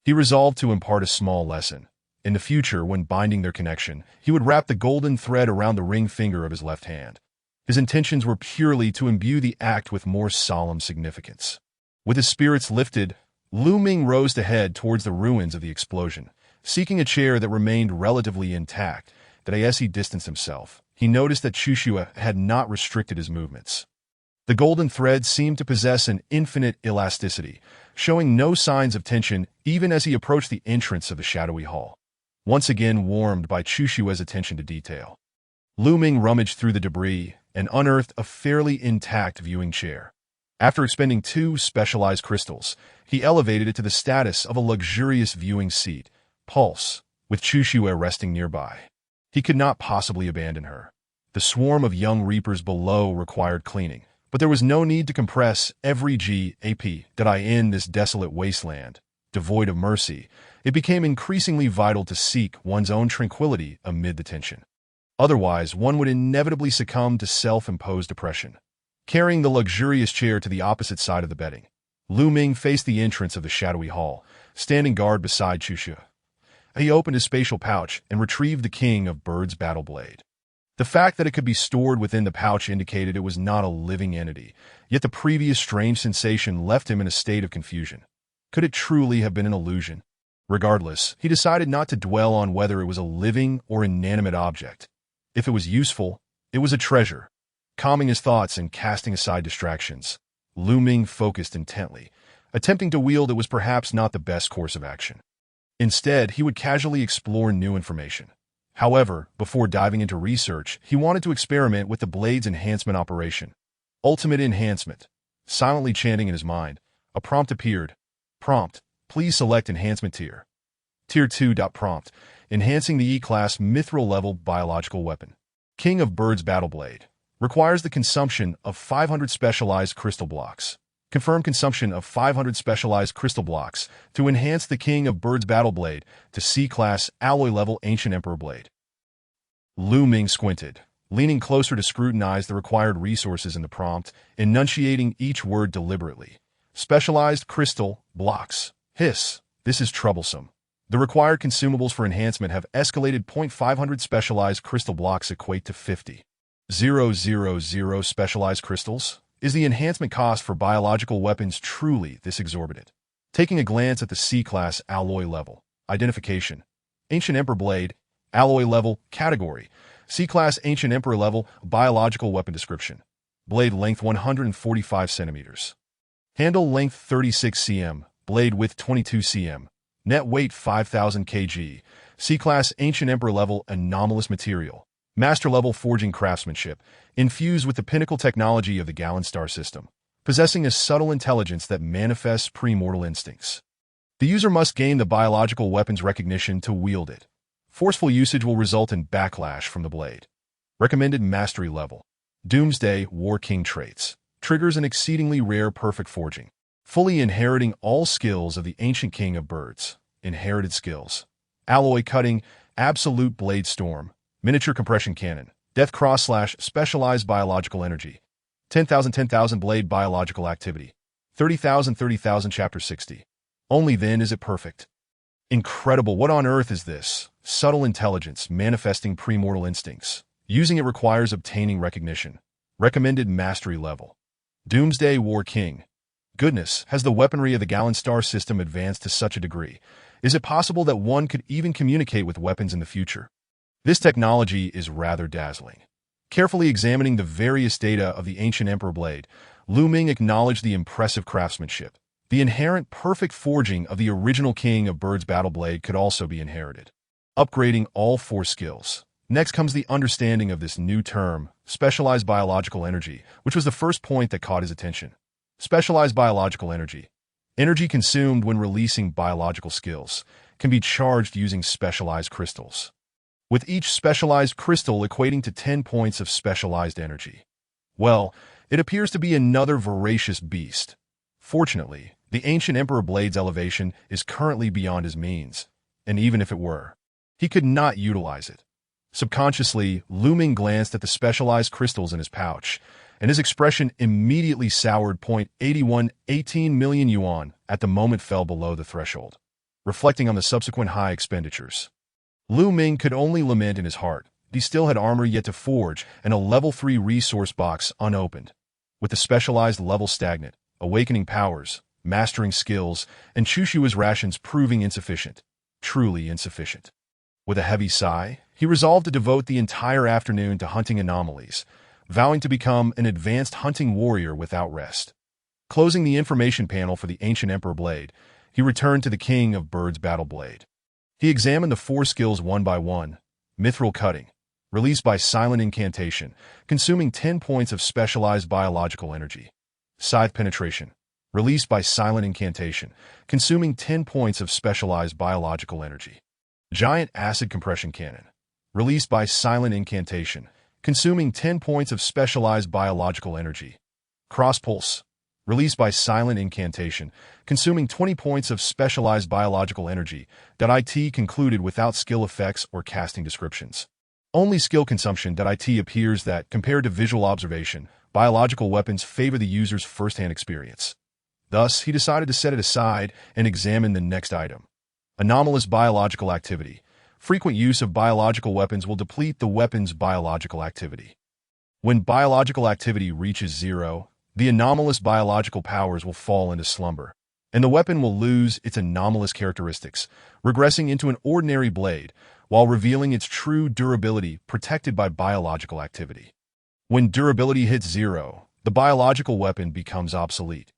he resolved to impart a small lesson. In the future, when binding their connection, he would wrap the golden thread around the ring finger of his left hand. His intentions were purely to imbue the act with more solemn significance. With his spirits lifted, Lu Ming rose to head towards the ruins of the explosion, seeking a chair that remained relatively intact. That as he distanced himself, he noticed that Chushua had not restricted his movements. The golden thread seemed to possess an infinite elasticity, showing no signs of tension even as he approached the entrance of the shadowy hall. Once again warmed by Chushua's attention to detail, Lu Ming rummaged through the debris and unearthed a fairly intact viewing chair. After expending 2 specialized crystals, he elevated it to the status of a luxurious viewing seat, Pulse, with Chushua resting nearby. He could not possibly abandon her. The swarm of young reapers below required cleaning, but there was no need to compress every GAP that in this desolate wasteland, devoid of mercy. It became increasingly vital to seek one's own tranquility amid the tension. Otherwise, one would inevitably succumb to self-imposed depression. Carrying the luxurious chair to the opposite side of the bedding, Lu Ming faced the entrance of the shadowy hall, standing guard beside Chushua. He opened his spatial pouch and retrieved the king of birds' battle blade. The fact that it could be stored within the pouch indicated it was not a living entity, yet the previous strange sensation left him in a state of confusion. Could it truly have been an illusion? Regardless, he decided not to dwell on whether it was a living or inanimate object. If it was useful, it was a treasure. Calming his thoughts and casting aside distractions, Lu Ming focused intently. Attempting to wield it was perhaps not the best course of action. Instead, he would casually explore new information. However, before diving into research, he wanted to experiment with the blade's enhancement operation. Ultimate enhancement. Silently chanting in his mind, a prompt appeared. Prompt: please select enhancement tier. Tier 2. Prompt: enhancing the E-class mithril level biological weapon. King of Birds Battle Blade. Requires the consumption of 500 specialized crystal blocks. Confirm consumption of 500 specialized crystal blocks to enhance the King of Birds Battle Blade to C-Class Alloy Level Ancient Emperor Blade. Lu Ming squinted, leaning closer to scrutinize the required resources in the prompt, enunciating each word deliberately. Specialized crystal blocks. Hiss. This is troublesome. The required consumables for enhancement have escalated. 500 specialized crystal blocks equate to 50,000 specialized crystals. Is the enhancement cost for biological weapons truly this exorbitant? Taking a glance at the C-Class Alloy Level. Identification. Ancient Emperor Blade. Alloy Level. Category. C-Class Ancient Emperor Level. Biological Weapon Description. Blade length 145 centimeters. Handle length 36 cm. Blade width 22 cm. Net weight 5,000 kg. C-Class Ancient Emperor Level. Anomalous material. Master level forging craftsmanship, infused with the pinnacle technology of the Gallon Star system, possessing a subtle intelligence that manifests pre-mortal instincts. The user must gain the biological weapon's recognition to wield it. Forceful usage will result in backlash from the blade. Recommended mastery level. Doomsday War King traits. Triggers an exceedingly rare perfect forging. Fully inheriting all skills of the Ancient King of Birds. Inherited skills. Alloy cutting, absolute blade storm. Miniature compression cannon. Death cross / specialized biological energy. 10,000 blade biological activity. 30,000 chapter 60. Only then is it perfect. Incredible. What on earth is this? Subtle intelligence manifesting premortal instincts. Using it requires obtaining recognition. Recommended mastery level. Doomsday War King. Goodness, has the weaponry of the Gallon Star system advanced to such a degree? Is it possible that one could even communicate with weapons in the future? This technology is rather dazzling. Carefully examining the various data of the ancient Emperor Blade, Lu Ming acknowledged the impressive craftsmanship. The inherent perfect forging of the original King of Birds Battle Blade could also be inherited. Upgrading all 4 skills. Next comes the understanding of this new term, specialized biological energy, which was the first point that caught his attention. Specialized biological energy. Energy consumed when releasing biological skills can be charged using specialized crystals, with each specialized crystal equating to 10 points of specialized energy. Well, it appears to be another voracious beast. Fortunately, the ancient Emperor Blade's elevation is currently beyond his means, and even if it were, he could not utilize it. Subconsciously, Lu Ming glanced at the specialized crystals in his pouch, and his expression immediately soured. 18 million yuan at the moment fell below the threshold. Reflecting on the subsequent high expenditures, Lu Ming could only lament in his heart. He still had armor yet to forge and a level 3 resource box unopened. With the specialized level stagnant, awakening powers, mastering skills, and Chushua's rations proving insufficient. Truly insufficient. With a heavy sigh, he resolved to devote the entire afternoon to hunting anomalies, vowing to become an advanced hunting warrior without rest. Closing the information panel for the ancient Emperor Blade, he returned to the King of Birds Battle Blade. He examined the 4 skills one by one. Mithril Cutting. Released by Silent Incantation, consuming 10 points of specialized biological energy. Scythe Penetration. Released by Silent Incantation, consuming 10 points of specialized biological energy. Giant Acid Compression Cannon. Released by Silent Incantation, consuming 10 points of specialized biological energy. Cross Pulse. Released by Silent Incantation, consuming 20 points of specialized biological energy. It concluded without skill effects or casting descriptions. Only skill consumption. It appears that, compared to visual observation, biological weapons favor the user's first-hand experience. Thus, he decided to set it aside and examine the next item. Anomalous biological activity. Frequent use of biological weapons will deplete the weapon's biological activity. When biological activity reaches 0, the anomalous biological powers will fall into slumber, and the weapon will lose its anomalous characteristics, regressing into an ordinary blade, while revealing its true durability protected by biological activity. When durability hits 0, the biological weapon becomes obsolete.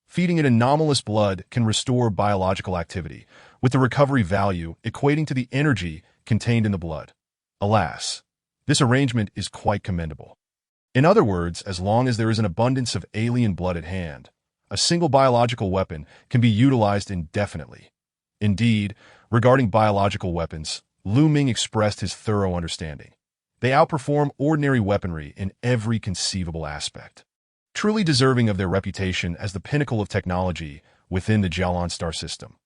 Feeding it anomalous blood can restore biological activity, with the recovery value equating to the energy contained in the blood. Alas, this arrangement is quite commendable. In other words, as long as there is an abundance of alien blood at hand, a single biological weapon can be utilized indefinitely. Indeed, regarding biological weapons, Lu Ming expressed his thorough understanding. They outperform ordinary weaponry in every conceivable aspect, truly deserving of their reputation as the pinnacle of technology within the Jialan Star system.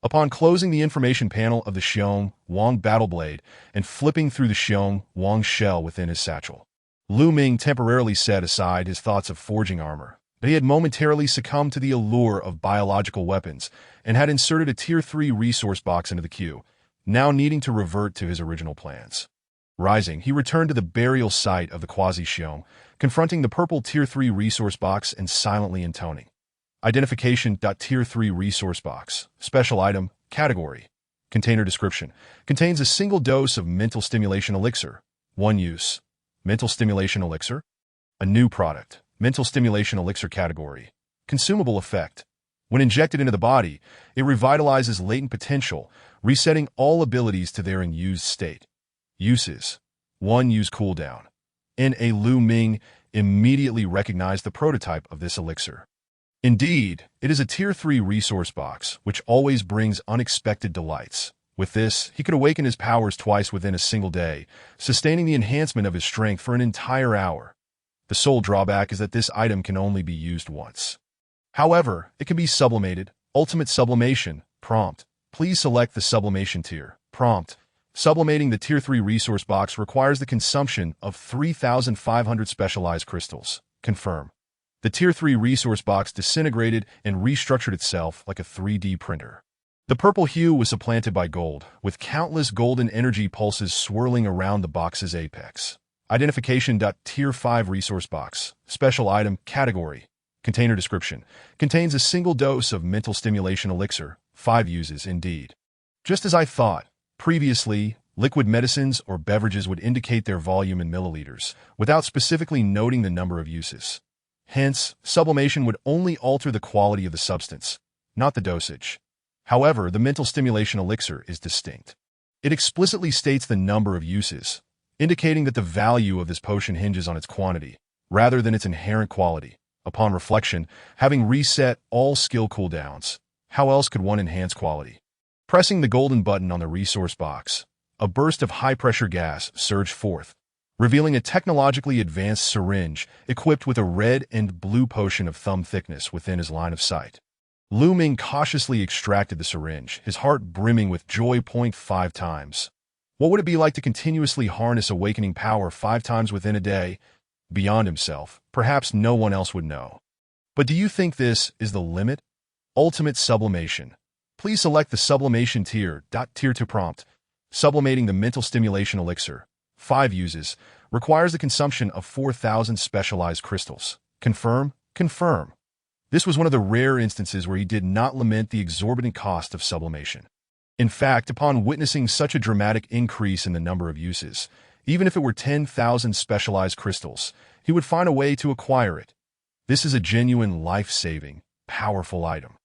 Upon closing the information panel of the Xiong Wang Battle Blade and flipping through the Xiong Wang shell within his satchel, Lu Ming temporarily set aside his thoughts of forging armor. But he had momentarily succumbed to the allure of biological weapons and had inserted a Tier 3 resource box into the queue, now needing to revert to his original plans. Rising, he returned to the burial site of the Quasi-Xiong, confronting the purple Tier 3 resource box and silently intoning. Identification. Tier 3 resource box. Special item. Category. Container description. Contains a single dose of mental stimulation elixir. One use. Mental stimulation elixir. A new product. Mental stimulation elixir category. Consumable effect. When injected into the body, it revitalizes latent potential, resetting all abilities to their unused state. Uses. 1 use cooldown. N.A. Lu Ming immediately recognized the prototype of this elixir. Indeed, it is a Tier 3 resource box, which always brings unexpected delights. With this, he could awaken his powers twice within a single day, sustaining the enhancement of his strength for an entire hour. The sole drawback is that this item can only be used once. However, it can be sublimated. Ultimate sublimation. Prompt. Please select the sublimation tier. Prompt. Sublimating the Tier 3 resource box requires the consumption of 3,500 specialized crystals. Confirm. The Tier 3 resource box disintegrated and restructured itself like a 3D printer. The purple hue was supplanted by gold, with countless golden energy pulses swirling around the box's apex. Identification. Tier 5 resource box. Special item. Category. Container description. Contains a single dose of mental stimulation elixir. 5 uses indeed. Just as I thought. Previously, liquid medicines or beverages would indicate their volume in milliliters, without specifically noting the number of uses. Hence, sublimation would only alter the quality of the substance, not the dosage. However, the mental stimulation elixir is distinct. It explicitly states the number of uses, indicating that the value of this potion hinges on its quantity, rather than its inherent quality. Upon reflection, having reset all skill cooldowns, how else could one enhance quality? Pressing the golden button on the resource box, a burst of high-pressure gas surged forth, revealing a technologically advanced syringe equipped with a red and blue potion of thumb thickness within his line of sight. Lu Ming cautiously extracted the syringe, his heart brimming with joy. 5 times. What would it be like to continuously harness awakening power 5 times within a day? Beyond himself, perhaps no one else would know. But do you think this is the limit? Ultimate sublimation. Please select the sublimation tier. Tier 2 prompt. Sublimating the mental stimulation elixir. 5 uses. Requires the consumption of 4,000 specialized crystals. Confirm? Confirm. This was one of the rare instances where he did not lament the exorbitant cost of sublimation. In fact, upon witnessing such a dramatic increase in the number of uses, even if it were 10,000 specialized crystals, he would find a way to acquire it. This is a genuine life-saving, powerful item.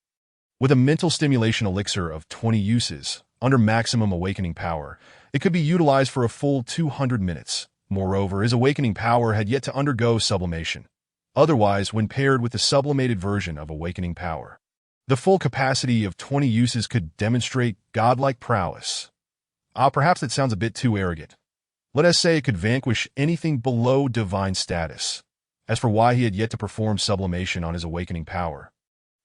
With a mental stimulation elixir of 20 uses, under maximum awakening power, it could be utilized for a full 200 minutes. Moreover, his awakening power had yet to undergo sublimation. Otherwise, when paired with the sublimated version of awakening power, the full capacity of 20 uses could demonstrate godlike prowess. Perhaps that sounds a bit too arrogant. Let us say it could vanquish anything below divine status. As for why he had yet to perform sublimation on his awakening power,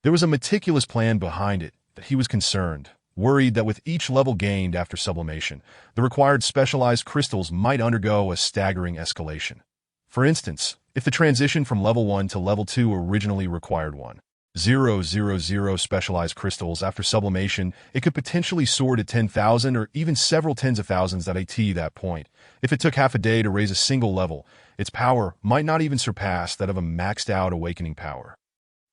there was a meticulous plan behind it that he was concerned, worried that with each level gained after sublimation, the required specialized crystals might undergo a staggering escalation. For instance, if the transition from level 1 to level 2 originally required 1,000 specialized crystals after sublimation, it could potentially soar to 10,000 or even several tens of thousands at that point. If it took half a day to raise a single level, its power might not even surpass that of a maxed-out awakening power,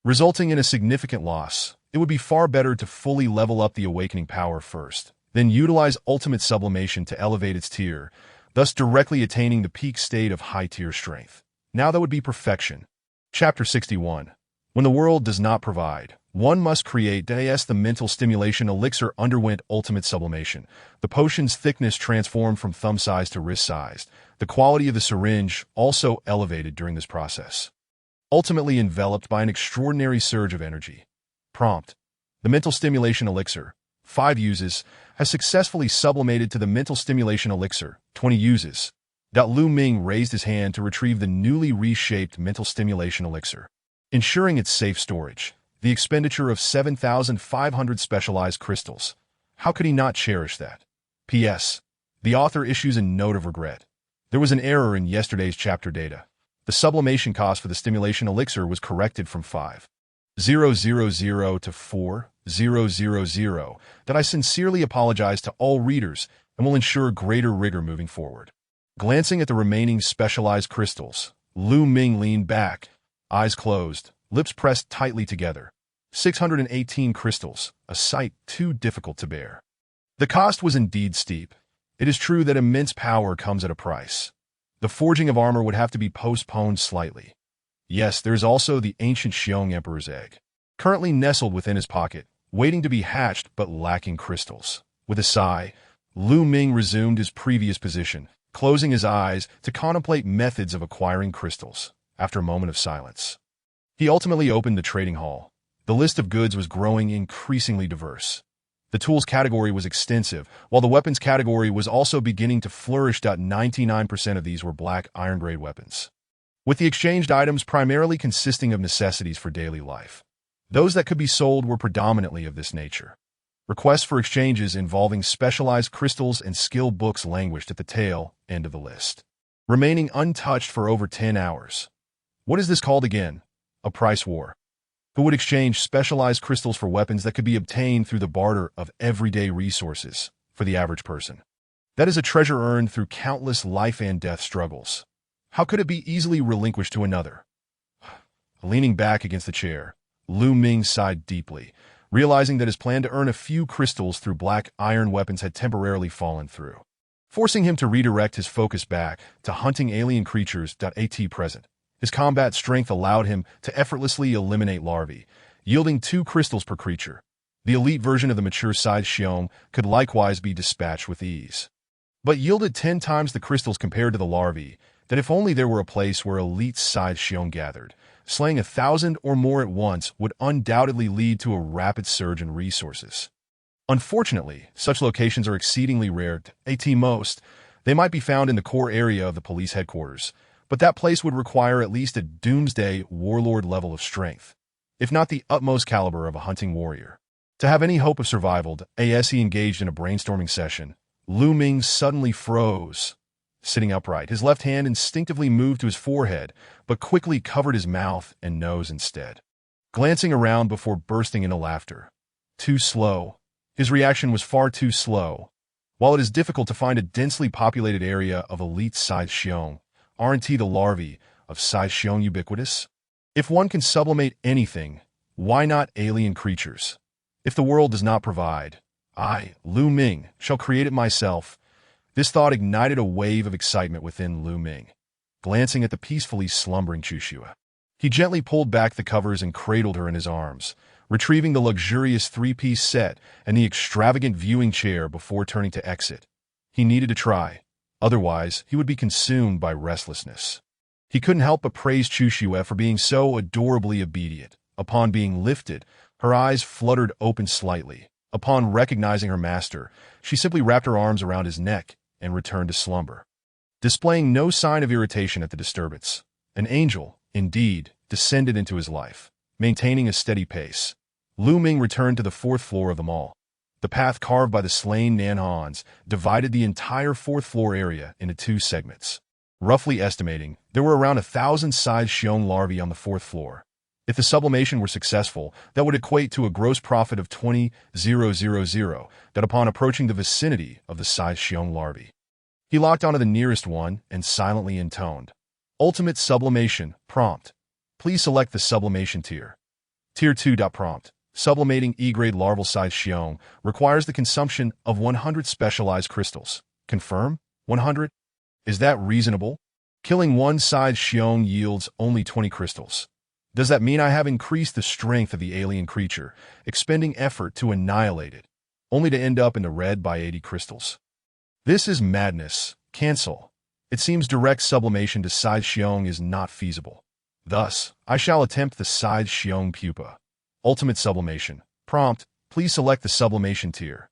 resulting in a significant loss. It would be far better to fully level up the awakening power first, then utilize ultimate sublimation to elevate its tier, thus directly attaining the peak state of high-tier strength. Now that would be perfection. Chapter 61. When the world does not provide, one must create. The mental stimulation elixir underwent ultimate sublimation. The potion's thickness transformed from thumb-sized to wrist-sized. The quality of the syringe also elevated during this process, ultimately enveloped by an extraordinary surge of energy. Prompt. The mental stimulation elixir, 5 uses, has successfully sublimated to the mental stimulation elixir, 20 uses. Lu Ming raised his hand to retrieve the newly reshaped mental stimulation elixir, ensuring its safe storage. The expenditure of 7,500 specialized crystals. How could he not cherish that? P.S. The author issues a note of regret. There was an error in yesterday's chapter data. The sublimation cost for the stimulation elixir was corrected from 5,000 to 4,000. That I sincerely apologize to all readers and will ensure greater rigor moving forward. Glancing at the remaining specialized crystals, Lu Ming leaned back, eyes closed, lips pressed tightly together. 618 crystals, a sight too difficult to bear. The cost was indeed steep. It is true that immense power comes at a price. The forging of armor would have to be postponed slightly. Yes, there is also the ancient Xiong Emperor's egg, currently nestled within his pocket, waiting to be hatched but lacking crystals. With a sigh, Lu Ming resumed his previous position, closing his eyes to contemplate methods of acquiring crystals. After a moment of silence, he ultimately opened the trading hall. The list of goods was growing increasingly diverse. The tools category was extensive, while the weapons category was also beginning to flourish. 99% of these were black iron-grade weapons, with the exchanged items primarily consisting of necessities for daily life. Those that could be sold were predominantly of this nature. Requests for exchanges involving specialized crystals and skill books languished at the tail end of the list, remaining untouched for over 10 hours. What is this called again? A price war. Who would exchange specialized crystals for weapons that could be obtained through the barter of everyday resources for the average person? That is a treasure earned through countless life and death struggles. How could it be easily relinquished to another? Leaning back against the chair, Lu Ming sighed deeply, realizing that his plan to earn a few crystals through black iron weapons had temporarily fallen through, forcing him to redirect his focus back to hunting alien creatures. At present, his combat strength allowed him to effortlessly eliminate larvae, yielding 2 crystals per creature. The elite version of the mature side Xiong could likewise be dispatched with ease, but yielded 10 times the crystals compared to the larvae. That if only there were a place where elite side Xiong gathered, slaying 1,000 or more at once would undoubtedly lead to a rapid surge in resources. Unfortunately, such locations are exceedingly rare. At most, they might be found in the core area of the police headquarters, but that place would require at least a doomsday warlord level of strength, if not the utmost caliber of a hunting warrior. To have any hope of survival, as he engaged in a brainstorming session, Lu Ming suddenly froze. Sitting upright, his left hand instinctively moved to his forehead, but quickly covered his mouth and nose instead, glancing around before bursting into laughter. Too slow. His reaction was far too slow. While it is difficult to find a densely populated area of elite side Xiong, aren't the larvae of side Xiong ubiquitous? If one can sublimate anything, why not alien creatures? If the world does not provide, I, Lu Ming, shall create it myself. This thought ignited a wave of excitement within Lu Ming. Glancing at the peacefully slumbering Chushua, he gently pulled back the covers and cradled her in his arms, retrieving the luxurious 3-piece set and the extravagant viewing chair before turning to exit. He needed to try, otherwise he would be consumed by restlessness. He couldn't help but praise Chushua for being so adorably obedient. Upon being lifted, her eyes fluttered open slightly. Upon recognizing her master, she simply wrapped her arms around his neck and returned to slumber, displaying no sign of irritation at the disturbance. An angel, indeed, descended into his life, maintaining a steady pace. Lu Ming returned to the 4th floor of the mall. The path carved by the slain Nanhans divided the entire 4th floor area into 2 segments. Roughly estimating, there were around 1,000 side Xiong larvae on the 4th floor. If the sublimation were successful, that would equate to a gross profit of 20,000 that upon approaching the vicinity of the side Xiong larvae. He locked onto the nearest one and silently intoned, "Ultimate sublimation, prompt. Please select the sublimation tier. Tier 2. Prompt. Sublimating E-grade larval side Xiong requires the consumption of 100 specialized crystals. Confirm? 100? Is that reasonable? Killing one side Xiong yields only 20 crystals. Does that mean I have increased the strength of the alien creature, expending effort to annihilate it, only to end up in the red by 80 crystals? This is madness. Cancel. It seems direct sublimation to side Xiong is not feasible. Thus, I shall attempt the side Xiong pupa. Ultimate sublimation. Prompt. Please select the sublimation tier.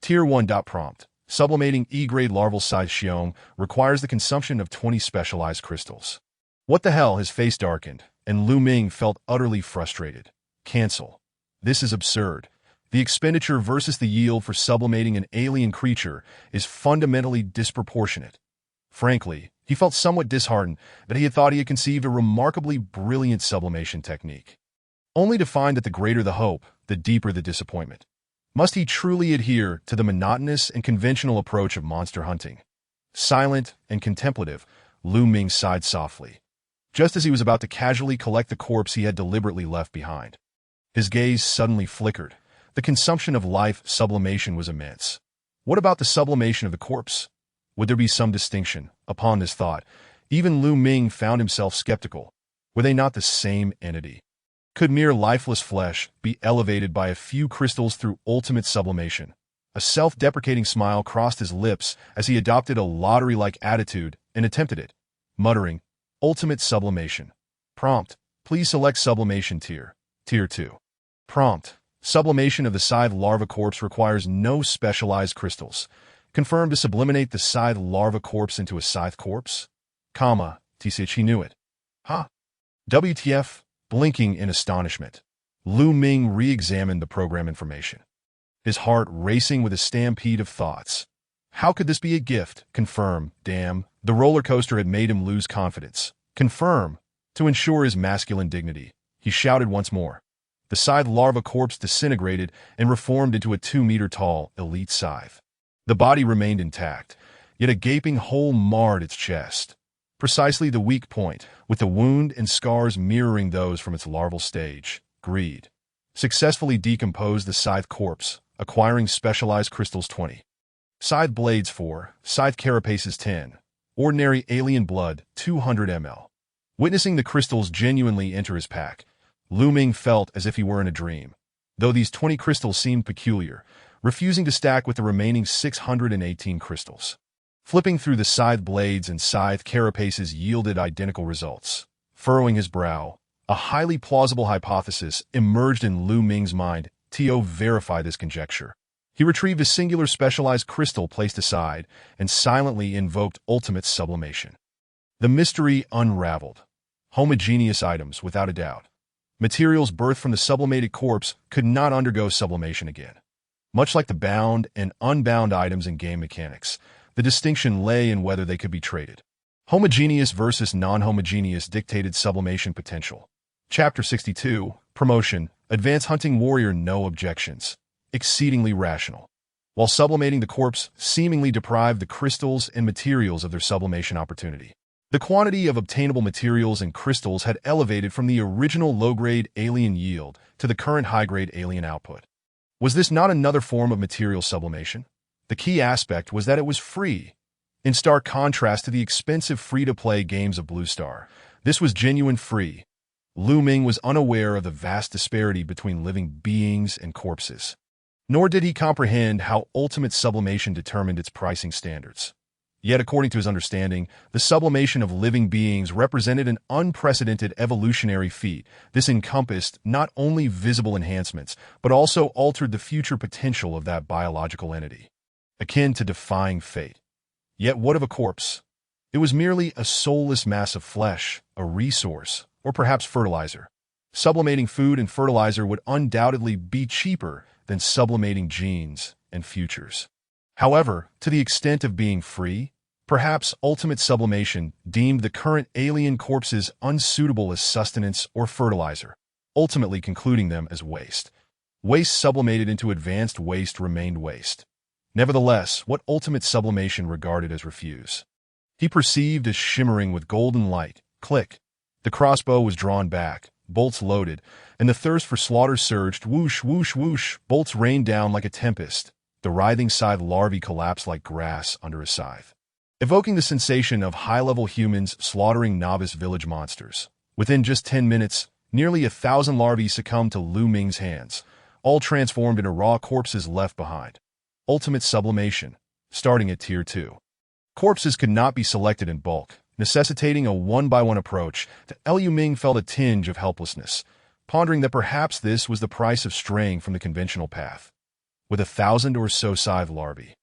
Tier 1. Prompt. Sublimating E-grade larval side Xiong requires the consumption of 20 specialized crystals. What the hell? His face darkened, and Lu Ming felt utterly frustrated. Cancel. This is absurd. The expenditure versus the yield for sublimating an alien creature is fundamentally disproportionate. Frankly, he felt somewhat disheartened that he had thought he had conceived a remarkably brilliant sublimation technique, only to find that the greater the hope, the deeper the disappointment. Must he truly adhere to the monotonous and conventional approach of monster hunting? Silent and contemplative, Lu Ming sighed softly, just as he was about to casually collect the corpse he had deliberately left behind. His gaze suddenly flickered. The consumption of life sublimation was immense. What about the sublimation of the corpse? Would there be some distinction? Upon this thought, even Lu Ming found himself skeptical. Were they not the same entity? Could mere lifeless flesh be elevated by a few crystals through ultimate sublimation? A self-deprecating smile crossed his lips as he adopted a lottery-like attitude and attempted it, muttering, "Ultimate sublimation. Prompt. Please select sublimation tier. Tier 2. Prompt. Sublimation of the scythe larva corpse requires no specialized crystals. Confirm to sublimate the scythe larva corpse into a scythe corpse? Comma. TCH, he knew it. Huh? WTF? Blinking in astonishment, Lu Ming re-examined the program information, his heart racing with a stampede of thoughts. How could this be a gift? Confirm. Damn, the roller coaster had made him lose confidence. Confirm. To ensure his masculine dignity, he shouted once more. The scythe larva corpse disintegrated and reformed into a 2-meter-tall elite scythe. The body remained intact, yet a gaping hole marred its chest. Precisely the weak point, with the wound and scars mirroring those from its larval stage. Greed successfully decomposed the scythe corpse, acquiring specialized crystals 20. Scythe blades 4, scythe carapaces 10, ordinary alien blood 200 ml. Witnessing the crystals genuinely enter his pack, Lu Ming felt as if he were in a dream, though these 20 crystals seemed peculiar, refusing to stack with the remaining 618 crystals. Flipping through the scythe blades and scythe carapaces yielded identical results. Furrowing his brow, a highly plausible hypothesis emerged in Lu Ming's mind. To verify this conjecture, he retrieved a singular specialized crystal placed aside and silently invoked ultimate sublimation. The mystery unraveled. Homogeneous items, without a doubt. Materials birthed from the sublimated corpse could not undergo sublimation again. Much like the bound and unbound items in game mechanics, the distinction lay in whether they could be traded. Homogeneous versus non-homogeneous dictated sublimation potential. Chapter 62, Promotion, Advanced Hunting Warrior. No objections. Exceedingly rational. While sublimating the corpse seemingly deprived the crystals and materials of their sublimation opportunity. The quantity of obtainable materials and crystals had elevated from the original low-grade alien yield to the current high-grade alien output. Was this not another form of material sublimation? The key aspect was that it was free. In stark contrast to the expensive free-to-play games of Blue Star, this was genuine free. Lu Ming was unaware of the vast disparity between living beings and corpses. Nor did he comprehend how ultimate sublimation determined its pricing standards. Yet, according to his understanding, the sublimation of living beings represented an unprecedented evolutionary feat. This encompassed not only visible enhancements, but also altered the future potential of that biological entity, akin to defying fate. Yet what of a corpse? It was merely a soulless mass of flesh, a resource, or perhaps fertilizer. Sublimating food and fertilizer would undoubtedly be cheaper than sublimating genes and futures. However, to the extent of being free, perhaps ultimate sublimation deemed the current alien corpses unsuitable as sustenance or fertilizer, ultimately concluding them as waste. Waste sublimated into advanced waste remained waste. Nevertheless, what ultimate sublimation regarded as refuse? He perceived as shimmering with golden light. Click. The crossbow was drawn back, bolts loaded, and the thirst for slaughter surged. Whoosh, whoosh, whoosh. Bolts rained down like a tempest. The writhing scythe larvae collapsed like grass under a scythe, evoking the sensation of high-level humans slaughtering novice village monsters. Within just 10 minutes, nearly 1,000 larvae succumbed to Lu Ming's hands, all transformed into raw corpses left behind. Ultimate sublimation, starting at Tier 2. Corpses could not be selected in bulk, necessitating a one-by-one approach. Lu Ming felt a tinge of helplessness, pondering that perhaps this was the price of straying from the conventional path. With 1,000 or so scythe larvae,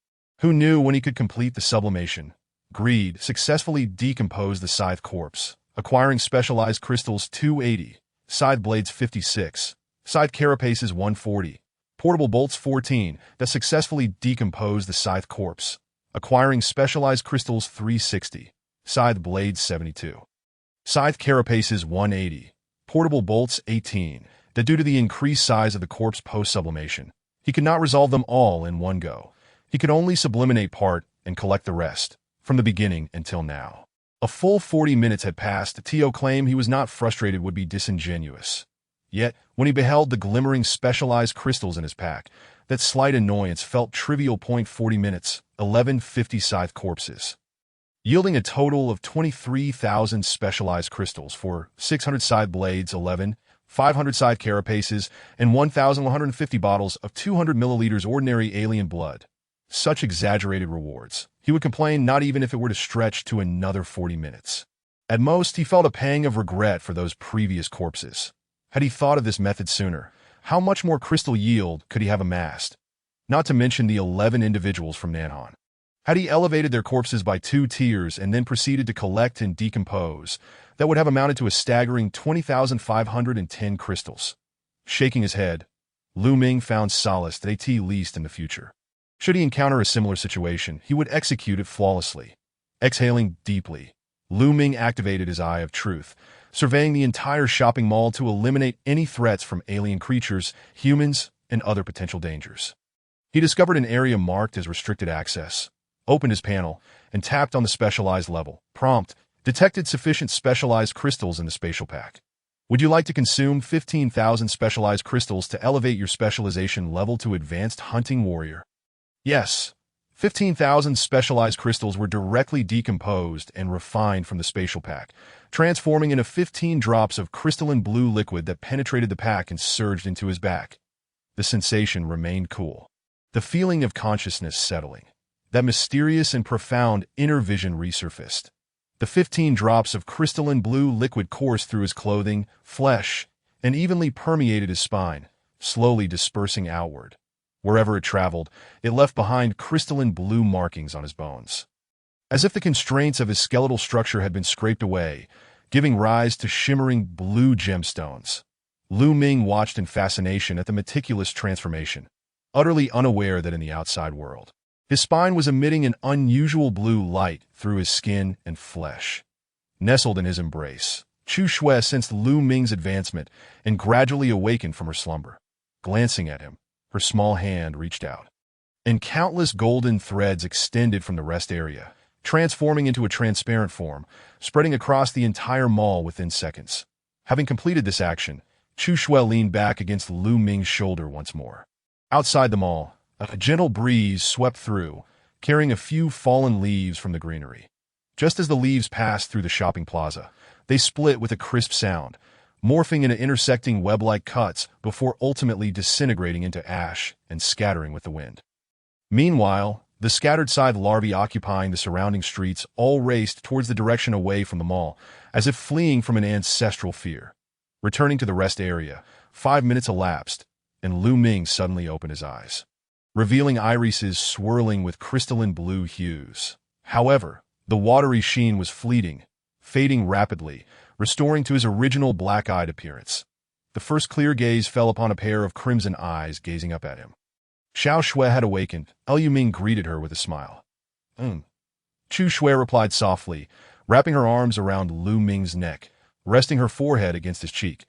who knew when he could complete the sublimation? Greed successfully decomposed the scythe corpse, acquiring specialized crystals 280, scythe blades 56, scythe carapaces 140, portable bolts 14 that successfully decomposed the scythe corpse, acquiring specialized crystals 360, scythe blades 72, scythe carapaces 180, portable bolts 18 that due to the increased size of the corpse post-sublimation, he could not resolve them all in one go. He could only subliminate part and collect the rest, from the beginning until now. A full 40 minutes had passed. To claim he was not frustrated would be disingenuous. Yet, when he beheld the glimmering specialized crystals in his pack, that slight annoyance felt trivial. 40 minutes, 1150 scythe corpses, yielding a total of 23,000 specialized crystals for 600 scythe blades, 11, 500 scythe carapaces, and 1,150 bottles of 200 milliliters ordinary alien blood. Such exaggerated rewards. He would complain not even if it were to stretch to another 40 minutes. At most, he felt a pang of regret for those previous corpses. Had he thought of this method sooner, how much more crystal yield could he have amassed? Not to mention the 11 individuals from Nanhan. Had he elevated their corpses by 2 tiers and then proceeded to collect and decompose, that would have amounted to a staggering 20,510 crystals. Shaking his head, Lu Ming found solace at least in the future. Should he encounter a similar situation, he would execute it flawlessly. Exhaling deeply, Lu Ming activated his Eye of Truth, surveying the entire shopping mall to eliminate any threats from alien creatures, humans, and other potential dangers. He discovered an area marked as restricted access, opened his panel, and tapped on the specialized level. Prompt, Detected sufficient specialized crystals in the spatial pack. Would you like to consume 15,000 specialized crystals to elevate your specialization level to Advanced Hunting Warrior? Yes. 15,000 specialized crystals were directly decomposed and refined from the spatial pack, transforming into 15 drops of crystalline blue liquid that penetrated the pack and surged into his back. The sensation remained cool. The feeling of consciousness settling. That mysterious and profound inner vision resurfaced. The 15 drops of crystalline blue liquid coursed through his clothing, flesh, and evenly permeated his spine, slowly dispersing outward. Wherever it traveled, it left behind crystalline blue markings on his bones. As if the constraints of his skeletal structure had been scraped away, giving rise to shimmering blue gemstones. Lu Ming watched in fascination at the meticulous transformation, utterly unaware that in the outside world, his spine was emitting an unusual blue light through his skin and flesh. Nestled in his embrace, Chu Shui sensed Lu Ming's advancement and gradually awakened from her slumber. Glancing at him, her small hand reached out, and countless golden threads extended from the rest area, transforming into a transparent form, spreading across the entire mall within seconds. Having completed this action, Chu Shui leaned back against Lu Ming's shoulder once more. Outside the mall, a gentle breeze swept through, carrying a few fallen leaves from the greenery. Just as the leaves passed through the shopping plaza, they split with a crisp sound, morphing into intersecting web-like cuts before ultimately disintegrating into ash and scattering with the wind. Meanwhile, the scattered scythe larvae occupying the surrounding streets all raced towards the direction away from the mall, as if fleeing from an ancestral fear. Returning to the rest area, 5 minutes elapsed, and Lu Ming suddenly opened his eyes, revealing irises swirling with crystalline blue hues. However, the watery sheen was fleeting, fading rapidly, restoring to his original black-eyed appearance. The first clear gaze fell upon a pair of crimson eyes gazing up at him. Xiao Shui had awakened. Lu Ming greeted her with a smile. Chu Shui replied softly, wrapping her arms around Lu Ming's neck, resting her forehead against his cheek.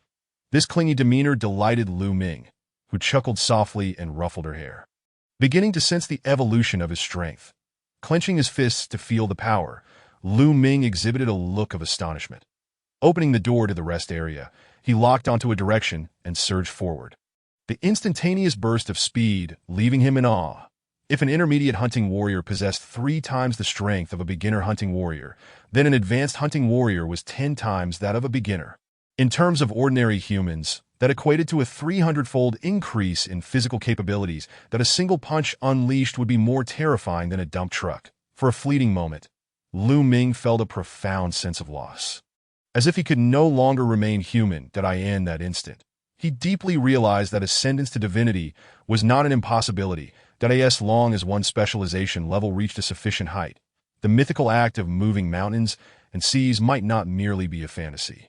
This clingy demeanor delighted Lu Ming, who chuckled softly and ruffled her hair. Beginning to sense the evolution of his strength, clenching his fists to feel the power, Lu Ming exhibited a look of astonishment. Opening the door to the rest area, he locked onto a direction and surged forward. The instantaneous burst of speed, leaving him in awe. If an intermediate hunting warrior possessed 3 times the strength of a beginner hunting warrior, then an advanced hunting warrior was 10 times that of a beginner. In terms of ordinary humans, that equated to a 300-fold increase in physical capabilities that a single punch unleashed would be more terrifying than a dump truck. For a fleeting moment, Lu Ming felt a profound sense of loss. As if he could no longer remain human in that instant. He deeply realized that ascendance to divinity was not an impossibility, as long as one's specialization level reached a sufficient height. The mythical act of moving mountains and seas might not merely be a fantasy.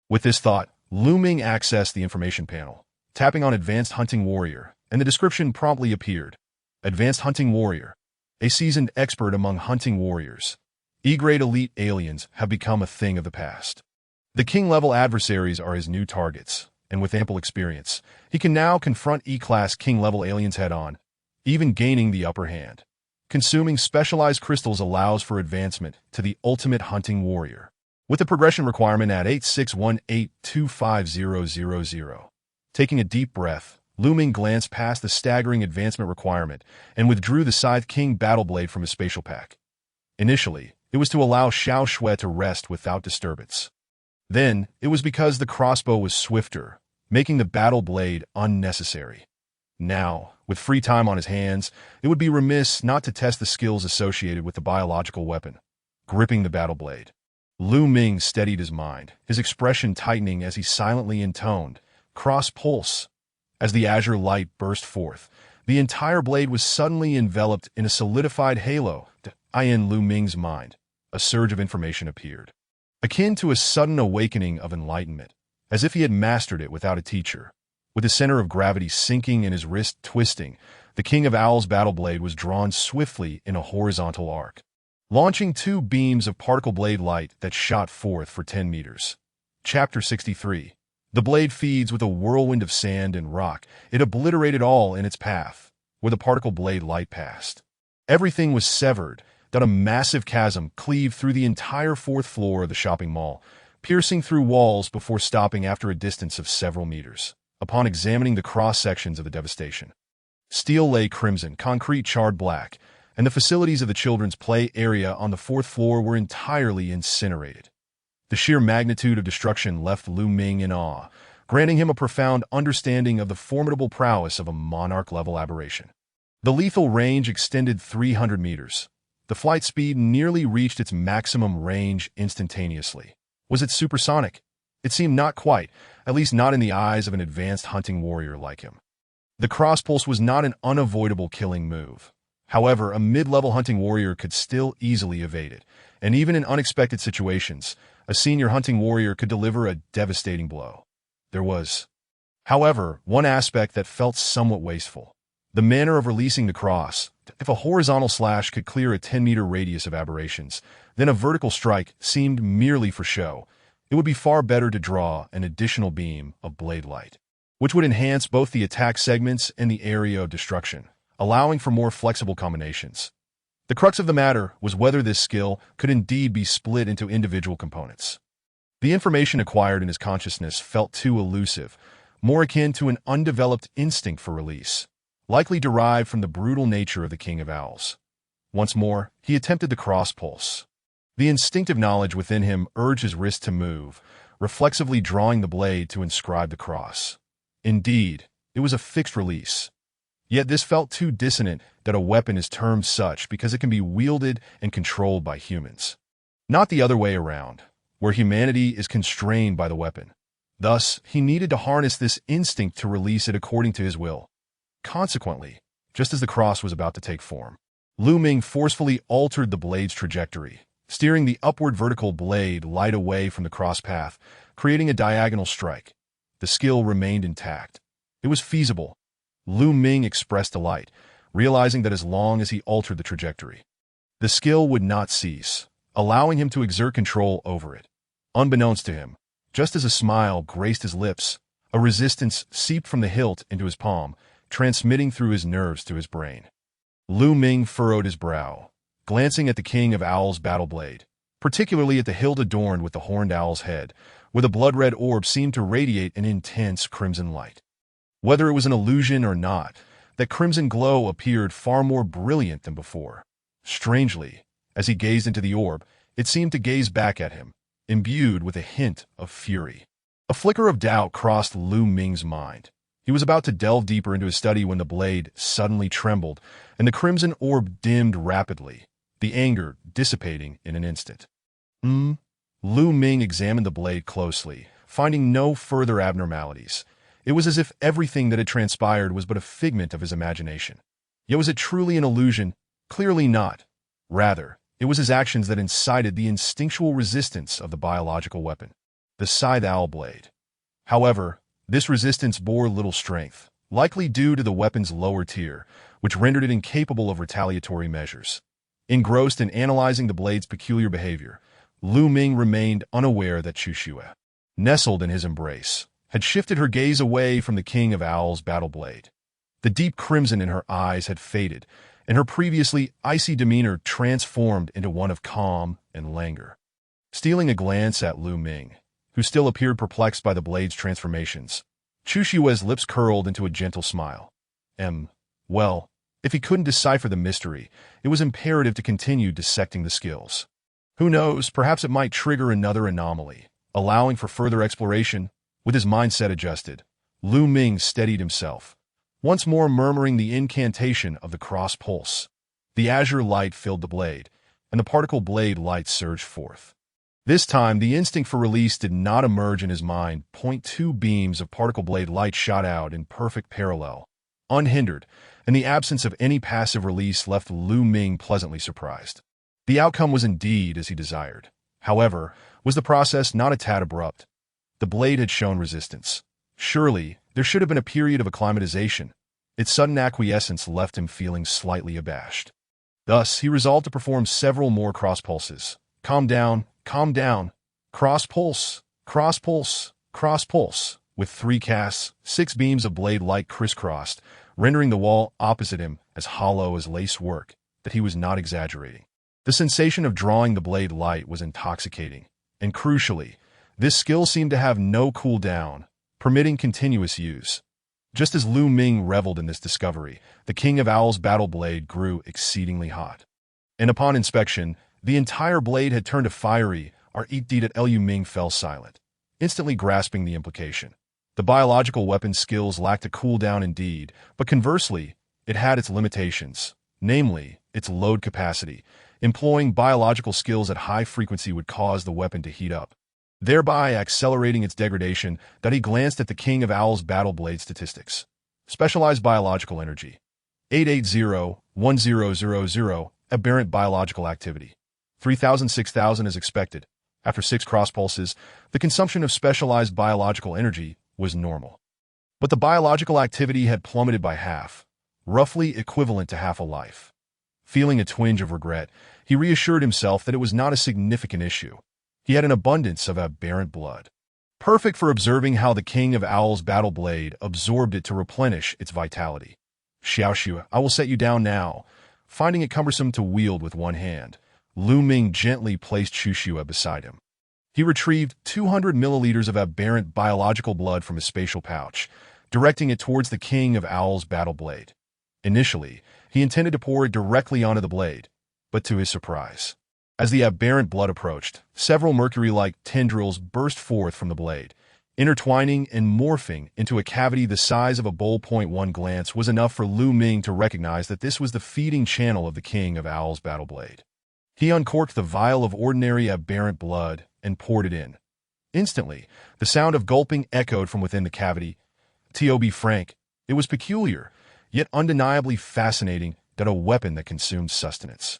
With this thought, Lu Ming accessed the information panel, tapping on Advanced Hunting Warrior, and the description promptly appeared. Advanced Hunting Warrior, a seasoned expert among hunting warriors. E-grade elite aliens have become a thing of the past. The king-level adversaries are his new targets, and with ample experience, he can now confront E-class king-level aliens head-on, even gaining the upper hand. Consuming specialized crystals allows for advancement to the ultimate hunting warrior, with a progression requirement at 86182500. Taking a deep breath, Lu Ming glanced past the staggering advancement requirement and withdrew the Scythe King battle blade from his spatial pack. Initially, it was to allow Xiao Shui to rest without disturbance. Then, it was because the crossbow was swifter, making the battle blade unnecessary. Now, with free time on his hands, it would be remiss not to test the skills associated with the biological weapon. Gripping the battle blade, Lu Ming steadied his mind, his expression tightening as he silently intoned, "Cross pulse." As the azure light burst forth, the entire blade was suddenly enveloped in a solidified halo. In Lu Ming's mind, a surge of information appeared, akin to a sudden awakening of enlightenment, as if he had mastered it without a teacher. With the center of gravity sinking and his wrist twisting, the King of Owls' battle blade was drawn swiftly in a horizontal arc, launching 2 beams of particle blade light that shot forth for 10 meters. Chapter 63. The blade feeds with a whirlwind of sand and rock. It obliterated all in its path, where the particle blade light passed. Everything was severed, that a massive chasm cleaved through the entire fourth floor of the shopping mall, piercing through walls before stopping after a distance of several meters. Upon examining the cross-sections of the devastation, steel lay crimson, concrete charred black, and the facilities of the children's play area on the fourth floor were entirely incinerated. The sheer magnitude of destruction left Lu Ming in awe, granting him a profound understanding of the formidable prowess of a monarch-level aberration. The lethal range extended 300 meters. The flight speed nearly reached its maximum range instantaneously. Was it supersonic? It seemed not quite, at least not in the eyes of an advanced hunting warrior like him. The cross-pulse was not an unavoidable killing move. However, a mid-level hunting warrior could still easily evade it, and even in unexpected situations, a senior hunting warrior could deliver a devastating blow. There was, however, one aspect that felt somewhat wasteful. The manner of releasing the cross. If a horizontal slash could clear a 10-meter radius of aberrations, then a vertical strike seemed merely for show. It would be far better to draw an additional beam of blade light, which would enhance both the attack segments and the area of destruction, allowing for more flexible combinations. The crux of the matter was whether this skill could indeed be split into individual components. The information acquired in his consciousness felt too elusive, more akin to an undeveloped instinct for release, likely derived from the brutal nature of the King of Owls. Once more, he attempted the cross-pulse. The instinctive knowledge within him urged his wrist to move, reflexively drawing the blade to inscribe the cross. Indeed, it was a fixed release. Yet this felt too dissonant that a weapon is termed such because it can be wielded and controlled by humans. Not the other way around, where humanity is constrained by the weapon. Thus, he needed to harness this instinct to release it according to his will. Consequently, just as the cross was about to take form, Lu Ming forcefully altered the blade's trajectory, steering the upward vertical blade light away from the cross path, creating a diagonal strike. The skill remained intact. It was feasible. Lu Ming expressed delight, realizing that as long as he altered the trajectory, the skill would not cease, allowing him to exert control over it. Unbeknownst to him, just as a smile graced his lips, a resistance seeped from the hilt into his palm, transmitting through his nerves to his brain. Lu Ming furrowed his brow, glancing at the King of Owls' battle blade, particularly at the hilt adorned with the horned owl's head, where the blood-red orb seemed to radiate an intense crimson light. Whether it was an illusion or not, that crimson glow appeared far more brilliant than before. Strangely, as he gazed into the orb, it seemed to gaze back at him, imbued with a hint of fury. A flicker of doubt crossed Lu Ming's mind. He was about to delve deeper into his study when the blade suddenly trembled, and the crimson orb dimmed rapidly, the anger dissipating in an instant. Lu Ming examined the blade closely, finding no further abnormalities. It was as if everything that had transpired was but a figment of his imagination. Yet was it truly an illusion? Clearly not. Rather, it was his actions that incited the instinctual resistance of the biological weapon, the scythe owl blade. However, this resistance bore little strength, likely due to the weapon's lower tier, which rendered it incapable of retaliatory measures. Engrossed in analyzing the blade's peculiar behavior, Lu Ming remained unaware that Chu Xue, nestled in his embrace, had shifted her gaze away from the King of Owls' battle blade. The deep crimson in her eyes had faded, and her previously icy demeanor transformed into one of calm and languor. Stealing a glance at Lu Ming, who still appeared perplexed by the blade's transformations, Chu Xue's lips curled into a gentle smile. Well, if he couldn't decipher the mystery, it was imperative to continue dissecting the skills. Who knows, perhaps it might trigger another anomaly, allowing for further exploration. With his mindset adjusted, Lu Ming steadied himself, once more murmuring the incantation of the cross pulse. The azure light filled the blade, and the particle blade light surged forth. This time, the instinct for release did not emerge in his mind. 2 beams of particle blade light shot out in perfect parallel, unhindered, and the absence of any passive release left Lu Ming pleasantly surprised. The outcome was indeed as he desired. However, was the process not a tad abrupt? The blade had shown resistance. Surely, there should have been a period of acclimatization. Its sudden acquiescence left him feeling slightly abashed. Thus, he resolved to perform several more cross-pulses. Calm down, cross-pulse, cross-pulse, cross-pulse. With 3 casts, 6 beams of blade light crisscrossed, rendering the wall opposite him as hollow as lace work, that he was not exaggerating. The sensation of drawing the blade light was intoxicating, and crucially, this skill seemed to have no cooldown, permitting continuous use. Just as Lu Ming reveled in this discovery, the King of Owls' battle blade grew exceedingly hot. And upon inspection, the entire blade had turned a fiery, deed at Lu Ming fell silent, instantly grasping the implication. The biological weapon's skills lacked a cooldown indeed, but conversely, it had its limitations, namely, its load capacity. Employing biological skills at high frequency would cause the weapon to heat up, thereby accelerating its degradation. That he glanced at the King of Owls' battle blade statistics. Specialized biological energy. 880-1000, aberrant biological activity. 3000-6000 as expected. After 6 cross pulses, the consumption of specialized biological energy was normal. But the biological activity had plummeted by half, roughly equivalent to half a life. Feeling a twinge of regret, he reassured himself that it was not a significant issue. He had an abundance of aberrant blood, perfect for observing how the King of Owls' battle blade absorbed it to replenish its vitality. Xiaoxue, I will set you down now. Finding it cumbersome to wield with one hand, Lu Ming gently placed Xiaoxue beside him. He retrieved 200 milliliters of aberrant biological blood from his spatial pouch, directing it towards the King of Owls' battle blade. Initially, he intended to pour it directly onto the blade, but to his surprise, as the aberrant blood approached, several mercury-like tendrils burst forth from the blade, intertwining and morphing into a cavity the size of a bowl. One glance was enough for Lu Ming to recognize that this was the feeding channel of the King of Owls' battle blade. He uncorked the vial of ordinary aberrant blood and poured it in. Instantly, the sound of gulping echoed from within the cavity. To be frank, it was peculiar, yet undeniably fascinating that a weapon that consumed sustenance,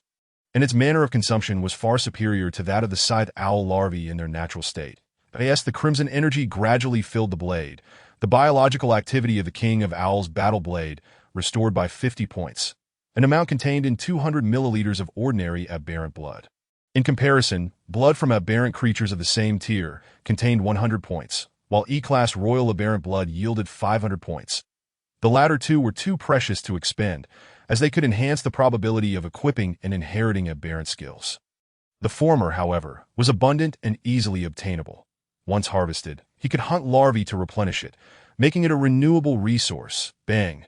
and its manner of consumption was far superior to that of the scythe owl larvae in their natural state. As the crimson energy gradually filled the blade, the biological activity of the King of Owls' battle blade restored by 50 points, an amount contained in 200 milliliters of ordinary aberrant blood. In comparison, blood from aberrant creatures of the same tier contained 100 points, while E-class royal aberrant blood yielded 500 points. The latter two were too precious to expend, as they could enhance the probability of equipping and inheriting aberrant skills. The former, however, was abundant and easily obtainable. Once harvested, he could hunt larvae to replenish it, making it a renewable resource. Bang!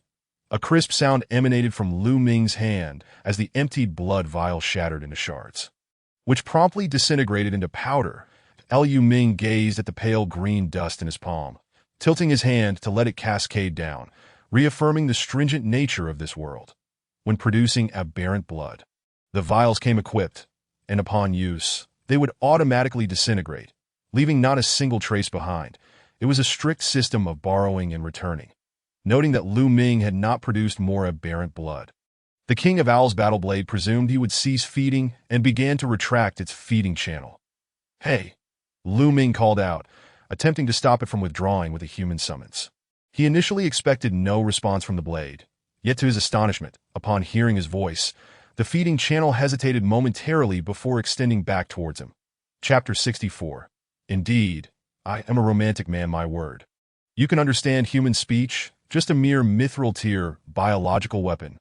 A crisp sound emanated from Lu Ming's hand as the emptied blood vial shattered into shards, which promptly disintegrated into powder. Lu Ming gazed at the pale green dust in his palm, tilting his hand to let it cascade down, reaffirming the stringent nature of this world. When producing aberrant blood, the vials came equipped, and upon use, they would automatically disintegrate, leaving not a single trace behind. It was a strict system of borrowing and returning. Noting that Lu Ming had not produced more aberrant blood, the King of Owls' battle blade presumed he would cease feeding and began to retract its feeding channel. Hey! Lu Ming called out, attempting to stop it from withdrawing with a human summons. He initially expected no response from the blade, yet to his astonishment, upon hearing his voice, the feeding channel hesitated momentarily before extending back towards him. Chapter 64. Indeed, I am a romantic man, my word. You can understand human speech, just a mere mithril tier biological weapon.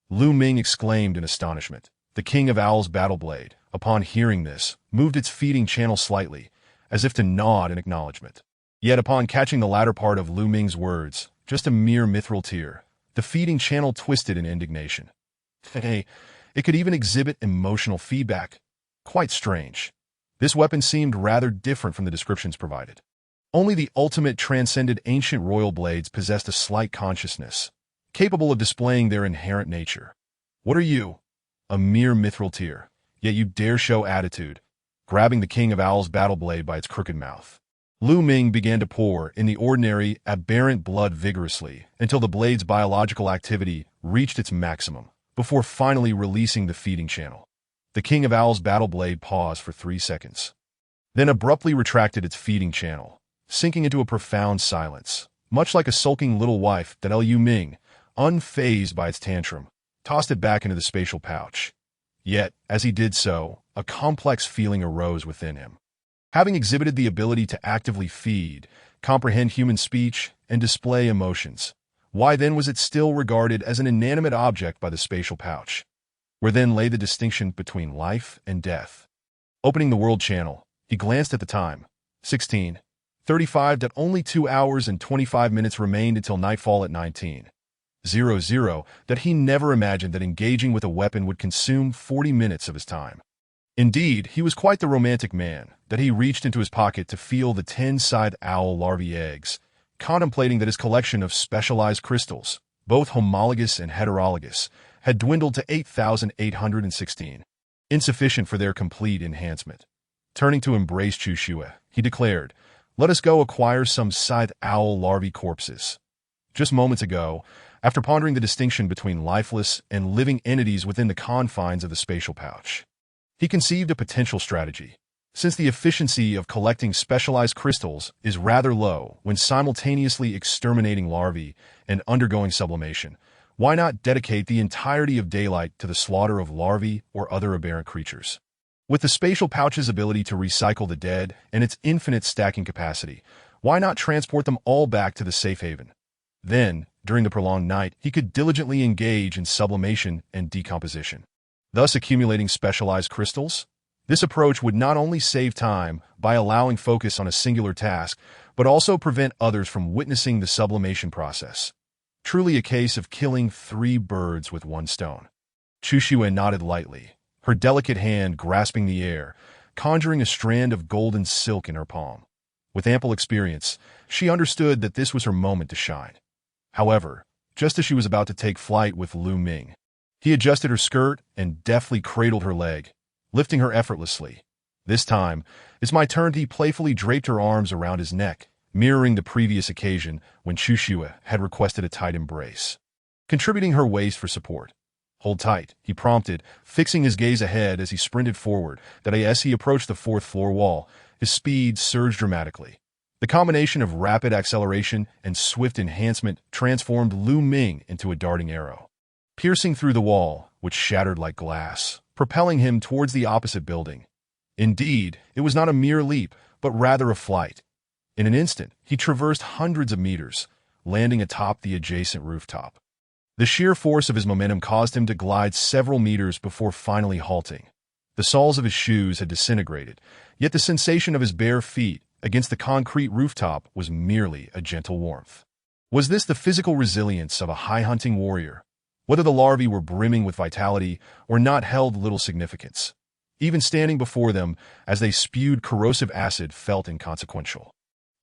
Lu Ming exclaimed in astonishment. The King of Owls' battle blade, upon hearing this, moved its feeding channel slightly, as if to nod in acknowledgement. Yet upon catching the latter part of Lu Ming's words, just a mere mithril tier, the feeding channel twisted in indignation. Hey, it could even exhibit emotional feedback. Quite strange. This weapon seemed rather different from the descriptions provided. Only the ultimate transcended ancient royal blades possessed a slight consciousness, capable of displaying their inherent nature. What are you? A mere mithril tier, yet you dare show attitude, grabbing the King of Owls' battle blade by its crooked mouth. Lu Ming began to pour in the ordinary, aberrant blood vigorously until the blade's biological activity reached its maximum, before finally releasing the feeding channel. The King of Owls' battle blade paused for 3 seconds, then abruptly retracted its feeding channel, sinking into a profound silence, much like a sulking little wife. That Lu Ming, unfazed by its tantrum, tossed it back into the spatial pouch. Yet, as he did so, a complex feeling arose within him. Having exhibited the ability to actively feed, comprehend human speech, and display emotions, why then was it still regarded as an inanimate object by the spatial pouch? where then lay the distinction between life and death. Opening the World Channel, he glanced at the time, 16:35, that only 2 hours and 25 minutes remained until nightfall at 19:00, that he never imagined that engaging with a weapon would consume 40 minutes of his time. Indeed, he was quite the romantic man, that he reached into his pocket to feel the 10-sided owl larvae eggs, contemplating that his collection of specialized crystals, both homologous and heterologous, had dwindled to 8,816, insufficient for their complete enhancement. Turning to embrace Chushue, he declared, "Let us go acquire some scythe owl larvae corpses." Just moments ago, after pondering the distinction between lifeless and living entities within the confines of the spatial pouch, he conceived a potential strategy. Since the efficiency of collecting specialized crystals is rather low when simultaneously exterminating larvae and undergoing sublimation, why not dedicate the entirety of daylight to the slaughter of larvae or other aberrant creatures? With the spatial pouch's ability to recycle the dead and its infinite stacking capacity, why not transport them all back to the safe haven? Then, during the prolonged night, he could diligently engage in sublimation and decomposition, thus accumulating specialized crystals. This approach would not only save time by allowing focus on a singular task, but also prevent others from witnessing the sublimation process. Truly a case of killing 3 birds with 1 stone. Chushue nodded lightly, her delicate hand grasping the air, conjuring a strand of golden silk in her palm. With ample experience, she understood that this was her moment to shine. However, just as she was about to take flight with Lu Ming, he adjusted her skirt and deftly cradled her leg, lifting her effortlessly. This time, it's my turn. He playfully draped her arms around his neck, mirroring the previous occasion when Chushue had requested a tight embrace, contributing her waist for support. "Hold tight," he prompted, fixing his gaze ahead as he sprinted forward. As he approached the 4th floor wall, his speed surged dramatically. The combination of rapid acceleration and swift enhancement transformed Lu Ming into a darting arrow, piercing through the wall, which shattered like glass, propelling him towards the opposite building. Indeed, it was not a mere leap, but rather a flight. In an instant, he traversed hundreds of meters, landing atop the adjacent rooftop. The sheer force of his momentum caused him to glide several meters before finally halting. The soles of his shoes had disintegrated, yet the sensation of his bare feet against the concrete rooftop was merely a gentle warmth. Was this the physical resilience of a high-hunting warrior? Whether the larvae were brimming with vitality or not held little significance. Even standing before them as they spewed corrosive acid felt inconsequential.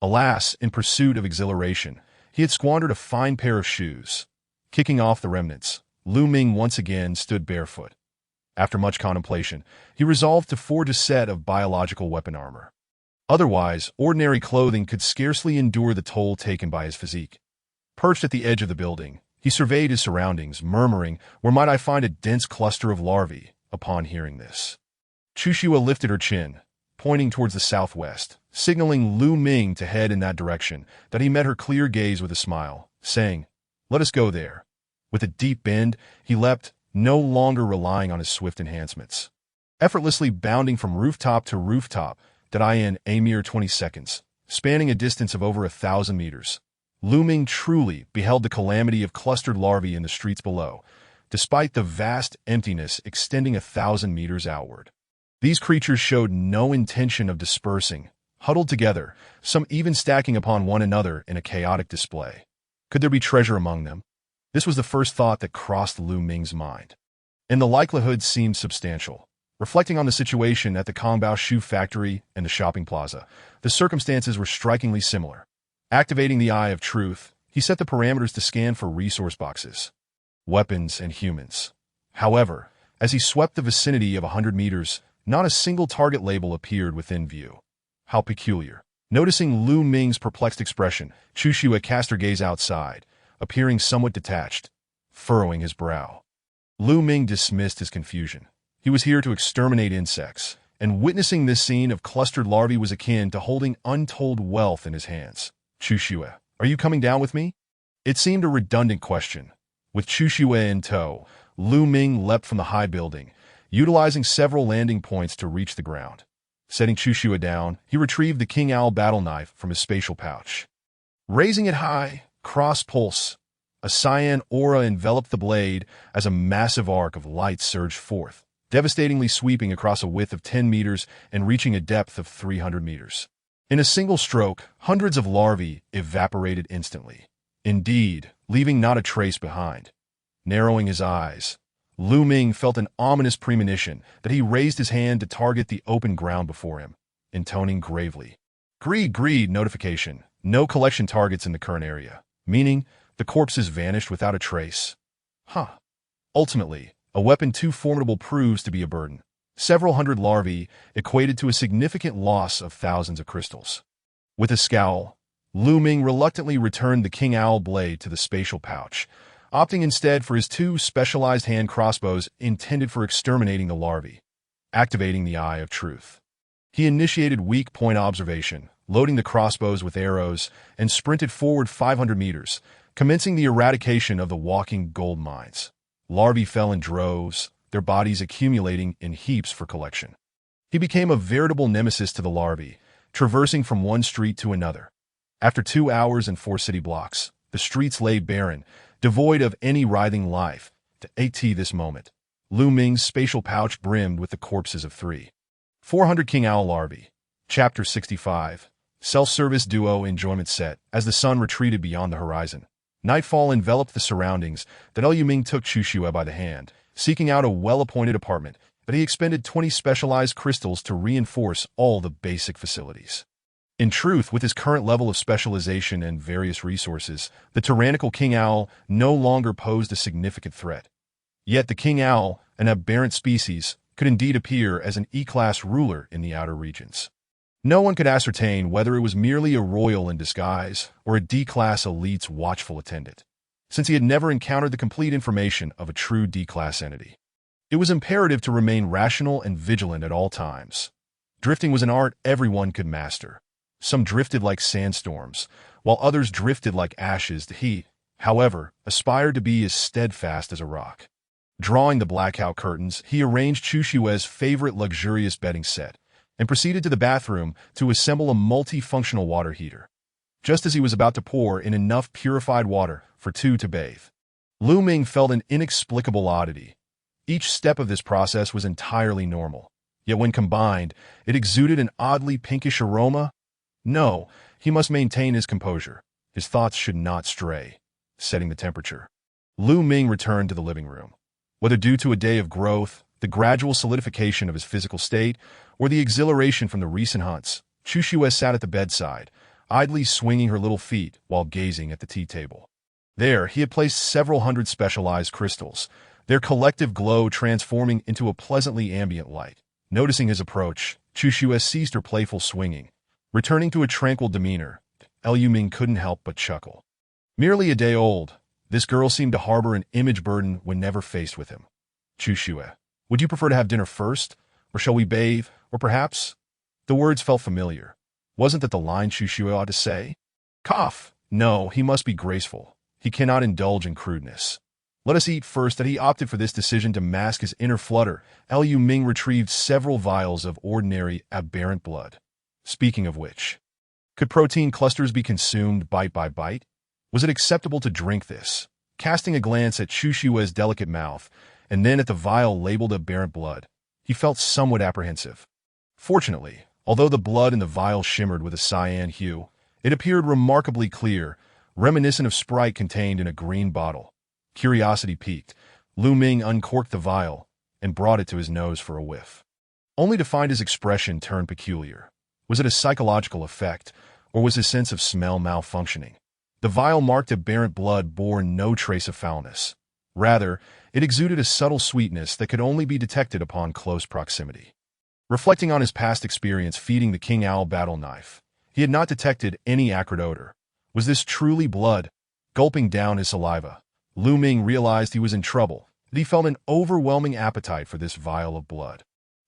Alas, in pursuit of exhilaration, he had squandered a fine pair of shoes. Kicking off the remnants, Lu Ming once again stood barefoot. After much contemplation, he resolved to forge a set of biological weapon armor. Otherwise, ordinary clothing could scarcely endure the toll taken by his physique. Perched at the edge of the building, he surveyed his surroundings, murmuring, "Where might I find a dense cluster of larvae?" Upon hearing this, Chushue lifted her chin, pointing towards the southwest, signaling Lu Ming to head in that direction. He met her clear gaze with a smile, saying, "Let us go there." With a deep bend, he leapt, no longer relying on his swift enhancements. Effortlessly bounding from rooftop to rooftop, in a mere 20 seconds, spanning a distance of over 1,000 meters. Lu Ming truly beheld the calamity of clustered larvae in the streets below, despite the vast emptiness extending 1,000 meters outward. These creatures showed no intention of dispersing, huddled together, some even stacking upon one another in a chaotic display. Could there be treasure among them? This was the first thought that crossed Lu Ming's mind, and the likelihood seemed substantial. Reflecting on the situation at the Kongbao shoe factory and the shopping plaza, the circumstances were strikingly similar. Activating the Eye of Truth, he set the parameters to scan for resource boxes, weapons, and humans. However, as he swept the vicinity of 100 meters, not a single target label appeared within view. How peculiar. Noticing Lu Ming's perplexed expression, Chushue cast her gaze outside, appearing somewhat detached, furrowing his brow. Lu Ming dismissed his confusion. He was here to exterminate insects, and witnessing this scene of clustered larvae was akin to holding untold wealth in his hands. "Chushue, are you coming down with me?" It seemed a redundant question. With Chushue in tow, Lu Ming leapt from the high building, utilizing several landing points to reach the ground. Setting Chushue down, he retrieved the King Owl battle knife from his spatial pouch. Raising it high, cross-pulse, A cyan aura enveloped the blade as a massive arc of light surged forth, devastatingly sweeping across a width of 10 meters and reaching a depth of 300 meters. In a single stroke, hundreds of larvae evaporated instantly. Indeed, leaving not a trace behind. Narrowing his eyes, Lu Ming felt an ominous premonition that he raised his hand to target the open ground before him, intoning gravely. Greed notification. No collection targets in the current area, meaning the corpses vanished without a trace. Ultimately, a weapon too formidable proves to be a burden. Several hundred larvae equated to a significant loss of thousands of crystals. With a scowl, Lu Ming reluctantly returned the King Owl blade to the spatial pouch, opting instead for his two specialized hand crossbows intended for exterminating the larvae, activating the Eye of Truth. He initiated weak point observation, loading the crossbows with arrows, and sprinted forward 500 meters, commencing the eradication of the walking gold mines. Larvae fell in droves, their bodies accumulating in heaps for collection. He became a veritable nemesis to the larvae, traversing from one street to another. After 2 hours and 4 city blocks, the streets lay barren, devoid of any writhing life. To AT this moment, Lu Ming's spatial pouch brimmed with the corpses of 400 King Owl larvae. Chapter 65. Self-service duo enjoyment set. As the sun retreated beyond the horizon, nightfall enveloped the surroundings. That Lu Ming took Chu Xue by the hand, seeking out a well-appointed apartment, but he expended 20 specialized crystals to reinforce all the basic facilities. In truth, with his current level of specialization and various resources, the tyrannical King Owl no longer posed a significant threat. Yet the King Owl, an aberrant species, could indeed appear as an E-class ruler in the outer regions. No one could ascertain whether it was merely a royal in disguise or a D-class elite's watchful attendant, since he had never encountered the complete information of a true D-class entity. It was imperative to remain rational and vigilant at all times. Drifting was an art everyone could master. Some drifted like sandstorms, while others drifted like ashes. He, however, aspired to be as steadfast as a rock. Drawing the blackout curtains, he arranged Chu Xue's favorite luxurious bedding set and proceeded to the bathroom to assemble a multifunctional water heater. Just as he was about to pour in enough purified water for 2 to bathe, Lu Ming felt an inexplicable oddity. Each step of this process was entirely normal, yet when combined, it exuded an oddly pinkish aroma. No, he must maintain his composure. His thoughts should not stray. Setting the temperature, Lu Ming returned to the living room. Whether due to a day of growth, the gradual solidification of his physical state, or the exhilaration from the recent hunts, Chu Xue sat at the bedside, idly swinging her little feet while gazing at the tea table. There, he had placed several hundred specialized crystals, their collective glow transforming into a pleasantly ambient light. Noticing his approach, Chu Xue ceased her playful swinging. Returning to a tranquil demeanor, Lu Ming couldn't help but chuckle. Merely a day old, this girl seemed to harbor an image burden when never faced with him. Chu Xue, would you prefer to have dinner first, or shall we bathe, or perhaps? The words felt familiar. Wasn't that the line Chu Xue ought to say? Cough. No, he must be graceful. He cannot indulge in crudeness. Let us eat first. That he opted for this decision to mask his inner flutter. Lu Ming retrieved several vials of ordinary, aberrant blood. Speaking of which, could protein clusters be consumed bite by bite? Was it acceptable to drink this? Casting a glance at Chu Xue's delicate mouth, and then at the vial labeled aberrant blood, he felt somewhat apprehensive. Fortunately, although the blood in the vial shimmered with a cyan hue, it appeared remarkably clear, reminiscent of Sprite contained in a green bottle. Curiosity piqued, Lu Ming uncorked the vial and brought it to his nose for a whiff, only to find his expression turn peculiar. Was it a psychological effect, or was his sense of smell malfunctioning? The vial marked aberrant blood bore no trace of foulness. Rather, it exuded a subtle sweetness that could only be detected upon close proximity. Reflecting on his past experience feeding the King Owl battle knife, he had not detected any acrid odor. Was this truly blood? Gulping down his saliva, Lu Ming realized he was in trouble, that he felt an overwhelming appetite for this vial of blood,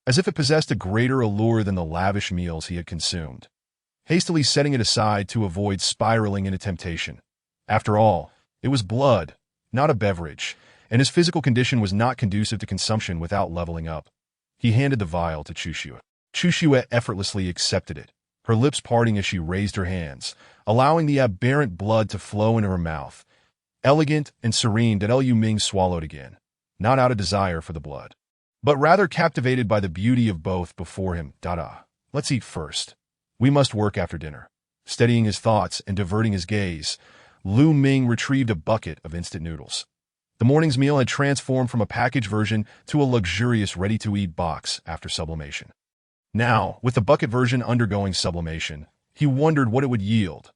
as if it possessed a greater allure than the lavish meals he had consumed. Hastily setting it aside to avoid spiraling into temptation. After all, it was blood, not a beverage, and his physical condition was not conducive to consumption without leveling up. He handed the vial to Chu Xue. Chu Xue effortlessly accepted it, her lips parting as she raised her hands, allowing the aberrant blood to flow into her mouth. Elegant and serene that Liu Ming swallowed again, not out of desire for the blood, but rather captivated by the beauty of both before him. Let's eat first. We must work after dinner. Steadying his thoughts and diverting his gaze, Liu Ming retrieved a bucket of instant noodles. The morning's meal had transformed from a packaged version to a luxurious ready-to-eat box after sublimation. Now, with the bucket version undergoing sublimation, he wondered what it would yield.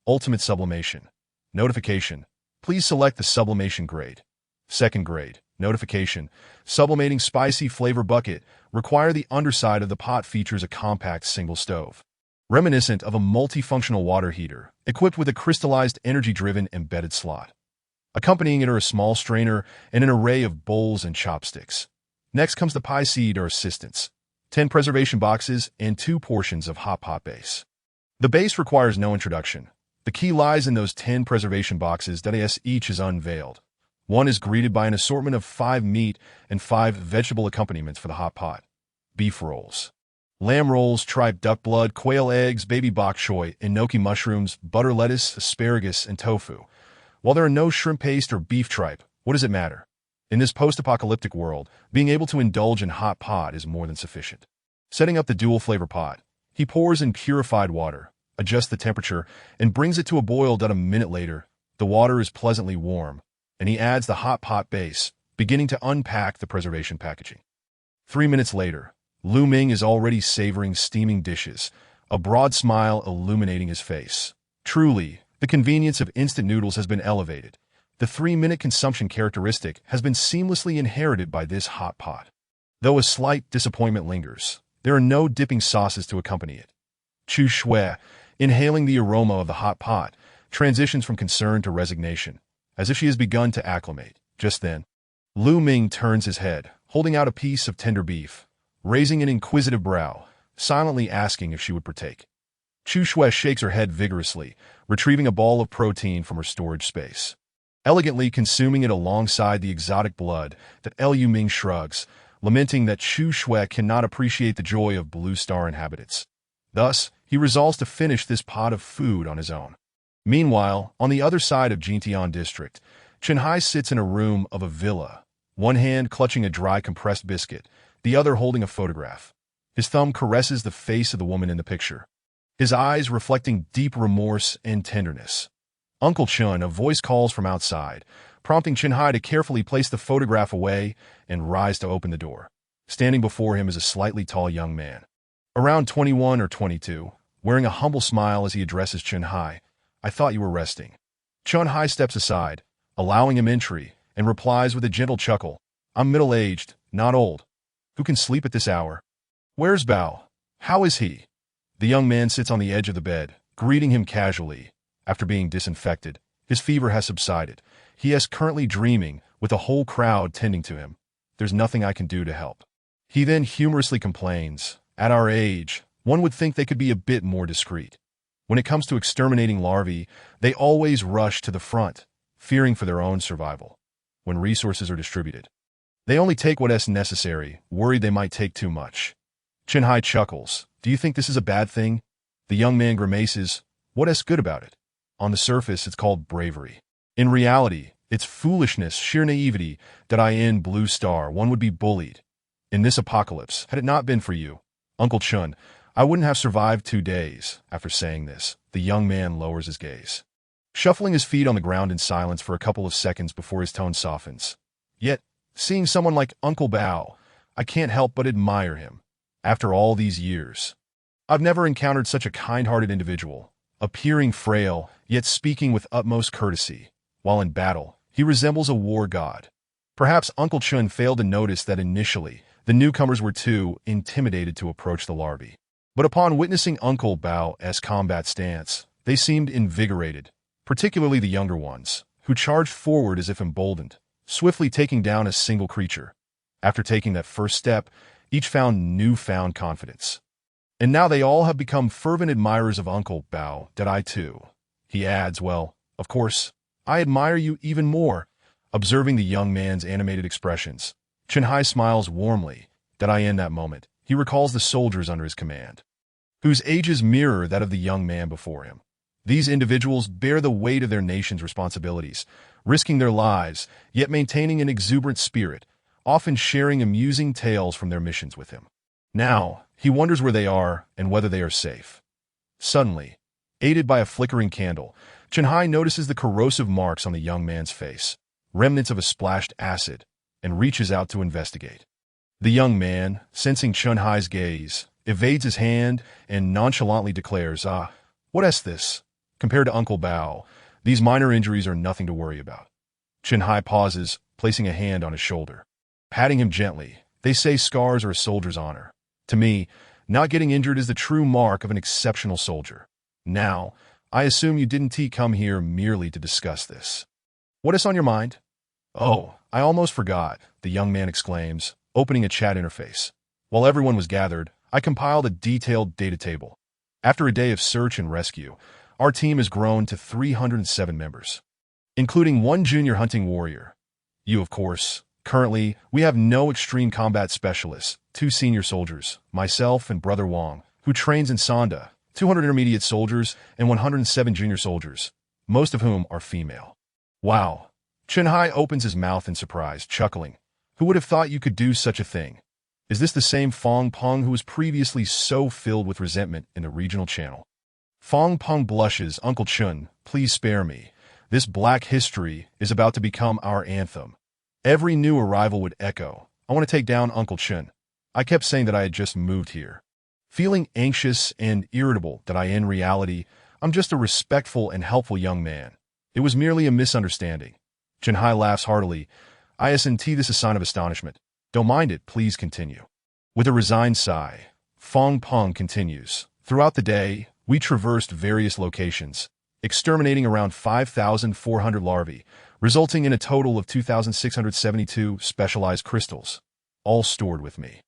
Ultimate sublimation. Notification. Please select the sublimation grade. Second grade. Notification. Sublimating spicy flavor bucket. Require the underside of the pot features a compact single stove, reminiscent of a multifunctional water heater, equipped with a crystallized energy-driven embedded slot. Accompanying it are a small strainer and an array of bowls and chopsticks. Next comes the pie seed or assistance, 10 preservation boxes, and 2 portions of hot pot base. The base requires no introduction. The key lies in those 10 preservation boxes that each is unveiled. One is greeted by an assortment of 5 meat and 5 vegetable accompaniments for the hot pot. Beef rolls, lamb rolls, tripe duck blood, quail eggs, baby bok choy, enoki mushrooms, butter lettuce, asparagus, and tofu. While there are no shrimp paste or beef tripe, what does it matter? In this post-apocalyptic world, being able to indulge in hot pot is more than sufficient. Setting up the dual-flavor pot, he pours in purified water, adjusts the temperature, and brings it to a boil. A minute later, the water is pleasantly warm, and he adds the hot pot base, beginning to unpack the preservation packaging. 3 minutes later, Liu Ming is already savoring steaming dishes, a broad smile illuminating his face. Truly, the convenience of instant noodles has been elevated. The 3-minute consumption characteristic has been seamlessly inherited by this hot pot. Though a slight disappointment lingers, there are no dipping sauces to accompany it. Chu Shui, inhaling the aroma of the hot pot, transitions from concern to resignation, as if she has begun to acclimate. Just then, Liu Ming turns his head, holding out a piece of tender beef, raising an inquisitive brow, silently asking if she would partake. Chu Shui shakes her head vigorously, retrieving a ball of protein from her storage space. Elegantly consuming it alongside the exotic blood that Liu Ming shrugs, lamenting that Chu Shui cannot appreciate the joy of Blue Star inhabitants. Thus, he resolves to finish this pot of food on his own. Meanwhile, on the other side of Jintian District, Chenhai sits in a room of a villa, one hand clutching a dry compressed biscuit, the other holding a photograph. His thumb caresses the face of the woman in the picture, his eyes reflecting deep remorse and tenderness. Uncle Chun, a voice calls from outside, prompting Chenhai to carefully place the photograph away and rise to open the door. Standing before him is a slightly tall young man, around 21 or 22, wearing a humble smile as he addresses Chenhai. I thought you were resting. Chenhai steps aside, allowing him entry, and replies with a gentle chuckle. I'm middle-aged, not old. Who can sleep at this hour? Where's Bao? How is he? The young man sits on the edge of the bed, greeting him casually. After being disinfected, his fever has subsided. He is currently dreaming, with a whole crowd tending to him. There's nothing I can do to help. He then humorously complains, at our age, one would think they could be a bit more discreet. When it comes to exterminating larvae, they always rush to the front, fearing for their own survival. When resources are distributed, they only take what is necessary, worried they might take too much. Chenhai chuckles. Do you think this is a bad thing? The young man grimaces. What is good about it? On the surface, it's called bravery. In reality, it's foolishness, sheer naivety that in Blue Star one would be bullied. In this apocalypse, had it not been for you, Uncle Chun, I wouldn't have survived 2 days. After saying this, the young man lowers his gaze, shuffling his feet on the ground in silence for a couple of seconds before his tone softens. Yet, seeing someone like Uncle Bao, I can't help but admire him. After all these years, I've never encountered such a kind-hearted individual, appearing frail, yet speaking with utmost courtesy. While in battle, he resembles a war god. Perhaps Uncle Chun failed to notice that initially, the newcomers were too intimidated to approach the larvae. But upon witnessing Uncle Bao's combat stance, they seemed invigorated, particularly the younger ones, who charged forward as if emboldened, swiftly taking down a single creature. After taking that first step, each found newfound confidence. And now they all have become fervent admirers of Uncle Bao. That I too. He adds, well, of course, I admire you even more. Observing the young man's animated expressions, Chenhai smiles warmly. That in that moment, he recalls the soldiers under his command, whose ages mirror that of the young man before him. These individuals bear the weight of their nation's responsibilities, risking their lives, yet maintaining an exuberant spirit, often sharing amusing tales from their missions with him. Now, he wonders where they are and whether they are safe. Suddenly, aided by a flickering candle, Chunhai notices the corrosive marks on the young man's face, remnants of a splashed acid, and reaches out to investigate. The young man, sensing Chunhai's gaze, evades his hand and nonchalantly declares, what's this? Compared to Uncle Bao, these minor injuries are nothing to worry about. Chunhai pauses, placing a hand on his shoulder. Patting him gently, they say scars are a soldier's honor. To me, not getting injured is the true mark of an exceptional soldier. Now, I assume you didn't come here merely to discuss this. What is on your mind? Oh, I almost forgot, the young man exclaims, opening a chat interface. While everyone was gathered, I compiled a detailed data table. After a day of search and rescue, our team has grown to 307 members, including one junior hunting warrior. You, of course. Currently, we have no extreme combat specialists, 2 senior soldiers, myself and Brother Wong, who trains in Sonda, 200 intermediate soldiers, and 107 junior soldiers, most of whom are female. Wow. Chunhai opens his mouth in surprise, chuckling. Who would have thought you could do such a thing? Is this the same Fong Peng who was previously so filled with resentment in the regional channel? Fong Peng blushes. Uncle Chun, please spare me. This black history is about to become our anthem. Every new arrival would echo, I want to take down Uncle Chun. I kept saying that I had just moved here. Feeling anxious and irritable that in reality, I'm just a respectful and helpful young man. It was merely a misunderstanding. Chunhai laughs heartily. ISNT, this is a sign of astonishment. Don't mind it, please continue. With a resigned sigh, Fong Peng continues. Throughout the day, we traversed various locations, exterminating around 5,400 larvae, resulting in a total of 2,672 specialized crystals, all stored with me.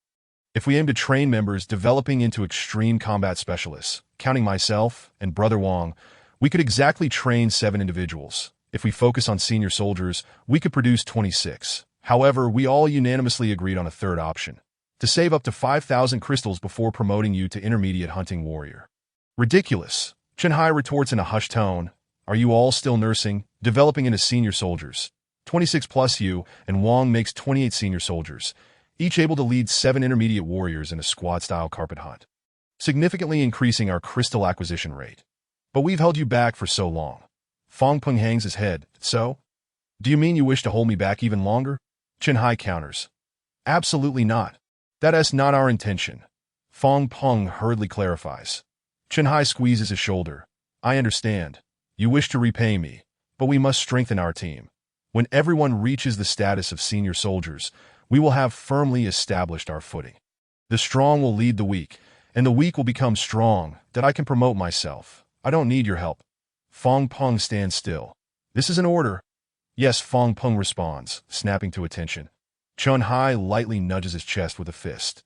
If we aim to train members developing into extreme combat specialists, counting myself and Brother Wong, we could exactly train 7 individuals. If we focus on senior soldiers, we could produce 26. However, we all unanimously agreed on a third option, to save up to 5,000 crystals before promoting you to intermediate hunting warrior. Ridiculous, Chunhai retorts in a hushed tone. Are you all still nursing, developing into senior soldiers? 26 plus you, and Wong makes 28 senior soldiers, each able to lead 7 intermediate warriors in a squad-style carpet hunt, significantly increasing our crystal acquisition rate. But we've held you back for so long. Fong Peng hangs his head. So? Do you mean you wish to hold me back even longer? Chunhai counters. Absolutely not. That's not our intention. Fong Peng hurriedly clarifies. Chunhai squeezes his shoulder. I understand. You wish to repay me, but we must strengthen our team. When everyone reaches the status of senior soldiers, we will have firmly established our footing. The strong will lead the weak, and the weak will become strong, that I can promote myself. I don't need your help. Fong Peng stands still. This is an order. Yes, Fong Peng responds, snapping to attention. Chunhai lightly nudges his chest with a fist.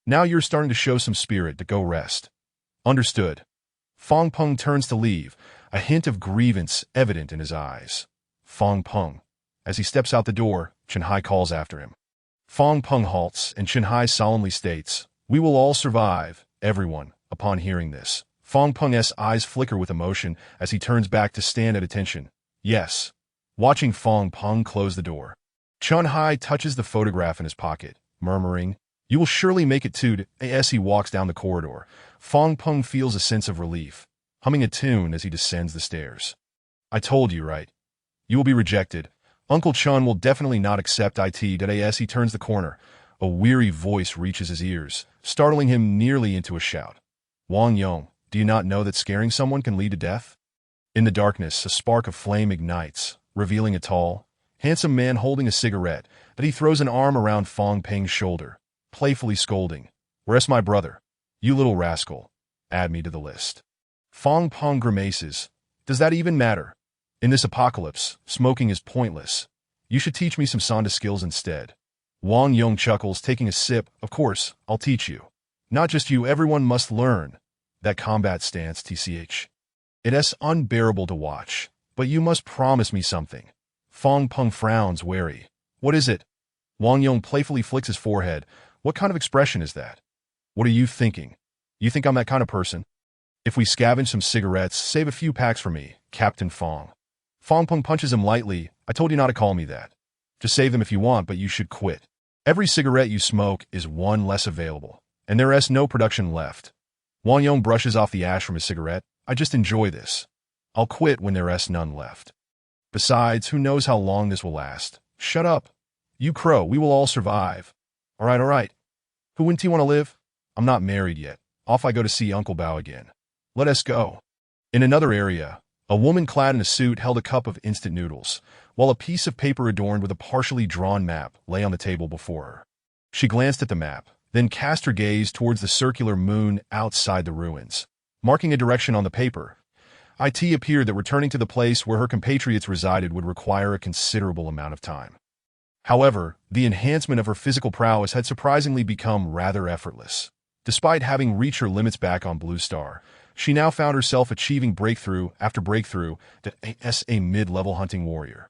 Now you're starting to show some spirit, to go rest. Understood. Fong Peng turns to leave, a hint of grievance evident in his eyes. Fong Peng. As he steps out the door, Chunhai calls after him. Fong Peng halts, and Chunhai solemnly states, We will all survive, everyone. Upon hearing this, Fong Peng's eyes flicker with emotion as he turns back to stand at attention. Yes. Watching Fong Peng close the door, Chunhai touches the photograph in his pocket, murmuring, You will surely make it too. As he walks down the corridor, Fong Peng feels a sense of relief, humming a tune as he descends the stairs. I told you, right? You will be rejected. Uncle Chun will definitely not accept it. As he turns the corner, a weary voice reaches his ears, startling him nearly into a shout. Wang Yong, do you not know that scaring someone can lead to death? In the darkness, a spark of flame ignites, revealing a tall, handsome man holding a cigarette, that he throws an arm around Fong Peng's shoulder, playfully scolding. Where's my brother? You little rascal. Add me to the list. Fong Peng grimaces. Does that even matter? In this apocalypse, smoking is pointless. You should teach me some Sonda skills instead. Wang Yong chuckles, taking a sip. Of course, I'll teach you. Not just you, everyone must learn. That combat stance, TCH. It is unbearable to watch, but you must promise me something. Fong Peng frowns, wary. What is it? Wang Yong playfully flicks his forehead. What kind of expression is that? What are you thinking? You think I'm that kind of person? If we scavenge some cigarettes, save a few packs for me, Captain Fong. Fong Peng punches him lightly. I told you not to call me that. Just save them if you want, but you should quit. Every cigarette you smoke is one less available, and there is no production left. Wang Yong brushes off the ash from his cigarette. I just enjoy this. I'll quit when there is none left. Besides, who knows how long this will last? Shut up. You crow, we will all survive. All right. Who wouldn't he want to live? I'm not married yet. Off I go to see Uncle Bao again. Let us go. In another area, a woman clad in a suit held a cup of instant noodles, while a piece of paper adorned with a partially drawn map lay on the table before her. She glanced at the map, then cast her gaze towards the circular moon outside the ruins. Marking a direction on the paper, it appeared that returning to the place where her compatriots resided would require a considerable amount of time. However, the enhancement of her physical prowess had surprisingly become rather effortless. Despite having reached her limits back on Blue Star, she now found herself achieving breakthrough after breakthrough as a mid-level hunting warrior.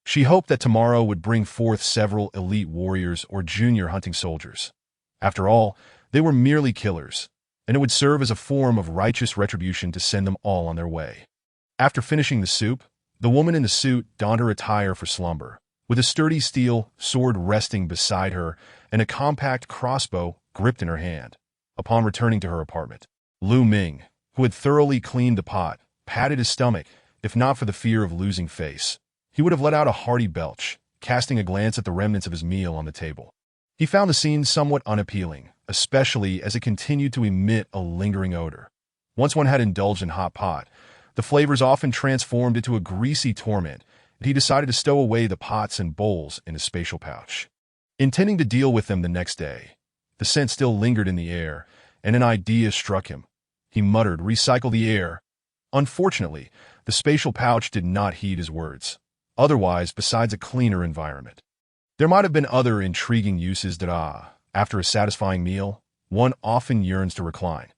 She hoped that tomorrow would bring forth several elite warriors or junior hunting soldiers. After all, they were merely killers, and it would serve as a form of righteous retribution to send them all on their way. After finishing the soup, the woman in the suit donned her attire for slumber, with a sturdy steel sword resting beside her and a compact crossbow gripped in her hand. Upon returning to her apartment, Lu Ming, who had thoroughly cleaned the pot, patted his stomach. If not for the fear of losing face, he would have let out a hearty belch, casting a glance at the remnants of his meal on the table. He found the scene somewhat unappealing, especially as it continued to emit a lingering odor. Once one had indulged in hot pot, the flavors often transformed into a greasy torment, and he decided to stow away the pots and bowls in his spatial pouch. Intending to deal with them the next day, the scent still lingered in the air, and an idea struck him. He muttered, "Recycle the air." Unfortunately, the spatial pouch did not heed his words. Otherwise, besides a cleaner environment, there might have been other intriguing uses that, after a satisfying meal, one often yearns to recline.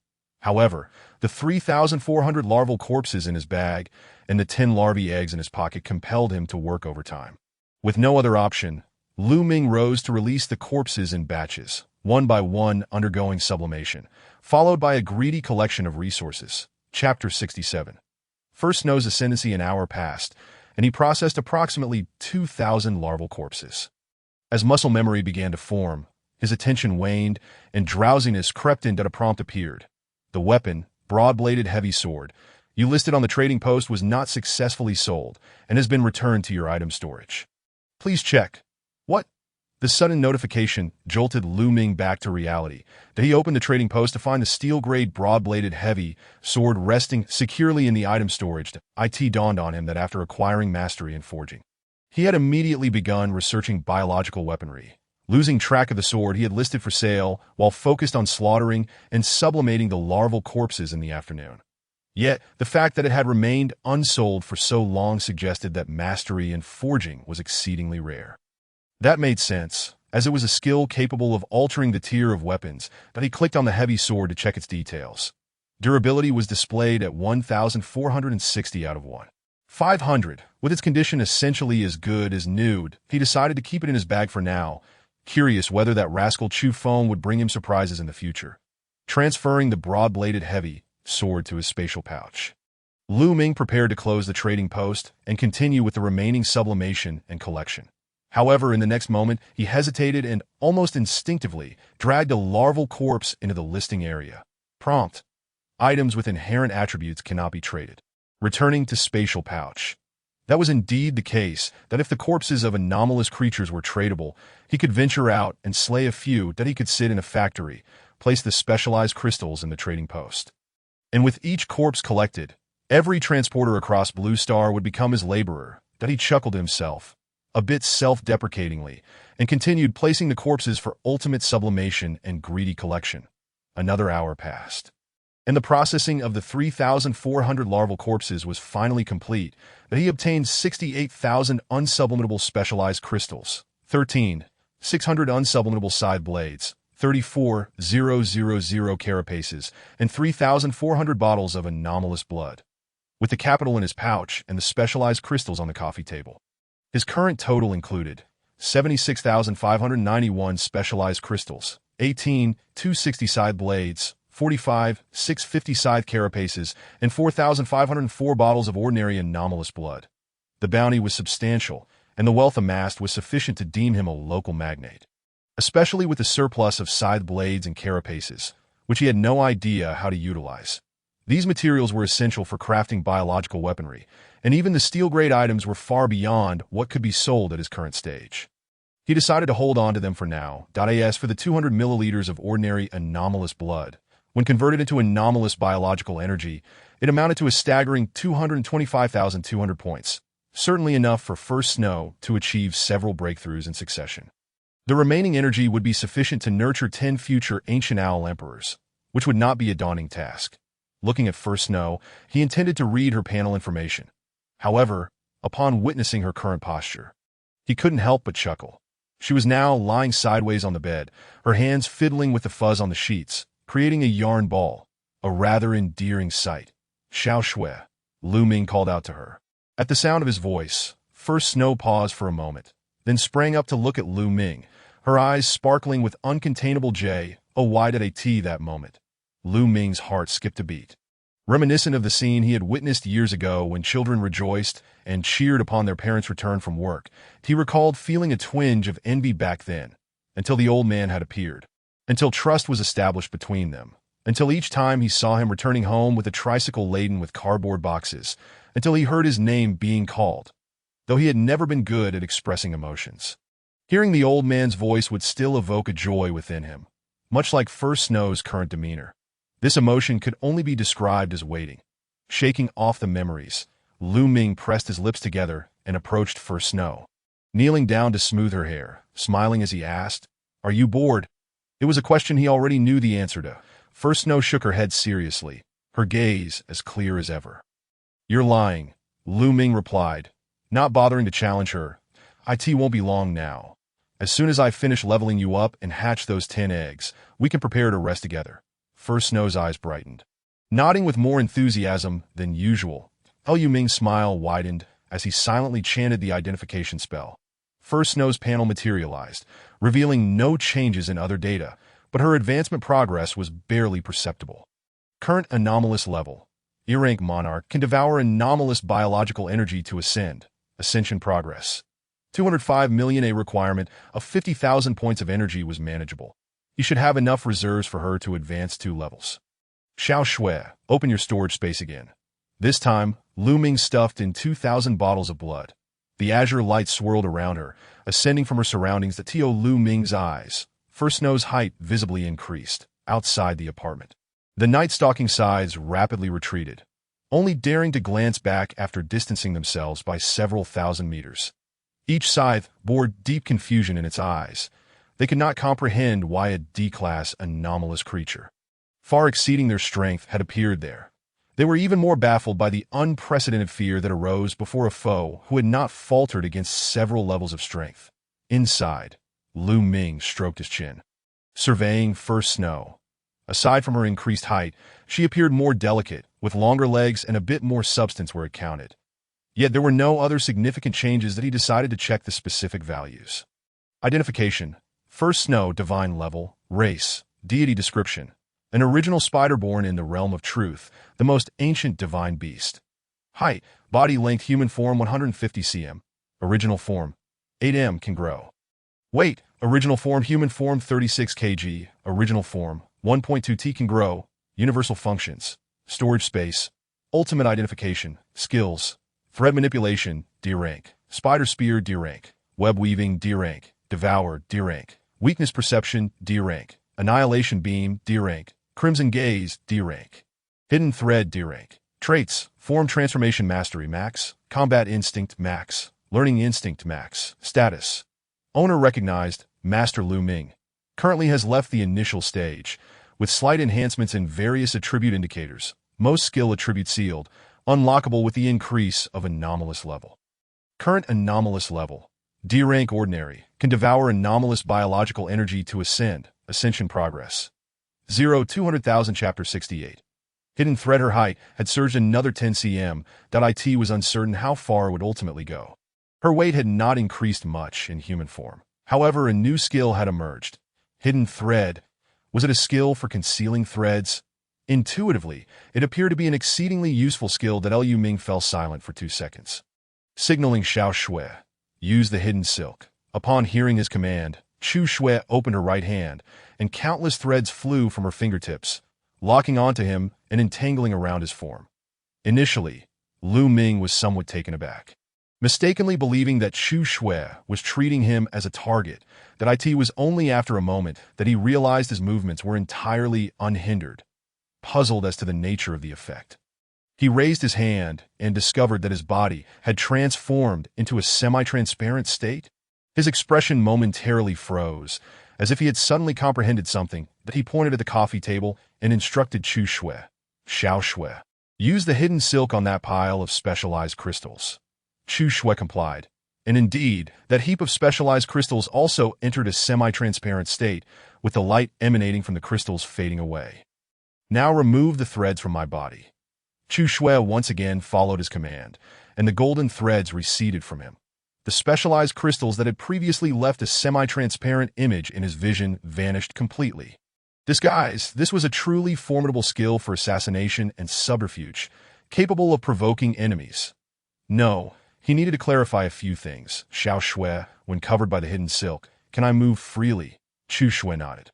However, the 3,400 larval corpses in his bag and the 10 larvae eggs in his pocket compelled him to work overtime. With no other option, Lu Ming rose to release the corpses in batches, one by one undergoing sublimation, followed by a greedy collection of resources. Chapter 67. First Snow's ascendancy an hour passed, and he processed approximately 2,000 larval corpses. As muscle memory began to form, his attention waned, and drowsiness crept in. A prompt appeared. The weapon, broad-bladed heavy sword, you listed on the trading post was not successfully sold and has been returned to your item storage. Please check. What? The sudden notification jolted Lu Ming back to reality. That he opened the trading post to find the steel-grade broad-bladed heavy sword resting securely in the item storage. It dawned on him that after acquiring mastery in forging, he had immediately begun researching biological weaponry. Losing track of the sword he had listed for sale while focused on slaughtering and sublimating the larval corpses in the afternoon. Yet, the fact that it had remained unsold for so long suggested that mastery in forging was exceedingly rare. That made sense, as it was a skill capable of altering the tier of weapons, but he clicked on the heavy sword to check its details. Durability was displayed at 1,460 out of 1,500. With its condition essentially as good as new, he decided to keep it in his bag for now, curious whether that rascal Chu Feng would bring him surprises in the future. Transferring the broad-bladed heavy sword to his spatial pouch, Lu Ming prepared to close the trading post and continue with the remaining sublimation and collection. However, in the next moment, he hesitated and, almost instinctively, dragged a larval corpse into the listing area. Prompt. Items with inherent attributes cannot be traded. Returning to spatial pouch. That was indeed the case, that if the corpses of anomalous creatures were tradable, he could venture out and slay a few. That he could sit in a factory, place the specialized crystals in the trading post. And with each corpse collected, every transporter across Blue Star would become his laborer. That he chuckled to himself, a bit self-deprecatingly, and continued placing the corpses for ultimate sublimation and greedy collection. Another hour passed, and the processing of the 3,400 larval corpses was finally complete. That he obtained 68,000 unsublimatable specialized crystals, 13,600 unsublimatable side blades, 34,000 carapaces, and 3,400 bottles of anomalous blood. With the capital in his pouch and the specialized crystals on the coffee table, his current total included 76,591 specialized crystals, 18,260 side blades, 45, 650 scythe carapaces, and 4,504 bottles of ordinary anomalous blood. The bounty was substantial, and the wealth amassed was sufficient to deem him a local magnate, especially with the surplus of scythe blades and carapaces, which he had no idea how to utilize. These materials were essential for crafting biological weaponry, and even the steel-grade items were far beyond what could be sold at his current stage. He decided to hold on to them for now. As for the 200 milliliters of ordinary anomalous blood, when converted into anomalous biological energy, it amounted to a staggering 225,200 points, certainly enough for First Snow to achieve several breakthroughs in succession. The remaining energy would be sufficient to nurture 10 future Ancient Owl Emperors, which would not be a daunting task. Looking at First Snow, he intended to read her panel information. However, upon witnessing her current posture, he couldn't help but chuckle. She was now lying sideways on the bed, her hands fiddling with the fuzz on the sheets, creating a yarn ball, a rather endearing sight. Xiao Shui, Lu Ming called out to her. At the sound of his voice, First Snow paused for a moment, then sprang up to look at Lu Ming, her eyes sparkling with uncontainable joy. Oh, why did I tea that moment? Lu Ming's heart skipped a beat. Reminiscent of the scene he had witnessed years ago when children rejoiced and cheered upon their parents' return from work, he recalled feeling a twinge of envy back then, until the old man had appeared, until trust was established between them, until each time he saw him returning home with a tricycle laden with cardboard boxes, until he heard his name being called, though he had never been good at expressing emotions. Hearing the old man's voice would still evoke a joy within him, much like First Snow's current demeanor. This emotion could only be described as waiting. Shaking off the memories, Lu Ming pressed his lips together and approached First Snow, kneeling down to smooth her hair, smiling as he asked, "Are you bored?" It was a question he already knew the answer to. First Snow shook her head seriously, her gaze as clear as ever. "You're lying," Lu Ming replied, not bothering to challenge her. "It won't be long now. As soon as I finish leveling you up and hatch those 10 eggs, we can prepare to rest together." First Snow's eyes brightened. Nodding with more enthusiasm than usual, Lu Ming's smile widened as he silently chanted the identification spell. First Snow's panel materialized, revealing no changes in other data, but her advancement progress was barely perceptible. Current anomalous level. E-rank Monarch can devour anomalous biological energy to ascend. Ascension progress. 205 million. A requirement of 50,000 points of energy was manageable. You should have enough reserves for her to advance 2 levels. Xiao Shui, open your storage space again. This time, Lu Ming stuffed in 2,000 bottles of blood. The azure light swirled around her, ascending from her surroundings to Lu Ming's eyes. First Snow's height visibly increased, outside the apartment. The night-stalking scythes rapidly retreated, only daring to glance back after distancing themselves by several thousand meters. Each scythe bore deep confusion in its eyes. They could not comprehend why a D-class anomalous creature, far exceeding their strength, had appeared there. They were even more baffled by the unprecedented fear that arose before a foe who had not faltered against several levels of strength. Inside, Lu Ming stroked his chin, surveying First Snow. Aside from her increased height, she appeared more delicate, with longer legs and a bit more substance where it counted. Yet there were no other significant changes that he decided to check the specific values. Identification. First Snow, divine level, race, deity description. An original spider born in the realm of truth, the most ancient divine beast. Height, body length human form 150 cm. Original form, 8 m can grow. Weight, original form human form 36 kg. Original form, 1.2 t can grow. Universal functions, storage space, ultimate identification, skills, thread manipulation, D rank. Spider spear, D rank. Web weaving, D rank. Devour, D rank. Weakness perception, D rank. Annihilation beam, D rank. Crimson gaze, D rank. Hidden thread, D rank. Traits, form transformation mastery max. Combat instinct max. Learning instinct max. Status. Owner recognized, Master Lu Ming. Currently has left the initial stage, with slight enhancements in various attribute indicators. Most skill attribute sealed, unlockable with the increase of anomalous level. Current anomalous level. D rank ordinary, can devour anomalous biological energy to ascend. Ascension progress. 200,000 Chapter 68. Hidden thread. Her height had surged another 10 cm. It was uncertain how far it would ultimately go. Her weight had not increased much in human form. However, a new skill had emerged. Hidden thread. Was it a skill for concealing threads? Intuitively, it appeared to be an exceedingly useful skill that Liu Ming fell silent for 2 seconds. Signaling Xiao Shui, use the hidden silk. Upon hearing his command, Chu Shui opened her right hand, and countless threads flew from her fingertips, locking onto him and entangling around his form. Initially, Liu Ming was somewhat taken aback. Mistakenly believing that Chu Shui was treating him as a target, that it was only after a moment that he realized his movements were entirely unhindered, puzzled as to the nature of the effect. He raised his hand and discovered that his body had transformed into a semi-transparent state. His expression momentarily froze, as if he had suddenly comprehended something. That he pointed at the coffee table and instructed Chu Shui, Xiao Shui, use the hidden silk on that pile of specialized crystals. Chu Shui complied, and indeed, that heap of specialized crystals also entered a semi-transparent state, with the light emanating from the crystals fading away. Now remove the threads from my body. Chu Shui once again followed his command, and the golden threads receded from him. The specialized crystals that had previously left a semi-transparent image in his vision vanished completely. This was a truly formidable skill for assassination and subterfuge, capable of provoking enemies. No, he needed to clarify a few things. Xiao Shui, when covered by the hidden silk, can I move freely? Chu Shui nodded.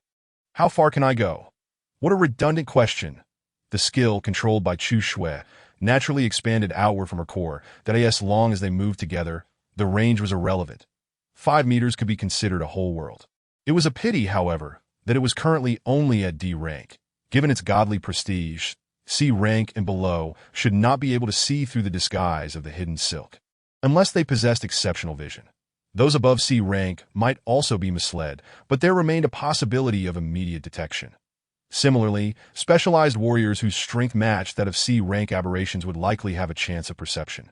How far can I go? What a redundant question. The skill, controlled by Chu Shui, naturally expanded outward from her core, that as long as they moved together, the range was irrelevant. 5 meters could be considered a whole world. It was a pity, however, that it was currently only at D rank. Given its godly prestige, C rank and below should not be able to see through the disguise of the hidden silk, unless they possessed exceptional vision. Those above C rank might also be misled, but there remained a possibility of immediate detection. Similarly, specialized warriors whose strength matched that of C-rank aberrations would likely have a chance of perception.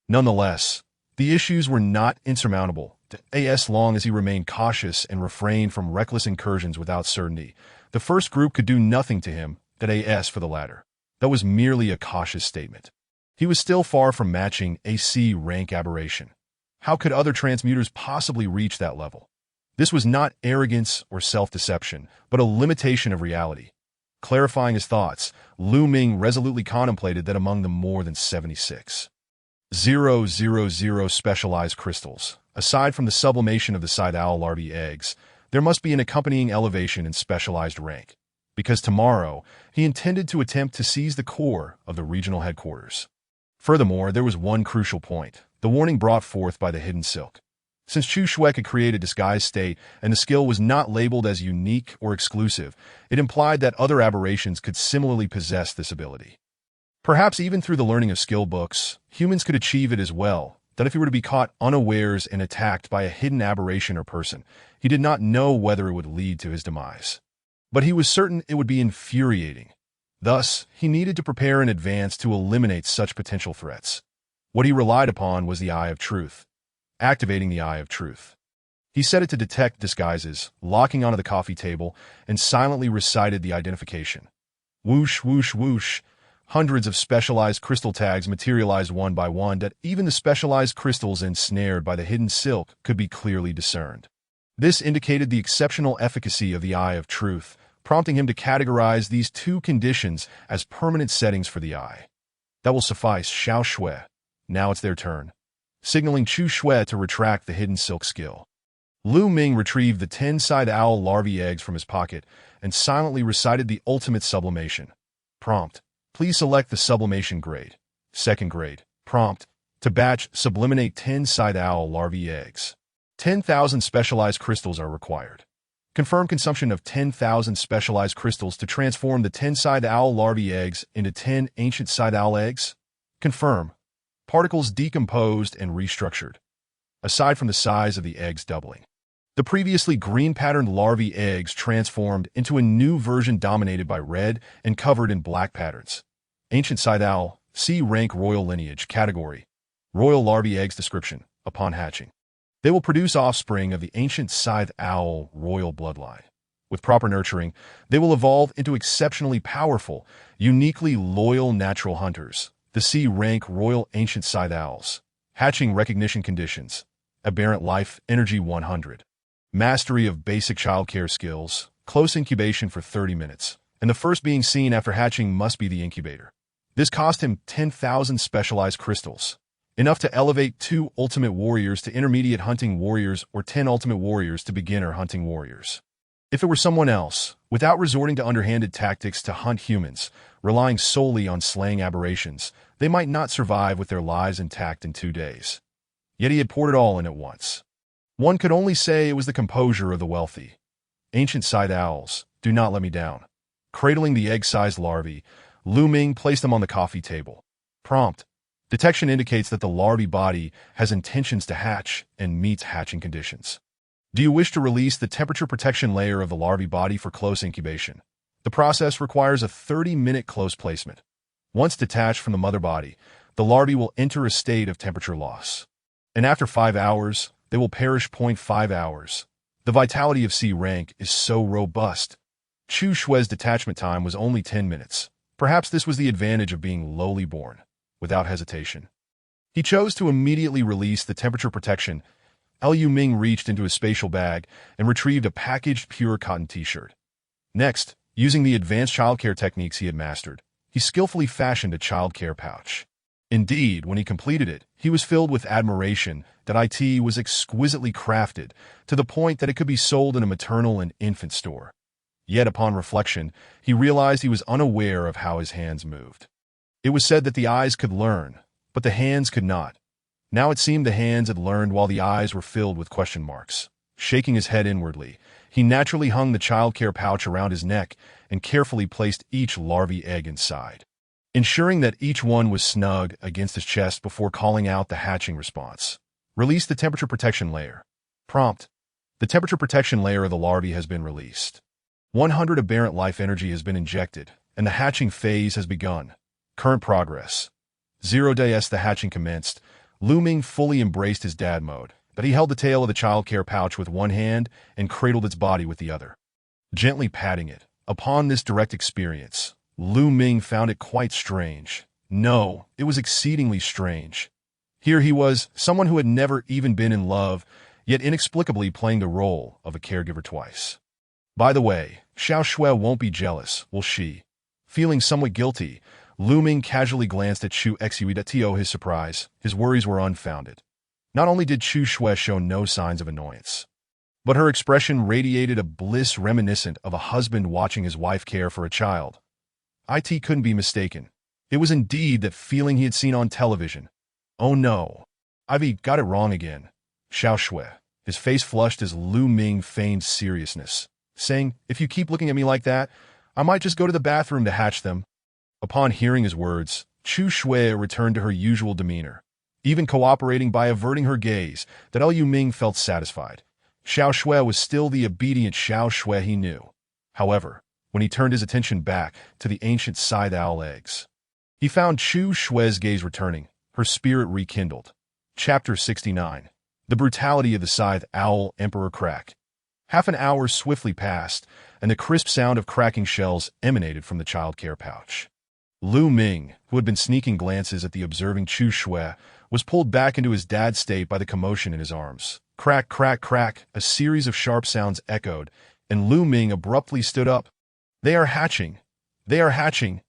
Nonetheless, the issues were not insurmountable. As long as he remained cautious and refrained from reckless incursions without certainty, the first group could do nothing to him. For the latter, that was merely a cautious statement. He was still far from matching a C-rank aberration. How could other transmuters possibly reach that level? This was not arrogance or self-deception, but a limitation of reality. Clarifying his thoughts, Liu Ming resolutely contemplated that among the more than 76,000 specialized crystals, aside from the sublimation of the side owl larvae eggs, there must be an accompanying elevation in specialized rank, because tomorrow he intended to attempt to seize the core of the regional headquarters. Furthermore, there was one crucial point, the warning brought forth by the hidden silk. Since Chu Shui could create a disguised state and the skill was not labeled as unique or exclusive, it implied that other aberrations could similarly possess this ability. Perhaps even through the learning of skill books, humans could achieve it as well, that if he were to be caught unawares and attacked by a hidden aberration or person, he did not know whether it would lead to his demise. But he was certain it would be infuriating. Thus, he needed to prepare in advance to eliminate such potential threats. What he relied upon was the Eye of Truth. Activating the Eye of Truth. He set it to detect disguises, locking onto the coffee table, and silently recited the identification. Whoosh, whoosh, whoosh. Hundreds of specialized crystal tags materialized one by one that even the specialized crystals ensnared by the hidden silk could be clearly discerned. This indicated the exceptional efficacy of the Eye of Truth, prompting him to categorize these 2 conditions as permanent settings for the eye. That will suffice, Xiao Shui. Now it's their turn. Signaling Chu Shui to retract the hidden silk skill. Liu Ming retrieved the 10-side owl larvae eggs from his pocket and silently recited the ultimate sublimation. Prompt. Please select the sublimation grade. Second grade. Prompt. To batch, sublimate 10-side owl larvae eggs. 10,000 specialized crystals are required. Confirm consumption of 10,000 specialized crystals to transform the 10-side owl larvae eggs into 10 ancient side owl eggs. Confirm. Particles decomposed and restructured, aside from the size of the eggs doubling. The previously green-patterned larvae eggs transformed into a new version dominated by red and covered in black patterns. Ancient side owl, C-rank royal lineage, category, royal larvae eggs description, upon hatching. They will produce offspring of the ancient scythe owl royal bloodline. With proper nurturing, they will evolve into exceptionally powerful, uniquely loyal natural hunters. The C-rank royal ancient scythe owls. Hatching recognition conditions. Aberrant life, energy 100. Mastery of basic childcare skills. close incubation for 30 minutes, and the first being seen after hatching must be the incubator. This cost him 10,000 specialized crystals, enough to elevate 2 ultimate warriors to intermediate hunting warriors or 10 ultimate warriors to beginner hunting warriors. If it were someone else, without resorting to underhanded tactics to hunt humans, relying solely on slaying aberrations, they might not survive with their lives intact in 2 days. Yet he had poured it all in at once. One could only say it was the composure of the wealthy. Ancient scythe owls, do not let me down. Cradling the egg-sized larvae, Lu Ming placed them on the coffee table. Prompt. Detection indicates that the larvae body has intentions to hatch and meets hatching conditions. Do you wish to release the temperature protection layer of the larvae body for close incubation? The process requires a 30-minute close placement. Once detached from the mother body, the larvae will enter a state of temperature loss. And after 5 hours, they will perish. 0.5 hours. The vitality of C rank is so robust. Chu Shue's detachment time was only 10 minutes. Perhaps this was the advantage of being lowly born. Without hesitation, he chose to immediately release the temperature protection. Liu Ming reached into his spatial bag and retrieved a packaged pure cotton t-shirt. Next, using the advanced childcare techniques he had mastered, he skillfully fashioned a childcare pouch. Indeed, when he completed it, he was filled with admiration that it was exquisitely crafted to the point that it could be sold in a maternal and infant store. Yet upon reflection, he realized he was unaware of how his hands moved. It was said that the eyes could learn, but the hands could not. Now it seemed the hands had learned while the eyes were filled with question marks. Shaking his head inwardly, he naturally hung the childcare pouch around his neck and carefully placed each larvae egg inside, ensuring that each one was snug against his chest before calling out the hatching response. Release the temperature protection layer. Prompt. The temperature protection layer of the larvae has been released. 100 aberrant life energy has been injected, and the hatching phase has begun. Current progress. 0 days. The hatching commenced. Lu Ming fully embraced his dad mode, but he held the tail of the childcare pouch with one hand and cradled its body with the other, gently patting it. Upon this direct experience, Lu Ming found it quite strange. No, it was exceedingly strange. Here he was, someone who had never even been in love, yet inexplicably playing the role of a caregiver twice. By the way, Xiao Shui won't be jealous, will she? Feeling somewhat guilty, Lu Ming casually glanced at Chu Xui. To his surprise, his worries were unfounded. Not only did Chu Shui show no signs of annoyance, but her expression radiated a bliss reminiscent of a husband watching his wife care for a child. It couldn't be mistaken. It was indeed that feeling he had seen on television. Oh no, I've got it wrong again. Xiao Shui, his face flushed as Lu Ming feigned seriousness, saying, if you keep looking at me like that, I might just go to the bathroom to hatch them. Upon hearing his words, Chu Shui returned to her usual demeanor, even cooperating by averting her gaze. That Liu Ming felt satisfied. Xiao Shui was still the obedient Xiao Shui he knew. However, when he turned his attention back to the ancient scythe owl eggs, he found Chu Shui's gaze returning, her spirit rekindled. Chapter 69. The Brutality of the Scythe Owl Emperor. Crack. Half an hour swiftly passed, and the crisp sound of cracking shells emanated from the childcare pouch. Lu Ming, who had been sneaking glances at the observing Chu Shui, was pulled back into his dad's state by the commotion in his arms. Crack, crack, crack, a series of sharp sounds echoed, and Lu Ming abruptly stood up. They are hatching. They are hatching.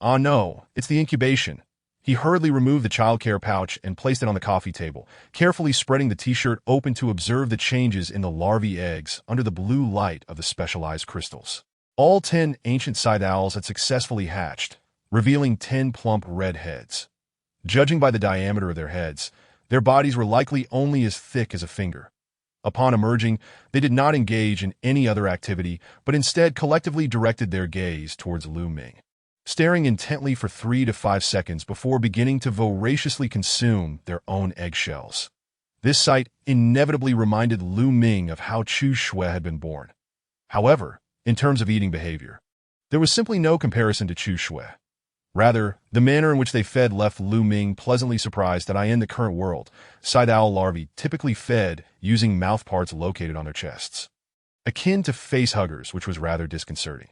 Ah no, it's the incubation. He hurriedly removed the childcare pouch and placed it on the coffee table, carefully spreading the t-shirt open to observe the changes in the larvae eggs under the blue light of the specialized crystals. All 10 ancient scythe owls had successfully hatched, revealing 10 plump red heads. Judging by the diameter of their heads, their bodies were likely only as thick as a finger. Upon emerging, they did not engage in any other activity, but instead collectively directed their gaze towards Lu Ming, staring intently for 3 to 5 seconds before beginning to voraciously consume their own eggshells. This sight inevitably reminded Lu Ming of how Chu Shui had been born. However, in terms of eating behavior, there was simply no comparison to Chu Shui. Rather, the manner in which they fed left Lu Ming pleasantly surprised that in the current world, scythe owl larvae typically fed using mouthparts located on their chests, akin to face-huggers, which was rather disconcerting.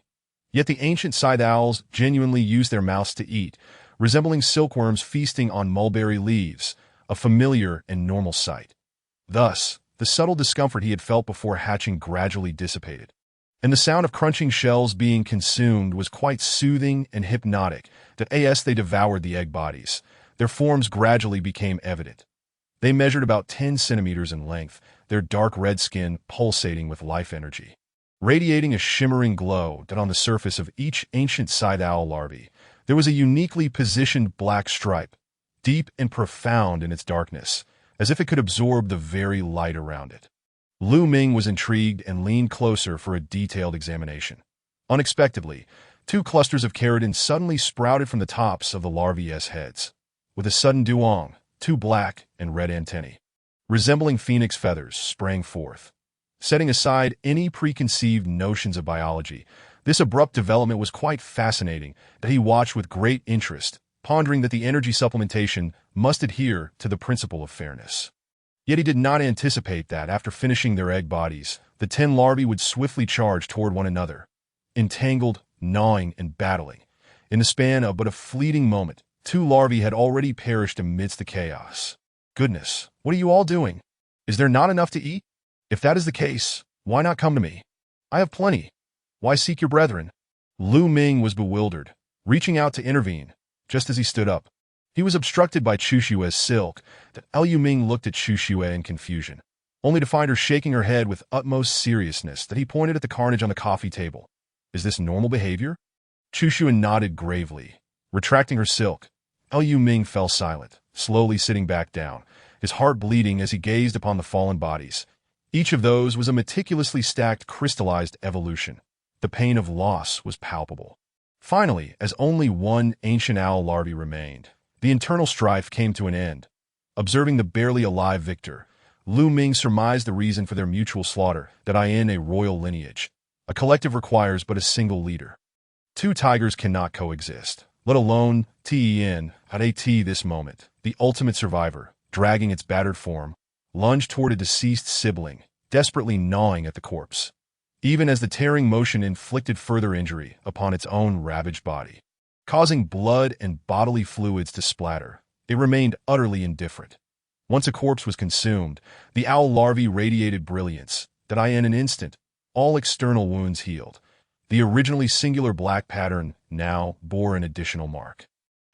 Yet the ancient scythe owls genuinely used their mouths to eat, resembling silkworms feasting on mulberry leaves, a familiar and normal sight. Thus, the subtle discomfort he had felt before hatching gradually dissipated. And the sound of crunching shells being consumed was quite soothing and hypnotic, that as they devoured the egg bodies, their forms gradually became evident. They measured about 10 centimeters in length, their dark red skin pulsating with life energy, radiating a shimmering glow that on the surface of each ancient scythe owl larvae, there was a uniquely positioned black stripe, deep and profound in its darkness, as if it could absorb the very light around it. Lu Ming was intrigued and leaned closer for a detailed examination. Unexpectedly, 2 clusters of keratin suddenly sprouted from the tops of the larvae's heads. With a sudden duong, 2 black and red antennae, resembling phoenix feathers, sprang forth. Setting aside any preconceived notions of biology, this abrupt development was quite fascinating that he watched with great interest, pondering that the energy supplementation must adhere to the principle of fairness. Yet he did not anticipate that, after finishing their egg bodies, the 10 larvae would swiftly charge toward one another, entangled, gnawing, and battling. In the span of but a fleeting moment, 2 larvae had already perished amidst the chaos. Goodness, what are you all doing? Is there not enough to eat? If that is the case, why not come to me? I have plenty. Why seek your brethren? Lu Ming was bewildered, reaching out to intervene, just as he stood up. He was obstructed by Chu Xue's silk, that Lu Ming looked at Chu Xue in confusion, only to find her shaking her head with utmost seriousness that he pointed at the carnage on the coffee table. Is this normal behavior? Chu Xue nodded gravely. Retracting her silk, Lu Ming fell silent, slowly sitting back down, his heart bleeding as he gazed upon the fallen bodies. Each of those was a meticulously stacked crystallized evolution. The pain of loss was palpable. Finally, as only one ancient owl larvae remained, the internal strife came to an end. Observing the barely alive victor, Lu Ming surmised the reason for their mutual slaughter, that in a royal lineage, a collective requires but a single leader. 2 tigers cannot coexist, let alone Ten at this moment. The ultimate survivor, dragging its battered form, lunged toward a deceased sibling, desperately gnawing at the corpse, even as the tearing motion inflicted further injury upon its own ravaged body. Causing blood and bodily fluids to splatter, it remained utterly indifferent. Once a corpse was consumed, the owl larvae radiated brilliance, that in an instant, all external wounds healed. The originally singular black pattern now bore an additional mark.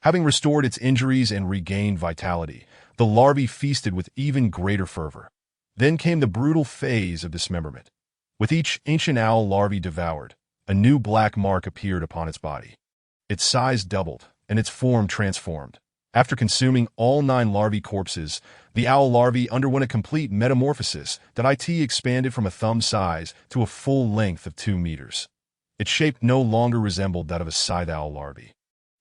Having restored its injuries and regained vitality, the larvae feasted with even greater fervor. Then came the brutal phase of dismemberment. With each ancient owl larvae devoured, a new black mark appeared upon its body. Its size doubled, and its form transformed. After consuming all 9 larvae corpses, the owl larvae underwent a complete metamorphosis that expanded from a thumb size to a full length of 2 meters. Its shape no longer resembled that of a scythe owl larvae,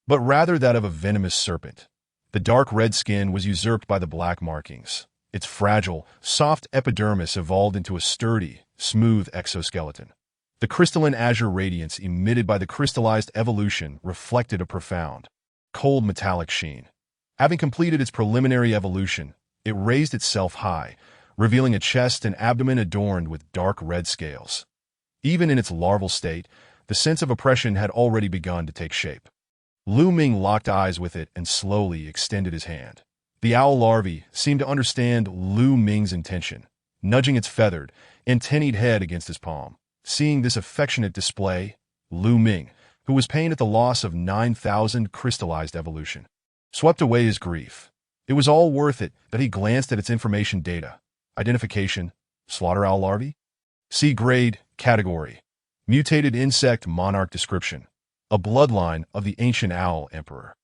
but rather that of a venomous serpent. The dark red skin was usurped by the black markings. Its fragile, soft epidermis evolved into a sturdy, smooth exoskeleton. The crystalline azure radiance emitted by the crystallized evolution reflected a profound, cold metallic sheen. Having completed its preliminary evolution, it raised itself high, revealing a chest and abdomen adorned with dark red scales. Even in its larval state, the sense of oppression had already begun to take shape. Lu Ming locked eyes with it and slowly extended his hand. The owl larvae seemed to understand Lu Ming's intention, nudging its feathered, antennaed head against his palm. Seeing this affectionate display, Lu Ming, who was pained at the loss of 9,000 crystallized evolution, swept away his grief. It was all worth it that he glanced at its information data. Identification, slaughter owl larvae. C grade, category, mutated insect monarch description, a bloodline of the ancient owl emperor.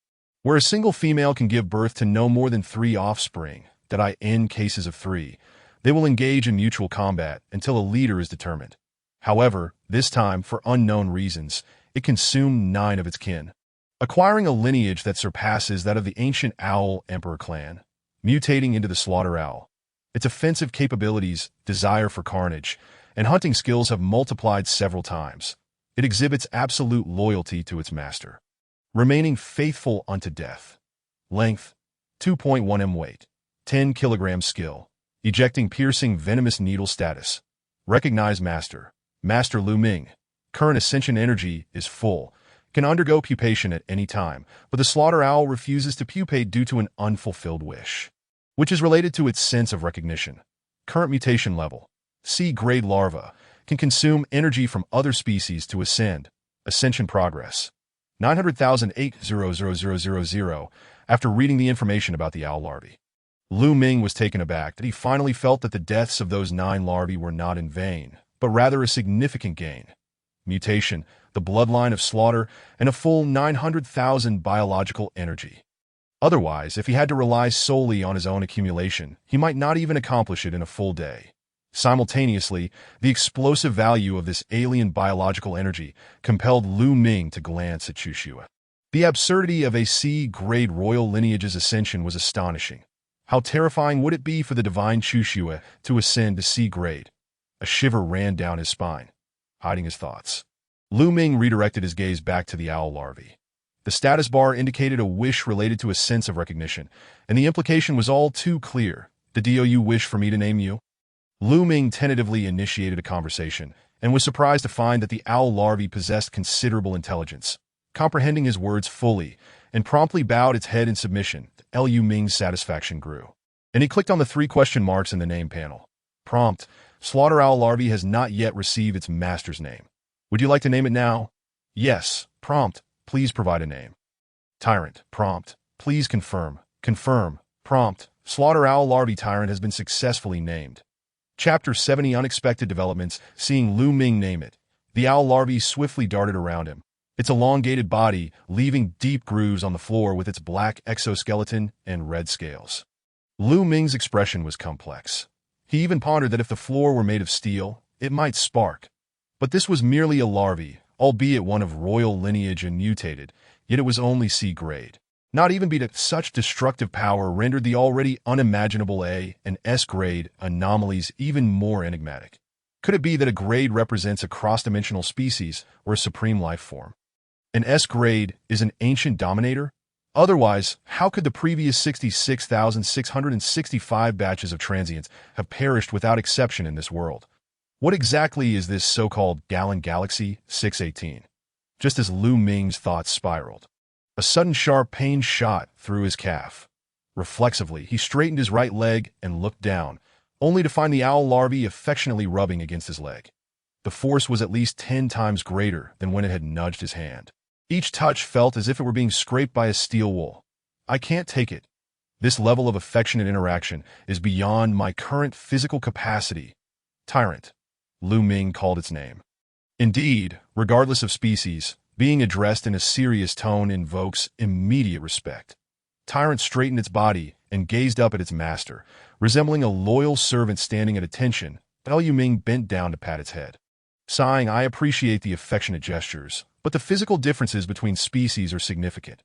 Where a single female can give birth to no more than 3 offspring, that in cases of 3, they will engage in mutual combat until a leader is determined. However, this time, for unknown reasons, it consumed 9 of its kin, acquiring a lineage that surpasses that of the ancient owl emperor clan, mutating into the slaughter owl. Its offensive capabilities, desire for carnage, and hunting skills have multiplied several times. It exhibits absolute loyalty to its master, remaining faithful unto death. Length, 2.1 m. Weight, 10 kg. Skill, ejecting piercing venomous needle status. Recognized master, Master Lu Ming. Current ascension energy is full, can undergo pupation at any time, but the slaughter owl refuses to pupate due to an unfulfilled wish, which is related to its sense of recognition. Current mutation level, C grade larva, can consume energy from other species to ascend. Ascension progress. 900,008,00000. After reading the information about the owl larvae, Lu Ming was taken aback that he finally felt that the deaths of those 9 larvae were not in vain, but rather a significant gain. Mutation, the bloodline of slaughter, and a full 900,000 biological energy. Otherwise, if he had to rely solely on his own accumulation, he might not even accomplish it in a full day. Simultaneously, the explosive value of this alien biological energy compelled Lu Ming to glance at Chushua. The absurdity of a C-grade royal lineage's ascension was astonishing. How terrifying would it be for the divine Chushua to ascend to C-grade? A shiver ran down his spine, hiding his thoughts. Lu Ming redirected his gaze back to the owl larvae. The status bar indicated a wish related to a sense of recognition, and the implication was all too clear. Do you wish for me to name you? Lu Ming tentatively initiated a conversation, and was surprised to find that the owl larvae possessed considerable intelligence. Comprehending his words fully, and promptly bowed its head in submission, Lu Ming's satisfaction grew. And he clicked on the 3 question marks in the name panel. Prompt: Slaughter owl larvae has not yet received its master's name. Would you like to name it now? Yes. Prompt: Please provide a name. Tyrant. Prompt: Please confirm. Confirm. Prompt: Slaughter owl larvae tyrant has been successfully named. Chapter 70 Unexpected Developments. Seeing Lu Ming name it, the owl larvae swiftly darted around him, its elongated body leaving deep grooves on the floor with its black exoskeleton and red scales. Lu Ming's expression was complex. He even pondered that if the floor were made of steel, it might spark. But this was merely a larvae, albeit one of royal lineage and mutated, yet it was only C-grade. Not even such destructive power rendered the already unimaginable A and S-grade anomalies even more enigmatic. Could it be that a grade represents a cross-dimensional species or a supreme life form? An S-grade is an ancient dominator? Otherwise, how could the previous 66,665 batches of transients have perished without exception in this world? What exactly is this so-called Gallon Galaxy 618? Just as Lu Ming's thoughts spiraled, a sudden sharp pain shot through his calf. Reflexively, he straightened his right leg and looked down, only to find the owl larvae affectionately rubbing against his leg. The force was at least 10 times greater than when it had nudged his hand. Each touch felt as if it were being scraped by a steel wool. I can't take it. This level of affectionate interaction is beyond my current physical capacity. Tyrant. Lu Ming called its name. Indeed, regardless of species, being addressed in a serious tone invokes immediate respect. Tyrant straightened its body and gazed up at its master, resembling a loyal servant standing at attention. Lu Ming bent down to pat its head. Sighing, I appreciate the affectionate gestures, but the physical differences between species are significant.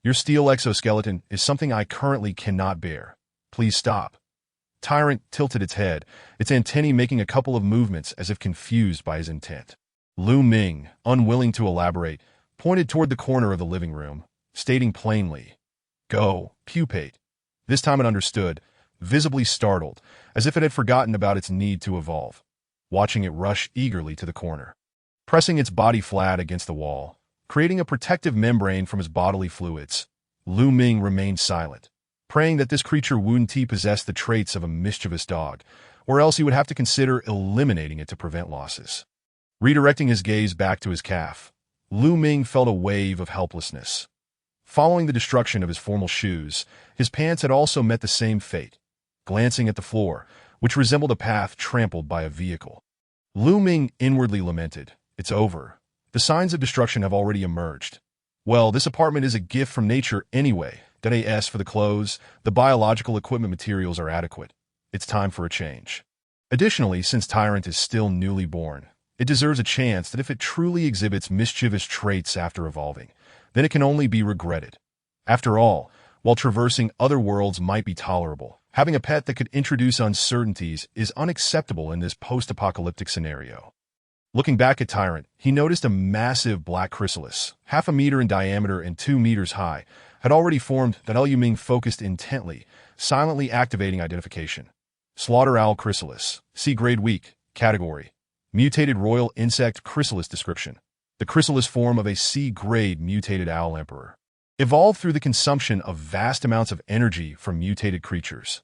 Your steel exoskeleton is something I currently cannot bear. Please stop. Tyrant tilted its head, its antennae making a couple of movements as if confused by his intent. Lu Ming, unwilling to elaborate, pointed toward the corner of the living room, stating plainly, Go, pupate. This time it understood, visibly startled, as if it had forgotten about its need to evolve. Watching it rush eagerly to the corner, pressing its body flat against the wall, creating a protective membrane from his bodily fluids. Lu Ming remained silent, praying that this creature wouldn't possess the traits of a mischievous dog, or else he would have to consider eliminating it to prevent losses. Redirecting his gaze back to his calf, Lu Ming felt a wave of helplessness. Following the destruction of his formal shoes, his pants had also met the same fate. Glancing at the floor, which resembled a path trampled by a vehicle, Lu Ming inwardly lamented, It's over. The signs of destruction have already emerged. Well, this apartment is a gift from nature anyway. As for the clothes, the biological equipment materials are adequate. It's time for a change. Additionally, since Tyrant is still newly born, it deserves a chance that if it truly exhibits mischievous traits after evolving, then it can only be regretted. After all, while traversing other worlds might be tolerable, having a pet that could introduce uncertainties is unacceptable in this post-apocalyptic scenario. Looking back at Tyrant, he noticed a massive black chrysalis, 1/2 meter in diameter and 2 meters high, had already formed that Lu Ming focused intently, silently activating identification. Slaughter owl chrysalis, C-grade weak, category. Mutated royal insect chrysalis description. The chrysalis form of a C-grade mutated owl emperor. Evolved through the consumption of vast amounts of energy from mutated creatures.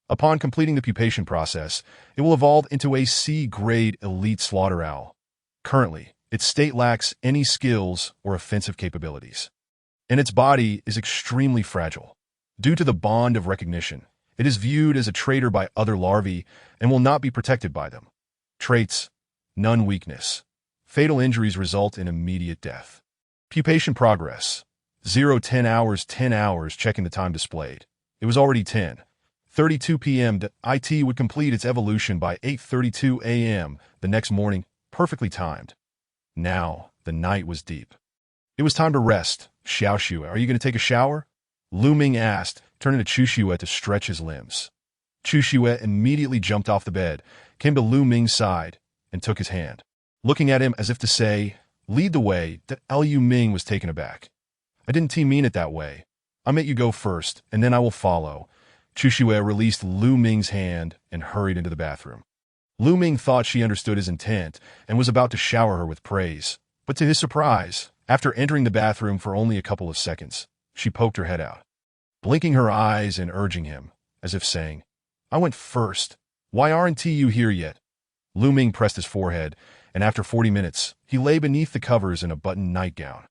Upon completing the pupation process, it will evolve into a C-grade elite slaughter owl. Currently, its state lacks any skills or offensive capabilities, and its body is extremely fragile. Due to the bond of recognition, it is viewed as a traitor by other larvae and will not be protected by them. Traits: none weakness. Fatal injuries result in immediate death. Pupation progress: 0-10 hours 10 hours checking the time displayed. It was already 10:32 p.m. IT would complete its evolution by 8:32 a.m. the next morning, perfectly timed. Now, the night was deep. It was time to rest. Xiaoxue, are you going to take a shower? Lu Ming asked, turning to Chuxue to stretch his limbs. Chuxue immediately jumped off the bed, came to Lu Ming's side, and took his hand. Looking at him as if to say, lead the way, that Liu Ming was taken aback. I didn't mean it that way. I meant you go first, and then I will follow. Chuxue released Lu Ming's hand and hurried into the bathroom. Lu Ming thought she understood his intent and was about to shower her with praise. But to his surprise, after entering the bathroom for only a couple of seconds, she poked her head out, blinking her eyes and urging him, as if saying, I went first. Why aren't you here yet? Lu Ming pressed his forehead, and after 40 minutes, he lay beneath the covers in a buttoned nightgown.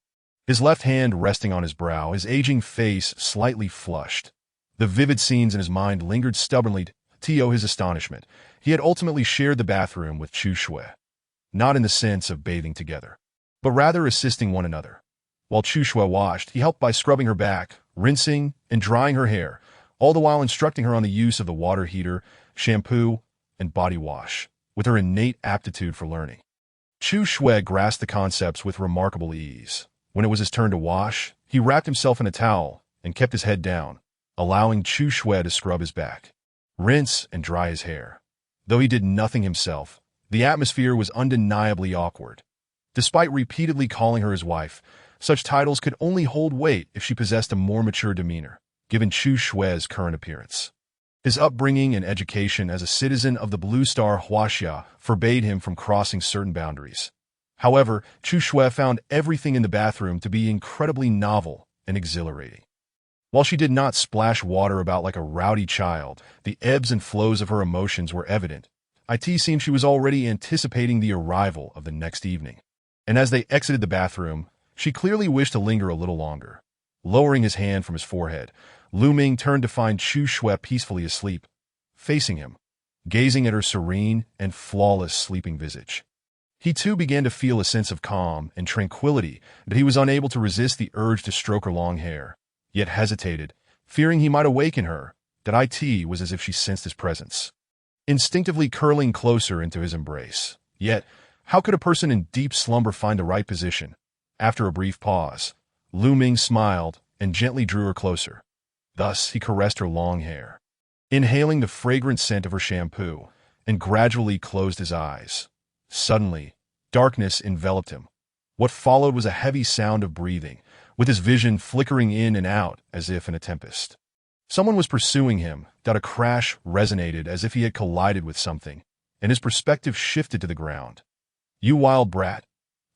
His left hand resting on his brow, his aging face slightly flushed. The vivid scenes in his mind lingered stubbornly to his astonishment. He had ultimately shared the bathroom with Chuxue, not in the sense of bathing together, but rather assisting one another. While Chuxue washed, he helped by scrubbing her back, rinsing, and drying her hair, all the while instructing her on the use of the water heater, shampoo, and body wash, with her innate aptitude for learning. Chuxue grasped the concepts with remarkable ease. When it was his turn to wash, he wrapped himself in a towel and kept his head down, allowing Chuxue to scrub his back, rinse, and dry his hair. Though he did nothing himself, the atmosphere was undeniably awkward. Despite repeatedly calling her his wife, such titles could only hold weight if she possessed a more mature demeanor, given Chushue's current appearance. His upbringing and education as a citizen of the Blue Star Huaxia forbade him from crossing certain boundaries. However, Chuxue found everything in the bathroom to be incredibly novel and exhilarating. While she did not splash water about like a rowdy child, the ebbs and flows of her emotions were evident. It seemed she was already anticipating the arrival of the next evening. And as they exited the bathroom, she clearly wished to linger a little longer. Lowering his hand from his forehead, Lu Ming turned to find Chuxue peacefully asleep, facing him, gazing at her serene and flawless sleeping visage. He too began to feel a sense of calm and tranquility, but he was unable to resist the urge to stroke her long hair, yet hesitated, fearing he might awaken her. That it was as if she sensed his presence, instinctively curling closer into his embrace. Yet, how could a person in deep slumber find the right position? After a brief pause, Lu Ming smiled and gently drew her closer. Thus, he caressed her long hair, inhaling the fragrant scent of her shampoo, and gradually closed his eyes. Suddenly, darkness enveloped him. What followed was a heavy sound of breathing, with his vision flickering in and out as if in a tempest. Someone was pursuing him. A crash resonated as if he had collided with something, and his perspective shifted to the ground. You wild brat!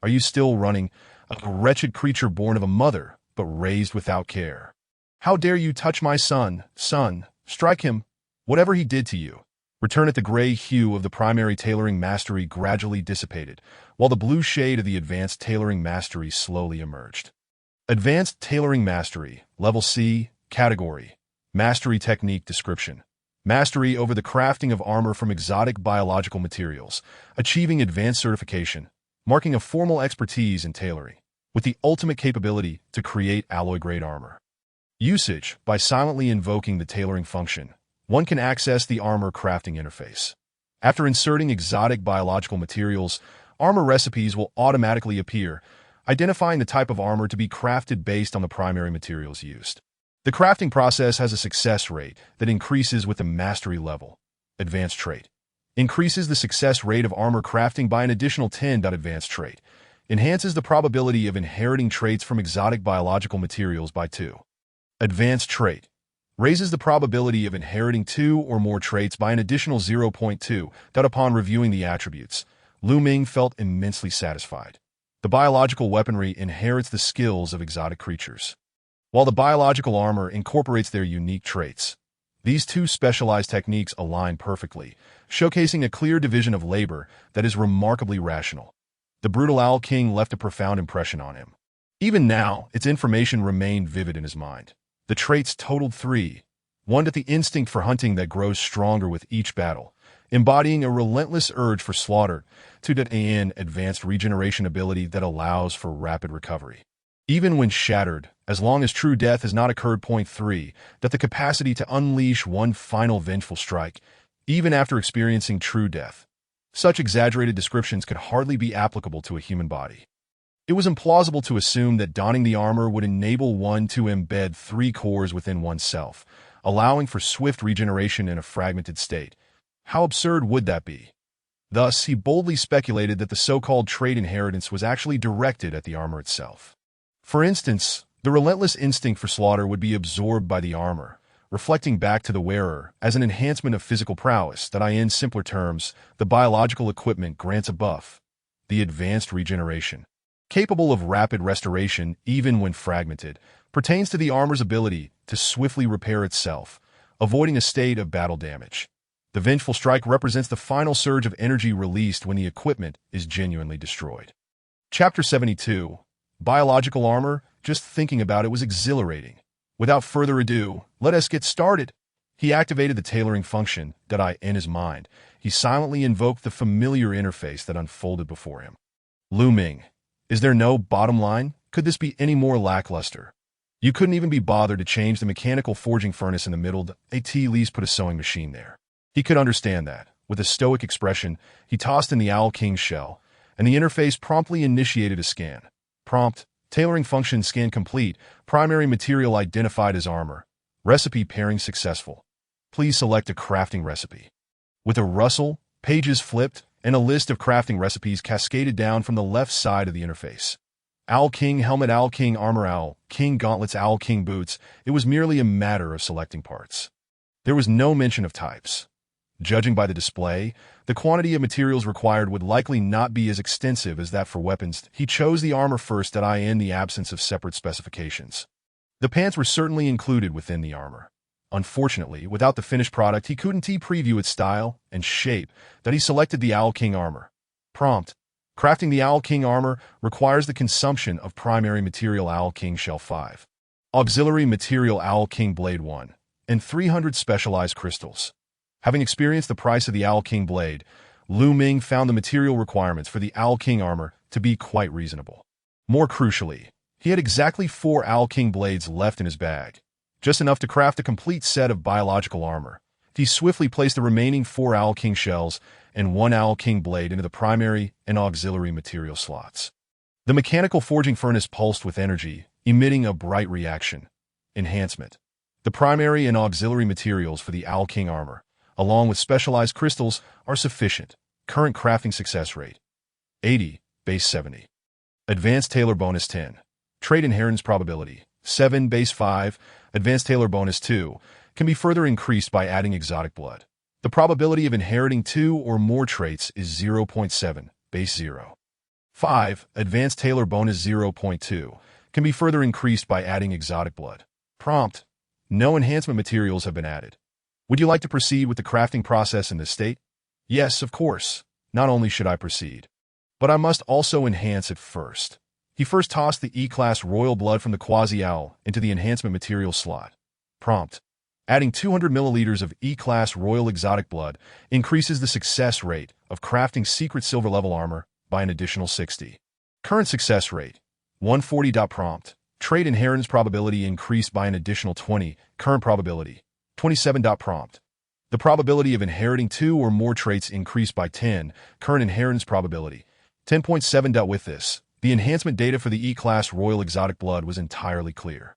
Are you still running? A wretched creature born of a mother, but raised without care. How dare you touch my son? Son, strike him. Whatever he did to you. Return at the gray hue of the primary tailoring mastery gradually dissipated, while the blue shade of the advanced tailoring mastery slowly emerged. Advanced Tailoring Mastery, Level C, Category, Mastery Technique Description. Mastery over the crafting of armor from exotic biological materials, achieving advanced certification, marking a formal expertise in tailoring, with the ultimate capability to create alloy-grade armor. Usage: by silently invoking the tailoring function, one can access the armor crafting interface. After inserting exotic biological materials, armor recipes will automatically appear, identifying the type of armor to be crafted based on the primary materials used. The crafting process has a success rate that increases with the mastery level. Advanced Trait: increases the success rate of armor crafting by an additional 10. Advanced Trait: enhances the probability of inheriting traits from exotic biological materials by 2. Advanced Trait: raises the probability of inheriting 2 or more traits by an additional 0.2. Upon reviewing the attributes, Lu Ming felt immensely satisfied. The biological weaponry inherits the skills of exotic creatures, while the biological armor incorporates their unique traits. These two specialized techniques align perfectly, showcasing a clear division of labor that is remarkably rational. The brutal Owl King left a profound impression on him. Even now, its information remained vivid in his mind. The traits totaled 3. 1. The instinct for hunting that grows stronger with each battle, embodying a relentless urge for slaughter. 2. An advanced regeneration ability that allows for rapid recovery, even when shattered, as long as true death has not occurred. 3. That the capacity to unleash one final vengeful strike, even after experiencing true death. Such exaggerated descriptions could hardly be applicable to a human body. It was implausible to assume that donning the armor would enable one to embed 3 cores within oneself, allowing for swift regeneration in a fragmented state. How absurd would that be? Thus, he boldly speculated that the so-called trait inheritance was actually directed at the armor itself. For instance, the relentless instinct for slaughter would be absorbed by the armor, reflecting back to the wearer as an enhancement of physical prowess that, in simpler terms, the biological equipment grants a buff, the advanced regeneration, capable of rapid restoration even when fragmented, pertains to the armor's ability to swiftly repair itself, avoiding a state of battle damage. The vengeful strike represents the final surge of energy released when the equipment is genuinely destroyed. Chapter 72. Biological Armor. Just thinking about it was exhilarating. Without further ado, let us get started. He activated the tailoring function in his mind. He silently invoked the familiar interface that unfolded before him. Lu Ming. Is there no bottom line? Could this be any more lackluster? You couldn't even be bothered to change the mechanical forging furnace in the middle. At least put a sewing machine there. He could understand that. With a stoic expression, he tossed in the Owl King's shell, and the interface promptly initiated a scan. Prompt: tailoring function scan complete. Primary material identified as armor. Recipe pairing successful. Please select a crafting recipe. With a rustle, pages flipped, and a list of crafting recipes cascaded down from the left side of the interface. Owl King Helmet, Owl King Armor, Owl King Gauntlets, Owl King Boots. It was merely a matter of selecting parts. There was no mention of types. Judging by the display, the quantity of materials required would likely not be as extensive as that for weapons. He chose the armor first in the absence of separate specifications. The pants were certainly included within the armor. Unfortunately, without the finished product, he couldn't preview its style and shape. He selected the Owl King Armor. Prompt: crafting the Owl King Armor requires the consumption of primary material Owl King Shell 5, auxiliary material Owl King Blade 1, and 300 specialized crystals. Having experienced the price of the Owl King Blade, Lu Ming found the material requirements for the Owl King Armor to be quite reasonable. More crucially, he had exactly 4 Owl King Blades left in his bag, just enough to craft a complete set of biological armor. He swiftly placed the remaining 4 Owl King shells and 1 Owl King Blade into the primary and auxiliary material slots. The mechanical forging furnace pulsed with energy, emitting a bright reaction. Enhancement. The primary and auxiliary materials for the Owl King Armor, along with specialized crystals, are sufficient. Current crafting success rate: 80, base 70. Advanced Tailor bonus 10. Trait inheritance probability: 7, base 5. Advanced Tailor bonus 2 can be further increased by adding exotic blood. The probability of inheriting 2 or more traits is 0.7, base 0. 5. Advanced Tailor bonus 0.2 can be further increased by adding exotic blood. Prompt: no enhancement materials have been added. Would you like to proceed with the crafting process in this state? Yes, of course. Not only should I proceed, but I must also enhance it first. He first tossed the E-Class Royal Blood from the Quasi-Owl into the enhancement material slot. Prompt: adding 200 milliliters of E-Class Royal Exotic Blood increases the success rate of crafting secret silver level armor by an additional 60. Current success rate: 140. Prompt: trait inheritance probability increased by an additional 20. Current probability: 27. Prompt: the probability of inheriting 2 or more traits increased by 10. Current inheritance probability: 10.7. With this, the enhancement data for the E-Class Royal Exotic Blood was entirely clear.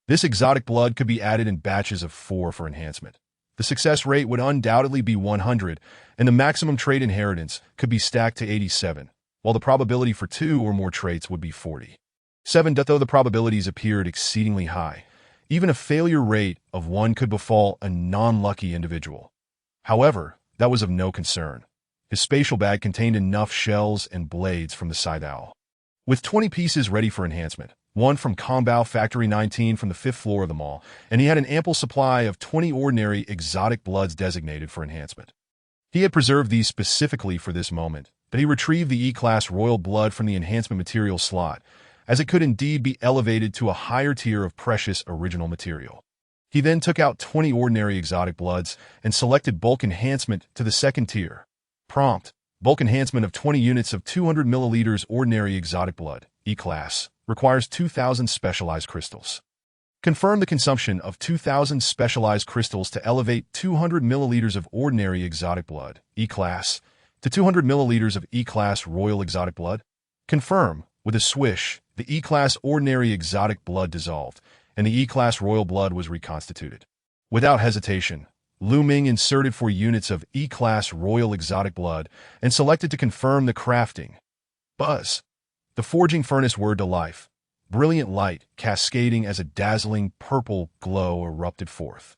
This exotic blood could be added in batches of 4 for enhancement. The success rate would undoubtedly be 100, and the maximum trait inheritance could be stacked to 87, while the probability for 2 or more traits would be 40. 7. Though the probabilities appeared exceedingly high, even a failure rate of 1 could befall a non-lucky individual. However, that was of no concern. His spatial bag contained enough shells and blades from the side owl. With 20 pieces ready for enhancement, one from Combao Factory 19 from the 5th floor of the mall, and he had an ample supply of 20 ordinary exotic bloods designated for enhancement. He had preserved these specifically for this moment, but he retrieved the E-Class Royal Blood from the enhancement material slot, as it could indeed be elevated to a higher tier of precious original material. He then took out 20 ordinary exotic bloods and selected bulk enhancement to the second tier. Prompt: bulk enhancement of 20 units of 200 milliliters ordinary exotic blood, E-Class, requires 2,000 specialized crystals. Confirm the consumption of 2,000 specialized crystals to elevate 200 milliliters of ordinary exotic blood, E-Class, to 200 milliliters of E-Class Royal Exotic Blood. Confirm. With a swish, the E-Class Ordinary Exotic Blood dissolved, and the E-Class Royal Blood was reconstituted. Without hesitation, Lu Ming inserted 4 units of E-Class Royal Exotic Blood and selected to confirm the crafting. Buzz. The forging furnace whirred to life. Brilliant light, cascading as a dazzling purple glow erupted forth.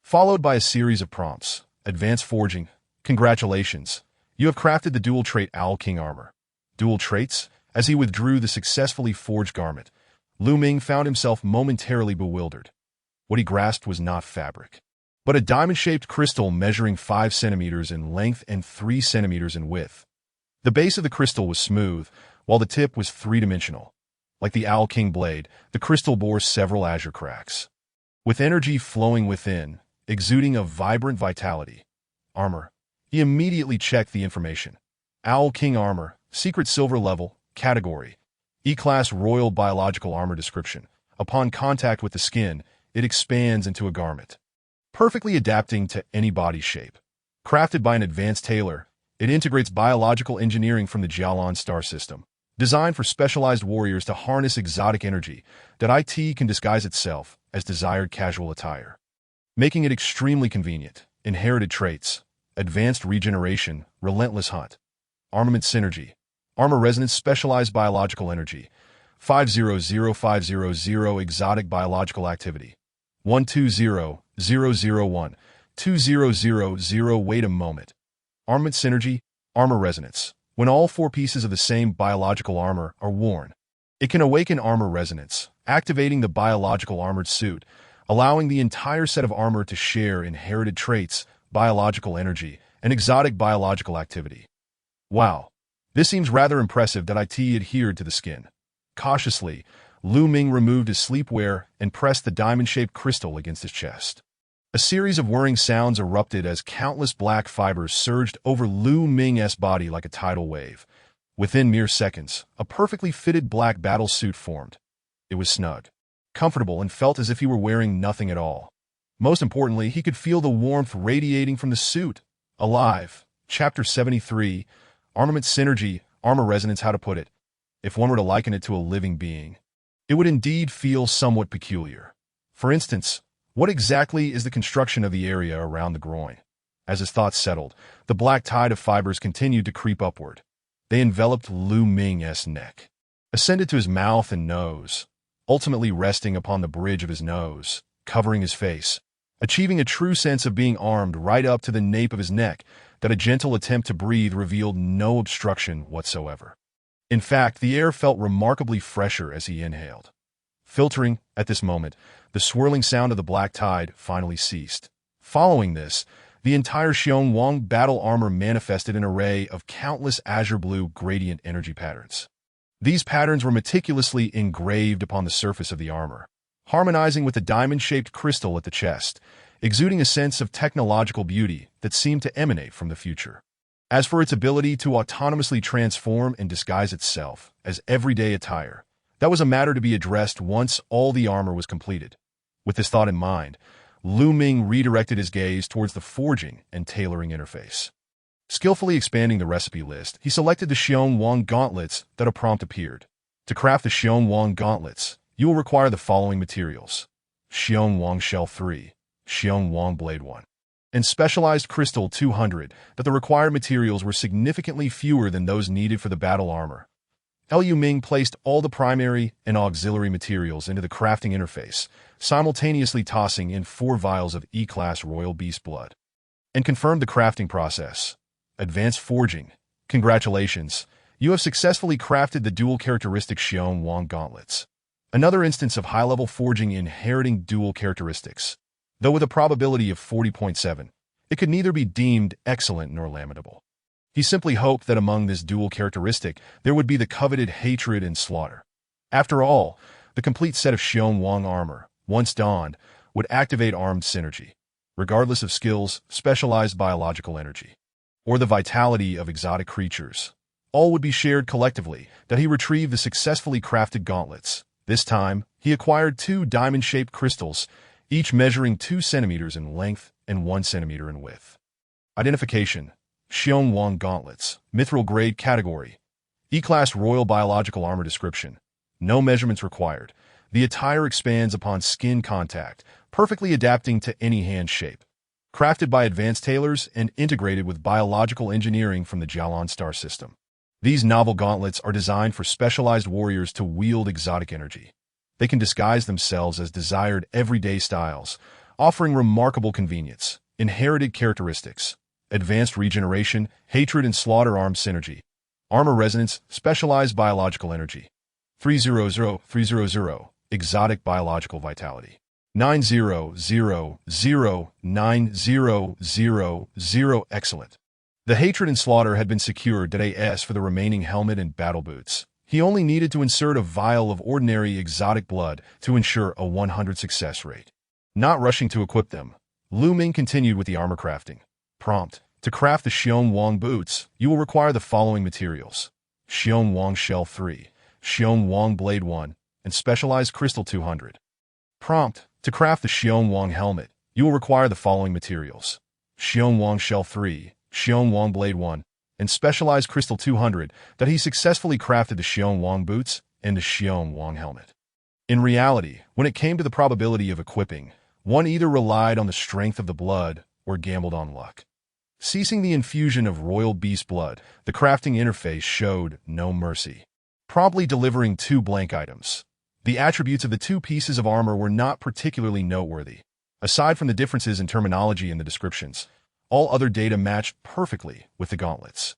Followed by a series of prompts. Advanced forging. Congratulations. You have crafted the dual trait Owl King armor. Dual traits? As he withdrew the successfully forged garment, Lu Ming found himself momentarily bewildered. What he grasped was not fabric, but a diamond-shaped crystal measuring 5 centimeters in length and 3 centimeters in width. The base of the crystal was smooth, while the tip was three-dimensional. Like the Owl King blade, the crystal bore several azure cracks. With energy flowing within, exuding a vibrant vitality. Armor. He immediately checked the information. Owl King armor, secret silver level, category. E-Class Royal Biological Armor description. Upon contact with the skin, it expands into a garment, perfectly adapting to any body shape. Crafted by an advanced tailor, it integrates biological engineering from the Jialan star system, designed for specialized warriors to harness exotic energy that IT can disguise itself as desired casual attire, making it extremely convenient. Inherited traits: advanced regeneration, relentless hunt, armament synergy, armor resonance, specialized biological energy, 500500 exotic biological activity, 120001 2000. Wait a moment. Armament synergy, armor resonance. When all 4 pieces of the same biological armor are worn, it can awaken armor resonance, activating the biological armored suit, allowing the entire set of armor to share inherited traits, biological energy, and exotic biological activity. Wow. This seems rather impressive that IT adhered to the skin. Cautiously, Lu Ming removed his sleepwear and pressed the diamond-shaped crystal against his chest. A series of whirring sounds erupted as countless black fibers surged over Lu Ming's body like a tidal wave. Within mere seconds, a perfectly fitted black battle suit formed. It was snug, comfortable, and felt as if he were wearing nothing at all. Most importantly, he could feel the warmth radiating from the suit. Alive. Chapter 73. Armament synergy, armor resonance. How to put it? If one were to liken it to a living being, it would indeed feel somewhat peculiar. For instance, what exactly is the construction of the area around the groin? As his thoughts settled, the black tide of fibers continued to creep upward. They enveloped Lu Ming's neck, ascended to his mouth and nose, ultimately resting upon the bridge of his nose, covering his face, achieving a true sense of being armed right up to the nape of his neck that a gentle attempt to breathe revealed no obstruction whatsoever. In fact, the air felt remarkably fresher as he inhaled. Filtering, at this moment, the swirling sound of the black tide finally ceased. Following this, the entire Xiong Wang battle armor manifested an array of countless azure blue gradient energy patterns. These patterns were meticulously engraved upon the surface of the armor, harmonizing with the diamond-shaped crystal at the chest, exuding a sense of technological beauty that seemed to emanate from the future. As for its ability to autonomously transform and disguise itself as everyday attire, that was a matter to be addressed once all the armor was completed. With this thought in mind, Lu Ming redirected his gaze towards the forging and tailoring interface. Skillfully expanding the recipe list, he selected the Xiong Wang gauntlets that a prompt appeared. To craft the Xiong Wang gauntlets, you will require the following materials: Xiong Wang Shell 3, Xiong Wang Blade 1, and specialized crystal 200. But the required materials were significantly fewer than those needed for the battle armor. Lu Ming placed all the primary and auxiliary materials into the crafting interface, simultaneously tossing in 4 vials of E-Class Royal Beast Blood, and confirmed the crafting process. Advanced forging. Congratulations. You have successfully crafted the dual characteristic Xiong Wang gauntlets. Another instance of high-level forging inheriting dual characteristics. Though with a probability of 40.7, it could neither be deemed excellent nor lamentable. He simply hoped that among this dual characteristic there would be the coveted hatred and slaughter. After all, the complete set of Xiong Wang armor, once donned, would activate armed synergy, regardless of skills, specialized biological energy, or the vitality of exotic creatures. All would be shared collectively that he retrieved the successfully crafted gauntlets. This time, he acquired 2 diamond-shaped crystals, each measuring 2 centimeters in length and 1 centimeter in width. Identification: Xiong Wang gauntlets, mithril grade category, E-class royal biological armor description. No measurements required. The attire expands upon skin contact, perfectly adapting to any hand shape. Crafted by advanced tailors and integrated with biological engineering from the Jialan star system. These novel gauntlets are designed for specialized warriors to wield exotic energy. They can disguise themselves as desired everyday styles, offering remarkable convenience, inherited characteristics, advanced regeneration, hatred and slaughter armed synergy, armor resonance, specialized biological energy. 300, exotic biological vitality. 900, excellent. The hatred and slaughter had been secured AS for the remaining helmet and battle boots. He only needed to insert a vial of ordinary exotic blood to ensure a 100 success rate. Not rushing to equip them, Lu Ming continued with the armor crafting. Prompt: to craft the Xiong Wang boots, you will require the following materials: Xiong Wang Shell 3, Xiong Wang Blade 1, and Specialized Crystal 200. Prompt: to craft the Xiong Wang helmet, you will require the following materials: Xiong Wang Shell 3, Xiong Wang Blade 1, and Specialized Crystal 200. That he successfully crafted the Xiong Wang boots and the Xiong Wang helmet. In reality, when it came to the probability of equipping, one either relied on the strength of the blood or gambled on luck. Ceasing the infusion of royal beast blood, the crafting interface showed no mercy, promptly delivering 2 blank items. The attributes of the 2 pieces of armor were not particularly noteworthy. Aside from the differences in terminology in the descriptions, all other data matched perfectly with the gauntlets.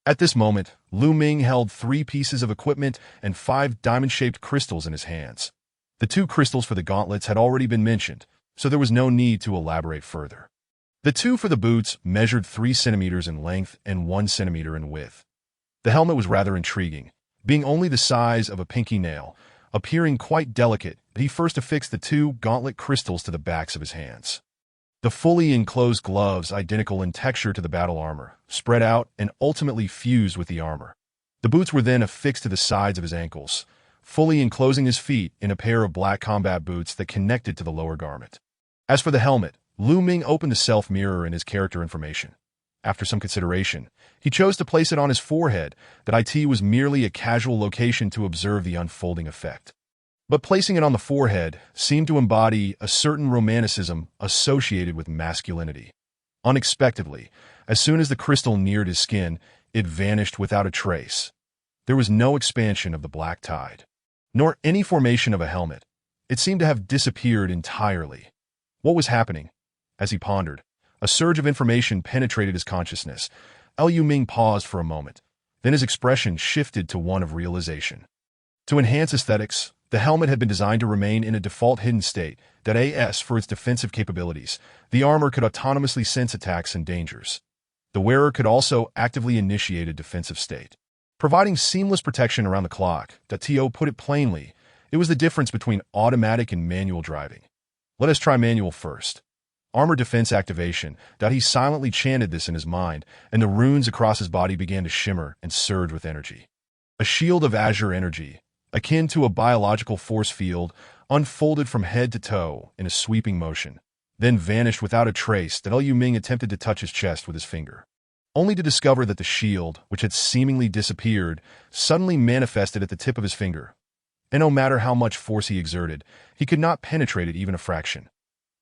At this moment, Lu Ming held 3 pieces of equipment and 5 diamond-shaped crystals in his hands. The 2 crystals for the gauntlets had already been mentioned, so there was no need to elaborate further. The 2 for the boots measured 3 centimeters in length and 1 centimeter in width. The helmet was rather intriguing, being only the size of a pinky nail, appearing quite delicate. He first affixed the 2 gauntlet crystals to the backs of his hands. The fully enclosed gloves, identical in texture to the battle armor, spread out and ultimately fused with the armor. The boots were then affixed to the sides of his ankles, fully enclosing his feet in a pair of black combat boots that connected to the lower garment. As for the helmet, Lu Ming opened the self-mirror in his character information. After some consideration, he chose to place it on his forehead. That it was merely a casual location to observe the unfolding effect. But placing it on the forehead seemed to embody a certain romanticism associated with masculinity. Unexpectedly, as soon as the crystal neared his skin, it vanished without a trace. There was no expansion of the black tide, nor any formation of a helmet. It seemed to have disappeared entirely. What was happening? As he pondered, a surge of information penetrated his consciousness. Lu Ming paused for a moment. Then his expression shifted to one of realization. To enhance aesthetics, the helmet had been designed to remain in a default hidden state. AS for its defensive capabilities, the armor could autonomously sense attacks and dangers. The wearer could also actively initiate a defensive state, providing seamless protection around the clock. To put it plainly, it was the difference between automatic and manual driving. Let us try manual first. Armor defense activation. He silently chanted this in his mind, and the runes across his body began to shimmer and surge with energy. A shield of azure energy, akin to a biological force field, unfolded from head to toe in a sweeping motion, then vanished without a trace. Lu Ming attempted to touch his chest with his finger, only to discover that the shield, which had seemingly disappeared, suddenly manifested at the tip of his finger. And no matter how much force he exerted, he could not penetrate it even a fraction,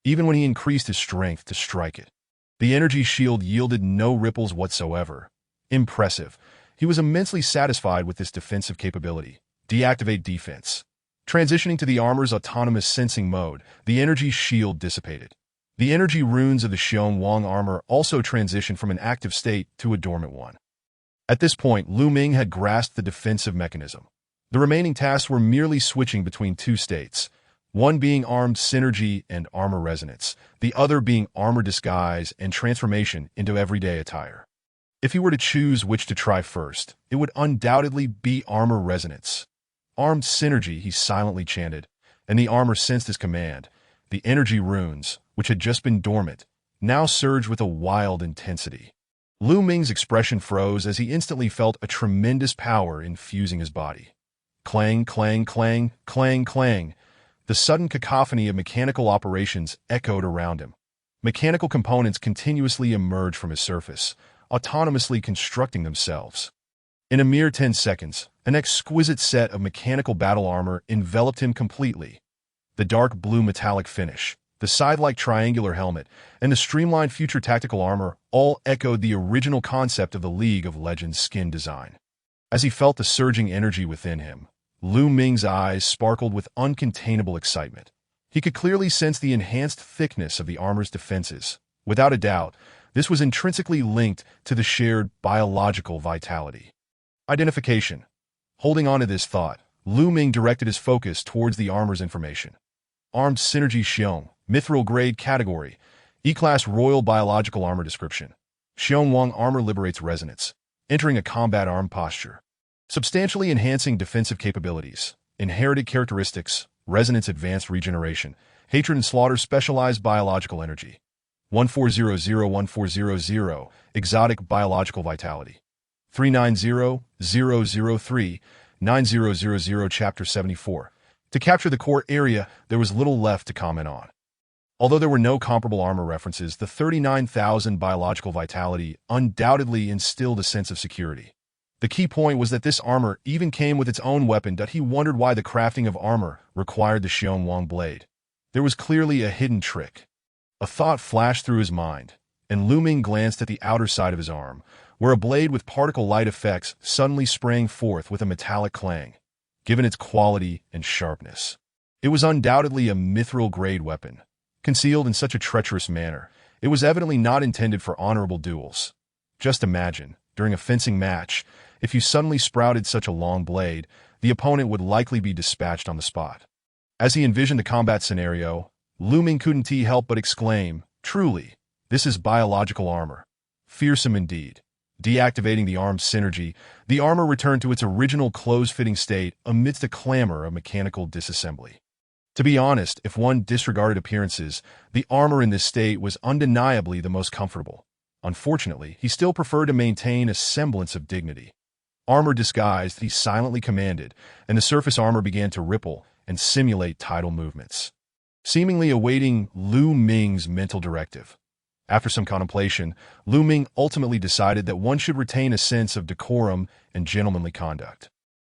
even when he increased his strength to strike it. The energy shield yielded no ripples whatsoever. Impressive. He was immensely satisfied with this defensive capability. Deactivate defense. Transitioning to the armor's autonomous sensing mode, the energy shield dissipated. The energy runes of the Xiong Wang armor also transitioned from an active state to a dormant one. At this point, Lu Ming had grasped the defensive mechanism. The remaining tasks were merely switching between two states, one being armed synergy and armor resonance, the other being armor disguise and transformation into everyday attire. If he were to choose which to try first, it would undoubtedly be armor resonance. Armed synergy, he silently chanted, and the armor sensed his command. The energy runes, which had just been dormant, now surged with a wild intensity. Lu Ming's expression froze as he instantly felt a tremendous power infusing his body. Clang, clang, clang, clang, clang. The sudden cacophony of mechanical operations echoed around him. Mechanical components continuously emerged from his surface, autonomously constructing themselves. In a mere 10 seconds, an exquisite set of mechanical battle armor enveloped him completely. The dark blue metallic finish, the scythe-like triangular helmet, and the streamlined future tactical armor all echoed the original concept of the League of Legends skin design. As he felt the surging energy within him, Lu Ming's eyes sparkled with uncontainable excitement. He could clearly sense the enhanced thickness of the armor's defenses. Without a doubt, this was intrinsically linked to the shared biological vitality. Identification. Holding on to this thought, Lu Ming directed his focus towards the armor's information. Armed Synergy Xiong, Mithril Grade Category, E-Class Royal Biological Armor Description. Xiong Wang Armor liberates resonance, entering a combat arm posture. Substantially enhancing defensive capabilities. Inherited characteristics, resonance advanced regeneration, hatred and slaughter specialized biological energy. 1400-1400, exotic biological vitality. 390003-9000 Chapter 74. To capture the core area, there was little left to comment on. Although there were no comparable armor references, the 39,000 biological vitality undoubtedly instilled a sense of security. The key point was that this armor even came with its own weapon. He wondered why the crafting of armor required the Xiong Wang blade. There was clearly a hidden trick. A thought flashed through his mind, and Lu Ming glanced at the outer side of his arm, where a blade with particle light effects suddenly sprang forth with a metallic clang, given its quality and sharpness. It was undoubtedly a mithril-grade weapon. Concealed in such a treacherous manner, it was evidently not intended for honorable duels. Just imagine, during a fencing match, if you suddenly sprouted such a long blade, the opponent would likely be dispatched on the spot. As he envisioned the combat scenario, Lu Ming couldn't help but exclaim, "Truly, this is biological armor. Fearsome indeed." Deactivating the arm's synergy, the armor returned to its original close-fitting state amidst a clamor of mechanical disassembly. To be honest, if one disregarded appearances, the armor in this state was undeniably the most comfortable. Unfortunately, he still preferred to maintain a semblance of dignity. Armor disguised, he silently commanded, and the surface armor began to ripple and simulate tidal movements, seemingly awaiting Lu Ming's mental directive. After some contemplation, Lu Ming ultimately decided that one should retain a sense of decorum and gentlemanly conduct.